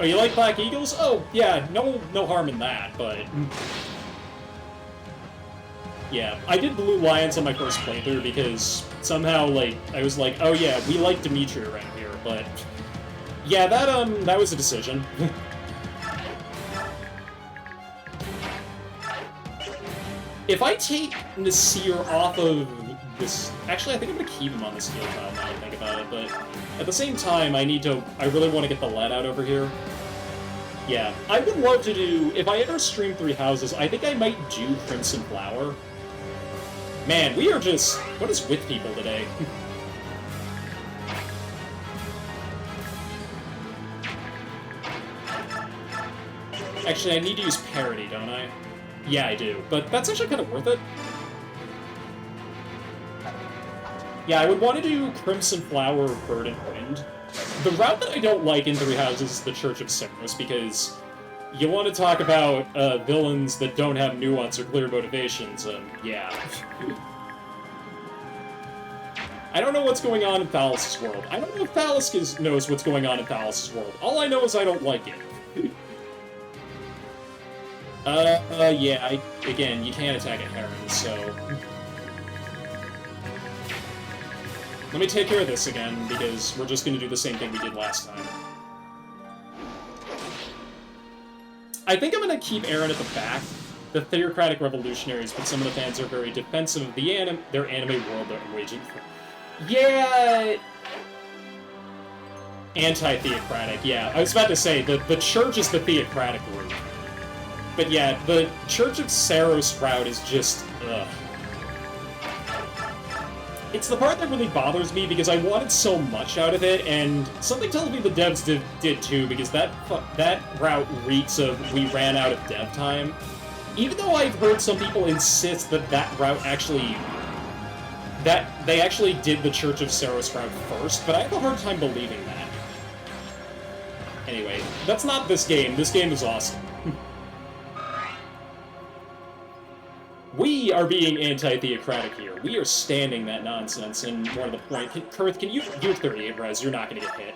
Oh, you like Black Eagles? Oh, yeah, no harm in that, but... Yeah, I did Blue Lions on my first playthrough because somehow, like, I was like, oh yeah, we like Dimitri around here, but... Yeah, that was a decision. If I take Nasir off of this... Actually, I think I'm gonna keep him on the skill tile now that I think about it, but... At the same time, I really want to get the lead out over here. Yeah, I would love to do... If I ever stream 3 houses, I think I might do Crimson Flower. Man, we are just... What is with people today? Actually, I need to use Parody, don't I? Yeah, I do. But that's actually kind of worth it. Yeah, I would want to do Crimson Flower or Verdant Wind. The route that I don't like in 3 houses is the Church of Cernos, because you want to talk about villains that don't have nuance or clear motivations, and yeah. I don't know what's going on in Thalos' world. I don't know if Thalos knows what's going on in Thalos' world. All I know is I don't like it. Yeah, again, you can't attack a Heron, so... Let me take care of this again, because we're just gonna do the same thing we did last time. I think I'm gonna keep Aaron at the back, the theocratic revolutionaries, but some of the fans are very defensive of their anime world they're waging. Yeah... Anti-theocratic, yeah. I was about to say, the church is the theocratic route. But yeah, the Church of Saros route is just, ugh. It's the part that really bothers me, because I wanted so much out of it, and something tells me the devs did too, because that route reeks of we ran out of dev time. Even though I've heard some people insist that route actually... that they actually did the Church of Saros route first, but I have a hard time believing that. Anyway, that's not this game. This game is awesome. We are being anti-theocratic here. We are standing that nonsense, and more to the point. Kurth, can you do 38 res? You're not gonna get hit.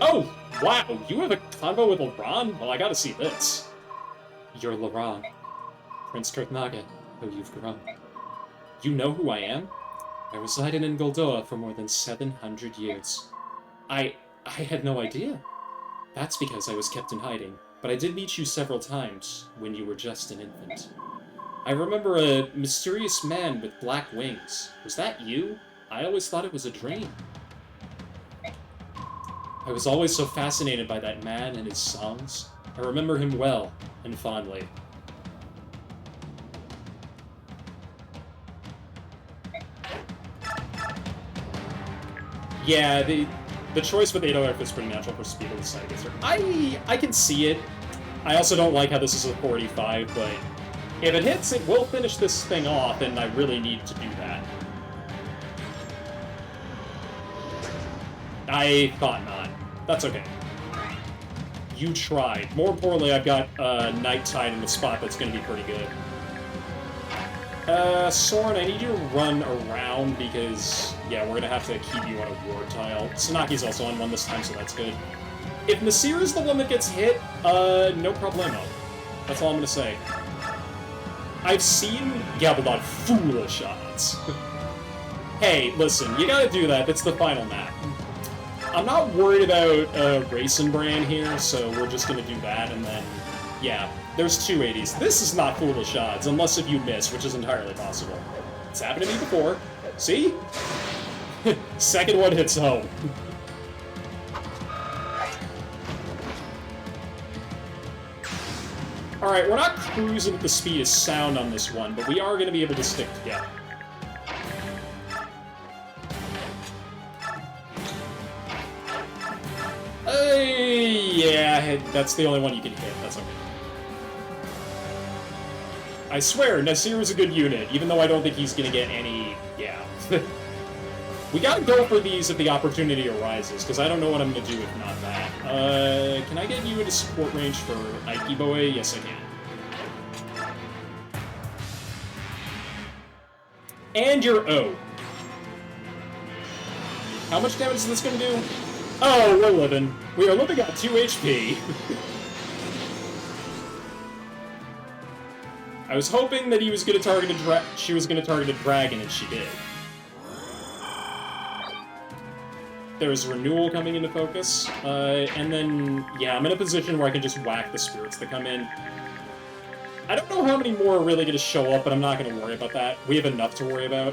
Oh! Wow, you have a convo with Laran? Well, I gotta see this. You're Laran. Prince Kurthnaga, though you've grown. You know who I am? I resided in Goldoa for more than 700 years. I had no idea. That's because I was kept in hiding, but I did meet you several times when you were just an infant. I remember a mysterious man with black wings. Was that you? I always thought it was a dream. I was always so fascinated by that man and his songs. I remember him well and fondly. Yeah, the choice with 8 is pretty natural for speed of the side. I can see it. I also don't like how this is a 45, but if it hits, it will finish this thing off, and I really need to do that. I thought not. That's okay. You tried. More importantly, I've got Night Tide in the spot that's going to be pretty good. Soren, I need you to run around because, yeah, we're gonna have to keep you on a ward tile. Tsunaki's also on one this time, so that's good. If Nasir is the one that gets hit, no problemo. That's all I'm gonna say. I've seen Gabaldon foolish odds. Hey, listen, you gotta do that. That's the final map. I'm not worried about Racing Brand here, so we're just gonna do that, and then, yeah. There's 280s. This is not foolish odds, unless if you miss, which is entirely possible. It's happened to me before. See? Second one hits home. Alright, we're not cruising at the speed of sound on this one, but we are going to be able to stick together. Yeah, that's the only one you can hit. That's okay. I swear, Nasir is a good unit, even though I don't think he's gonna get any... yeah. We gotta go for these if the opportunity arises, because I don't know what I'm gonna do if not that. Can I get you into support range for Ike Boy? Yes, I can. And you're O. How much damage is this gonna do? Oh, we're living. We are living at 2 HP. I was hoping that he was going to target she was going to target a dragon, and she did. There's Renewal coming into focus, and then, yeah, I'm in a position where I can just whack the spirits that come in. I don't know how many more are really going to show up, but I'm not going to worry about that. We have enough to worry about.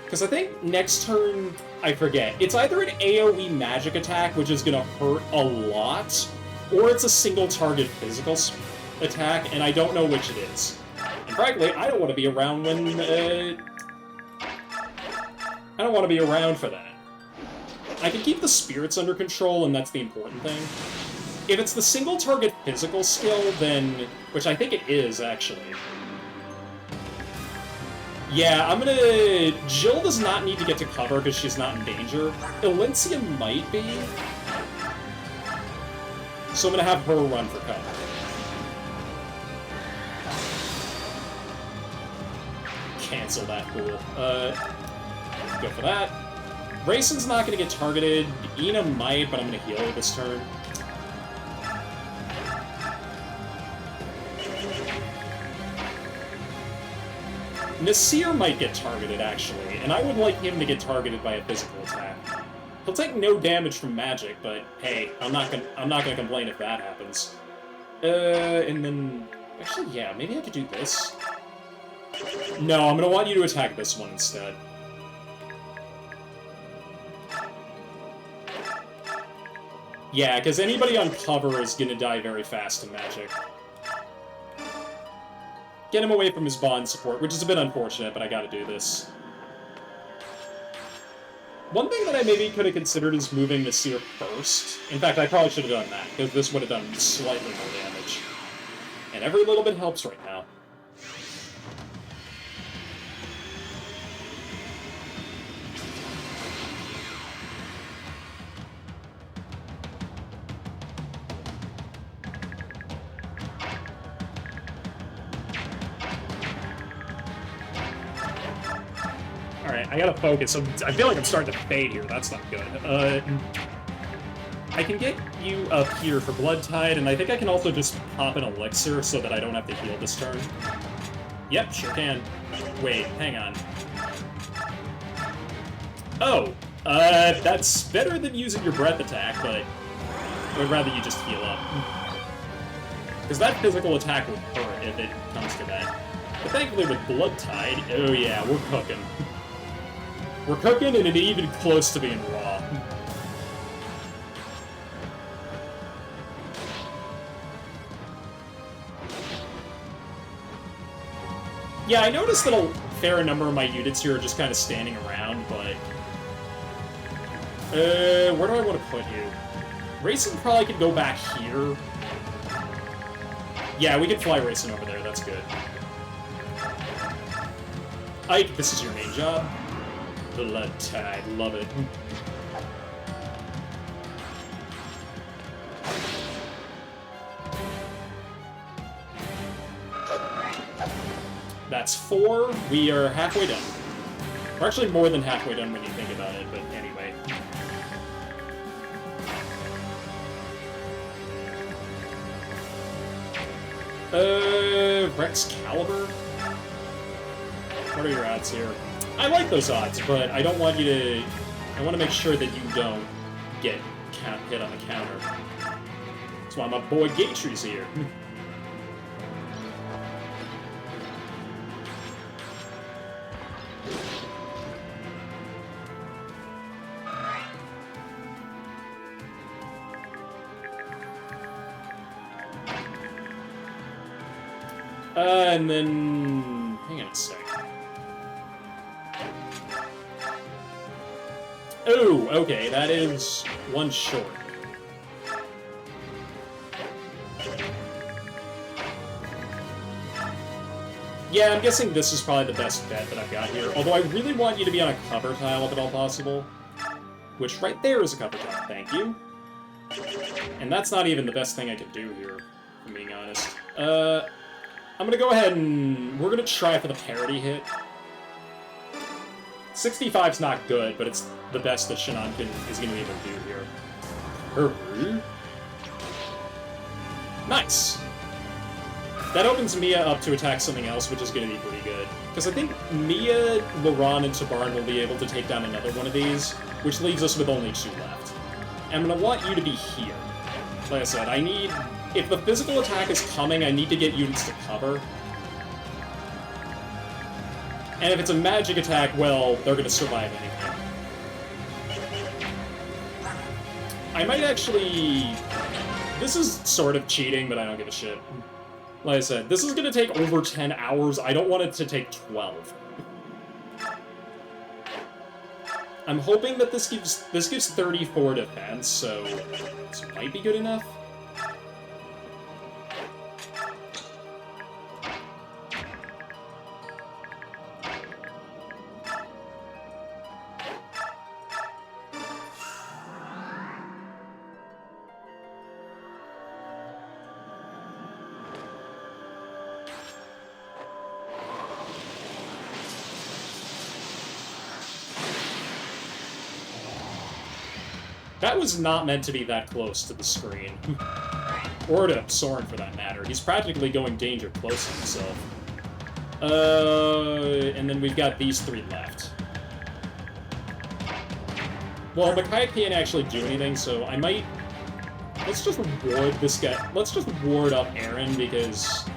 Because I think next turn, I forget. It's either an AoE magic attack, which is going to hurt a lot, or it's a single target physical attack, and I don't know which it is. And frankly, I don't want to be around when, I don't want to be around for that. I can keep the spirits under control, and that's the important thing. If it's the single target physical skill, then... which I think it is, actually. Yeah, I'm gonna... Jill does not need to get to cover because she's not in danger. Elyncia might be. So I'm gonna have her run for cover. Cancel that fool. Go for that. Rayson's not gonna get targeted. Ina might, but I'm gonna heal her this turn. Nasir might get targeted, actually, and I would like him to get targeted by a physical attack. He'll take no damage from magic, but hey, I'm not gonna complain if that happens. And then... Actually, yeah, maybe I could do this. No, I'm gonna want you to attack this one instead. Yeah, because anybody on cover is gonna die very fast to magic. Get him away from his bond support, which is a bit unfortunate, but I gotta do this. One thing that I maybe could have considered is moving the Seer first. In fact, I probably should have done that, because this would have done slightly more damage. And every little bit helps right now. Alright, I gotta focus. I feel like I'm starting to fade here. That's not good. I can get you up here for Blood Tide, and I think I can also just pop an Elixir so that I don't have to heal this turn. Yep, sure can. Wait, hang on. Oh, that's better than using your Breath Attack, but I would rather you just heal up. Because that physical attack would hurt if it comes to that. But thankfully with Blood Tide, oh yeah, we're cooking. We're cooking, and it's even close to being raw. Yeah, I noticed that a fair number of my units here are just kind of standing around, but... where do I want to put you? Racing probably could go back here. Yeah, we could fly Racing over there, that's good. Ike, this is your main job? Blood Tide, love it. That's 4. We are halfway done. We're actually more than halfway done when you think about it, but anyway. Rex Caliber? What are your odds here? I like those odds, but I don't want you to... I want to make sure that you don't get hit on the counter. That's why my boy Gatry's here. And then... hang on a sec. Oh, okay, that is one short. Yeah, I'm guessing this is probably the best bet that I've got here. Although I really want you to be on a cover tile if at all possible. Which right there is a cover tile, thank you. And that's not even the best thing I could do here, if I'm being honest. I'm gonna go ahead and... we're gonna try for the parity hit. 65's not good, but it's the best that Shannon is gonna be able to do here. Nice! That opens Mia up to attack something else, which is gonna be pretty good. Because I think Mia, Laron, and Tabarn will be able to take down another one of these, which leaves us with only 2 left. And I'm gonna want you to be here. Like I said, I need... if the physical attack is coming, I need to get units to cover. And if it's a magic attack, well, they're gonna survive anything. I might actually... this is sort of cheating, but I don't give a shit. Like I said, this is gonna take over 10 hours. I don't want it to take 12. I'm hoping that this gives 34 defense, so this might be good enough. That was not meant to be that close to the screen. Or to Soren, for that matter. He's practically going danger close to himself. And then we've got these 3 left. Well, Micaiah can't actually do anything, so I might Let's just ward this guy. Let's just ward up Aaron, because...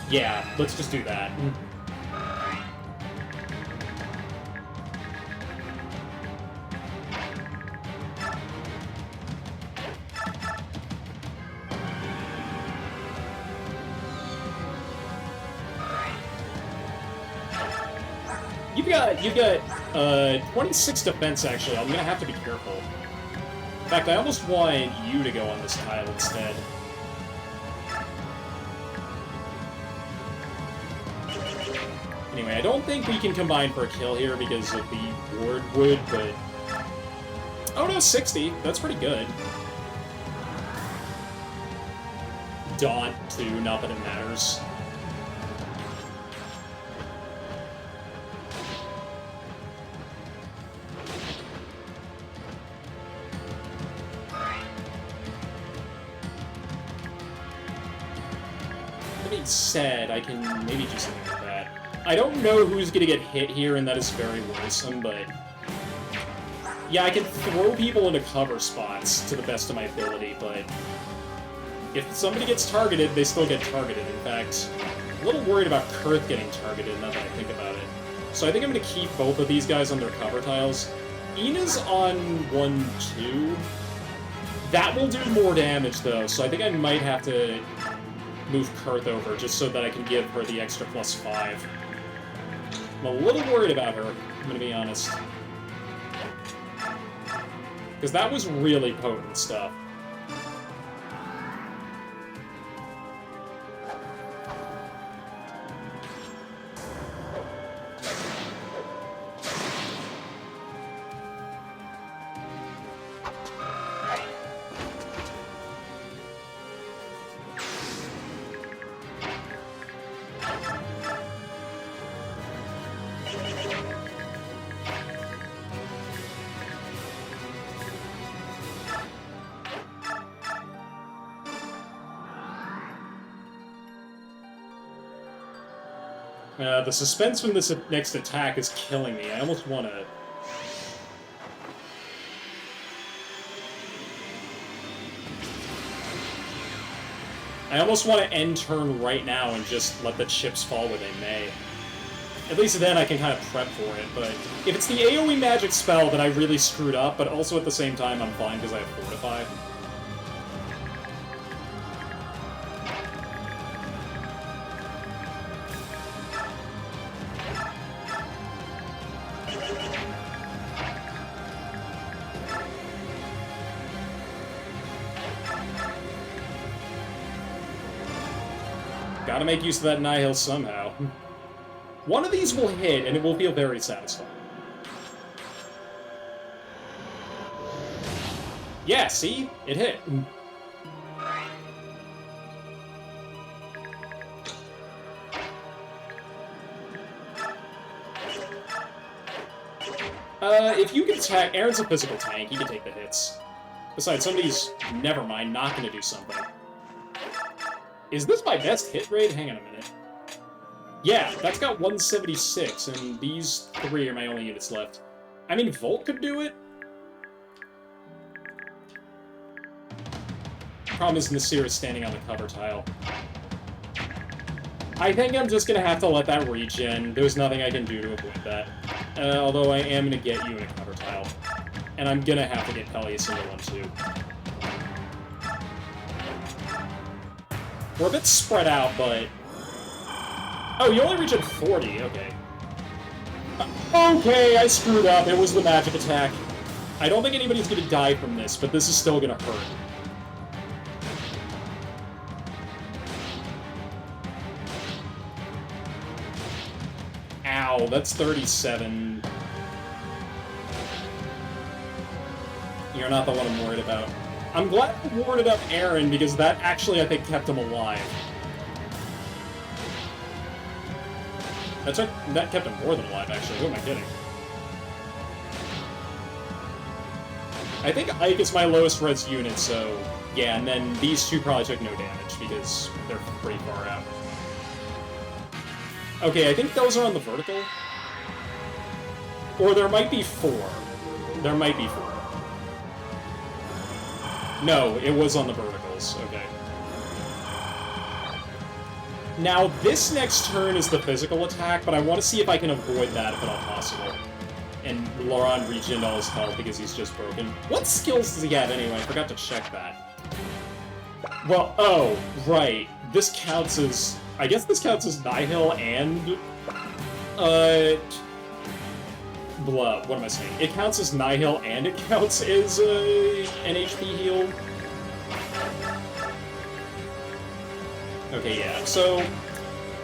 Yeah, let's just do that. You've got 26 defense, actually. I'm gonna have to be careful. In fact, I almost want you to go on this tile instead. Anyway, I don't think we can combine for a kill here because of the ward wood, but... Oh no, 60. That's pretty good. Daunt, too, not that it matters. Said, I can maybe do something like that. I don't know who's gonna get hit here, and that is very worrisome, but... Yeah, I can throw people into cover spots to the best of my ability, but... If somebody gets targeted, they still get targeted. In fact, I'm a little worried about Kurth getting targeted, now that I think about it. So I think I'm gonna keep both of these guys on their cover tiles. Ina's on 1-2. That will do more damage, though, so I think I might have to... move Kurth over, just so that I can give her the extra +5. I'm a little worried about her, I'm gonna be honest. Because that was really potent stuff. The suspense from this next attack is killing me. I almost want to... I almost want to end turn right now and just let the chips fall where they may. At least then I can kind of prep for it, but... If it's the AoE magic spell, then I really screwed up, but also at the same time I'm fine because I have Fortify. Gotta make use of that Nihil somehow. One of these will hit, and it will feel very satisfying. Yeah, see? It hit. If you can attack... Aaron's a physical tank, he can take the hits. Besides, somebody's, never mind, not gonna do something. Is this my best hit rate? Hang on a minute. Yeah, that's got 176, and these 3 are my only units left. I mean, Volt could do it. Problem is Nasir is standing on the cover tile. I think I'm just gonna have to let that regen. There's nothing I can do to avoid that. Although I am gonna get you in a cover tile. And I'm gonna have to get Peleus into one too. We're a bit spread out, but... Oh, you only reach at 40, okay. Okay, I screwed up. It was the magic attack. I don't think anybody's gonna die from this, but this is still gonna hurt. Ow, that's 37. You're not the one I'm worried about. I'm glad I warded up Aaron, because that actually, I think, kept him alive. That kept him more than alive, actually. Who am I kidding? I think Ike is my lowest res unit, so... Yeah, and then these two probably took no damage, because they're pretty far out. Okay, I think those are on the vertical. Or there might be 4. There might be 4. No, it was on the verticals. Okay. Now, this next turn is the physical attack, but I want to see if I can avoid that if at all possible. And Laurent regen all his health because he's just broken. What skills does he have anyway? I forgot to check that. Well, oh, right. This counts as... I guess this counts as Nihil and... What am I saying? It counts as Nihil and it counts as an HP heal. Okay, yeah, so...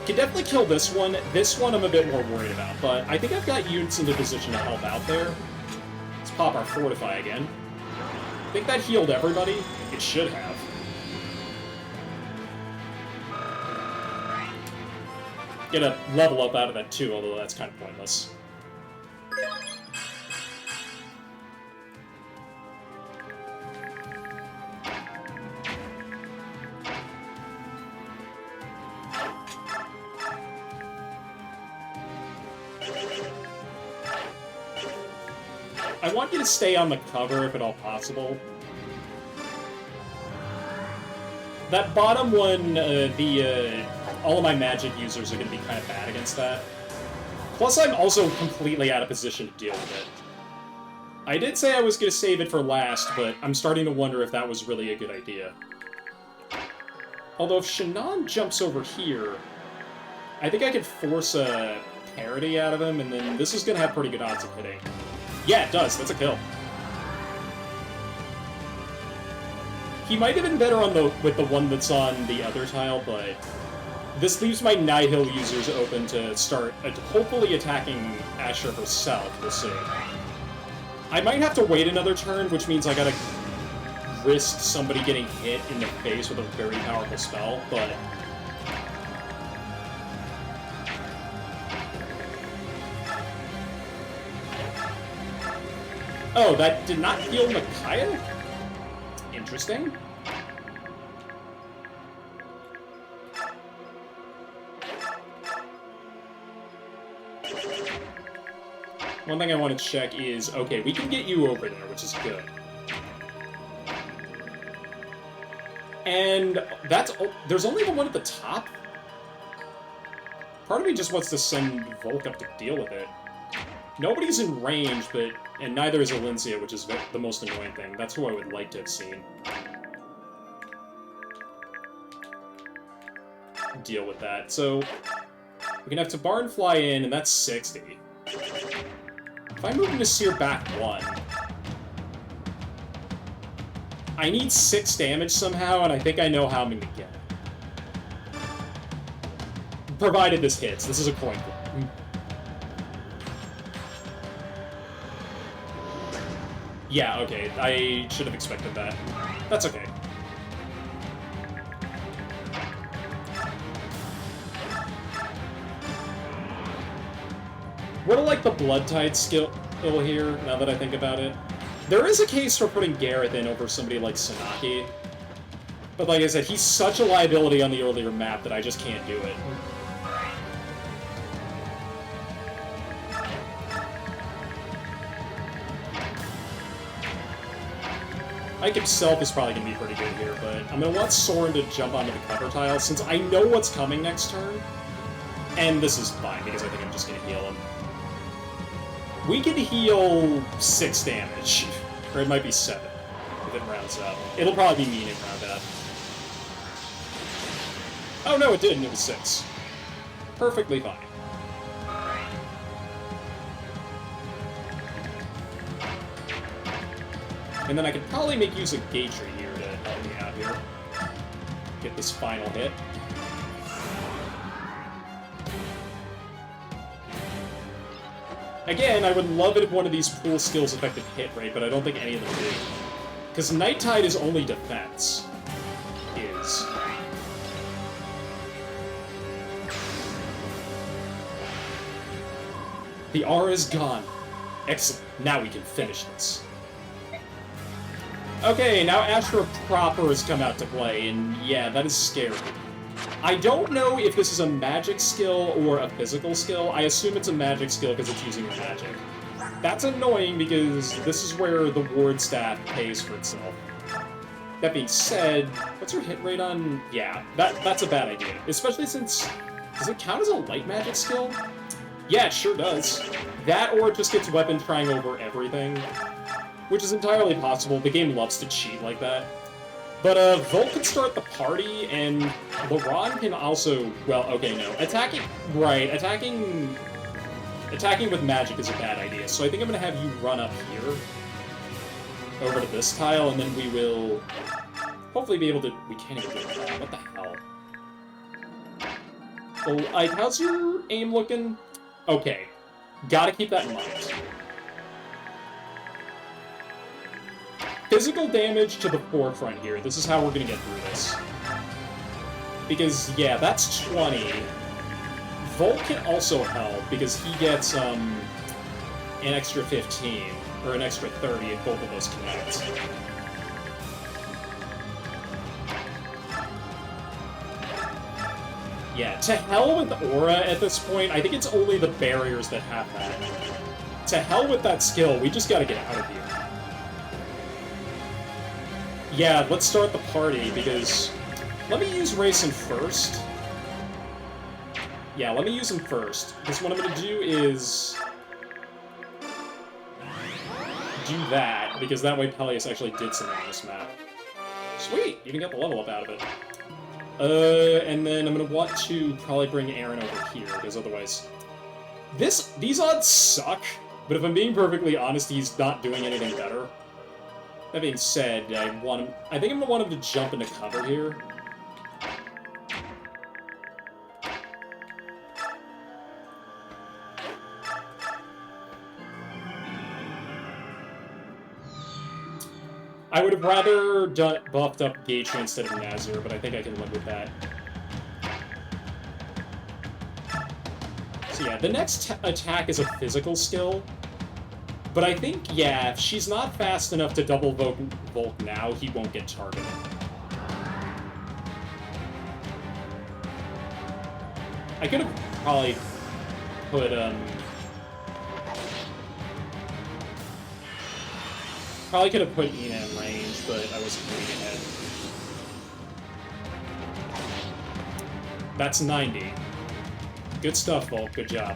Can definitely kill this one. This one I'm a bit more worried about, but I think I've got units in the position to help out there. Let's pop our Fortify again. I think that healed everybody. It should have. Get a level up out of that too, although that's kind of pointless. I want you to stay on the cover if at all possible. That bottom one, all of my magic users are going to be kind of bad against that. Plus, I'm also completely out of position to deal with it. I did say I was going to save it for last, but I'm starting to wonder if that was really a good idea. Although if Shannon jumps over here, I think I could force a parry out of him, and then this is going to have pretty good odds of hitting. Yeah, it does. That's a kill. He might have been better on with the one that's on the other tile, but this leaves my Nihil users open to start hopefully attacking Asher herself. We'll see. I might have to wait another turn, which means I gotta risk somebody getting hit in the face with a very powerful spell, but... Oh, that did not heal Micaiah? Interesting. One thing I want to check is, okay, we can get you over there, which is good. And that's... there's only the one at the top? Part of me just wants to send Volk up to deal with it. Nobody's in range, but... and neither is Alencia, which is the most annoying thing. That's who I would like to have seen. Deal with that. So, we can have to barn fly in, and that's 60. If I move Nasir back 1... I need 6 damage somehow, and I think I know how I'm going to get it. Provided this hits. This is a coin flip. Yeah, okay. I should have expected that. That's okay. What do like the Blood Tide skill here, now that I think about it? There is a case for putting Gareth in over somebody like Sanaki. But like I said, he's such a liability on the earlier map that I just can't do it. Ike himself is probably going to be pretty good here, but I'm going to want Soren to jump onto the cover tile, since I know what's coming next turn. And this is fine, because I think I'm just going to heal him. We can heal 6 damage, or it might be 7, if it rounds up. It'll probably be mean and round up. Oh no, it didn't, it was 6. Perfectly fine. And then I could probably make use of Gatry here to help me out here. Get this final hit. Again, I would love it if one of these pool skills affected hit rate, but I don't think any of them do. Because Night Tide is only defense. Is. The aura is gone. Excellent. Now we can finish this. Okay, now Ashra proper has come out to play, and yeah, that is scary. I don't know if this is a magic skill or a physical skill. I assume it's a magic skill because it's using your magic. That's annoying because this is where the ward staff pays for itself. That being said, what's her hit rate on... Yeah, that's a bad idea. Especially since... Does it count as a light magic skill? Yeah, it sure does. That or it just gets weapon trying over everything. Which is entirely possible. The game loves to cheat like that. But, Volt can start the party, and Laurent can also... Well, okay, no. Attacking... Right, attacking with magic is a bad idea, so I think I'm gonna have you run up here. Over to this tile, and then we will... Hopefully be able to... We can't even do that. What the hell? Well, how's your aim looking? Okay. Gotta keep that in mind. Physical damage to the forefront here. This is how we're gonna get through this. Because, yeah, that's 20. Volt can also help, because he gets, an extra 15. Or an extra 30 if both of those connect. Yeah, to hell with Aura at this point. I think it's only the barriers that have that. To hell with that skill, we just gotta get out of here. Yeah, let's start the party, because... Let me use Racing first. Yeah, let me use him first. Because what I'm gonna do is... do that, because that way Peleus actually did something on this map. Sweet! Even got the level up out of it. And then I'm gonna want to probably bring Aaron over here, because otherwise... These odds suck, but if I'm being perfectly honest, he's not doing anything better. That being said, I think I'm gonna want him to jump into cover here. I would have rather buffed up Geisha instead of Nazir, but I think I can live with that. So yeah, the next attack is a physical skill. But I think, yeah, if she's not fast enough to double Volt now, he won't get targeted. I could have probably put, Probably could have put Ina in range, but I wasn't moving ahead. That's 90. Good stuff, Volk. Good job.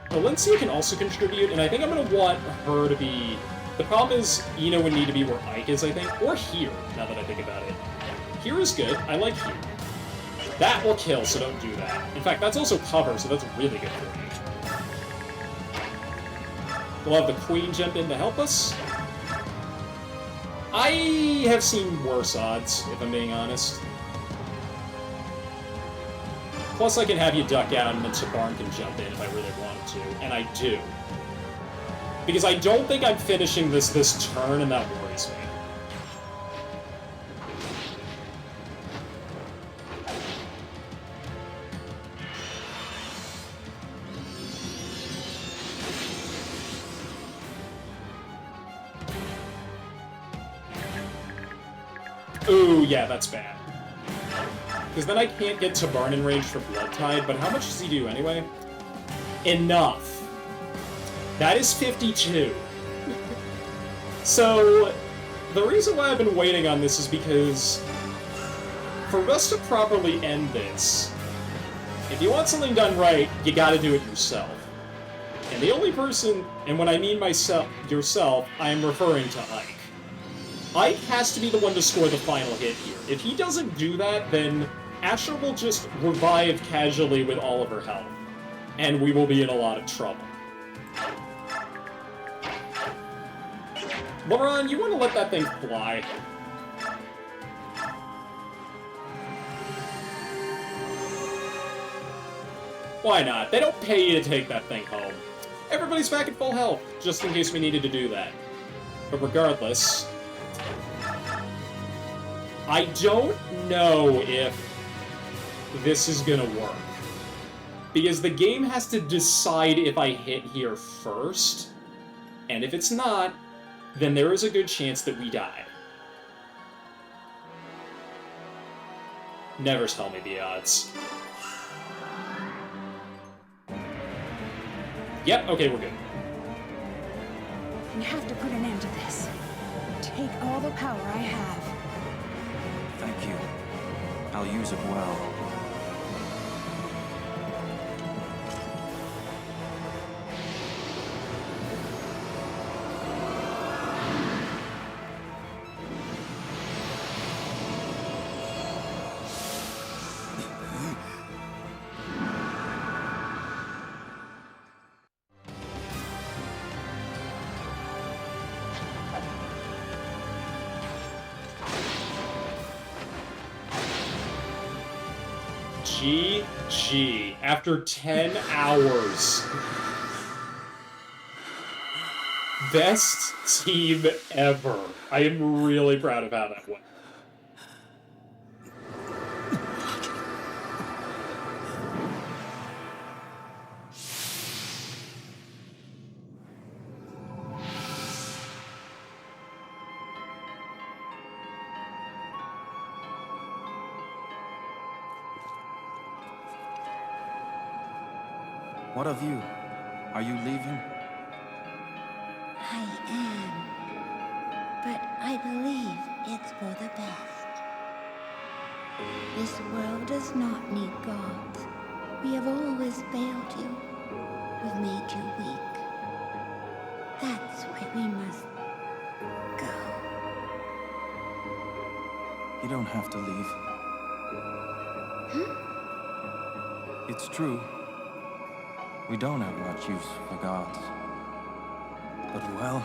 Valencia can also contribute, and I think I'm going to want her to be... The problem is, Ina would need to be where Ike is, I think. Or here, now that I think about it. Here is good. I like here. That will kill, so don't do that. In fact, that's also cover, so that's really good for me. We'll have the Queen jump in to help us. I have seen worse odds, if I'm being honest. Plus, I can have you duck out, and then Sabarn can jump in if I really wanted to, and I do. Because I don't think I'm finishing this turn, and that worries me. Ooh, yeah, that's bad. Because then I can't get Tabarn in range for Blood Tide, but how much does he do anyway? Enough. That is 52. So, the reason why I've been waiting on this is because for us to properly end this, if you want something done right, you gotta do it yourself. And the only person, and when I mean yourself, I am referring to Ike. Ike has to be the one to score the final hit here. If he doesn't do that, then Asher will just revive casually with all of her health. And we will be in a lot of trouble. Laurent, you want to let that thing fly? Why not? They don't pay you to take that thing home. Everybody's back at full health, just in case we needed to do that. But regardless... I don't know if this is gonna work. Because the game has to decide if I hit here first, and if it's not, then there is a good chance that we die. Never tell me the odds. Yep, okay, we're good. We have to put an end to this. Take all the power I have. Thank you. I'll use it well. GG. After 10 hours. Best team ever. I am really proud of how that went. What of you? Are you leaving? I am. But I believe it's for the best. This world does not need gods. We have always failed you. We've made you weak. That's why we must go. You don't have to leave. It's true. We don't have much use for gods. But well,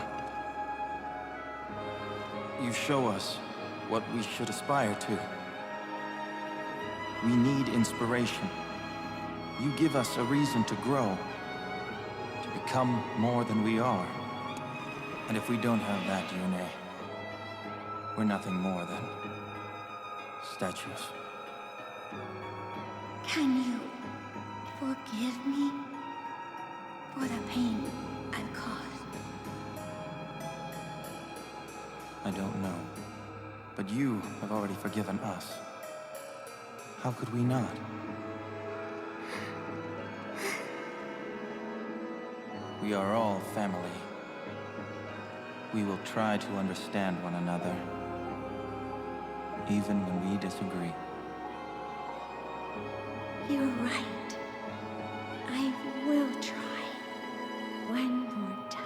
you show us what we should aspire to. We need inspiration. You give us a reason to grow, to become more than we are. And if we don't have that, Yune, we're nothing more than statues. Can you forgive me for the pain I've caused? I don't know. But you have already forgiven us. How could we not? We are all family. We will try to understand one another, even when we disagree. You're right. I will try one more time.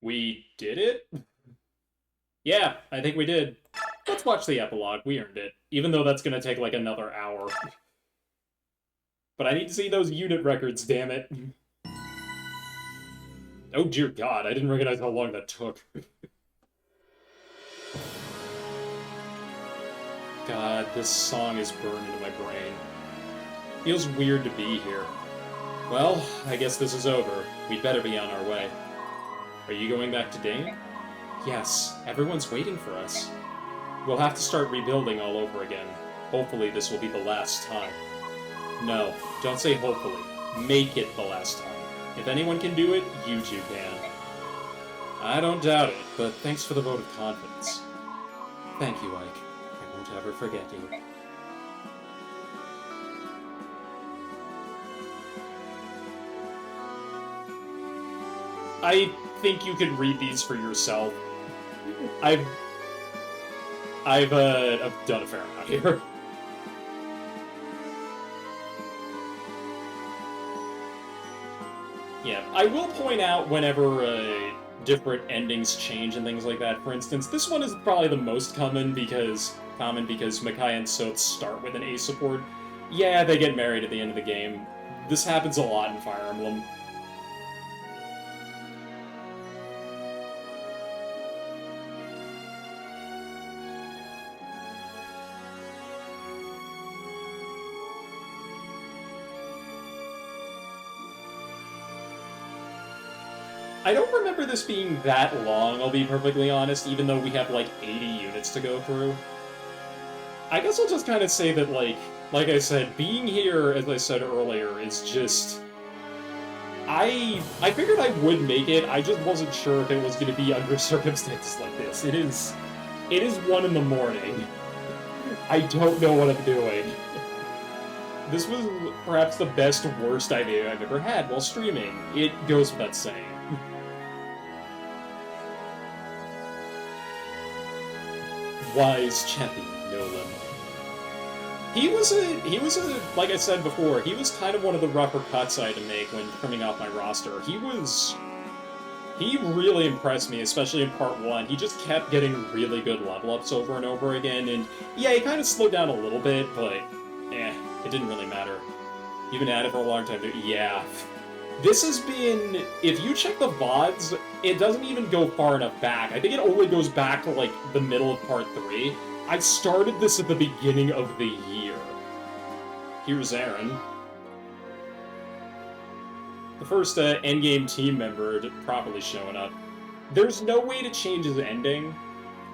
We did it? Yeah, I think we did. Let's watch the epilogue. We earned it. Even though that's gonna take like another hour. But I need to see those unit records, damn it. Oh dear god, I didn't recognize how long that took. God, this song is burned into my brain. Feels weird to be here. Well, I guess this is over. We'd better be on our way. Are you going back to Dane? Yes, everyone's waiting for us. We'll have to start rebuilding all over again. Hopefully this will be the last time. No, don't say hopefully. Make it the last time. If anyone can do it, you two can. I don't doubt it, but thanks for the vote of confidence. Thank you, Ike. I won't ever forget you. I think you can read these for yourself. I've done a fair amount here. Yeah, I will point out whenever different endings change and things like that. For instance, this one is probably the most common because Makai and Soth start with an A support. Yeah, they get married at the end of the game. This happens a lot in Fire Emblem. I don't remember this being that long, I'll be perfectly honest, even though we have like 80 units to go through. I guess I'll just kind of say that, like I said, being here, as I said earlier, is just... I figured I would make it, I just wasn't sure if it was going to be under circumstances like this. It is 1 in the morning. I don't know what I'm doing. This was perhaps the best, worst idea I've ever had while streaming. It goes without saying. Wise champion, no limit. He was a, like I said before, he was kind of one of the rougher cuts I had to make when trimming off my roster. He really impressed me, especially in part 1. He just kept getting really good level ups over and over again, and yeah, he kind of slowed down a little bit, but it didn't really matter. You've been at it for a long time, dude. Yeah. This has been... If you check the VODs, it doesn't even go far enough back. I think it only goes back to, like, the middle of Part 3. I started this at the beginning of the year. Here's Aaron. The first Endgame team member properly showing up. There's no way to change his ending,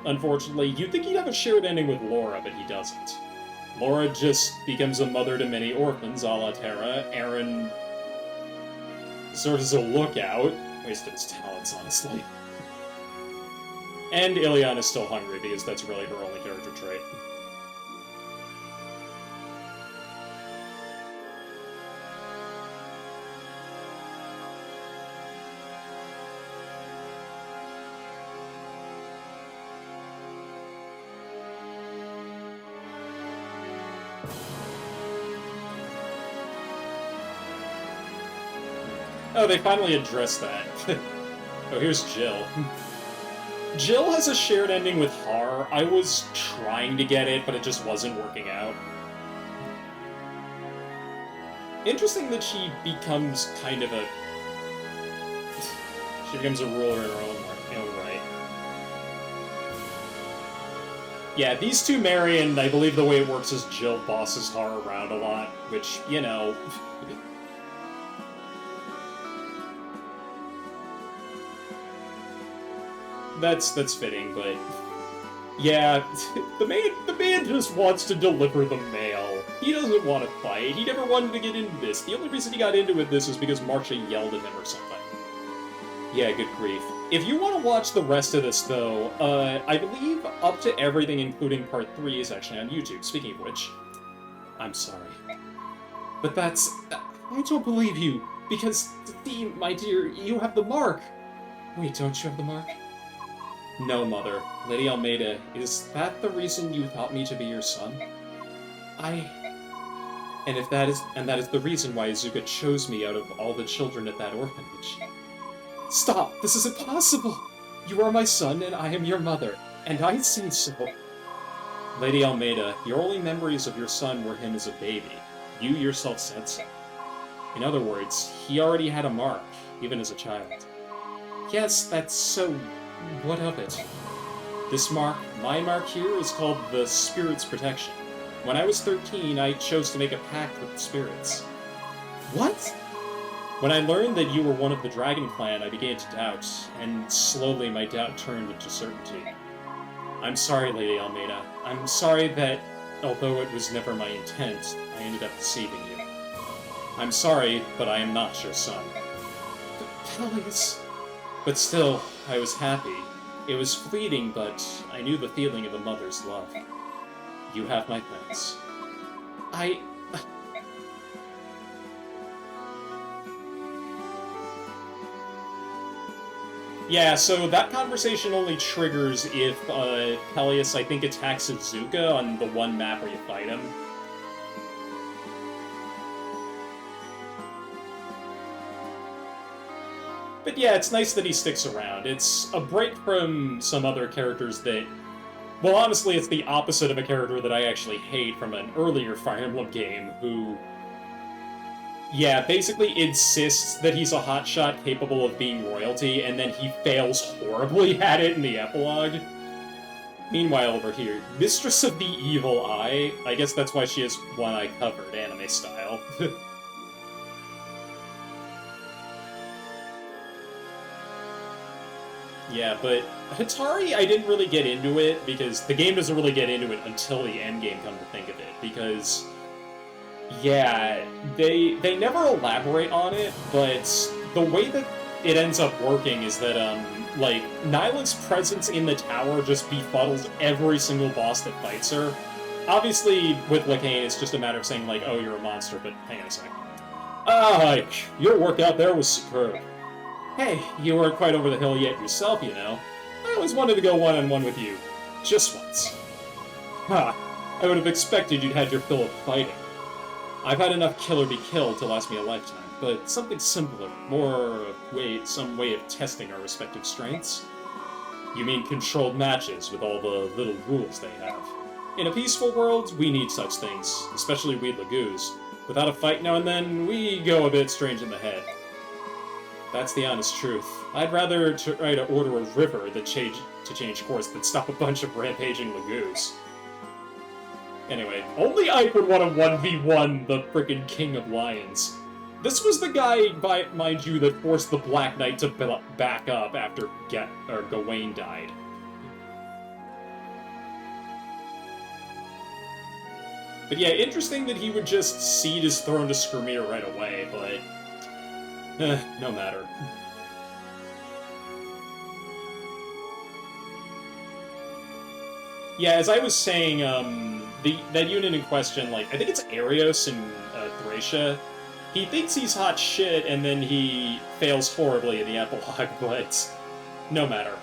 unfortunately. You'd think he'd have a shared ending with Laura, but he doesn't. Laura just becomes a mother to many orphans, a la Terra. Aaron serves as a lookout. Wasted his talents, honestly. And Ileana's still hungry, because that's really her only character trait. Oh, they finally addressed that. Oh, here's Jill. Jill has a shared ending with Har. I was trying to get it, but it just wasn't working out. Interesting that she becomes kind of a... She becomes a ruler in her own right. Yeah, these two marry, and I believe the way it works is Jill bosses Har around a lot, which, you know... That's fitting, but yeah, the man just wants to deliver the mail. He doesn't want to fight. He never wanted to get into this. The only reason he got into this is because Marcia yelled at him or something. Yeah, good grief. If you want to watch the rest of this, though, I believe up to everything, including Part 3, is actually on YouTube. Speaking of which, I'm sorry. But that's... I don't believe you, because, my dear, you have the mark. Wait, don't you have the mark? No, Mother. Lady Almeida, is that the reason you thought me to be your son? And that is the reason why Izuka chose me out of all the children at that orphanage. Stop! This is impossible! You are my son, and I am your mother, and I say so. Lady Almeida, your only memories of your son were him as a baby. You yourself said so. In other words, he already had a mark, even as a child. Yes, that's so... what of it? This mark, my mark here, is called the Spirit's Protection. When I was 13, I chose to make a pact with the spirits. What? When I learned that you were one of the Dragon Clan, I began to doubt, and slowly my doubt turned into certainty. I'm sorry, Lady Almeida. I'm sorry that, although it was never my intent, I ended up deceiving you. I'm sorry, but I am not your son. Please. But still, I was happy. It was fleeting, but I knew the feeling of a mother's love. You have my thanks. Yeah, so that conversation only triggers if Peleus, I think, attacks Izuka on the one map where you fight him. But yeah, it's nice that he sticks around. It's a break from some other characters that... Well, honestly, it's the opposite of a character that I actually hate from an earlier Fire Emblem game, who... Yeah, basically insists that he's a hotshot capable of being royalty, and then he fails horribly at it in the epilogue. Meanwhile, over here, Mistress of the Evil Eye. I guess that's why she has one eye covered, anime style. Yeah, but Hatari, I didn't really get into it, because the game doesn't really get into it until the endgame, come to think of it, because... Yeah, they never elaborate on it, but the way that it ends up working is that, like, Nyla's presence in the tower just befuddles every single boss that fights her. Obviously, with Lacane, it's just a matter of saying, like, oh, you're a monster, but hang on a sec. Ike, your work out there was superb. Hey, you weren't quite over the hill yet yourself, you know. I always wanted to go one-on-one with you. Just once. Ha, I would have expected you'd had your fill of fighting. I've had enough kill or be killed to last me a lifetime, but something simpler, some way of testing our respective strengths. You mean controlled matches with all the little rules they have. In a peaceful world, we need such things, especially we Lagoos. Without a fight now and then, we go a bit strange in the head. That's the honest truth. I'd rather try to order a river to change course than stop a bunch of rampaging Lagoos. Anyway, only Ike would want to 1v1 the frickin' King of Lions. This was the guy, mind you, that forced the Black Knight to back up after Gawain died. But yeah, interesting that he would just cede his throne to Skirmir right away, but... no matter. Yeah, as I was saying, that unit in question, like, I think it's Arios in Thracia, he thinks he's hot shit, and then he fails horribly in the epilogue, but no matter.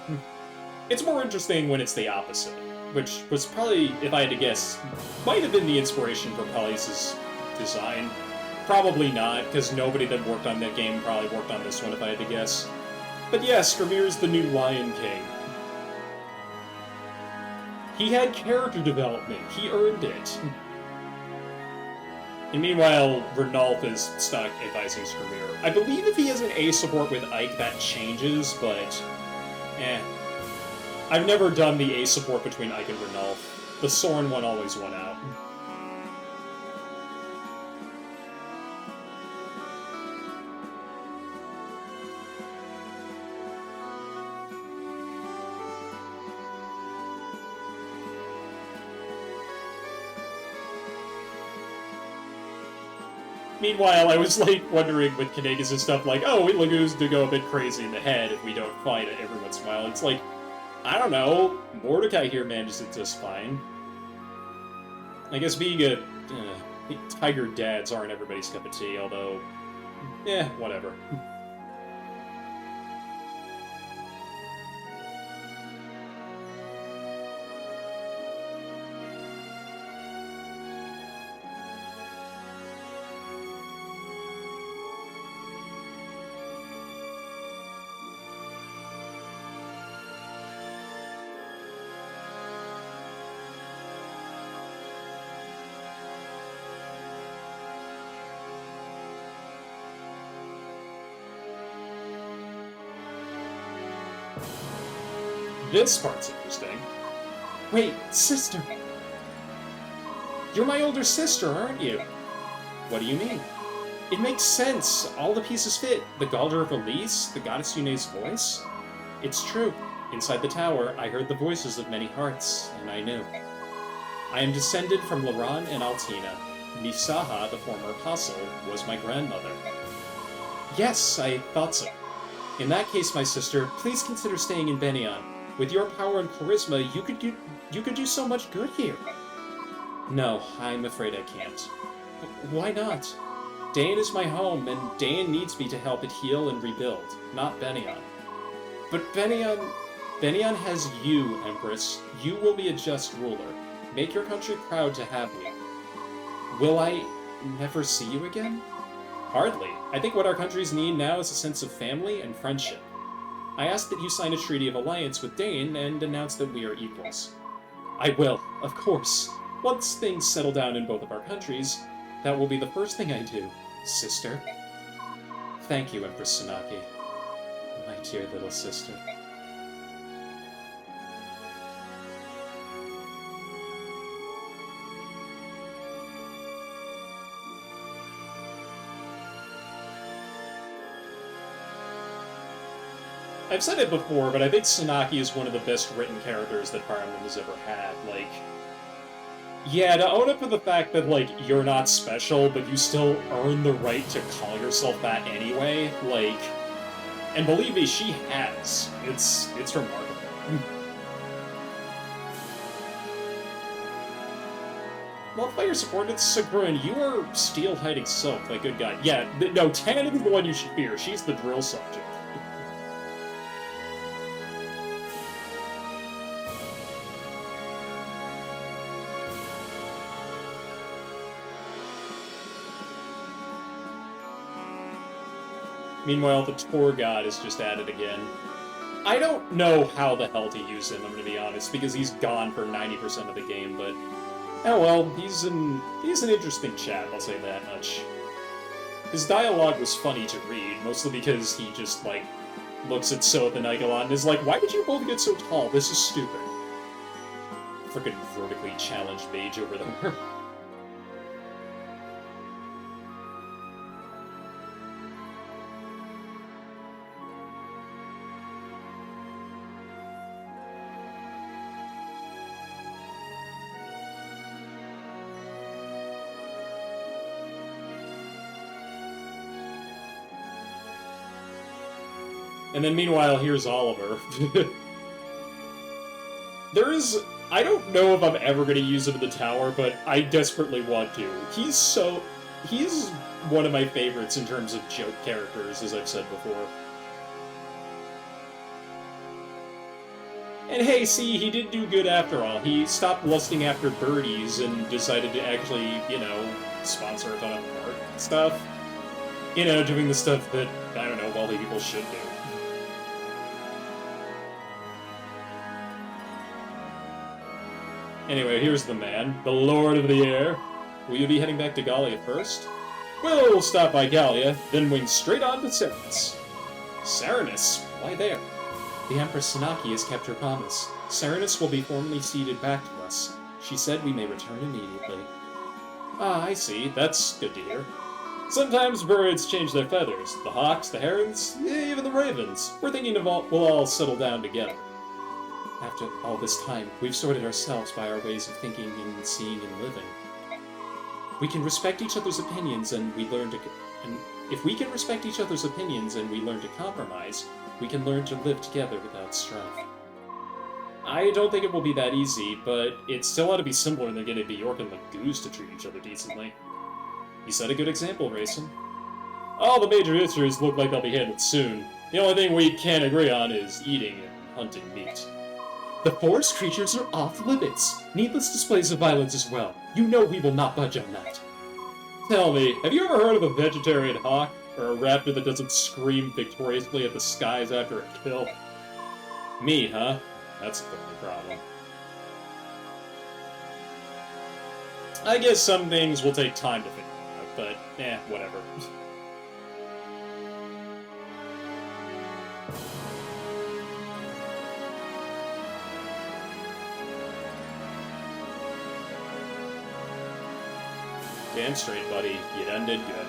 It's more interesting when it's the opposite, which was probably, if I had to guess, might have been the inspiration for Peleus' design. Probably not, because nobody that worked on that game probably worked on this one, if I had to guess. But yeah, Skirmir's the new Lion King. He had character development. He earned it. And meanwhile, Renalf is stuck advising Skirmir. I believe if he has an A support with Ike, that changes, but... I've never done the A support between Ike and Renalf. The Soren one always won out. Meanwhile, I was, like, wondering with Kanegas and stuff, like, oh, we Lagoos do go a bit crazy in the head if we don't fight it every once in a while. It's like, I don't know, Mordecai here manages it just fine. I guess being a... tiger dads aren't everybody's cup of tea, although... whatever. This part's interesting. Wait, sister! You're my older sister, aren't you? What do you mean? It makes sense. All the pieces fit. The Galder of Elise, the Goddess Yune's voice. It's true. Inside the tower, I heard the voices of many hearts, and I knew. I am descended from Laran and Altina. Misaha, the former apostle, was my grandmother. Yes, I thought so. In that case, my sister, please consider staying in Benion. With your power and charisma, you could do so much good here. No, I'm afraid I can't. But why not? Dain is my home, and Dain needs me to help it heal and rebuild, not Benion. But Benion has you, Empress. You will be a just ruler. Make your country proud to have me. Will I never see you again? Hardly. I think what our countries need now is a sense of family and friendship. I ask that you sign a treaty of alliance with Dain and announce that we are equals. I will, of course. Once things settle down in both of our countries, that will be the first thing I do, sister. Thank you, Empress Tsunaki. My dear little sister. I've said it before, but I think Tsunaki is one of the best written characters that Fire Emblem has ever had. Like, yeah, to own up to the fact that, like, you're not special, but you still earn the right to call yourself that anyway, like, and believe me, she has. It's remarkable. Multiplayer supported Sigrun, you are steel hiding silk, like good guy. Yeah, no, Tanit is the one you should fear. She's the drill sergeant. Meanwhile, the tour god is just at it again. I don't know how the hell to use him, I'm gonna be honest, because he's gone for 90% of the game, but... oh well, he's an interesting chap, I'll say that much. His dialogue was funny to read, mostly because he just, like, looks at Soth and Igelon and is like, why did you both get so tall? This is stupid. Frickin' vertically challenged mage over there. And then meanwhile, here's Oliver. I don't know if I'm ever going to use him in the tower, but I desperately want to. He's one of my favorites in terms of joke characters, as I've said before. And hey, see, he did do good after all. He stopped lusting after birdies and decided to actually, you know, sponsor a ton of art and stuff. You know, doing the stuff that, I don't know, wealthy people should do. Anyway, here's the man, the Lord of the Air. Will you be heading back to Gallia first? We'll stop by Gallia, then wing straight on to Serenus. Serenus? Why there? The Empress Tsunaki has kept her promise. Serenus will be formally ceded back to us. She said we may return immediately. Ah, I see. That's good to hear. Sometimes birds change their feathers. The hawks, the herons, even the ravens. We're thinking we'll all settle down together. After all this time, we've sorted ourselves by our ways of thinking and seeing and living. We can respect each other's opinions and we learn to... and if we can respect each other's opinions and we learn to compromise, we can learn to live together without strife. I don't think it will be that easy, but it still ought to be simpler than getting Bjork and Goose to treat each other decently. You set a good example, Rayson. All the major issues look like they'll be handled soon. The only thing we can't agree on is eating and hunting meat. The forest creatures are off limits. Needless displays of violence as well. You know we will not budge on that. Tell me, have you ever heard of a vegetarian hawk? Or a raptor that doesn't scream victoriously at the skies after a kill? Me, huh? That's the only problem. I guess some things will take time to figure out, but whatever. Damn straight, buddy. You done did good.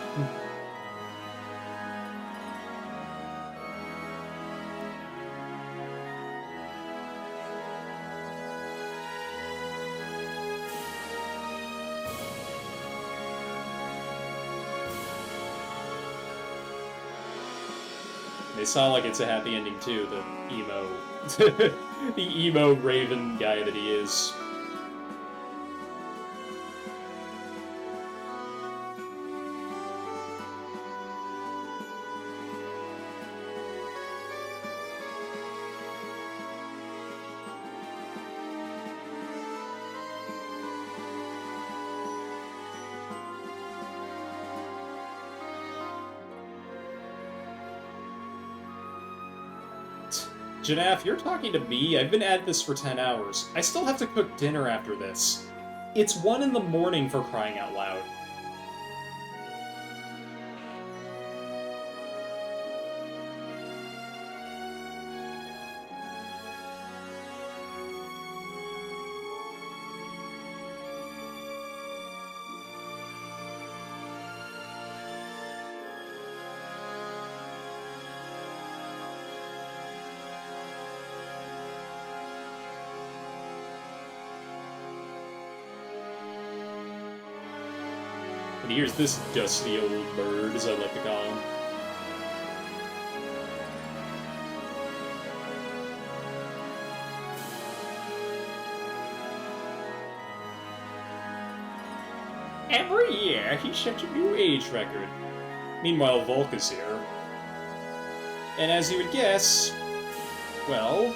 They sound like it's a happy ending too, the emo... the emo raven guy that he is. Janaf, you're talking to me? I've been at this for 10 hours. I still have to cook dinner after this. It's 1 in the morning, for crying out loud. And here's this dusty old bird, as I like to call him. Every year, he sets a new age record. Meanwhile, Volk is here. And as you would guess, well,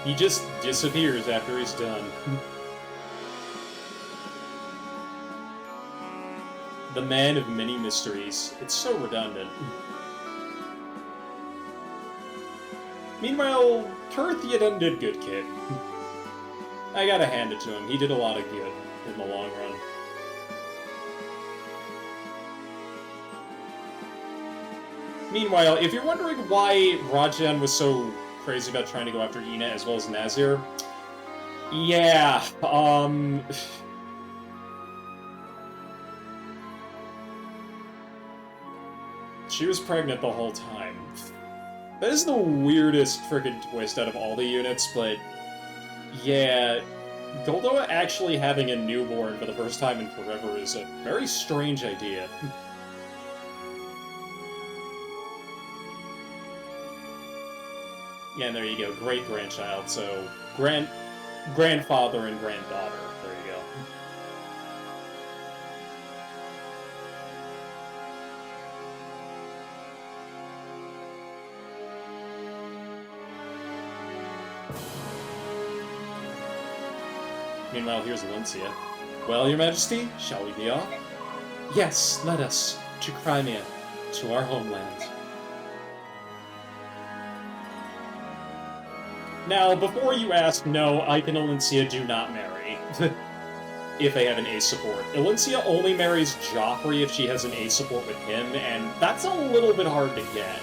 he just disappears after he's done. The man of many mysteries. It's so redundant. Meanwhile, Kurth, you done did good, kid. I gotta hand it to him. He did a lot of good in the long run. Meanwhile, if you're wondering why Rajan was so crazy about trying to go after Ina as well as Nazir, yeah, she was pregnant the whole time. That is the weirdest frickin' twist out of all the units, but yeah, Goldoa actually having a newborn for the first time in forever is a very strange idea. Yeah, and there you go, great-grandchild, so grandfather and granddaughter, there you go. Meanwhile, here's Valencia. Well, Your Majesty, shall we be off? Yes, let us. To Crimea. To our homeland. Now, before you ask, no, Ike and Valencia do not marry. If they have an ace support. Valencia only marries Joffrey if she has an ace support with him, and that's a little bit hard to get.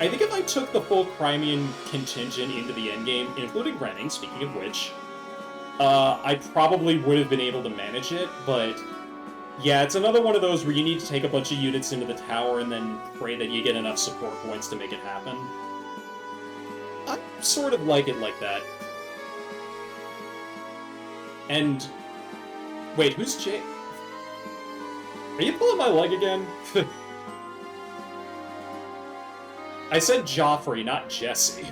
I think if I took the full Crimean contingent into the endgame, including Renning, speaking of which, I probably would have been able to manage it, but yeah, it's another one of those where you need to take a bunch of units into the tower and then pray that you get enough support points to make it happen. I sort of like it like that. And... wait, who's Jay? Are you pulling my leg again? I said Joffrey, not Jesse.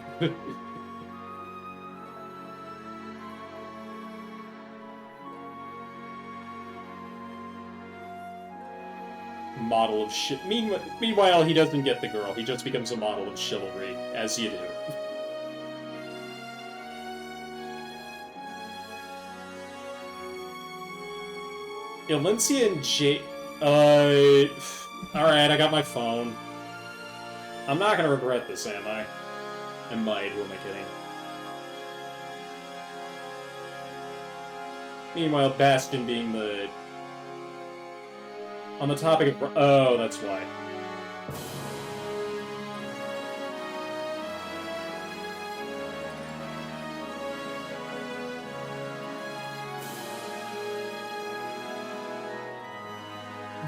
Model of shit. Meanwhile, he doesn't get the girl. He just becomes a model of chivalry, as you do. Valencia and Jay... Alright, I got my phone. I'm not gonna regret this, am I? I might, who am I kidding? Meanwhile, Bastion being the... on the topic of... oh, that's why.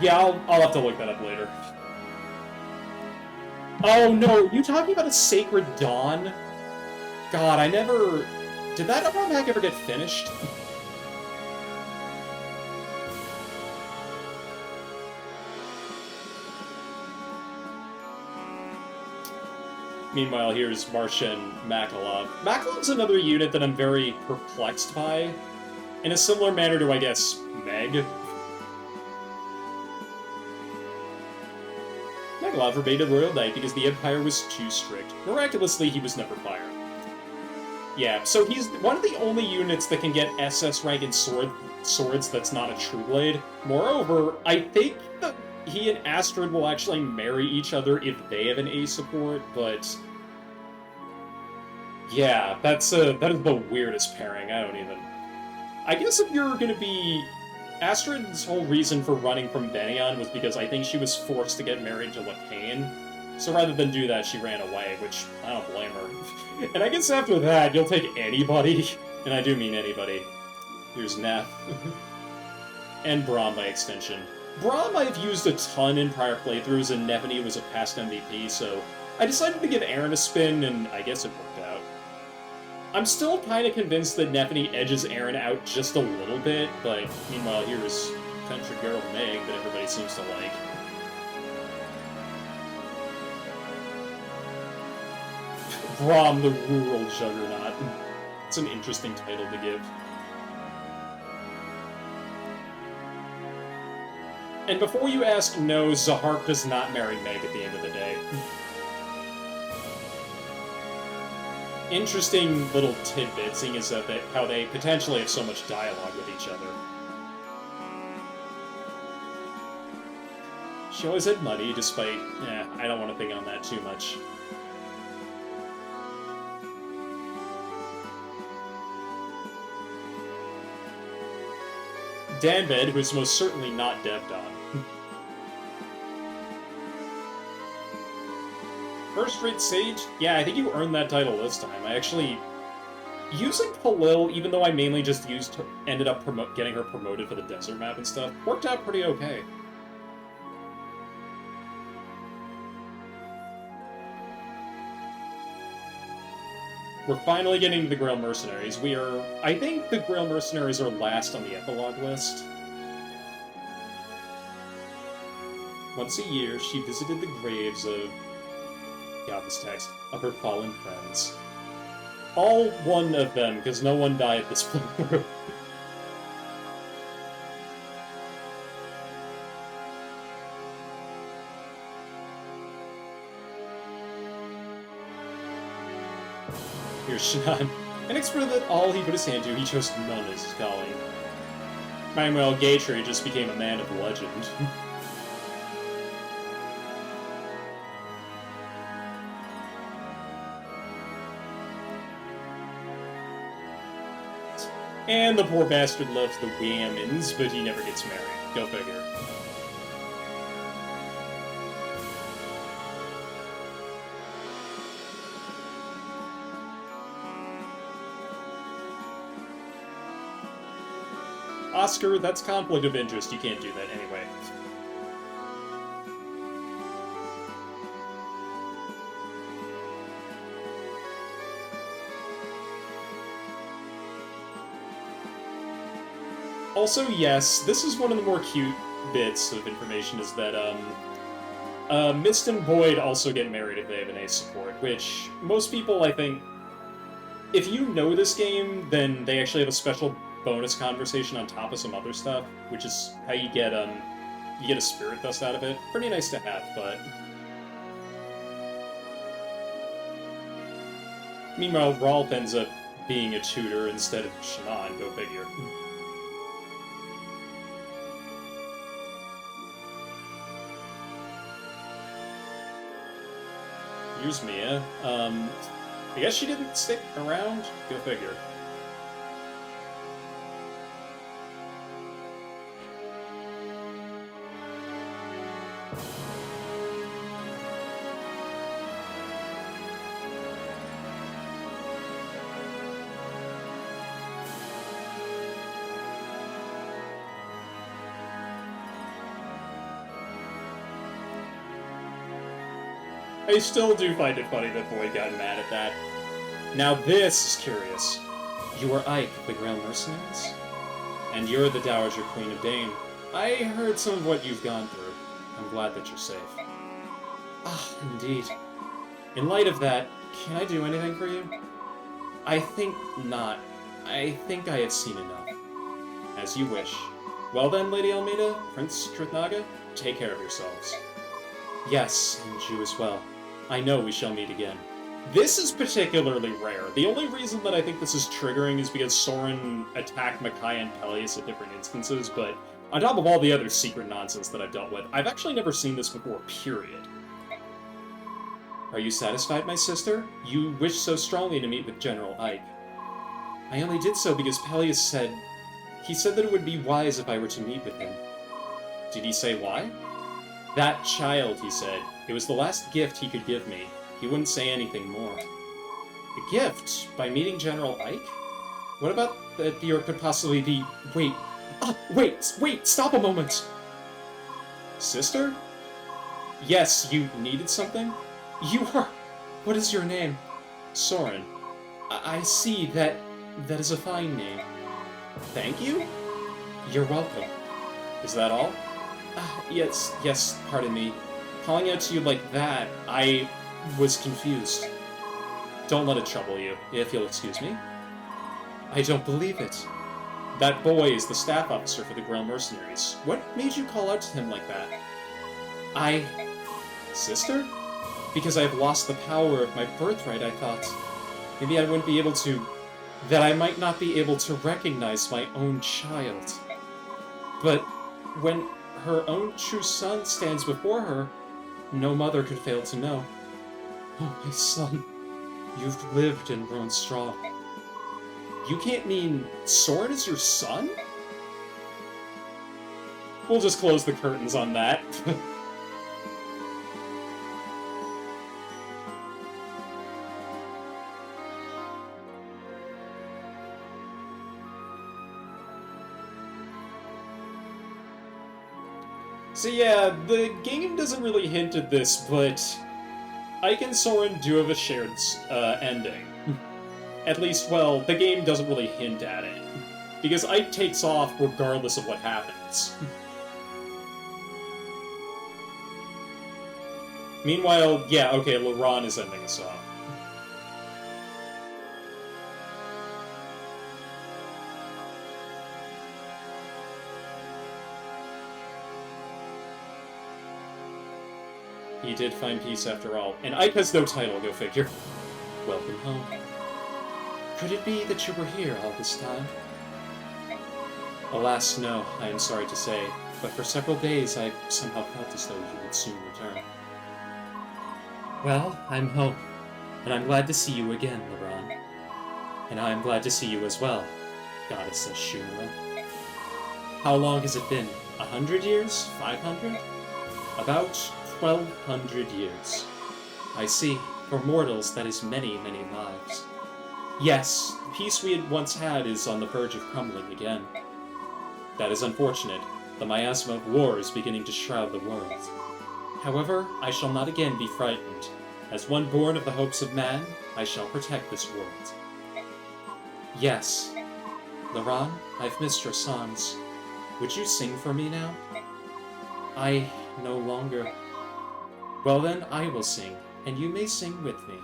Yeah, I'll have to look that up later. Oh no, you talking about a Sacred Dawn? God, I never... Did that ROM hack ever get finished? Meanwhile, here's Martian Makalov. Makalov's another unit that I'm very perplexed by, in a similar manner to, I guess, Meg. Makalov remained a Royal Knight because the Empire was too strict. Miraculously, he was never fired. Yeah, so he's one of the only units that can get SS rank in swords that's not a True Blade. Moreover, I think that he and Astrid will actually marry each other if they have an A support, but... Yeah, that is the weirdest pairing, I don't even... I guess if you're gonna be... Astrid's whole reason for running from Bennion was because I think she was forced to get married to Lacane. So rather than do that, she ran away, which I don't blame her. And I guess after that, you'll take anybody, and I do mean anybody. Here's Neff. And Braum by extension. Braum I've used a ton in prior playthroughs, and Nephany was a past MVP, so I decided to give Aaron a spin, and I guess it worked out. I'm still kind of convinced that Nephany edges Aaron out just a little bit, but meanwhile here's Country Girl Meg that everybody seems to like. Braum the Rural Juggernaut. It's an interesting title to give. And before you ask, no, Zahark does not marry Meg at the end of the day. Interesting little tidbit, seeing as that how they potentially have so much dialogue with each other. She always had money, despite... I don't want to think on that too much. Danbed, who is most certainly not Devdon. First-rate Sage? Yeah, I think you earned that title this time. I actually... Using Khalil, even though I mainly just ended up getting her promoted for the desert map and stuff, worked out pretty okay. We're finally getting to the Grail Mercenaries. I think the Grail Mercenaries are last on the epilogue list. Once a year, she visited the graves of... God, this text. Of her fallen friends. All one of them, because no one died this playthrough. Here's Shannon. An expert that all he put his hand to, he chose none as his calling. Manuel Gatry just became a man of legend. And the poor bastard loves the Whammons, but he never gets married. Go figure. Oscar, that's conflict of interest. You can't do that anyway. Also, yes, this is one of the more cute bits of information, is that, Mist and Boyd also get married if they have an ace support, which most people, I think... If you know this game, then they actually have a special bonus conversation on top of some other stuff, which is how you get a spirit dust out of it. Pretty nice to have, but... Meanwhile, Rolf ends up being a tutor instead of Shannon, go figure. Here's Mia. I guess she didn't stick around? Go figure. I still do find it funny that Boyd got mad at that. Now this is curious. You are Ike, the Grail Mercenaries? And you're the Dowager Queen of Dane. I heard some of what you've gone through. I'm glad that you're safe. Ah, indeed. In light of that, can I do anything for you? I think not. I think I have seen enough. As you wish. Well then, Lady Almeida, Prince Kritnaga, take care of yourselves. Yes, and you as well. I know we shall meet again. This is particularly rare. The only reason that I think this is triggering is because Soren attacked Makai and Peleus at different instances, but on top of all the other secret nonsense that I've dealt with, I've actually never seen this before, period. Are you satisfied, my sister? You wished so strongly to meet with General Ike. I only did so because Peleus said... He said that it would be wise if I were to meet with him. Did he say why? That child, he said. It was the last gift he could give me. He wouldn't say anything more. A gift? By meeting General Ike? What about that there could possibly be... Wait. Ah, wait! Stop a moment! Sister? Yes, you needed something? You are... What is your name? Soren. I see that... That is a fine name. Thank you? You're welcome. Is that all? Yes, pardon me. Calling out to you like that, I was confused. Don't let it trouble you, if you'll excuse me. I don't believe it. That boy is the staff officer for the Grail Mercenaries. What made you call out to him like that? Sister? Because I've lost the power of my birthright, I thought. Maybe I wouldn't be able to... That I might not be able to recognize my own child. But when her own true son stands before her, no mother could fail to know. Oh, my son, you've lived and grown strong. You can't mean Soren is your son? We'll just close the curtains on that. So yeah, the game doesn't really hint at this, but Ike and Soren do have a shared ending. At least, well, the game doesn't really hint at it. Because Ike takes off regardless of what happens. Meanwhile, yeah, okay, Laurent is ending us off. He did find peace after all. And Ike has no title, go figure. Welcome home. Could it be that you were here all this time? Alas, no, I am sorry to say, but for several days I somehow felt as though you would soon return. Well, I'm home, and I'm glad to see you again, Laurent. And I am glad to see you as well, Goddess Shumara. How long has it been? 100 years? 500? About 1,200 years. I see. For mortals, that is many, many lives. Yes, the peace we had once had is on the verge of crumbling again. That is unfortunate. The miasma of war is beginning to shroud the world. However, I shall not again be frightened. As one born of the hopes of man, I shall protect this world. Yes. Laurent, I've missed your songs. Would you sing for me now? I no longer... Well then, I will sing, and you may sing with me.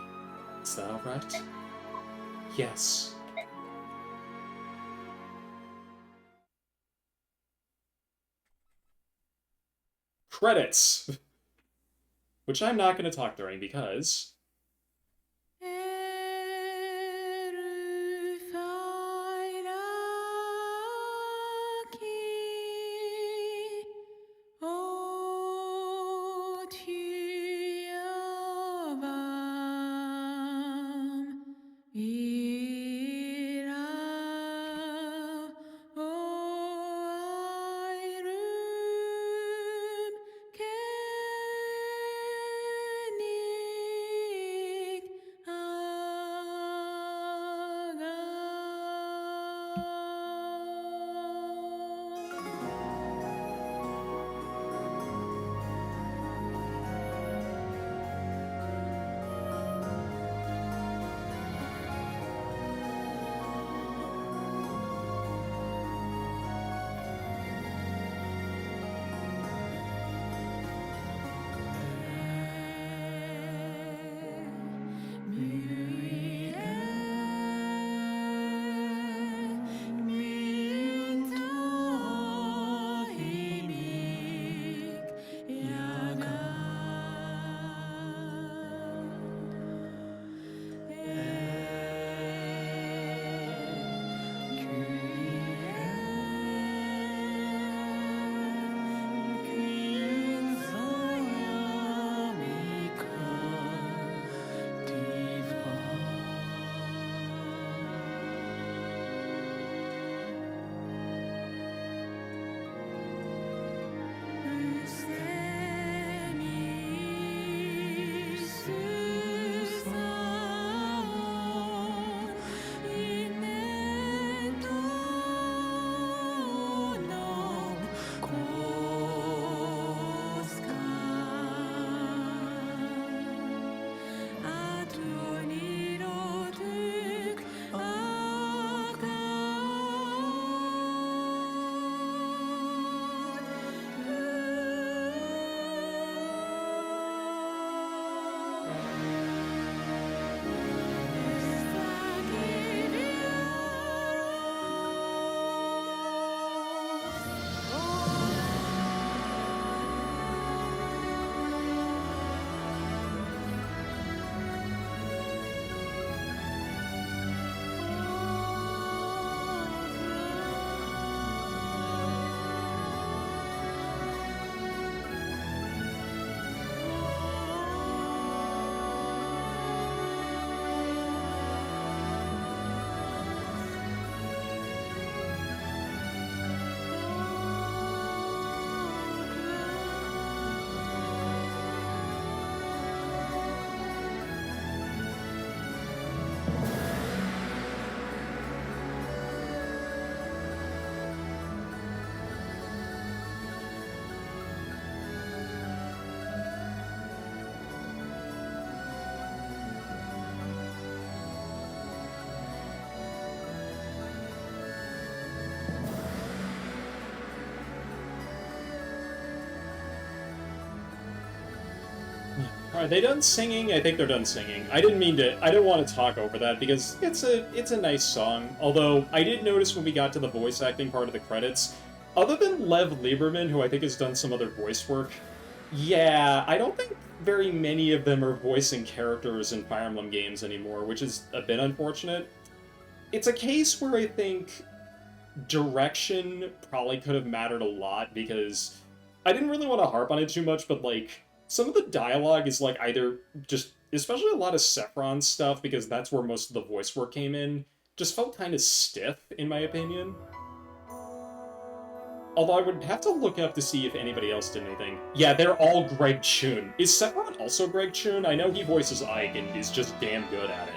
Is that all right? Yes. Credits! Which I'm not going to talk during because... Are they done singing? I think they're done singing. I didn't want to talk over that because it's a nice song. Although, I did notice when we got to the voice acting part of the credits, other than Lev Lieberman, who I think has done some other voice work, yeah, I don't think very many of them are voicing characters in Fire Emblem games anymore, which is a bit unfortunate. It's a case where I think direction probably could have mattered a lot, because I didn't really want to harp on it too much, but, like, some of the dialogue is, like, either just, especially a lot of Sephiron's stuff, because that's where most of the voice work came in, just felt kind of stiff, in my opinion. Although I would have to look up to see if anybody else did anything. Yeah, they're all Greg Chun. Is Sephiron also Greg Chun? I know he voices Ike and is just damn good at it.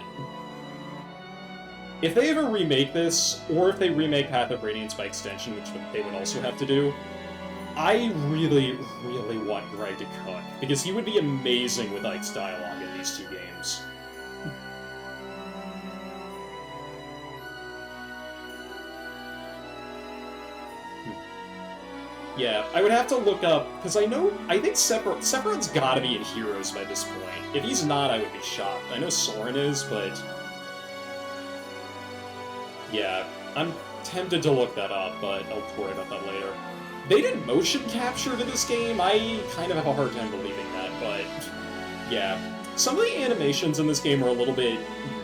If they ever remake this, or if they remake Path of Radiance by extension, which they would also have to do, I really, really want Greg to cook, because he would be amazing with Ike's dialogue in these two games. Yeah, I would have to look up, because I think Sephiron's gotta be in Heroes by this point. If he's not, I would be shocked. I know Soren is, but... yeah, I'm tempted to look that up, but I'll worry about that later. They did motion capture to this game. I kind of have a hard time believing that, but... yeah. Some of the animations in this game are a little bit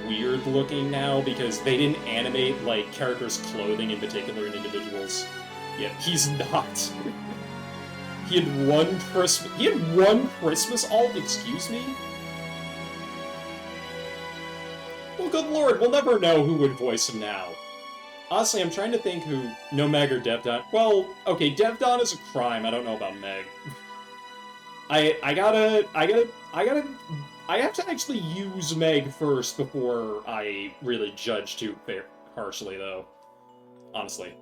weird looking now, because they didn't animate, like, characters' clothing in particular in individuals. Yeah, he's not. He had one Christmas alt, excuse me? Well, good lord, we'll never know who would voice him now. Honestly, I'm trying to think who... no Meg or Devdon. Well, okay, Devdon is a crime, I don't know about Meg. I have to actually use Meg first before I really judge too harshly, though. Honestly.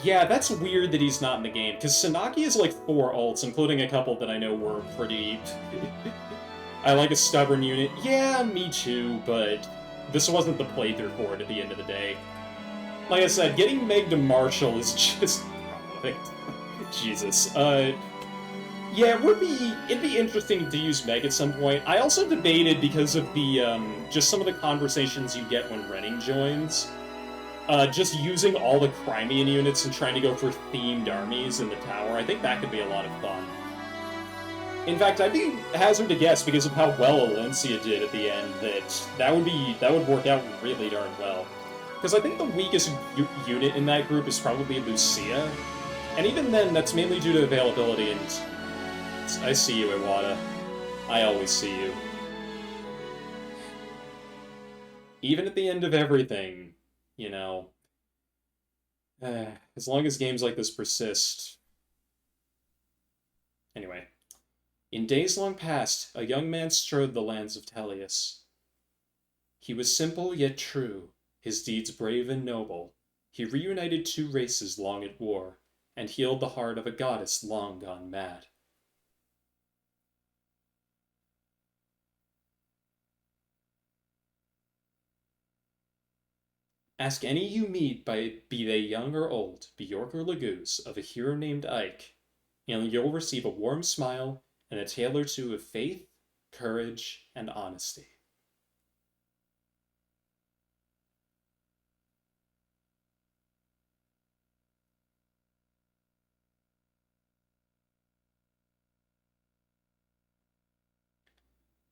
Yeah, that's weird that he's not in the game, because Sanaki has like 4 ults, including a couple that I know were pretty... I like a stubborn unit. Yeah, me too, but this wasn't the playthrough for it at the end of the day. Like I said, getting Meg to Marshall is just... Jesus. Yeah, it'd be interesting to use Meg at some point. I also debated, because of the, just some of the conversations you get when Renning joins, just using all the Crimean units and trying to go for themed armies in the tower. I think that could be a lot of fun. In fact, I'd be hazard to guess, because of how well Alencia did at the end, that would work out really darn well. Because I think the weakest unit in that group is probably Lucia, and even then, that's mainly due to availability, and I see you, Iwata. I always see you. Even at the end of everything, you know, as long as games like this persist. Anyway. In days long past, a young man strode the lands of Tellius. He was simple yet true, his deeds brave and noble. He reunited 2 races long at war, and healed the heart of a goddess long gone mad. Ask any you meet, be they young or old, Bjork or Laguz, of a hero named Ike, and you'll receive a warm smile and a tale or two of faith, courage, and honesty.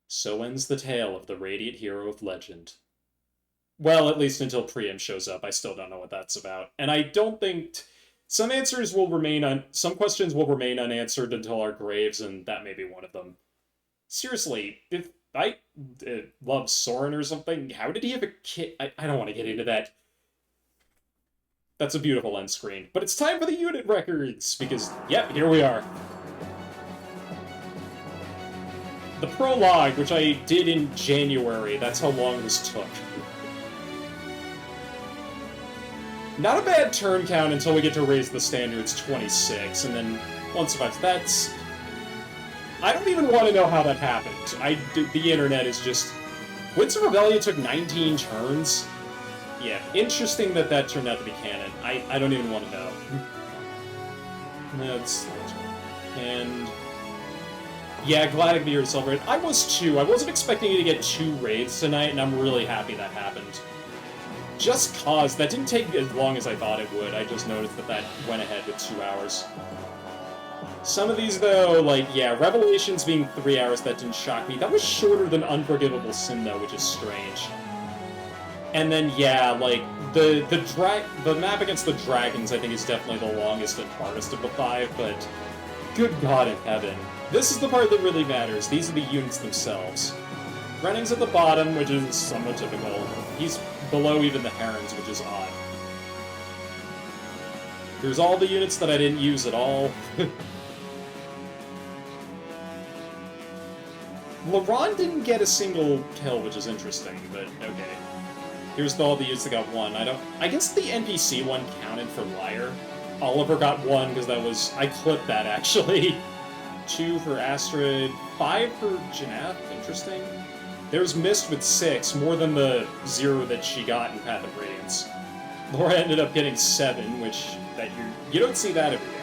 So ends the tale of the radiant hero of legend. Well, at least until Priam shows up, I still don't know what that's about. And I don't think... some questions will remain unanswered until our graves, and that may be one of them. Seriously, if I love Soren or something, how did he have a kid? I don't want to get into that. That's a beautiful end screen. But it's time for the unit records, because, yep, here we are. The prologue, which I did in January, that's how long this took. Not a bad turn count until we get to raise the standards 26, and then once about that's... I don't even want to know how that happened. The internet is just... Winds of Rebellion took 19 turns? Yeah, interesting that that turned out to be canon. I don't even want to know. That's... And... Yeah, glad to be here to celebrate. I was too. I wasn't expecting to get 2 raids tonight, and I'm really happy that happened. Just cause, that didn't take as long as I thought it would. I just noticed that that went ahead with 2 hours. Some of these, though, like, yeah, Revelations being 3 hours, that didn't shock me. That was shorter than Unforgivable Sin, though, which is strange. And then, yeah, like, the map against the dragons, I think, is definitely the longest and hardest of the 5, but good God in heaven. This is the part that really matters. These are the units themselves. Renning's at the bottom, which is somewhat typical. He's below even the Herons, which is odd. Here's all the units that I didn't use at all. LaRon didn't get a single kill, which is interesting, but okay. Here's all the units that got 1. I guess the NPC one counted for Liar. Oliver got 1 because that was... I clipped that, actually. 2 for Astrid, 5 for Janeth, interesting. There's Mist with 6, more than the 0 that she got in Path of Radiance. Laura ended up getting 7, which that you don't see that every day.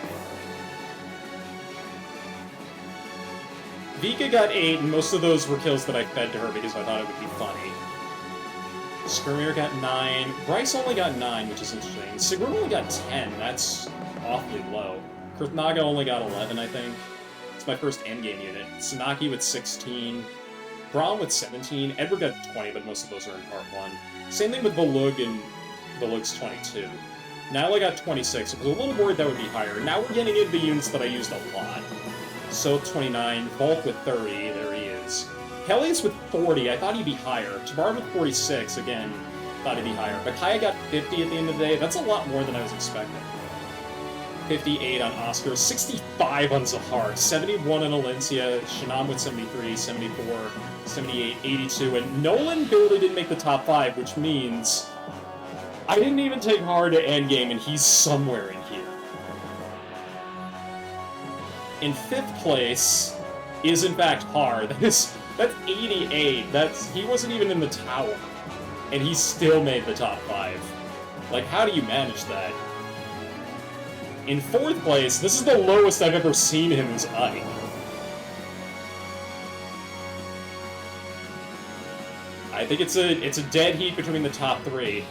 Vika got 8, and most of those were kills that I fed to her because I thought it would be funny. Skirmir got 9. Bryce only got 9, which is interesting. Sigrun only got 10. That's awfully low. Kurthnaga only got 11, I think. It's my first endgame unit. Sanaki with 16. Braum with 17. Edward got 20, but most of those are in part 1. Same thing with Volug, and Volug's 22. Nyla got 26. I was a little worried that would be higher. Now we're getting into the units that I used a lot. So 29. Volk with 30. There he is. Helios with 40. I thought he'd be higher. Tabar with 46. Again, thought he'd be higher. Bakaya got 50 at the end of the day. That's a lot more than I was expecting. 58 on Oscar, 65 on Zahar, 71 on Alencia, Shanam with 73, 74, 78, 82, and Nolan barely didn't make the top 5, which means I didn't even take hard to endgame, and he's somewhere in here. In 5th place is in fact Har. That's 88. He wasn't even in the tower, and he still made the top 5. Like, how do you manage that? In 4th place, this is the lowest I've ever seen him as Ike. I think it's a dead heat between the top 3.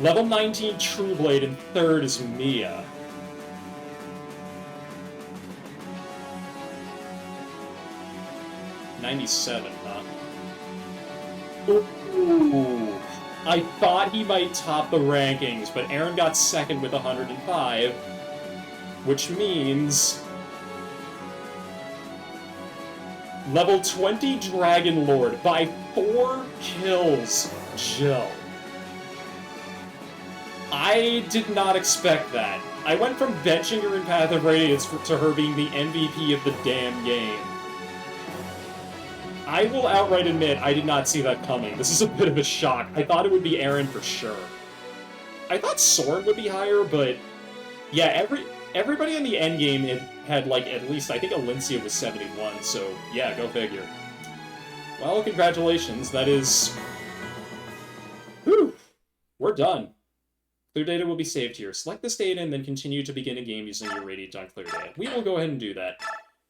Level 19 Trueblade, and 3rd is Mia. $97, huh? Ooh. I thought he might top the rankings, but Aaron got 2nd with 105, which means... Level 20 Dragon Lord by 4 kills, Jill. I did not expect that. I went from benching her in Path of Radiance to her being the MVP of the damn game. I will outright admit I did not see that coming. This is a bit of a shock. I thought it would be Aaron for sure. I thought Soren would be higher, but yeah, everybody in the endgame had like at least, I think Alencia was 71, so yeah, go figure. Well, congratulations. That is... Whew! We're done. Clear data will be saved here. Select this data and then continue to begin a game using your Radiant on clear data. We will go ahead and do that.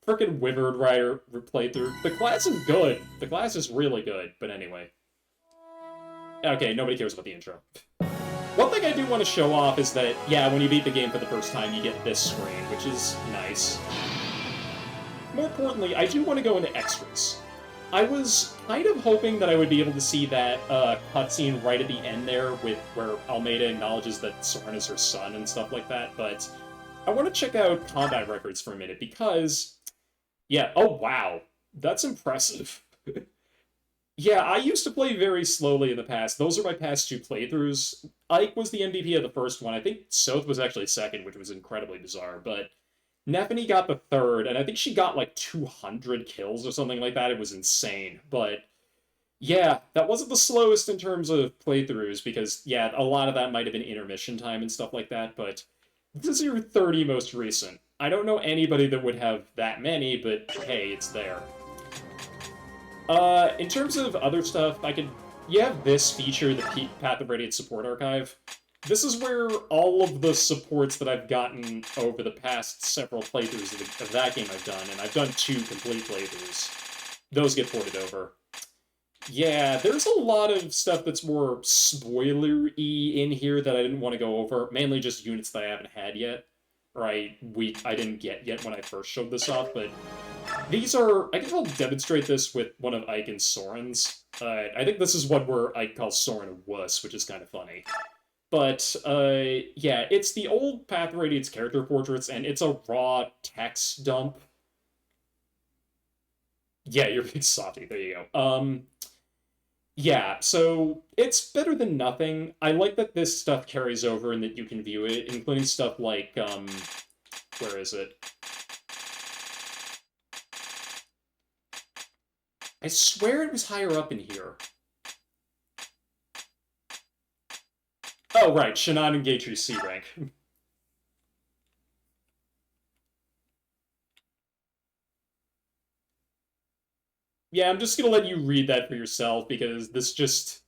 Frickin' Withered Rider playthrough. The class is good. The class is really good, but anyway. Okay, nobody cares about the intro. One thing I do want to show off is that, yeah, when you beat the game for the first time, you get this screen, which is nice. More importantly, I do want to go into extras. I was kind of hoping that I would be able to see that cutscene right at the end there with where Almeida acknowledges that Soren is her son and stuff like that, but I want to check out combat records for a minute because... Yeah, oh wow, that's impressive. Yeah, I used to play very slowly in the past. Those are my past 2 playthroughs. Ike was the MVP of the first one. I think Soth was actually 2nd, which was incredibly bizarre, but Nephany got the 3rd, and I think she got like 200 kills or something like that. It was insane, but yeah, that wasn't the slowest in terms of playthroughs because, yeah, a lot of that might have been intermission time and stuff like that, but this is your 30 most recent. I don't know anybody that would have that many, but hey, it's there. In terms of other stuff, you have this feature, the Path of Radiant Support Archive. This is where all of the supports that I've gotten over the past several playthroughs of that game I've done, and I've done 2 complete playthroughs. Those get ported over. Yeah, there's a lot of stuff that's more spoiler-y in here that I didn't want to go over, mainly just units that I haven't had yet, or I didn't get yet when I first showed this off, but these are... I guess I'll demonstrate this with one of Ike and Soren's. I think this is one where Ike calls Soren a wuss, which is kind of funny. But, yeah, it's the old Path of Radiant's character portraits, and it's a raw text dump. Yeah, you're a big softy, there you go. Yeah, so it's better than nothing. I like that this stuff carries over and that you can view it, including stuff like, where is it? I swear it was higher up in here. Oh, right, Shannon and Gatry C rank. Yeah, I'm just gonna let you read that for yourself, because this just...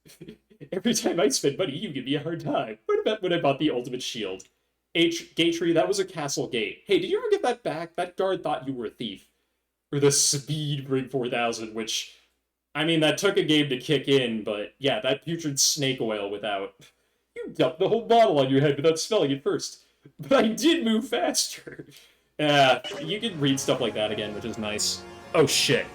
Every time I spend money, you give me a hard time. What about when I bought the Ultimate Shield? Gatry, that was a castle gate. Hey, did you ever get that back? That guard thought you were a thief. Or the Speed Brig 4000, which... I mean, that took a game to kick in, but yeah, that putrid snake oil without... You dumped the whole bottle on your head without smelling it first. But I did move faster. Yeah, you can read stuff like that again, which is nice. Oh, shit.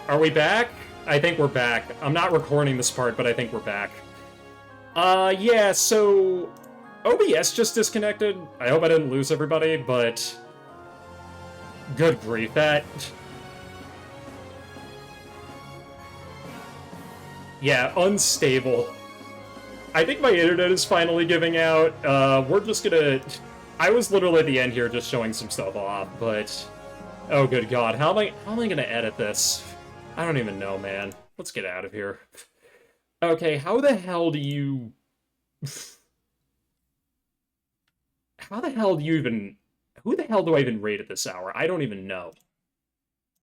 Are we back? I think we're back. I'm not recording this part, but I think we're back. Yeah, so... OBS just disconnected. I hope I didn't lose everybody, but... Good grief, that... Yeah, unstable. I think my internet is finally giving out. We're just gonna... I was literally at the end here just showing some stuff off, but... Oh, good God. How am I gonna edit this? I don't even know, man. Let's get out of here. Okay, how the hell do you... How the hell do you even... Who the hell do I even rate at this hour? I don't even know.